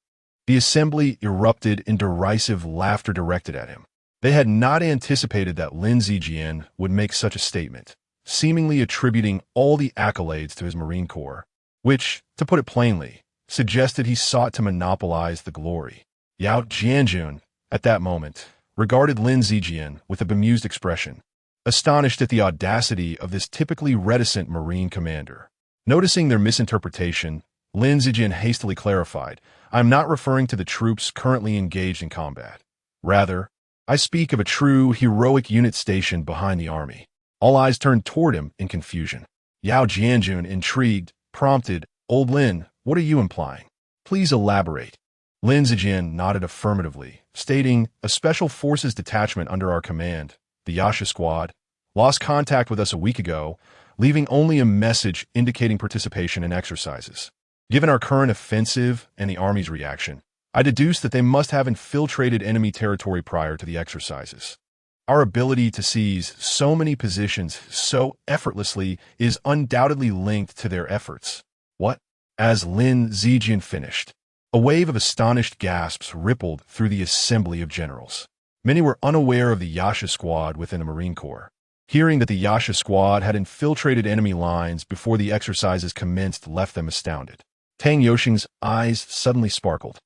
A: the assembly erupted in derisive laughter directed at him. They had not anticipated that Lin Zijian would make such a statement, seemingly attributing all the accolades to his Marine Corps, which, to put it plainly, suggested he sought to monopolize the glory. Yao Jianjun, at that moment, regarded Lin Zijian with a bemused expression, astonished at the audacity of this typically reticent Marine commander. Noticing their misinterpretation, Lin Zijian hastily clarified, I am not referring to the troops currently engaged in combat. Rather, I speak of a true, heroic unit stationed behind the army. All eyes turned toward him in confusion. Yao Jianjun, intrigued, prompted, Old Lin, what are you implying? Please elaborate. Lin Zijian nodded affirmatively, stating, a special forces detachment under our command, the Yasha Squad, lost contact with us a week ago, leaving only a message indicating participation in exercises. Given our current offensive and the Army's reaction, I deduce that they must have infiltrated enemy territory prior to the exercises. Our ability to seize so many positions so effortlessly is undoubtedly linked to their efforts. What? As Lin Zijian finished, a wave of astonished gasps rippled through the assembly of generals. Many were unaware of the Yasha Squad within the Marine Corps. Hearing that the Yasha Squad had infiltrated enemy lines before the exercises commenced left them astounded. Tang Yoxing's eyes suddenly sparkled.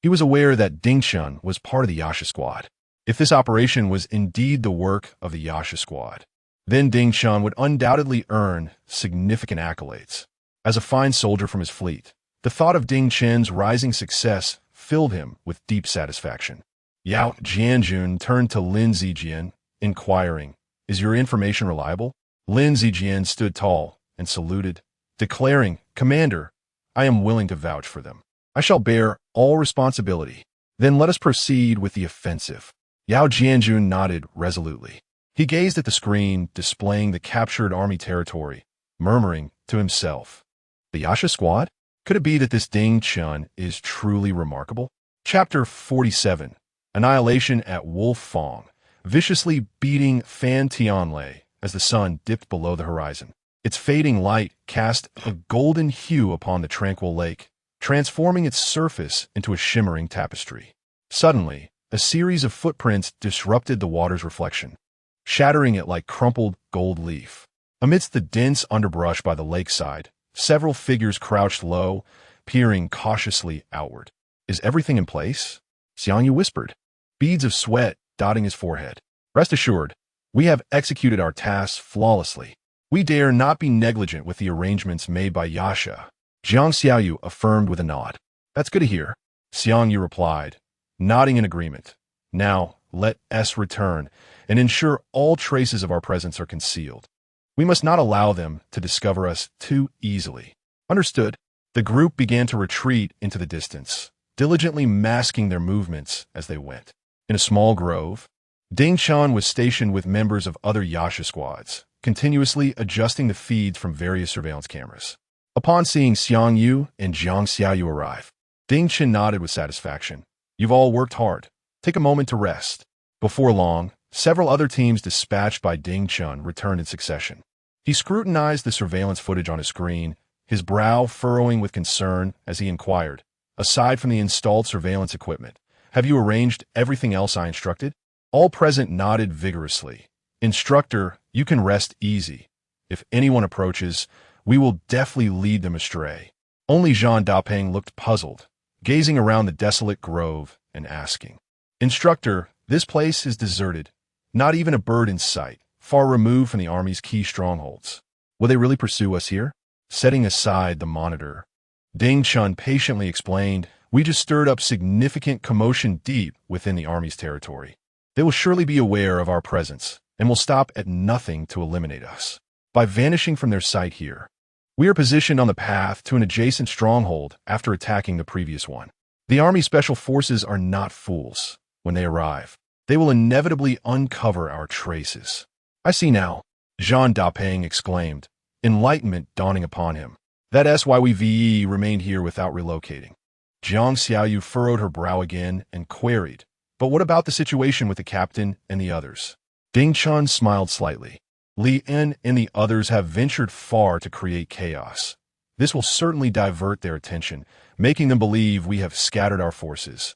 A: He was aware that Ding Chen was part of the Yasha Squad. If this operation was indeed the work of the Yasha Squad, then Ding Chen would undoubtedly earn significant accolades. As a fine soldier from his fleet, the thought of Ding Chen's rising success filled him with deep satisfaction. Yao Jianjun turned to Lin Zijian, inquiring, Is your information reliable? Lin Zijian stood tall and saluted, declaring, Commander, I am willing to vouch for them. I shall bear all responsibility. Then let us proceed with the offensive. Yao Jianjun nodded resolutely. He gazed at the screen displaying the captured army territory, murmuring to himself, The Yasha Squad? Could it be that this Ding Chen is truly remarkable? Chapter 47. Annihilation at Wolf Fong, viciously beating Fan Tianlei as the sun dipped below the horizon. Its fading light cast a golden hue upon the tranquil lake, transforming its surface into a shimmering tapestry. Suddenly, a series of footprints disrupted the water's reflection, shattering it like crumpled gold leaf. Amidst the dense underbrush by the lakeside, several figures crouched low, peering cautiously outward. Is everything in place? Xiang Yu whispered, beads of sweat dotting his forehead. Rest assured, we have executed our tasks flawlessly. We dare not be negligent with the arrangements made by Yasha. Jiang Xiaoyu affirmed with a nod. That's good to hear. Xiang Yu replied, nodding in agreement. Now, let us return and ensure all traces of our presence are concealed. We must not allow them to discover us too easily. Understood. The group began to retreat into the distance, diligently masking their movements as they went. In a small grove, Ding Chen was stationed with members of other Yasha squads, continuously adjusting the feeds from various surveillance cameras. Upon seeing Xiang Yu and Jiang Xiaoyu arrive, Ding Chen nodded with satisfaction. You've all worked hard. Take a moment to rest. Before long, several other teams dispatched by Ding Chen returned in succession. He scrutinized the surveillance footage on his screen, his brow furrowing with concern as he inquired, aside from the installed surveillance equipment, have you arranged everything else I instructed? All present nodded vigorously. Instructor, you can rest easy. If anyone approaches, we will definitely lead them astray. Only Zhang Dapeng looked puzzled, gazing around the desolate grove and asking, Instructor, this place is deserted. Not even a bird in sight, far removed from the army's key strongholds. Will they really pursue us here? Setting aside the monitor, Ding Chen patiently explained, we just stirred up significant commotion deep within the army's territory. They will surely be aware of our presence and will stop at nothing to eliminate us. by vanishing from their sight here. We are positioned on the path to an adjacent stronghold after attacking the previous one. The Army Special Forces are not fools. When they arrive, they will inevitably uncover our traces. I see now, Jean Dapeng exclaimed, enlightenment dawning upon him. That's why we remained here without relocating. Jiang Xiaoyu furrowed her brow again and queried, but what about the situation with the captain and the others? Ding Chun smiled slightly. Li En and the others have ventured far to create chaos. This will certainly divert their attention, making them believe we have scattered our forces,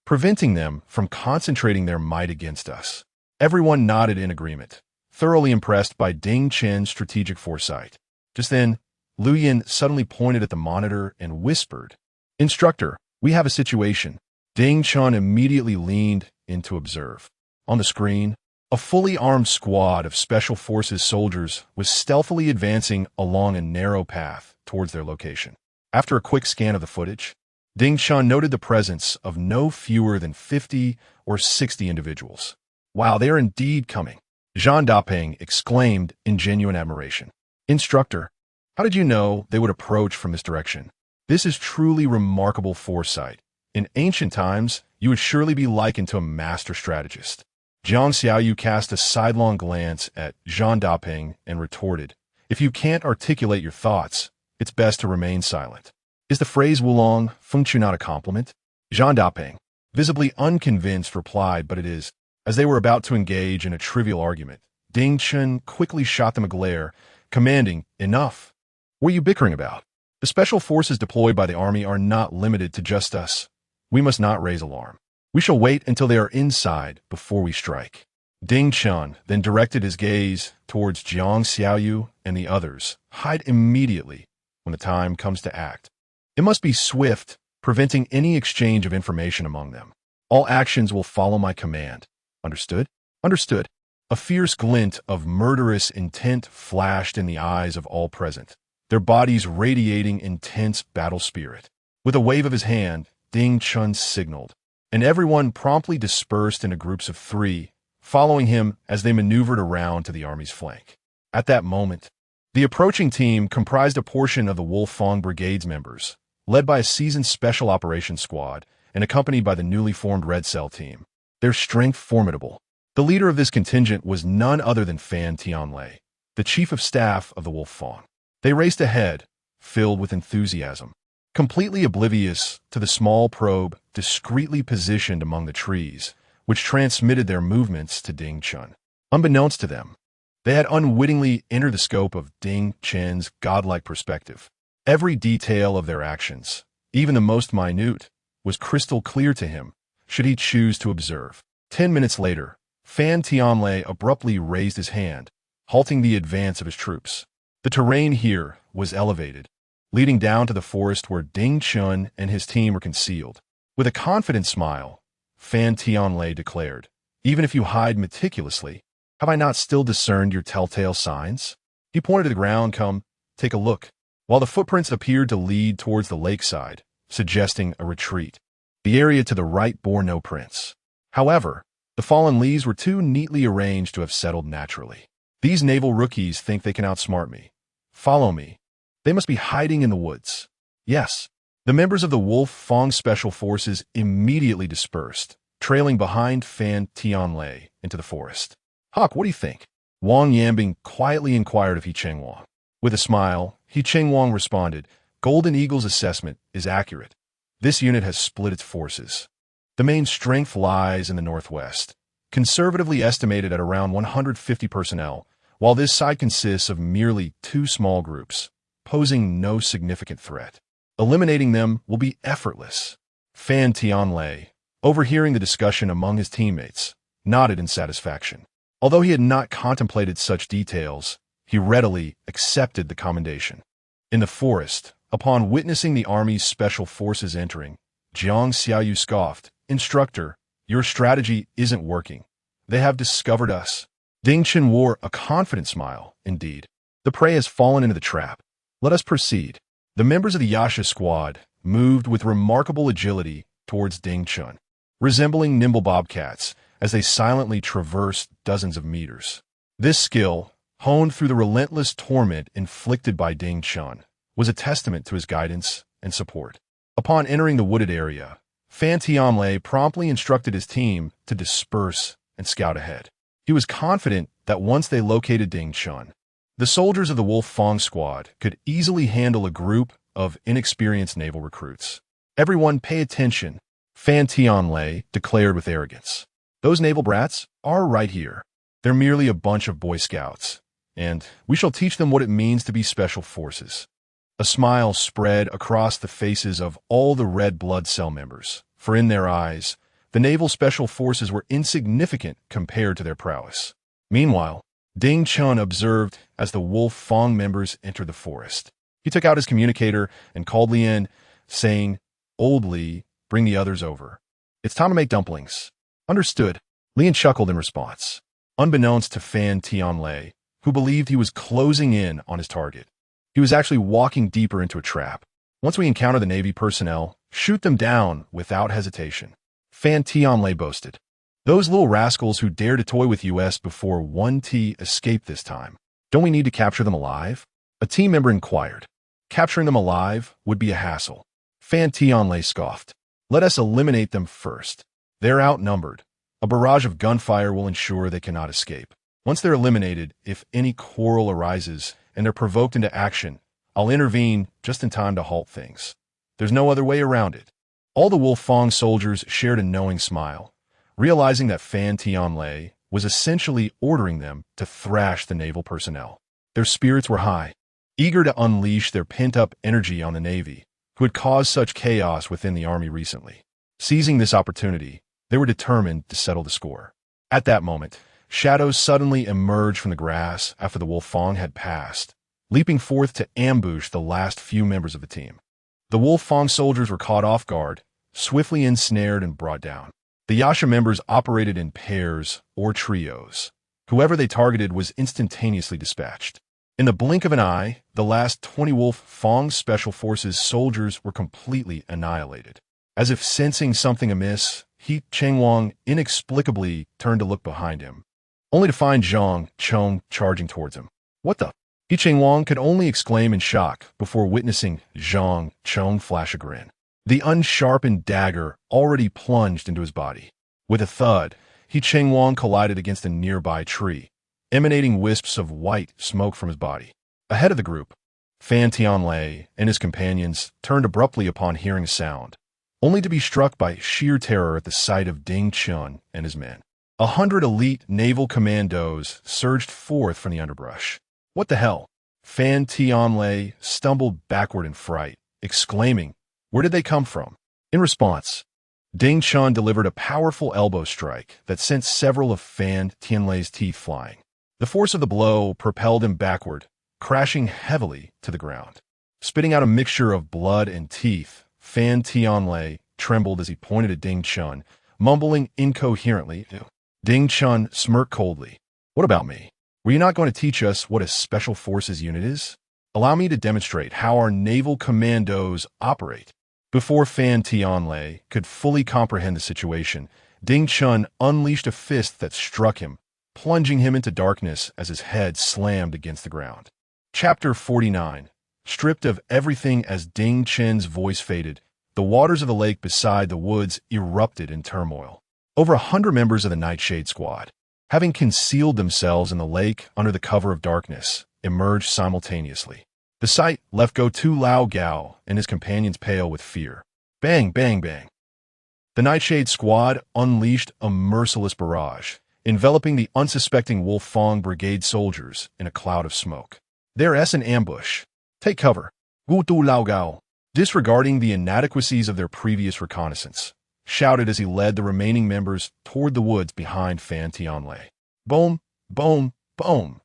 A: preventing them from concentrating their might against us. Everyone nodded in agreement, thoroughly impressed by Ding Chen's strategic foresight. Just then, Lu Yin suddenly pointed at the monitor and whispered, "Instructor, we have a situation." Ding Chun immediately leaned in to observe. On the screen, a fully armed squad of Special Forces soldiers was stealthily advancing along a narrow path towards their location. After a quick scan of the footage, Ding Chun noted the presence of no fewer than 50 or 60 individuals. "Wow, they are indeed coming," Jean Dapeng exclaimed in genuine admiration. "Instructor, how did you know they would approach from this direction? This is truly remarkable foresight. In ancient times, you would surely be likened to a master strategist." Jiang Xiaoyu cast a sidelong glance at Jean Dapeng and retorted, "If you can't articulate your thoughts, it's best to remain silent." "Is the phrase Wulong Fengchu not a compliment?" Jean Dapeng, visibly unconvinced, replied, "But it is." As they were about to engage in a trivial argument, Ding Chen quickly shot them a glare, commanding, "Enough. What are you bickering about? The special forces deployed by the army are not limited to just us. We must not raise alarm. We shall wait until they are inside before we strike." Ding Chen then directed his gaze towards Jiang Xiaoyu and the others. "Hide immediately when the time comes to act. It must be swift, preventing any exchange of information among them. All actions will follow my command. Understood?" "Understood." A fierce glint of murderous intent flashed in the eyes of all present, their bodies radiating intense battle spirit. With a wave of his hand, Ding Chun signaled, and everyone promptly dispersed into groups of 3, following him as they maneuvered around to the army's flank. At that moment, the approaching team comprised a portion of the Wolfang Brigade's members, led by a seasoned Special Operations Squad and accompanied by the newly formed Red Cell team. Their strength formidable. The leader of this contingent was none other than Fan Tianlei, the chief of staff of the Wolfang. They raced ahead, filled with enthusiasm, completely oblivious to the small probe discreetly positioned among the trees, which transmitted their movements to Ding Chun. Unbeknownst to them, they had unwittingly entered the scope of Ding Chen's godlike perspective. Every detail of their actions, even the most minute, was crystal clear to him, should he choose to observe. 10 minutes later, Fan Tianlei abruptly raised his hand, halting the advance of his troops. The terrain here was elevated, leading down to the forest where Ding Chun and his team were concealed. With a confident smile, Fan Tianlei declared, "Even if you hide meticulously, have I not still discerned your telltale signs?" He pointed to the ground. "Come, take a look." While the footprints appeared to lead towards the lakeside, suggesting a retreat, the area to the right bore no prints. However, the fallen leaves were too neatly arranged to have settled naturally. "These naval rookies think they can outsmart me. Follow me. They must be hiding in the woods." Yes. The members of the Wolfang Special Forces immediately dispersed, trailing behind Fan Tianlei into the forest. "Hawk, what do you think?" Wang Yambing quietly inquired of He Chengwang. With a smile, He Chengwang responded, "Golden Eagle's assessment is accurate. This unit has split its forces. The main strength lies in the northwest, conservatively estimated at around 150 personnel, while this side consists of merely 2 small groups, posing no significant threat. Eliminating them will be effortless." Fan Tianlei, overhearing the discussion among his teammates, nodded in satisfaction. Although he had not contemplated such details, he readily accepted the commendation. In the forest, upon witnessing the Army's Special Forces entering, Jiang Xiaoyu scoffed, "Instructor, your strategy isn't working. They have discovered us." Ding Chen wore a confident smile. "Indeed, the prey has fallen into the trap. Let us proceed." The members of the Yasha squad moved with remarkable agility towards Ding Chun, resembling nimble bobcats as they silently traversed dozens of meters. This skill, honed through the relentless torment inflicted by Ding Chen, was a testament to his guidance and support. Upon entering the wooded area, Fan Tianlei promptly instructed his team to disperse and scout ahead. He was confident that once they located Ding Chen, the soldiers of the Wolf Fong squad could easily handle a group of inexperienced naval recruits. "Everyone pay attention," Fan Tianlei declared with arrogance. "Those naval brats are right here. They're merely a bunch of Boy Scouts, and we shall teach them what it means to be special forces." A smile spread across the faces of all the red blood cell members, for in their eyes, the naval special forces were insignificant compared to their prowess. Meanwhile, Ding Chen observed as the Wolf Fong members entered the forest. He took out his communicator and called Lien, saying, "Old Li, bring the others over. It's time to make dumplings." "Understood." Lien chuckled in response. Unbeknownst to Fan Tianlei, who believed he was closing in on his target, he was actually walking deeper into a trap. "Once we encounter the Navy personnel, shoot them down without hesitation," Fan Tianlei boasted. "Those little rascals who dare to toy with us before 1T escape this time. Don't we need to capture them alive?" A team member inquired. "Capturing them alive would be a hassle." Fan Tianlei scoffed. "Let us eliminate them first. They're outnumbered. A barrage of gunfire will ensure they cannot escape. Once they're eliminated, if any quarrel arises and they're provoked into action, I'll intervene just in time to halt things. There's no other way around it." All the Wolf Fong soldiers shared a knowing smile, realizing that Fan Tianlei was essentially ordering them to thrash the naval personnel. Their spirits were high, eager to unleash their pent-up energy on the Navy, who had caused such chaos within the Army recently. Seizing this opportunity, they were determined to settle the score. At that moment, shadows suddenly emerged from the grass after the Wolf Fong had passed, leaping forth to ambush the last few members of the team. The Wolf Fong soldiers were caught off guard, swiftly ensnared and brought down. The Yasha members operated in pairs or trios. Whoever they targeted was instantaneously dispatched. In the blink of an eye, the last 20 Wolf Fong Special Forces soldiers were completely annihilated. As if sensing something amiss, He Chengwang inexplicably turned to look behind him, only to find Zhang Chong charging towards him. "What the?" He Chengwang could only exclaim in shock before witnessing Zhang Chong flash a grin. The unsharpened dagger already plunged into his body. With a thud, He Chengwang collided against a nearby tree, emanating wisps of white smoke from his body. Ahead of the group, Fan Tianlei and his companions turned abruptly upon hearing a sound, only to be struck by sheer terror at the sight of Ding Chen and his men. 100 elite naval commandos surged forth from the underbrush. "What the hell?" Fan Tianlei stumbled backward in fright, exclaiming, "Where did they come from?" In response, Ding Chen delivered a powerful elbow strike that sent several of Fan Tianlei's teeth flying. The force of the blow propelled him backward, crashing heavily to the ground. Spitting out a mixture of blood and teeth, Fan Tianlei trembled as he pointed at Ding Chen, mumbling incoherently. Ding Chen smirked coldly. "What about me? Were you not going to teach us what a special forces unit is? Allow me to demonstrate how our naval commandos operate." Before Fan Tianlei could fully comprehend the situation, Ding Chen unleashed a fist that struck him, plunging him into darkness as his head slammed against the ground. Chapter 49. Stripped of everything as Ding Chen's voice faded, the waters of the lake beside the woods erupted in turmoil. Over 100 members of the Nightshade Squad, having concealed themselves in the lake under the cover of darkness, emerged simultaneously. The sight left Go Tu Lao Gao and his companions pale with fear. Bang, bang, bang. The Nightshade Squad unleashed a merciless barrage, enveloping the unsuspecting Wolf Fong Brigade soldiers in a cloud of smoke. "They're in ambush. Take cover." Go Tu Lao Gao, disregarding the inadequacies of their previous reconnaissance, shouted as he led the remaining members toward the woods behind Fan Tianlei. Boom, boom, boom.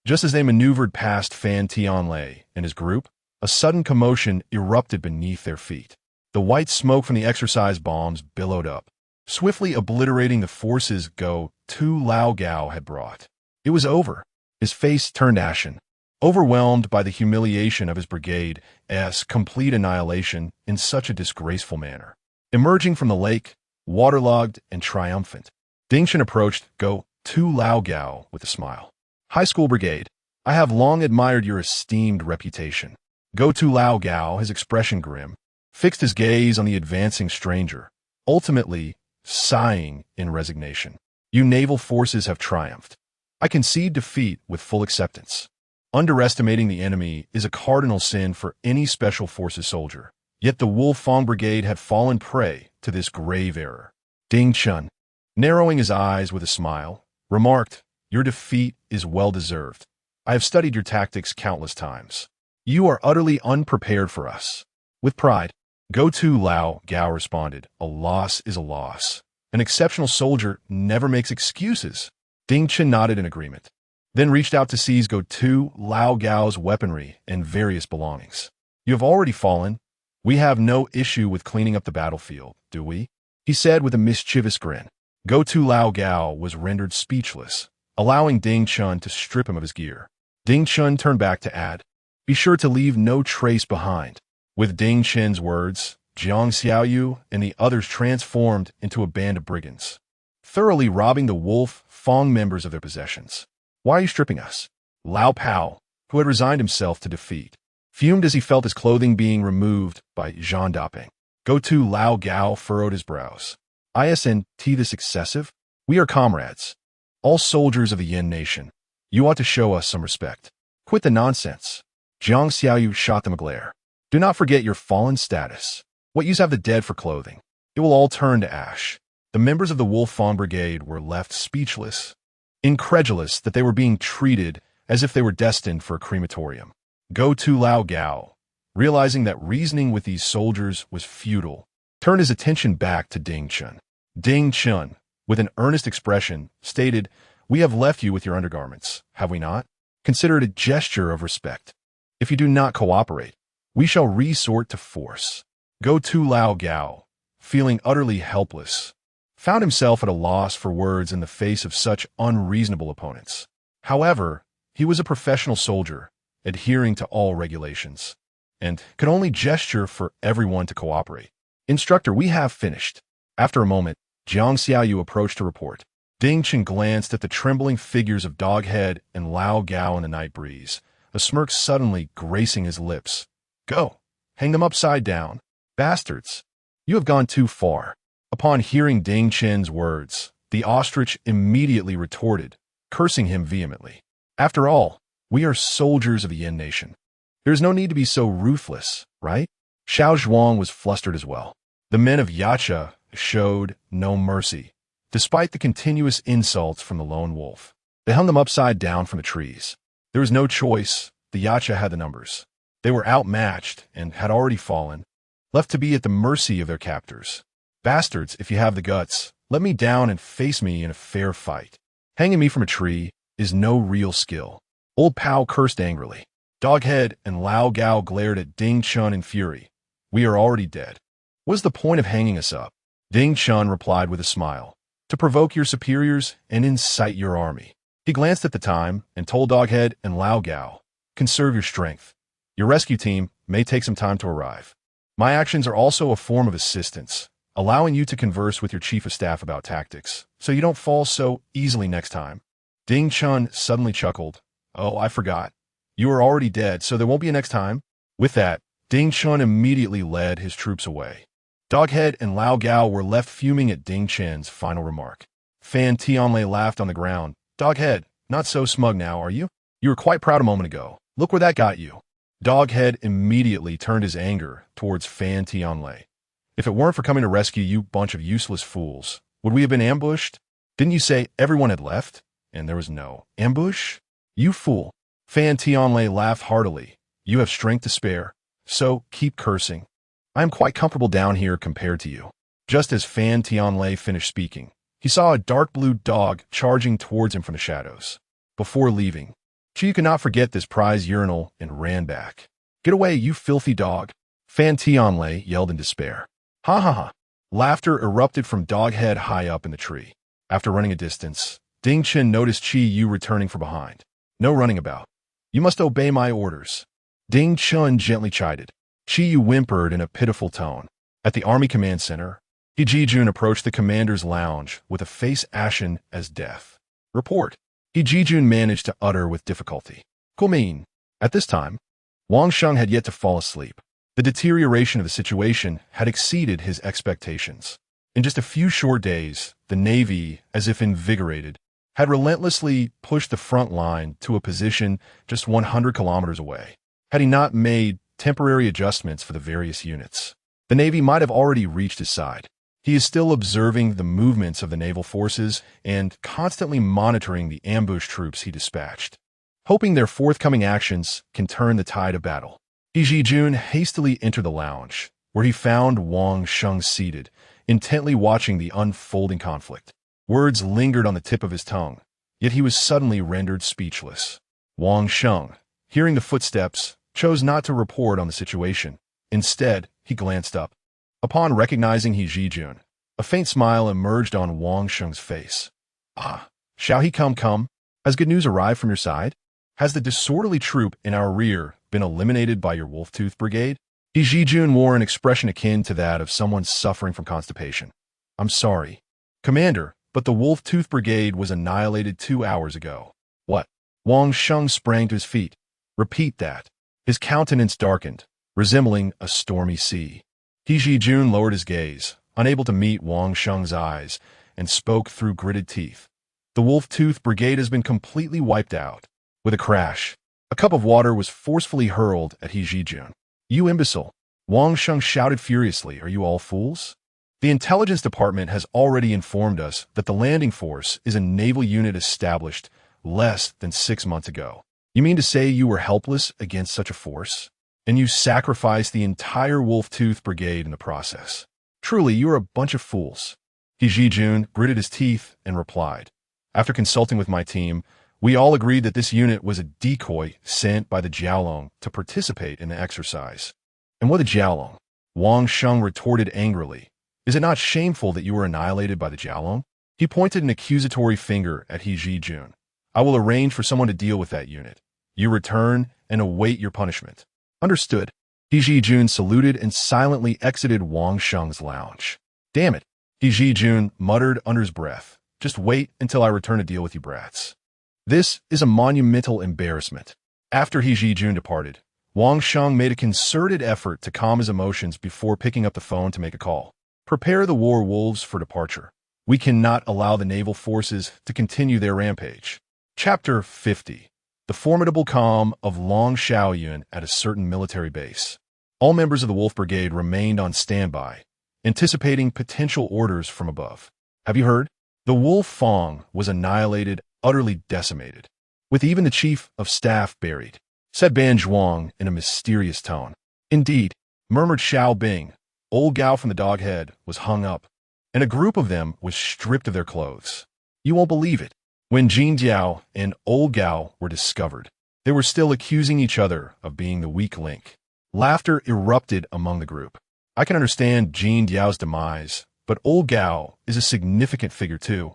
A: Just as they maneuvered past Fan Tianlei and his group, a sudden commotion erupted beneath their feet. The white smoke from the exercise bombs billowed up, swiftly obliterating the forces Go Tu Lao Gao had brought. It was over. His face turned ashen, overwhelmed by the humiliation of his brigade's complete annihilation in such a disgraceful manner. Emerging from the lake, waterlogged and triumphant, Ding Chen approached Go Tu Lao Gao with a smile. High School Brigade, I have long admired your esteemed reputation. Go-To Lao Gao, his expression grim, fixed his gaze on the advancing stranger, ultimately sighing in resignation. You naval forces have triumphed. I concede defeat with full acceptance. Underestimating the enemy is a cardinal sin for any special forces soldier. Yet the Wolfang Brigade had fallen prey to this grave error. Ding Chen, narrowing his eyes with a smile, remarked, "Your defeat is well-deserved. I have studied your tactics countless times. You are utterly unprepared for us." With pride, Go-To Lao Gao responded, "A loss is a loss. An exceptional soldier never makes excuses." Ding Chen nodded in agreement, then reached out to seize Go-To Lao Gao's weaponry and various belongings. "You have already fallen. We have no issue with cleaning up the battlefield, do we?" he said with a mischievous grin. Go-To Lao Gao was rendered speechless, allowing Ding Chen to strip him of his gear. Ding Chen turned back to add, "Be sure to leave no trace behind." With Ding Chen's words, Jiang Xiaoyu and the others transformed into a band of brigands, thoroughly robbing the Wolf Fang members of their possessions. "Why are you stripping us?" Lao Pao, who had resigned himself to defeat, fumed as he felt his clothing being removed by Zhang Daping. Go-To Lao Gao furrowed his brows. "Isn't this excessive? We are comrades. All soldiers of the Yin nation. You ought to show us some respect. Quit the nonsense." Jiang Xiaoyu shot them a glare. "Do not forget your fallen status. What use have the dead for clothing? It will all turn to ash." The members of the Wolfang Brigade were left speechless, incredulous that they were being treated as if they were destined for a crematorium. Go-To Lao Gao, realizing that reasoning with these soldiers was futile, turned his attention back to Ding Chen. Ding Chen, with an earnest expression, stated, "We have left you with your undergarments, have we not? Consider it a gesture of respect. If you do not cooperate, we shall resort to force." Go-To Lao Gao, feeling utterly helpless, found himself at a loss for words in the face of such unreasonable opponents. However, he was a professional soldier, adhering to all regulations, and could only gesture for everyone to cooperate. "Instructor, we have finished." After a moment, Jiang Xiaoyu approached to report. Ding Chen glanced at the trembling figures of Doghead and Lao Gao in the night breeze, a smirk suddenly gracing his lips. "Go, hang them upside down. Bastards, you have gone too far." Upon hearing Ding Chen's words, the ostrich immediately retorted, cursing him vehemently. "After all, we are soldiers of the Yin nation. There is no need to be so ruthless, right?" Xiao Zhuang was flustered as well. The men of Yacha showed no mercy, despite the continuous insults from the lone wolf. They hung them upside down from the trees. There was no choice. The Yacha had the numbers. They were outmatched and had already fallen, left to be at the mercy of their captors. "Bastards, if you have the guts, let me down and face me in a fair fight. Hanging me from a tree is no real skill." Old Pao cursed angrily. Doghead and Lao Gao glared at Ding Chen in fury. "We are already dead. What's the point of hanging us up?" Ding Chen replied with a smile. "To provoke your superiors and incite your army." He glanced at the time and told Doghead and Lao Gao, "Conserve your strength. Your rescue team may take some time to arrive. My actions are also a form of assistance, allowing you to converse with your chief of staff about tactics, so you don't fall so easily next time." Ding Chen suddenly chuckled. "Oh, I forgot. You are already dead, so there won't be a next time." With that, Ding Chen immediately led his troops away. Doghead and Lao Gao were left fuming at Ding Chen's final remark. Fan Tianlei laughed on the ground. "Doghead, not so smug now, are you? You were quite proud a moment ago. Look where that got you." Doghead immediately turned his anger towards Fan Tianlei. "If it weren't for coming to rescue you bunch of useless fools, would we have been ambushed? Didn't you say everyone had left, and there was no ambush? You fool." Fan Tianlei laughed heartily. "You have strength to spare, so keep cursing. I am quite comfortable down here compared to you." Just as Fan Tianlei finished speaking, he saw a dark blue dog charging towards him from the shadows. Before leaving, Chi could not forget this prize urinal and ran back. "Get away, you filthy dog!" Fan Tianlei yelled in despair. "Ha ha ha!" Laughter erupted from Doghead high up in the tree. After running a distance, Ding Chen noticed Chi Yu returning from behind. "No running about. You must obey my orders." Ding Chen gently chided. Chi Yu whimpered in a pitiful tone. At the Army Command Center, He Jijun approached the commander's lounge with a face ashen as death. "Report." He Jijun managed to utter with difficulty. Kumin. At this time, Wang Sheng had yet to fall asleep. The deterioration of the situation had exceeded his expectations. In just a few short days, the Navy, as if invigorated, had relentlessly pushed the front line to a position just 100 kilometers away. Had he not made temporary adjustments for the various units, the Navy might have already reached his side. He is still observing the movements of the naval forces and constantly monitoring the ambush troops he dispatched, hoping their forthcoming actions can turn the tide of battle. He Jijun hastily entered the lounge, where he found Wang Sheng seated, intently watching the unfolding conflict. Words lingered on the tip of his tongue, yet he was suddenly rendered speechless. Wang Sheng, hearing the footsteps, chose not to report on the situation. Instead, he glanced up. Upon recognizing He Jijun, a faint smile emerged on Wang Sheng's face. Ah, shall he come? Has good news arrived from your side? Has the disorderly troop in our rear been eliminated by your Wolf-Tooth Brigade? He Jijun wore an expression akin to that of someone suffering from constipation. I'm sorry, Commander, but the Wolf-Tooth Brigade was annihilated 2 hours ago. What? Wang Sheng sprang to his feet. Repeat that. His countenance darkened, resembling a stormy sea. He Jijun lowered his gaze, unable to meet Wang Sheng's eyes, and spoke through gritted teeth. The Wolf-Tooth Brigade has been completely wiped out. With a crash, a cup of water was forcefully hurled at He Jijun. You imbecile! Wang Sheng shouted furiously. Are you all fools? The intelligence department has already informed us that the landing force is a naval unit established less than 6 months ago. You mean to say you were helpless against such a force? And you sacrificed the entire Wolf-Tooth Brigade in the process. Truly, you are a bunch of fools. He Jijun gritted his teeth and replied. After consulting with my team, we all agreed that this unit was a decoy sent by the Jiaolong to participate in the exercise. And what the Jiaolong? Wang Sheng retorted angrily. Is it not shameful that you were annihilated by the Jiaolong? He pointed an accusatory finger at He Jijun. I will arrange for someone to deal with that unit. You return and await your punishment. Understood. He Jijun saluted and silently exited Wang Sheng's lounge. Damn it, He Jijun muttered under his breath. Just wait until I return to deal with you brats. This is a monumental embarrassment. After He Jijun departed, Wang Sheng made a concerted effort to calm his emotions before picking up the phone to make a call. Prepare the war wolves for departure. We cannot allow the naval forces to continue their rampage. Chapter 50. The formidable calm of Long Shaoyun at a certain military base. All members of the Wolf Brigade remained on standby, anticipating potential orders from above. Have you heard? The Wolf Fong was annihilated, utterly decimated, with even the chief of staff buried, said Ban Zhuang in a mysterious tone. Indeed, murmured Xiao Bing. Old Gao from the Doghead was hung up, and a group of them was stripped of their clothes. You won't believe it. When Jin Diao and Old Gao were discovered, they were still accusing each other of being the weak link. Laughter erupted among the group. I can understand Jin Diao's demise, but Old Gao is a significant figure too.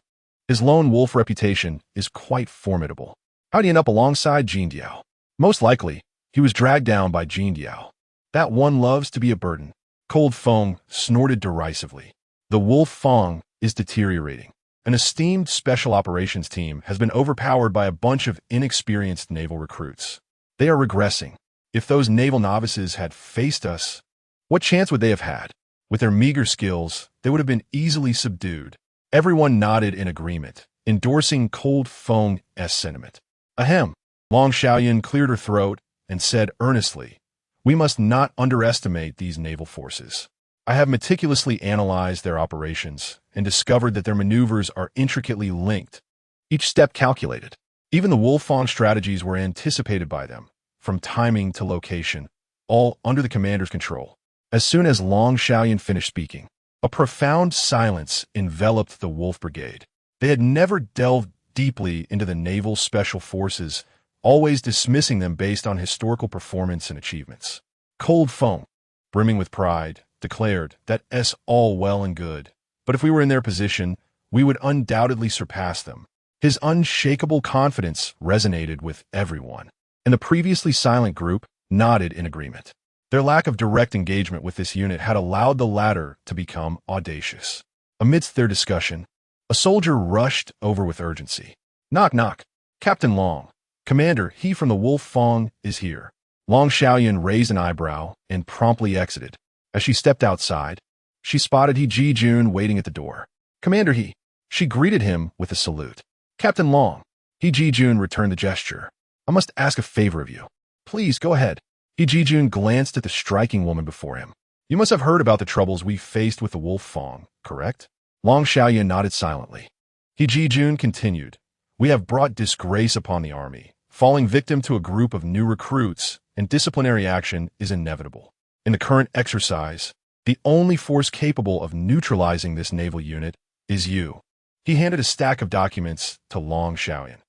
A: His lone wolf reputation is quite formidable. How'd he end up alongside Jin Diao? Most likely, he was dragged down by Jin Diao. That one loves to be a burden. Cold Fong snorted derisively. The Wolf Fong is deteriorating. An esteemed special operations team has been overpowered by a bunch of inexperienced naval recruits. They are regressing. If those naval novices had faced us, what chance would they have had? With their meager skills, they would have been easily subdued. Everyone nodded in agreement, endorsing Cold Fong's sentiment. Ahem. Long Shaoyun cleared her throat and said earnestly, we must not underestimate these naval forces. I have meticulously analyzed their operations and discovered that their maneuvers are intricately linked, each step calculated. Even the Wolfong strategies were anticipated by them, from timing to location, all under the commander's control. As soon as Long Shaoyun finished speaking, a profound silence enveloped the Wolf Brigade. They had never delved deeply into the naval special forces, always dismissing them based on historical performance and achievements. Cold Fong, brimming with pride, declared that all well and good, but if we were in their position, we would undoubtedly surpass them. His unshakable confidence resonated with everyone, and the previously silent group nodded in agreement. Their lack of direct engagement with this unit had allowed the latter to become audacious. Amidst their discussion, a soldier rushed over with urgency. Knock, knock. Captain Long. Commander, he from the Wolf Fong is here. Long Xiaoyan raised an eyebrow and promptly exited. As she stepped outside, she spotted He Ji-jun waiting at the door. Commander He. She greeted him with a salute. Captain Long. He Ji-jun returned the gesture. I must ask a favor of you. Please, go ahead. He Ji-jun glanced at the striking woman before him. You must have heard about the troubles we faced with the Wolf Fong, correct? Long Xiaoyan nodded silently. He Ji-jun continued. We have brought disgrace upon the army, falling victim to a group of new recruits, and disciplinary action is inevitable. In the current exercise, the only force capable of neutralizing this naval unit is you. He handed a stack of documents to Long Xiaoyan.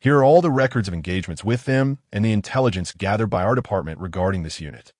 A: Here are all the records of engagements with them and the intelligence gathered by our department regarding this unit.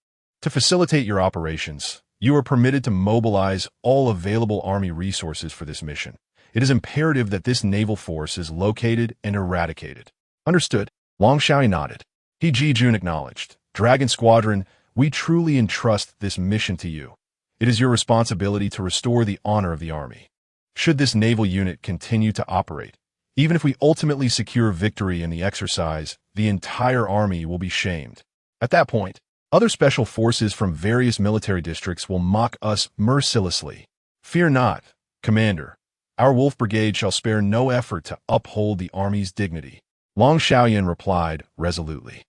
A: To facilitate your operations, you are permitted to mobilize all available Army resources for this mission. It is imperative that this naval force is located and eradicated. Understood. Long Xiaoyan nodded. He Ji-jun acknowledged. Dragon Squadron, we truly entrust this mission to you. It is your responsibility to restore the honor of the Army. Should this naval unit continue to operate, even if we ultimately secure victory in the exercise, the entire Army will be shamed. At that point, other special forces from various military districts will mock us mercilessly. Fear not, Commander. Our Wolf Brigade shall spare no effort to uphold the Army's dignity. Long Xiaoyan replied resolutely.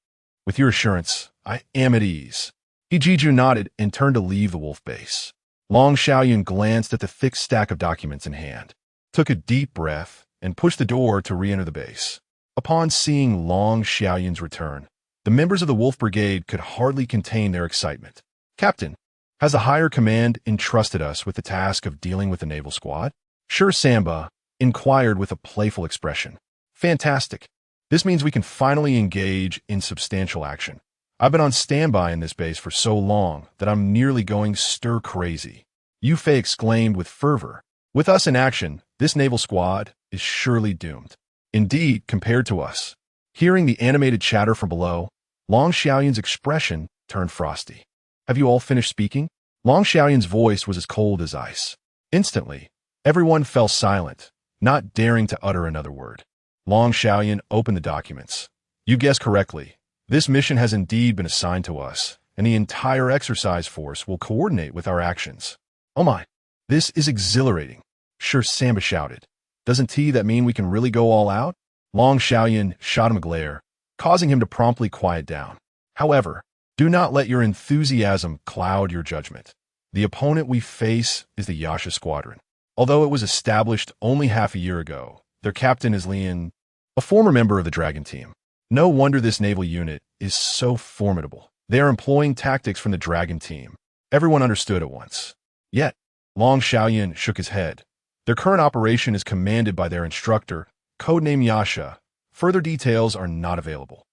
A: With your assurance, I am at ease. He Ji-jun nodded and turned to leave the Wolf base. Long Xiaoyan glanced at the thick stack of documents in hand, took a deep breath, and pushed the door to re-enter the base. Upon seeing Long Xiaoyan's return, the members of the Wolf Brigade could hardly contain their excitement. Captain, has the higher command entrusted us with the task of dealing with the naval squad? Sure, Samba inquired with a playful expression. Fantastic. This means we can finally engage in substantial action. I've been on standby in this base for so long that I'm nearly going stir-crazy. Yufei exclaimed with fervor. With us in action, this naval squad is surely doomed. Indeed, compared to us. Hearing the animated chatter from below, Long Xiaoyan's expression turned frosty. Have you all finished speaking? Long Xiaoyan's voice was as cold as ice. Instantly, everyone fell silent, not daring to utter another word. Long Xiaoyan opened the documents. You guessed correctly. This mission has indeed been assigned to us, and the entire exercise force will coordinate with our actions. Oh my, this is exhilarating. Sure, Samba shouted. Doesn't that mean we can really go all out? Long Xiaoyan shot him a glare, causing him to promptly quiet down. However, do not let your enthusiasm cloud your judgment. The opponent we face is the Yasha Squadron. Although it was established only half a year ago, their captain is Lian, a former member of the Dragon Team. No wonder this naval unit is so formidable. They are employing tactics from the Dragon Team. Everyone understood at once. Yet, Long Xiaoyan shook his head. Their current operation is commanded by their instructor, codename Yasha. Further details are not available.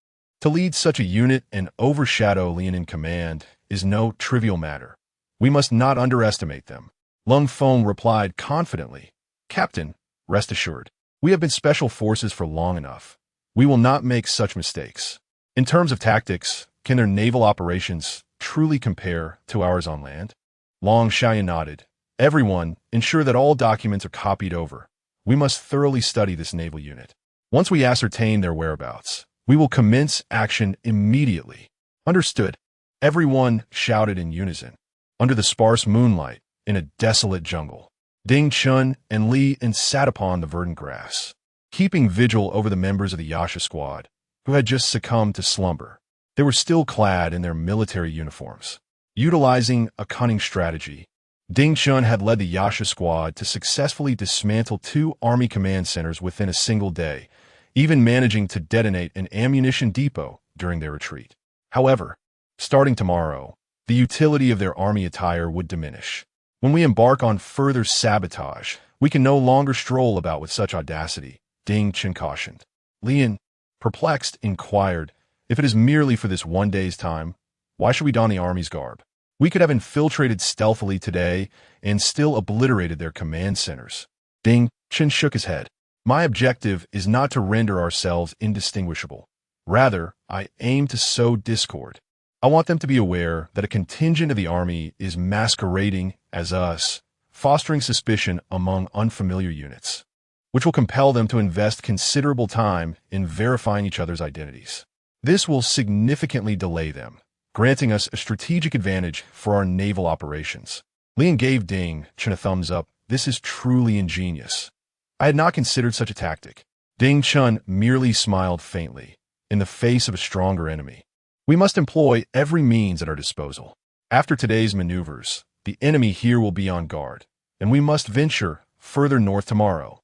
A: To lead such a unit and overshadow Lian in command is no trivial matter. We must not underestimate them. Lung Feng replied confidently. Captain, rest assured. We have been special forces for long enough. We will not make such mistakes. In terms of tactics, can their naval operations truly compare to ours on land? Long Xiaoyan nodded. Everyone, ensure that all documents are copied over. We must thoroughly study this naval unit. Once we ascertain their whereabouts, we will commence action immediately. Understood. Everyone shouted in unison. Under the sparse moonlight, in a desolate jungle, Ding Chun and Li sat upon the verdant grass, keeping vigil over the members of the Yasha squad, who had just succumbed to slumber. They were still clad in their military uniforms. Utilizing a cunning strategy, Ding Chun had led the Yasha squad to successfully dismantle 2 army command centers within a single day, even managing to detonate an ammunition depot during their retreat. However, starting tomorrow, the utility of their army attire would diminish. When we embark on further sabotage, we can no longer stroll about with such audacity, Ding Chun cautioned. Lian, perplexed, inquired, if it is merely for this one day's time, why should we don the army's garb? We could have infiltrated stealthily today and still obliterated their command centers. Ding Chun shook his head. My objective is not to render ourselves indistinguishable. Rather, I aim to sow discord. I want them to be aware that a contingent of the army is masquerading as us, fostering suspicion among unfamiliar units. which will compel them to invest considerable time in verifying each other's identities. This will significantly delay them, granting us a strategic advantage for our naval operations. Lian gave Chen a thumbs up. This is truly ingenious. I had not considered such a tactic. Chen merely smiled faintly, in the face of a stronger enemy. We must employ every means at our disposal. After today's maneuvers, the enemy here will be on guard, and we must venture further north tomorrow.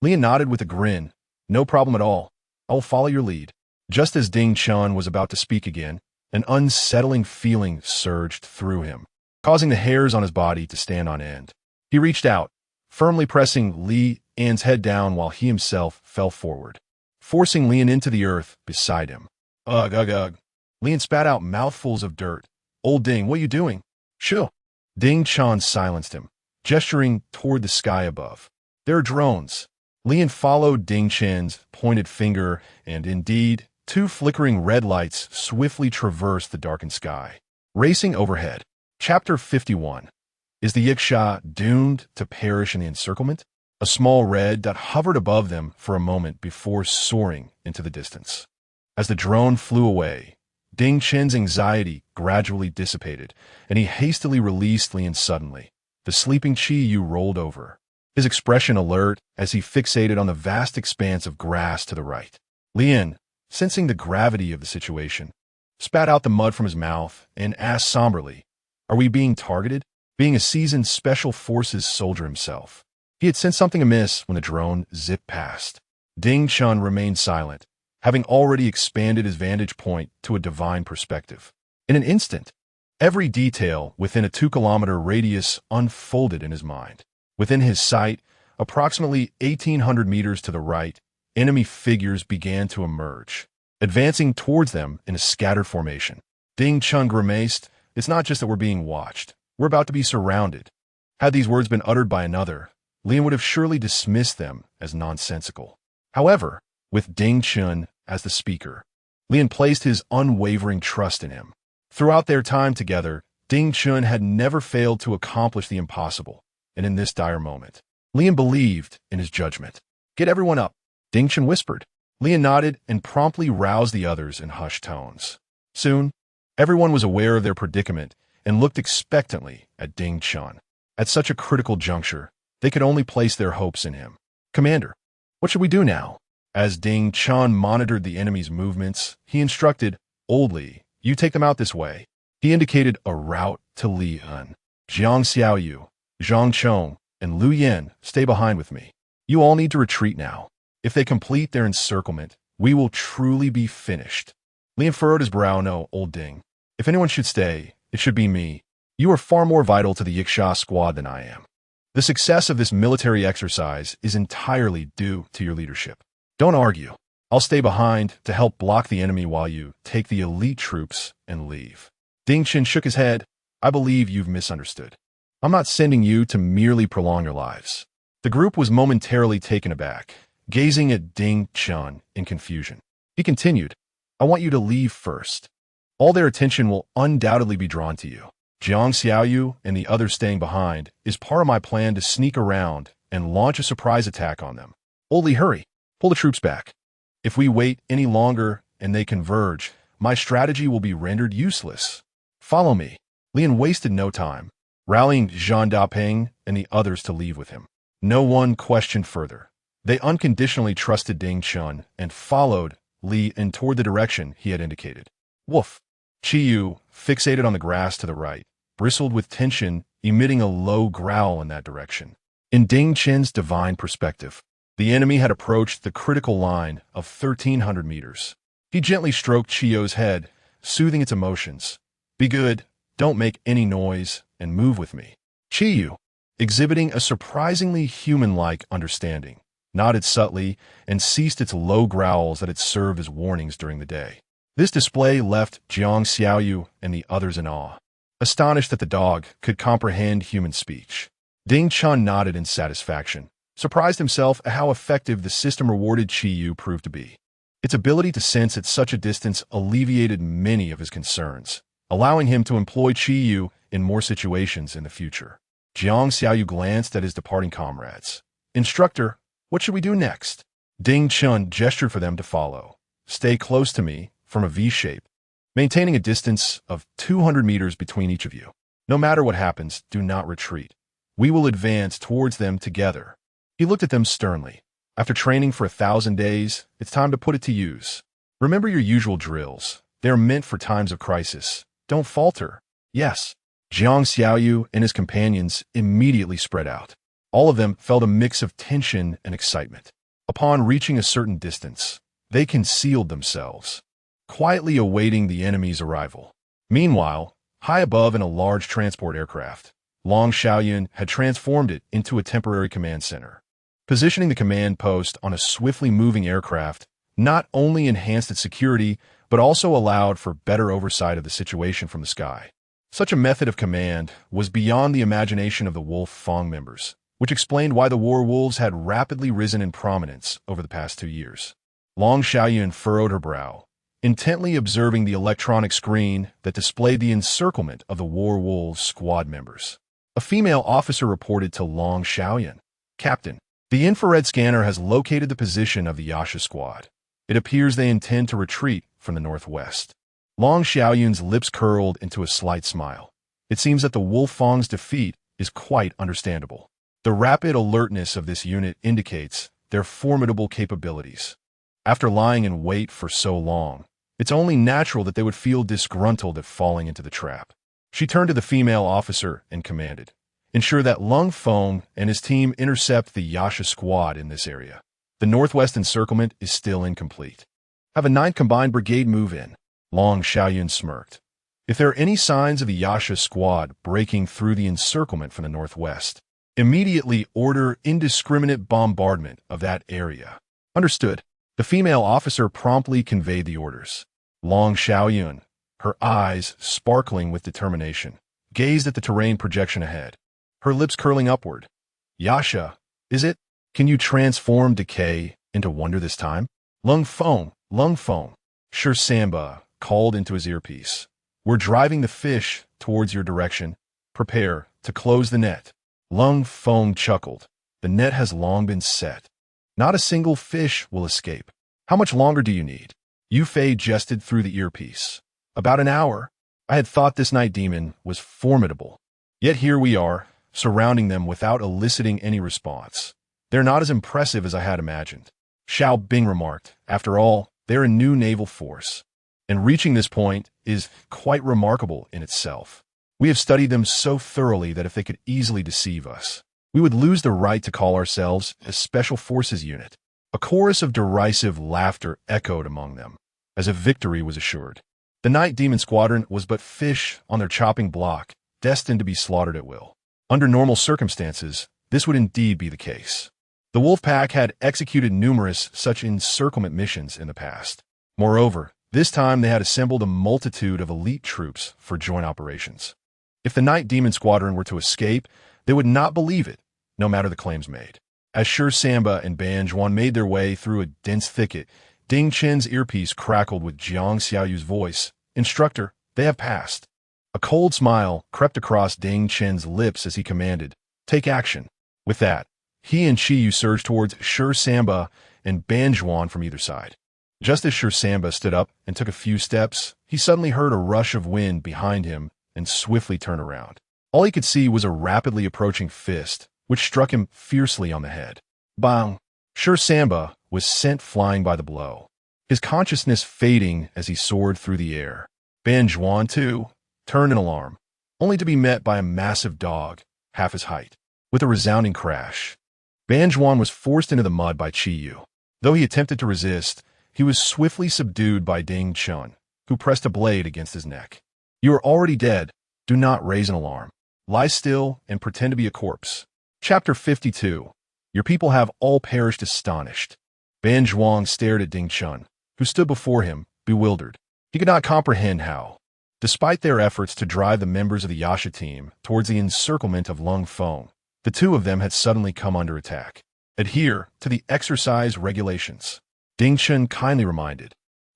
A: Lian nodded with a grin. No problem at all. I will follow your lead. Just as Chen was about to speak again, an unsettling feeling surged through him, causing the hairs on his body to stand on end. He reached out, firmly pressing Lian's head down while he himself fell forward, forcing Lian into the earth beside him. Ugh, ugh, ugh. Lian spat out mouthfuls of dirt. Old Ding, what are you doing? Chill. Chen silenced him, gesturing toward the sky above. There are drones. Lian followed Chen's pointed finger, and indeed, two flickering red lights swiftly traversed the darkened sky, racing overhead. Chapter 51. Is the Yiksha doomed to perish in the encirclement? A small red dot hovered above them for a moment before soaring into the distance. As the drone flew away, Chen's anxiety gradually dissipated, and he hastily released Lian suddenly. The sleeping Qiyu rolled over, his expression alert as he fixated on the vast expanse of grass to the right. Lian, sensing the gravity of the situation, spat out the mud from his mouth and asked somberly, "Are we being targeted?" Being a seasoned Special Forces soldier himself, he had sensed something amiss when the drone zipped past. Chen remained silent, having already expanded his vantage point to a divine perspective. In an instant, every detail within a 2-kilometer radius unfolded in his mind. Within his sight, approximately 1,800 meters to the right, enemy figures began to emerge, advancing towards them in a scattered formation. Chen grimaced. It's not just that we're being watched. We're about to be surrounded. Had these words been uttered by another, Lian would have surely dismissed them as nonsensical. However, with Chen as the speaker, Lian placed his unwavering trust in him. Throughout their time together, Chen had never failed to accomplish the impossible, and in this dire moment, Lian believed in his judgment. Get everyone up, Chen whispered. Lian nodded and promptly roused the others in hushed tones. Soon, everyone was aware of their predicament and looked expectantly at Chen. At such a critical juncture, they could only place their hopes in him. Commander, what should we do now? As Chen monitored the enemy's movements, he instructed, Old Li, you take them out this way. He indicated a route to Lian. Jiang Xiaoyu, Zhang Chong, and Lu Yan stay behind with me. You all need to retreat now. If they complete their encirclement, we will truly be finished. Lian furrowed his brow. No, Old Ding. If anyone should stay, it should be me. You are far more vital to the Yiksha squad than I am. The success of this military exercise is entirely due to your leadership. Don't argue. I'll stay behind to help block the enemy while you take the elite troops and leave. Chen shook his head. I believe you've misunderstood. I'm not sending you to merely prolong your lives. The group was momentarily taken aback, gazing at Chen in confusion. He continued, I want you to leave first. All their attention will undoubtedly be drawn to you. Jiang Xiaoyu and the others staying behind is part of my plan to sneak around and launch a surprise attack on them. Old Li, hurry. Pull the troops back. If we wait any longer and they converge, my strategy will be rendered useless. Follow me. Lian wasted no time, rallying Zhang Dapeng and the others to leave with him. No one questioned further. They unconditionally trusted Chen and followed Li and toward the direction he had indicated. Woof! Qiyu, fixated on the grass to the right, bristled with tension, emitting a low growl in that direction. In Chen's divine perspective, the enemy had approached the critical line of 1,300 meters. He gently stroked Qiyu's head, soothing its emotions. Be good, don't make any noise, and move with me. Qiyu, exhibiting a surprisingly human-like understanding, nodded subtly and ceased its low growls that had served as warnings during the day. This display left Jiang Xiaoyu and the others in awe, astonished that the dog could comprehend human speech. Chen nodded in satisfaction, surprised himself at how effective the system rewarded Qiyu proved to be. Its ability to sense at such a distance alleviated many of his concerns, allowing him to employ Qiyu in more situations in the future. Jiang Xiaoyu glanced at his departing comrades. Instructor, What should we do next? Ding Chen gestured for them to follow. Stay close to me, from a V shape, maintaining a distance of 200 meters between each of you. No matter what happens, do not retreat. We will advance towards them together. He looked at them sternly. After training for 1,000 days, it's time to put it to use. Remember your usual drills. They are meant for times of crisis. Don't falter. Yes. Jiang Xiaoyu and his companions immediately spread out. All of them felt a mix of tension and excitement. Upon reaching a certain distance, they concealed themselves, quietly awaiting the enemy's arrival. Meanwhile, high above in a large transport aircraft, Long Xiaoyun had transformed it into a temporary command center. Positioning the command post on a swiftly moving aircraft not only enhanced its security, but also allowed for better oversight of the situation from the sky. Such a method of command was beyond the imagination of the Wolf Fong members, which explained why the War Wolves had rapidly risen in prominence over the past 2 years. Long Xiaoyun furrowed her brow, intently observing the electronic screen that displayed the encirclement of the War Wolves squad members. A female officer reported to Long Xiaoyun, "Captain, the infrared scanner has located the position of the Yasha squad. It appears they intend to retreat from the northwest." Long Xiaoyun's lips curled into a slight smile. It seems that the Wolf Fong's defeat is quite understandable. The rapid alertness of this unit indicates their formidable capabilities. After lying in wait for so long, it's only natural that they would feel disgruntled at falling into the trap. She turned to the female officer and commanded, "Ensure that Lung Feng and his team intercept the Yasha squad in this area. The northwest encirclement is still incomplete. Have a 9th Combined Brigade move in." Long Xiaoyun smirked. "If there are any signs of the Yasha squad breaking through the encirclement from the northwest, immediately order indiscriminate bombardment of that area." "Understood." The female officer promptly conveyed the orders. Long Xiaoyun, her eyes sparkling with determination, gazed at the terrain projection ahead, her lips curling upward. "Yasha, is it? Can you transform decay into wonder this time?" Lung Feng. Sure Samba called into his earpiece. "We're driving the fish towards your direction. Prepare to close the net." Lung Feng chuckled. "The net has long been set. Not a single fish will escape. How much longer do you need?" Yu Fei jested through the earpiece. "About an hour. I had thought this night demon was formidable. Yet here we are, surrounding them without eliciting any response. They're not as impressive as I had imagined." Xiao Bing remarked, "After all, they're a new naval force, and reaching this point is quite remarkable in itself. We have studied them so thoroughly that if they could easily deceive us, we would lose the right to call ourselves a Special Forces unit." A chorus of derisive laughter echoed among them, as if victory was assured. The Night Demon Squadron was but fish on their chopping block, destined to be slaughtered at will. Under normal circumstances, this would indeed be the case. The Wolf Pack had executed numerous such encirclement missions in the past. Moreover, this time they had assembled a multitude of elite troops for joint operations. If the Night Demon Squadron were to escape, they would not believe it, no matter the claims made. As Sure Samba and Ban Zhuan made their way through a dense thicket, Ding Chen's earpiece crackled with Jiang Xiaoyu's voice. "Instructor, they have passed." A cold smile crept across Ding Chen's lips as he commanded, "Take action." With that, he and Chi Yu surged towards Sure Samba and Ban Zhuan from either side. Just as Sure Samba stood up and took a few steps, he suddenly heard a rush of wind behind him and swiftly turned around. All he could see was a rapidly approaching fist, which struck him fiercely on the head. Bang! Sure Samba was sent flying by the blow, his consciousness fading as he soared through the air. Ban Zhuan, too, turned in alarm, only to be met by a massive dog, half his height. With a resounding crash, Ban Zhuan was forced into the mud by Chi Yu. Though he attempted to resist, he was swiftly subdued by Ding Chen, who pressed a blade against his neck. "You are already dead. Do not raise an alarm. Lie still and pretend to be a corpse." Chapter 52. Your people have all perished astonished. Ban Zhuang stared at Ding Chen, who stood before him, bewildered. He could not comprehend how, despite their efforts to drive the members of the Yasha team towards the encirclement of Lung Feng, the two of them had suddenly come under attack. "Adhere to the exercise regulations," Ding Chen kindly reminded,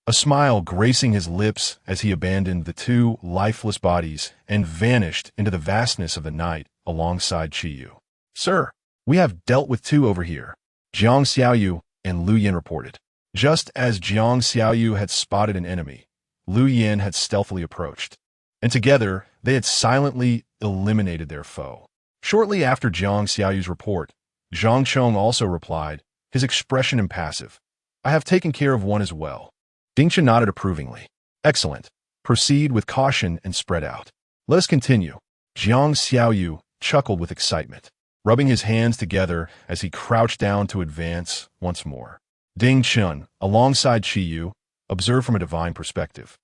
A: a smile gracing his lips as he abandoned the two lifeless bodies and vanished into the vastness of the night alongside Chi Yu. "Sir, we have dealt with two over here." Jiang Xiaoyu and Lu Yin reported. Just as Jiang Xiaoyu had spotted an enemy, Lu Yin had stealthily approached, and together they had silently eliminated their foe. Shortly after Jiang Xiaoyu's report, Zhang Chong also replied, his expression impassive. I have taken care of one as well. Ding Chen nodded approvingly. Excellent. Proceed with caution and spread out. Let us continue. Jiang Xiaoyu chuckled with excitement, rubbing his hands together as he crouched down to advance once more. Ding Chen, alongside Qi Yu, observed from a divine perspective,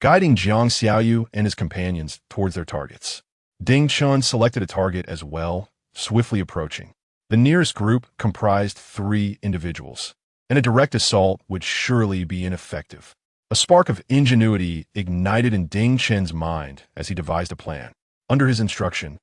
A: guiding Jiang Xiaoyu and his companions towards their targets. Ding Chen selected a target as well, swiftly approaching. The nearest group comprised 3 individuals, and a direct assault would surely be ineffective. A spark of ingenuity ignited in Ding Chen's mind as he devised a plan. Under his instruction,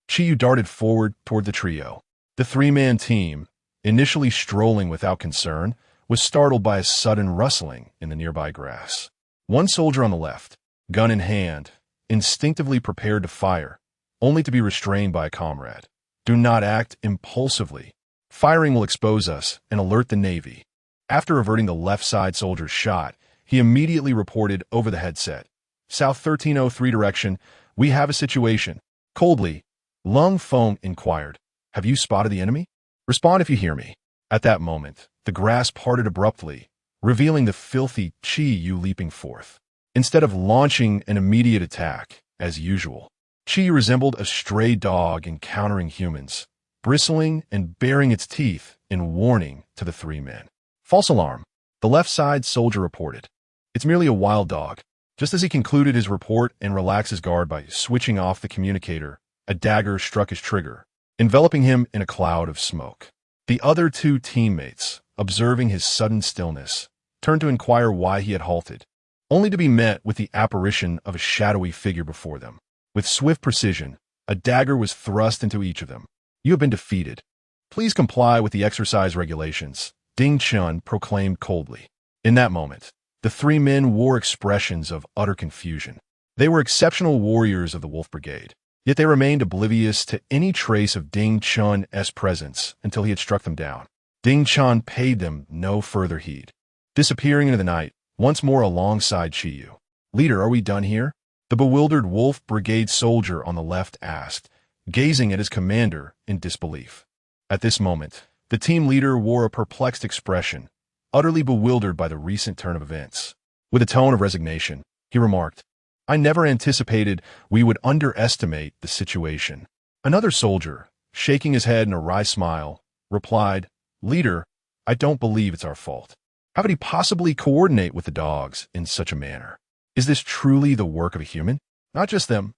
A: Qi Yu darted forward toward the trio. The 3-man team, initially strolling without concern, was startled by a sudden rustling in the nearby grass. One soldier on the left, gun in hand, instinctively prepared to fire, only to be restrained by a comrade. Do not act impulsively. Firing will expose us and alert the Navy. After averting the left side soldier's shot, he immediately reported over the headset. South 1303 direction, we have a situation. Coldly, Lung Feng inquired, have you spotted the enemy? Respond if you hear me. At that moment, the grass parted abruptly, revealing the filthy Qi Yu leaping forth. Instead of launching an immediate attack, as usual, Qi Yu resembled a stray dog encountering humans, bristling and baring its teeth in warning to the 3 men. False alarm, the left side soldier reported. It's merely a wild dog. Just as he concluded his report and relaxed his guard by switching off the communicator, a dagger struck his trigger, enveloping him in a cloud of smoke. The other 2 teammates, observing his sudden stillness, turned to inquire why he had halted, only to be met with the apparition of a shadowy figure before them. With swift precision, a dagger was thrust into each of them. You have been defeated. Please comply with the exercise regulations, Ding Chen proclaimed coldly. In that moment, the 3 men wore expressions of utter confusion. They were exceptional warriors of the Wolf Brigade, yet they remained oblivious to any trace of Ding Chen's presence until he had struck them down. Ding Chen paid them no further heed, disappearing into the night, once more alongside Qi Yu. Leader, are we done here? The bewildered Wolf Brigade soldier on the left asked, gazing at his commander in disbelief. At this moment, the team leader wore a perplexed expression, utterly bewildered by the recent turn of events. With a tone of resignation, he remarked, I never anticipated we would underestimate the situation. Another soldier, shaking his head in a wry smile, replied, Leader, I don't believe it's our fault. How could he possibly coordinate with the dogs in such a manner? Is this truly the work of a human? Not just them,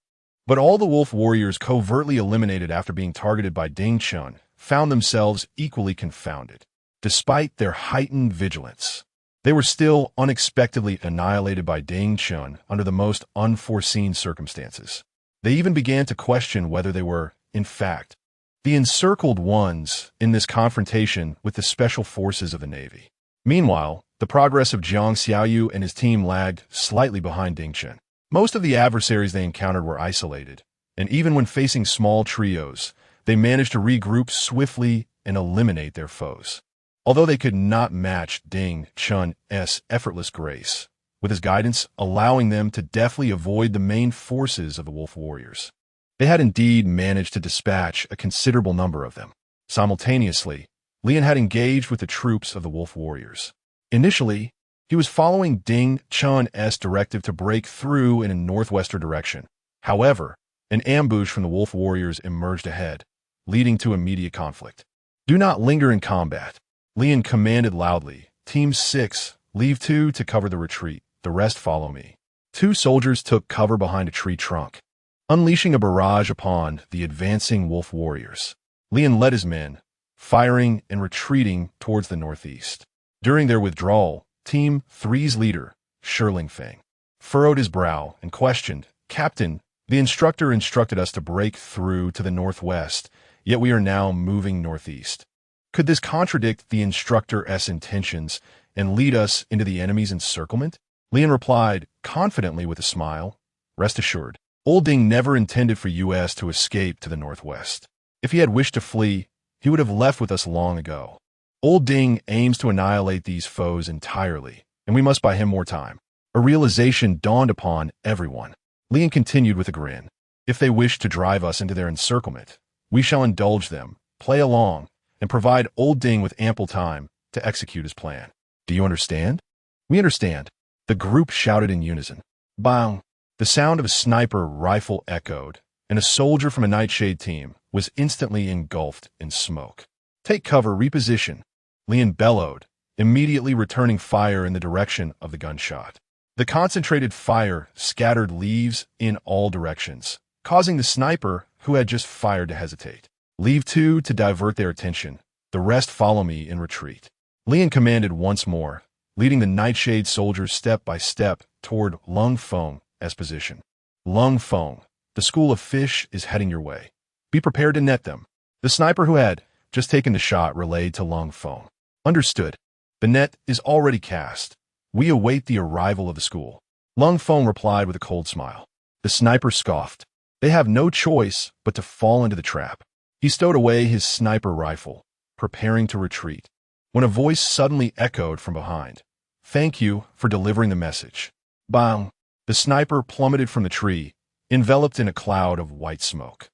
A: but all the wolf warriors covertly eliminated after being targeted by Ding Chen found themselves equally confounded. Despite their heightened vigilance, they were still unexpectedly annihilated by Ding Chen under the most unforeseen circumstances. They even began to question whether they were, in fact, the encircled ones in this confrontation with the special forces of the Navy. Meanwhile, the progress of Jiang Xiaoyu and his team lagged slightly behind Ding Chen. Most of the adversaries they encountered were isolated, and even when facing small trios, they managed to regroup swiftly and eliminate their foes. Although they could not match Ding Chen's effortless grace, with his guidance allowing them to deftly avoid the main forces of the Wolf Warriors, they had indeed managed to dispatch a considerable number of them. Simultaneously, Lian had engaged with the troops of the Wolf Warriors. Initially, he was following Ding Chen's directive to break through in a northwestern direction. However, an ambush from the Wolf Warriors emerged ahead, leading to immediate conflict. Do not linger in combat, Lian commanded loudly. Team 6, leave 2 to cover the retreat. The rest follow me. 2 soldiers took cover behind a tree trunk, unleashing a barrage upon the advancing Wolf Warriors. Lian led his men, firing and retreating towards the northeast. During their withdrawal, Team 3's leader, Shirling Feng, furrowed his brow and questioned, Captain, the instructor instructed us to break through to the northwest, yet we are now moving northeast. Could this contradict the instructor's intentions and lead us into the enemy's encirclement? Lian replied, confidently with a smile, rest assured, Old Ding never intended for us to escape to the northwest. If he had wished to flee, he would have left with us long ago. Old Ding aims to annihilate these foes entirely, and we must buy him more time. A realization dawned upon everyone. Lian continued with a grin. If they wish to drive us into their encirclement, we shall indulge them, play along, and provide Old Ding with ample time to execute his plan. Do you understand? We understand. The group shouted in unison. Bang! The sound of a sniper rifle echoed, and a soldier from a Nightshade team was instantly engulfed in smoke. Take cover, reposition, Lian bellowed, immediately returning fire in the direction of the gunshot. The concentrated fire scattered leaves in all directions, causing the sniper who had just fired to hesitate. Leave two to divert their attention. The rest follow me in retreat. Lian commanded once more, leading the Nightshade soldiers step by step toward Lung Feng's position. Lung Feng, the school of fish is heading your way. Be prepared to net them. The sniper who had just taken the shot relayed to Lung Feng. Understood. The net is already cast. We await the arrival of the school. Lung Feng replied with a cold smile. The sniper scoffed. They have no choice but to fall into the trap. He stowed away his sniper rifle, preparing to retreat, when a voice suddenly echoed from behind. Thank you for delivering the message. Bang! The sniper plummeted from the tree, enveloped in a cloud of white smoke.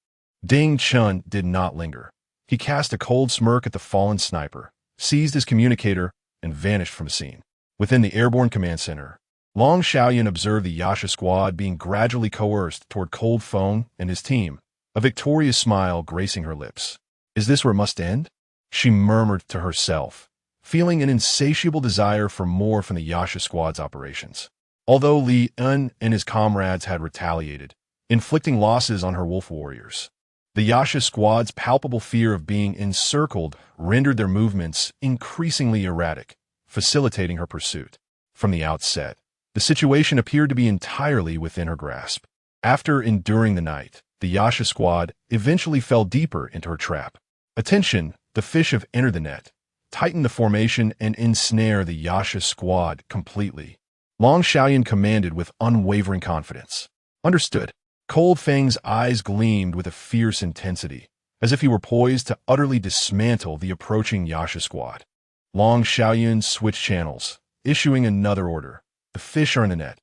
A: Ding Chen did not linger. He cast a cold smirk at the fallen sniper, seized his communicator, and vanished from the scene. Within the airborne command center, Long Xiaoyan observed the Yasha squad being gradually coerced toward Cold Feng and his team, a victorious smile gracing her lips. Is this where it must end? She murmured to herself, feeling an insatiable desire for more from the Yasha squad's operations. Although Li En and his comrades had retaliated, inflicting losses on her wolf warriors, the Yasha squad's palpable fear of being encircled rendered their movements increasingly erratic, facilitating her pursuit. From the outset, the situation appeared to be entirely within her grasp. After enduring the night, the Yasha squad eventually fell deeper into her trap. Attention, the fish have entered the net. Tighten the formation and ensnare the Yasha squad completely. Long Xiaoyan commanded with unwavering confidence. Understood. Cold Feng's eyes gleamed with a fierce intensity, as if he were poised to utterly dismantle the approaching Yasha squad. Long Xiaoyan switched channels, issuing another order. The fish are in the net.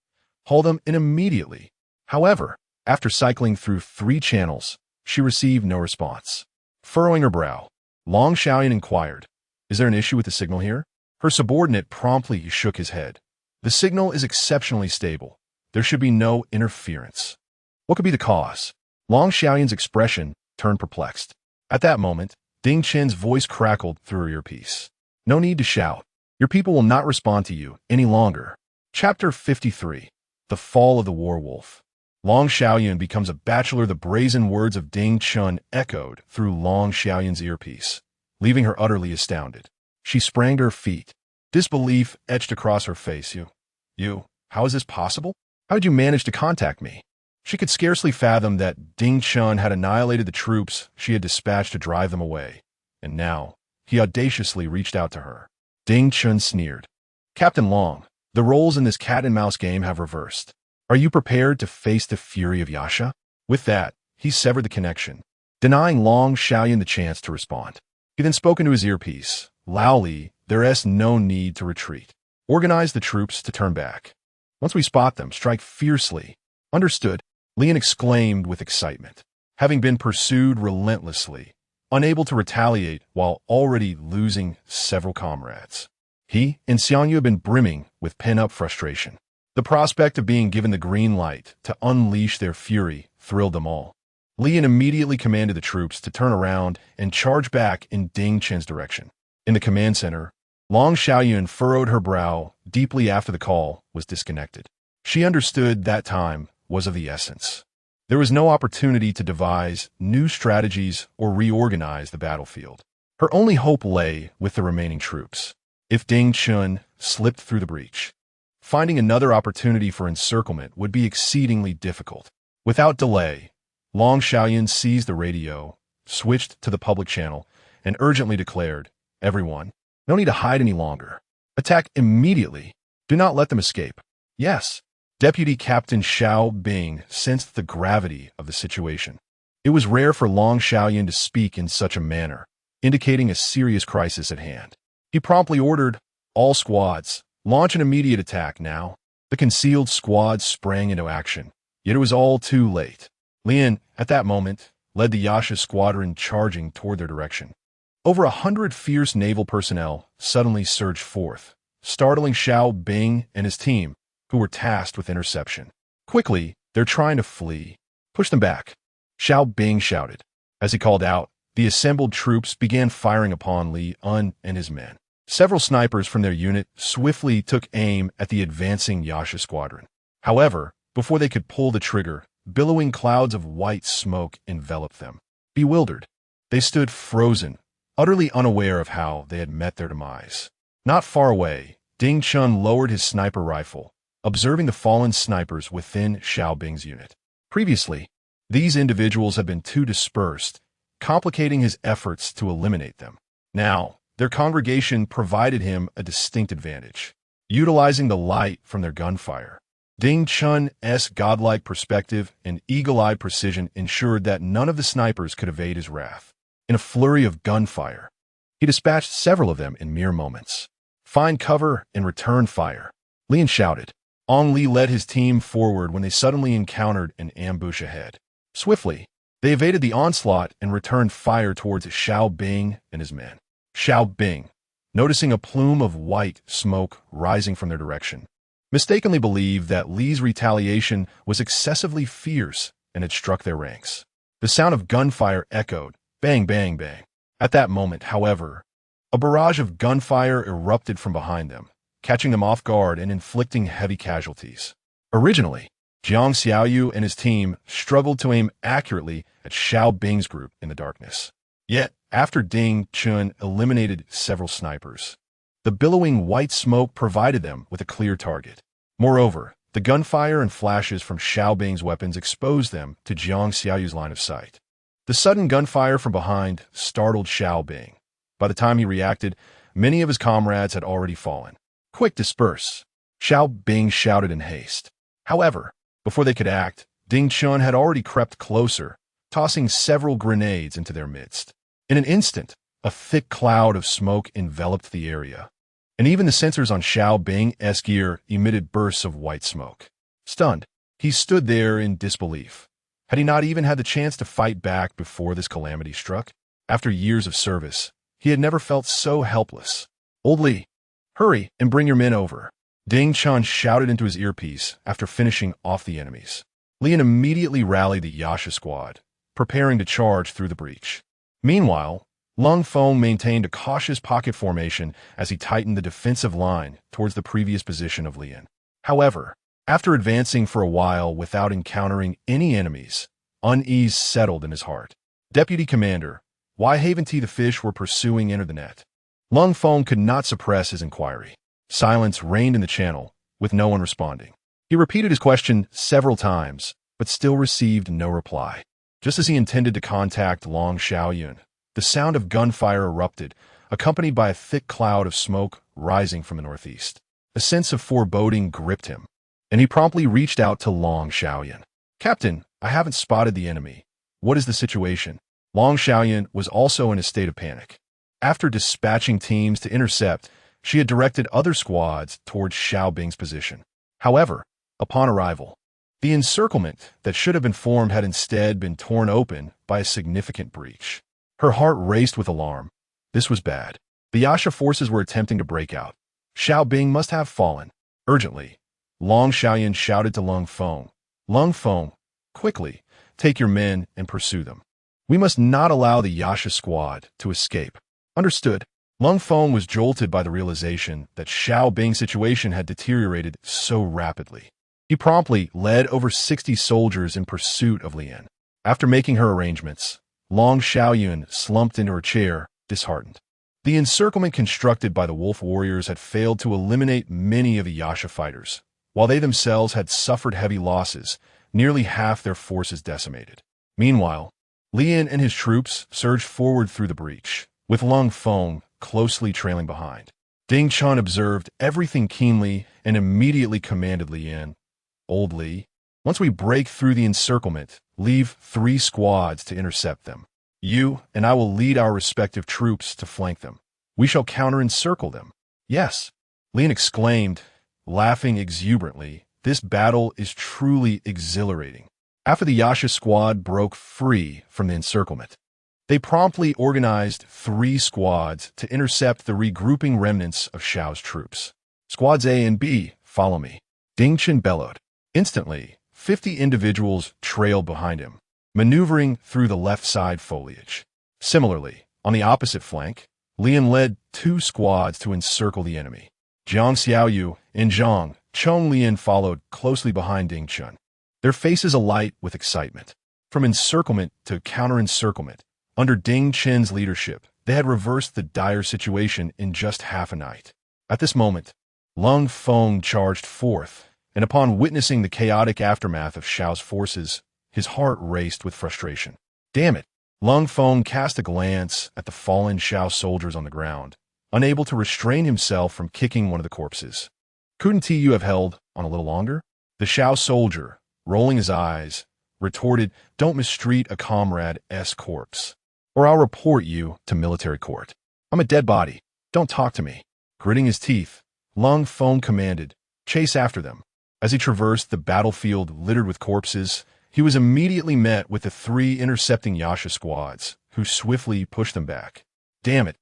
A: Haul them in immediately. However, after cycling through 3 channels, she received no response. Furrowing her brow, Long Xiaoyan inquired, Is there an issue with the signal here? Her subordinate promptly shook his head. The signal is exceptionally stable. There should be no interference. What could be the cause? Long Xiaoyan's expression turned perplexed. At that moment, Ding Chen's voice crackled through her earpiece. No need to shout. Your people will not respond to you any longer. Chapter 53. The Fall of the Warwolf. Long Xiaoyan becomes a bachelor. The brazen words of Ding Chen echoed through Long Xiaoyan's earpiece, leaving her utterly astounded. She sprang to her feet. Disbelief etched across her face. How is this possible? How did you manage to contact me? She could scarcely fathom that Ding Chen had annihilated the troops she had dispatched to drive them away, and now he audaciously reached out to her. Ding Chen sneered. Captain Long, the roles in this cat-and-mouse game have reversed. Are you prepared to face the fury of Yasha? With that, he severed the connection, denying Long Xiaoyan the chance to respond. He then spoke into his earpiece. Loudly, there is no need to retreat. Organize the troops to turn back. Once we spot them, strike fiercely. Understood, Lian exclaimed with excitement. Having been pursued relentlessly, unable to retaliate while already losing several comrades, he and Xiangyu had been brimming with pent-up frustration. The prospect of being given the green light to unleash their fury thrilled them all. Lian immediately commanded the troops to turn around and charge back in Ding Chen's direction. In the command center, Long Xiaoyan furrowed her brow deeply after the call was disconnected. She understood that time was of the essence. There was no opportunity to devise new strategies or reorganize the battlefield. Her only hope lay with the remaining troops. If Ding Chen slipped through the breach, finding another opportunity for encirclement would be exceedingly difficult. Without delay, Long Xiaoyan seized the radio, switched to the public channel, and urgently declared, Everyone, no need to hide any longer. Attack immediately. Do not let them escape. Yes. Deputy Captain Xiao Bing sensed the gravity of the situation. It was rare for Long Xiaoyan to speak in such a manner, indicating a serious crisis at hand. He promptly ordered, "All squads, launch an immediate attack now." The concealed squads sprang into action, yet it was all too late. Lian, at that moment, led the Yasha squadron charging toward their direction. Over 100 fierce naval personnel suddenly surged forth, startling Xiao Bing and his team, who were tasked with interception. "Quickly, they're trying to flee. Push them back," Xiao Bing shouted. As he called out, the assembled troops began firing upon Li Un and his men. Several snipers from their unit swiftly took aim at the advancing Yasha squadron. However, before they could pull the trigger, billowing clouds of white smoke enveloped them. Bewildered, they stood frozen, utterly unaware of how they had met their demise. Not far away, Ding Chun lowered his sniper rifle, observing the fallen snipers within Xiao Bing's unit. Previously, these individuals had been too dispersed, complicating his efforts to eliminate them. Now, their congregation provided him a distinct advantage, utilizing the light from their gunfire. Ding Chun's godlike perspective and eagle-eyed precision ensured that none of the snipers could evade his wrath. In a flurry of gunfire, he dispatched several of them in mere moments. "Find cover and return fire," Lian shouted. Ong Li led his team forward when they suddenly encountered an ambush ahead. Swiftly, they evaded the onslaught and returned fire towards Xiao Bing and his men. Xiao Bing, noticing a plume of white smoke rising from their direction, mistakenly believed that Li's retaliation was excessively fierce and had struck their ranks. The sound of gunfire echoed, bang, bang, bang. At that moment, however, a barrage of gunfire erupted from behind them, catching them off guard and inflicting heavy casualties. Originally, Jiang Xiaoyu and his team struggled to aim accurately at Xiao Bing's group in the darkness. Yet, after Ding Chun eliminated several snipers, the billowing white smoke provided them with a clear target. Moreover, the gunfire and flashes from Xiao Bing's weapons exposed them to Jiang Xiaoyu's line of sight. The sudden gunfire from behind startled Xiao Bing. By the time he reacted, many of his comrades had already fallen. "Quick, disperse," Xiao Bing shouted in haste. However, before they could act, Ding Chun had already crept closer, tossing several grenades into their midst. In an instant, a thick cloud of smoke enveloped the area, and even the sensors on Xiao Bing's gear emitted bursts of white smoke. Stunned, he stood there in disbelief. Had he not even had the chance to fight back before this calamity struck? After years of service, he had never felt so helpless. "Old Li, hurry and bring your men over," Ding Chun shouted into his earpiece after finishing off the enemies. Lian immediately rallied the Yasha squad, preparing to charge through the breach. Meanwhile, Lung Feng maintained a cautious pocket formation as he tightened the defensive line towards the previous position of Lian. However, after advancing for a while without encountering any enemies, unease settled in his heart. "Deputy Commander, why haven't the fish we're pursuing entered the net?" Lung Feng could not suppress his inquiry. Silence reigned in the channel, with no one responding. He repeated his question several times, but still received no reply. Just as he intended to contact Long Xiaoyun, the sound of gunfire erupted, accompanied by a thick cloud of smoke rising from the northeast. A sense of foreboding gripped him, and he promptly reached out to Long Xiaoyun. "Captain, I haven't spotted the enemy. What is the situation?" Long Xiaoyun was also in a state of panic. After dispatching teams to intercept, she had directed other squads towards Xiao Bing's position. However, upon arrival, the encirclement that should have been formed had instead been torn open by a significant breach. Her heart raced with alarm. This was bad. The Yasha forces were attempting to break out. Xiao Bing must have fallen. Urgently, Long Xiaoyun shouted to Lung Feng. "Lung Feng, quickly, take your men and pursue them. We must not allow the Yasha squad to escape." "Understood." Lung Feng was jolted by the realization that Xiao Bing's situation had deteriorated so rapidly. He promptly led over 60 soldiers in pursuit of Lian. After making her arrangements, Long Xiaoyun slumped into her chair, disheartened. The encirclement constructed by the wolf warriors had failed to eliminate many of the Yasha fighters, while they themselves had suffered heavy losses, nearly half their forces decimated. Meanwhile, Lian and his troops surged forward through the breach, with Lung Feng closely trailing behind. Ding Chun observed everything keenly and immediately commanded Lian, "Old Li, once we break through the encirclement, leave 3 squads to intercept them. You and I will lead our respective troops to flank them. We shall counter-encircle them. Yes, Lian exclaimed, laughing exuberantly. This battle is truly exhilarating. After the Yasha squad broke free from the encirclement, they promptly organized 3 squads to intercept the regrouping remnants of Xiao's troops. Squads A and B, follow me. Ding Chen bellowed. Instantly, 50 individuals trailed behind him, maneuvering through the left side foliage. Similarly, on the opposite flank, Lian led 2 squads to encircle the enemy. Jiang Xiaoyu and Zhang Chonglian followed closely behind Ding Chen, their faces alight with excitement. From encirclement to counter-encirclement, under Ding Chen's leadership, they had reversed the dire situation in just half a night. At this moment, Lung Feng charged forth, and upon witnessing the chaotic aftermath of Xiao's forces, his heart raced with frustration. Damn it! Lung Feng cast a glance at the fallen Xiao soldiers on the ground, unable to restrain himself from kicking one of the corpses. Couldn't you have held on a little longer? The Xiao soldier, rolling his eyes, retorted, Don't mistreat a comrade's corpse, or I'll report you to military court. I'm a dead body. Don't talk to me. Gritting his teeth, Lung Feng commanded, Chase after them. As he traversed the battlefield littered with corpses, he was immediately met with the 3 intercepting Yasha squads, who swiftly pushed them back. Damn it.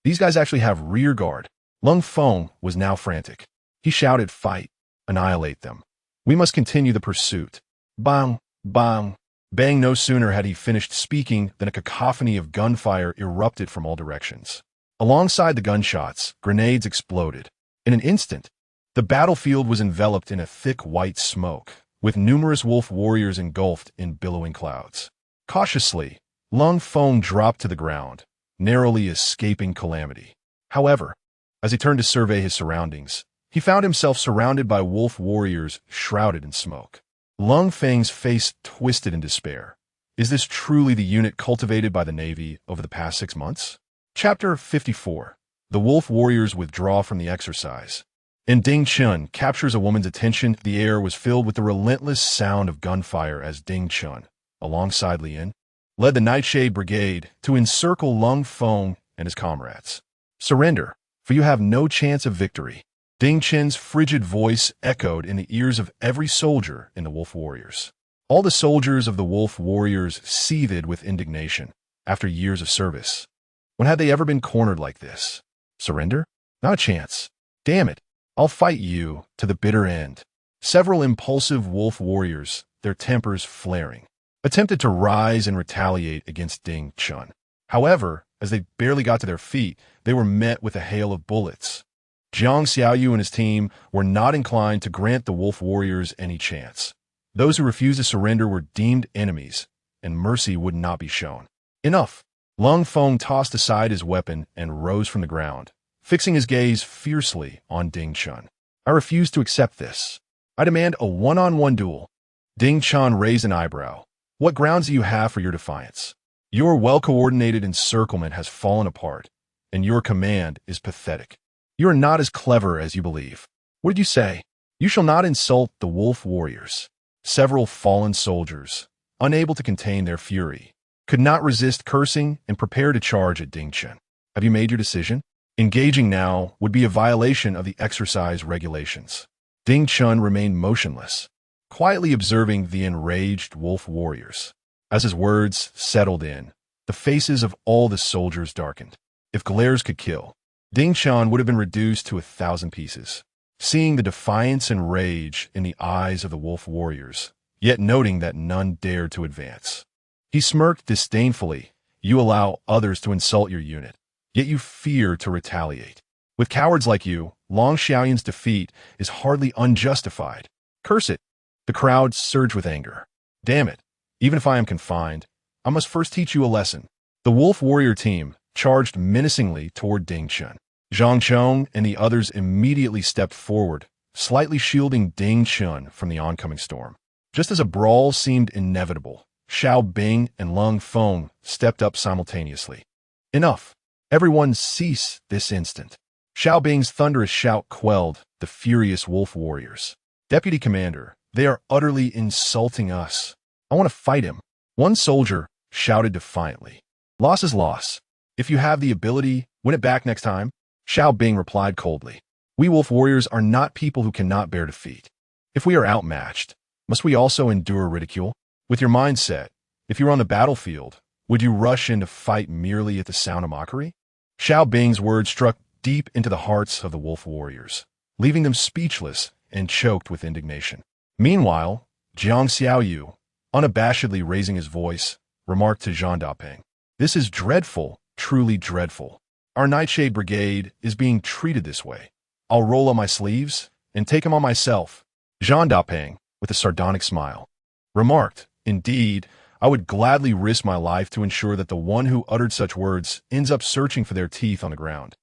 A: These guys actually have rear guard. Lung Feng was now frantic. He shouted, Fight. Annihilate them. We must continue the pursuit. Bang, bang, bang. No sooner had he finished speaking than a cacophony of gunfire erupted from all directions. Alongside the gunshots, grenades exploded. In an instant, the battlefield was enveloped in a thick white smoke, with numerous wolf warriors engulfed in billowing clouds. Cautiously, Lung Feng dropped to the ground, narrowly escaping calamity. However, as he turned to survey his surroundings, he found himself surrounded by wolf warriors shrouded in smoke. Lung Feng's face twisted in despair. Is this truly the unit cultivated by the Navy over the past 6 months? Chapter 54. The wolf warriors withdraw from the exercise. In Ding Chen captures a woman's attention, the air was filled with the relentless sound of gunfire as Ding Chen, alongside Lian, led the Nightshade Brigade to encircle Lung Feng and his comrades. Surrender, for you have no chance of victory. Ding Chen's frigid voice echoed in the ears of every soldier in the Wolf Warriors. All the soldiers of the Wolf Warriors seethed with indignation after years of service. When had they ever been cornered like this? Surrender? Not a chance. Damn it, I'll fight you to the bitter end. Several impulsive Wolf Warriors, their tempers flaring, attempted to rise and retaliate against Ding Chen. However, as they barely got to their feet, they were met with a hail of bullets. Jiang Xiaoyu and his team were not inclined to grant the Wolf Warriors any chance. Those who refused to surrender were deemed enemies, and mercy would not be shown. Enough! Lung Feng tossed aside his weapon and rose from the ground, fixing his gaze fiercely on Ding Chen. I refuse to accept this. I demand a one-on-one duel. Ding Chen raised an eyebrow. What grounds do you have for your defiance? Your well-coordinated encirclement has fallen apart, and your command is pathetic. You are not as clever as you believe. What did you say? You shall not insult the Wolf Warriors. Several fallen soldiers, unable to contain their fury, could not resist cursing and prepare to charge at Ding Chen. Have you made your decision? Engaging now would be a violation of the exercise regulations. Ding Chen remained motionless, quietly observing the enraged Wolf Warriors. As his words settled in, the faces of all the soldiers darkened. If glares could kill, Ding Chen would have been reduced to 1,000 pieces. Seeing the defiance and rage in the eyes of the Wolf Warriors, yet noting that none dared to advance, he smirked disdainfully. You allow others to insult your unit, yet you fear to retaliate. With cowards like you, Long Xiaoyan's defeat is hardly unjustified. Curse it! The crowd surged with anger. Damn it! Even if I am confined, I must first teach you a lesson. The Wolf Warrior team charged menacingly toward Ding Chen. Zhang Chong and the others immediately stepped forward, slightly shielding Ding Chen from the oncoming storm. Just as a brawl seemed inevitable, Xiao Bing and Lung Feng stepped up simultaneously. Enough! Everyone cease this instant. Xiao Bing's thunderous shout quelled the furious Wolf Warriors. Deputy Commander, they are utterly insulting us. I want to fight him. One soldier shouted defiantly. Loss is loss. If you have the ability, Win it back next time? Xiao Bing replied coldly. We wolf warriors are not people who cannot bear defeat. If we are outmatched, must we also endure ridicule? With your mindset, if you were on the battlefield, would you rush in to fight merely at the sound of mockery? Xiao Bing's words struck deep into the hearts of the wolf warriors, leaving them speechless and choked with indignation. Meanwhile, Jiang Xiaoyu, unabashedly raising his voice, remarked to Zhang Dapeng, "This is dreadful, truly dreadful. Our Nightshade Brigade is being treated this way. I'll roll up my sleeves and take him on myself." Zhang Dapeng, with a sardonic smile, remarked, "Indeed, I would gladly risk my life to ensure that the one who uttered such words ends up searching for their teeth on the ground."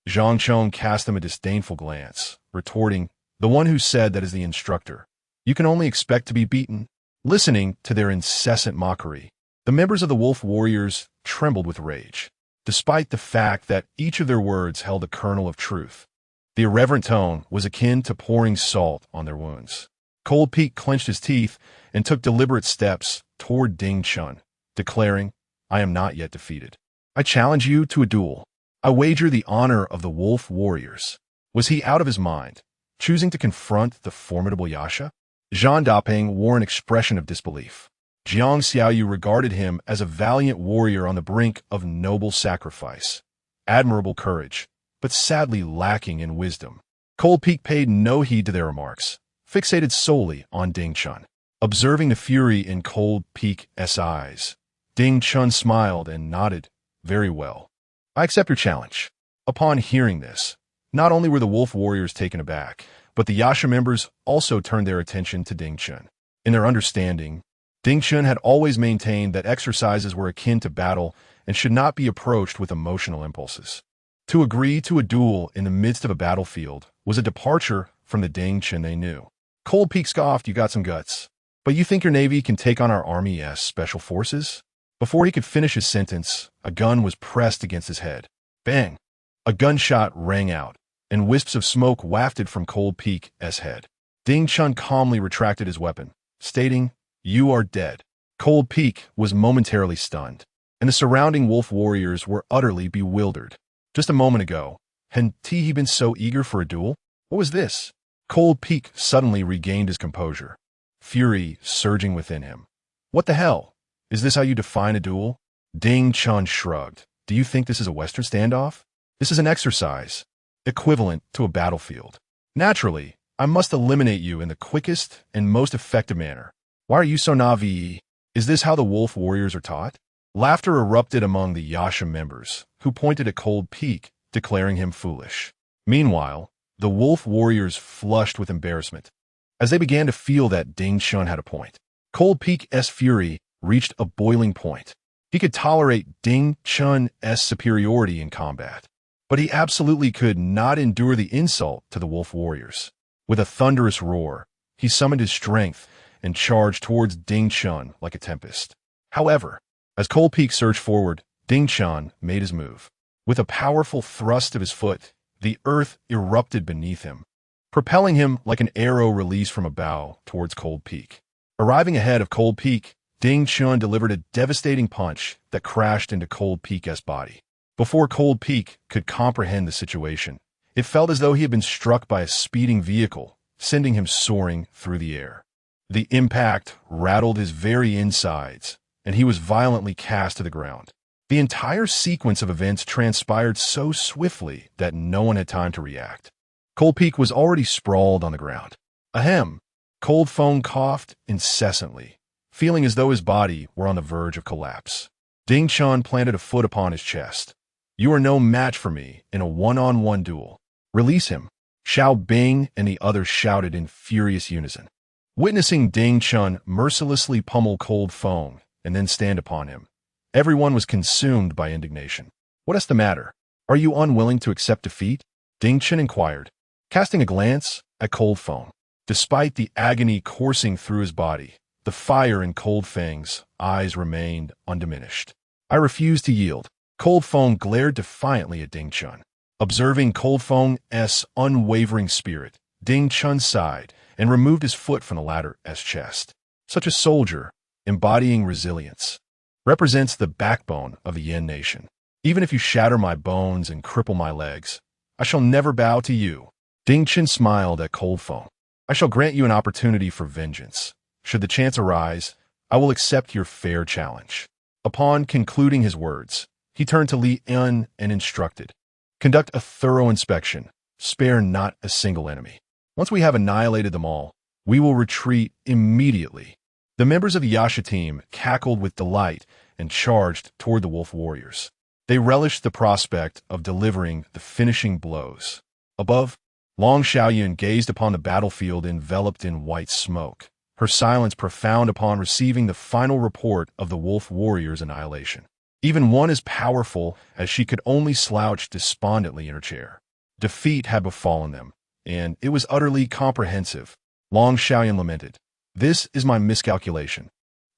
A: Zhang Chong cast them a disdainful glance, retorting, "The one who said that is the instructor. You can only expect to be beaten." Listening to their incessant mockery, the members of the wolf warriors trembled with rage, despite the fact that each of their words held a kernel of truth. The irreverent tone was akin to pouring salt on their wounds. Cold Peak clenched his teeth and took deliberate steps toward Ding Chun, declaring, "I am not yet defeated. I challenge you to a duel. I wager the honor of the wolf warriors." Was he out of his mind, choosing to confront the formidable Yasha? Zhang Dapeng wore an expression of disbelief. Jiang Xiaoyu regarded him as a valiant warrior on the brink of noble sacrifice, admirable courage, but sadly lacking in wisdom. Cold Peak paid no heed to their remarks, fixated solely on Ding Chun. Observing the fury in Cold Peak's eyes, Ding Chun smiled and nodded, "Very well. I accept your challenge." Upon hearing this, not only were the wolf warriors taken aback, but the Yasha members also turned their attention to Ding Chun. In their understanding, Ding Chun had always maintained that exercises were akin to battle and should not be approached with emotional impulses. To agree to a duel in the midst of a battlefield was a departure from the Ding Chun they knew. Cold Peak scoffed, "You got some guts. But you think your Navy can take on our Army's special forces?" Before he could finish his sentence, a gun was pressed against his head. Bang! A gunshot rang out, and wisps of smoke wafted from Cold Peak's head. Ding Chun calmly retracted his weapon, stating, "You are dead." Cold Peak was momentarily stunned, and the surrounding wolf warriors were utterly bewildered. Just a moment ago, had he been so eager for a duel? What was this? Cold Peak suddenly regained his composure, fury surging within him. "What the hell? Is this how you define a duel?" Ding Chun shrugged. "Do you think this is a Western standoff? This is an exercise, equivalent to a battlefield. Naturally, I must eliminate you in the quickest and most effective manner. Why are you so naive? Is this how the wolf warriors are taught?" Laughter erupted among the Yasha members, who pointed at Cold Peak, declaring him foolish. Meanwhile, the wolf warriors flushed with embarrassment, as they began to feel that Ding Chun had a point. Cold Peak's fury reached a boiling point. He could tolerate Ding Chun's superiority in combat, but he absolutely could not endure the insult to the wolf warriors. With a thunderous roar, he summoned his strength and charged towards Ding Chun like a tempest. However, as Cold Peak surged forward, Ding Chun made his move. With a powerful thrust of his foot, the earth erupted beneath him, propelling him like an arrow released from a bow towards Cold Peak. Arriving ahead of Cold Peak, Ding Chun delivered a devastating punch that crashed into Cold Peak's body. Before Cold Peak could comprehend the situation, it felt as though he had been struck by a speeding vehicle, sending him soaring through the air. The impact rattled his very insides, and he was violently cast to the ground. The entire sequence of events transpired so swiftly that no one had time to react. Cold Peak was already sprawled on the ground. Ahem! Cold Phone coughed incessantly, feeling as though his body were on the verge of collapse. Ding Chun planted a foot upon his chest. "You are no match for me in a one-on-one duel. Release him." Xiao Bing and the others shouted in furious unison. Witnessing Ding Chun mercilessly pummel Cold Phone and then stand upon him, everyone was consumed by indignation. "What is the matter? Are you unwilling to accept defeat?" Ding Chun inquired, casting a glance at Cold Phone. Despite the agony coursing through his body, the fire in Cold Fang's eyes remained undiminished. "I refuse to yield." Cold Phone glared defiantly at Ding Chun. Observing Cold Phone's unwavering spirit, Ding Chun sighed and removed his foot from the latter's chest. Such a soldier, embodying resilience, represents the backbone of the Yen nation. Even if you shatter my bones and cripple my legs, I shall never bow to you." Ding Chen smiled at Cold Foam. "I shall grant you an opportunity for vengeance. Should the chance arise, I will accept your fair challenge." Upon concluding his words, he turned to Li Yun and instructed, "Conduct a thorough inspection. Spare not a single enemy. Once we have annihilated them all, we will retreat immediately." The members of the Yasha team cackled with delight and charged toward the wolf warriors. They relished the prospect of delivering the finishing blows. Above, Long Xiaoyun gazed upon the battlefield enveloped in white smoke, her silence profound upon receiving the final report of the wolf warriors' annihilation. Even one as powerful as she could only slouch despondently in her chair. Defeat had befallen them, and it was utterly comprehensive. Long Xiaoyun lamented, "This is my miscalculation,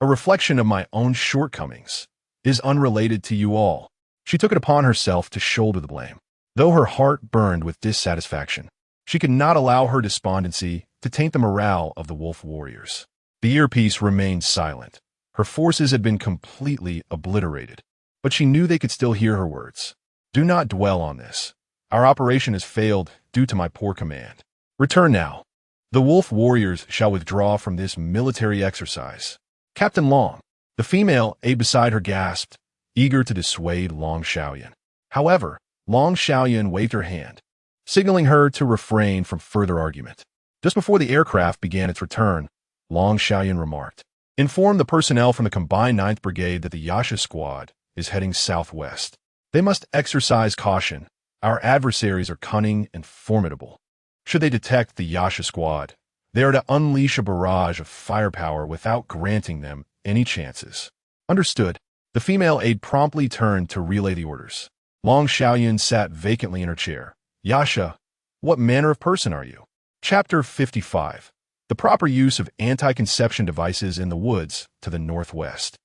A: a reflection of my own shortcomings. It is unrelated to you all." She took it upon herself to shoulder the blame. Though her heart burned with dissatisfaction, she could not allow her despondency to taint the morale of the wolf warriors. The earpiece remained silent. Her forces had been completely obliterated, but she knew they could still hear her words. "Do not dwell on this. Our operation has failed due to my poor command. Return now. The wolf warriors shall withdraw from this military exercise." "Captain Long," the female aide beside her gasped, eager to dissuade Long Xiaoyun. However, Long Xiaoyun waved her hand, signaling her to refrain from further argument. Just before the aircraft began its return, Long Xiaoyun remarked, "Inform the personnel from the combined 9th Brigade that the Yasha squad is heading southwest. They must exercise caution. Our adversaries are cunning and formidable. Should they detect the Yasha squad, they are to unleash a barrage of firepower without granting them any chances." "Understood." The female aide promptly turned to relay the orders. Long Xiaoyun sat vacantly in her chair. "Yasha, what manner of person are you?" Chapter 55. The proper use of anti-conception devices in the woods to the northwest.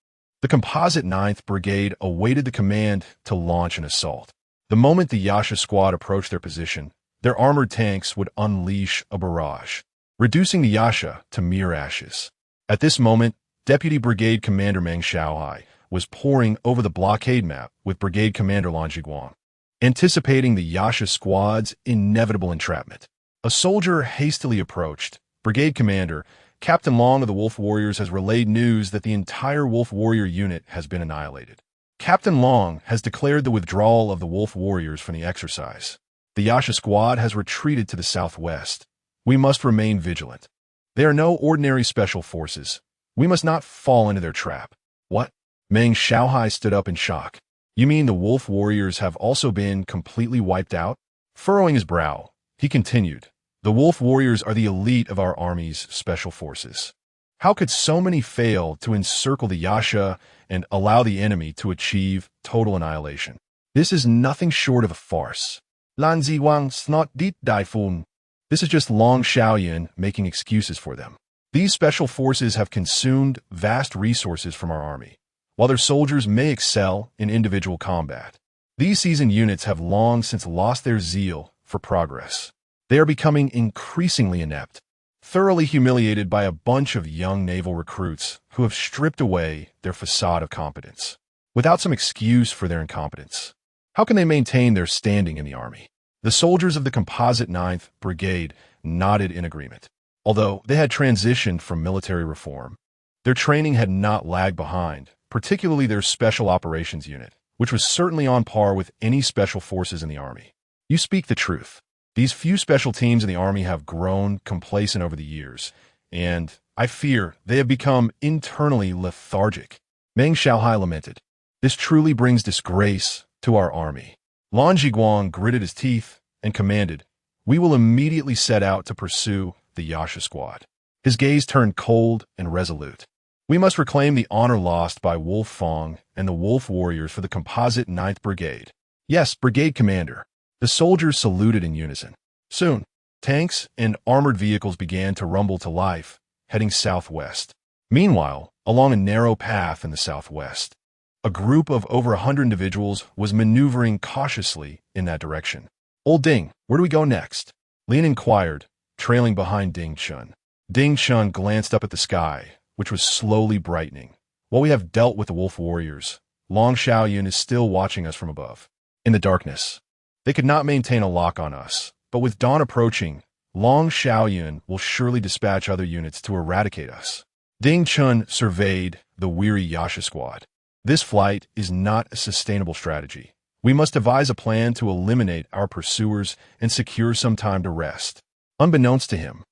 A: The composite 9th Brigade awaited the command to launch an assault. The moment the Yasha squad approached their position, their armored tanks would unleash a barrage, reducing the Yasha to mere ashes. At this moment, Deputy Brigade Commander Meng Xiaohai was poring over the blockade map with Brigade Commander Lan Jiguang, anticipating the Yasha squad's inevitable entrapment. A soldier hastily approached. "Brigade Commander, Captain Long of the Wolf Warriors has relayed news that the entire Wolf Warrior unit has been annihilated. Captain Long has declared the withdrawal of the Wolf Warriors from the exercise. The Yasha squad has retreated to the southwest. We must remain vigilant. They are no ordinary special forces. We must not fall into their trap." "What?" Meng Xiaohai stood up in shock. "You mean the Wolf Warriors have also been completely wiped out?" Furrowing his brow, he continued, "The Wolf Warriors are the elite of our army's special forces. How could so many fail to encircle the Yasha and allow the enemy to achieve total annihilation? This is nothing short of a farce." "Lan Ziwang snot dit daifun." This is just Long Xiaoyun making excuses for them. "These special forces have consumed vast resources from our army. While their soldiers may excel in individual combat, these seasoned units have long since lost their zeal for progress. They are becoming increasingly inept, thoroughly humiliated by a bunch of young naval recruits who have stripped away their facade of competence. Without some excuse for their incompetence, how can they maintain their standing in the army?" The soldiers of the composite 9th Brigade nodded in agreement. Although they had transitioned from military reform, their training had not lagged behind, particularly their Special Operations Unit, which was certainly on par with any special forces in the Army. "You speak the truth. These few special teams in the Army have grown complacent over the years, and I fear they have become internally lethargic." Meng Xiaohai lamented, "This truly brings disgrace to our Army." Lan Jiguang gritted his teeth and commanded, "We will immediately set out to pursue the Yasha squad." His gaze turned cold and resolute. "We must reclaim the honor lost by Wolf Fong and the Wolf Warriors for the composite 9th Brigade." "Yes, Brigade Commander." The soldiers saluted in unison. Soon, tanks and armored vehicles began to rumble to life, heading southwest. Meanwhile, along a narrow path in the southwest, a group of over 100 individuals was maneuvering cautiously in that direction. "Old Ding, where do we go next?" Lin inquired, trailing behind Ding Chun. Ding Chun glanced up at the sky, which was slowly brightening. "While we have dealt with the Wolf Warriors, Long Xiaoyun is still watching us from above. In the darkness, they could not maintain a lock on us, but with dawn approaching, Long Xiaoyun will surely dispatch other units to eradicate us. Ding Chun surveyed the weary Yasha squad. This flight is not a sustainable strategy. We must devise a plan to eliminate our pursuers and secure some time to rest. Unbeknownst to him,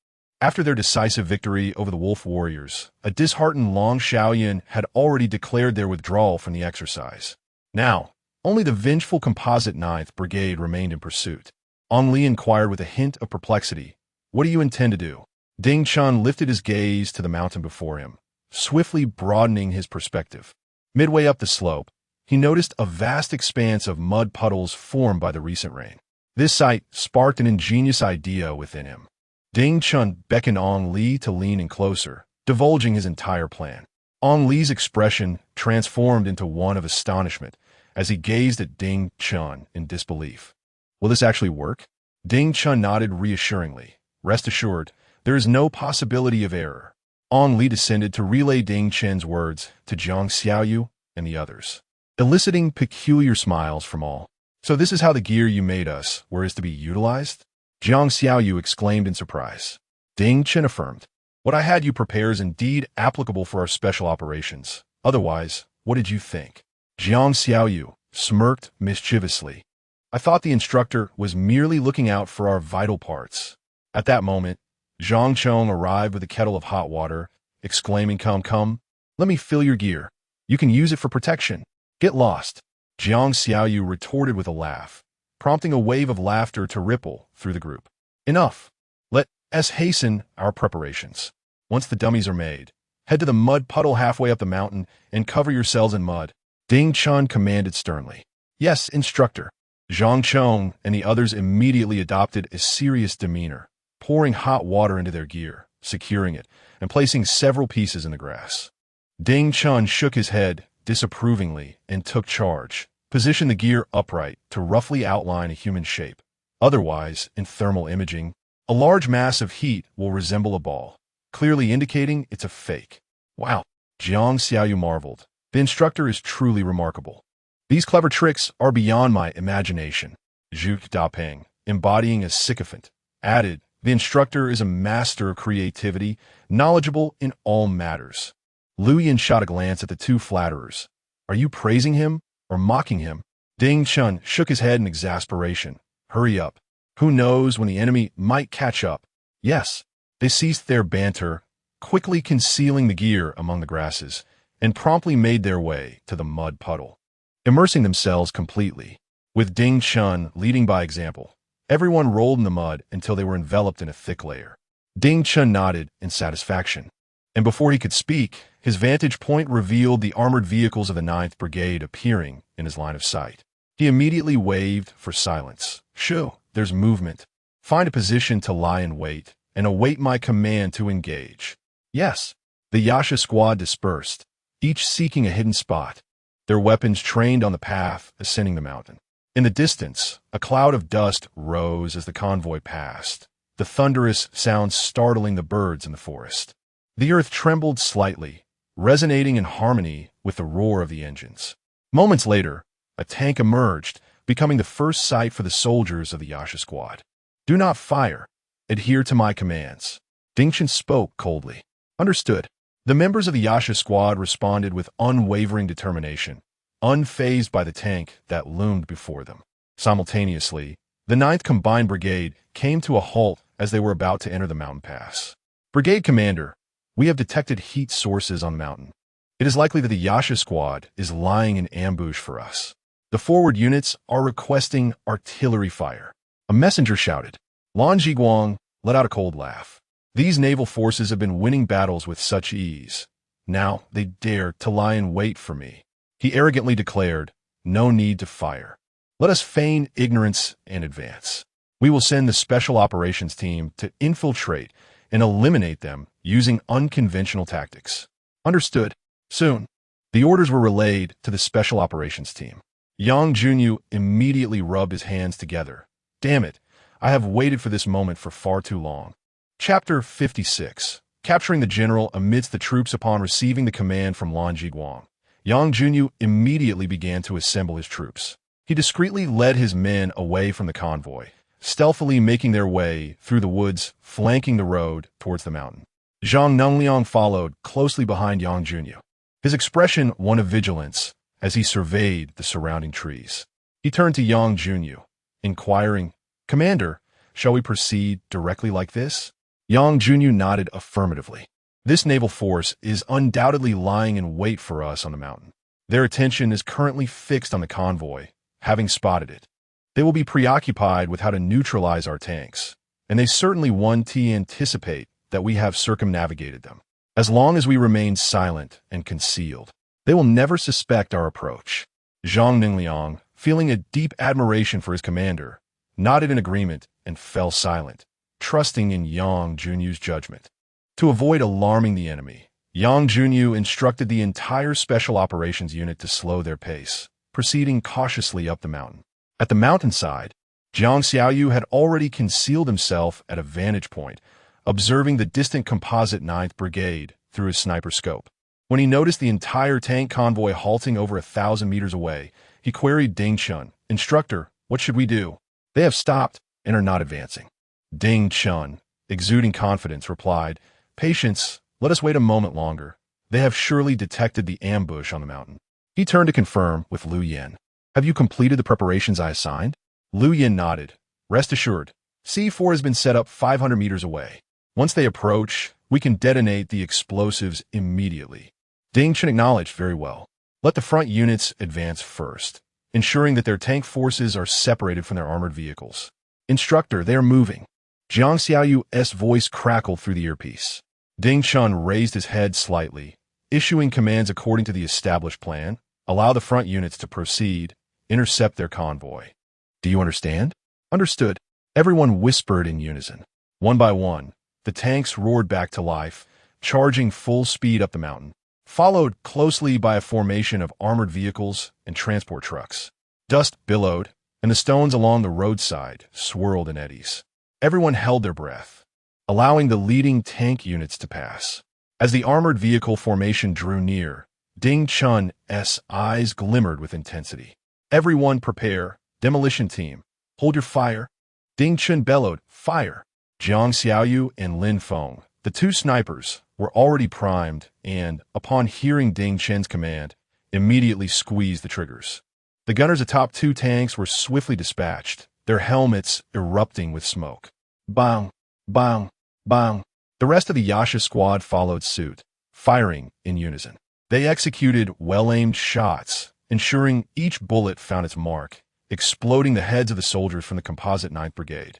A: after their decisive victory over the wolf warriors, a disheartened Long Xiaoyun had already declared their withdrawal from the exercise. Now, only the vengeful composite 9th Brigade remained in pursuit. Ong Li inquired with a hint of perplexity, "What do you intend to do?" Ding Chun lifted his gaze to the mountain before him, swiftly broadening his perspective. Midway up the slope, he noticed a vast expanse of mud puddles formed by the recent rain. This sight sparked an ingenious idea within him. Ding Chun beckoned Ong Li to lean in closer, divulging his entire plan. Ong Li's expression transformed into one of astonishment as he gazed at Ding Chun in disbelief. "Will this actually work?" Ding Chun nodded reassuringly. "Rest assured, there is no possibility of error." Ong Li descended to relay Ding Chen's words to Jiang Xiaoyu and the others, eliciting peculiar smiles from all. "So this is how the gear you made us is to be utilized?" Jiang Xiaoyu exclaimed in surprise. Ding Chen affirmed, "What I had you prepare is indeed applicable for our special operations. Otherwise, what did you think?" Jiang Xiaoyu smirked mischievously. "I thought the instructor was merely looking out for our vital parts." At that moment, Zhang Chong arrived with a kettle of hot water, exclaiming, Come, let me fill your gear. You can use it for protection. Get lost." Jiang Xiaoyu retorted with a laugh, prompting a wave of laughter to ripple through the group. "Enough. Let us hasten our preparations. Once the dummies are made, head to the mud puddle halfway up the mountain and cover yourselves in mud," Ding Chun commanded sternly. "Yes, instructor." Zhang Chong and the others immediately adopted a serious demeanor, pouring hot water into their gear, securing it, and placing several pieces in the grass. Ding Chun shook his head disapprovingly and took charge, positioned the gear upright to roughly outline a human shape. Otherwise, in thermal imaging, a large mass of heat will resemble a ball, clearly indicating it's a fake. "Wow," Jiang Xiaoyu marveled. "The instructor is truly remarkable. These clever tricks are beyond my imagination." Zhu Dapeng, embodying a sycophant, added, "The instructor is a master of creativity, knowledgeable in all matters." Lu Yin shot a glance at the two flatterers. "Are you praising him or mocking him?" Ding Chun shook his head in exasperation. "Hurry up. Who knows when the enemy might catch up?" "Yes." They ceased their banter, quickly concealing the gear among the grasses, and promptly made their way to the mud puddle, immersing themselves completely. With Ding Chun leading by example, everyone rolled in the mud until they were enveloped in a thick layer. Ding Chun nodded in satisfaction, and before he could speak, his vantage point revealed the armored vehicles of the 9th Brigade appearing in his line of sight. He immediately waved for silence. "Shoo, there's movement. Find a position to lie in wait, and await my command to engage." "Yes." The Yasha squad dispersed, each seeking a hidden spot, their weapons trained on the path ascending the mountain. In the distance, a cloud of dust rose as the convoy passed, the thunderous sound startling the birds in the forest. The earth trembled slightly, resonating in harmony with the roar of the engines. Moments later, a tank emerged, becoming the first sight for the soldiers of the Yasha squad. "Do not fire. Adhere to my commands." Ding Chen spoke coldly. "Understood." The members of the Yasha squad responded with unwavering determination, unfazed by the tank that loomed before them. Simultaneously, the 9th Combined Brigade came to a halt as they were about to enter the mountain pass. "Brigade Commander, we have detected heat sources on the mountain. It is likely that the Yasha squad is lying in ambush for us. The forward units are requesting artillery fire." A messenger shouted. Lan Jiguang let out a cold laugh. These naval forces have been winning battles with such ease. Now they dare to lie in wait for me. He arrogantly declared, "No need to fire. Let us feign ignorance and advance. We will send the Special Operations Team to infiltrate and eliminate them using unconventional tactics." "Understood." Soon, the orders were relayed to the Special Operations Team. Yang Junyu immediately rubbed his hands together. "Damn it, I have waited for this moment for far too long." Chapter 56. Capturing the general amidst the troops. Upon receiving the command from Lan Jiguang, Yang Junyu immediately began to assemble his troops. He discreetly led his men away from the convoy, stealthily making their way through the woods, flanking the road towards the mountain. Zhang Nongliang followed closely behind Yang Junyu, his expression one of vigilance as he surveyed the surrounding trees. He turned to Yang Junyu, inquiring, "Commander, shall we proceed directly like this?" Yang Junyu nodded affirmatively. This naval force is undoubtedly lying in wait for us on the mountain. Their attention is currently fixed on the convoy, having spotted it. They will be preoccupied with how to neutralize our tanks, and they certainly want to anticipate that we have circumnavigated them. As long as we remain silent and concealed, they will never suspect our approach. Zhang Ningliang, feeling a deep admiration for his commander, nodded in agreement and fell silent, trusting in Yang Junyu's judgment. To avoid alarming the enemy, Yang Junyu instructed the entire Special Operations Unit to slow their pace, proceeding cautiously up the mountain. At the mountainside, Jiang Xiaoyu had already concealed himself at a vantage point, observing the distant composite 9th Brigade through his sniper scope. When he noticed the entire tank convoy halting over 1,000 meters away, he queried Ding Chun, "Instructor, what should we do? They have stopped and are not advancing." Ding Chun, exuding confidence, replied, "Patience, let us wait a moment longer. They have surely detected the ambush on the mountain." He turned to confirm with Liu Yan. "Have you completed the preparations I assigned?" Liu Yan nodded. "Rest assured, C4 has been set up 500 meters away. Once they approach, we can detonate the explosives immediately." Ding Chun acknowledged. "Very well. Let the front units advance first, ensuring that their tank forces are separated from their armored vehicles." "Instructor, they are moving." Jiang Xiaoyu's voice crackled through the earpiece. Ding Chun raised his head slightly, issuing commands according to the established plan. "Allow the front units to proceed, intercept their convoy." "Do you understand?" "Understood." Everyone whispered in unison. One by one, the tanks roared back to life, charging full speed up the mountain, followed closely by a formation of armored vehicles and transport trucks. Dust billowed, and the stones along the roadside swirled in eddies. Everyone held their breath, allowing the leading tank units to pass. As the armored vehicle formation drew near, Ding Chun's eyes glimmered with intensity. "Everyone prepare. Demolition team, hold your fire." Ding Chun bellowed, "Fire!" Jiang Xiaoyu and Lin Feng, the two snipers, were already primed and, upon hearing Ding Chen's command, immediately squeezed the triggers. The gunners atop two tanks were swiftly dispatched, their helmets erupting with smoke. Bang! Bang! Bang! The rest of the Yasha squad followed suit, firing in unison. They executed well-aimed shots, ensuring each bullet found its mark, exploding the heads of the soldiers from the composite 9th Brigade.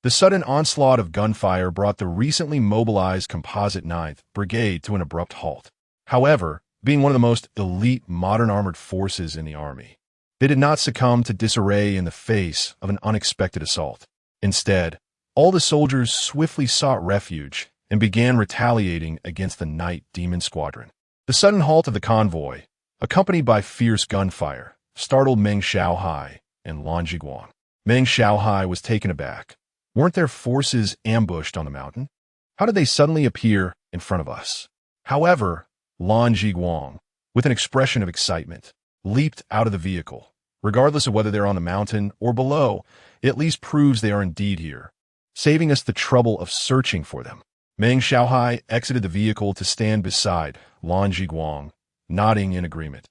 A: The sudden onslaught of gunfire brought the recently mobilized composite 9th Brigade to an abrupt halt. However, being one of the most elite modern armored forces in the army, they did not succumb to disarray in the face of an unexpected assault. Instead, all the soldiers swiftly sought refuge and began retaliating against the Night Demon Squadron. The sudden halt of the convoy, accompanied by fierce gunfire, startled Meng Xiaohai and Lan Jiguang. Meng Xiaohai was taken aback. Weren't their forces ambushed on the mountain? How did they suddenly appear in front of us? However, Lan Jiguang, with an expression of excitement, leaped out of the vehicle. Regardless of whether they're on the mountain or below, it at least proves they are indeed here, saving us the trouble of searching for them. Meng Xiaohai exited the vehicle to stand beside Lan Jiguang, nodding in agreement.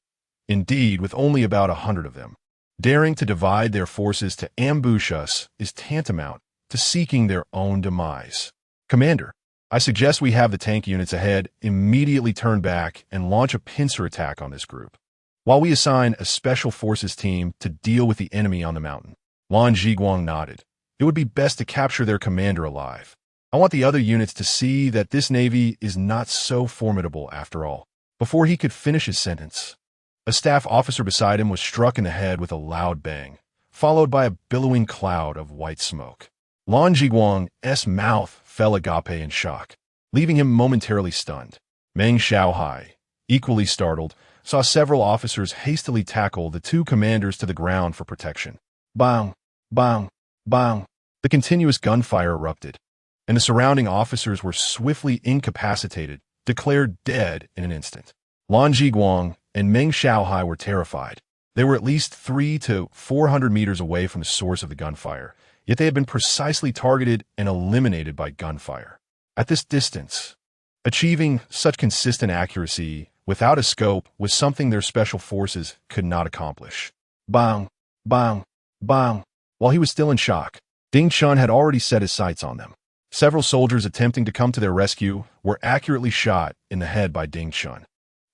A: Indeed, with only about 100 of them, daring to divide their forces to ambush us is tantamount to seeking their own demise. Commander, I suggest we have the tank units ahead immediately turn back and launch a pincer attack on this group, while we assign a special forces team to deal with the enemy on the mountain. Lan Jiguang nodded. It would be best to capture their commander alive. I want the other units to see that this navy is not so formidable after all. Before he could finish his sentence, a staff officer beside him was struck in the head with a loud bang, followed by a billowing cloud of white smoke. Lan Jiguang's mouth fell agape in shock, leaving him momentarily stunned. Meng Xiaohai, equally startled, saw several officers hastily tackle the two commanders to the ground for protection. Bang! Bang! Bang! The continuous gunfire erupted, and the surrounding officers were swiftly incapacitated, declared dead in an instant. Lan Jiguang and Meng Xiaohai were terrified. They were at least 300 to 400 meters away from the source of the gunfire, yet they had been precisely targeted and eliminated by gunfire. At this distance, achieving such consistent accuracy without a scope was something their special forces could not accomplish. Bang! Bang! Bang! While he was still in shock, Ding Chen had already set his sights on them. Several soldiers attempting to come to their rescue were accurately shot in the head by Ding Chen.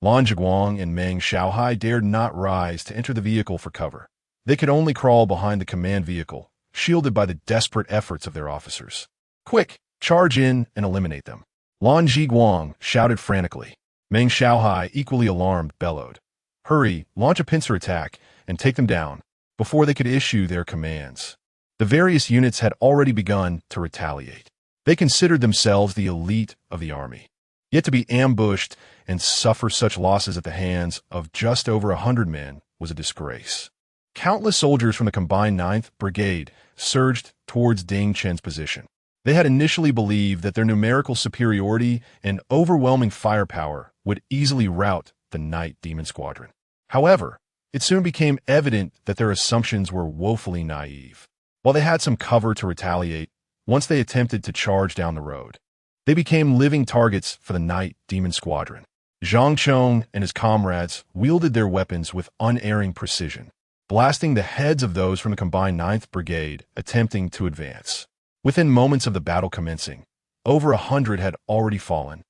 A: Lan Zhiguang and Meng Xiaohai dared not rise to enter the vehicle for cover. They could only crawl behind the command vehicle, shielded by the desperate efforts of their officers. Quick, charge in and eliminate them. Lan Zhiguang shouted frantically. Meng Xiaohai, equally alarmed, bellowed. Hurry, launch a pincer attack, and take them down, before they could issue their commands. The various units had already begun to retaliate. They considered themselves the elite of the army. Yet to be ambushed and suffer such losses at the hands of just over 100 men was a disgrace. Countless soldiers from the combined 9th Brigade surged towards Ding Chen's position. They had initially believed that their numerical superiority and overwhelming firepower would easily rout the Night Demon Squadron. However, it soon became evident that their assumptions were woefully naive. While they had some cover to retaliate, once they attempted to charge down the road, they became living targets for the Night Demon Squadron. Zhang Chong and his comrades wielded their weapons with unerring precision, blasting the heads of those from the combined 9th Brigade attempting to advance. Within moments of the battle commencing, over 100 had already fallen,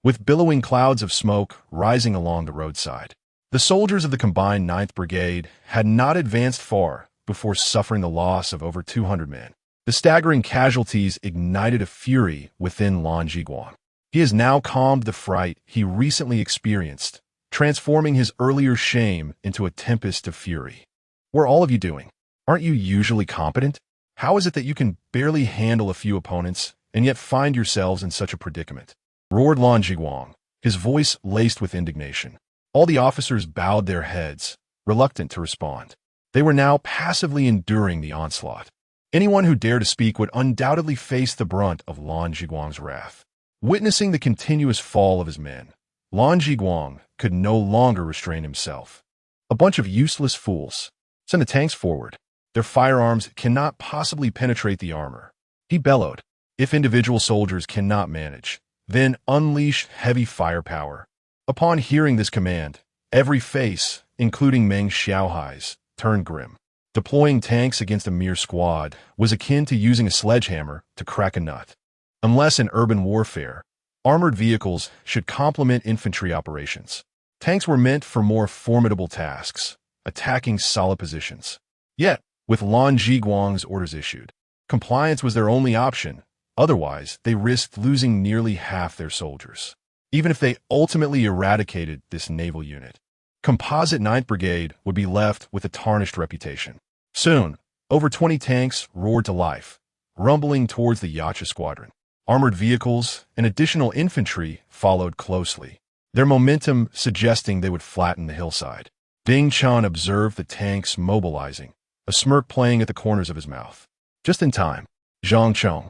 A: with billowing clouds of smoke rising along the roadside. The soldiers of the combined 9th Brigade had not advanced far before suffering the loss of over 200 men. The staggering casualties ignited a fury within Lan Zhiguang. He has now calmed the fright he recently experienced, transforming his earlier shame into a tempest of fury. What are all of you doing? Aren't you usually competent? How is it that you can barely handle a few opponents and yet find yourselves in such a predicament? Roared Lan Zhiguang, his voice laced with indignation. All the officers bowed their heads, reluctant to respond. They were now passively enduring the onslaught. Anyone who dared to speak would undoubtedly face the brunt of Lan Zhiguang's wrath. Witnessing the continuous fall of his men, Lan Zhiguang could no longer restrain himself. A bunch of useless fools. Send the tanks forward. Their firearms cannot possibly penetrate the armor. He bellowed. If individual soldiers cannot manage, then unleash heavy firepower. Upon hearing this command, every face, including Meng Xiaohai's, turned grim. Deploying tanks against a mere squad was akin to using a sledgehammer to crack a nut. Unless in urban warfare, armored vehicles should complement infantry operations. Tanks were meant for more formidable tasks, attacking solid positions. Yet, with Lan Zhiguang's orders issued, compliance was their only option. Otherwise, they risked losing nearly half their soldiers. Even if they ultimately eradicated this naval unit, Composite 9th Brigade would be left with a tarnished reputation. Soon, over 20 tanks roared to life, rumbling towards the Yacha Squadron. Armored vehicles and additional infantry followed closely, their momentum suggesting they would flatten the hillside. Ding Chen observed the tanks mobilizing, a smirk playing at the corners of his mouth. Just in time. Zhang Chong,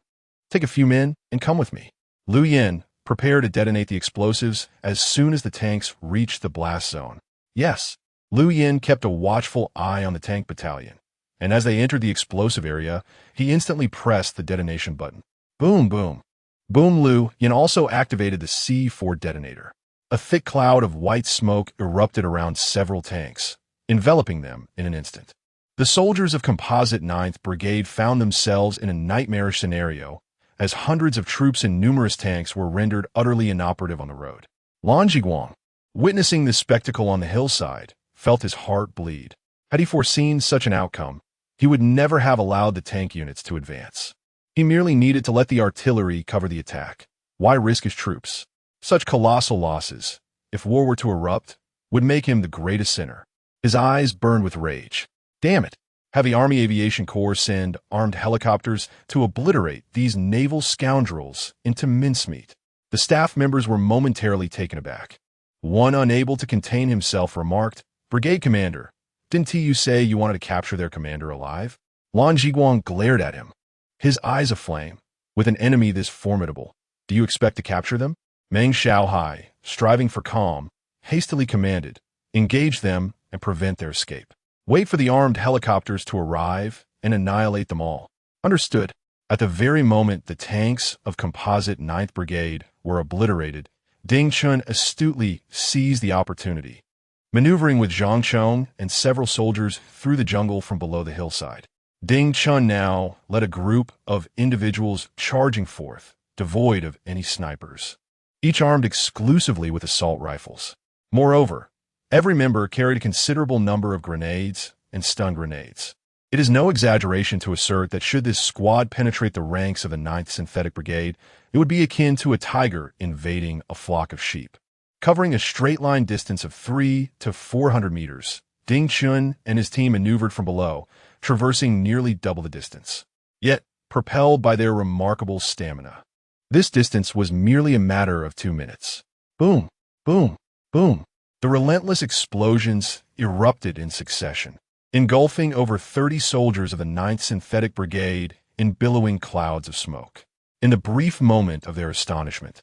A: take a few men and come with me. Lu Yin, prepare to detonate the explosives as soon as the tanks reach the blast zone. Yes. Lu Yin kept a watchful eye on the tank battalion, and as they entered the explosive area, he instantly pressed the detonation button. Boom, boom. Boom. Lu Yin also activated the C4 detonator. A thick cloud of white smoke erupted around several tanks, enveloping them in an instant. The soldiers of Composite 9th Brigade found themselves in a nightmarish scenario, as hundreds of troops and numerous tanks were rendered utterly inoperative on the road. Lan Zhiguang, witnessing this spectacle on the hillside, felt his heart bleed. Had he foreseen such an outcome, he would never have allowed the tank units to advance. He merely needed to let the artillery cover the attack. Why risk his troops? Such colossal losses, if war were to erupt, would make him the greatest sinner. His eyes burned with rage. Damn it! Have the Army Aviation Corps send armed helicopters to obliterate these naval scoundrels into mincemeat. The staff members were momentarily taken aback. One unable to contain himself remarked, "Brigade Commander, didn't you say you wanted to capture their commander alive?" Lan Zhiguang glared at him, his eyes aflame. With an enemy this formidable, do you expect to capture them? Meng Xiaohai, striving for calm, hastily commanded, engage them, and prevent their escape. Wait for the armed helicopters to arrive and annihilate them all. Understood. At the very moment the tanks of composite 9th Brigade were obliterated, Ding Chen astutely seized the opportunity, maneuvering with Zhang Chong and several soldiers through the jungle from below the hillside. Ding Chen now led a group of individuals charging forth, devoid of any snipers, each armed exclusively with assault rifles. Moreover, every member carried a considerable number of grenades and stun grenades. It is no exaggeration to assert that should this squad penetrate the ranks of the 9th Synthetic Brigade, it would be akin to a tiger invading a flock of sheep. Covering a straight-line distance of 300 to 400 meters, Ding Chen and his team maneuvered from below, traversing nearly double the distance, yet propelled by their remarkable stamina. This distance was merely a matter of 2 minutes. Boom, boom, boom. The relentless explosions erupted in succession, engulfing over 30 soldiers of the 9th Synthetic Brigade in billowing clouds of smoke. In the brief moment of their astonishment,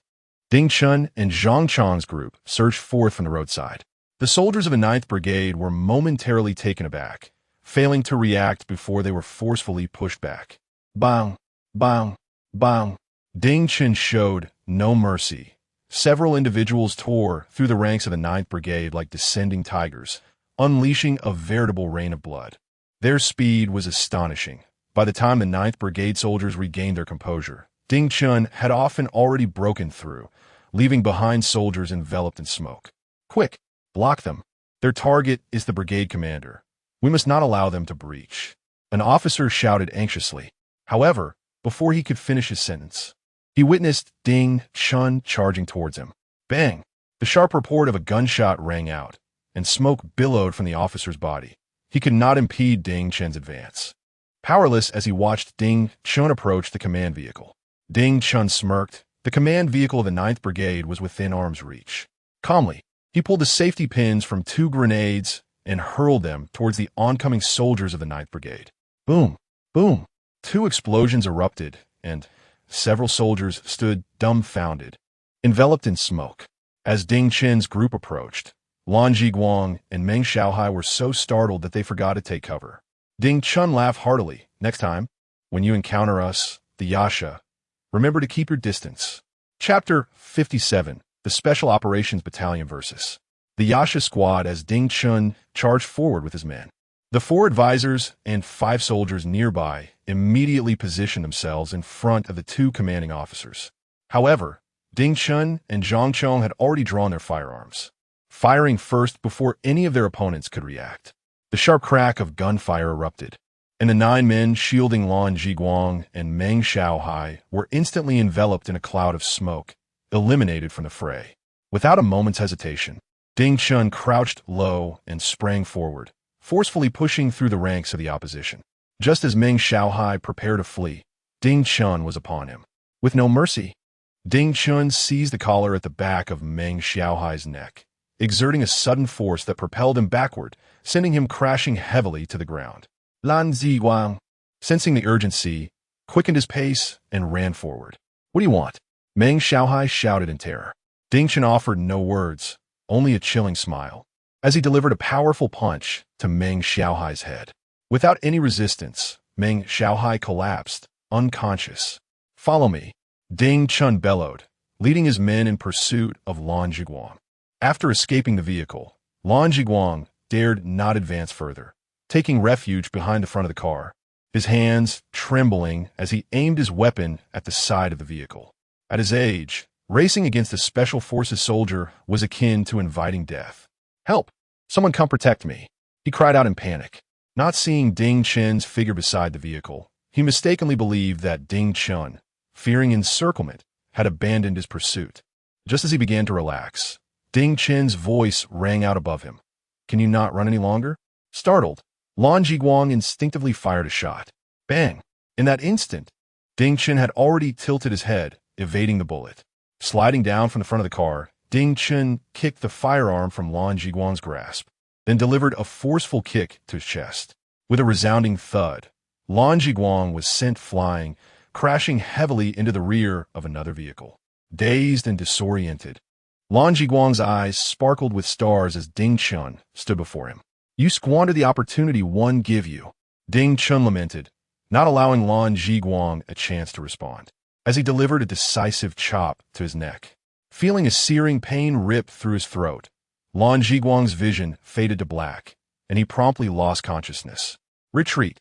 A: Ding Chen and Zhang Chong's group surged forth from the roadside. The soldiers of the 9th Brigade were momentarily taken aback, failing to react before they were forcefully pushed back. Bang, bang, bang. Ding Chen showed no mercy. Several individuals tore through the ranks of the 9th Brigade like descending tigers, unleashing a veritable rain of blood. Their speed was astonishing. By the time the 9th Brigade soldiers regained their composure, Ding Chen had often already broken through, leaving behind soldiers enveloped in smoke. Quick, block them. Their target is the brigade commander. We must not allow them to breach. An officer shouted anxiously. However, before he could finish his sentence, he witnessed Ding Chen charging towards him. Bang! The sharp report of a gunshot rang out, and smoke billowed from the officer's body. He could not impede Ding Chen's advance. Powerless as he watched Ding Chen approach the command vehicle, Ding Chen smirked. The command vehicle of the 9th Brigade was within arm's reach. Calmly, he pulled the safety pins from 2 grenades and hurled them towards the oncoming soldiers of the 9th Brigade. Boom! Boom! 2 explosions erupted, and several soldiers stood dumbfounded, enveloped in smoke. As Ding Chen's group approached, Lan Jiguang and Meng Xiaohai were so startled that they forgot to take cover. Ding Chen laughed heartily. Next time, when you encounter us, the Yasha, remember to keep your distance. Chapter 57, The Special Operations Battalion versus the Yasha Squad as Ding Chen charged forward with his men. The 4 advisors and 5 soldiers nearby immediately positioned themselves in front of the 2 commanding officers. However, Ding Chen and Zhang Chong had already drawn their firearms, firing first before any of their opponents could react. The sharp crack of gunfire erupted, and the 9 men shielding Lan Jiguang and Meng Xiaohai were instantly enveloped in a cloud of smoke, eliminated from the fray. Without a moment's hesitation, Ding Chen crouched low and sprang forward, forcefully pushing through the ranks of the opposition. Just as Meng Xiaohai prepared to flee, Ding Chen was upon him. With no mercy, Ding Chen seized the collar at the back of Meng Xiaohai's neck, exerting a sudden force that propelled him backward, sending him crashing heavily to the ground. Lan Ziguang, sensing the urgency, quickened his pace and ran forward. What do you want? Meng Xiaohai shouted in terror. Ding Chen offered no words, only a chilling smile, as he delivered a powerful punch to Meng Xiaohai's head. Without any resistance, Meng Xiaohai collapsed, unconscious. Follow me, Ding Chen bellowed, leading his men in pursuit of Lan Jiguang. After escaping the vehicle, Lan Jiguang dared not advance further, taking refuge behind the front of the car, his hands trembling as he aimed his weapon at the side of the vehicle. At his age, racing against a special forces soldier was akin to inviting death. Help! Someone come protect me, he cried out in panic. Not seeing Ding Chen's figure beside the vehicle, he mistakenly believed that Ding Chen, fearing encirclement, had abandoned his pursuit. Just as he began to relax, Ding Chen's voice rang out above him. Can you not run any longer? Startled, Lan Jiguang instinctively fired a shot. Bang! In that instant, Ding Chen had already tilted his head, evading the bullet. Sliding down from the front of the car, Ding Chen kicked the firearm from Lan Jiguang's grasp, then delivered a forceful kick to his chest. With a resounding thud, Lan Jiguang was sent flying, crashing heavily into the rear of another vehicle. Dazed and disoriented, Lan Jiguang's eyes sparkled with stars as Ding Chun stood before him. You squandered the opportunity one give you, Ding Chun lamented, not allowing Lan Jiguang a chance to respond, as he delivered a decisive chop to his neck. Feeling a searing pain rip through his throat, Lan Jiguang's vision faded to black, and he promptly lost consciousness. Retreat!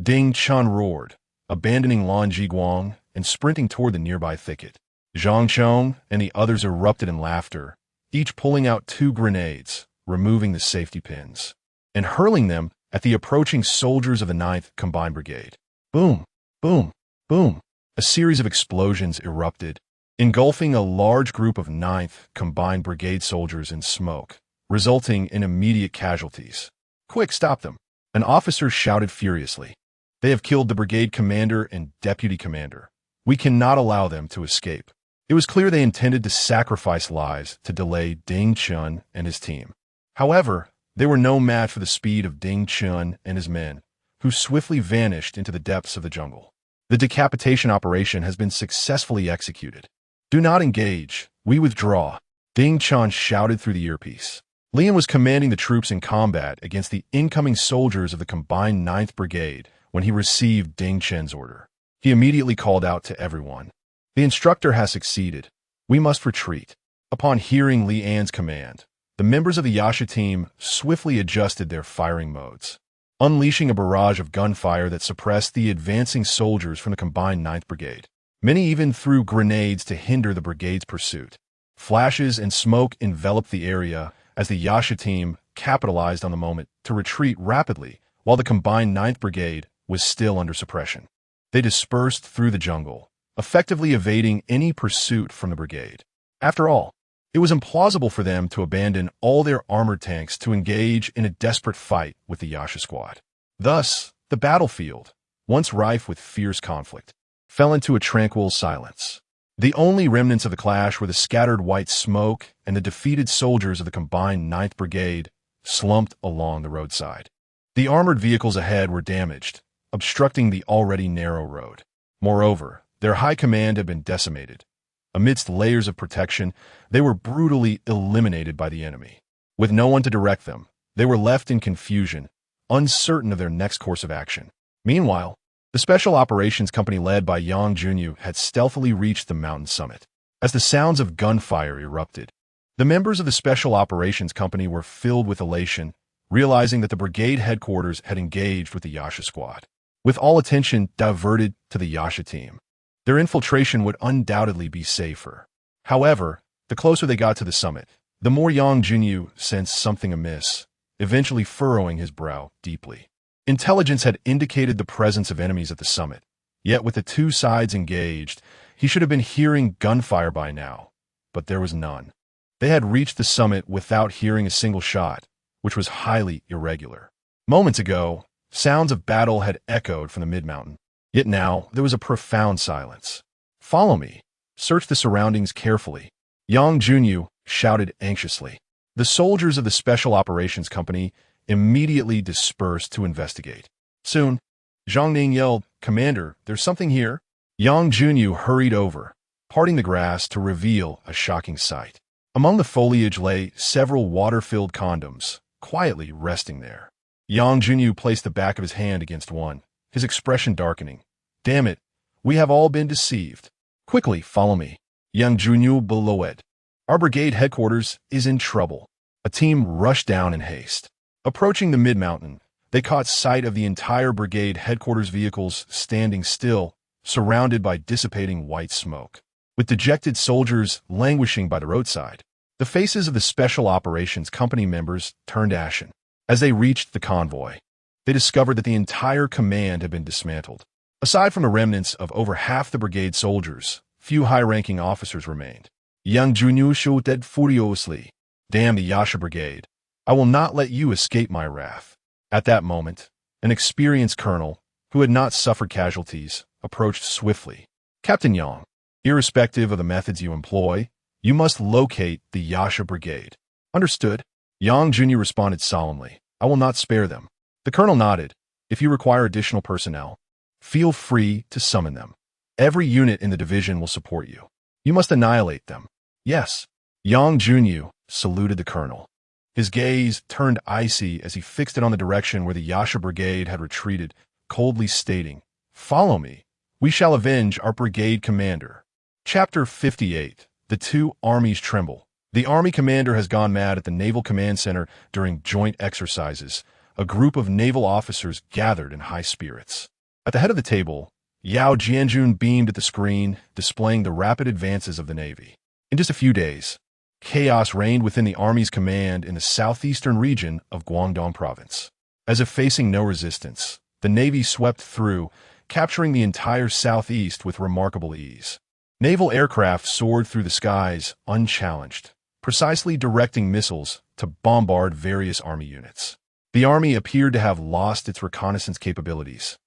A: Ding Chun roared, abandoning Lan Jiguang and sprinting toward the nearby thicket. Zhang Chong and the others erupted in laughter, each pulling out 2 grenades, removing the safety pins, and hurling them at the approaching soldiers of the 9th Combined Brigade. Boom, boom, boom. A series of explosions erupted, engulfing a large group of 9th Combined Brigade soldiers in smoke, resulting in immediate casualties. Quick, stop them! An officer shouted furiously. They have killed the brigade commander and deputy commander. We cannot allow them to escape. It was clear they intended to sacrifice lives to delay Ding Chun and his team. However, they were no match for the speed of Ding Chun and his men, who swiftly vanished into the depths of the jungle. The decapitation operation has been successfully executed. Do not engage. We withdraw, Ding Chun shouted through the earpiece. Lian was commanding the troops in combat against the incoming soldiers of the combined 9th Brigade when he received Ding Chen's order. He immediately called out to everyone. The instructor has succeeded. We must retreat. Upon hearing Li An's command, the members of the Yasha team swiftly adjusted their firing modes, unleashing a barrage of gunfire that suppressed the advancing soldiers from the combined 9th Brigade. Many even threw grenades to hinder the brigade's pursuit. Flashes and smoke enveloped the area as the Yasha team capitalized on the moment to retreat rapidly while the combined 9th Brigade was still under suppression. They dispersed through the jungle, effectively evading any pursuit from the brigade. After all, it was implausible for them to abandon all their armored tanks to engage in a desperate fight with the Yasha squad. Thus, the battlefield, once rife with fierce conflict, fell into a tranquil silence. The only remnants of the clash were the scattered white smoke and the defeated soldiers of the combined 9th Brigade slumped along the roadside. The armored vehicles ahead were damaged, obstructing the already narrow road. Moreover, their high command had been decimated. Amidst layers of protection, they were brutally eliminated by the enemy. With no one to direct them, they were left in confusion, uncertain of their next course of action. Meanwhile, the Special Operations Company led by Yang Junyu had stealthily reached the mountain summit. As the sounds of gunfire erupted, the members of the Special Operations Company were filled with elation, realizing that the brigade headquarters had engaged with the Yasha squad. With all attention diverted to the Yasha team, their infiltration would undoubtedly be safer. However, the closer they got to the summit, the more Yang Junyu sensed something amiss, eventually furrowing his brow deeply. Intelligence had indicated the presence of enemies at the summit, yet with the 2 sides engaged, he should have been hearing gunfire by now, but there was none. They had reached the summit without hearing a single shot, which was highly irregular. Moments ago, sounds of battle had echoed from the mid-mountain, yet now there was a profound silence. Follow me. Search the surroundings carefully, Yang Junyu shouted anxiously. The soldiers of the Special Operations Company immediately dispersed to investigate. Soon, Zhang Ning yelled, "Commander, there's something here." Yang Junyu hurried over, parting the grass to reveal a shocking sight. Among the foliage lay several water-filled condoms, quietly resting there. Yang Junyu placed the back of his hand against one, his expression darkening. "Damn it, we have all been deceived. Quickly, follow me." Yang Junyu bellowed. "Our brigade headquarters is in trouble." A team rushed down in haste. Approaching the mid-mountain, they caught sight of the entire brigade headquarters vehicles standing still, surrounded by dissipating white smoke. With dejected soldiers languishing by the roadside, the faces of the Special Operations Company members turned ashen. As they reached the convoy, they discovered that the entire command had been dismantled. Aside from the remnants of over half the brigade soldiers, few high-ranking officers remained. Yang Junyu shouted furiously, "Damn the Yasha Brigade! I will not let you escape my wrath." At that moment, an experienced colonel, who had not suffered casualties, approached swiftly. "Captain Yang, irrespective of the methods you employ, you must locate the Yasha Brigade." "Understood." Yang Junyu responded solemnly. "I will not spare them." The colonel nodded. "If you require additional personnel, feel free to summon them. Every unit in the division will support you. You must annihilate them." "Yes." Yang Junyu saluted the colonel. His gaze turned icy as he fixed it on the direction where the Yasha brigade had retreated, coldly stating, "Follow me. We shall avenge our brigade commander." Chapter 58. The two armies tremble. The army commander has gone mad at the Naval Command Center during joint exercises. A group of naval officers gathered in high spirits. At the head of the table, Yao Jianjun beamed at the screen, displaying the rapid advances of the Navy. In just a few days, chaos reigned within the Army's command in the southeastern region of Guangdong Province. As if facing no resistance, the Navy swept through, capturing the entire southeast with remarkable ease. Naval aircraft soared through the skies, unchallenged, precisely directing missiles to bombard various Army units. The Army appeared to have lost its reconnaissance capabilities,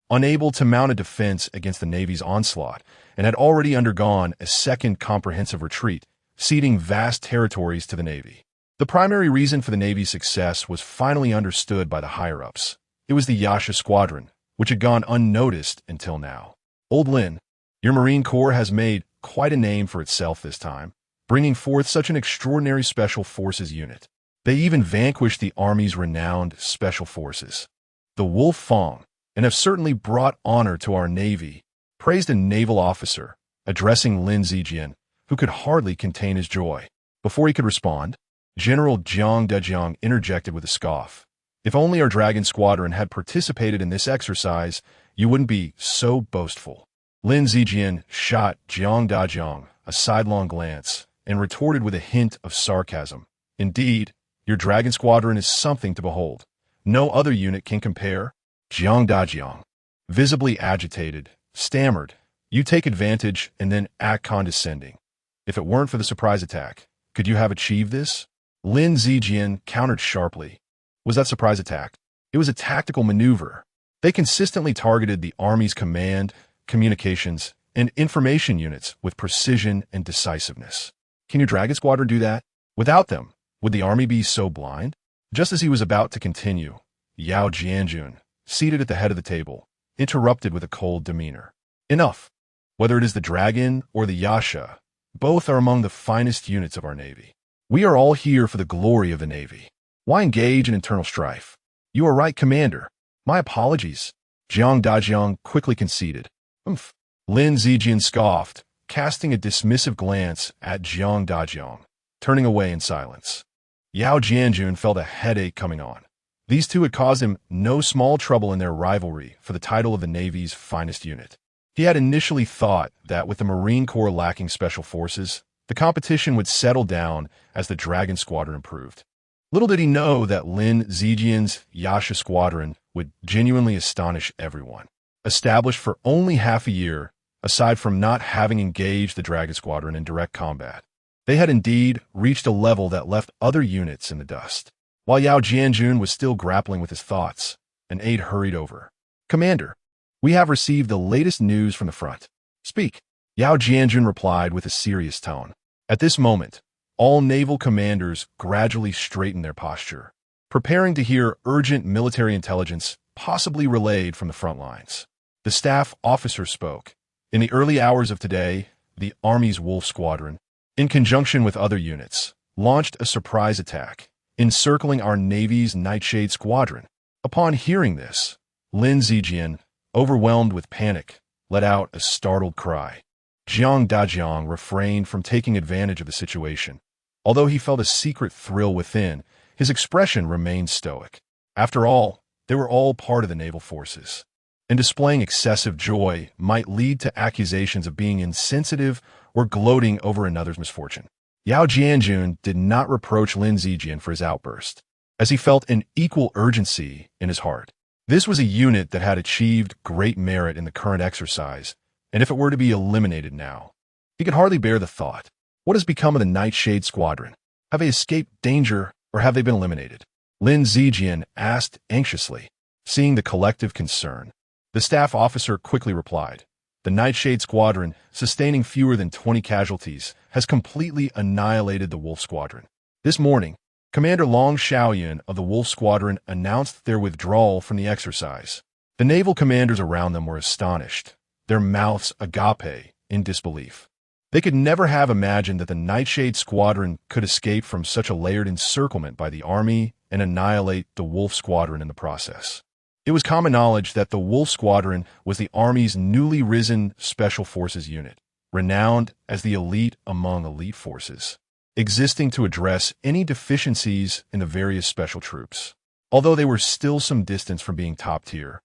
A: unable to mount a defense against the Navy's onslaught, and had already undergone a second comprehensive retreat, ceding vast territories to the Navy. The primary reason for the Navy's success was finally understood by the higher-ups. It was the Yasha Squadron, which had gone unnoticed until now. Old Lin, your Marine Corps has made quite a name for itself this time, bringing forth such an extraordinary Special Forces unit. They even vanquished the Army's renowned Special Forces, the Wolf Fong, and have certainly brought honor to our Navy, praised a naval officer, addressing Lin Zijian, who could hardly contain his joy. Before he could respond, General Jiang Dejiang interjected with a scoff. If only our Dragon Squadron had participated in this exercise, you wouldn't be so boastful. Lin Zijian shot Jiang Dejiang a sidelong glance and retorted with a hint of sarcasm. Indeed, your Dragon Squadron is something to behold. No other unit can compare. Jiang Dejiang, visibly agitated, stammered, "You take advantage and then act condescending. If it weren't for the surprise attack, could you have achieved this?" Lin Zijian countered sharply. Was that surprise attack? It was a tactical maneuver. They consistently targeted the Army's command, communications, and information units with precision and decisiveness. Can your Dragon Squadron do that? Without them, would the Army be so blind? Just as he was about to continue, Yao Jianjun, seated at the head of the table, interrupted with a cold demeanor. Enough. Whether it is the Dragon or the Yasha, both are among the finest units of our Navy. We are all here for the glory of the Navy. Why engage in internal strife? You are right, Commander. My apologies. Jiang Dejiang quickly conceded. Umph. Lin Zijian scoffed, casting a dismissive glance at Jiang Dejiang, turning away in silence. Yao Jianjun felt a headache coming on. These two had caused him no small trouble in their rivalry for the title of the Navy's finest unit. He had initially thought that with the Marine Corps lacking special forces, the competition would settle down as the Dragon Squadron improved. Little did he know that Lin Zijian's Yasha Squadron would genuinely astonish everyone. Established for only half a year, aside from not having engaged the Dragon Squadron in direct combat, they had indeed reached a level that left other units in the dust. While Yao Jianjun was still grappling with his thoughts, an aide hurried over. "Commander, we have received the latest news from the front." "Speak." Yao Jianjun replied with a serious tone. At this moment, all naval commanders gradually straightened their posture, preparing to hear urgent military intelligence possibly relayed from the front lines. The staff officer spoke. In the early hours of today, the Army's Wolf Squadron, in conjunction with other units, launched a surprise attack, encircling our Navy's Nightshade Squadron. Upon hearing this, Lin Zijian, overwhelmed with panic, let out a startled cry. Jiang Dejiang refrained from taking advantage of the situation. Although he felt a secret thrill within, his expression remained stoic. After all, they were all part of the naval forces, and displaying excessive joy might lead to accusations of being insensitive or gloating over another's misfortune. Yao Jianjun did not reproach Lin Zijian for his outburst, as he felt an equal urgency in his heart. This was a unit that had achieved great merit in the current exercise, and if it were to be eliminated now, he could hardly bear the thought. What has become of the Nightshade Squadron? Have they escaped danger, or have they been eliminated? Lin Zijian asked anxiously, seeing the collective concern. The staff officer quickly replied, "The Nightshade Squadron, sustaining fewer than 20 casualties, has completely annihilated the Wolf Squadron. This morning, Commander Long Xiaoyan of the Wolf Squadron announced their withdrawal from the exercise." The naval commanders around them were astonished, their mouths agape in disbelief. They could never have imagined that the Nightshade Squadron could escape from such a layered encirclement by the army and annihilate the Wolf Squadron in the process. It was common knowledge that the Wolf Squadron was the Army's newly risen Special Forces unit, renowned as the elite among elite forces, existing to address any deficiencies in the various special troops. Although they were still some distance from being top tier,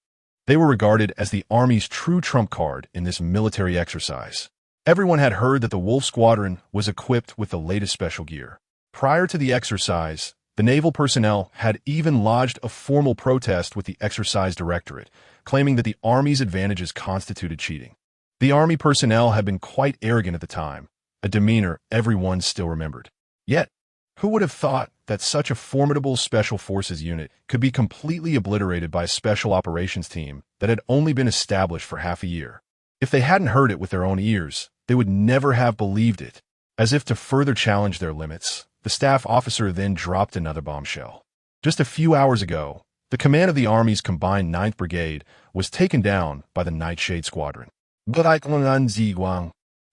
A: they were regarded as the Army's true trump card in this military exercise. Everyone had heard that the Wolf Squadron was equipped with the latest special gear. Prior to the exercise, the naval personnel had even lodged a formal protest with the Exercise Directorate, claiming that the Army's advantages constituted cheating. The Army personnel had been quite arrogant at the time, a demeanor everyone still remembered. Yet, who would have thought that such a formidable Special Forces unit could be completely obliterated by a Special Operations team that had only been established for half a year? If they hadn't heard it with their own ears, they would never have believed it. As if to further challenge their limits, the staff officer then dropped another bombshell. Just a few hours ago, the command of the Army's combined 9th Brigade was taken down by the Nightshade Squadron.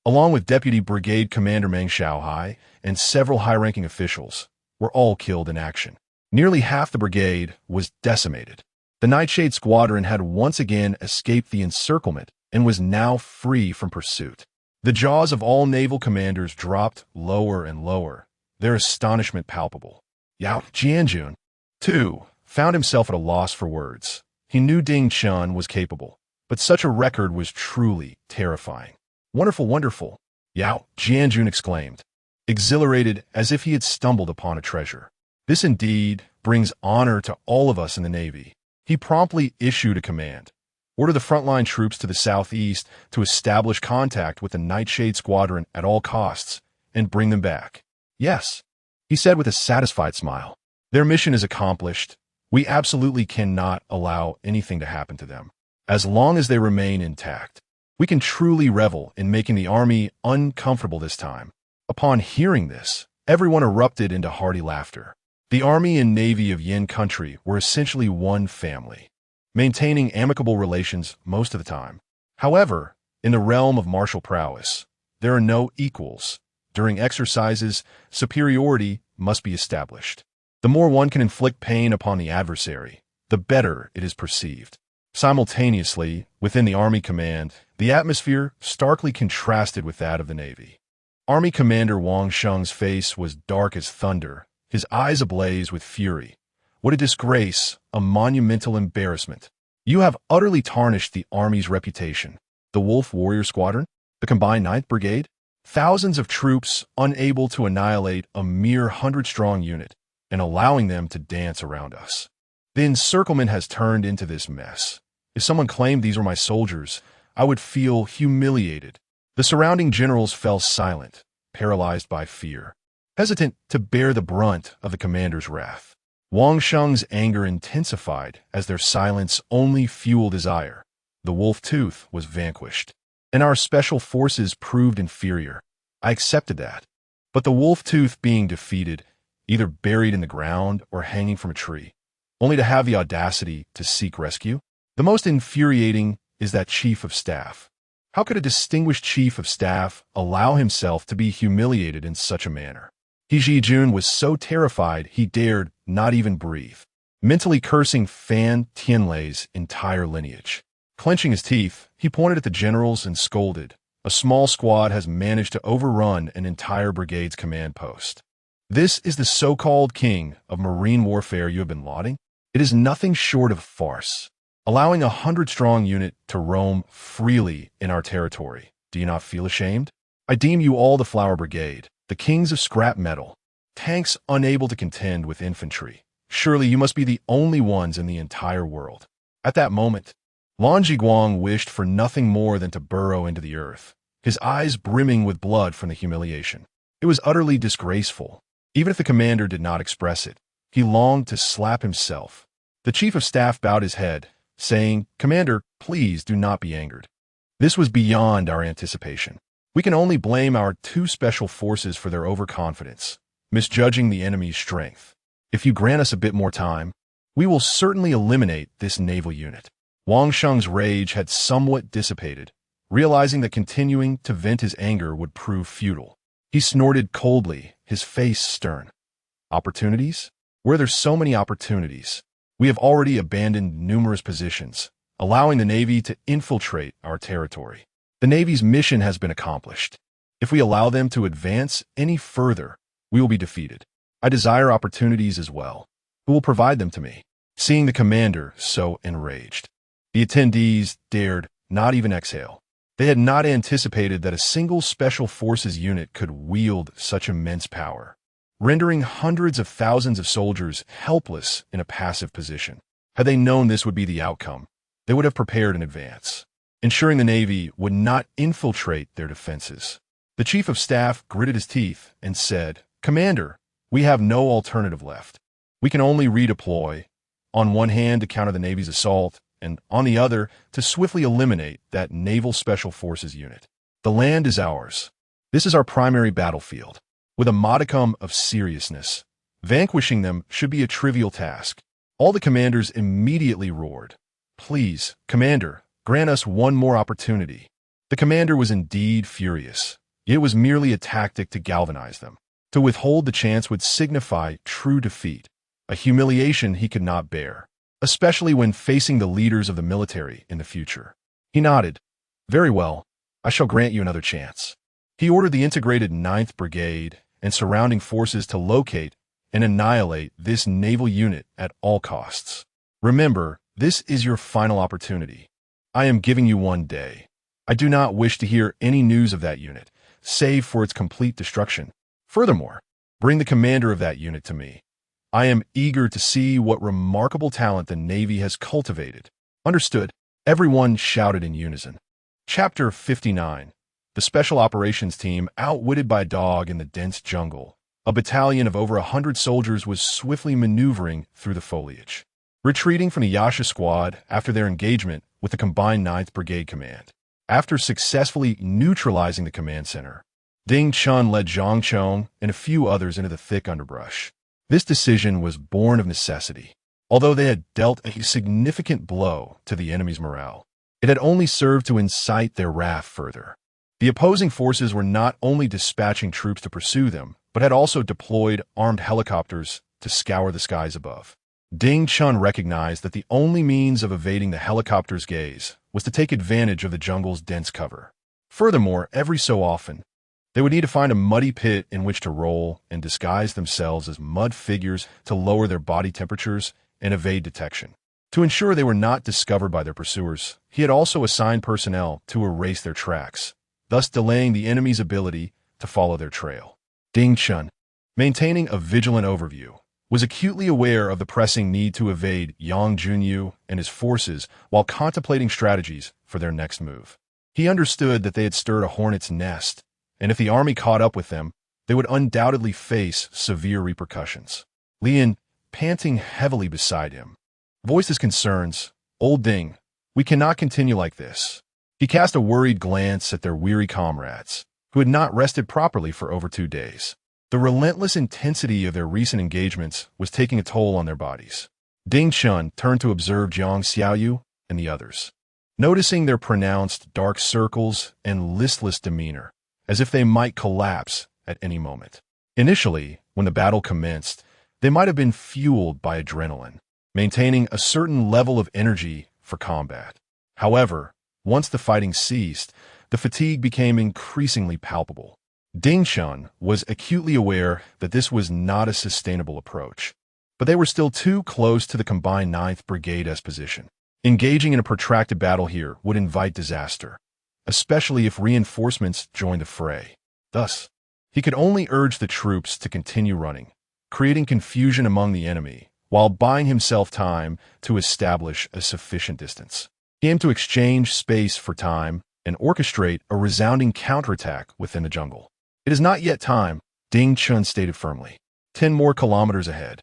A: Along with Deputy Brigade Commander Meng Xiaohai and several high-ranking officials, were all killed in action. Nearly half the brigade was decimated. The Nightshade Squadron had once again escaped the encirclement and was now free from pursuit. The jaws of all naval commanders dropped lower and lower, their astonishment palpable. Yao Jianjun, too, found himself at a loss for words. He knew Ding Chen was capable, but such a record was truly terrifying. Wonderful, wonderful, Yao Jianjun exclaimed, exhilarated as if he had stumbled upon a treasure. This indeed brings honor to all of us in the Navy. He promptly issued a command. Order the frontline troops to the southeast to establish contact with the Nightshade Squadron at all costs and bring them back. Yes, he said with a satisfied smile. Their mission is accomplished. We absolutely cannot allow anything to happen to them. As long as they remain intact, we can truly revel in making the Army uncomfortable this time. Upon hearing this, everyone erupted into hearty laughter. The Army and Navy of Yin country were essentially one family, maintaining amicable relations most of the time. However, in the realm of martial prowess, there are no equals. During exercises, superiority must be established. The more one can inflict pain upon the adversary, the better it is perceived. Simultaneously, within the Army command, the atmosphere starkly contrasted with that of the Navy. Army Commander Wang Sheng's face was dark as thunder, his eyes ablaze with fury. What a disgrace, a monumental embarrassment. You have utterly tarnished the Army's reputation. The Wolf Warrior Squadron? The combined 9th Brigade? Thousands of troops unable to annihilate a mere 100-strong unit and allowing them to dance around us. The encirclement has turned into this mess. If someone claimed these were my soldiers, I would feel humiliated. The surrounding generals fell silent, paralyzed by fear, hesitant to bear the brunt of the commander's wrath. Wang Sheng's anger intensified as their silence only fueled his ire. The wolf tooth was vanquished, and our special forces proved inferior. I accepted that. But the wolf tooth being defeated, either buried in the ground or hanging from a tree, only to have the audacity to seek rescue? The most infuriating is that chief of staff. How could a distinguished chief of staff allow himself to be humiliated in such a manner? He Jun was so terrified he dared not even breathe, mentally cursing Fan Tianlei's entire lineage. Clenching his teeth, he pointed at the generals and scolded. A small squad has managed to overrun an entire brigade's command post. This is the so-called king of marine warfare you have been lauding? It is nothing short of farce. Allowing a 100-strong unit to roam freely in our territory. Do you not feel ashamed? I deem you all the Flower Brigade, the kings of scrap metal, tanks unable to contend with infantry. Surely you must be the only ones in the entire world. At that moment, Lan Jiguang wished for nothing more than to burrow into the earth, his eyes brimming with blood from the humiliation. It was utterly disgraceful. Even if the commander did not express it, he longed to slap himself. The chief of staff bowed his head, saying, "Commander, please do not be angered. This was beyond our anticipation. We can only blame our two special forces for their overconfidence, misjudging the enemy's strength. If you grant us a bit more time, we will certainly eliminate this naval unit." Wang Sheng's rage had somewhat dissipated, realizing that continuing to vent his anger would prove futile. He snorted coldly, his face stern. Opportunities? Where there's so many opportunities. We have already abandoned numerous positions, allowing the Navy to infiltrate our territory. The Navy's mission has been accomplished. If we allow them to advance any further, we will be defeated. I desire opportunities as well. Who will provide them to me? Seeing the commander so enraged, the attendees dared not even exhale. They had not anticipated that a single special forces unit could wield such immense power, rendering hundreds of thousands of soldiers helpless in a passive position. Had they known this would be the outcome, they would have prepared in advance, ensuring the Navy would not infiltrate their defenses. The Chief of Staff gritted his teeth and said, "Commander, we have no alternative left. We can only redeploy, on one hand to counter the Navy's assault, and on the other to swiftly eliminate that naval special forces unit. The land is ours. This is our primary battlefield. With a modicum of seriousness, vanquishing them should be a trivial task." All the commanders immediately roared, "Please, Commander, grant us one more opportunity." The commander was indeed furious. It was merely a tactic to galvanize them. To withhold the chance would signify true defeat, a humiliation he could not bear, especially when facing the leaders of the military in the future. He nodded. "Very well, I shall grant you another chance." He ordered the integrated 9th Brigade and surrounding forces to locate and annihilate this naval unit at all costs. "Remember, this is your final opportunity. I am giving you 1 day. I do not wish to hear any news of that unit, save for its complete destruction. Furthermore, bring the commander of that unit to me. I am eager to see what remarkable talent the Navy has cultivated." "Understood," everyone shouted in unison. Chapter 59. The Special Operations Team outwitted by a dog in the dense jungle. A battalion of over 100 soldiers was swiftly maneuvering through the foliage, retreating from the Yasha squad after their engagement with the combined 9th Brigade Command. After successfully neutralizing the command center, Ding Chen led Zhang Chong and a few others into the thick underbrush. This decision was born of necessity. Although they had dealt a significant blow to the enemy's morale, it had only served to incite their wrath further. The opposing forces were not only dispatching troops to pursue them, but had also deployed armed helicopters to scour the skies above. Ding Chen recognized that the only means of evading the helicopter's gaze was to take advantage of the jungle's dense cover. Furthermore, every so often, they would need to find a muddy pit in which to roll and disguise themselves as mud figures to lower their body temperatures and evade detection. To ensure they were not discovered by their pursuers, he had also assigned personnel to erase their tracks, thus delaying the enemy's ability to follow their trail. Ding Chen, maintaining a vigilant overview, was acutely aware of the pressing need to evade Yang Junyu and his forces while contemplating strategies for their next move. He understood that they had stirred a hornet's nest, and if the army caught up with them, they would undoubtedly face severe repercussions. Lian, panting heavily beside him, voiced his concerns. "Old Ding, we cannot continue like this." He cast a worried glance at their weary comrades, who had not rested properly for over 2 days. The relentless intensity of their recent engagements was taking a toll on their bodies. Ding Chen turned to observe Jiang Xiaoyu and the others, noticing their pronounced dark circles and listless demeanor, as if they might collapse at any moment. Initially, when the battle commenced, they might have been fueled by adrenaline, maintaining a certain level of energy for combat. However, once the fighting ceased, the fatigue became increasingly palpable. Ding Chen was acutely aware that this was not a sustainable approach, but they were still too close to the combined 9th Brigade's position. Engaging in a protracted battle here would invite disaster, especially if reinforcements joined the fray. Thus, he could only urge the troops to continue running, creating confusion among the enemy, while buying himself time to establish a sufficient distance. He aimed to exchange space for time and orchestrate a resounding counterattack within the jungle. "It is not yet time," Ding Chen stated firmly. 10 more kilometers ahead,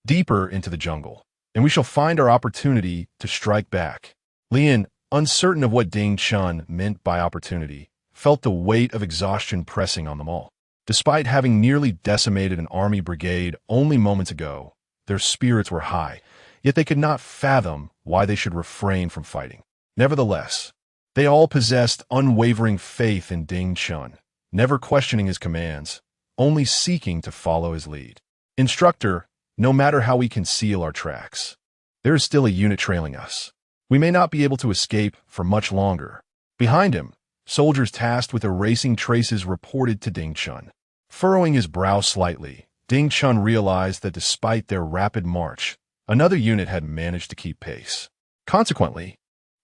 A: deeper into the jungle, and we shall find our opportunity to strike back. Lian, uncertain of what Ding Chen meant by opportunity, felt the weight of exhaustion pressing on them all. Despite having nearly decimated an army brigade only moments ago, their spirits were high, yet they could not fathom why they should refrain from fighting. Nevertheless, They all possessed unwavering faith in Ding Chen, never questioning his commands, only seeking to follow his lead. Instructor, no matter how we conceal our tracks, there is still a unit trailing us. We may not be able to escape for much longer. Behind him, soldiers tasked with erasing traces reported to Ding Chen. Furrowing his brow slightly, Ding Chen realized that despite their rapid march, another unit had managed to keep pace. Consequently,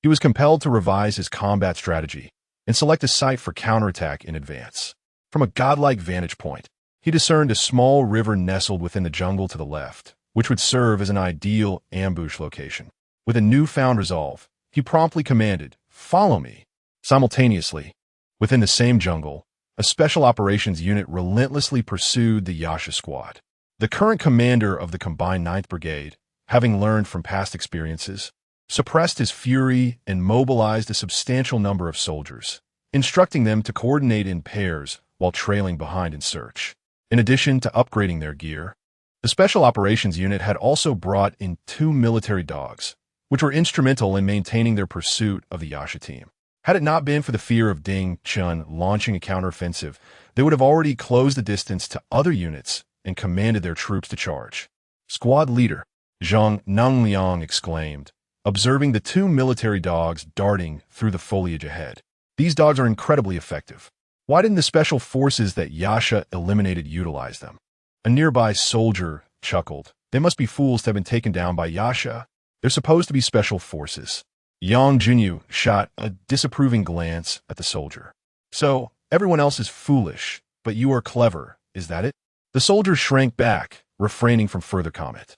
A: he was compelled to revise his combat strategy and select a site for counterattack in advance. From a godlike vantage point, he discerned a small river nestled within the jungle to the left, which would serve as an ideal ambush location. With a newfound resolve, he promptly commanded, "Follow me." Simultaneously, within the same jungle, a special operations unit relentlessly pursued the Yasha squad. The current commander of the combined 9th Brigade, having learned from past experiences, suppressed his fury and mobilized a substantial number of soldiers, instructing them to coordinate in pairs while trailing behind in search. In addition to upgrading their gear, the Special Operations Unit had also brought in 2 military dogs, which were instrumental in maintaining their pursuit of the Yasha team. Had it not been for the fear of Ding Chen launching a counteroffensive, they would have already closed the distance to other units and commanded their troops to charge. Squad leader, Zhang Nangliang exclaimed, observing the 2 military dogs darting through the foliage ahead. These dogs are incredibly effective. Why didn't the special forces that Yasha eliminated utilize them? A nearby soldier chuckled. They must be fools to have been taken down by Yasha. They're supposed to be special forces. Yang Junyu shot a disapproving glance at the soldier. So, everyone else is foolish, but you are clever, is that it? The soldier shrank back, refraining from further comment.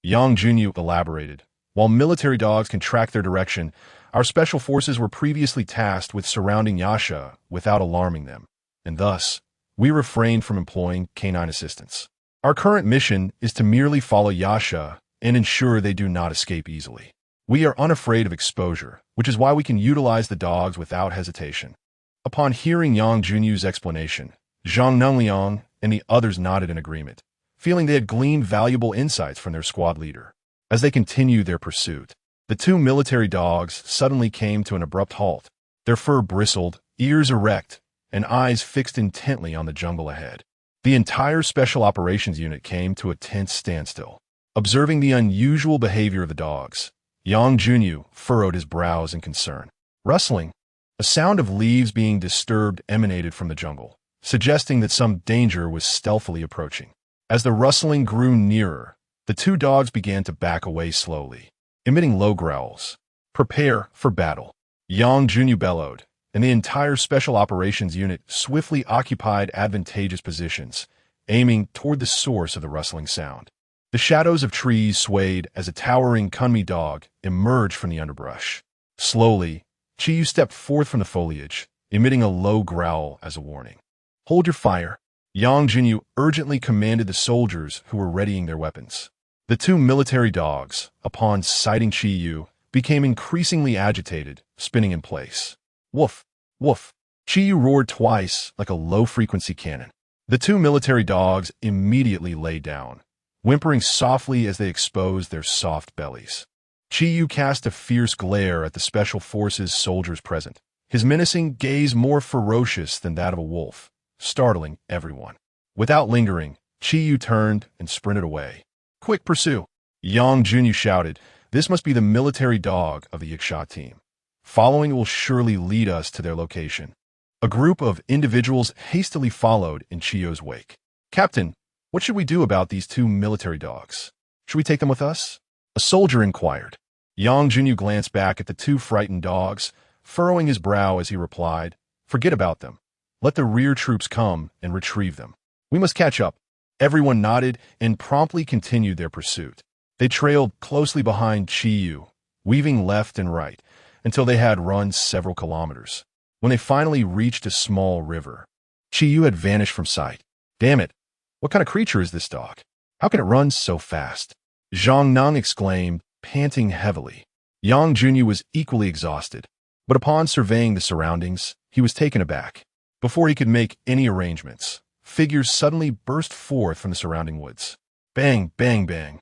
A: Yang Junyu elaborated. While military dogs can track their direction, our special forces were previously tasked with surrounding Yasha without alarming them, and thus, we refrained from employing canine assistance. Our current mission is to merely follow Yasha and ensure they do not escape easily. We are unafraid of exposure, which is why we can utilize the dogs without hesitation. Upon hearing Yang Junyu's explanation, Zhang Nangliang and the others nodded in agreement, feeling they had gleaned valuable insights from their squad leader. As they continued their pursuit, the 2 military dogs suddenly came to an abrupt halt, their fur bristled, ears erect, and eyes fixed intently on the jungle ahead. The entire Special Operations Unit came to a tense standstill. Observing the unusual behavior of the dogs, Yang Junyu furrowed his brows in concern. Rustling, a sound of leaves being disturbed emanated from the jungle, suggesting that some danger was stealthily approaching. As the rustling grew nearer, the 2 dogs began to back away slowly, emitting low growls. Prepare for battle. Yang Junyu bellowed, and the entire Special Operations Unit swiftly occupied advantageous positions, aiming toward the source of the rustling sound. The shadows of trees swayed as a towering Kunmi dog emerged from the underbrush. Slowly, Chiyu stepped forth from the foliage, emitting a low growl as a warning. Hold your fire. Yang Junyu urgently commanded the soldiers who were readying their weapons. The 2 military dogs, upon sighting Chiyu, became increasingly agitated, spinning in place. Woof! Woof! Chiyu roared twice like a low-frequency cannon. The 2 military dogs immediately lay down, whimpering softly as they exposed their soft bellies. Chiyu cast a fierce glare at the Special Forces soldiers present, his menacing gaze more ferocious than that of a wolf, startling everyone. Without lingering, Chiyu turned and sprinted away. Quick, pursue! Yang Junyu shouted. This must be the military dog of the Yaksha team. Following will surely lead us to their location. A group of individuals hastily followed in Chiyu's wake. Captain, what should we do about these 2 military dogs? Should we take them with us? A soldier inquired. Yang Junyu glanced back at the 2 frightened dogs, furrowing his brow as he replied, Forget about them. Let the rear troops come and retrieve them. We must catch up. Everyone nodded and promptly continued their pursuit. They trailed closely behind Chiyu, weaving left and right, until they had run several kilometers. When they finally reached a small river, Chiyu had vanished from sight. Damn it! What kind of creature is this dog? How can it run so fast? Zhang Nang exclaimed, panting heavily. Yang Junyu was equally exhausted, but upon surveying the surroundings, he was taken aback. Before he could make any arrangements, figures suddenly burst forth from the surrounding woods. Bang, bang, bang.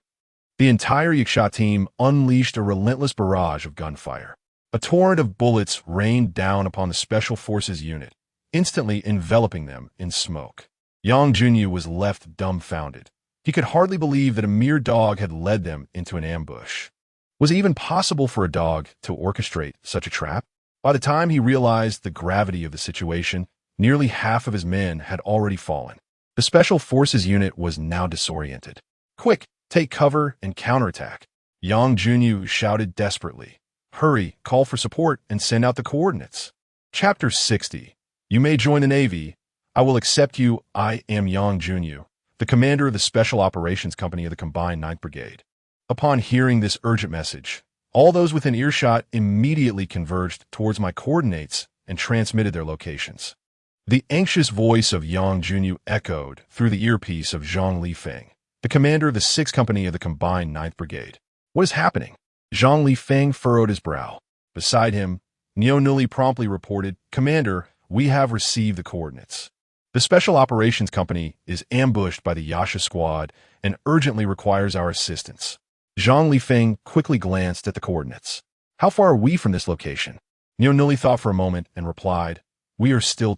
A: The entire Yaksha team unleashed a relentless barrage of gunfire. A torrent of bullets rained down upon the Special Forces unit, instantly enveloping them in smoke. Yang Junyu was left dumbfounded. He could hardly believe that a mere dog had led them into an ambush. Was it even possible for a dog to orchestrate such a trap? By the time he realized the gravity of the situation, nearly half of his men had already fallen. The Special Forces unit was now disoriented. "Quick, take cover and counterattack," Yang Junyu shouted desperately. "Hurry, call for support and send out the coordinates." Chapter 60. You may join the Navy. I will accept you. I am Yang Junyu, the commander of the Special Operations Company of the Combined 9th Brigade. Upon hearing this urgent message, all those within earshot immediately converged towards my coordinates and transmitted their locations. The anxious voice of Yang Junyu echoed through the earpiece of Zhang Lifeng, the commander of the 6th Company of the Combined 9th Brigade. What is happening? Zhang Lifeng furrowed his brow. Beside him, Niu Nuli promptly reported, "Commander, we have received the coordinates. The Special Operations Company is ambushed by the Yasha squad and urgently requires our assistance." Zhang Lifeng quickly glanced at the coordinates. "How far are we from this location?" Niu Nuli thought for a moment and replied, "We are still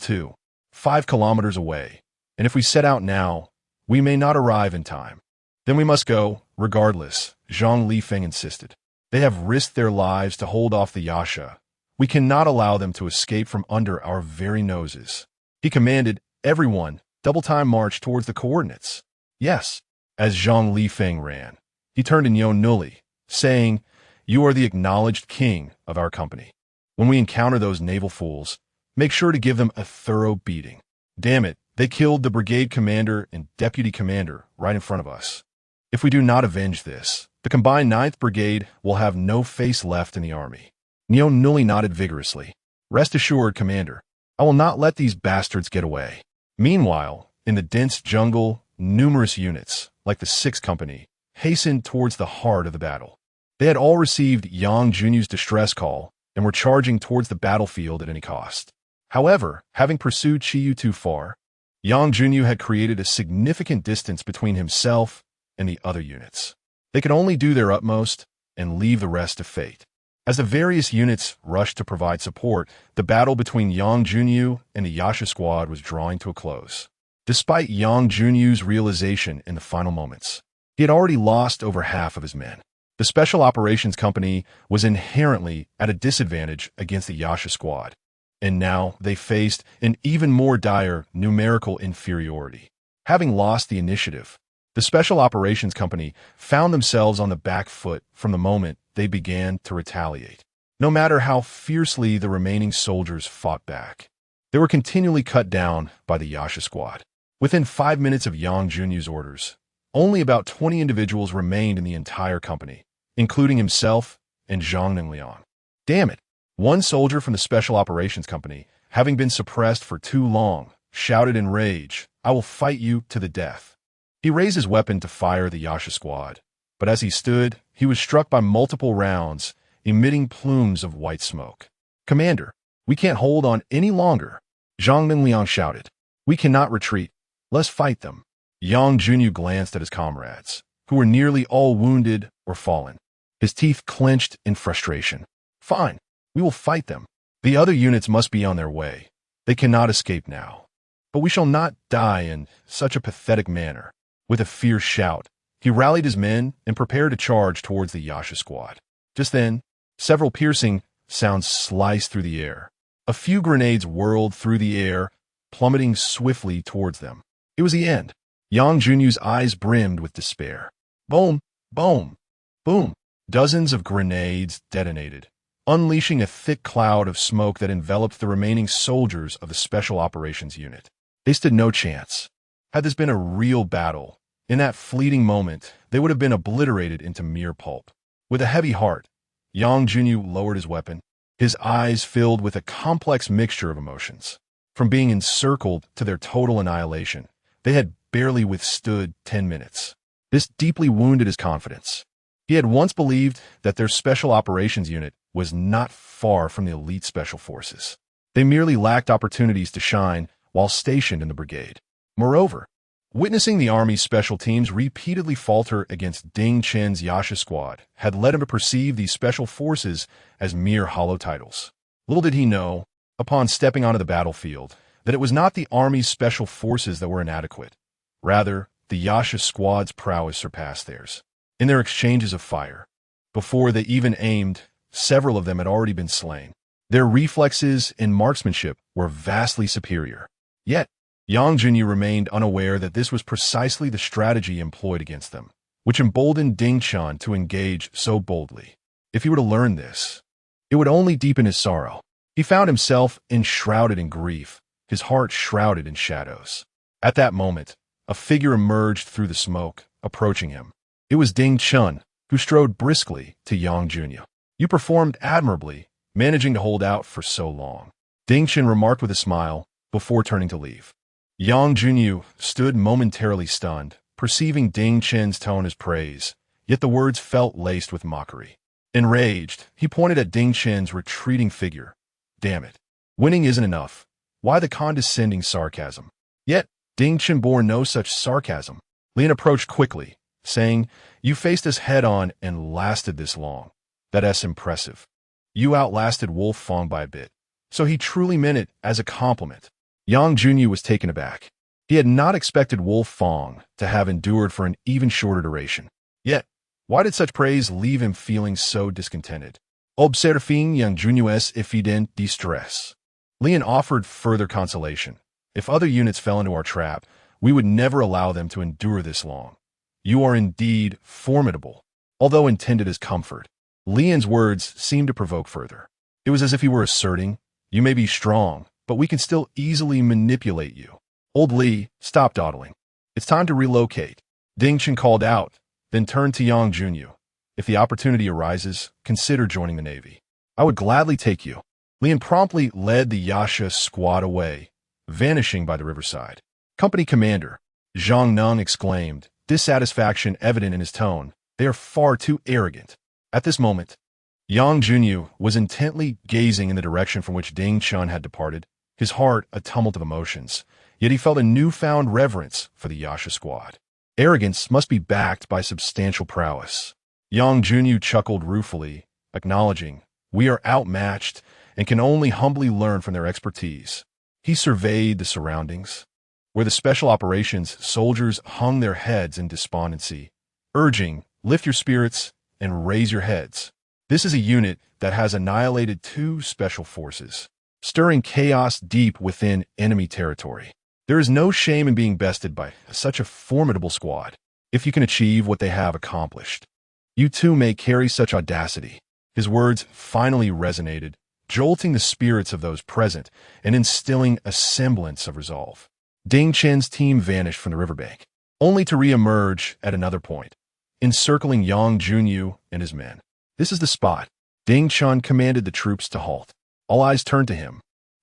A: 5 kilometers away, and if we set out now, we may not arrive in time." "Then we must go, regardless," Zhang Lifeng insisted. "They have risked their lives to hold off the Yasha. We cannot allow them to escape from under our very noses." He commanded, "Everyone, double-time march towards the coordinates." "Yes." As Zhang Lifeng ran, he turned to Niu Nuli, saying, "You are the acknowledged king of our company. When we encounter those naval fools, make sure to give them a thorough beating. Damn it, they killed the brigade commander and deputy commander right in front of us. If we do not avenge this, the combined 9th Brigade will have no face left in the army." Niu Nuli nodded vigorously. "Rest assured, Commander, I will not let these bastards get away." Meanwhile, in the dense jungle, numerous units, like the 6th Company, hastened towards the heart of the battle. They had all received Yang Junyu's distress call and were charging towards the battlefield at any cost. However, having pursued Chiyu too far, Yang Junyu had created a significant distance between himself and the other units. They could only do their utmost and leave the rest to fate. As the various units rushed to provide support, the battle between Yang Junyu and the Yasha squad was drawing to a close. Despite Yang Junyu's realization in the final moments, he had already lost over half of his men. The Special Operations Company was inherently at a disadvantage against the Yasha squad, and now they faced an even more dire numerical inferiority. Having lost the initiative, the Special Operations Company found themselves on the back foot from the moment they began to retaliate. No matter how fiercely the remaining soldiers fought back, they were continually cut down by the Yasha squad. Within 5 minutes of Yang Junyu's orders, only about 20 individuals remained in the entire company, including himself and Zhang Ningliang. "Damn it!" One soldier from the Special Operations Company, having been suppressed for too long, shouted in rage, "I will fight you to the death." He raised his weapon to fire the Yasha squad, but as he stood, he was struck by multiple rounds, emitting plumes of white smoke. "Commander, we can't hold on any longer," Zhang Ningliang shouted. "We cannot retreat. Let's fight them." Yang Junyu glanced at his comrades, who were nearly all wounded or fallen. His teeth clenched in frustration. "Fine, we will fight them. The other units must be on their way. They cannot escape now. But we shall not die in such a pathetic manner." With a fierce shout, he rallied his men and prepared to charge towards the Yasha squad. Just then, several piercing sounds sliced through the air. A few grenades whirled through the air, plummeting swiftly towards them. It was the end. Yang Junyu's eyes brimmed with despair. Boom, boom, boom. Dozens of grenades detonated, unleashing a thick cloud of smoke that enveloped the remaining soldiers of the Special Operations Unit. They stood no chance. Had this been a real battle, in that fleeting moment, they would have been obliterated into mere pulp. With a heavy heart, Yang Junyu lowered his weapon, his eyes filled with a complex mixture of emotions. From being encircled to their total annihilation, they had barely withstood 10 minutes. This deeply wounded his confidence. He had once believed that their Special Operations Unit was not far from the elite Special Forces. They merely lacked opportunities to shine while stationed in the brigade. Moreover, Witnessing the Army's special teams repeatedly falter against Ding Chen's Yasha squad had led him to perceive these special forces as mere hollow titles. Little did he know, upon stepping onto the battlefield, that it was not the Army's special forces that were inadequate. Rather, the Yasha squad's prowess surpassed theirs. In their exchanges of fire, before they even aimed, several of them had already been slain. Their reflexes and marksmanship were vastly superior. Yet, Yang Junyu remained unaware that this was precisely the strategy employed against them, which emboldened Ding Chen to engage so boldly. If he were to learn this, it would only deepen his sorrow. He found himself enshrouded in grief, his heart shrouded in shadows. At that moment, a figure emerged through the smoke, approaching him. It was Ding Chen, who strode briskly to Yang Junyu. "You performed admirably, managing to hold out for so long," Ding Chen remarked with a smile, before turning to leave. Yang Junyu stood momentarily stunned, perceiving Ding Chen's tone as praise, yet the words felt laced with mockery. Enraged, he pointed at Ding Chen's retreating figure. "Damn it. Winning isn't enough. Why the condescending sarcasm?" Yet, Ding Chen bore no such sarcasm. Lian approached quickly, saying, "You faced us head-on and lasted this long. That's impressive. You outlasted Wolf Fong by a bit." So he truly meant it as a compliment. Yang Junyu was taken aback. He had not expected Wolf Fong to have endured for an even shorter duration. Yet, why did such praise leave him feeling so discontented? Observing Yang Junyu's evident distress, Lian offered further consolation. "If other units fell into our trap, we would never allow them to endure this long. You are indeed formidable." Although intended as comfort, Lian's words seemed to provoke further. It was as if he were asserting, "You may be strong, but we can still easily manipulate you." Old Li, stop dawdling. It's time to relocate. Ding Chen called out, then turned to Yang Junyu. "If the opportunity arises, consider joining the Navy. I would gladly take you." Lian promptly led the Yasha squad away, vanishing by the riverside. "Company Commander," Zhang Neng exclaimed, dissatisfaction evident in his tone. "They are far too arrogant." At this moment, Yang Junyu was intently gazing in the direction from which Ding Chen had departed, his heart a tumult of emotions, yet he felt a newfound reverence for the Yasha squad. Arrogance must be backed by substantial prowess. Yang Junyu chuckled ruefully, acknowledging, "We are outmatched and can only humbly learn from their expertise." He surveyed the surroundings, where the special operations soldiers hung their heads in despondency, urging, "Lift your spirits and raise your heads. This is a unit that has annihilated 2 special forces, stirring chaos deep within enemy territory. There is no shame in being bested by such a formidable squad. If you can achieve what they have accomplished, you too may carry such audacity." His words finally resonated, jolting the spirits of those present and instilling a semblance of resolve. Ding Chen's team vanished from the riverbank, only to re-emerge at another point, encircling Yang Junyu and his men. "This is the spot." Ding Chen commanded the troops to halt. All eyes turned to him,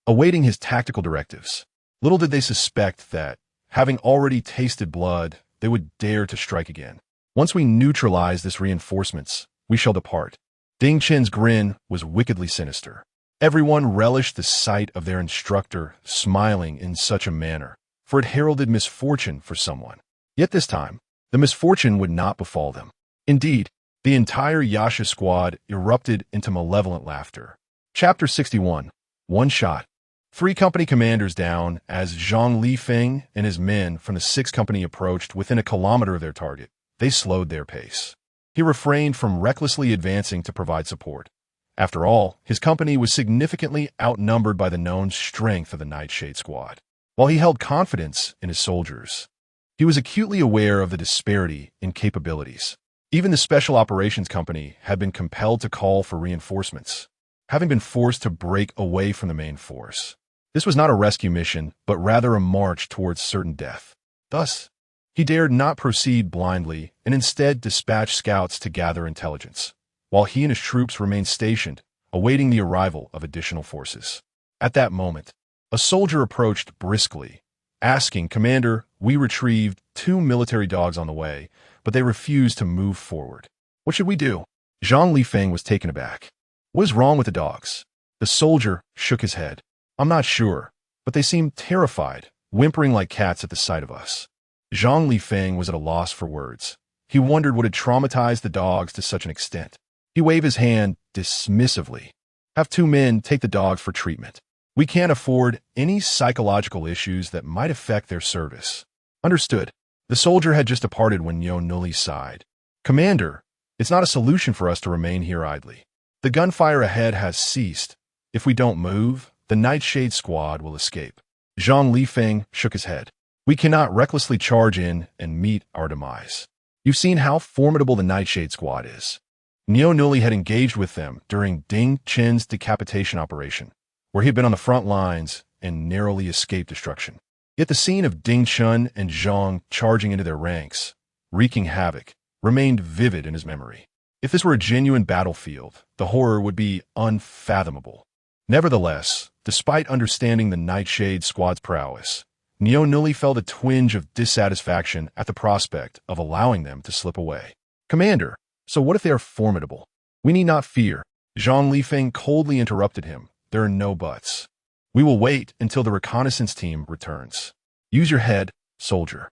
A: awaiting his tactical directives. Little did they suspect that, having already tasted blood, they would dare to strike again. "Once we neutralize this reinforcements, we shall depart." Ding Chen's grin was wickedly sinister. Everyone relished the sight of their instructor smiling in such a manner, for it heralded misfortune for someone. Yet this time, the misfortune would not befall them. Indeed, the entire Yasha squad erupted into malevolent laughter. Chapter 61. One shot. 3 company commanders down as Zhang Lifeng and his men from the 6th Company approached within a kilometer of their target. They slowed their pace. He refrained from recklessly advancing to provide support. After all, his company was significantly outnumbered by the known strength of the Nightshade squad. While he held confidence in his soldiers, he was acutely aware of the disparity in capabilities. Even the Special Operations Company had been compelled to call for reinforcements, having been forced to break away from the main force. This was not a rescue mission, but rather a march towards certain death. Thus, he dared not proceed blindly and instead dispatched scouts to gather intelligence, while he and his troops remained stationed, awaiting the arrival of additional forces. At that moment, a soldier approached briskly, asking, "Commander, we retrieved 2 military dogs on the way, but they refused to move forward. What should we do?" Zhang Lifeng was taken aback. "What is wrong with the dogs?" The soldier shook his head. "I'm not sure, but they seem terrified, whimpering like cats at the sight of us." Zhang Lifeng was at a loss for words. He wondered what had traumatized the dogs to such an extent. He waved his hand dismissively. Have 2 men take the dogs for treatment. We can't afford any psychological issues that might affect their service. Understood. The soldier had just departed when Nyo sighed. Commander, it's not a solution for us to remain here idly. The gunfire ahead has ceased. If we don't move, the Nightshade squad will escape. Zhang Lifeng shook his head. We cannot recklessly charge in and meet our demise. You've seen how formidable the Nightshade squad is. Nyo had engaged with them during Ding Chen's decapitation operation, where he had been on the front lines and narrowly escaped destruction. Yet the scene of Ding Chun and Zhang charging into their ranks, wreaking havoc, remained vivid in his memory. If this were a genuine battlefield, the horror would be unfathomable. Nevertheless, despite understanding the Nightshade squad's prowess, Nyo felt a twinge of dissatisfaction at the prospect of allowing them to slip away. Commander, so what if they are formidable? We need not fear. Zhang Lifeng coldly interrupted him. There are no buts. We will wait until the reconnaissance team returns. Use your head, soldier.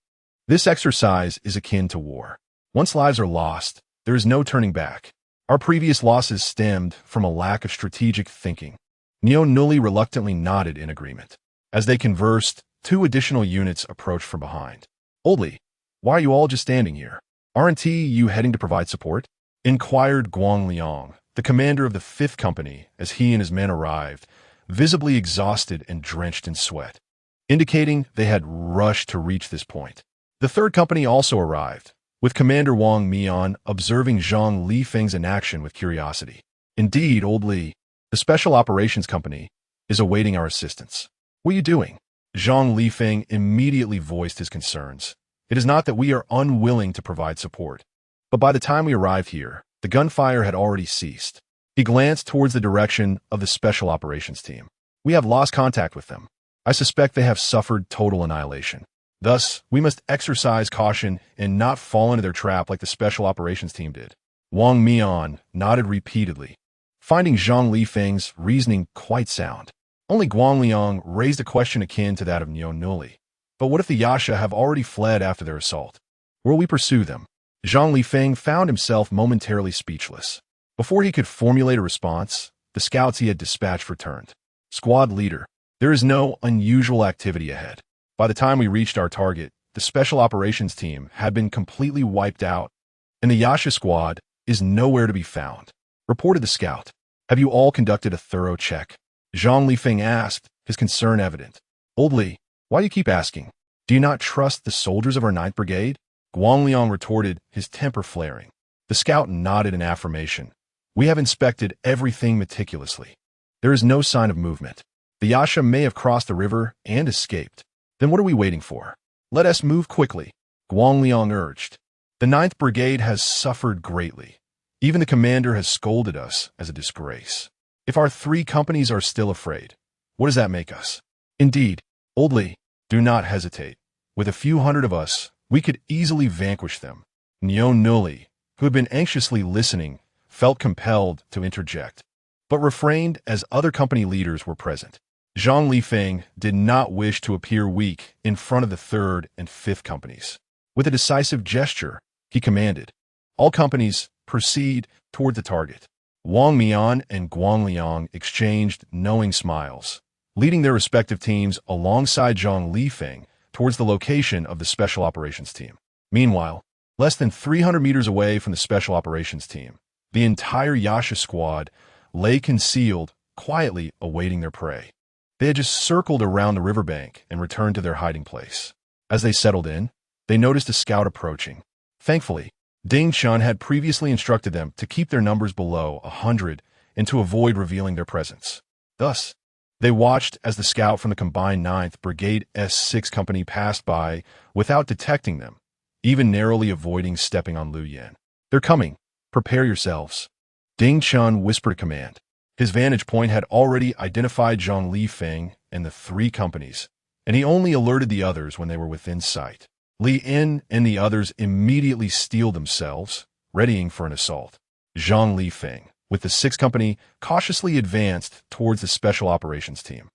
A: This exercise is akin to war. Once lives are lost, there is no turning back. Our previous losses stemmed from a lack of strategic thinking. Nyo reluctantly nodded in agreement. As they conversed, 2 additional units approached from behind. Oldly, why are you all just standing here? Aren't you heading to provide support? Inquired Guang Liang, the commander of the 5th Company, as he and his men arrived, visibly exhausted and drenched in sweat, indicating they had rushed to reach this point. The 3rd Company also arrived, with Commander Wang Mian observing Zhang Lifeng's inaction with curiosity. Indeed, Old Li, the Special Operations Company, is awaiting our assistance. What are you doing? Zhang Lifeng immediately voiced his concerns. It is not that we are unwilling to provide support, but by the time we arrived here, the gunfire had already ceased. He glanced towards the direction of the Special Operations team. We have lost contact with them. I suspect they have suffered total annihilation. Thus, we must exercise caution and not fall into their trap like the Special Operations team did. Wang Mian nodded repeatedly, finding Zhang Lifeng's reasoning quite sound. Only Guang Liang raised a question akin to that of Nyo. But what if the Yasha have already fled after their assault? Will we pursue them? Zhang Lifeng found himself momentarily speechless. Before he could formulate a response, the scouts he had dispatched returned. Squad leader, there is no unusual activity ahead. By the time we reached our target, the Special Operations team had been completely wiped out, and the Yasha squad is nowhere to be found. Reported the scout. Have you all conducted a thorough check? Zhang Lifeng asked, his concern evident. Old Li, why do you keep asking? Do you not trust the soldiers of our 9th Brigade? Guang Liang retorted, his temper flaring. The scout nodded in affirmation. We have inspected everything meticulously. There is no sign of movement. The Yasha may have crossed the river and escaped. Then what are we waiting for? Let us move quickly, Guang Liang urged. The 9th Brigade has suffered greatly. Even the commander has scolded us as a disgrace. If our 3 companies are still afraid, what does that make us? Indeed, Old Li, do not hesitate. With a few hundred of us, we could easily vanquish them. Nyo, who had been anxiously listening, felt compelled to interject, but refrained as other company leaders were present. Zhang Lifeng did not wish to appear weak in front of the 3rd and 5th Companies. With a decisive gesture, he commanded, all companies, proceed toward the target. Wang Mian and Guang Liang exchanged knowing smiles, leading their respective teams alongside Zhang Lifeng towards the location of the Special Operations team. Meanwhile, less than 300 meters away from the Special Operations team, the entire Yasha squad lay concealed, quietly awaiting their prey. They had just circled around the riverbank and returned to their hiding place. As they settled in, they noticed a scout approaching. Thankfully, Ding Chun had previously instructed them to keep their numbers below 100 and to avoid revealing their presence. Thus, they watched as the scout from the combined 9th Brigade S6 Company passed by without detecting them, even narrowly avoiding stepping on Lu Yan. They're coming. Prepare yourselves. Ding Chun whispered a command. His vantage point had already identified Zhang Lifeng and the 3 companies, and he only alerted the others when they were within sight. Li In and the others immediately steeled themselves, readying for an assault. Zhang Lifeng, with the 6th Company, cautiously advanced towards the Special Operations team.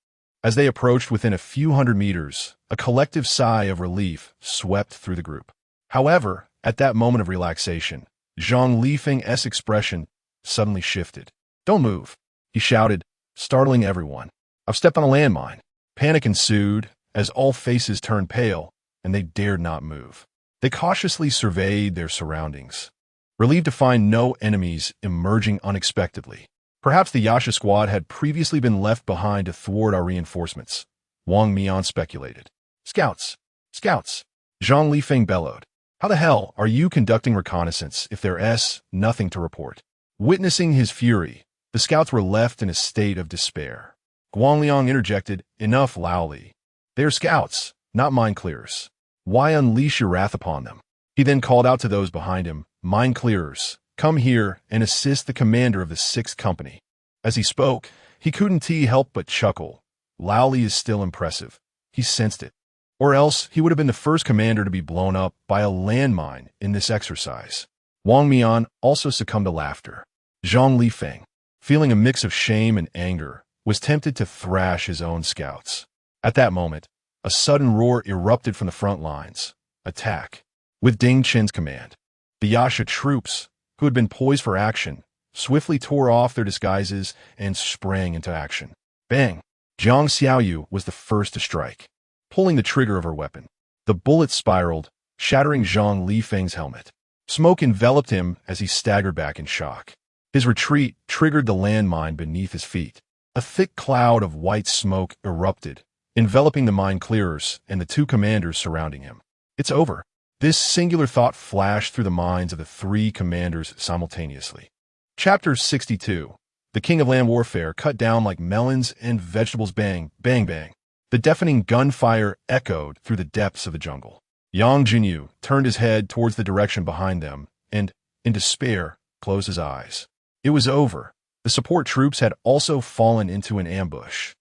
A: As they approached within a few hundred meters, a collective sigh of relief swept through the group. However, at that moment of relaxation, Zhang Lifeng's expression suddenly shifted. "Don't move," he shouted, startling everyone. "I've stepped on a landmine." Panic ensued as all faces turned pale, and they dared not move. They cautiously surveyed their surroundings, relieved to find no enemies emerging unexpectedly. Perhaps the Yasha squad had previously been left behind to thwart our reinforcements, Wang Mian speculated. "Scouts! Scouts!" Zhang Lifeng bellowed. "How the hell are you conducting reconnaissance if there's nothing to report?" Witnessing his fury, the scouts were left in a state of despair. Guangliang interjected, "Enough, Lao Li. They are scouts, not mine clearers. Why unleash your wrath upon them?" He then called out to those behind him, "Mine clearers, come here and assist the commander of the 6th Company." As he spoke, he couldn't help but chuckle. Lao Li is still impressive. He sensed it. Or else he would have been the first commander to be blown up by a landmine in this exercise. Wang Mian also succumbed to laughter. Zhang Lifeng, feeling a mix of shame and anger, was tempted to thrash his own scouts. At that moment, a sudden roar erupted from the front lines. Attack! With Ding Chen's command, the Yasha troops, who had been poised for action, swiftly tore off their disguises and sprang into action. Bang! Jiang Xiaoyu was the first to strike. Pulling the trigger of her weapon, the bullet spiraled, shattering Zhang Lifeng's helmet. Smoke enveloped him as he staggered back in shock. His retreat triggered the landmine beneath his feet. A thick cloud of white smoke erupted, enveloping the mine clearers and the 2 commanders surrounding him. "It's over." This singular thought flashed through the minds of the 3 commanders simultaneously. Chapter 62. The King of Land Warfare cut down like melons and vegetables. Bang, bang, bang. The deafening gunfire echoed through the depths of the jungle. Yang Junyu turned his head towards the direction behind them and, in despair, closed his eyes. It was over. The support troops had also fallen into an ambush.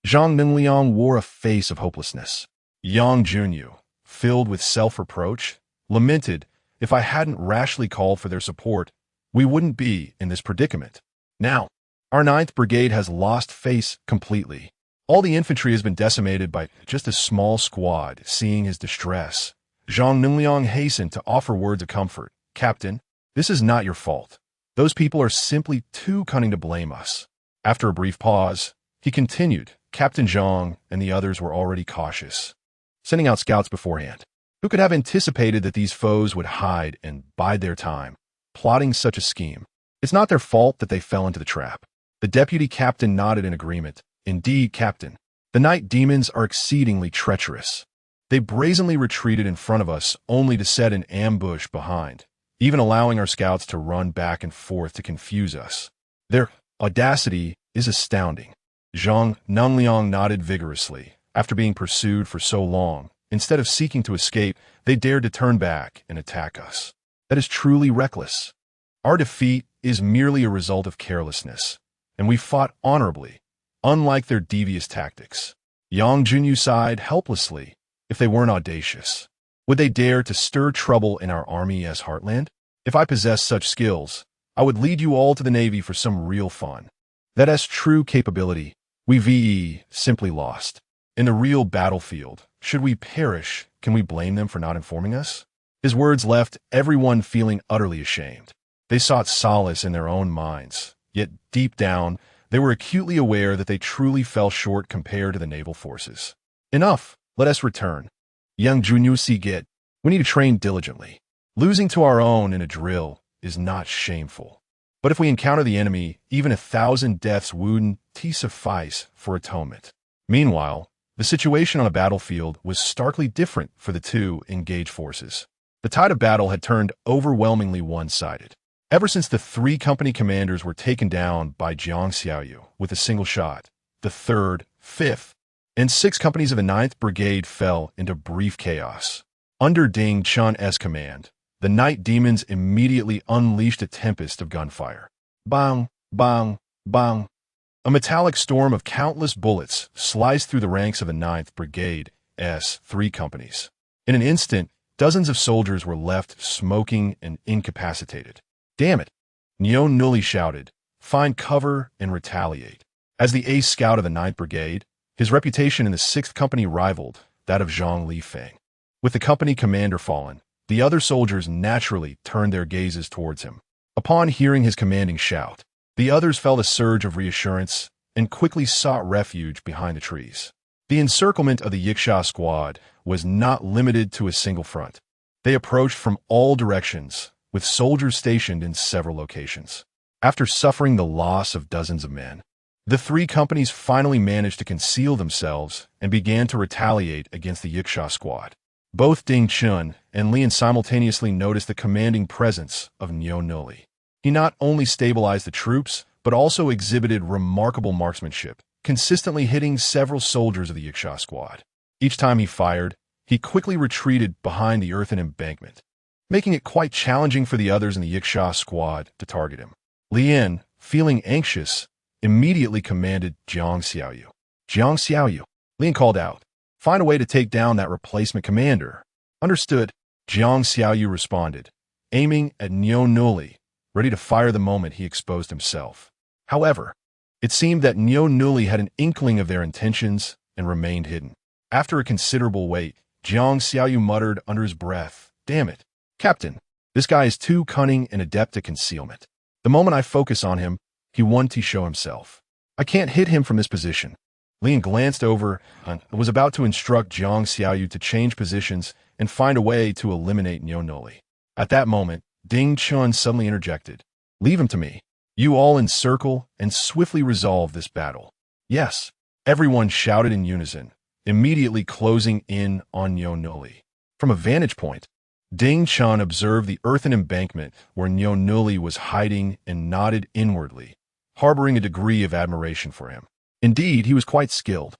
A: Zhang Ningliang wore a face of hopelessness. Yang Junyu, filled with self-reproach, lamented, "If I hadn't rashly called for their support, we wouldn't be in this predicament. Now, our 9th Brigade has lost face completely. All the infantry has been decimated by just a small squad." Seeing his distress, Zhang Ningliang hastened to offer words of comfort. "Captain, this is not your fault. Those people are simply too cunning to blame us." After a brief pause, he continued, "Captain Zhang and the others were already cautious, sending out scouts beforehand. Who could have anticipated that these foes would hide and bide their time, plotting such a scheme? It's not their fault that they fell into the trap." The deputy captain nodded in agreement. "Indeed, Captain. The night demons are exceedingly treacherous. They brazenly retreated in front of us only to set an ambush behind, even allowing our scouts to run back and forth to confuse us. Their audacity is astounding." Zhang Ningliang nodded vigorously. After being pursued for so long, instead of seeking to escape, they dared to turn back and attack us. That is truly reckless. Our defeat is merely a result of carelessness, and we fought honorably, unlike their devious tactics. Yang Junyu sighed helplessly. If they weren't audacious, would they dare to stir trouble in our army's heartland? If I possessed such skills, I would lead you all to the Navy for some real fun. That's true capability. We simply lost. In the real battlefield, should we perish, can we blame them for not informing us? His words left everyone feeling utterly ashamed. They sought solace in their own minds, yet deep down, they were acutely aware that they truly fell short compared to the naval forces. Enough, let us return. Young Junyu get. We need to train diligently. Losing to our own in a drill is not shameful. But if we encounter the enemy, even 1,000 deaths wouldn't suffice for atonement. Meanwhile, the situation on the battlefield was starkly different for the 2 engaged forces. The tide of battle had turned overwhelmingly one-sided. Ever since the 3 company commanders were taken down by Jiang Xiaoyu with a single shot, the 3rd, 5th, and 6 companies of the 9th Brigade fell into brief chaos. Under Ding Chen's command, the night demons immediately unleashed a tempest of gunfire. Bang, bang, bang. A metallic storm of countless bullets sliced through the ranks of the 9th Brigade's 3 companies. In an instant, dozens of soldiers were left smoking and incapacitated. "Damn it!" Neo Nully shouted. "Find cover and retaliate." As the ace scout of the 9th Brigade, His reputation in the 6th Company rivaled that of Zhang Lifeng. With the company commander fallen, the other soldiers naturally turned their gazes towards him. Upon hearing his commanding shout, the others felt a surge of reassurance and quickly sought refuge behind the trees. The encirclement of the Yiksha squad was not limited to a single front. They approached from all directions, with soldiers stationed in several locations. After suffering the loss of dozens of men, the 3 companies finally managed to conceal themselves and began to retaliate against the Yiksha squad. Both Ding Chun and Lian simultaneously noticed the commanding presence of Niu Nuli. He not only stabilized the troops, but also exhibited remarkable marksmanship, consistently hitting several soldiers of the Yiksha squad. Each time he fired, he quickly retreated behind the earthen embankment, making it quite challenging for the others in the Yiksha squad to target him. Lian, feeling anxious, immediately commanded Jiang Xiaoyu. Jiang Xiaoyu, Lian called out. Find a way to take down that replacement commander. Understood, Jiang Xiaoyu responded, aiming at Niu Nuli, ready to fire the moment he exposed himself. However, it seemed that Niu Nuli had an inkling of their intentions and remained hidden. After a considerable wait, Jiang Xiaoyu muttered under his breath, Damn it, Captain, this guy is too cunning and adept at concealment. The moment I focus on him, he wants to show himself. I can't hit him from this position. Lian glanced over and was about to instruct Jiang Xiaoyu to change positions and find a way to eliminate Niu Nuli. At that moment, Ding Chun suddenly interjected. Leave him to me. You all encircle and swiftly resolve this battle. Yes, everyone shouted in unison, immediately closing in on Niu Nuli. From a vantage point, Ding Chun observed the earthen embankment where Niu Nuli was hiding and nodded inwardly, harboring a degree of admiration for him. Indeed, he was quite skilled.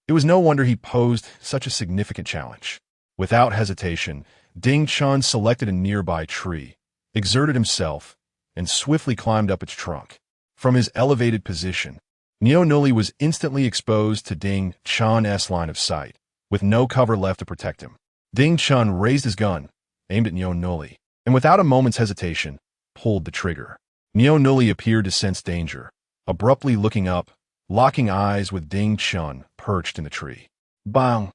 A: It was no wonder he posed such a significant challenge. Without hesitation, Ding Chun selected a nearby tree, exerted himself, and swiftly climbed up its trunk. From his elevated position, Niu Nuli was instantly exposed to Ding Chun's line of sight, with no cover left to protect him. Ding Chun raised his gun, aimed at Niu Nuli, and without a moment's hesitation, pulled the trigger. Niu Nuli appeared to sense danger, abruptly looking up, locking eyes with Ding Chun perched in the tree. Bang!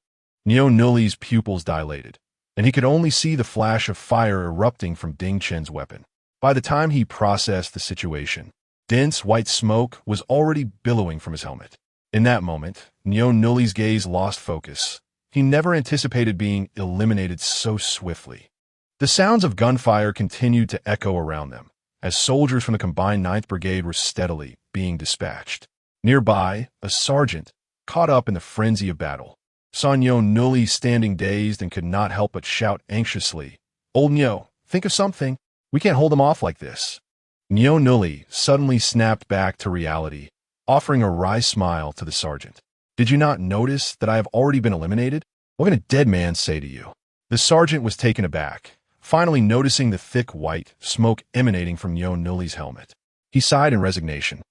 A: Niu Nuli's pupils dilated, and he could only see the flash of fire erupting from Ding Chen's weapon. By the time he processed the situation, dense white smoke was already billowing from his helmet. In that moment, Niu Nuli's gaze lost focus. He never anticipated being eliminated so swiftly. The sounds of gunfire continued to echo around them, as soldiers from the combined 9th Brigade were steadily being dispatched. Nearby, a sergeant, caught up in the frenzy of battle, saw Niu Nuli standing dazed and could not help but shout anxiously, Old Niu, think of something. We can't hold him off like this. Niu Nuli suddenly snapped back to reality, offering a wry smile to the sergeant. Did you not notice that I have already been eliminated? What can a dead man say to you? The sergeant was taken aback, finally noticing the thick white smoke emanating from Niu Nuli's helmet. He sighed in resignation.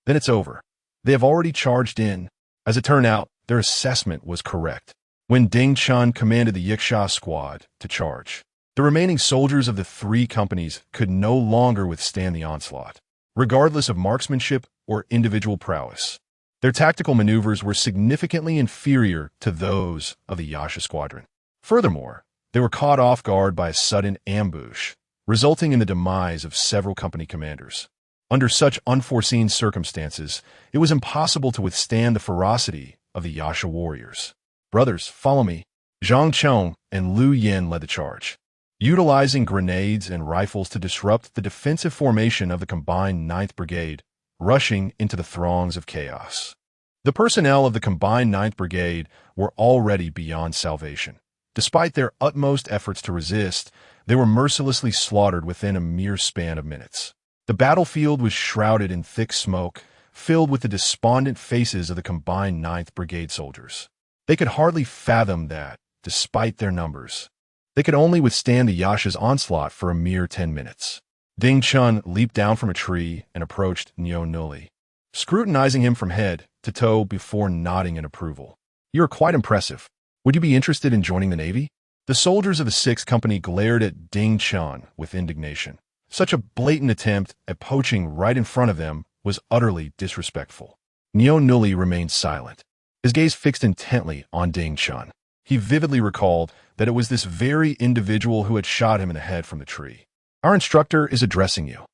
A: Then it's over. They have already charged in. As it turned out, their assessment was correct. When Ding Chun commanded the Yiksha squad to charge, the remaining soldiers of the 3 companies could no longer withstand the onslaught, regardless of marksmanship or individual prowess. Their tactical maneuvers were significantly inferior to those of the Yasha squadron. Furthermore, they were caught off guard by a sudden ambush, resulting in the demise of several company commanders. Under such unforeseen circumstances, it was impossible to withstand the ferocity of the Yasha warriors. Brothers, follow me. Zhang Chong and Lu Yin led the charge, utilizing grenades and rifles to disrupt the defensive formation of the combined 9th Brigade, rushing into the throngs of chaos. The personnel of the combined 9th Brigade were already beyond salvation. Despite their utmost efforts to resist, they were mercilessly slaughtered within a mere span of minutes. The battlefield was shrouded in thick smoke, filled with the despondent faces of the combined 9th Brigade soldiers. They could hardly fathom that, despite their numbers, they could only withstand the Yasha's onslaught for a mere 10 minutes. Ding Chun leaped down from a tree and approached Niu Nuli, scrutinizing him from head to toe before nodding in approval. You are quite impressive. Would you be interested in joining the Navy? The soldiers of the 6th Company glared at Ding Chun with indignation. Such a blatant attempt at poaching right in front of them was utterly disrespectful. Niu Nuli remained silent. his gaze fixed intently on Ding Chun. He vividly recalled that it was this very individual who had shot him in the head from the tree. Our instructor is addressing you.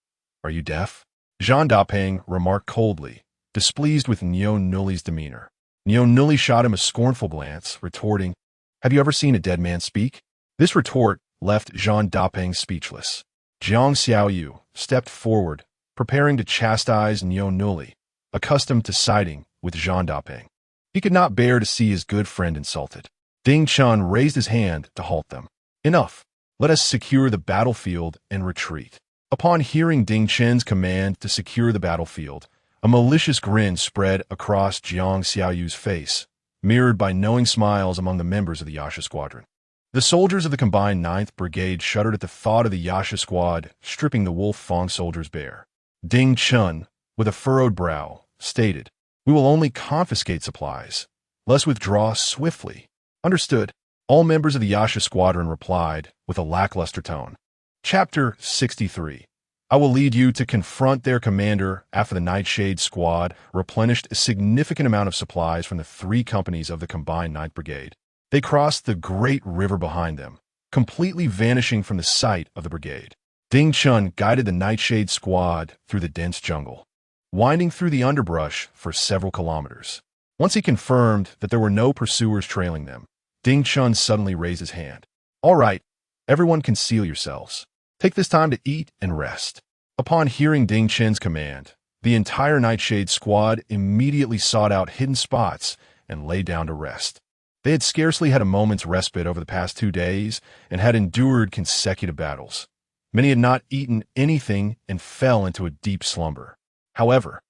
A: Are you deaf? Zhang Dapeng remarked coldly, displeased with Niu Nuli's demeanor. Niu Nuli shot him a scornful glance, retorting, "Have you ever seen a dead man speak?" This retort left Zhang Dapeng speechless. Jiang Xiaoyu stepped forward, preparing to chastise Niu Nuli, accustomed to siding with Zhang Dapeng. He could not bear to see his good friend insulted. Ding Chun raised his hand to halt them. "Enough. Let us secure the battlefield and retreat." Upon hearing Ding Chen's command to secure the battlefield, a malicious grin spread across Jiang Xiaoyu's face, mirrored by knowing smiles among the members of the Yasha squadron. The soldiers of the combined 9th Brigade shuddered at the thought of the Yasha squad stripping the Wolf Fong soldiers bare. Ding Chun, with a furrowed brow, stated, "We will only confiscate supplies. Let's withdraw swiftly." "Understood." All members of the Yasha squadron replied with a lackluster tone. Chapter 63. I will lead you to confront their commander after the Nightshade squad replenished a significant amount of supplies from the 3 companies of the combined 9th Brigade. They crossed the great river behind them, completely vanishing from the sight of the brigade. Ding Chun guided the Nightshade squad through the dense jungle, winding through the underbrush for several kilometers. Once he confirmed that there were no pursuers trailing them, Ding Chun suddenly raised his hand. "All right, everyone conceal yourselves. Take this time to eat and rest." Upon hearing Ding Chen's command, the entire Nightshade squad immediately sought out hidden spots and lay down to rest. They had scarcely had a moment's respite over the past 2 days and had endured consecutive battles. Many had not eaten anything and fell into a deep slumber. However,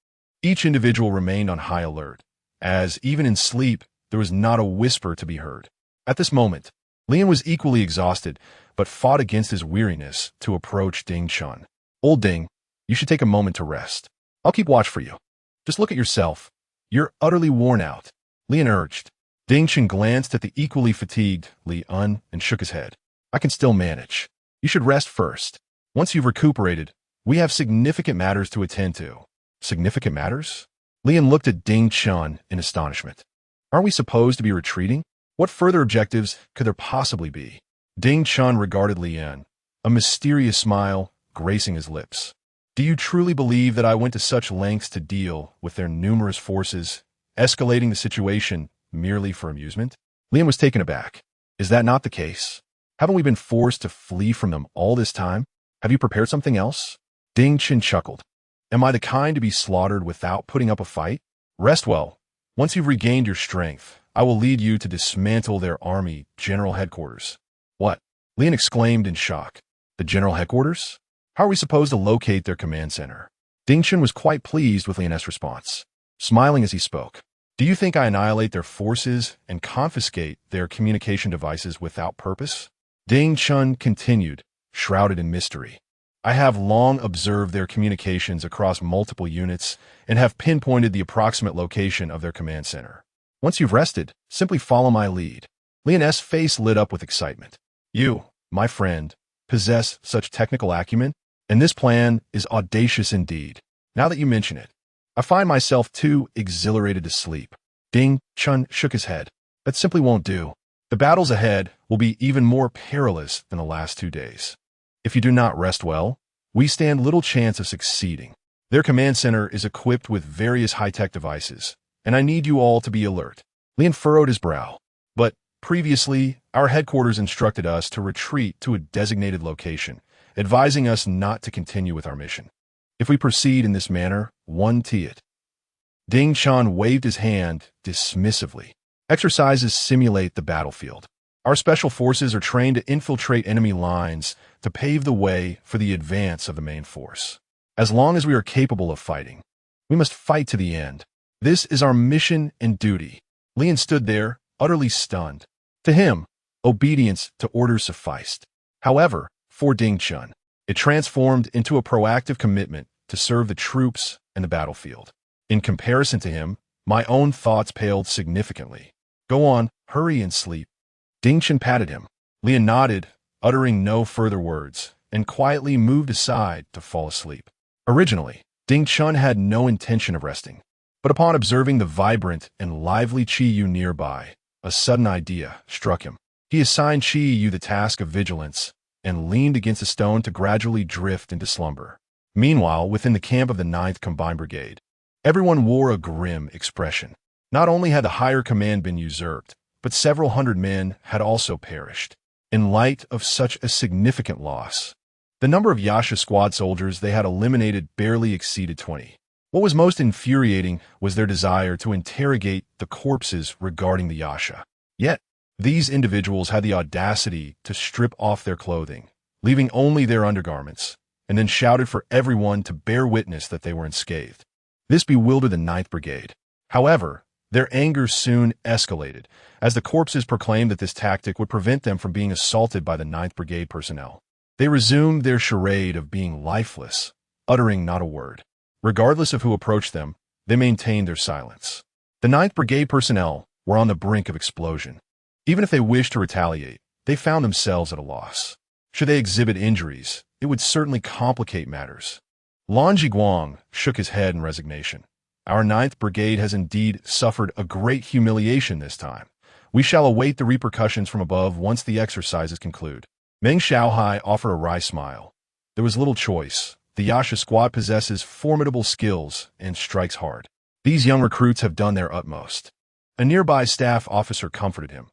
A: each individual remained on high alert, as even in sleep, there was not a whisper to be heard. At this moment, Lian was equally exhausted, but fought against his weariness to approach Ding Chun. "Old Ding, you should take a moment to rest. I'll keep watch for you. Just look at yourself. You're utterly worn out," Lian urged. Ding Chun glanced at the equally fatigued Li Un and shook his head. "I can still manage. You should rest first. Once you've recuperated, we have significant matters to attend to." "Significant matters?" Lian looked at Ding Chun in astonishment. "Aren't we supposed to be retreating? What further objectives could there possibly be?" Ding Chun regarded Lian, a mysterious smile gracing his lips. "Do you truly believe that I went to such lengths to deal with their numerous forces, escalating the situation merely for amusement?" Lian was taken aback. "Is that not the case? Haven't we been forced to flee from them all this time? Have you prepared something else?" Ding Chun chuckled. "Am I the kind to be slaughtered without putting up a fight? Rest well. Once you've regained your strength, I will lead you to dismantle their army general headquarters." "What?" Lian exclaimed in shock. "The general headquarters? How are we supposed to locate their command center?" Ding Chun was quite pleased with Lian's response, smiling as he spoke. "Do you think I annihilate their forces and confiscate their communication devices without purpose?" Ding Chun continued, shrouded in mystery. "I have long observed their communications across multiple units and have pinpointed the approximate location of their command center. Once you've rested, simply follow my lead." Lian's face lit up with excitement. "You, my friend, possess such technical acumen, and this plan is audacious indeed. Now that you mention it, I find myself too exhilarated to sleep." Ding Chun shook his head. "That simply won't do. The battles ahead will be even more perilous than the last 2 days. If you do not rest well, we stand little chance of succeeding. Their command center is equipped with various high-tech devices, and I need you all to be alert." Lian furrowed his brow. "But previously, our headquarters instructed us to retreat to a designated location, advising us not to continue with our mission. If we proceed in this manner, one it." Ding Chun waved his hand dismissively. "Exercises simulate the battlefield. Our special forces are trained to infiltrate enemy lines to pave the way for the advance of the main force. As long as we are capable of fighting, we must fight to the end. This is our mission and duty." Lian stood there, utterly stunned. To him, obedience to orders sufficed. However, for Ding Chun, it transformed into a proactive commitment to serve the troops and the battlefield. In comparison to him, my own thoughts paled significantly. "Go on, hurry and sleep." Ding Chun patted him. Lian nodded, uttering no further words, and quietly moved aside to fall asleep. Originally, Ding Chun had no intention of resting. But upon observing the vibrant and lively Chi Yu nearby, a sudden idea struck him. He assigned Chi Yu the task of vigilance and leaned against a stone to gradually drift into slumber. Meanwhile, within the camp of the 9th Combined Brigade, everyone wore a grim expression. Not only had the higher command been usurped, but several hundred men had also perished. In light of such a significant loss, the number of Yasha squad soldiers they had eliminated barely exceeded 20. What was most infuriating was their desire to interrogate the corpses regarding the Yasha. Yet, these individuals had the audacity to strip off their clothing, leaving only their undergarments, and then shouted for everyone to bear witness that they were unscathed. This bewildered the 9th Brigade. However, their anger soon escalated, as the corpses proclaimed that this tactic would prevent them from being assaulted by the 9th Brigade personnel. They resumed their charade of being lifeless, uttering not a word. Regardless of who approached them, they maintained their silence. The 9th Brigade personnel were on the brink of explosion. Even if they wished to retaliate, they found themselves at a loss. Should they exhibit injuries, it would certainly complicate matters. Lan Jiguang shook his head in resignation. Our 9th Brigade has indeed suffered a great humiliation this time. We shall await the repercussions from above once the exercises conclude. Meng Xiaohai offered a wry smile. There was little choice. The Yasha squad possesses formidable skills and strikes hard. These young recruits have done their utmost. A nearby staff officer comforted him.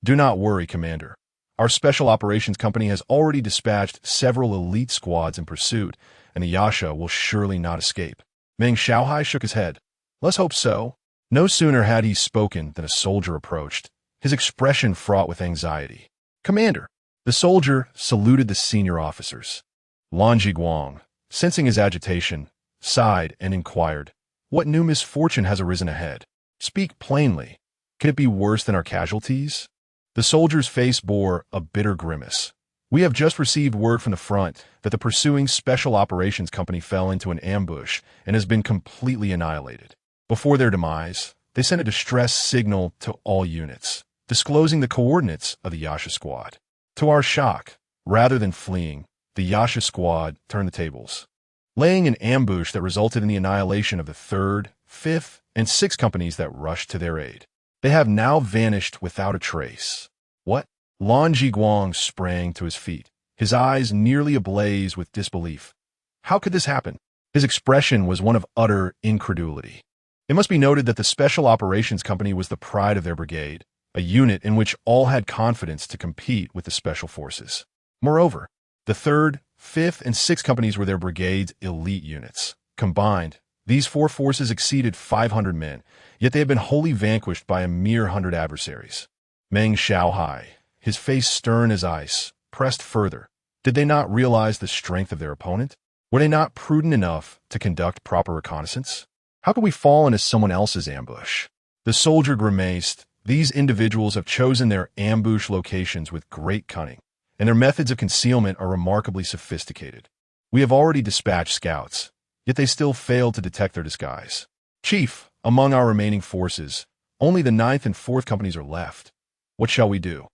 A: Do not worry, Commander. Our Special Operations Company has already dispatched several elite squads in pursuit, and the Yasha will surely not escape. Meng Xiaohai shook his head. Let's hope so. No sooner had he spoken than a soldier approached, his expression fraught with anxiety. Commander. The soldier saluted the senior officers. Lan Jiguang, sensing his agitation, sighed and inquired, What new misfortune has arisen ahead? Speak plainly. Could it be worse than our casualties? The soldier's face bore a bitter grimace. We have just received word from the front that the pursuing Special Operations Company fell into an ambush and has been completely annihilated. Before their demise, they sent a distress signal to all units, disclosing the coordinates of the Yasha squad. To our shock, rather than fleeing, the Yasha squad turned the tables, laying an ambush that resulted in the annihilation of the 3rd, 5th, and 6th companies that rushed to their aid. They have now vanished without a trace. What? Lan Jiguang sprang to his feet, his eyes nearly ablaze with disbelief. How could this happen? His expression was one of utter incredulity. It must be noted that the Special Operations Company was the pride of their brigade, a unit in which all had confidence to compete with the Special Forces. Moreover, the 3rd, 5th, and 6th companies were their brigade's elite units. Combined, these 4 forces exceeded 500 men, yet they had been wholly vanquished by a mere 100 adversaries. Meng Xiaohai, his face stern as ice, pressed further. Did they not realize the strength of their opponent? Were they not prudent enough to conduct proper reconnaissance? How could we fall into someone else's ambush? The soldier grimaced. These individuals have chosen their ambush locations with great cunning, and their methods of concealment are remarkably sophisticated. We have already dispatched scouts, yet they still failed to detect their disguise. Chief, among our remaining forces, only the 9th and 4th companies are left. What shall we do?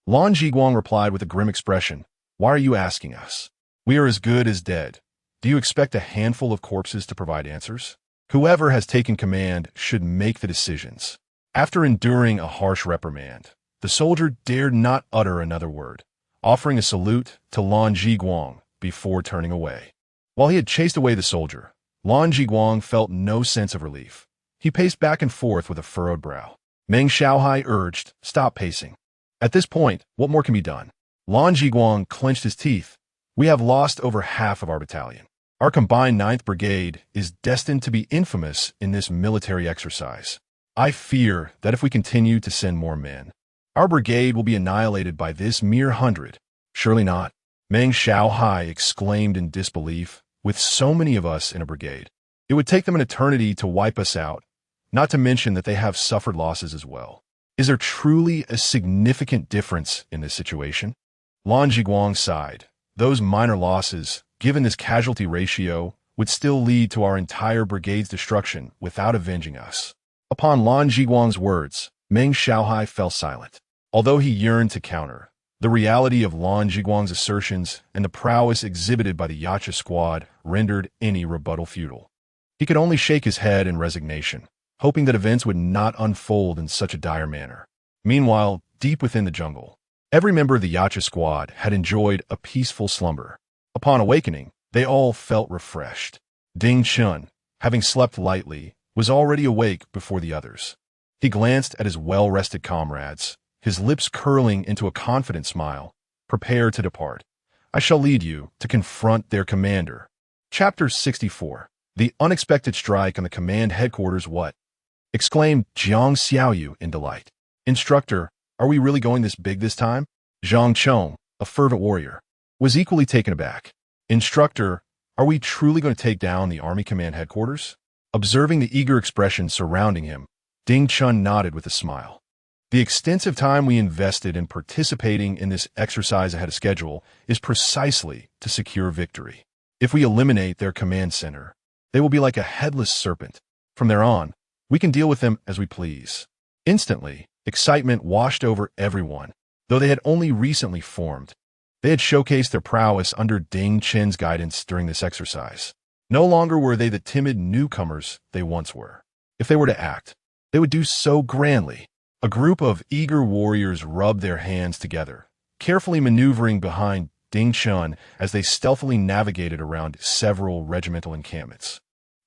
A: Lan Jiguang replied with a grim expression. Why are you asking us? We are as good as dead. Do you expect a handful of corpses to provide answers? Whoever has taken command should make the decisions. After enduring a harsh reprimand, the soldier dared not utter another word, offering a salute to Lan Jiguang before turning away. While he had chased away the soldier, Lan Jiguang felt no sense of relief. He paced back and forth with a furrowed brow. Meng Xiaohai urged, Stop pacing. At this point, what more can be done? Lan Jiguang clenched his teeth. We have lost over half of our battalion. Our combined 9th Brigade is destined to be infamous in this military exercise. I fear that if we continue to send more men, our brigade will be annihilated by this mere 100. Surely not. Meng Xiaohai exclaimed in disbelief. With so many of us in a brigade, it would take them an eternity to wipe us out, not to mention that they have suffered losses as well. Is there truly a significant difference in this situation? Lan Jiguang sighed. Those minor losses, given this casualty ratio, would still lead to our entire brigade's destruction without avenging us. Upon Lan Jiguang's words, Meng Xiaohai fell silent. Although he yearned to counter, the reality of Lan Jiguang's assertions and the prowess exhibited by the Yasha squad rendered any rebuttal futile. He could only shake his head in resignation. hoping that events would not unfold in such a dire manner. Meanwhile, deep within the jungle, every member of the Yacha squad had enjoyed a peaceful slumber. Upon awakening, they all felt refreshed. Ding Chen, having slept lightly, was already awake before the others. He glanced at his well-rested comrades, his lips curling into a confident smile, prepared to depart. I shall lead you to confront their commander. Chapter 64. The unexpected strike on the command headquarters. What? Exclaimed Jiang Xiaoyu in delight. Instructor, are we really going this big this time? Zhang Chong, a fervent warrior, was equally taken aback. Instructor, are we truly going to take down the army command headquarters? Observing the eager expression surrounding him, Ding Chun nodded with a smile. The extensive time we invested in participating in this exercise ahead of schedule is precisely to secure victory. If we eliminate their command center, they will be like a headless serpent. From there on, we can deal with them as we please. Instantly, excitement washed over everyone. Though they had only recently formed, they had showcased their prowess under Ding Chen's guidance during this exercise. No longer were they the timid newcomers they once were. If they were to act, they would do so grandly. A group of eager warriors rubbed their hands together, carefully maneuvering behind Ding Chun as they stealthily navigated around several regimental encampments,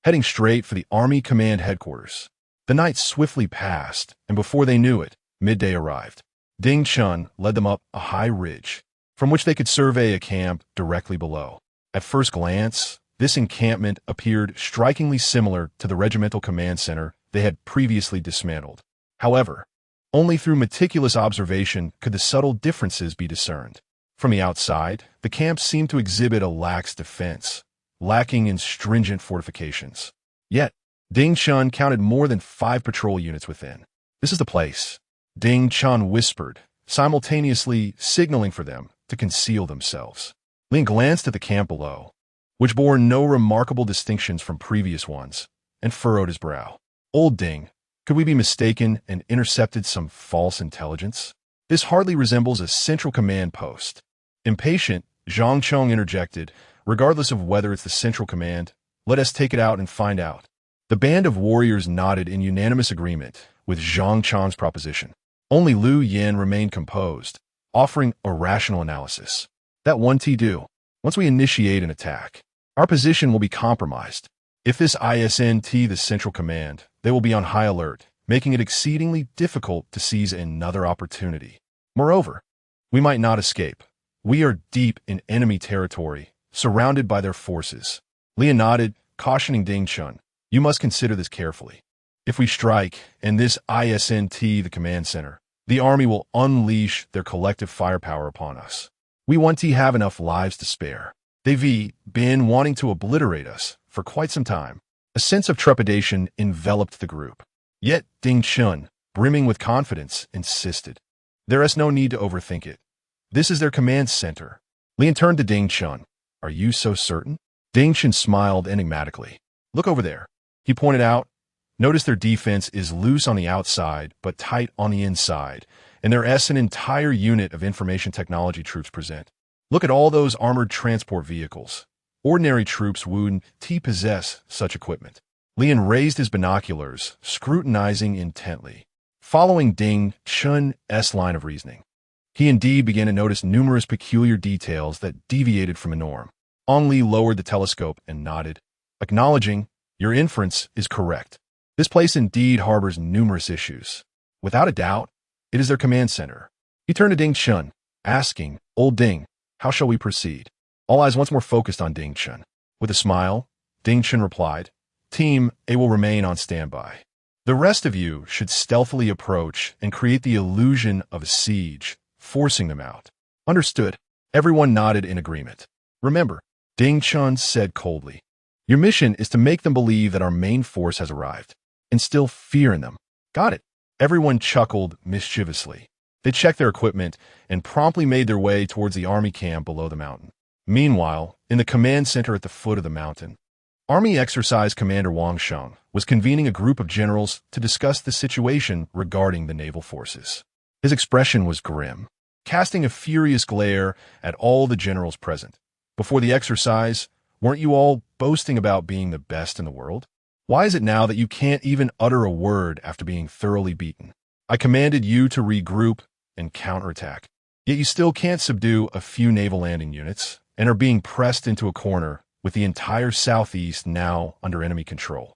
A: heading straight for the Army Command Headquarters. The night swiftly passed, and before they knew it, midday arrived. Ding Chun led them up a high ridge, from which they could survey a camp directly below. At first glance, this encampment appeared strikingly similar to the regimental command center they had previously dismantled. However, only through meticulous observation could the subtle differences be discerned. From the outside, the camp seemed to exhibit a lax defense, lacking in stringent fortifications. Yet, Ding Chun counted more than 5 patrol units within. This is the place, Ding Chun whispered, simultaneously signaling for them to conceal themselves. Lin glanced at the camp below, which bore no remarkable distinctions from previous ones, and furrowed his brow. Old Ding, could we be mistaken and intercepted some false intelligence? This hardly resembles a central command post. Impatient, Zhang Chong interjected, regardless of whether it's the central command, let us take it out and find out. The band of warriors nodded in unanimous agreement with Zhang Chong's proposition. Only Liu Yin remained composed, offering a rational analysis. That won't do. Once we initiate an attack, our position will be compromised. If this isn't the central command, they will be on high alert, making it exceedingly difficult to seize another opportunity. Moreover, we might not escape. We are deep in enemy territory, surrounded by their forces. Lian nodded, cautioning Ding Chun, you must consider this carefully. If we strike, and this isn't the command center, the army will unleash their collective firepower upon us. We want to have enough lives to spare. They've been wanting to obliterate us for quite some time. A sense of trepidation enveloped the group. Yet Ding Chun, brimming with confidence, insisted. There is no need to overthink it. This is their command center. Lian turned to Ding Chun. Are you so certain? Ding Chun smiled enigmatically. Look over there. He pointed out. Notice their defense is loose on the outside, but tight on the inside, and there is an entire unit of information technology troops present. Look at all those armored transport vehicles. Ordinary troops wouldn't possess such equipment. Lian raised his binoculars, scrutinizing intently. Following Ding Chun's line of reasoning, he indeed began to notice numerous peculiar details that deviated from a norm. Ong Li lowered the telescope and nodded, acknowledging, your inference is correct. This place indeed harbors numerous issues. Without a doubt, it is their command center. He turned to Ding Chun, asking, Old Ding, how shall we proceed? All eyes once more focused on Ding Chun. With a smile, Ding Chun replied, Team A will remain on standby. The rest of you should stealthily approach and create the illusion of a siege, forcing them out. Understood. Everyone nodded in agreement. Remember, Ding Chun said coldly, your mission is to make them believe that our main force has arrived. Instill fear in them. Got it. Everyone chuckled mischievously. They checked their equipment and promptly made their way towards the army camp below the mountain. Meanwhile, in the command center at the foot of the mountain, Army Exercise Commander Wang Sheng was convening a group of generals to discuss the situation regarding the naval forces. His expression was grim, casting a furious glare at all the generals present. Before the exercise, weren't you all boasting about being the best in the world? Why is it now that you can't even utter a word after being thoroughly beaten? I commanded you to regroup and counterattack. Yet you still can't subdue a few naval landing units and are being pressed into a corner with the entire southeast now under enemy control.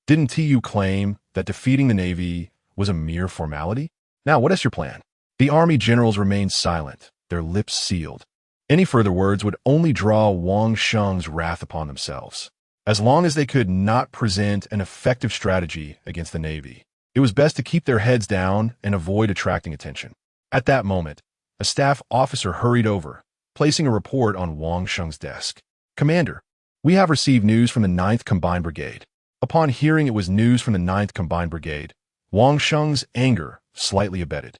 A: Didn't TU claim that defeating the Navy was a mere formality? Now, what is your plan? The Army generals remained silent, their lips sealed. Any further words would only draw Wang Sheng's wrath upon themselves. As long as they could not present an effective strategy against the Navy, it was best to keep their heads down and avoid attracting attention. At that moment, a staff officer hurried over, placing a report on Wang Sheng's desk. Commander, we have received news from the 9th Combined Brigade. Upon hearing it was news from the 9th Combined Brigade, Wang Sheng's anger slightly abated.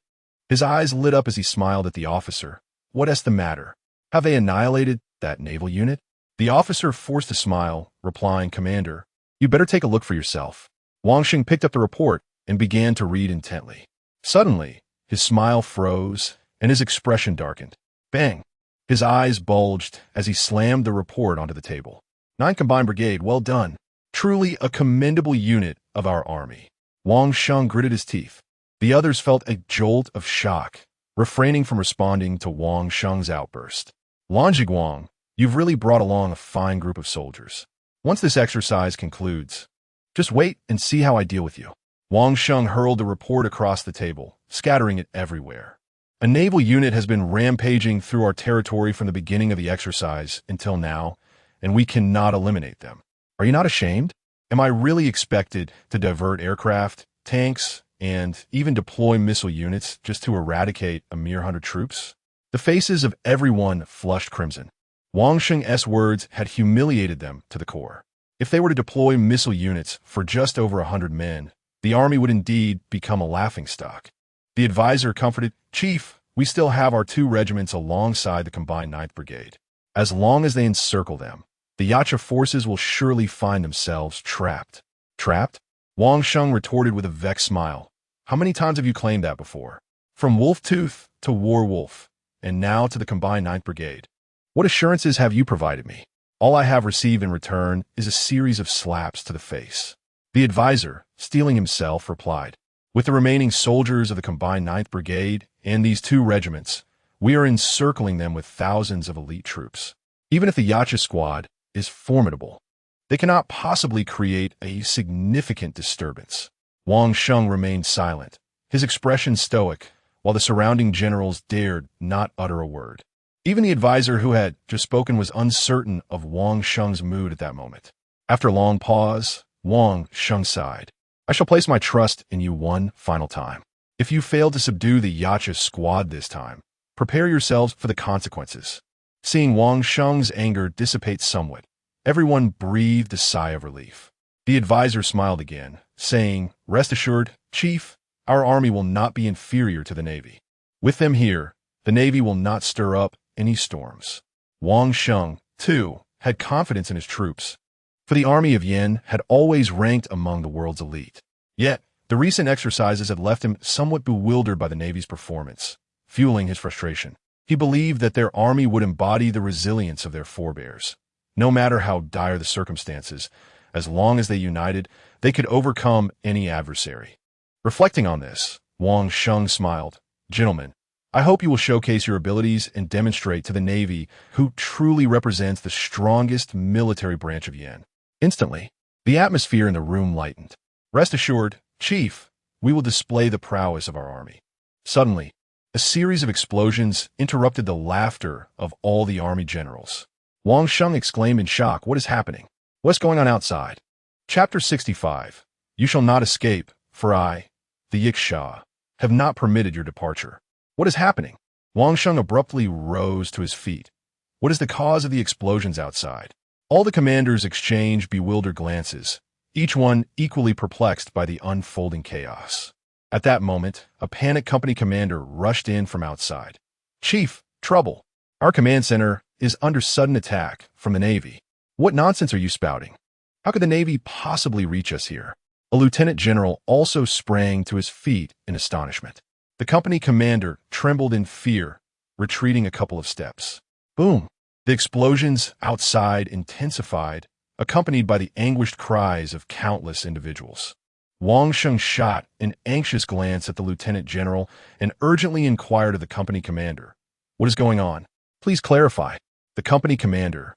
A: His eyes lit up as he smiled at the officer. What is the matter? Have they annihilated that naval unit? The officer forced a smile, replying, Commander, you better take a look for yourself. Wang Sheng picked up the report and began to read intently. Suddenly, his smile froze and his expression darkened. Bang! His eyes bulged as he slammed the report onto the table. 9th Combined Brigade, well done. Truly a commendable unit of our army. Wang Sheng gritted his teeth. The others felt a jolt of shock, refraining from responding to Wang Sheng's outburst. Lanjiguang, you've really brought along a fine group of soldiers. Once this exercise concludes, just wait and see how I deal with you. Wang Sheng hurled the report across the table, scattering it everywhere. A naval unit has been rampaging through our territory from the beginning of the exercise until now, and we cannot eliminate them. Are you not ashamed? Am I really expected to divert aircraft, tanks, and even deploy missile units just to eradicate a mere 100 troops? The faces of everyone flushed crimson. Wang Sheng's words had humiliated them to the core. If they were to deploy missile units for just over 100 men, the army would indeed become a laughingstock. The advisor comforted, Chief, we still have our 2 regiments alongside the combined 9th Brigade. As long as they encircle them, the Yacha forces will surely find themselves trapped. Trapped? Wang Sheng retorted with a vexed smile. How many times have you claimed that before? From Wolf Tooth to War Wolf, and now to the combined 9th Brigade. What assurances have you provided me? All I have received in return is a series of slaps to the face. The advisor, steeling himself, replied, with the remaining soldiers of the combined 9th Brigade and these 2 regiments, we are encircling them with thousands of elite troops. Even if the Yacha squad is formidable, they cannot possibly create a significant disturbance. Wang Sheng remained silent, his expression stoic, while the surrounding generals dared not utter a word. Even the advisor who had just spoken was uncertain of Wang Sheng's mood at that moment. After a long pause, Wang Sheng sighed. I shall place my trust in you one final time. If you fail to subdue the Yacha squad this time, prepare yourselves for the consequences. Seeing Wang Sheng's anger dissipate somewhat, everyone breathed a sigh of relief. The advisor smiled again, saying, Rest assured, Chief, our army will not be inferior to the Navy. With them here, the Navy will not stir up any storms. Wang Sheng, too, had confidence in his troops, for the army of Yin had always ranked among the world's elite. Yet, the recent exercises had left him somewhat bewildered by the Navy's performance, fueling his frustration. He believed that their army would embody the resilience of their forebears. No matter how dire the circumstances, as long as they united, they could overcome any adversary. Reflecting on this, Wang Sheng smiled. Gentlemen, I hope you will showcase your abilities and demonstrate to the Navy who truly represents the strongest military branch of Yin. Instantly, the atmosphere in the room lightened. Rest assured, Chief, we will display the prowess of our army. Suddenly, a series of explosions interrupted the laughter of all the army generals. Wang Sheng exclaimed in shock, What is happening? What's going on outside? Chapter 65. You shall not escape, for I, the Yiksha, have not permitted your departure. What is happening? Wang Sheng abruptly rose to his feet. What is the cause of the explosions outside? All the commanders exchanged bewildered glances, each one equally perplexed by the unfolding chaos. At that moment, a panicked company commander rushed in from outside. Chief, trouble. Our command center is under sudden attack from the Navy. What nonsense are you spouting? How could the Navy possibly reach us here? A lieutenant general also sprang to his feet in astonishment. The company commander trembled in fear, retreating a couple of steps. Boom! The explosions outside intensified, accompanied by the anguished cries of countless individuals. Wang Sheng shot an anxious glance at the lieutenant general and urgently inquired of the company commander, "What is going on? Please clarify." The company commander,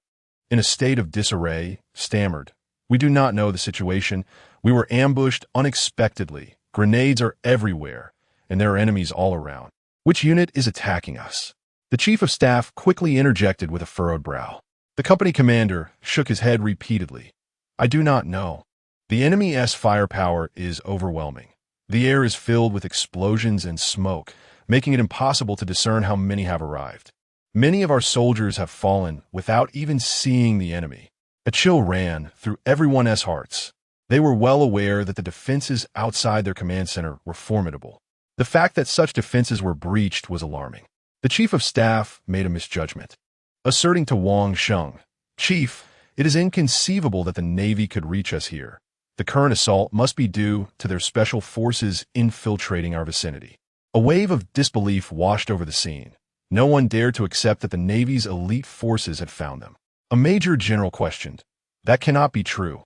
A: in a state of disarray, stammered, "We do not know the situation. We were ambushed unexpectedly. Grenades are everywhere, and there are enemies all around. Which unit is attacking us?" The chief of staff quickly interjected with a furrowed brow. The company commander shook his head repeatedly. "I do not know. The enemy's firepower is overwhelming. The air is filled with explosions and smoke, making it impossible to discern how many have arrived. Many of our soldiers have fallen without even seeing the enemy." A chill ran through everyone's hearts. They were well aware that the defenses outside their command center were formidable. The fact that such defenses were breached was alarming. The chief of staff made a misjudgment, asserting to Wang Sheng, "Chief, it is inconceivable that the Navy could reach us here. The current assault must be due to their special forces infiltrating our vicinity." A wave of disbelief washed over the scene. No one dared to accept that the Navy's elite forces had found them. A major general questioned, "That cannot be true.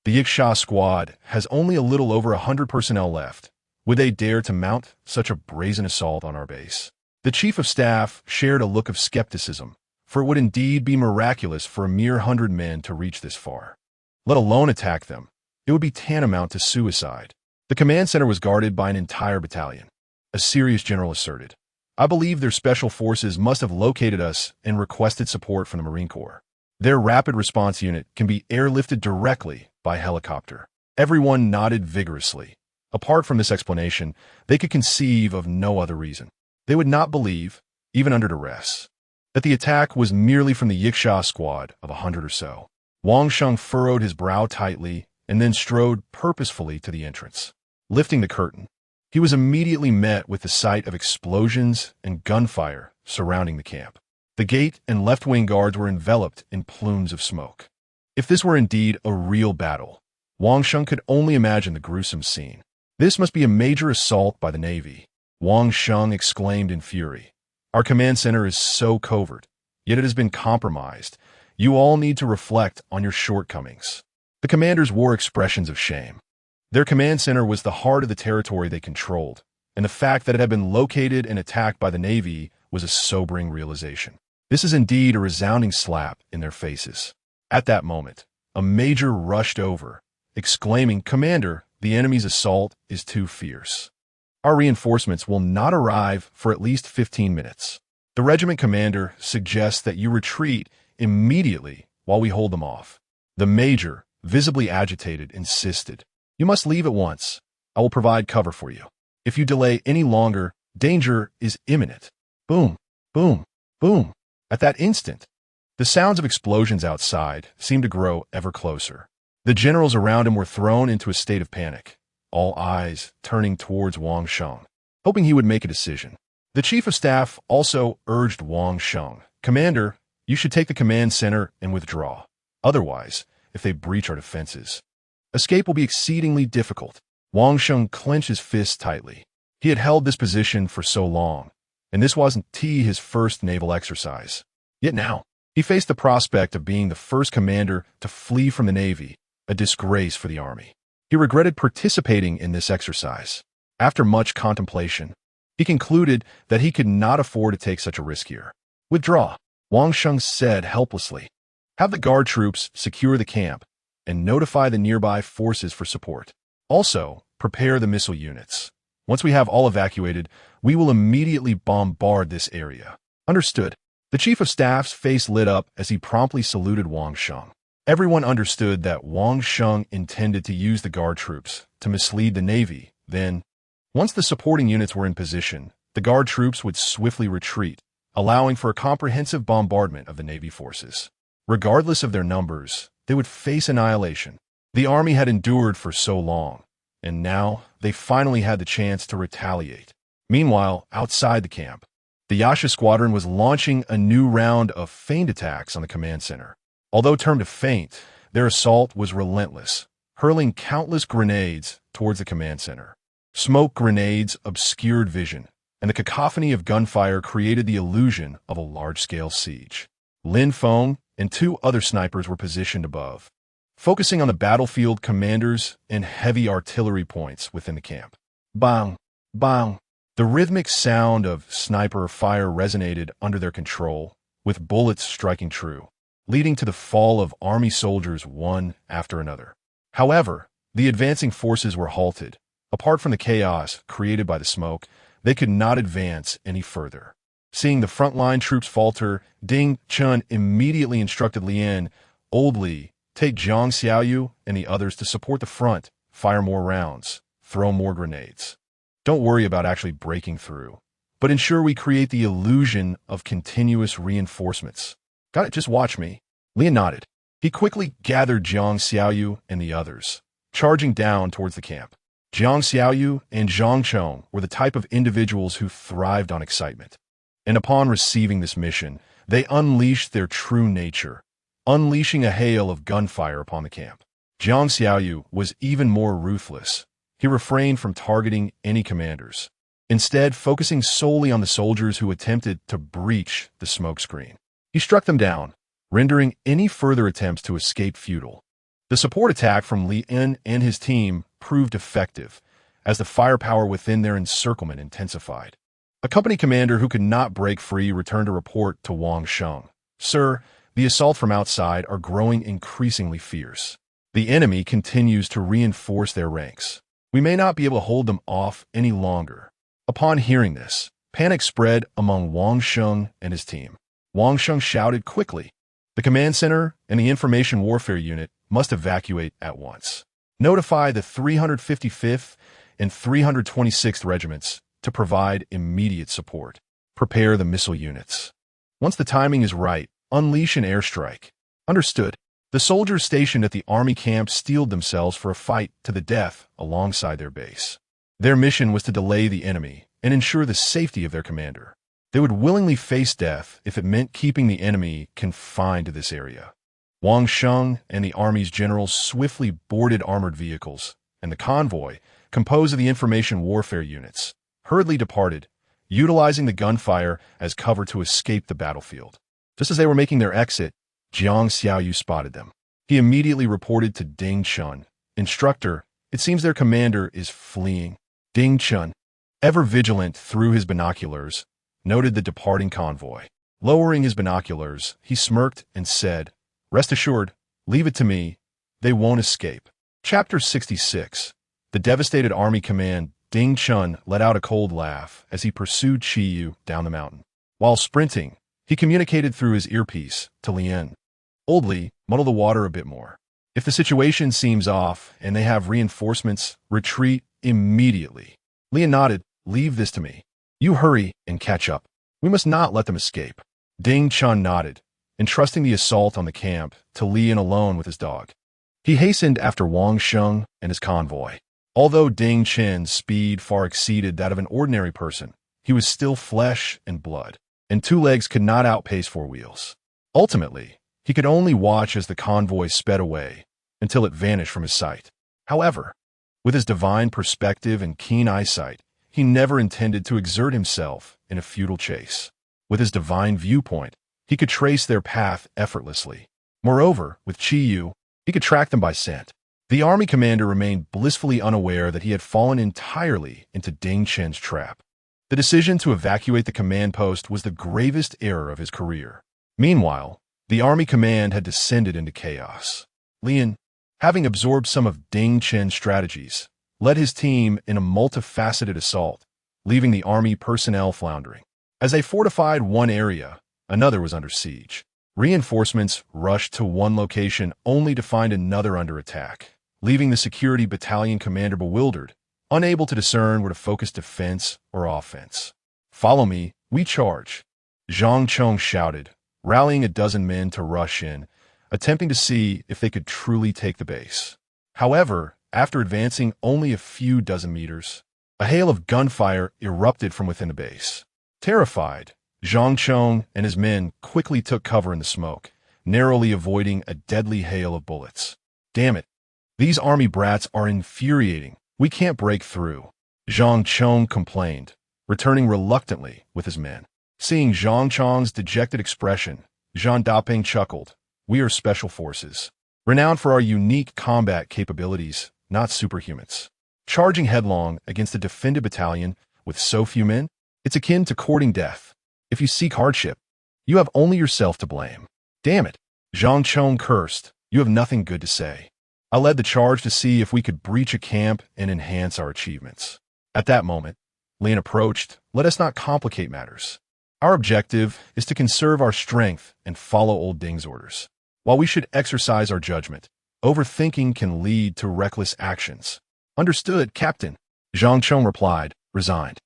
A: The Yiksha squad has only a little over 100 personnel left. Would they dare to mount such a brazen assault on our base?" The chief of staff shared a look of skepticism, for it would indeed be miraculous for a mere 100 men to reach this far. Let alone attack them, it would be tantamount to suicide. The command center was guarded by an entire battalion. A serious general asserted, "I believe their special forces must have located us and requested support from the Marine Corps. Their rapid response unit can be airlifted directly by helicopter." Everyone nodded vigorously. Apart from this explanation, they could conceive of no other reason. They would not believe, even under duress, that the attack was merely from the Yiksha squad of 100 or so. Wang Sheng furrowed his brow tightly and then strode purposefully to the entrance. Lifting the curtain, he was immediately met with the sight of explosions and gunfire surrounding the camp. The gate and left-wing guards were enveloped in plumes of smoke. If this were indeed a real battle, Wang Sheng could only imagine the gruesome scene. "This must be a major assault by the Navy," Wang Sheng exclaimed in fury. "Our command center is so covert, yet it has been compromised. You all need to reflect on your shortcomings." The commanders wore expressions of shame. Their command center was the heart of the territory they controlled, and the fact that it had been located and attacked by the Navy was a sobering realization. This is indeed a resounding slap in their faces. At that moment, a major rushed over, exclaiming, "Commander, the enemy's assault is too fierce. Our reinforcements will not arrive for at least 15 minutes. The regiment commander suggests that you retreat immediately while we hold them off." The major, visibly agitated, insisted, "You must leave at once. I will provide cover for you. If you delay any longer, danger is imminent." Boom, boom, boom. At that instant, the sounds of explosions outside seemed to grow ever closer. The generals around him were thrown into a state of panic, all eyes turning towards Wang Sheng, hoping he would make a decision. The chief of staff also urged Wang Sheng, "Commander, you should take the command center and withdraw. Otherwise, if they breach our defenses, escape will be exceedingly difficult." Wang Sheng clenched his fists tightly. He had held this position for so long, and this wasn't his first naval exercise. Yet now, he faced the prospect of being the first commander to flee from the Navy, a disgrace for the Army. He regretted participating in this exercise. After much contemplation, he concluded that he could not afford to take such a risk here. "Withdraw," Wang Sheng said helplessly. "Have the guard troops secure the camp and notify the nearby forces for support. Also, prepare the missile units. Once we have all evacuated, we will immediately bombard this area." "Understood." The chief of staff's face lit up as he promptly saluted Wang Sheng. Everyone understood that Wang Sheng intended to use the guard troops to mislead the Navy. Then, once the supporting units were in position, the guard troops would swiftly retreat, allowing for a comprehensive bombardment of the Navy forces. Regardless of their numbers, they would face annihilation. The Army had endured for so long, and now they finally had the chance to retaliate. Meanwhile, outside the camp, the Yasha squadron was launching a new round of feigned attacks on the command center. Although termed a feint, their assault was relentless, hurling countless grenades towards the command center. Smoke grenades obscured vision, and the cacophony of gunfire created the illusion of a large-scale siege. Lin Feng and 2 other snipers were positioned above, focusing on the battlefield commanders and heavy artillery points within the camp. Bang! Bang! The rhythmic sound of sniper fire resonated under their control, with bullets striking true, leading to the fall of army soldiers one after another. However, the advancing forces were halted. Apart from the chaos created by the smoke, they could not advance any further. Seeing the frontline troops falter, Chen immediately instructed Lian, "Old Li, take Zhang Xiaoyu and the others to support the front, fire more rounds, throw more grenades. Don't worry about actually breaking through, but ensure we create the illusion of continuous reinforcements." "Got it, just watch me." Lian nodded. He quickly gathered Zhang Xiaoyu and the others, charging down towards the camp. Zhang Xiaoyu and Zhang Chong were the type of individuals who thrived on excitement. And upon receiving this mission, they unleashed their true nature, unleashing a hail of gunfire upon the camp. Zhang Xiaoyu was even more ruthless. He refrained from targeting any commanders, instead focusing solely on the soldiers who attempted to breach the smokescreen. He struck them down, rendering any further attempts to escape futile. The support attack from Li En and his team proved effective, as the firepower within their encirclement intensified. A company commander who could not break free returned a report to Wang Sheng. "Sir, the assault from outside are growing increasingly fierce. The enemy continues to reinforce their ranks. We may not be able to hold them off any longer." Upon hearing this, panic spread among Wang Sheng and his team. Wang Sheng shouted quickly, "The command center and the information warfare unit must evacuate at once. Notify the 355th and 326th regiments to provide immediate support. Prepare the missile units. Once the timing is right, unleash an airstrike." "Understood." The soldiers stationed at the army camp steeled themselves for a fight to the death alongside their base. Their mission was to delay the enemy and ensure the safety of their commander. They would willingly face death if it meant keeping the enemy confined to this area. Wang Sheng and the army's generals swiftly boarded armored vehicles, and the convoy, composed of the information warfare units, hurriedly departed, utilizing the gunfire as cover to escape the battlefield. Just as they were making their exit, Zhang Xiaoyu spotted them. He immediately reported to Chen, "Instructor, it seems their commander is fleeing." Chen, ever vigilant through his binoculars, noted the departing convoy. Lowering his binoculars, he smirked and said, "Rest assured, leave it to me. They won't escape." Chapter 66. The devastated army command Chen let out a cold laugh as he pursued Qiyu down the mountain. While sprinting, he communicated through his earpiece to Lian. "Old Li, muddle the water a bit more. If the situation seems off and they have reinforcements, retreat immediately." Lian nodded. "Leave this to me. You hurry and catch up. We must not let them escape." Chen nodded, entrusting the assault on the camp to Lian alone with his dog. He hastened after Wang Sheng and his convoy. Although Chen's speed far exceeded that of an ordinary person, he was still flesh and blood, and two legs could not outpace four wheels. Ultimately, he could only watch as the convoy sped away until it vanished from his sight. However, with his divine perspective and keen eyesight, he never intended to exert himself in a futile chase. With his divine viewpoint, he could trace their path effortlessly. Moreover, with Qiyu, he could track them by scent. The army commander remained blissfully unaware that he had fallen entirely into Chen's trap. The decision to evacuate the command post was the gravest error of his career. Meanwhile, the army command had descended into chaos. Lian, having absorbed some of Chen's strategies, led his team in a multifaceted assault, leaving the army personnel floundering. As they fortified one area, another was under siege. Reinforcements rushed to one location only to find another under attack, leaving the security battalion commander bewildered, unable to discern where to focus defense or offense. "Follow me, we charge," Zhang Chong shouted, rallying a dozen men to rush in, attempting to see if they could truly take the base. However, after advancing only a few dozen meters, a hail of gunfire erupted from within the base. Terrified, Zhang Chong and his men quickly took cover in the smoke, narrowly avoiding a deadly hail of bullets. "Damn it! These army brats are infuriating. We can't break through," Zhang Chong complained, returning reluctantly with his men. Seeing Zhang Chong's dejected expression, Zhang Daping chuckled. "We are special forces. renowned for our unique combat capabilities, not superhumans. Charging headlong against a defended battalion with so few men, it's akin to courting death. If you seek hardship, you have only yourself to blame. Damn it, Zhang Chong cursed. You have nothing good to say. I led the charge to see if we could breach a camp and enhance our achievements. At that moment, Lian approached. Let us not complicate matters. Our objective is to conserve our strength and follow old Ding's orders. While we should exercise our judgment, overthinking can lead to reckless actions. Understood, Captain, Zhang Chong replied, resigned.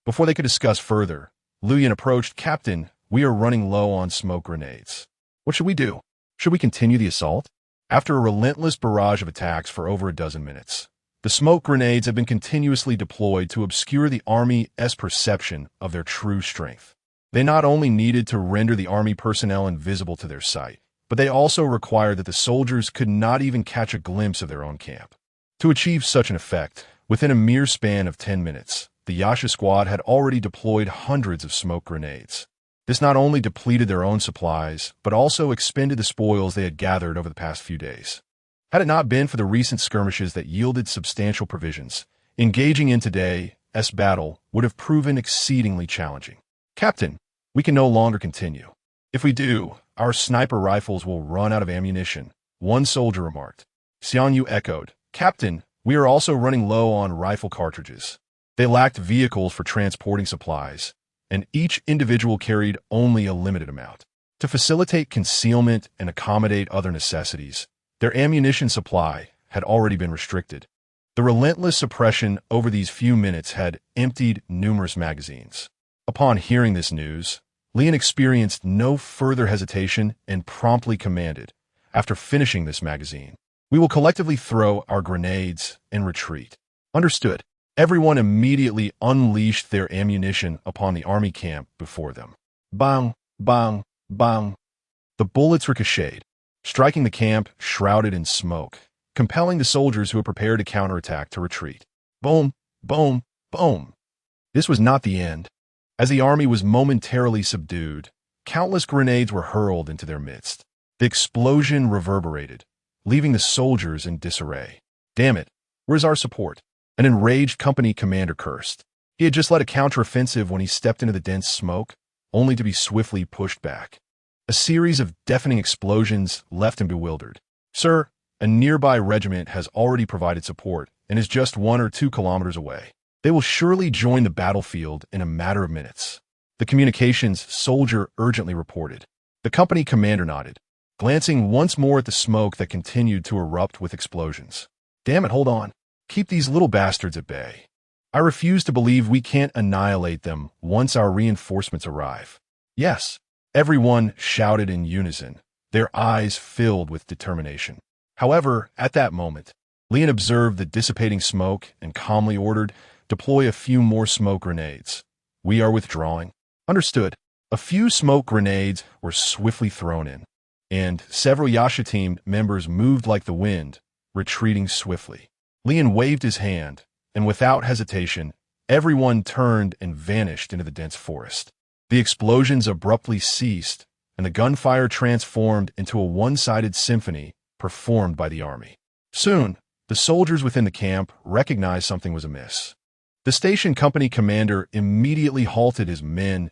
A: Before they could discuss further, Lian approached. Captain, we are running low on smoke grenades. What should we do? Should we continue the assault? After a relentless barrage of attacks for over a dozen minutes, the smoke grenades have been continuously deployed to obscure the Army's perception of their true strength. They not only needed to render the Army personnel invisible to their sight, but they also required that the soldiers could not even catch a glimpse of their own camp. To achieve such an effect, within a mere span of 10 minutes, the Yasha squad had already deployed hundreds of smoke grenades. This not only depleted their own supplies, but also expended the spoils they had gathered over the past few days. Had it not been for the recent skirmishes that yielded substantial provisions, engaging in today's battle would have proven exceedingly challenging. Captain, we can no longer continue. If we do, our sniper rifles will run out of ammunition, one soldier remarked. Xiang Yu echoed, Captain, we are also running low on rifle cartridges. They lacked vehicles for transporting supplies, and each individual carried only a limited amount. To facilitate concealment and accommodate other necessities, their ammunition supply had already been restricted. The relentless suppression over these few minutes had emptied numerous magazines. Upon hearing this news, Lian experienced no further hesitation and promptly commanded, after finishing this magazine, we will collectively throw our grenades and retreat. Understood. Everyone immediately unleashed their ammunition upon the army camp before them. Bang, bang, bang. The bullets ricocheted, striking the camp shrouded in smoke, compelling the soldiers who had prepared to counterattack to retreat. Boom, boom, boom. This was not the end. As the army was momentarily subdued, countless grenades were hurled into their midst. The explosion reverberated, leaving the soldiers in disarray. Damn it, where's our support? An enraged company commander cursed. He had just led a counteroffensive when he stepped into the dense smoke, only to be swiftly pushed back. A series of deafening explosions left him bewildered. Sir, a nearby regiment has already provided support and is just 1 or 2 kilometers away. They will surely join the battlefield in a matter of minutes. The communications soldier urgently reported. The company commander nodded, glancing once more at the smoke that continued to erupt with explosions. Damn it, hold on. Keep these little bastards at bay. I refuse to believe we can't annihilate them once our reinforcements arrive. Yes, everyone shouted in unison, their eyes filled with determination. However, at that moment, Lian observed the dissipating smoke and calmly ordered, deploy a few more smoke grenades. We are withdrawing. Understood. A few smoke grenades were swiftly thrown in, and several Yasha team members moved like the wind, retreating swiftly. Lian waved his hand, and without hesitation, everyone turned and vanished into the dense forest. The explosions abruptly ceased, and the gunfire transformed into a one-sided symphony performed by the army. Soon, the soldiers within the camp recognized something was amiss. The station company commander immediately halted his men's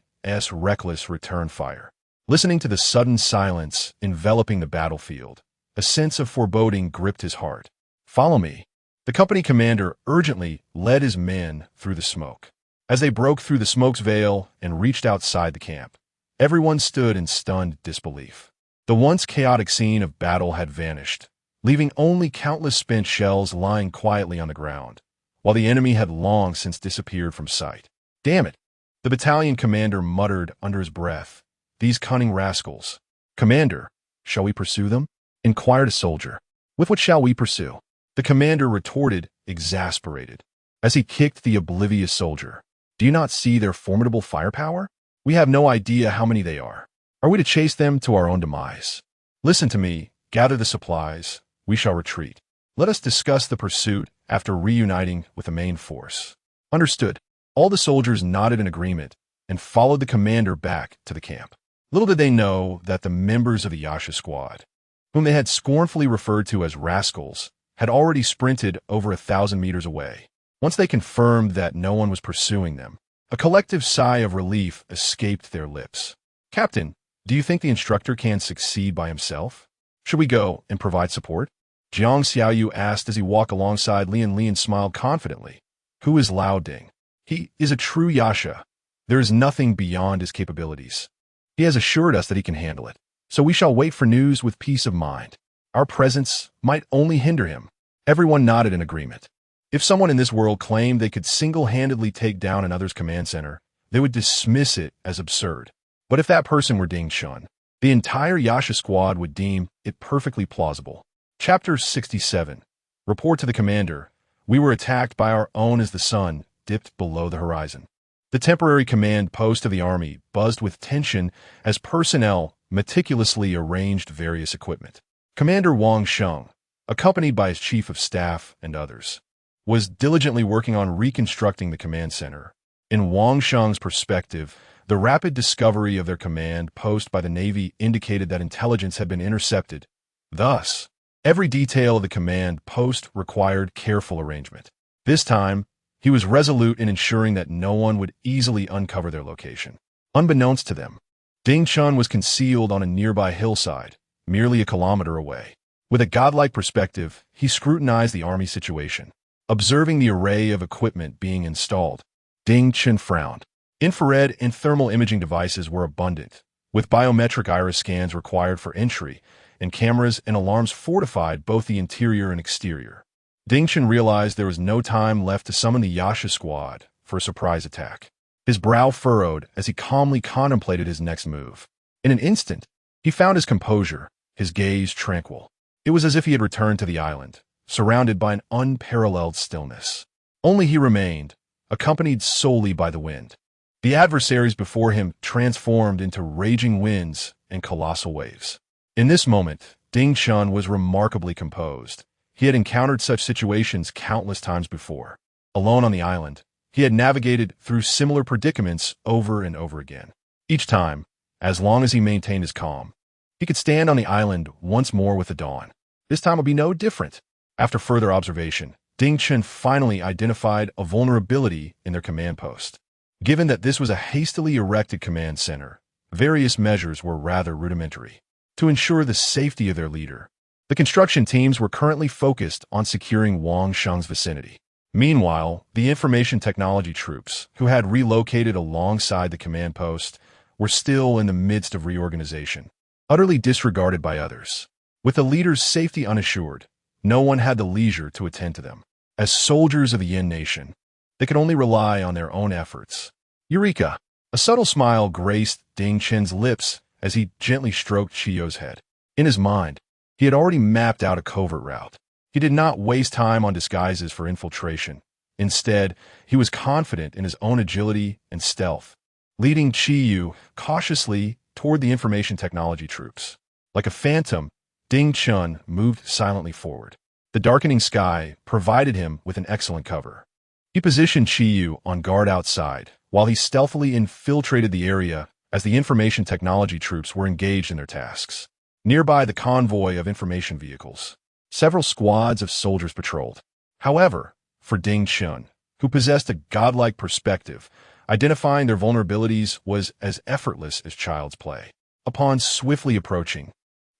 A: reckless return fire. Listening to the sudden silence enveloping the battlefield, a sense of foreboding gripped his heart. Follow me. The company commander urgently led his men through the smoke. As they broke through the smoke's veil and reached outside the camp, everyone stood in stunned disbelief. The once chaotic scene of battle had vanished, leaving only countless spent shells lying quietly on the ground, while the enemy had long since disappeared from sight. Damn it! The battalion commander muttered under his breath. These cunning rascals. Commander, shall we pursue them? Inquired a soldier. With what shall we pursue? The commander retorted, exasperated, as he kicked the oblivious soldier. Do you not see their formidable firepower? We have no idea how many they are. Are we to chase them to our own demise? Listen to me, gather the supplies, we shall retreat. Let us discuss the pursuit after reuniting with the main force. Understood. All the soldiers nodded in agreement and followed the commander back to the camp. Little did they know that the members of the Yasha squad whom they had scornfully referred to as rascals, had already sprinted over 1,000 meters away. Once they confirmed that no one was pursuing them, a collective sigh of relief escaped their lips. "Captain, do you think the instructor can succeed by himself? Should we go and provide support?" Jiang Xiaoyu asked as he walked alongside Lian. Lian smiled confidently. "Who is Lao Ding? He is a true Yasha. There is nothing beyond his capabilities. He has assured us that he can handle it, so we shall wait for news with peace of mind. Our presence might only hinder him." Everyone nodded in agreement. If someone in this world claimed they could single-handedly take down another's command center, they would dismiss it as absurd. But if that person were Ding Chen, the entire Yasha squad would deem it perfectly plausible. Chapter 67. Report to the commander. We were attacked by our own as the sun dipped below the horizon. The temporary command post of the army buzzed with tension as personnel meticulously arranged various equipment. Commander Wang Sheng, accompanied by his chief of staff and others, was diligently working on reconstructing the command center. In Wang Sheng's perspective, the rapid discovery of their command post by the Navy indicated that intelligence had been intercepted. Thus, every detail of the command post required careful arrangement. This time, he was resolute in ensuring that no one would easily uncover their location. Unbeknownst to them, Ding Chen was concealed on a nearby hillside, merely a kilometer away. With a godlike perspective, he scrutinized the army situation. Observing the array of equipment being installed, Ding Chen frowned. Infrared and thermal imaging devices were abundant, with biometric iris scans required for entry, and cameras and alarms fortified both the interior and exterior. Ding Chen realized there was no time left to summon the Yasha squad for a surprise attack. His brow furrowed as he calmly contemplated his next move. In an instant, he found his composure, his gaze tranquil. It was as if he had returned to the island, surrounded by an unparalleled stillness. Only he remained, accompanied solely by the wind. The adversaries before him transformed into raging winds and colossal waves. In this moment, Ding Chen was remarkably composed. He had encountered such situations countless times before. Alone on the island, he had navigated through similar predicaments over and over again. Each time, as long as he maintained his calm, he could stand on the island once more with the dawn. This time would be no different. After further observation, Ding Chen finally identified a vulnerability in their command post. Given that this was a hastily erected command center, various measures were rather rudimentary. To ensure the safety of their leader, the construction teams were currently focused on securing Wang Sheng's vicinity. Meanwhile, the information technology troops, who had relocated alongside the command post, were still in the midst of reorganization, utterly disregarded by others. With the leader's safety unassured, no one had the leisure to attend to them. As soldiers of the Yin nation, they could only rely on their own efforts. Eureka! A subtle smile graced Ding Chen's lips as he gently stroked Chiyo's head. In his mind, he had already mapped out a covert route. He did not waste time on disguises for infiltration. Instead, he was confident in his own agility and stealth, leading Chiyu cautiously toward the information technology troops. Like a phantom, Ding Chen moved silently forward. The darkening sky provided him with an excellent cover. He positioned Chiyu on guard outside, while he stealthily infiltrated the area as the information technology troops were engaged in their tasks. Nearby the convoy of information vehicles, several squads of soldiers patrolled. However, for Ding Chen, who possessed a godlike perspective, identifying their vulnerabilities was as effortless as child's play. Upon swiftly approaching,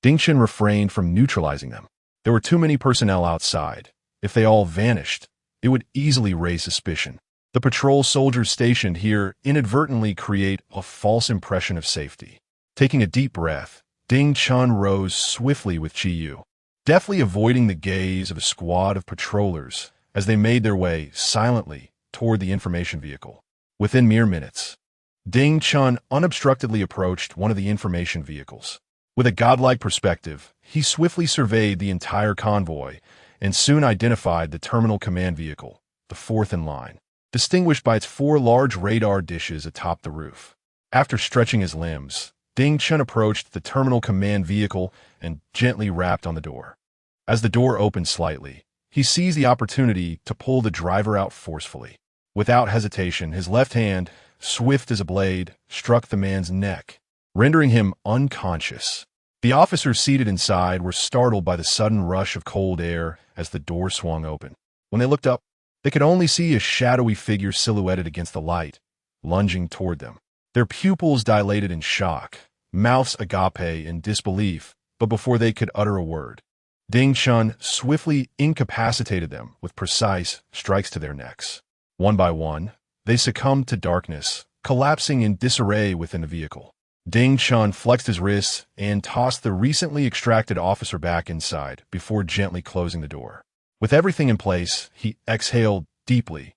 A: Ding Chen refrained from neutralizing them. There were too many personnel outside. If they all vanished, it would easily raise suspicion. The patrol soldiers stationed here inadvertently create a false impression of safety. Taking a deep breath, Ding Chen rose swiftly with Chiyu, deftly avoiding the gaze of a squad of patrollers as they made their way silently toward the information vehicle. Within mere minutes, Ding Chen unobstructedly approached one of the information vehicles. With a godlike perspective, he swiftly surveyed the entire convoy and soon identified the terminal command vehicle, the fourth in line, distinguished by its 4 large radar dishes atop the roof. After stretching his limbs, Ding Chen approached the terminal command vehicle and gently rapped on the door. As the door opened slightly, he seized the opportunity to pull the driver out forcefully. Without hesitation, his left hand, swift as a blade, struck the man's neck, rendering him unconscious. The officers seated inside were startled by the sudden rush of cold air as the door swung open. When they looked up, they could only see a shadowy figure silhouetted against the light, lunging toward them. Their pupils dilated in shock, mouths agape in disbelief, but before they could utter a word, Ding Chen swiftly incapacitated them with precise strikes to their necks. One by one, they succumbed to darkness, collapsing in disarray within the vehicle. Ding Chen flexed his wrists and tossed the recently extracted officer back inside before gently closing the door. With everything in place, he exhaled deeply,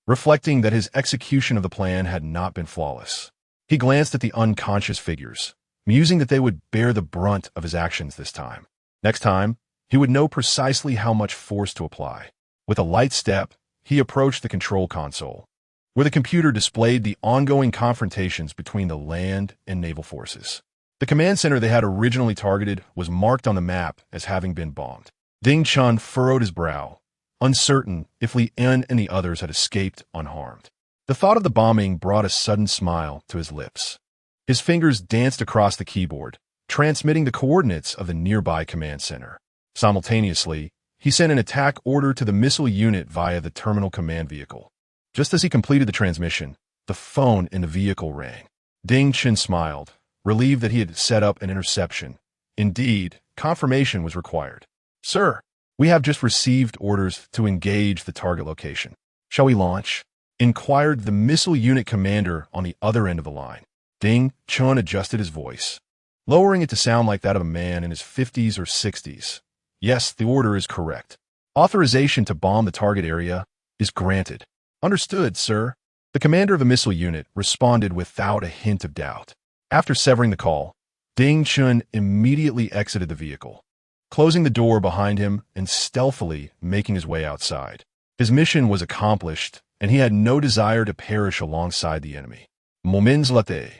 A: reflecting that his execution of the plan had not been flawless. He glanced at the unconscious figures, musing that they would bear the brunt of his actions this time. Next time, he would know precisely how much force to apply. With a light step, he approached the control console, where the computer displayed the ongoing confrontations between the land and naval forces. The command center they had originally targeted was marked on the map as having been bombed. Ding Chen furrowed his brow, uncertain if Li En and the others had escaped unharmed. The thought of the bombing brought a sudden smile to his lips. His fingers danced across the keyboard, transmitting the coordinates of the nearby command center. Simultaneously, he sent an attack order to the missile unit via the terminal command vehicle. Just as he completed the transmission, the phone in the vehicle rang. Ding Chen smiled, relieved that he had set up an interception. Indeed, confirmation was required. "Sir, we have just received orders to engage the target location. Shall we launch?" inquired the missile unit commander on the other end of the line. Ding Chen adjusted his voice, lowering it to sound like that of a man in his 50s or 60s. "Yes, the order is correct. Authorization to bomb the target area is granted." "Understood, sir." The commander of the missile unit responded without a hint of doubt. After severing the call, Ding Chen immediately exited the vehicle, closing the door behind him and stealthily making his way outside. His mission was accomplished, and he had no desire to perish alongside the enemy. Moments later,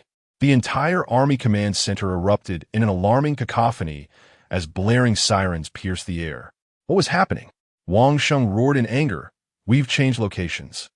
A: the entire Army Command Center erupted in an alarming cacophony as blaring sirens pierced the air. What was happening? Wang Sheng roared in anger. "We've changed locations.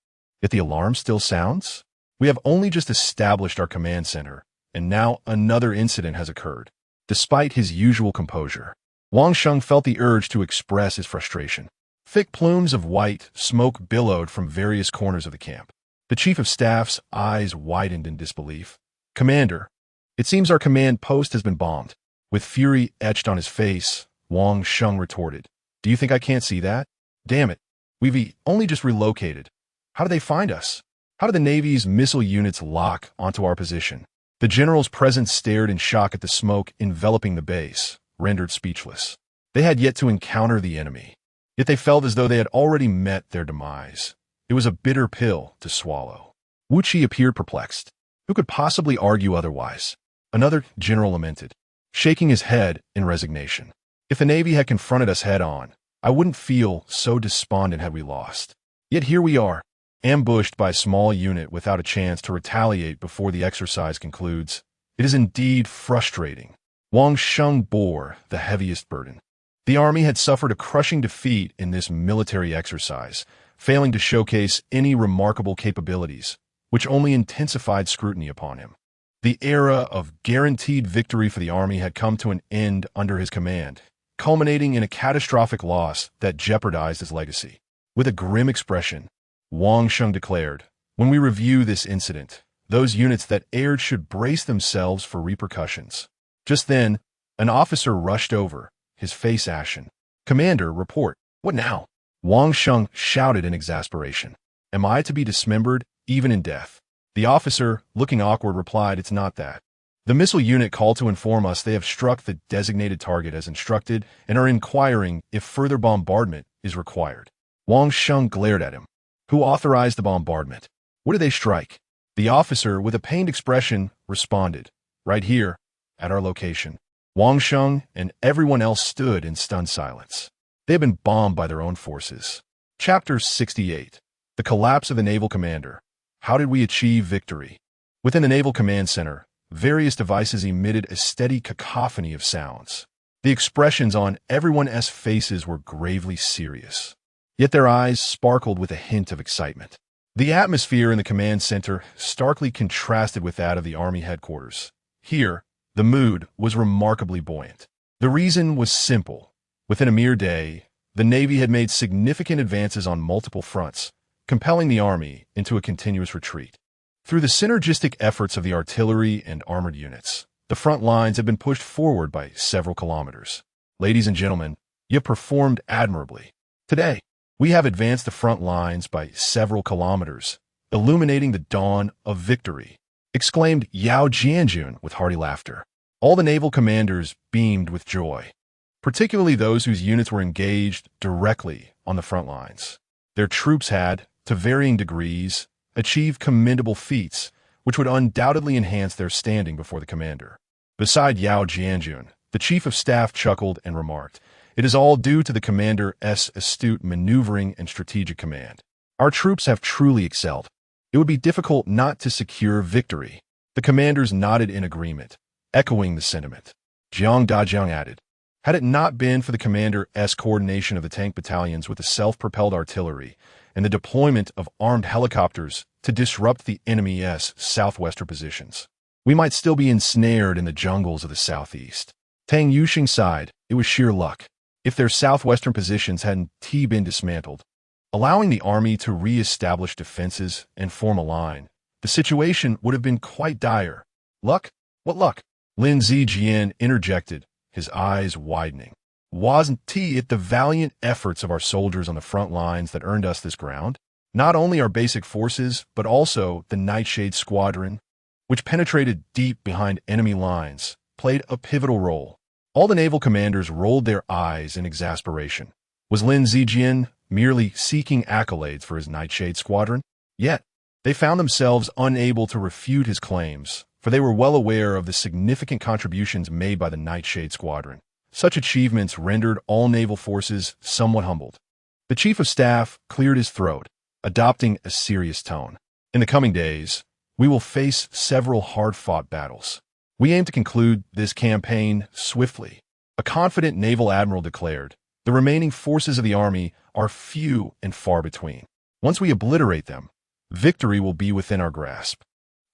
A: Yet the alarm still sounds? We have only just established our command center, and now another incident has occurred." Despite his usual composure, Wang Sheng felt the urge to express his frustration. Thick plumes of white smoke billowed from various corners of the camp. The chief of staff's eyes widened in disbelief. "Commander, it seems our command post has been bombed." With fury etched on his face, Wang Sheng retorted, "Do you think I can't see that? Damn it, we've only just relocated. How did they find us? How did the Navy's missile units lock onto our position?" The general's presence stared in shock at the smoke enveloping the base, rendered speechless. They had yet to encounter the enemy, yet they felt as though they had already met their demise. It was a bitter pill to swallow. Wu Qi appeared perplexed. Who could possibly argue otherwise? Another general lamented, shaking his head in resignation. "If the Navy had confronted us head-on, I wouldn't feel so despondent had we lost. Yet here we are, ambushed by a small unit without a chance to retaliate before the exercise concludes. It is indeed frustrating." Wang Sheng bore the heaviest burden. The army had suffered a crushing defeat in this military exercise, failing to showcase any remarkable capabilities, which only intensified scrutiny upon him. The era of guaranteed victory for the army had come to an end under his command, culminating in a catastrophic loss that jeopardized his legacy. With a grim expression, Wang Sheng declared, "When we review this incident, those units that erred should brace themselves for repercussions." Just then, an officer rushed over, his face ashen. "Commander, report." "What now?" Wang Sheng shouted in exasperation. "Am I to be dismembered, even in death?" The officer, looking awkward, replied, "It's not that. The missile unit called to inform us they have struck the designated target as instructed and are inquiring if further bombardment is required." Wang Sheng glared at him. "Who authorized the bombardment? What did they strike?" The officer, with a pained expression, responded, "Right here, at our location." Wang Sheng and everyone else stood in stunned silence. They had been bombed by their own forces. Chapter 68. The Collapse of the Naval Commander. How did we achieve victory? Within the Naval Command Center, various devices emitted a steady cacophony of sounds. The expressions on everyone's faces were gravely serious, yet their eyes sparkled with a hint of excitement. The atmosphere in the command center starkly contrasted with that of the Army headquarters. Here, The mood was remarkably buoyant. The reason was simple. Within a mere day, the Navy had made significant advances on multiple fronts, compelling the Army into a continuous retreat. Through the synergistic efforts of the artillery and armored units, the front lines have been pushed forward by several kilometers. Ladies and gentlemen, you have performed admirably. Today, we have advanced the front lines by several kilometers, illuminating the dawn of victory, exclaimed Yao Jianjun with hearty laughter. All the naval commanders beamed with joy, particularly those whose units were engaged directly on the front lines. Their troops had, to varying degrees, achieved commendable feats, which would undoubtedly enhance their standing before the commander. Beside Yao Jianjun, the chief of staff chuckled and remarked, "It is all due to the commander's astute maneuvering and strategic command. Our troops have truly excelled. It would be difficult not to secure victory." The commanders nodded in agreement, echoing the sentiment. Jiang Dajiang added, "Had it not been for the commander's coordination of the tank battalions with the self-propelled artillery and the deployment of armed helicopters to disrupt the enemy's southwestern positions, we might still be ensnared in the jungles of the southeast." Tang Yuxing sighed, "It was sheer luck. If their southwestern positions hadn't been dismantled, allowing the army to re-establish defenses and form a line, the situation would have been quite dire." "Luck? What luck?" Lin Zijian interjected, his eyes widening. "Wasn't it the valiant efforts of our soldiers on the front lines that earned us this ground? Not only our basic forces, but also the Nightshade Squadron, which penetrated deep behind enemy lines, played a pivotal role." All the naval commanders rolled their eyes in exasperation. Was Lin Zijian merely seeking accolades for his Nightshade Squadron? Yet, they found themselves unable to refute his claims, for they were well aware of the significant contributions made by the Nightshade Squadron. Such achievements rendered all naval forces somewhat humbled. The chief of staff cleared his throat, adopting a serious tone. "In the coming days, we will face several hard-fought battles. We aim to conclude this campaign swiftly." A confident naval admiral declared, "The remaining forces of the army are few and far between. Once we obliterate them, victory will be within our grasp.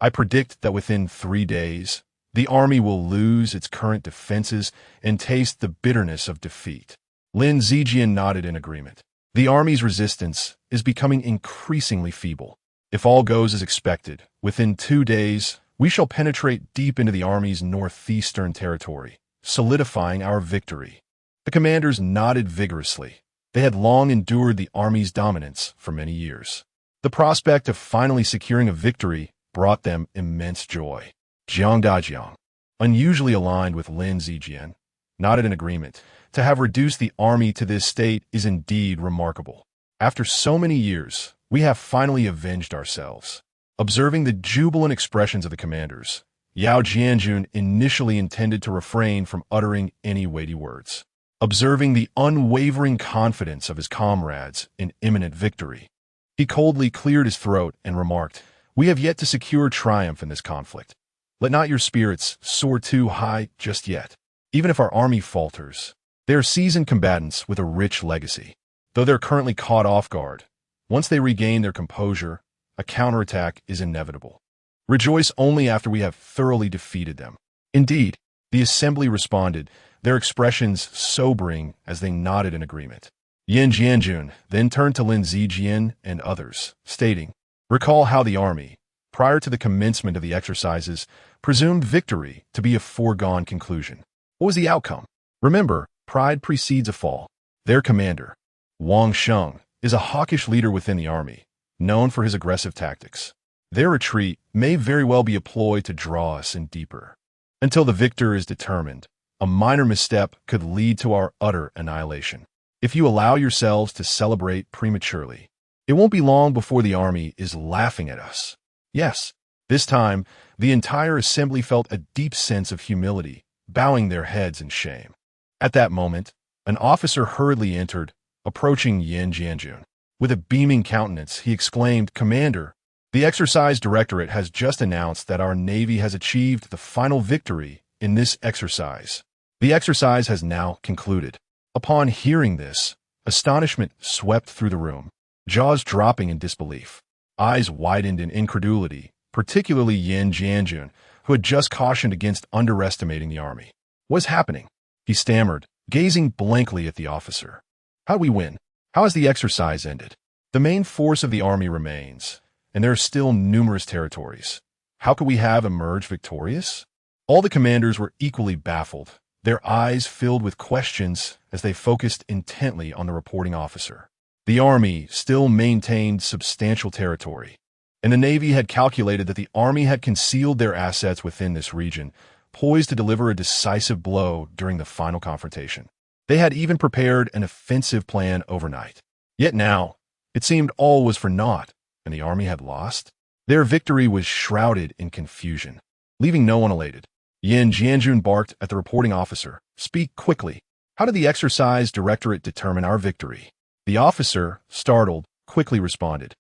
A: I predict that within 3 days, the army will lose its current defenses and taste the bitterness of defeat." Lin Zijian nodded in agreement. "The army's resistance is becoming increasingly feeble. If all goes as expected, within 2 days, we shall penetrate deep into the army's northeastern territory, solidifying our victory." The commanders nodded vigorously. They had long endured the army's dominance for many years. The prospect of finally securing a victory brought them immense joy. Jiang Dajiang, unusually aligned with Lin Zijian, nodded in agreement. To have reduced the army to this state is indeed remarkable. After so many years, we have finally avenged ourselves. Observing the jubilant expressions of the commanders, Yao Jianjun initially intended to refrain from uttering any weighty words. Observing the unwavering confidence of his comrades in imminent victory, he coldly cleared his throat and remarked, "We have yet to secure triumph in this conflict. Let not your spirits soar too high just yet. Even if our army falters, they are seasoned combatants with a rich legacy. Though they're currently caught off guard, once they regain their composure, a counterattack is inevitable. Rejoice only after we have thoroughly defeated them." Indeed, the assembly responded, their expressions sobering as they nodded in agreement. Yin Jianjun then turned to Lin Zijian and others, stating, "Recall how the army, prior to the commencement of the exercises, presumed victory to be a foregone conclusion. What was the outcome? Remember, pride precedes a fall. Their commander, Wang Sheng, is a hawkish leader within the army, known for his aggressive tactics. Their retreat may very well be a ploy to draw us in deeper. Until the victor is determined, a minor misstep could lead to our utter annihilation. If you allow yourselves to celebrate prematurely, it won't be long before the army is laughing at us." Yes, this time, the entire assembly felt a deep sense of humility, bowing their heads in shame. At that moment, an officer hurriedly entered, approaching Yin Jianjun. With a beaming countenance, he exclaimed, "Commander, the Exercise Directorate has just announced that our Navy has achieved the final victory in this exercise. The exercise has now concluded." Upon hearing this, astonishment swept through the room, jaws dropping in disbelief. Eyes widened in incredulity, particularly Yin Jianjun, who had just cautioned against underestimating the army. "What's happening?" he stammered, gazing blankly at the officer. "How'd we win? How has the exercise ended? The main force of the army remains, and there are still numerous territories. How could we have emerged victorious?" All the commanders were equally baffled, their eyes filled with questions as they focused intently on the reporting officer. The army still maintained substantial territory, and the Navy had calculated that the army had concealed their assets within this region, poised to deliver a decisive blow during the final confrontation. They had even prepared an offensive plan overnight. Yet now, it seemed all was for naught, and the army had lost. Their victory was shrouded in confusion, leaving no one elated. Yin Jianjun barked at the reporting officer. "Speak quickly. How did the exercise directorate determine our victory?" The officer, startled, quickly responded.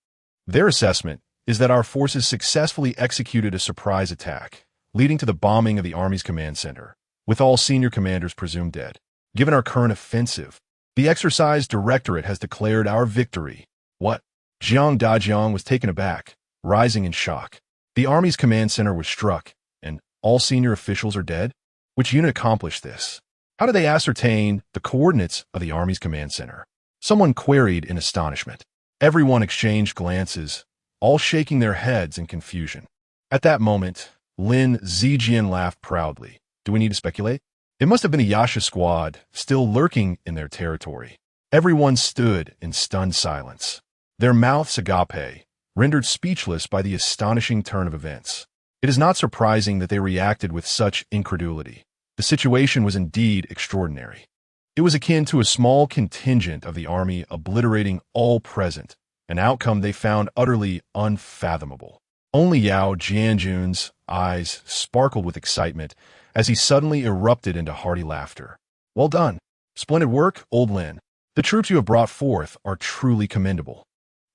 A: "Their assessment is that our forces successfully executed a surprise attack, leading to the bombing of the Army's command center, with all senior commanders presumed dead. Given our current offensive, the exercise directorate has declared our victory." "What?" Jiang Dajiang was taken aback, rising in shock. "The Army's command center was struck, and all senior officials are dead? Which unit accomplished this? How did they ascertain the coordinates of the Army's command center?" Someone queried in astonishment. Everyone exchanged glances, all shaking their heads in confusion. At that moment, Lin Zijian laughed proudly. "Do we need to speculate? It must have been a Yasha squad still lurking in their territory." Everyone stood in stunned silence, their mouths agape, rendered speechless by the astonishing turn of events. It is not surprising that they reacted with such incredulity. The situation was indeed extraordinary. It was akin to a small contingent of the army obliterating all present, an outcome they found utterly unfathomable. Only Yao Jianjun's eyes sparkled with excitement as he suddenly erupted into hearty laughter. "Well done. Splendid work, old Lin. The troops you have brought forth are truly commendable.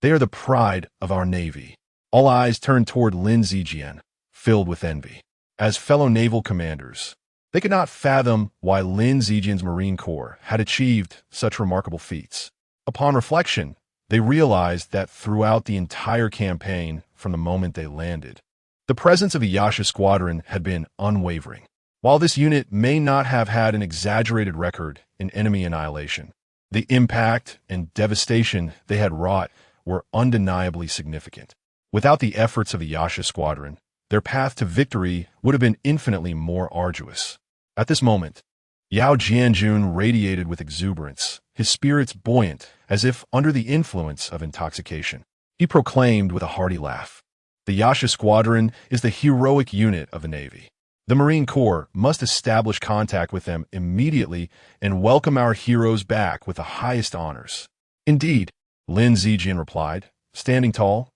A: They are the pride of our Navy." All eyes turned toward Lin Zijian, filled with envy. As fellow naval commanders, they could not fathom why Lin Zijian's Marine Corps had achieved such remarkable feats. Upon reflection, they realized that throughout the entire campaign, from the moment they landed, the presence of the Yasha Squadron had been unwavering. While this unit may not have had an exaggerated record in enemy annihilation, the impact and devastation they had wrought were undeniably significant. Without the efforts of the Yasha Squadron, their path to victory would have been infinitely more arduous. At this moment, Yao Jianjun radiated with exuberance, his spirits buoyant as if under the influence of intoxication. He proclaimed with a hearty laugh, "The Yasha Squadron is the heroic unit of the Navy. The Marine Corps must establish contact with them immediately and welcome our heroes back with the highest honors." "Indeed," Lin Zijian replied, standing tall,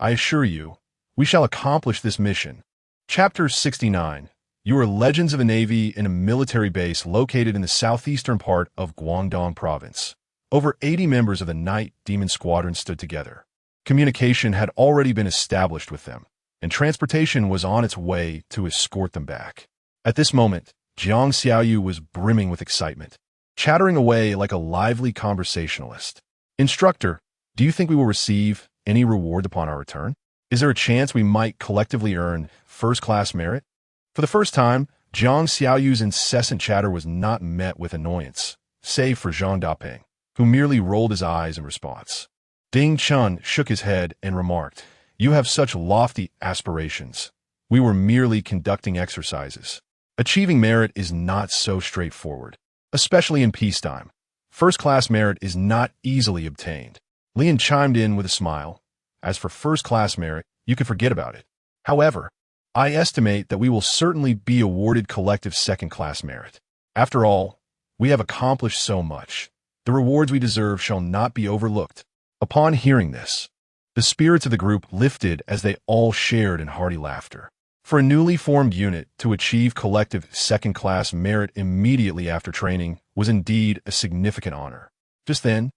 A: "I assure you, we shall accomplish this mission." Chapter 69. You are legends of the Navy in a military base located in the southeastern part of Guangdong Province. Over 80 members of the Night Demon Squadron stood together. Communication had already been established with them, and transportation was on its way to escort them back. At this moment, Jiang Xiaoyu was brimming with excitement, chattering away like a lively conversationalist. "Instructor, do you think we will receive any reward upon our return? Is there a chance we might collectively earn first-class merit?" For the first time, Jiang Xiaoyu's incessant chatter was not met with annoyance, save for Zhang Daping, who merely rolled his eyes in response. Ding Chun shook his head and remarked, "You have such lofty aspirations. We were merely conducting exercises. Achieving merit is not so straightforward, especially in peacetime. First-class merit is not easily obtained." Lian chimed in with a smile. "As for first-class merit, you can forget about it. However, I estimate that we will certainly be awarded collective second-class merit. After all, we have accomplished so much. The rewards we deserve shall not be overlooked." Upon hearing this, the spirits of the group lifted as they all shared in hearty laughter. For a newly formed unit to achieve collective second-class merit immediately after training was indeed a significant honor. Just then,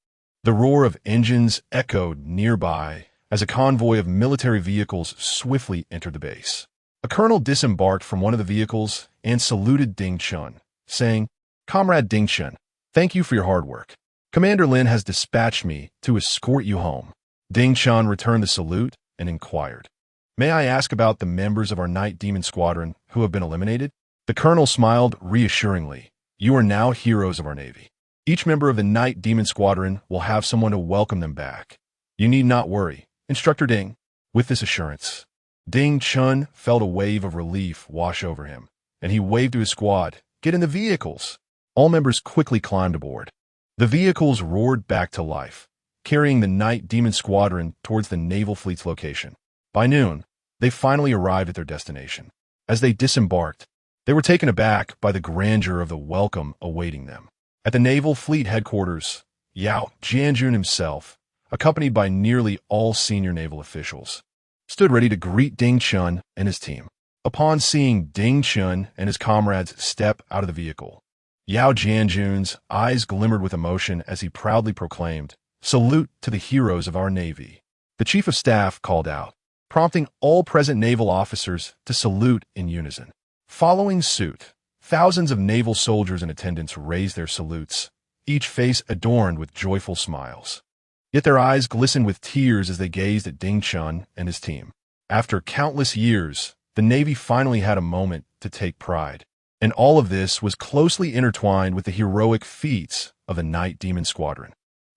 A: the roar of engines echoed nearby as a convoy of military vehicles swiftly entered the base. A colonel disembarked from one of the vehicles and saluted Ding Chun, saying, "Comrade Ding Chun, thank you for your hard work. Commander Lin has dispatched me to escort you home." Ding Chun returned the salute and inquired, "May I ask about the members of our Night Demon Squadron who have been eliminated? The colonel smiled reassuringly. You are now heroes of our Navy. Each member of the Night Demon Squadron will have someone to welcome them back. You need not worry. Instructor Ding. With this assurance, Ding Chun felt a wave of relief wash over him, and he waved to his squad, "Get in the vehicles." All members quickly climbed aboard. The vehicles roared back to life, carrying the Night Demon Squadron towards the naval fleet's location. By noon, they finally arrived at their destination. As they disembarked, they were taken aback by the grandeur of the welcome awaiting them. At the naval fleet headquarters, Yao Jianjun himself, accompanied by nearly all senior naval officials, stood ready to greet Ding Chun and his team. Upon seeing Ding Chun and his comrades step out of the vehicle, Yao Jianjun's eyes glimmered with emotion as he proudly proclaimed, "Salute to the heroes of our Navy." The Chief of Staff called out, prompting all present naval officers to salute in unison. Following suit, thousands of naval soldiers in attendance raised their salutes, each face adorned with joyful smiles. Yet their eyes glistened with tears as they gazed at Ding Chun and his team. After countless years, the Navy finally had a moment to take pride. And all of this was closely intertwined with the heroic feats of the Night Demon Squadron.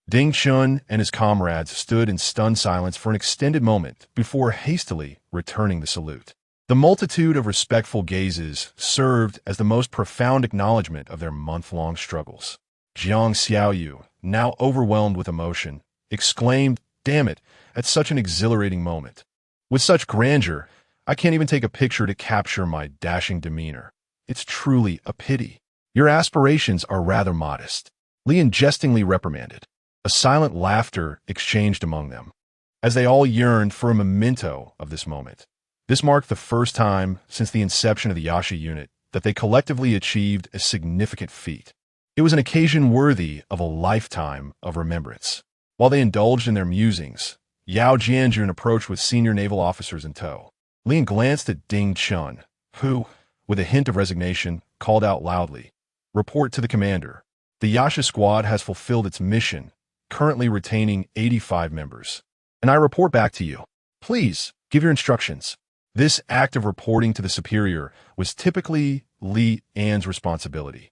A: Ding Chun and his comrades stood in stunned silence for an extended moment before hastily returning the salute. The multitude of respectful gazes served as the most profound acknowledgement of their month-long struggles. Jiang Xiaoyu, now overwhelmed with emotion, exclaimed, "Damn it, at such an exhilarating moment. With such grandeur, I can't even take a picture to capture my dashing demeanor. It's truly a pity. Your aspirations are rather modest." Lian jestingly reprimanded. A silent laughter exchanged among them, as they all yearned for a memento of this moment. This marked the first time since the inception of the Yasha unit that they collectively achieved a significant feat. It was an occasion worthy of a lifetime of remembrance. While they indulged in their musings, Yao Jianjun approached with senior naval officers in tow. Lian glanced at Ding Chun, who, with a hint of resignation, called out loudly, "Report to the commander. The Yasha squad has fulfilled its mission, currently retaining 85 members. And I report back to you. Please, give your instructions." This act of reporting to the superior was typically Li An's responsibility.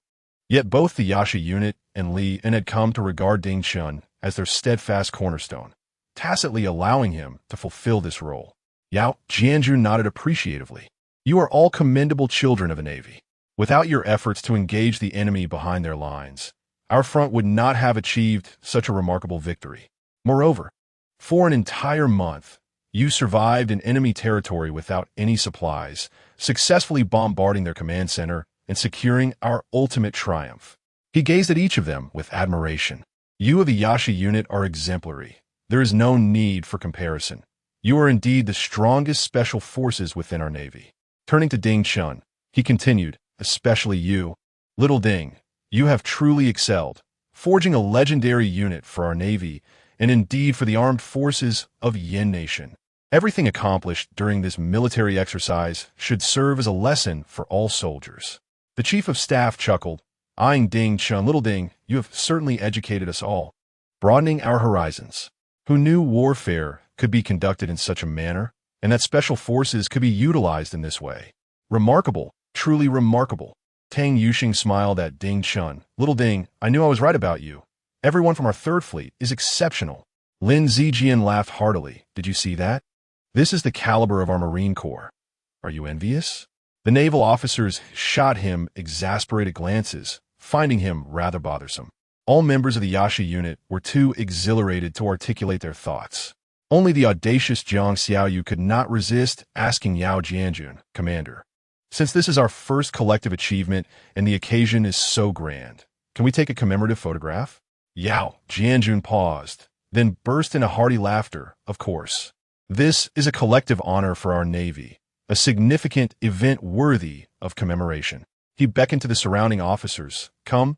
A: Yet both the Yasha unit and Li An had come to regard Ding Chun as their steadfast cornerstone, tacitly allowing him to fulfill this role. Yao Jianjun nodded appreciatively. "You are all commendable children of the Navy. Without your efforts to engage the enemy behind their lines, our front would not have achieved such a remarkable victory. Moreover, for an entire month, you survived in enemy territory without any supplies, successfully bombarding their command center and securing our ultimate triumph." He gazed at each of them with admiration. "You of the Yasha unit are exemplary. There is no need for comparison. You are indeed the strongest special forces within our Navy." Turning to Ding Chun, he continued, "Especially you, little Ding. You have truly excelled, forging a legendary unit for our Navy and indeed for the armed forces of Yin Nation. Everything accomplished during this military exercise should serve as a lesson for all soldiers." The Chief of Staff chuckled, eyeing Ding Chun. "Little Ding, you have certainly educated us all, broadening our horizons. Who knew warfare could be conducted in such a manner, and that special forces could be utilized in this way? Remarkable, truly remarkable." Tang Yuxing smiled at Ding Chun. "Little Ding, I knew I was right about you. Everyone from our third fleet is exceptional." Lin Zijian laughed heartily. "Did you see that? This is the caliber of our Marine Corps. Are you envious?" The naval officers shot him exasperated glances, finding him rather bothersome. All members of the Yasha unit were too exhilarated to articulate their thoughts. Only the audacious Jiang Xiaoyu could not resist asking Yao Jianjun, "Commander, since this is our first collective achievement and the occasion is so grand, can we take a commemorative photograph?" Yao Jianjun paused, then burst into hearty laughter. "Of course. This is a collective honor for our Navy, a significant event worthy of commemoration." He beckoned to the surrounding officers. Come,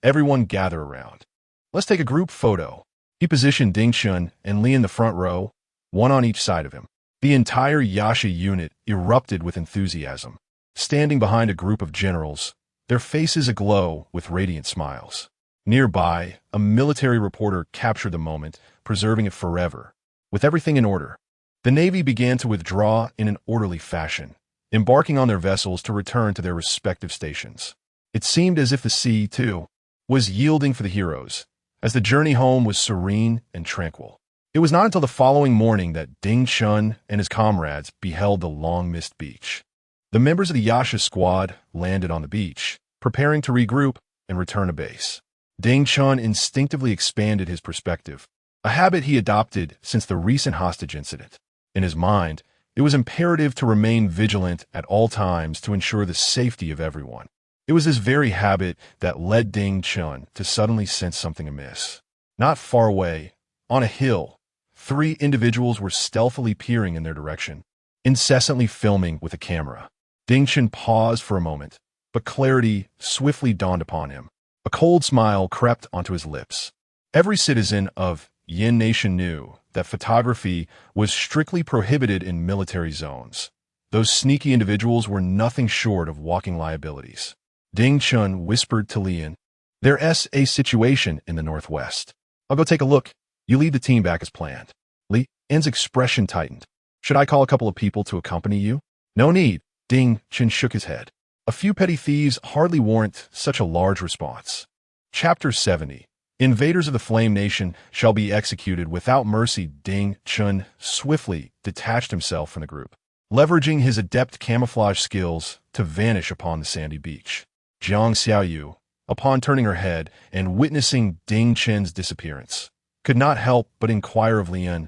A: everyone gather around. Let's take a group photo." He positioned Ding Chun and Li in the front row, one on each side of him. The entire Yasha unit erupted with enthusiasm, standing behind a group of generals, their faces aglow with radiant smiles. Nearby, a military reporter captured the moment, preserving it forever. With everything in order, the Navy began to withdraw in an orderly fashion, embarking on their vessels to return to their respective stations. It seemed as if the sea, too, was yielding for the heroes, as the journey home was serene and tranquil. It was not until the following morning that Ding Chen and his comrades beheld the long-missed beach. The members of the Yasha squad landed on the beach, preparing to regroup and return to base. Ding Chen instinctively expanded his perspective, a habit he adopted since the recent hostage incident. In his mind, it was imperative to remain vigilant at all times to ensure the safety of everyone. It was this very habit that led Ding Chen to suddenly sense something amiss. Not far away, on a hill, 3 individuals were stealthily peering in their direction, incessantly filming with a camera. Ding Chen paused for a moment, but clarity swiftly dawned upon him. A cold smile crept onto his lips. Every citizen of Yin Nation knew that photography was strictly prohibited in military zones. Those sneaky individuals were nothing short of walking liabilities. Ding Chen whispered to Lian, "There's a situation in the northwest. I'll go take a look. You lead the team back as planned." Lian's expression tightened. "Should I call a couple of people to accompany you?" "No need." Ding Chen shook his head. "A few petty thieves hardly warrant such a large response." Chapter 70. Invaders of the Flame Nation shall be executed without mercy. Ding Chen swiftly detached himself from the group, leveraging his adept camouflage skills to vanish upon the sandy beach. Jiang Xiaoyu, upon turning her head and witnessing Ding Chen's disappearance, could not help but inquire of Lian,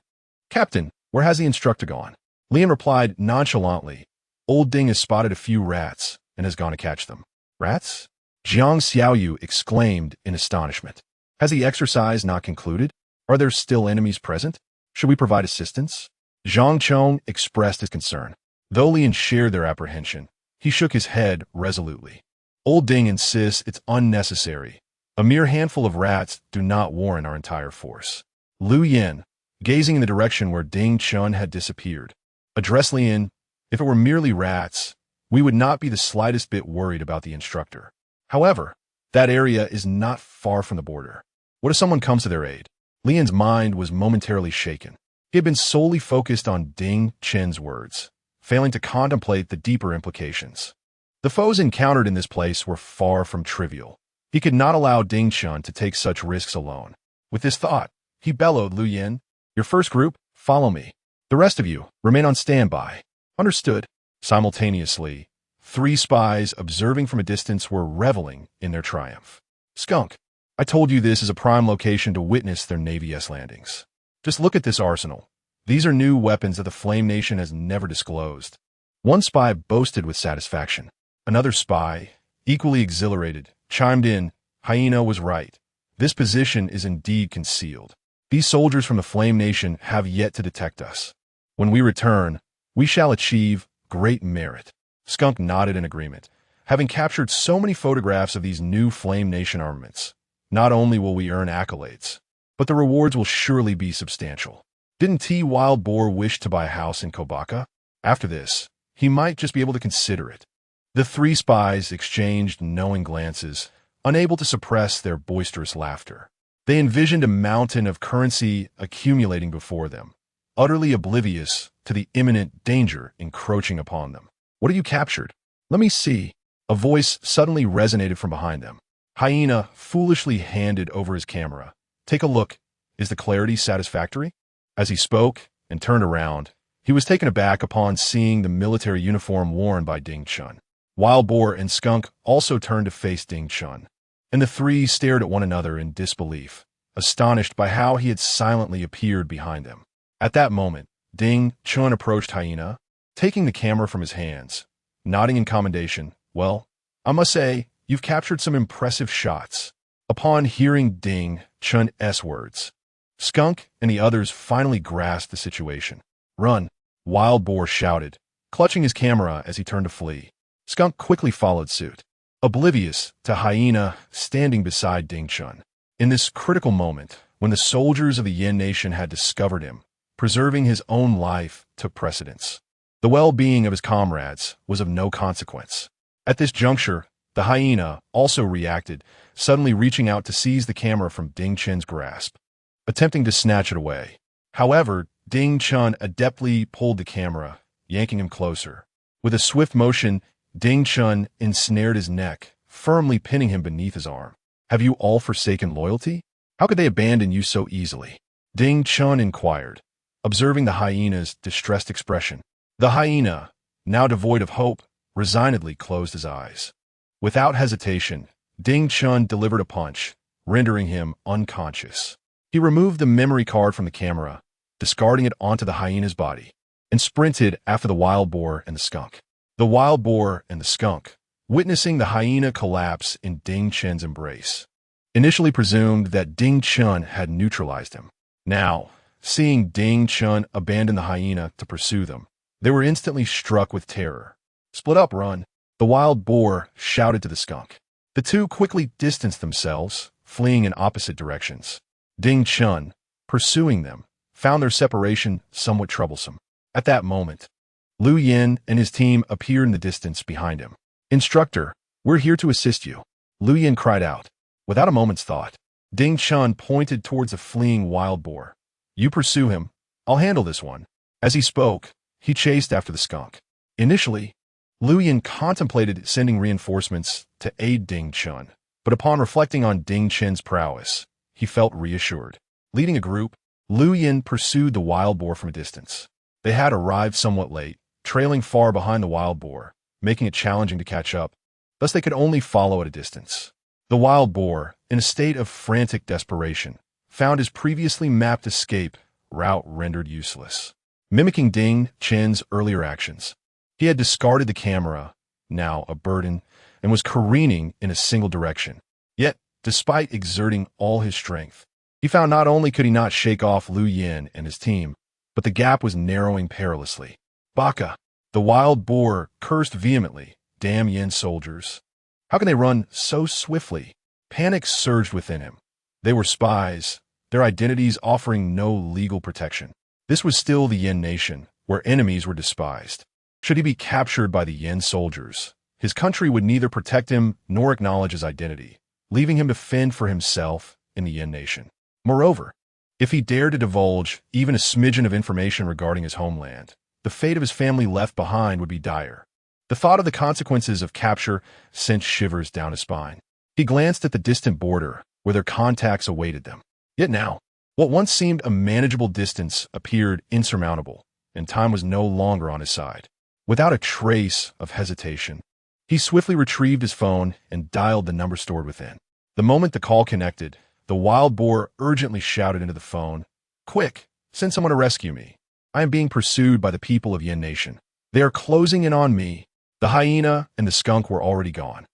A: "Captain, where has the instructor gone?" Lian replied nonchalantly, "Old Ding has spotted a few rats and has gone to catch them." "Rats?" Jiang Xiaoyu exclaimed in astonishment. "Has the exercise not concluded? Are there still enemies present? Should we provide assistance?" Zhang Chong expressed his concern. Though Lian shared their apprehension, he shook his head resolutely. "Old Ding insists it's unnecessary. A mere handful of rats do not warrant our entire force." Lu Yin, gazing in the direction where Ding Chen had disappeared, addressed Lian, "If it were merely rats, we would not be the slightest bit worried about the instructor. However, that area is not far from the border. What if someone comes to their aid?" Lian's mind was momentarily shaken. He had been solely focused on Ding Chen's words, failing to contemplate the deeper implications. The foes encountered in this place were far from trivial. He could not allow Ding Chen to take such risks alone. With this thought, he bellowed, "Lu Yin, your first group, follow me. The rest of you, remain on standby." "Understood." Simultaneously, 3 spies observing from a distance were reveling in their triumph. "Skunk, I told you this is a prime location to witness their Navy S landings. Just look at this arsenal. These are new weapons that the Flame Nation has never disclosed." One spy boasted with satisfaction. Another spy, equally exhilarated, chimed in, "Hyena was right. This position is indeed concealed. These soldiers from the Flame Nation have yet to detect us. When we return, we shall achieve great merit." Skunk nodded in agreement. "Having captured so many photographs of these new Flame Nation armaments, not only will we earn accolades, but the rewards will surely be substantial. Didn't T. Wild Boar wish to buy a house in Kobaka? After this, he might just be able to consider it." The 3 spies exchanged knowing glances, unable to suppress their boisterous laughter. They envisioned a mountain of currency accumulating before them, utterly oblivious to the imminent danger encroaching upon them. "What have you captured?" "Let me see." A voice suddenly resonated from behind them. Hyena foolishly handed over his camera. "Take a look. Is the clarity satisfactory?" As he spoke and turned around, he was taken aback upon seeing the military uniform worn by Ding Chen. Wild Boar and Skunk also turned to face Ding Chen, and the 3 stared at one another in disbelief, astonished by how he had silently appeared behind them. At that moment, Ding Chen approached Hyena, taking the camera from his hands, nodding in commendation. "Well, I must say, you've captured some impressive shots." Upon hearing Ding Chen's words, Skunk and the others finally grasped the situation. "Run!" Wild Boar shouted, clutching his camera as he turned to flee. Skunk quickly followed suit, oblivious to Hyena standing beside Ding Chen. In this critical moment, when the soldiers of the Yin Nation had discovered him, preserving his own life took precedence. The well-being of his comrades was of no consequence. At this juncture, the Hyena also reacted, suddenly reaching out to seize the camera from Ding Chen's grasp, attempting to snatch it away. However, Ding Chen adeptly pulled the camera, yanking him closer. With a swift motion, Ding Chen ensnared his neck, firmly pinning him beneath his arm. Have you all forsaken loyalty? How could they abandon you so easily? Ding Chen inquired, observing the hyena's distressed expression. The hyena, now devoid of hope, resignedly closed his eyes. Without hesitation, Ding Chen delivered a punch, rendering him unconscious. He removed the memory card from the camera, discarding it onto the hyena's body, and sprinted after the wild boar and the skunk. The wild boar and the skunk, witnessing the hyena collapse in Ding Chen's embrace, initially presumed that Ding Chen had neutralized him. Now, seeing Ding Chen abandon the hyena to pursue them, they were instantly struck with terror. Split up, run, the wild boar shouted to the skunk. The two quickly distanced themselves, fleeing in opposite directions. Ding Chen, pursuing them, found their separation somewhat troublesome. At that moment, Lu Yin and his team appeared in the distance behind him. Instructor, we're here to assist you, Lu Yin cried out. Without a moment's thought, Ding Chen pointed towards the fleeing wild boar. You pursue him, I'll handle this one. As he spoke, he chased after the skunk. Initially, Lu Yin contemplated sending reinforcements to aid Ding Chen, but upon reflecting on Ding Chen's prowess, he felt reassured. Leading a group, Lu Yin pursued the wild boar from a distance. They had arrived somewhat late, trailing far behind the wild boar, making it challenging to catch up. Thus they could only follow at a distance. The wild boar, in a state of frantic desperation, found his previously mapped escape route rendered useless. Mimicking Ding Chen's earlier actions, he had discarded the camera, now a burden, and was careening in a single direction. Yet, despite exerting all his strength, he found not only could he not shake off Lu Yin and his team, but the gap was narrowing perilously. Baka! The wild boar cursed vehemently. Damn Yin soldiers. How can they run so swiftly? Panic surged within him. They were spies, their identities offering no legal protection. This was still the Yin nation, where enemies were despised. Should he be captured by the Yin soldiers, his country would neither protect him nor acknowledge his identity, leaving him to fend for himself in the Yin nation. Moreover, if he dared to divulge even a smidgen of information regarding his homeland, the fate of his family left behind would be dire. The thought of the consequences of capture sent shivers down his spine. He glanced at the distant border, where their contacts awaited them. Yet now, what once seemed a manageable distance appeared insurmountable, and time was no longer on his side. Without a trace of hesitation, he swiftly retrieved his phone and dialed the number stored within. The moment the call connected, the wild boar urgently shouted into the phone, "Quick, send someone to rescue me. I am being pursued by the people of Yin Nation. They are closing in on me." The hyena and the skunk were already gone,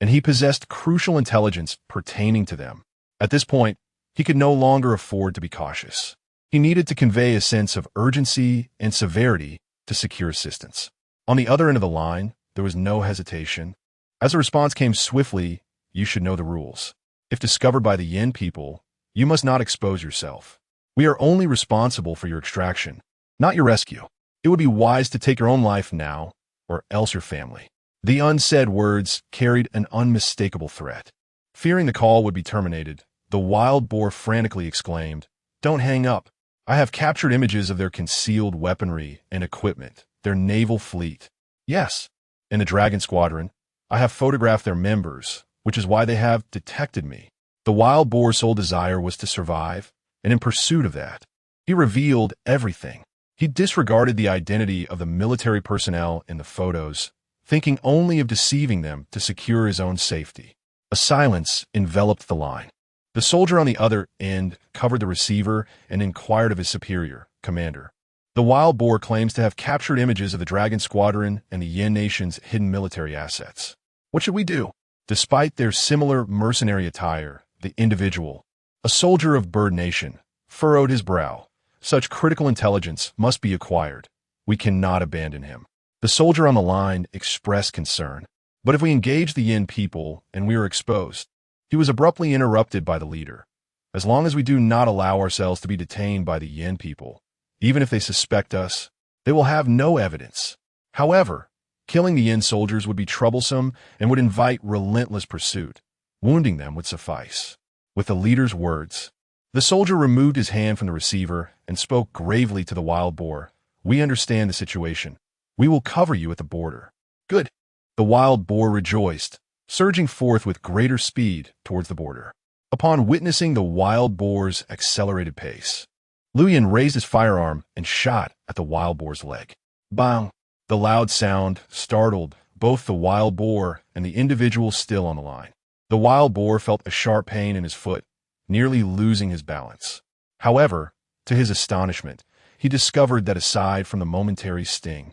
A: and he possessed crucial intelligence pertaining to them. At this point, he could no longer afford to be cautious. He needed to convey a sense of urgency and severity to secure assistance. On the other end of the line, there was no hesitation. As the response came swiftly, "You should know the rules. If discovered by the Yin people, you must not expose yourself. We are only responsible for your extraction, not your rescue. It would be wise to take your own life now, or else your family." The unsaid words carried an unmistakable threat. Fearing the call would be terminated, the wild boar frantically exclaimed, "Don't hang up. I have captured images of their concealed weaponry and equipment, their naval fleet. Yes, in the Dragon Squadron, I have photographed their members, which is why they have detected me." The wild boar's sole desire was to survive, and in pursuit of that, he revealed everything. He disregarded the identity of the military personnel in the photos, thinking only of deceiving them to secure his own safety. A silence enveloped the line. The soldier on the other end covered the receiver and inquired of his superior, commander. "The wild boar claims to have captured images of the Dragon Squadron and the Yin Nation's hidden military assets. What should we do?" Despite their similar mercenary attire, the individual, a soldier of Bird Nation, furrowed his brow. "Such critical intelligence must be acquired. We cannot abandon him." The soldier on the line expressed concern. "But if we engage the Yin people and we are exposed," he was abruptly interrupted by the leader. "As long as we do not allow ourselves to be detained by the Yin people, even if they suspect us, they will have no evidence. However, killing the Yin soldiers would be troublesome and would invite relentless pursuit. Wounding them would suffice." With the leader's words, the soldier removed his hand from the receiver and spoke gravely to the wild boar. "We understand the situation. We will cover you at the border. Good. The wild boar rejoiced, surging forth with greater speed towards the border. Upon witnessing the wild boar's accelerated pace, Liu Yin raised his firearm and shot at the wild boar's leg. Bang! The loud sound startled both the wild boar and the individual still on the line. The wild boar felt a sharp pain in his foot, nearly losing his balance. However, to his astonishment, he discovered that aside from the momentary sting,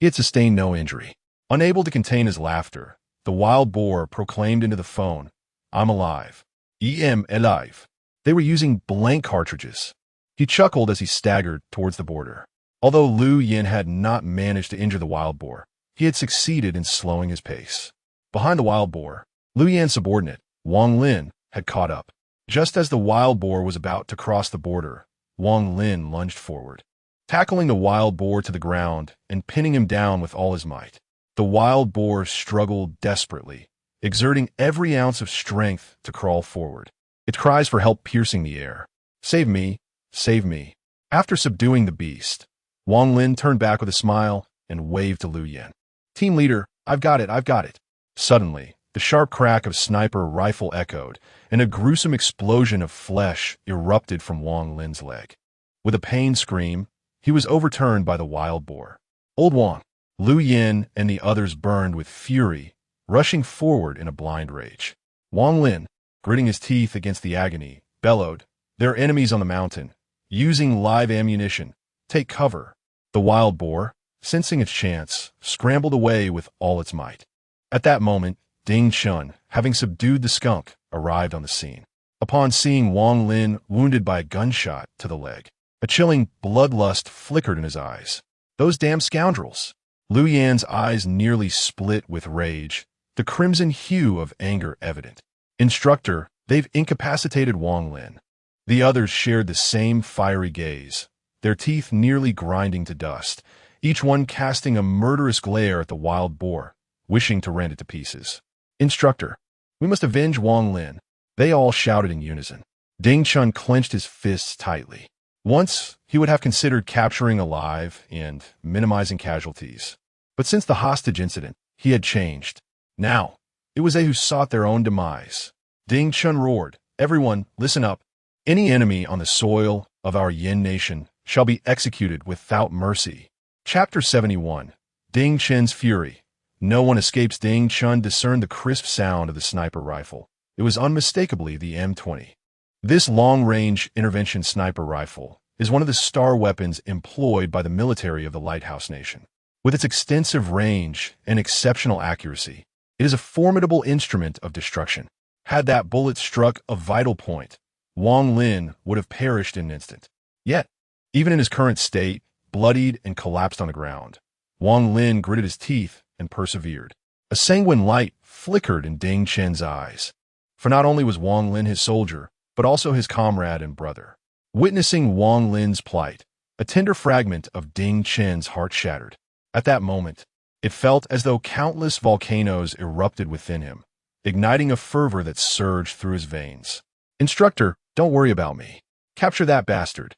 A: he had sustained no injury. Unable to contain his laughter, the wild boar proclaimed into the phone, "I'm alive. I'm alive." They were using blank cartridges. He chuckled as he staggered towards the border. Although Liu Yin had not managed to injure the wild boar, he had succeeded in slowing his pace. Behind the wild boar, Liu Yan's subordinate, Wang Lin, had caught up. Just as the wild boar was about to cross the border, Wang Lin lunged forward, tackling the wild boar to the ground and pinning him down with all his might. The wild boar struggled desperately, exerting every ounce of strength to crawl forward, its cries for help piercing the air. "Save me! Save me!" After subduing the beast, Wang Lin turned back with a smile and waved to Liu Yan. "Team leader, I've got it, I've got it." Suddenly, the sharp crack of sniper rifle echoed, and a gruesome explosion of flesh erupted from Wang Lin's leg. With a pained scream, he was overturned by the wild boar. "Old Wang!" Liu Yin and the others burned with fury, rushing forward in a blind rage. Wang Lin, gritting his teeth against the agony, bellowed, "There are enemies on the mountain. Using live ammunition. Take cover." The wild boar, sensing its chance, scrambled away with all its might. At that moment, Ding Chen, having subdued the skunk, arrived on the scene. Upon seeing Wang Lin wounded by a gunshot to the leg, a chilling bloodlust flickered in his eyes. "Those damn scoundrels!" Liu Yan's eyes nearly split with rage, the crimson hue of anger evident. "Instructor, they've incapacitated Wang Lin." The others shared the same fiery gaze, their teeth nearly grinding to dust, each one casting a murderous glare at the wild boar, wishing to rend it to pieces. "Instructor, we must avenge Wang Lin," they all shouted in unison. Ding Chun clenched his fists tightly. Once, he would have considered capturing alive and minimizing casualties. But since the hostage incident, he had changed. Now, it was they who sought their own demise. Ding Chun roared, "Everyone, listen up. Any enemy on the soil of our Yin nation shall be executed without mercy." Chapter 71. Ding Chen's Fury. No one escapes. Ding Chun discerned the crisp sound of the sniper rifle. It was unmistakably the M20. This long-range intervention sniper rifle is one of the star weapons employed by the military of the Lighthouse Nation. With its extensive range and exceptional accuracy, it is a formidable instrument of destruction. Had that bullet struck a vital point, Wang Lin would have perished in an instant. Yet, even in his current state, bloodied and collapsed on the ground, Wang Lin gritted his teeth and persevered. A sanguine light flickered in Ding Chen's eyes, for not only was Wang Lin his soldier, but also his comrade and brother. Witnessing Wang Lin's plight, a tender fragment of Ding Chen's heart shattered. At that moment, it felt as though countless volcanoes erupted within him, igniting a fervor that surged through his veins. "Instructor, don't worry about me. Capture that bastard."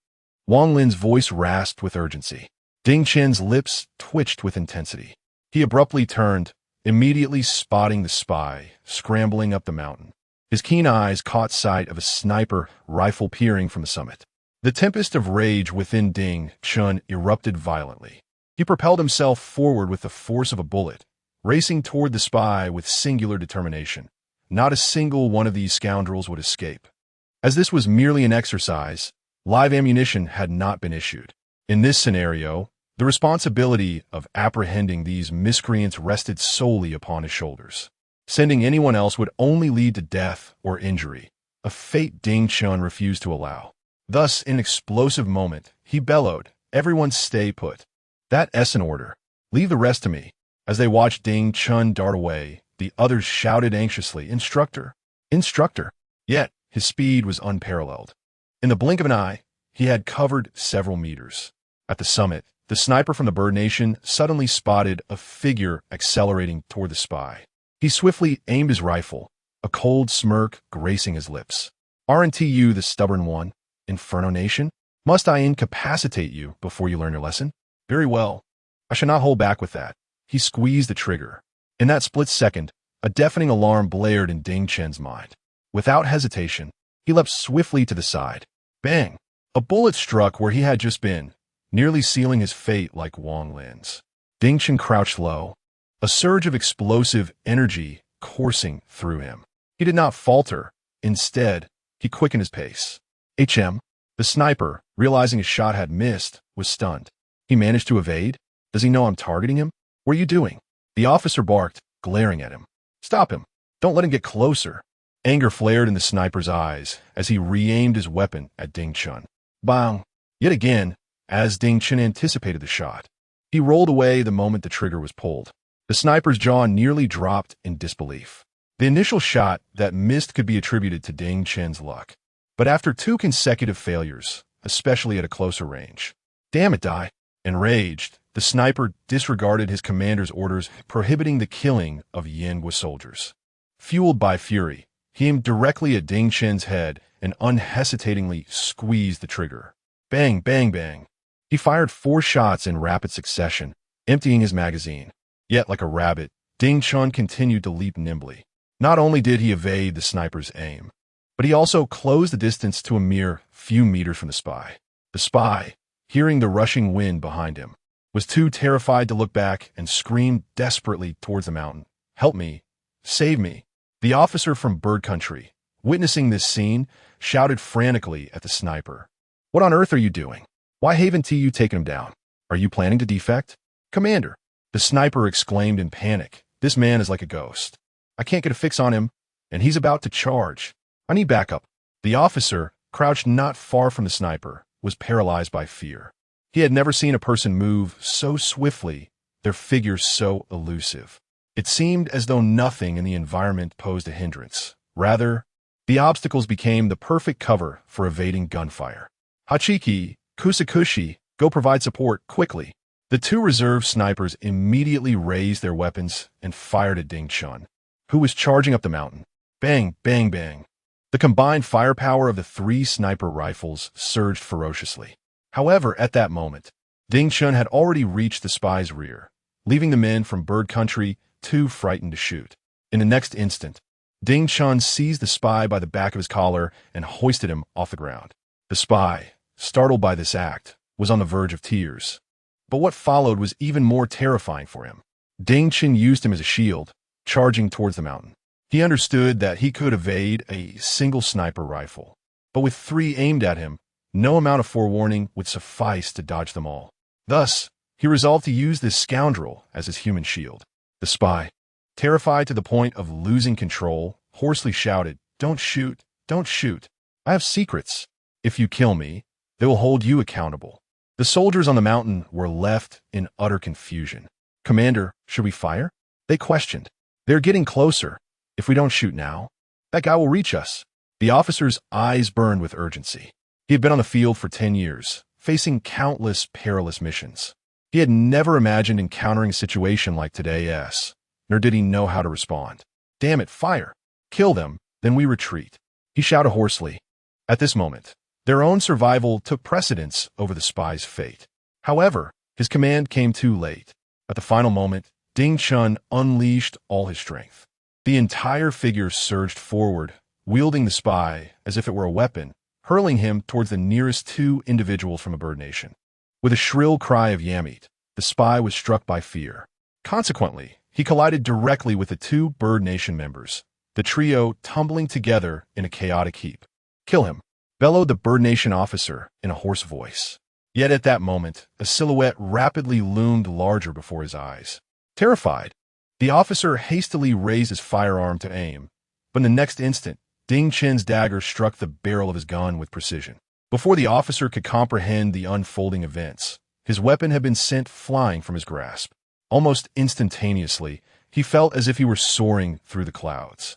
A: Wang Lin's voice rasped with urgency. Ding Chen's lips twitched with intensity. He abruptly turned, immediately spotting the spy, scrambling up the mountain. His keen eyes caught sight of a sniper rifle peering from the summit. The tempest of rage within Ding Chun erupted violently. He propelled himself forward with the force of a bullet, racing toward the spy with singular determination. Not a single one of these scoundrels would escape. As this was merely an exercise, live ammunition had not been issued. In this scenario, the responsibility of apprehending these miscreants rested solely upon his shoulders. Sending anyone else would only lead to death or injury, a fate Ding Chun refused to allow. Thus, in an explosive moment, he bellowed, "Everyone stay put." "That's an order. Leave the rest to me." As they watched Ding Chun dart away, the others shouted anxiously, "Instructor! Instructor!" Yet, his speed was unparalleled. In the blink of an eye, he had covered several meters. At the summit, the sniper from the Bird Nation suddenly spotted a figure accelerating toward the spy. He swiftly aimed his rifle, a cold smirk gracing his lips. "Aren't you the stubborn one, Inferno Nation? Must I incapacitate you before you learn your lesson? Very well. I shall not hold back with that. He squeezed the trigger. In that split second, a deafening alarm blared in Ding Chen's mind. Without hesitation, he leapt swiftly to the side. Bang! A bullet struck where he had just been, nearly sealing his fate like Wang Lin's. Ding Chen crouched low, a surge of explosive energy coursing through him. He did not falter. Instead, he quickened his pace. The sniper, realizing his shot had missed, was stunned. He managed to evade? Does he know I'm targeting him? What are you doing? The officer barked, glaring at him. Stop him. Don't let him get closer. Anger flared in the sniper's eyes as he re-aimed his weapon at Ding Chen. Bang! Yet again, as Ding Chen anticipated the shot. He rolled away the moment the trigger was pulled. The sniper's jaw nearly dropped in disbelief. The initial shot that missed could be attributed to Ding Chen's luck. But after 2 consecutive failures, especially at a closer range. Damn it, die. Enraged, the sniper disregarded his commander's orders prohibiting the killing of Yingwa soldiers. Fueled by fury, he aimed directly at Ding Chen's head and unhesitatingly squeezed the trigger. Bang, bang, bang. He fired 4 shots in rapid succession, emptying his magazine. Yet, like a rabbit, Ding Chen continued to leap nimbly. Not only did he evade the sniper's aim, but he also closed the distance to a mere few meters from the spy. The spy, hearing the rushing wind behind him, was too terrified to look back and screamed desperately towards the mountain. Help me! Save me! The officer from Bird Country, witnessing this scene, shouted frantically at the sniper. What on earth are you doing? Why haven't you taken him down? Are you planning to defect? Commander! The sniper exclaimed in panic. This man is like a ghost. I can't get a fix on him, and he's about to charge. I need backup. The officer, crouched not far from the sniper, was paralyzed by fear. He had never seen a person move so swiftly, their figure so elusive. It seemed as though nothing in the environment posed a hindrance. Rather, the obstacles became the perfect cover for evading gunfire. Hachiki, Kusakushi, go provide support quickly. The 2 reserve snipers immediately raised their weapons and fired at Ding Chen, who was charging up the mountain. Bang, bang, bang. The combined firepower of the 3 sniper rifles surged ferociously. However, at that moment, Ding Chen had already reached the spy's rear, leaving the men from Bird Country too frightened to shoot. In the next instant, Ding Chen seized the spy by the back of his collar and hoisted him off the ground. The spy, startled by this act, was on the verge of tears. But what followed was even more terrifying for him. Ding Chen used him as a shield, charging towards the mountain. He understood that he could evade a single sniper rifle, but with 3 aimed at him, no amount of forewarning would suffice to dodge them all. Thus, he resolved to use this scoundrel as his human shield. The spy, terrified to the point of losing control, hoarsely shouted, "Don't shoot, don't shoot. I have secrets. If you kill me, they will hold you accountable." The soldiers on the mountain were left in utter confusion. Commander, should we fire? They questioned. They're getting closer. If we don't shoot now, that guy will reach us. The officer's eyes burned with urgency. He had been on the field for 10 years, facing countless perilous missions. He had never imagined encountering a situation like today's, nor did he know how to respond. Damn it, fire! Kill them, then we retreat. He shouted hoarsely. At this moment, their own survival took precedence over the spy's fate. However, his command came too late. At the final moment, Ding Chen unleashed all his strength. The entire figure surged forward, wielding the spy as if it were a weapon, hurling him towards the nearest 2 individuals from a bird nation. With a shrill cry of Yamit, the spy was struck by fear. Consequently, he collided directly with the 2 bird nation members, the trio tumbling together in a chaotic heap. Kill him, bellowed the bird nation officer in a hoarse voice. Yet at that moment, a silhouette rapidly loomed larger before his eyes. Terrified, the officer hastily raised his firearm to aim, but in the next instant, Ding Chen's dagger struck the barrel of his gun with precision. Before the officer could comprehend the unfolding events, his weapon had been sent flying from his grasp. Almost instantaneously, he felt as if he were soaring through the clouds.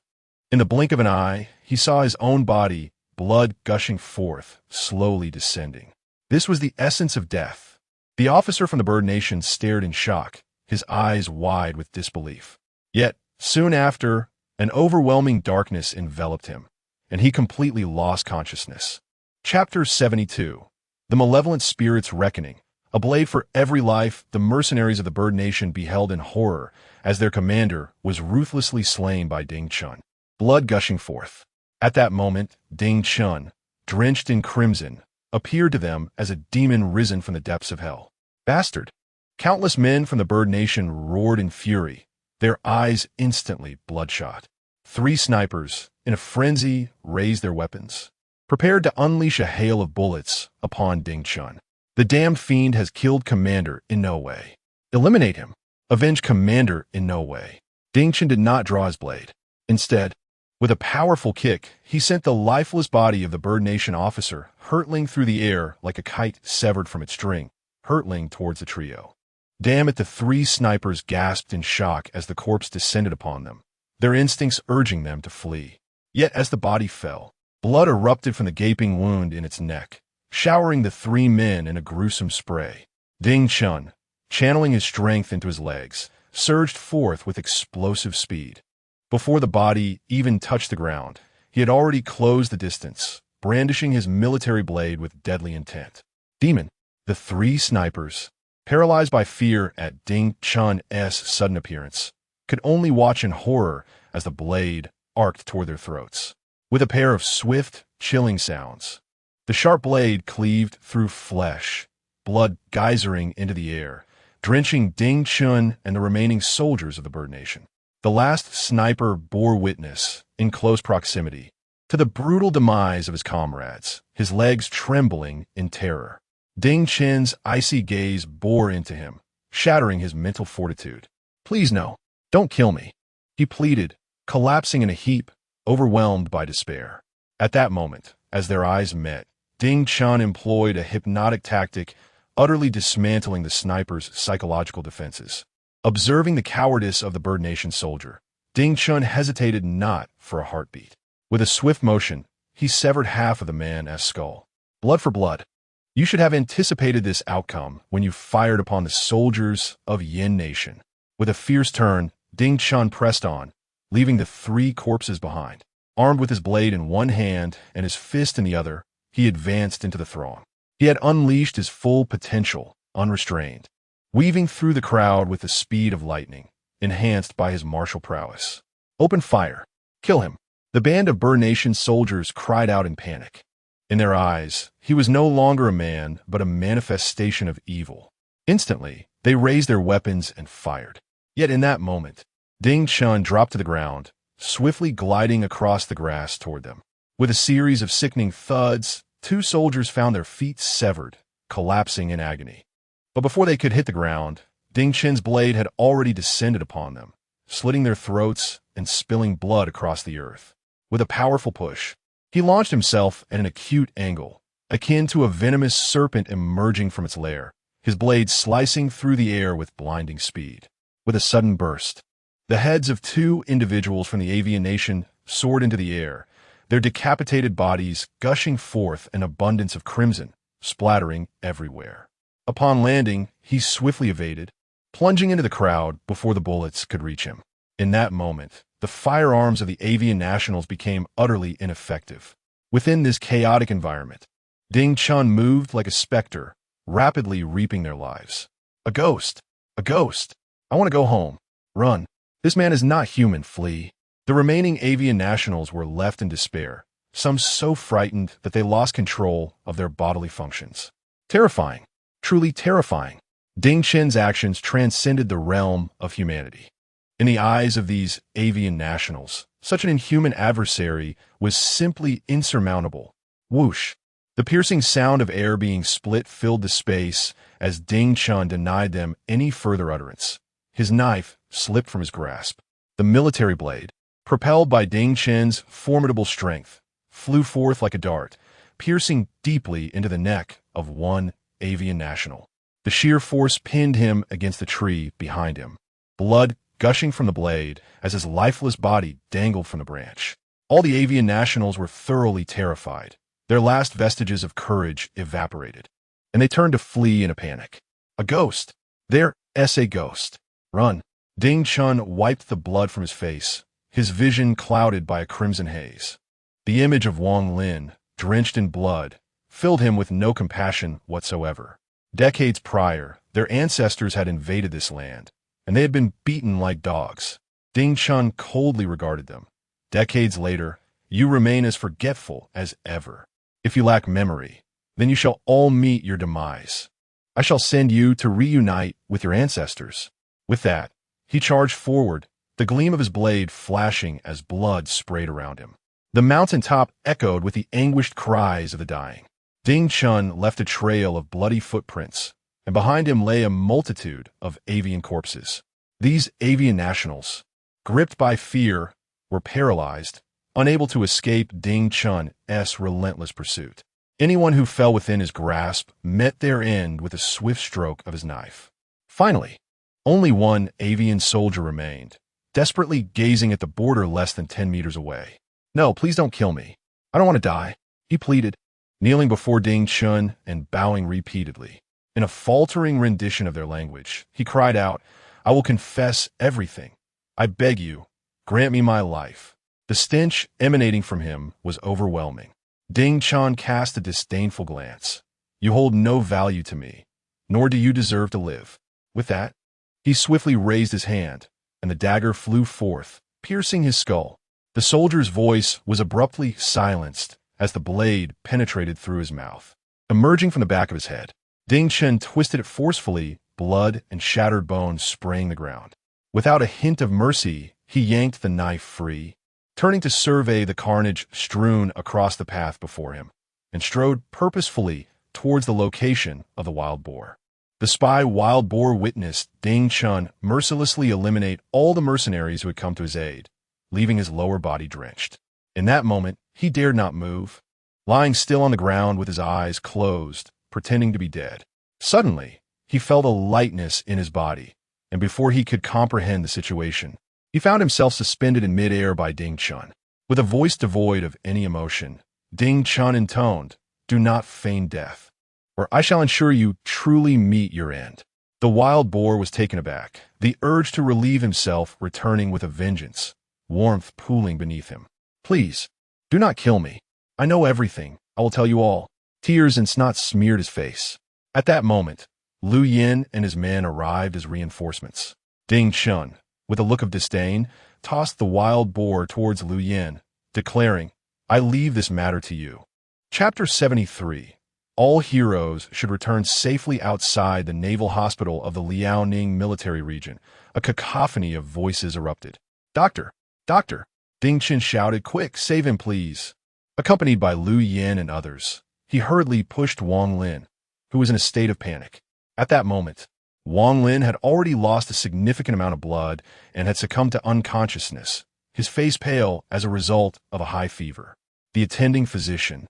A: In the blink of an eye, he saw his own body, blood gushing forth, slowly descending. This was the essence of death. The officer from the bird nation stared in shock, his eyes wide with disbelief. Yet, soon after, an overwhelming darkness enveloped him, and he completely lost consciousness. Chapter 72. The Malevolent Spirit's Reckoning. A blade for every life the mercenaries of the Bird Nation beheld in horror as their commander was ruthlessly slain by Ding Chen. Blood gushing forth. At that moment, Ding Chen, drenched in crimson, appeared to them as a demon risen from the depths of hell. Bastard! Countless men from the Bird Nation roared in fury, their eyes instantly bloodshot. 3 snipers, in a frenzy, raised their weapons, prepared to unleash a hail of bullets upon Ding Chen. The damned fiend has killed Commander in no way. Eliminate him. Avenge Commander in no way. Ding Chen did not draw his blade. Instead, with a powerful kick, he sent the lifeless body of the Bird Nation officer hurtling through the air like a kite severed from its string, hurtling towards the trio. Damn it, the 3 snipers gasped in shock as the corpse descended upon them, their instincts urging them to flee. Yet as the body fell, blood erupted from the gaping wound in its neck, showering the 3 men in a gruesome spray. Ding Chen, channeling his strength into his legs, surged forth with explosive speed. Before the body even touched the ground, he had already closed the distance, brandishing his military blade with deadly intent. Demon, the 3 snipers, paralyzed by fear at Ding Chen's sudden appearance, could only watch in horror as the blade arced toward their throats. With a pair of swift, chilling sounds, the sharp blade cleaved through flesh, blood geysering into the air, drenching Ding Chen and the remaining soldiers of the Bird Nation. The last sniper bore witness, in close proximity, to the brutal demise of his comrades, his legs trembling in terror. Ding Chen's icy gaze bore into him, shattering his mental fortitude. "Please no, don't kill me," he pleaded, collapsing in a heap, overwhelmed by despair. At that moment, as their eyes met, Ding Chen employed a hypnotic tactic, utterly dismantling the sniper's psychological defenses. Observing the cowardice of the Bird Nation soldier, Ding Chen hesitated not for a heartbeat. With a swift motion, he severed half of the man's skull. Blood for blood. You should have anticipated this outcome when you fired upon the soldiers of Yin Nation. With a fierce turn, Ding Chen pressed on, leaving the 3 corpses behind. Armed with his blade in one hand and his fist in the other, he advanced into the throng. He had unleashed his full potential, unrestrained, weaving through the crowd with the speed of lightning, enhanced by his martial prowess. "Open fire! Kill him!" The band of Bird Nation soldiers cried out in panic. In their eyes, he was no longer a man, but a manifestation of evil. Instantly, they raised their weapons and fired. Yet in that moment, Ding Chen dropped to the ground, swiftly gliding across the grass toward them. With a series of sickening thuds, 2 soldiers found their feet severed, collapsing in agony. But before they could hit the ground, Ding Chen's blade had already descended upon them, slitting their throats and spilling blood across the earth. With a powerful push, he launched himself at an acute angle, akin to a venomous serpent emerging from its lair, his blade slicing through the air with blinding speed. With a sudden burst, the heads of 2 individuals from the Avian Nation soared into the air, their decapitated bodies gushing forth an abundance of crimson, splattering everywhere. Upon landing, he swiftly evaded, plunging into the crowd before the bullets could reach him. In that moment, the firearms of the Avian Nationals became utterly ineffective. Within this chaotic environment, Ding Chen moved like a specter, rapidly reaping their lives. "A ghost! A ghost! I want to go home. Run. This man is not human, flee." The remaining Avian Nationals were left in despair, some so frightened that they lost control of their bodily functions. Terrifying. Truly terrifying. Ding Chen's actions transcended the realm of humanity. In the eyes of these Avian Nationals, such an inhuman adversary was simply insurmountable. Whoosh! The piercing sound of air being split filled the space as Ding Chen denied them any further utterance. His knife slipped from his grasp. The military blade, propelled by Ding Chen's formidable strength, flew forth like a dart, piercing deeply into the neck of one Avian National. The sheer force pinned him against the tree behind him, blood gushing from the blade as his lifeless body dangled from the branch. All the Avian Nationals were thoroughly terrified. Their last vestiges of courage evaporated, and they turned to flee in a panic. A ghost! There's a ghost! Run! Ding Chen wiped the blood from his face, his vision clouded by a crimson haze. The image of Wang Lin, drenched in blood, filled him with no compassion whatsoever. Decades prior, their ancestors had invaded this land, and they had been beaten like dogs. Ding Chen coldly regarded them. Decades later, you remain as forgetful as ever. If you lack memory, then you shall all meet your demise. I shall send you to reunite with your ancestors. With that, he charged forward, the gleam of his blade flashing as blood sprayed around him. The mountaintop echoed with the anguished cries of the dying. Ding Chen left a trail of bloody footprints, and behind him lay a multitude of avian corpses. These avian nationals, gripped by fear, were paralyzed, unable to escape Ding Chen's relentless pursuit. Anyone who fell within his grasp met their end with a swift stroke of his knife. Finally, only one avian soldier remained, desperately gazing at the border less than 10 meters away. "No, please don't kill me. I don't want to die," he pleaded, kneeling before Ding Chen and bowing repeatedly. In a faltering rendition of their language, he cried out, "I will confess everything. I beg you, grant me my life." The stench emanating from him was overwhelming. Ding Chen cast a disdainful glance. "You hold no value to me, nor do you deserve to live." With that, he swiftly raised his hand, and the dagger flew forth, piercing his skull. The soldier's voice was abruptly silenced as the blade penetrated through his mouth. Emerging from the back of his head, Ding Chen twisted it forcefully, blood and shattered bones spraying the ground. Without a hint of mercy, he yanked the knife free, turning to survey the carnage strewn across the path before him, and strode purposefully towards the location of the wild boar. The spy wild boar witnessed Ding Chen mercilessly eliminate all the mercenaries who had come to his aid, leaving his lower body drenched. In that moment, he dared not move, lying still on the ground with his eyes closed, pretending to be dead. Suddenly, he felt a lightness in his body, and before he could comprehend the situation, he found himself suspended in midair by Ding Chen. With a voice devoid of any emotion, Ding Chen intoned, "Do not feign death, or I shall ensure you truly meet your end." The wild boar was taken aback, the urge to relieve himself returning with a vengeance, warmth pooling beneath him. "Please, do not kill me. I know everything. I will tell you all." Tears and snot smeared his face. At that moment, Lu Yin and his men arrived as reinforcements. Ding Chen, with a look of disdain, tossed the wild boar towards Lu Yin, declaring, "I leave this matter to you." Chapter 73. All heroes should return safely outside the naval hospital of the Liaoning military region. A cacophony of voices erupted. "Doctor! Doctor!" Ding Chen shouted, "Quick, save him, please." Accompanied by Lu Yin and others, he hurriedly pushed Wang Lin, who was in a state of panic. At that moment, Wang Lin had already lost a significant amount of blood and had succumbed to unconsciousness, his face pale as a result of a high fever. The attending physician,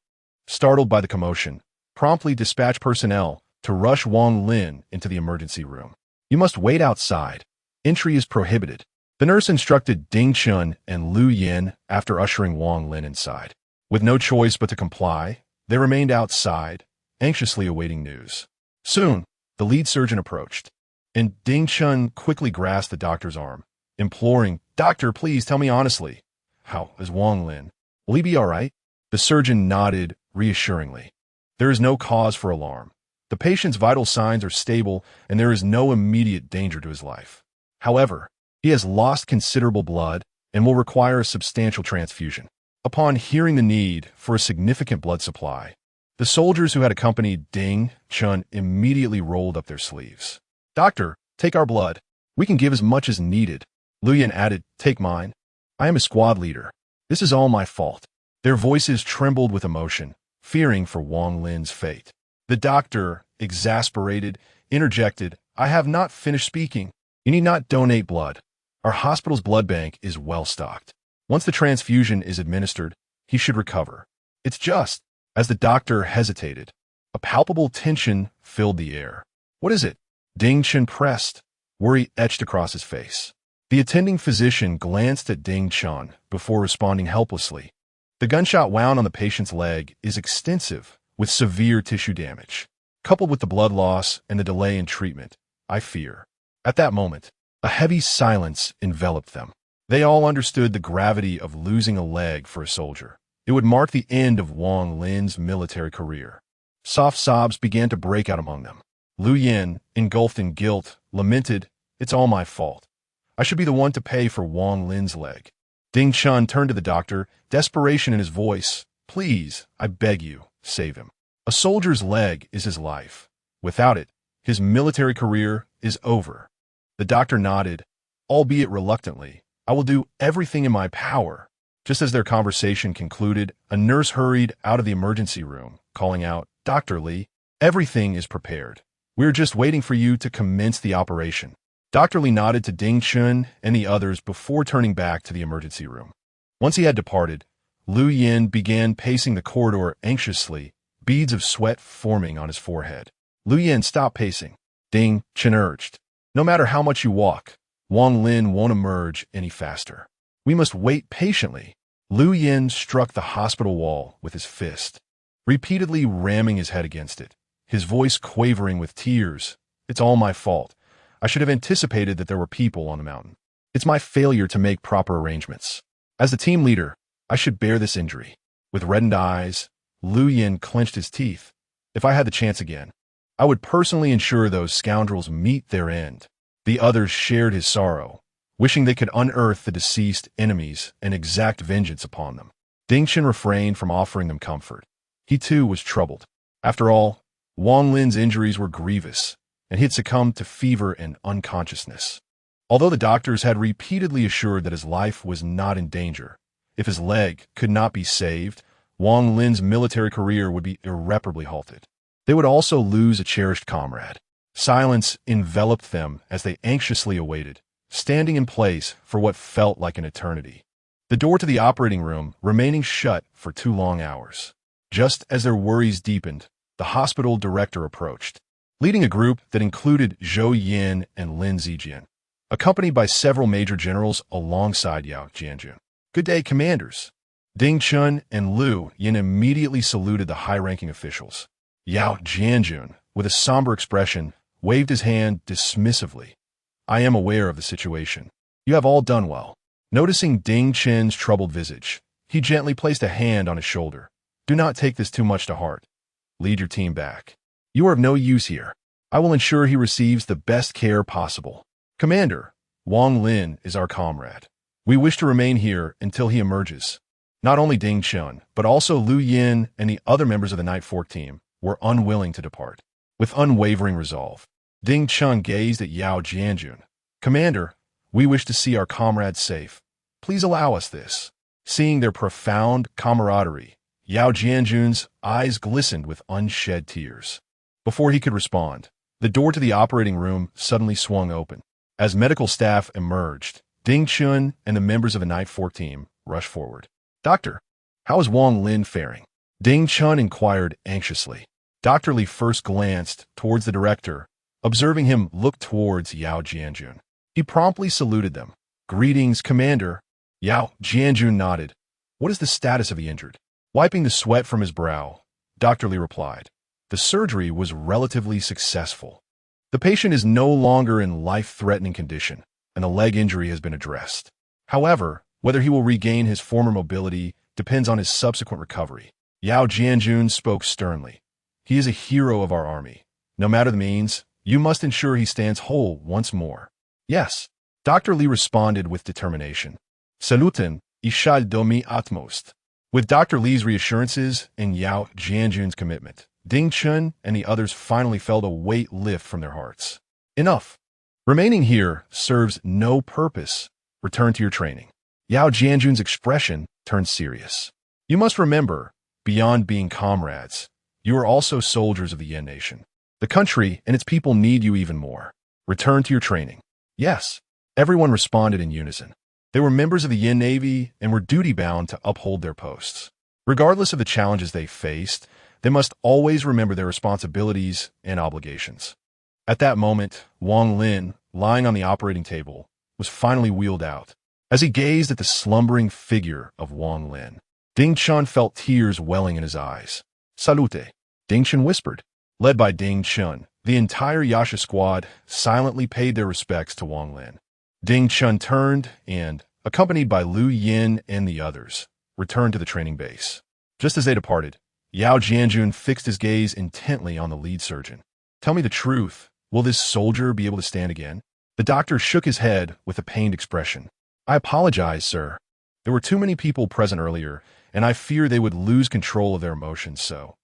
A: startled by the commotion, promptly dispatched personnel to rush Wang Lin into the emergency room. "You must wait outside. Entry is prohibited," the nurse instructed Ding Chen and Lu Yin after ushering Wang Lin inside. With no choice but to comply, they remained outside, anxiously awaiting news. Soon, the lead surgeon approached, and Ding Chen quickly grasped the doctor's arm, imploring, "Doctor, please tell me honestly. How is Wang Lin? Will he be all right?" The surgeon nodded reassuringly. "There is no cause for alarm. The patient's vital signs are stable, and there is no immediate danger to his life. However, he has lost considerable blood and will require a substantial transfusion." Upon hearing the need for a significant blood supply, the soldiers who had accompanied Ding Chen immediately rolled up their sleeves. "Doctor, take our blood. We can give as much as needed." Lu Yin added, "Take mine. I am a squad leader. This is all my fault." Their voices trembled with emotion, fearing for Wang Lin's fate. The doctor, exasperated, interjected, "I have not finished speaking. You need not donate blood. Our hospital's blood bank is well stocked. Once the transfusion is administered, he should recover. It's just." As the doctor hesitated, a palpable tension filled the air. "What is it?" Ding Chen pressed, worry etched across his face. The attending physician glanced at Ding Chen before responding helplessly. "The gunshot wound on the patient's leg is extensive, with severe tissue damage. Coupled with the blood loss and the delay in treatment, I fear." At that moment, a heavy silence enveloped them. They all understood the gravity of losing a leg for a soldier. It would mark the end of Wang Lin's military career. Soft sobs began to break out among them. Lu Yin, engulfed in guilt, lamented, "It's all my fault. I should be the one to pay for Wang Lin's leg." Ding Chun turned to the doctor, desperation in his voice. "Please, I beg you, save him. A soldier's leg is his life. Without it, his military career is over." The doctor nodded, albeit reluctantly. "I will do everything in my power." Just as their conversation concluded, a nurse hurried out of the emergency room, calling out, "Dr. Li, everything is prepared. We're just waiting for you to commence the operation." Dr. Li nodded to Ding Chun and the others before turning back to the emergency room. Once he had departed, Lu Yin began pacing the corridor anxiously, beads of sweat forming on his forehead. "Lu Yin, stop pacing," Ding Chun urged. "No matter how much you walk, Wang Lin won't emerge any faster. We must wait patiently." Lu Yin struck the hospital wall with his fist, repeatedly ramming his head against it, his voice quavering with tears. "It's all my fault. I should have anticipated that there were people on the mountain. It's my failure to make proper arrangements. As the team leader, I should bear this injury." With reddened eyes, Lu Yin clenched his teeth. "If I had the chance again, I would personally ensure those scoundrels meet their end." The others shared his sorrow, wishing they could unearth the deceased enemies and exact vengeance upon them. Ding Chen refrained from offering them comfort. He too was troubled. After all, Wang Lin's injuries were grievous, and he had succumbed to fever and unconsciousness. Although the doctors had repeatedly assured that his life was not in danger, if his leg could not be saved, Wang Lin's military career would be irreparably halted. They would also lose a cherished comrade. Silence enveloped them as they anxiously awaited, standing in place for what felt like an eternity. The door to the operating room remaining shut for 2 long hours. Just as their worries deepened, the hospital director approached, leading a group that included Zhou Yin and Lin Zijian, accompanied by several major generals alongside Yao Jianjun. "Good day, commanders." Ding Chun and Lu Yin immediately saluted the high-ranking officials. Yao Jianjun, with a somber expression, waved his hand dismissively. "I am aware of the situation. You have all done well." Noticing Ding Chen's troubled visage, he gently placed a hand on his shoulder. "Do not take this too much to heart. Lead your team back. You are of no use here. I will ensure he receives the best care possible. Commander, Wang Lin is our comrade. We wish to remain here until he emerges." Not only Ding Chun, but also Lu Yin and the other members of the Night Fork team were unwilling to depart. With unwavering resolve, Ding Chun gazed at Yao Jianjun. "Commander, we wish to see our comrades safe. Please allow us this." Seeing their profound camaraderie, Yao Jianjun's eyes glistened with unshed tears. Before he could respond, the door to the operating room suddenly swung open. As medical staff emerged, Ding Chun and the members of the Night Fork team rushed forward. "Doctor, how is Wang Lin faring?" Ding Chun inquired anxiously. Dr. Li first glanced towards the director, observing him look towards Yao Jianjun. He promptly saluted them. "Greetings, Commander." Yao Jianjun nodded. "What is the status of the injured?" Wiping the sweat from his brow, Dr. Li replied, "The surgery was relatively successful. The patient is no longer in life-threatening condition, and the leg injury has been addressed. However, whether he will regain his former mobility depends on his subsequent recovery." Yao Jianjun spoke sternly. "He is a hero of our army. No matter the means, you must ensure he stands whole once more." "Yes," Dr. Li responded with determination. "Saluten, ich shall do mi utmost." With Dr. Li's reassurances and Yao Jianjun's commitment, Ding Chun and the others finally felt a weight lift from their hearts. "Enough. Remaining here serves no purpose. Return to your training." Yao Jianjun's expression turned serious. "You must remember, beyond being comrades, you are also soldiers of the Yen Nation. The country and its people need you even more. Return to your training." "Yes." Everyone responded in unison. They were members of the Yen Navy and were duty-bound to uphold their posts. Regardless of the challenges they faced, they must always remember their responsibilities and obligations. At that moment, Wang Lin, lying on the operating table, was finally wheeled out. As he gazed at the slumbering figure of Wang Lin, Ding Chun felt tears welling in his eyes. "Salute," Ding Chun whispered. Led by Ding Chun, the entire Yasha squad silently paid their respects to Wang Lin. Ding Chun turned and, accompanied by Lu Yin and the others, returned to the training base. Just as they departed, Yao Jianjun fixed his gaze intently on the lead surgeon. Tell me the truth. Will this soldier be able to stand again? The doctor shook his head with a pained expression. I apologize, sir. There were too many people present earlier, and I fear they would lose control of their emotions, so.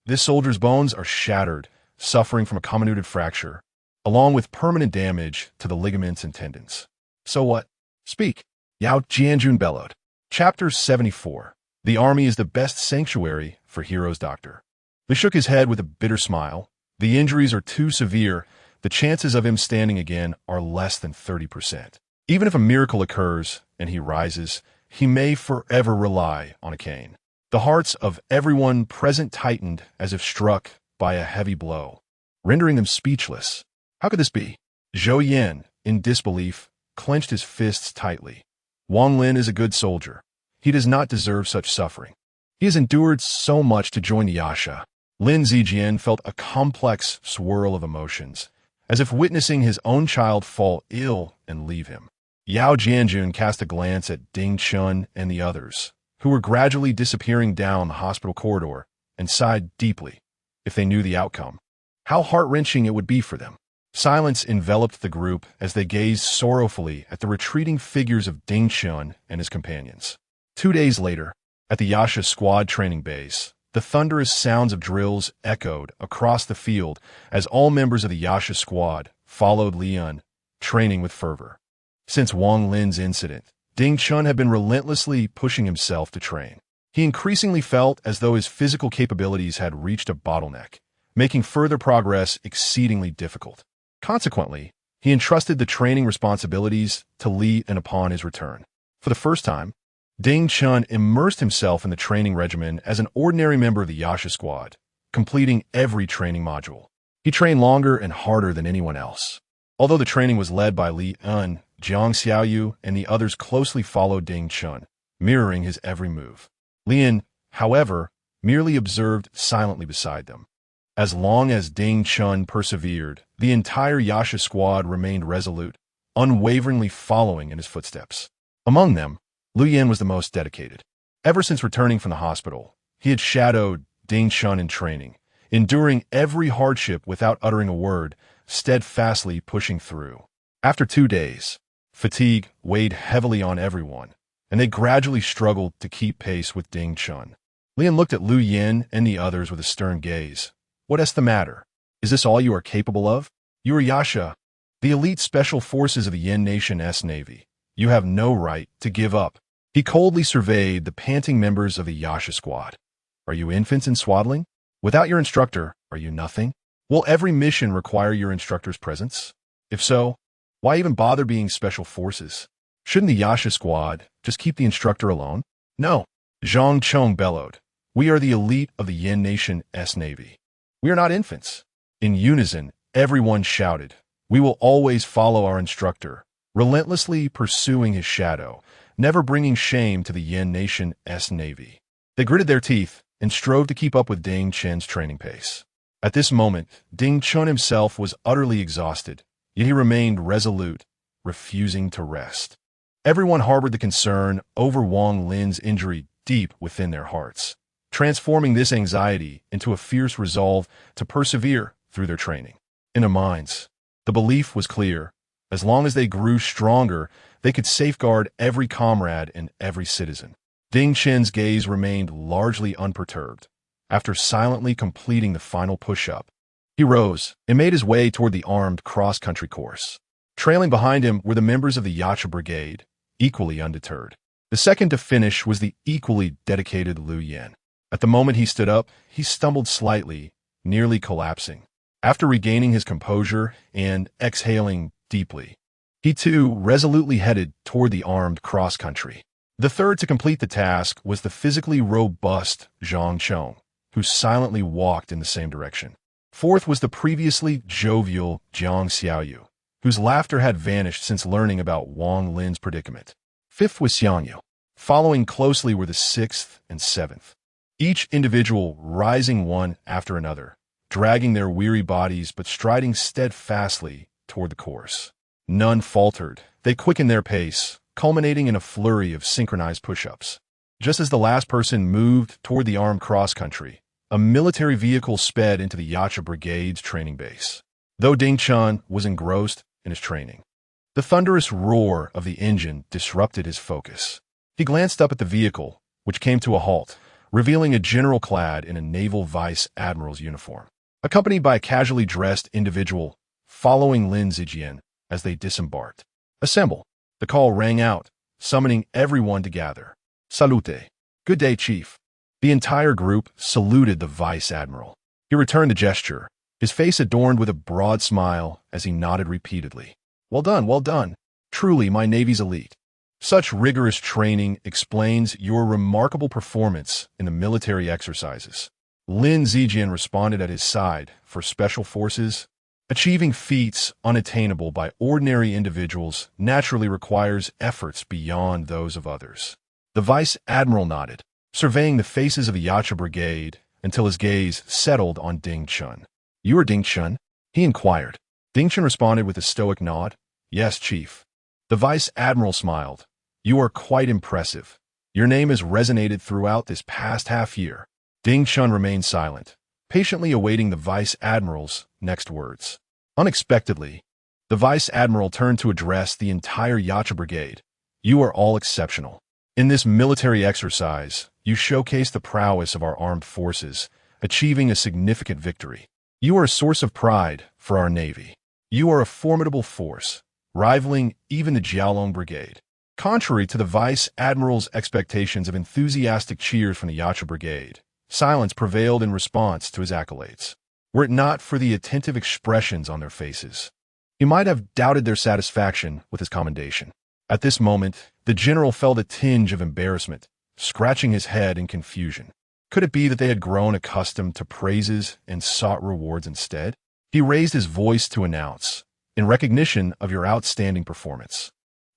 A: This soldier's bones are shattered, suffering from a comminuted fracture, along with permanent damage to the ligaments and tendons. So what? Speak. Yao Jianjun bellowed. Chapter 74. The army is the best sanctuary for heroes, doctor. He shook his head with a bitter smile. The injuries are too severe. The chances of him standing again are less than 30%. Even if a miracle occurs and he rises, he may forever rely on a cane. The hearts of everyone present tightened as if struck by a heavy blow, rendering them speechless. How could this be? Zhou Yan, in disbelief, clenched his fists tightly. Wang Lin is a good soldier. He does not deserve such suffering. He has endured so much to join the Yasha. Lin Zijian felt a complex swirl of emotions, as if witnessing his own child fall ill and leave him. Yao Jianjun cast a glance at Ding Chun and the others, who were gradually disappearing down the hospital corridor, and sighed deeply. If they knew the outcome, how heart-wrenching it would be for them. Silence enveloped the group as they gazed sorrowfully at the retreating figures of Ding Chun and his companions. 2 days later, at the Yasha squad training base, the thunderous sounds of drills echoed across the field as all members of the Yasha squad followed Lian, training with fervor. Since Wang Lin's incident, Ding Chun had been relentlessly pushing himself to train. He increasingly felt as though his physical capabilities had reached a bottleneck, making further progress exceedingly difficult. Consequently, he entrusted the training responsibilities to Li, and upon his return, for the first time, Ding Chun immersed himself in the training regimen as an ordinary member of the Yasha squad, completing every training module. He trained longer and harder than anyone else. Although the training was led by Li Yun, Jiang Xiaoyu, and the others closely followed Ding Chun, mirroring his every move. Lian, however, merely observed silently beside them. As long as Ding Chun persevered, the entire Yasha squad remained resolute, unwaveringly following in his footsteps. Among them, Lu Yan was the most dedicated. Ever since returning from the hospital, he had shadowed Ding Chun in training, enduring every hardship without uttering a word, steadfastly pushing through. After 2 days, fatigue weighed heavily on everyone, and they gradually struggled to keep pace with Ding Chun. Lian looked at Lu Yan and the others with a stern gaze. What is the matter? Is this all you are capable of? You are Yasha, the elite special forces of the Yen Nation's Navy. You have no right to give up. He coldly surveyed the panting members of the Yasha squad. Are you infants in swaddling? Without your instructor, are you nothing? Will every mission require your instructor's presence? If so, why even bother being special forces? Shouldn't the Yasha squad just keep the instructor alone? No, Zhang Chong bellowed. We are the elite of the Yen Nation's Navy. We are not infants. In unison, everyone shouted, we will always follow our instructor, relentlessly pursuing his shadow, never bringing shame to the Yen Nation's Navy. They gritted their teeth and strove to keep up with Ding Chen's training pace. At this moment, Ding Chun himself was utterly exhausted, yet he remained resolute, refusing to rest. Everyone harbored the concern over Wang Lin's injury deep within their hearts, transforming this anxiety into a fierce resolve to persevere through their training. In their minds, the belief was clear. As long as they grew stronger, they could safeguard every comrade and every citizen. Ding Chen's gaze remained largely unperturbed. After silently completing the final push-up, he rose and made his way toward the armed cross-country course. Trailing behind him were the members of the Yacha Brigade, equally undeterred. The second to finish was the equally dedicated Lu Yan. At the moment he stood up, he stumbled slightly, nearly collapsing. After regaining his composure and exhaling deeply, he too resolutely headed toward the armed cross-country. The third to complete the task was the physically robust Zhang Chong, who silently walked in the same direction. Fourth was the previously jovial Jiang Xiaoyu, whose laughter had vanished since learning about Wang Lin's predicament. Fifth was Xiangyu. Following closely were the sixth and seventh, each individual rising one after another, dragging their weary bodies but striding steadfastly toward the course. None faltered. They quickened their pace, culminating in a flurry of synchronized push-ups. Just as the last person moved toward the armed cross-country, a military vehicle sped into the Yacha Brigade's training base. Though Ding Chen was engrossed in his training, the thunderous roar of the engine disrupted his focus. He glanced up at the vehicle, which came to a halt, revealing a general clad in a naval vice admiral's uniform, accompanied by a casually dressed individual following Lin Zijian as they disembarked. "Assemble!" The call rang out, summoning everyone to gather. "Salute!" "Good day, Chief." The entire group saluted the vice admiral. He returned the gesture, his face adorned with a broad smile as he nodded repeatedly. "Well done, well done. Truly my Navy's elite. Such rigorous training explains your remarkable performance in the military exercises." Lin Zijian responded at his side. "For special forces, achieving feats unattainable by ordinary individuals naturally requires efforts beyond those of others." The vice admiral nodded, surveying the faces of the Yacha Brigade until his gaze settled on Ding Chen. "You are Ding Chen?" he inquired. Ding Chen responded with a stoic nod. "Yes, Chief." The vice admiral smiled. "You are quite impressive. Your name has resonated throughout this past half year." Ding Chen remained silent, patiently awaiting the vice admiral's next words. Unexpectedly, the vice admiral turned to address the entire Yacha Brigade. "You are all exceptional. In this military exercise, you showcase the prowess of our armed forces, achieving a significant victory. You are a source of pride for our Navy. You are a formidable force, rivaling even the Jiaolong Brigade." Contrary to the vice admiral's expectations of enthusiastic cheers from the Yacha Brigade, silence prevailed in response to his accolades. Were it not for the attentive expressions on their faces, he might have doubted their satisfaction with his commendation. At this moment, the general felt a tinge of embarrassment, scratching his head in confusion. Could it be that they had grown accustomed to praises and sought rewards instead? He raised his voice to announce, "In recognition of your outstanding performance,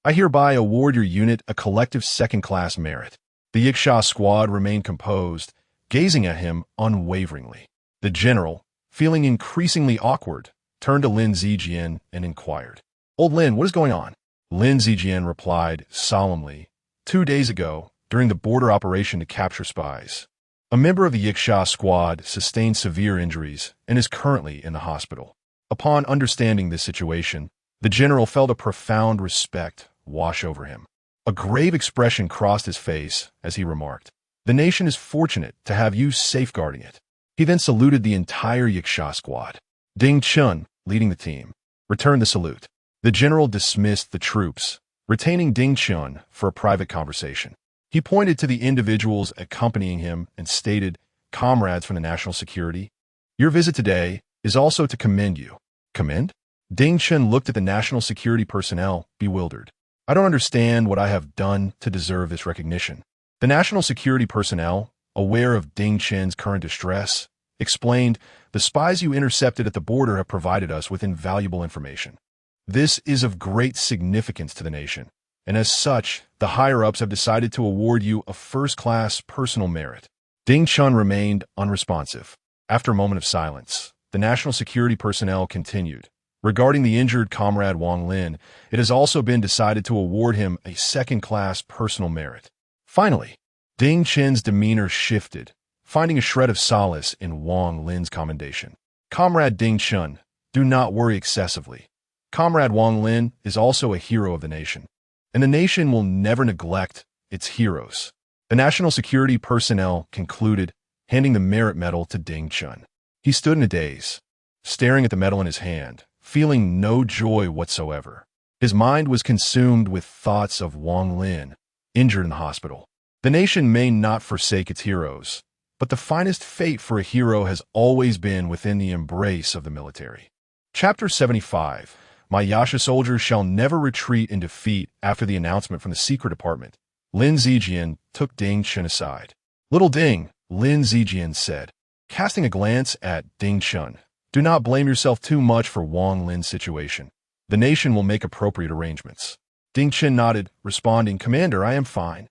A: I hereby award your unit a collective second-class merit." The Yiksha squad remained composed, gazing at him unwaveringly. The general, feeling increasingly awkward, turned to Lin Zijian and inquired, "Old Lin, what is going on?" Lin Zijian replied solemnly, 2 days ago, during the border operation to capture spies, a member of the Yiksha squad sustained severe injuries and is currently in the hospital." Upon understanding this situation, the general felt a profound respect wash over him. A grave expression crossed his face as he remarked, "The nation is fortunate to have you safeguarding it." He then saluted the entire Yiksha squad. Ding Chen, leading the team, returned the salute. The general dismissed the troops, retaining Ding Chen for a private conversation. He pointed to the individuals accompanying him and stated, "Comrades from the national security, your visit today is also to commend you." "Commend?" Ding Chen looked at the national security personnel, bewildered. "I don't understand what I have done to deserve this recognition." The national security personnel, aware of Ding Chen's current distress, explained, "The spies you intercepted at the border have provided us with invaluable information. This is of great significance to the nation, and as such, the higher-ups have decided to award you a first-class personal merit." Ding Chen remained unresponsive. After a moment of silence, the national security personnel continued, "Regarding the injured comrade Wang Lin, it has also been decided to award him a second-class personal merit." Finally, Ding Chen's demeanor shifted, finding a shred of solace in Wang Lin's commendation. "Comrade Ding Chen, do not worry excessively. Comrade Wang Lin is also a hero of the nation, and the nation will never neglect its heroes." The national security personnel concluded, handing the merit medal to Ding Chen. He stood in a daze, staring at the medal in his hand, feeling no joy whatsoever. His mind was consumed with thoughts of Wang Lin, injured in the hospital. The nation may not forsake its heroes, but the finest fate for a hero has always been within the embrace of the military. Chapter 75. My Yasha soldiers shall never retreat in defeat. After the announcement from the secret department, Lin Zijian took Ding Chen aside. "Little Ding," Lin Zijian said, casting a glance at Ding Chen, "do not blame yourself too much for Wang Lin's situation. The nation will make appropriate arrangements." Ding Chen nodded, responding, "Commander, I am fine."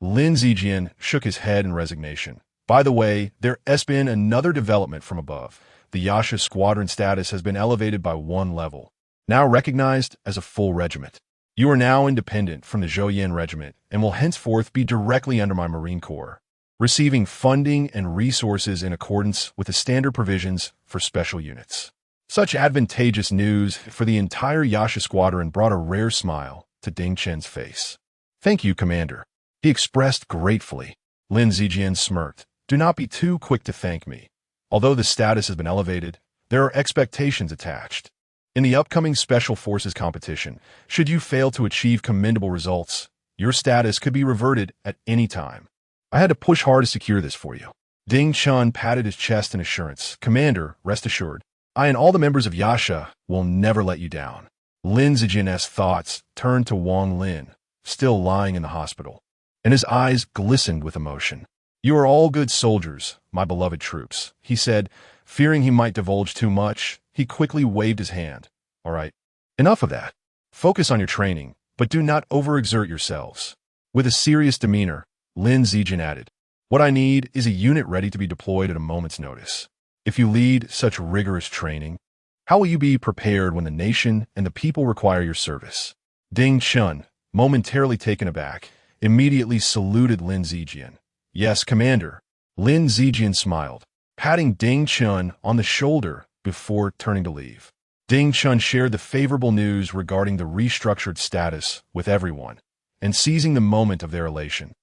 A: Lin Zijian shook his head in resignation. "By the way, there has been another development from above. The Yasha squadron status has been elevated by 1 level, now recognized as a full regiment. You are now independent from the Zhouyan regiment and will henceforth be directly under my Marine Corps, receiving funding and resources in accordance with the standard provisions for special units. Such advantageous news for the entire Yasha squadron brought a rare smile to Ding Chen's face. "Thank you, Commander," he expressed gratefully. Lin Zijian smirked. "Do not be too quick to thank me. Although the status has been elevated, there are expectations attached. In the upcoming Special Forces competition, should you fail to achieve commendable results, your status could be reverted at any time. I had to push hard to secure this for you." Ding Chen patted his chest in assurance. "Commander, rest assured, I and all the members of Yasha will never let you down." Lin Zijian's thoughts turned to Wang Lin, still lying in the hospital, and his eyes glistened with emotion. "You are all good soldiers, my beloved troops," he said. Fearing he might divulge too much, he quickly waved his hand. "All right, enough of that. Focus on your training, but do not overexert yourselves." With a serious demeanor, Lin Zijian added, "What I need is a unit ready to be deployed at a moment's notice. If you lead such rigorous training, how will you be prepared when the nation and the people require your service?" Ding Chen, momentarily taken aback, immediately saluted Lin Zijian. "Yes, Commander." Lin Zijian smiled, patting Ding Chen on the shoulder before turning to leave. Ding Chen shared the favorable news regarding the restructured status with everyone, and seizing the moment of their elation,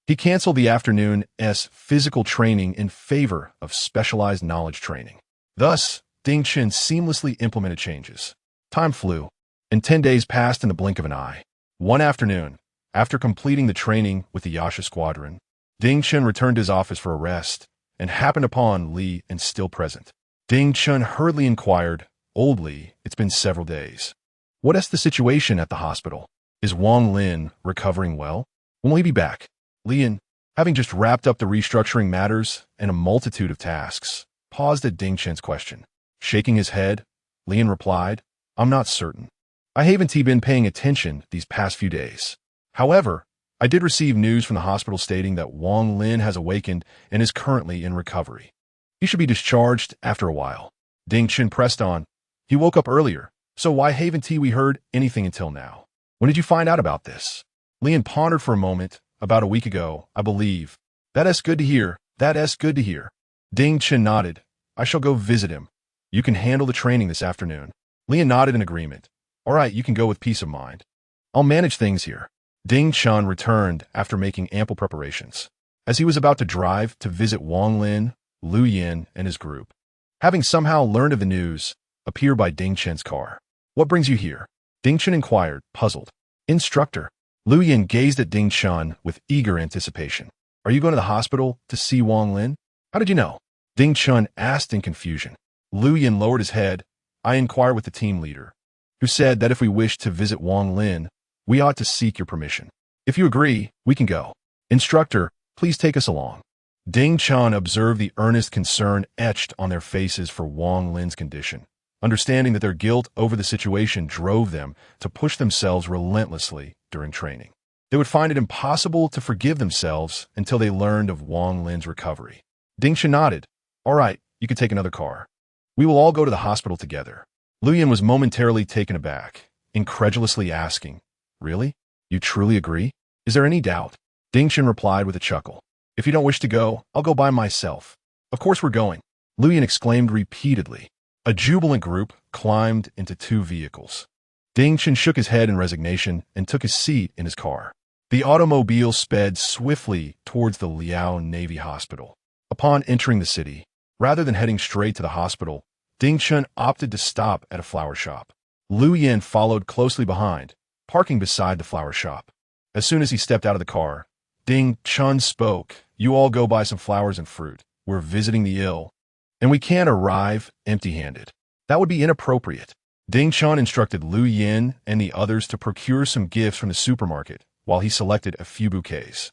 A: he canceled the afternoon's physical training in favor of specialized knowledge training. Thus, Ding Chen seamlessly implemented changes. Time flew, and 10 days passed in the blink of an eye. One afternoon, after completing the training with the Yasha squadron, Ding Chen returned to his office for a rest and happened upon Li and still present. Ding Chen hurriedly inquired, "Old Li, it's been several days. What is the situation at the hospital? Is Wang Lin recovering well? When will he be back?" Lian, having just wrapped up the restructuring matters and a multitude of tasks, paused at Ding Chen's question. Shaking his head, Lian replied, "I'm not certain. I haven't been paying attention these past few days. However, I did receive news from the hospital stating that Wang Lin has awakened and is currently in recovery. He should be discharged after a while." Ding Chen pressed on. "He woke up earlier, so why haven't we heard anything until now? When did you find out about this?" Lian pondered for a moment. "About a week ago, I believe." "That's good to hear. That's good to hear." Ding Chen nodded. "I shall go visit him. You can handle the training this afternoon." Lian nodded in agreement. "All right, you can go with peace of mind. I'll manage things here." Ding Chen returned after making ample preparations. As he was about to drive to visit Wang Lin, Lu Yin and his group, having somehow learned of the news, appeared by Ding Chen's car. "What brings you here?" Ding Chen inquired, puzzled. "Instructor." Lu Yin gazed at Ding Chen with eager anticipation. "Are you going to the hospital to see Wang Lin? How did you know?" Ding Chen asked in confusion. Lu Yin lowered his head. "I inquired with the team leader, who said that if we wish to visit Wang Lin, we ought to seek your permission. If you agree, we can go. Instructor, please take us along." Ding Chen observed the earnest concern etched on their faces for Wang Lin's condition, understanding that their guilt over the situation drove them to push themselves relentlessly during training. They would find it impossible to forgive themselves until they learned of Wang Lin's recovery. Ding Chen nodded. "All right, you can take another car. We will all go to the hospital together." Lu Yin was momentarily taken aback, incredulously asking, "Really? You truly agree? Is there any doubt?" Ding Chen replied with a chuckle. "If you don't wish to go, I'll go by myself." "Of course we're going," Lu Yin exclaimed repeatedly. A jubilant group climbed into 2 vehicles. Ding Chen shook his head in resignation and took his seat in his car. The automobile sped swiftly towards the Liao Navy Hospital. Upon entering the city, rather than heading straight to the hospital, Ding Chen opted to stop at a flower shop. Lu Yin followed closely behind, parking beside the flower shop. As soon as he stepped out of the car, Ding Chen spoke. "You all go buy some flowers and fruit. We're visiting the ill, and we can't arrive empty-handed. That would be inappropriate." Ding Chen instructed Lu Yin and the others to procure some gifts from the supermarket while he selected a few bouquets.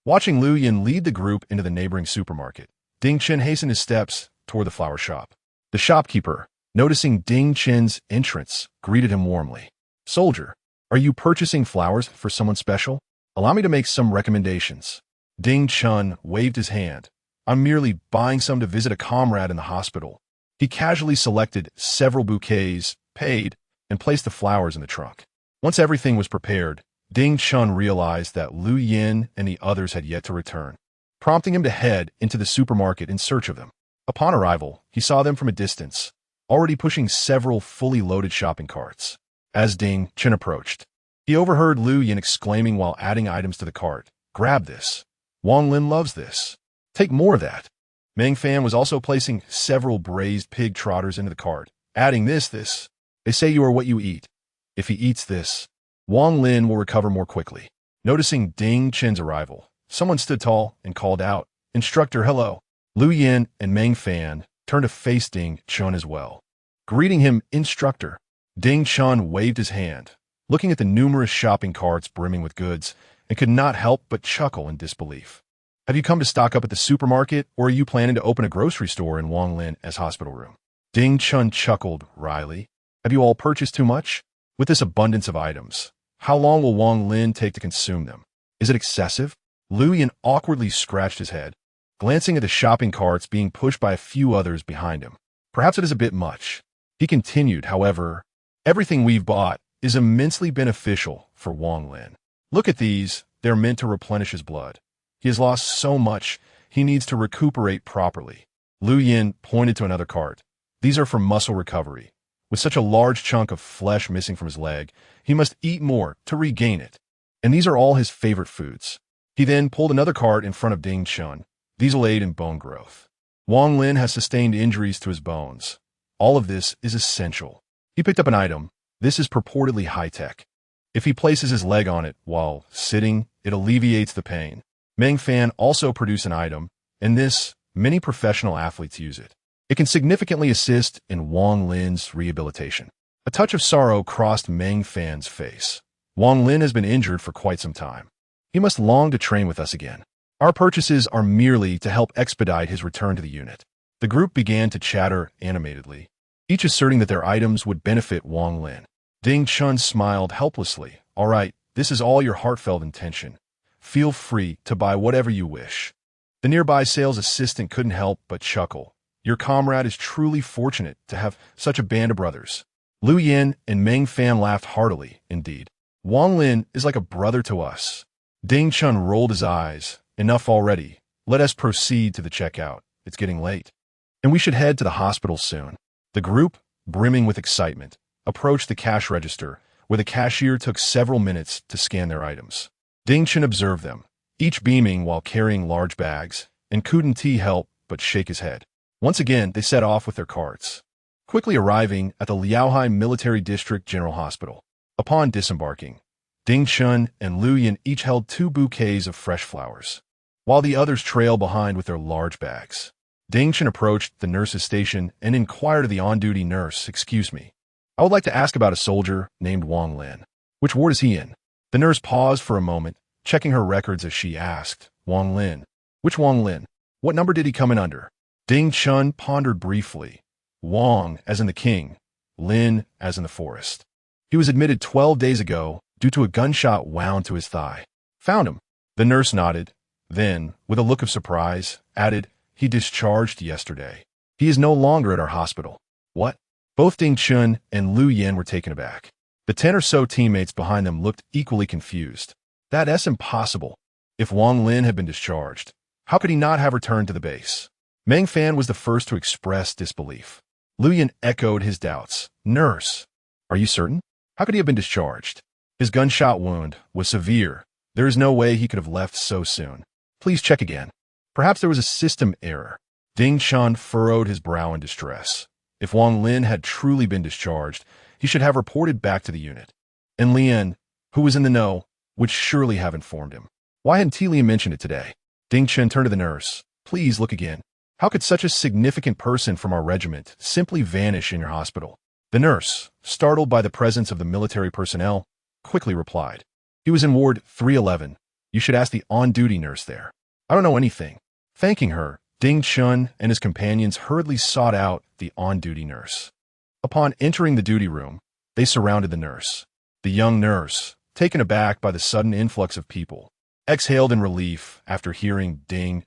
A: Watching Lu Yin lead the group into the neighboring supermarket, Ding Chen hastened his steps toward the flower shop. The shopkeeper, noticing Ding Chen's entrance, greeted him warmly. "Soldier, are you purchasing flowers for someone special? Allow me to make some recommendations." Ding Chen waved his hand. "I'm merely buying some to visit a comrade in the hospital." He casually selected several bouquets, paid, and placed the flowers in the trunk. Once everything was prepared, Ding Chen realized that Lu Yin and the others had yet to return. prompting him to head into the supermarket in search of them. Upon arrival, he saw them from a distance, already pushing several fully loaded shopping carts. As Chen approached, he overheard Lu Yin exclaiming while adding items to the cart, "Grab this. Wang Lin loves this. Take more of that." Meng Fan was also placing several braised pig trotters into the cart, adding this. "They say you are what you eat. If he eats this, Wang Lin will recover more quickly." Noticing Chen's arrival, someone stood tall and called out, "Instructor, hello." Lu Yin and Meng Fan turned to face Chen as well. Greeting him, "Instructor." Chen waved his hand, looking at the numerous shopping carts brimming with goods, and could not help but chuckle in disbelief. "Have you come to stock up at the supermarket, or are you planning to open a grocery store in Wang Lin as hospital room?" Chen chuckled wryly. "Have you all purchased too much? With this abundance of items, how long will Wang Lin take to consume them? Is it excessive?" Lu Yin awkwardly scratched his head, glancing at the shopping carts being pushed by a few others behind him. "Perhaps it is a bit much." He continued, "However, everything we've bought is immensely beneficial for Wang Lin. Look at these, they're meant to replenish his blood. He has lost so much, he needs to recuperate properly." Lu Yin pointed to another cart. "These are for muscle recovery. With such a large chunk of flesh missing from his leg, he must eat more to regain it. And these are all his favorite foods." He then pulled another cart in front of Chen. "These will aid in bone growth. Wang Lin has sustained injuries to his bones. All of this is essential." He picked up an item. This is purportedly high-tech. If he places his leg on it while sitting, it alleviates the pain. Meng Fan also produced an item, and many professional athletes use it. It can significantly assist in Wang Lin's rehabilitation. A touch of sorrow crossed Meng Fan's face. Wang Lin has been injured for quite some time. He must long to train with us again. Our purchases are merely to help expedite his return to the unit. The group began to chatter animatedly, each asserting that their items would benefit Wang Lin. Chen smiled helplessly. "All right, this is all your heartfelt intention. Feel free to buy whatever you wish." The nearby sales assistant couldn't help but chuckle. "Your comrade is truly fortunate to have such a band of brothers." Lu Yin and Meng Fan laughed heartily, indeed. "Wang Lin is like a brother to us." Chen rolled his eyes. "Enough already. Let us proceed to the checkout. It's getting late. And we should head to the hospital soon." The group, brimming with excitement, approached the cash register, where the cashier took several minutes to scan their items. Chen observed them, each beaming while carrying large bags, and couldn't help but shake his head. Once again, they set off with their carts, quickly arriving at the Liaohai Military District General Hospital. Upon disembarking, Chen and Lu Yin each held 2 bouquets of fresh flowers, while the others trailed behind with their large bags. Chen approached the nurse's station and inquired of the on-duty nurse, "Excuse me, I would like to ask about a soldier named Wang Lin. Which ward is he in?" The nurse paused for a moment, checking her records as she asked, "Wang Lin? Which Wang Lin? What number did he come in under?" Chen pondered briefly. "Wang as in the king, Lin as in the forest. He was admitted 12 days ago due to a gunshot wound to his thigh." "Found him." The nurse nodded, then, with a look of surprise, added, "He discharged yesterday. He is no longer at our hospital." "What?" Both Chen and Lu Yin were taken aback. The 10 or so teammates behind them looked equally confused. That's impossible. If Wang Lin had been discharged, how could he not have returned to the base? Meng Fan was the first to express disbelief. Lu Yin echoed his doubts. "Nurse, are you certain? How could he have been discharged? His gunshot wound was severe. There is no way he could have left so soon. Please check again. Perhaps there was a system error." Chen furrowed his brow in distress. If Wang Lin had truly been discharged, he should have reported back to the unit. And Lian, who was in the know, would surely have informed him. Why hadn't Lian mentioned it today? Chen turned to the nurse. "Please look again. How could such a significant person from our regiment simply vanish in your hospital?" The nurse, startled by the presence of the military personnel, quickly replied. "He was in Ward 311. You should ask the on-duty nurse there. I don't know anything." Thanking her, Chen and his companions hurriedly sought out the on-duty nurse. Upon entering the duty room, they surrounded the nurse. The young nurse, taken aback by the sudden influx of people, exhaled in relief after hearing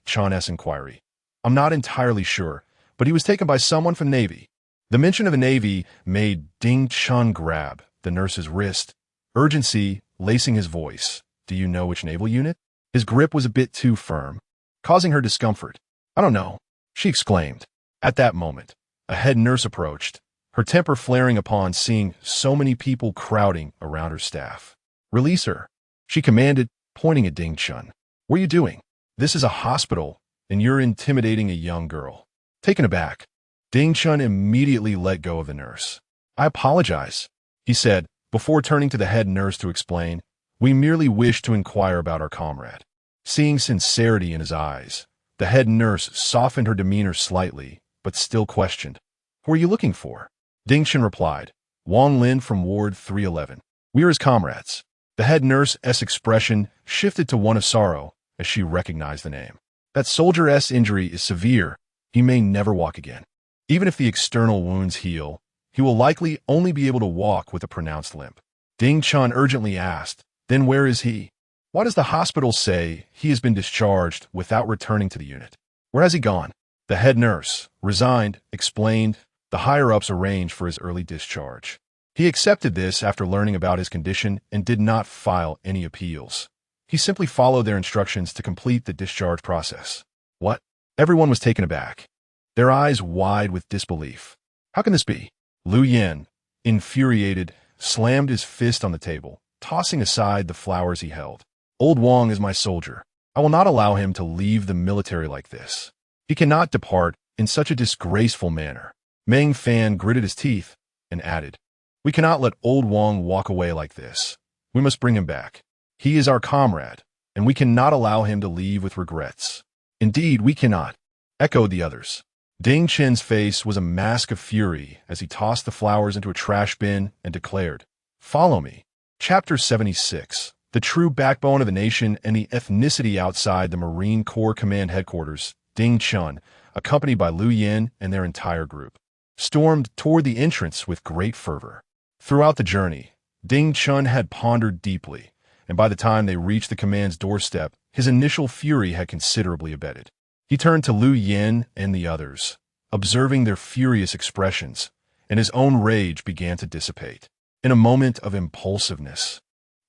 A: Chen's inquiry. "I'm not entirely sure, but he was taken by someone from the Navy." The mention of the Navy made Chen grab the nurse's wrist, urgency lacing his voice. "Do you know which naval unit?" His grip was a bit too firm. causing her discomfort. "I don't know," she exclaimed. At that moment, a head nurse approached, her temper flaring upon seeing so many people crowding around her staff. "Release her," she commanded, pointing at Ding Chun. "What are you doing? This is a hospital, and you're intimidating a young girl." Taken aback, Ding Chun immediately let go of the nurse. "I apologize," he said, before turning to the head nurse to explain, "We merely wish to inquire about our comrade." Seeing sincerity in his eyes, the head nurse softened her demeanor slightly, but still questioned. "Who are you looking for?" Ding Chun replied, "Wang Lin from Ward 311. We are his comrades." The head nurse's expression shifted to one of sorrow as she recognized the name. "That soldier's injury is severe. He may never walk again. Even if the external wounds heal, he will likely only be able to walk with a pronounced limp." Ding Chun urgently asked, "Then where is he? Why does the hospital say he has been discharged without returning to the unit? Where has he gone?" The head nurse, resigned, explained the higher-ups arranged for his early discharge. He accepted this after learning about his condition and did not file any appeals. He simply followed their instructions to complete the discharge process. "What?" Everyone was taken aback, their eyes wide with disbelief. "How can this be?" Lu Yin, infuriated, slammed his fist on the table, tossing aside the flowers he held. "Old Wang is my soldier. I will not allow him to leave the military like this. He cannot depart in such a disgraceful manner." Meng Fan gritted his teeth and added, "We cannot let old Wang walk away like this. We must bring him back. He is our comrade, and we cannot allow him to leave with regrets." "Indeed, we cannot," echoed the others. Ding Chen's face was a mask of fury as he tossed the flowers into a trash bin and declared, "Follow me." Chapter 76. The true backbone of the nation and the ethnicity outside the Marine Corps Command Headquarters, Ding Chun, accompanied by Lu Yin and their entire group, stormed toward the entrance with great fervor. Throughout the journey, Ding Chun had pondered deeply, and by the time they reached the command's doorstep, his initial fury had considerably abated. He turned to Lu Yin and the others, observing their furious expressions, and his own rage began to dissipate. In a moment of impulsiveness,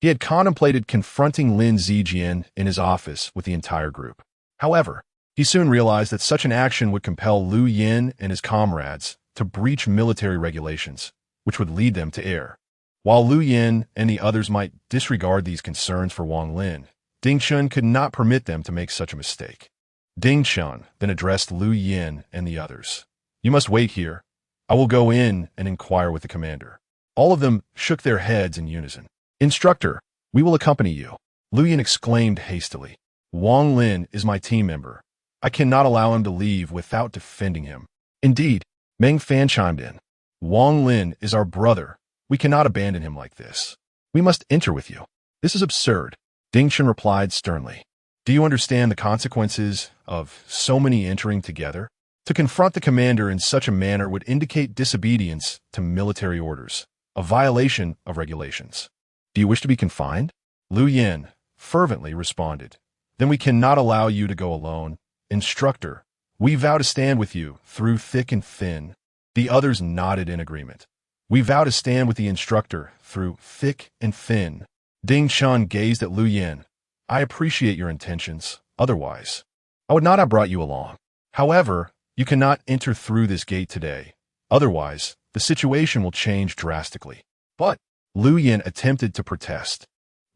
A: he had contemplated confronting Lin Zijian in his office with the entire group. However, he soon realized that such an action would compel Lu Yin and his comrades to breach military regulations, which would lead them to err. While Lu Yin and the others might disregard these concerns for Wang Lin, Ding Chun could not permit them to make such a mistake. Ding Chun then addressed Lu Yin and the others. "You must wait here. I will go in and inquire with the commander." All of them shook their heads in unison. "Instructor, we will accompany you," Lu Yin exclaimed hastily. "Wang Lin is my team member. I cannot allow him to leave without defending him." "Indeed," Meng Fan chimed in. "Wang Lin is our brother. We cannot abandon him like this. We must enter with you." "This is absurd," Ding Chun replied sternly. "Do you understand the consequences of so many entering together? To confront the commander in such a manner would indicate disobedience to military orders, a violation of regulations." "Do you wish to be confined?" Lu Yin fervently responded. "Then we cannot allow you to go alone. Instructor, we vow to stand with you through thick and thin." The others nodded in agreement. "We vow to stand with the instructor through thick and thin." Ding Chun gazed at Lu Yin. "I appreciate your intentions. Otherwise, I would not have brought you along. However, you cannot enter through this gate today. Otherwise, the situation will change drastically." "But," Lu Yin attempted to protest.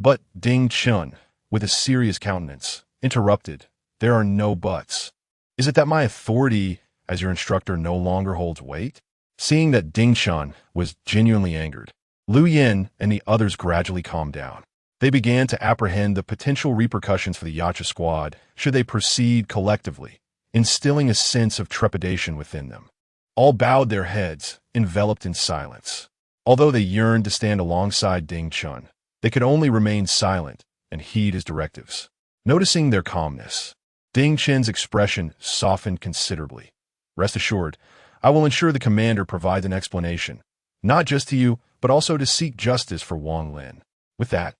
A: But Ding Chun, with a serious countenance, interrupted, "There are no buts. Is it that my authority as your instructor no longer holds weight?" Seeing that Ding Chun was genuinely angered, Lu Yin and the others gradually calmed down. They began to apprehend the potential repercussions for the Yacha squad should they proceed collectively, instilling a sense of trepidation within them. All bowed their heads, enveloped in silence. Although they yearned to stand alongside Ding Chun, they could only remain silent and heed his directives. Noticing their calmness, Ding Chen's expression softened considerably. "Rest assured, I will ensure the commander provides an explanation, not just to you, but also to seek justice for Wang Lin." With that,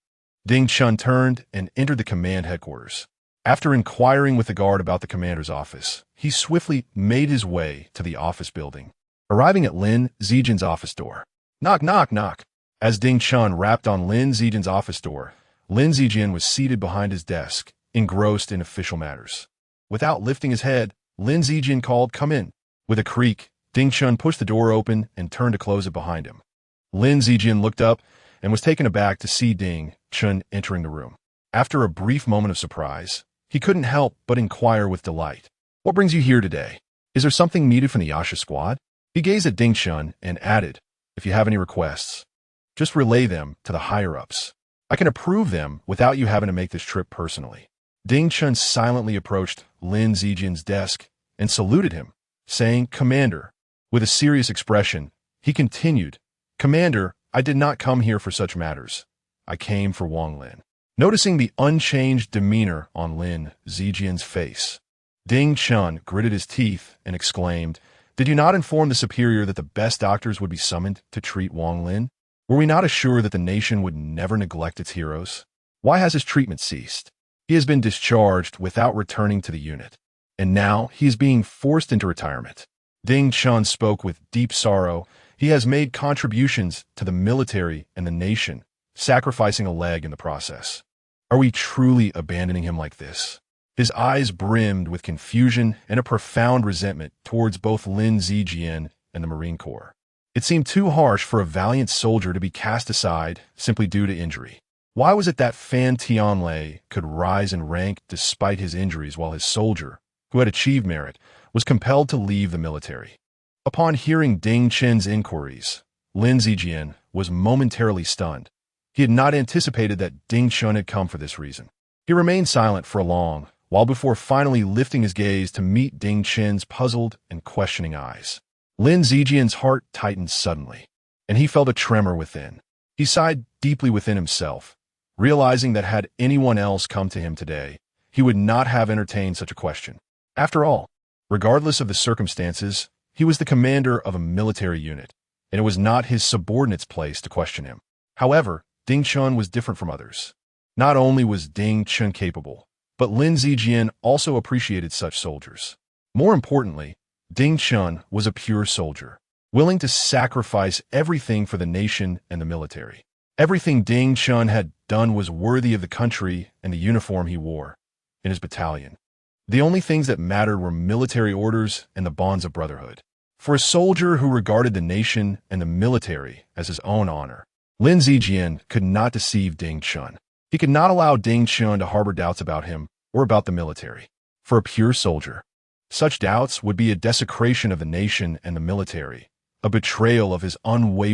A: Ding Chun turned and entered the command headquarters. After inquiring with the guard about the commander's office, he swiftly made his way to the office building. Arriving at Lin Zijian's office door. "Knock, knock, knock." As Ding Chun rapped on Lin Zijian's office door, Lin Zijian was seated behind his desk, engrossed in official matters. Without lifting his head, Lin Zijian called, "Come in." With a creak, Ding Chen pushed the door open and turned to close it behind him. Lin Zijian looked up and was taken aback to see Ding Chen entering the room. After a brief moment of surprise, he couldn't help but inquire with delight. "What brings you here today? Is there something needed from the Yasha squad?" He gazed at Ding Chen and added, "If you have any requests, just relay them to the higher-ups. I can approve them without you having to make this trip personally." Ding Chen silently approached Lin Zijian's desk and saluted him, saying, "Commander." With a serious expression, he continued, "Commander, I did not come here for such matters. I came for Wang Lin." Noticing the unchanged demeanor on Lin Zijian's face, Ding Chen gritted his teeth and exclaimed, "Did you not inform the superior that the best doctors would be summoned to treat Wang Lin? Were we not assured that the nation would never neglect its heroes? Why has his treatment ceased? He has been discharged without returning to the unit, and now he is being forced into retirement." Ding Chen spoke with deep sorrow. "He has made contributions to the military and the nation, sacrificing a leg in the process. Are we truly abandoning him like this?" His eyes brimmed with confusion and a profound resentment towards both Lin Zijian and the Marine Corps. It seemed too harsh for a valiant soldier to be cast aside simply due to injury. Why was it that Fan Tianlei could rise in rank despite his injuries while his soldier, who had achieved merit, was compelled to leave the military? Upon hearing Ding Chen's inquiries, Lin Zijian was momentarily stunned. He had not anticipated that Ding Chen had come for this reason. He remained silent for a long while before finally lifting his gaze to meet Ding Chen's puzzled and questioning eyes. Lin Zijian's heart tightened suddenly, and he felt a tremor within. He sighed deeply within himself, realizing that had anyone else come to him today, he would not have entertained such a question. After all, regardless of the circumstances, he was the commander of a military unit, and it was not his subordinate's place to question him. However, Ding Chen was different from others. Not only was Ding Chen capable, but Lin Zijian also appreciated such soldiers. More importantly, Ding Chen was a pure soldier, willing to sacrifice everything for the nation and the military. Everything Ding Chen had done was worthy of the country and the uniform he wore in his battalion. The only things that mattered were military orders and the bonds of brotherhood. For a soldier who regarded the nation and the military as his own honor, Lin Zijian could not deceive Ding Chen. He could not allow Ding Chen to harbor doubts about him or about the military. For a pure soldier, such doubts would be a desecration of the nation and the military, a betrayal of his unwavering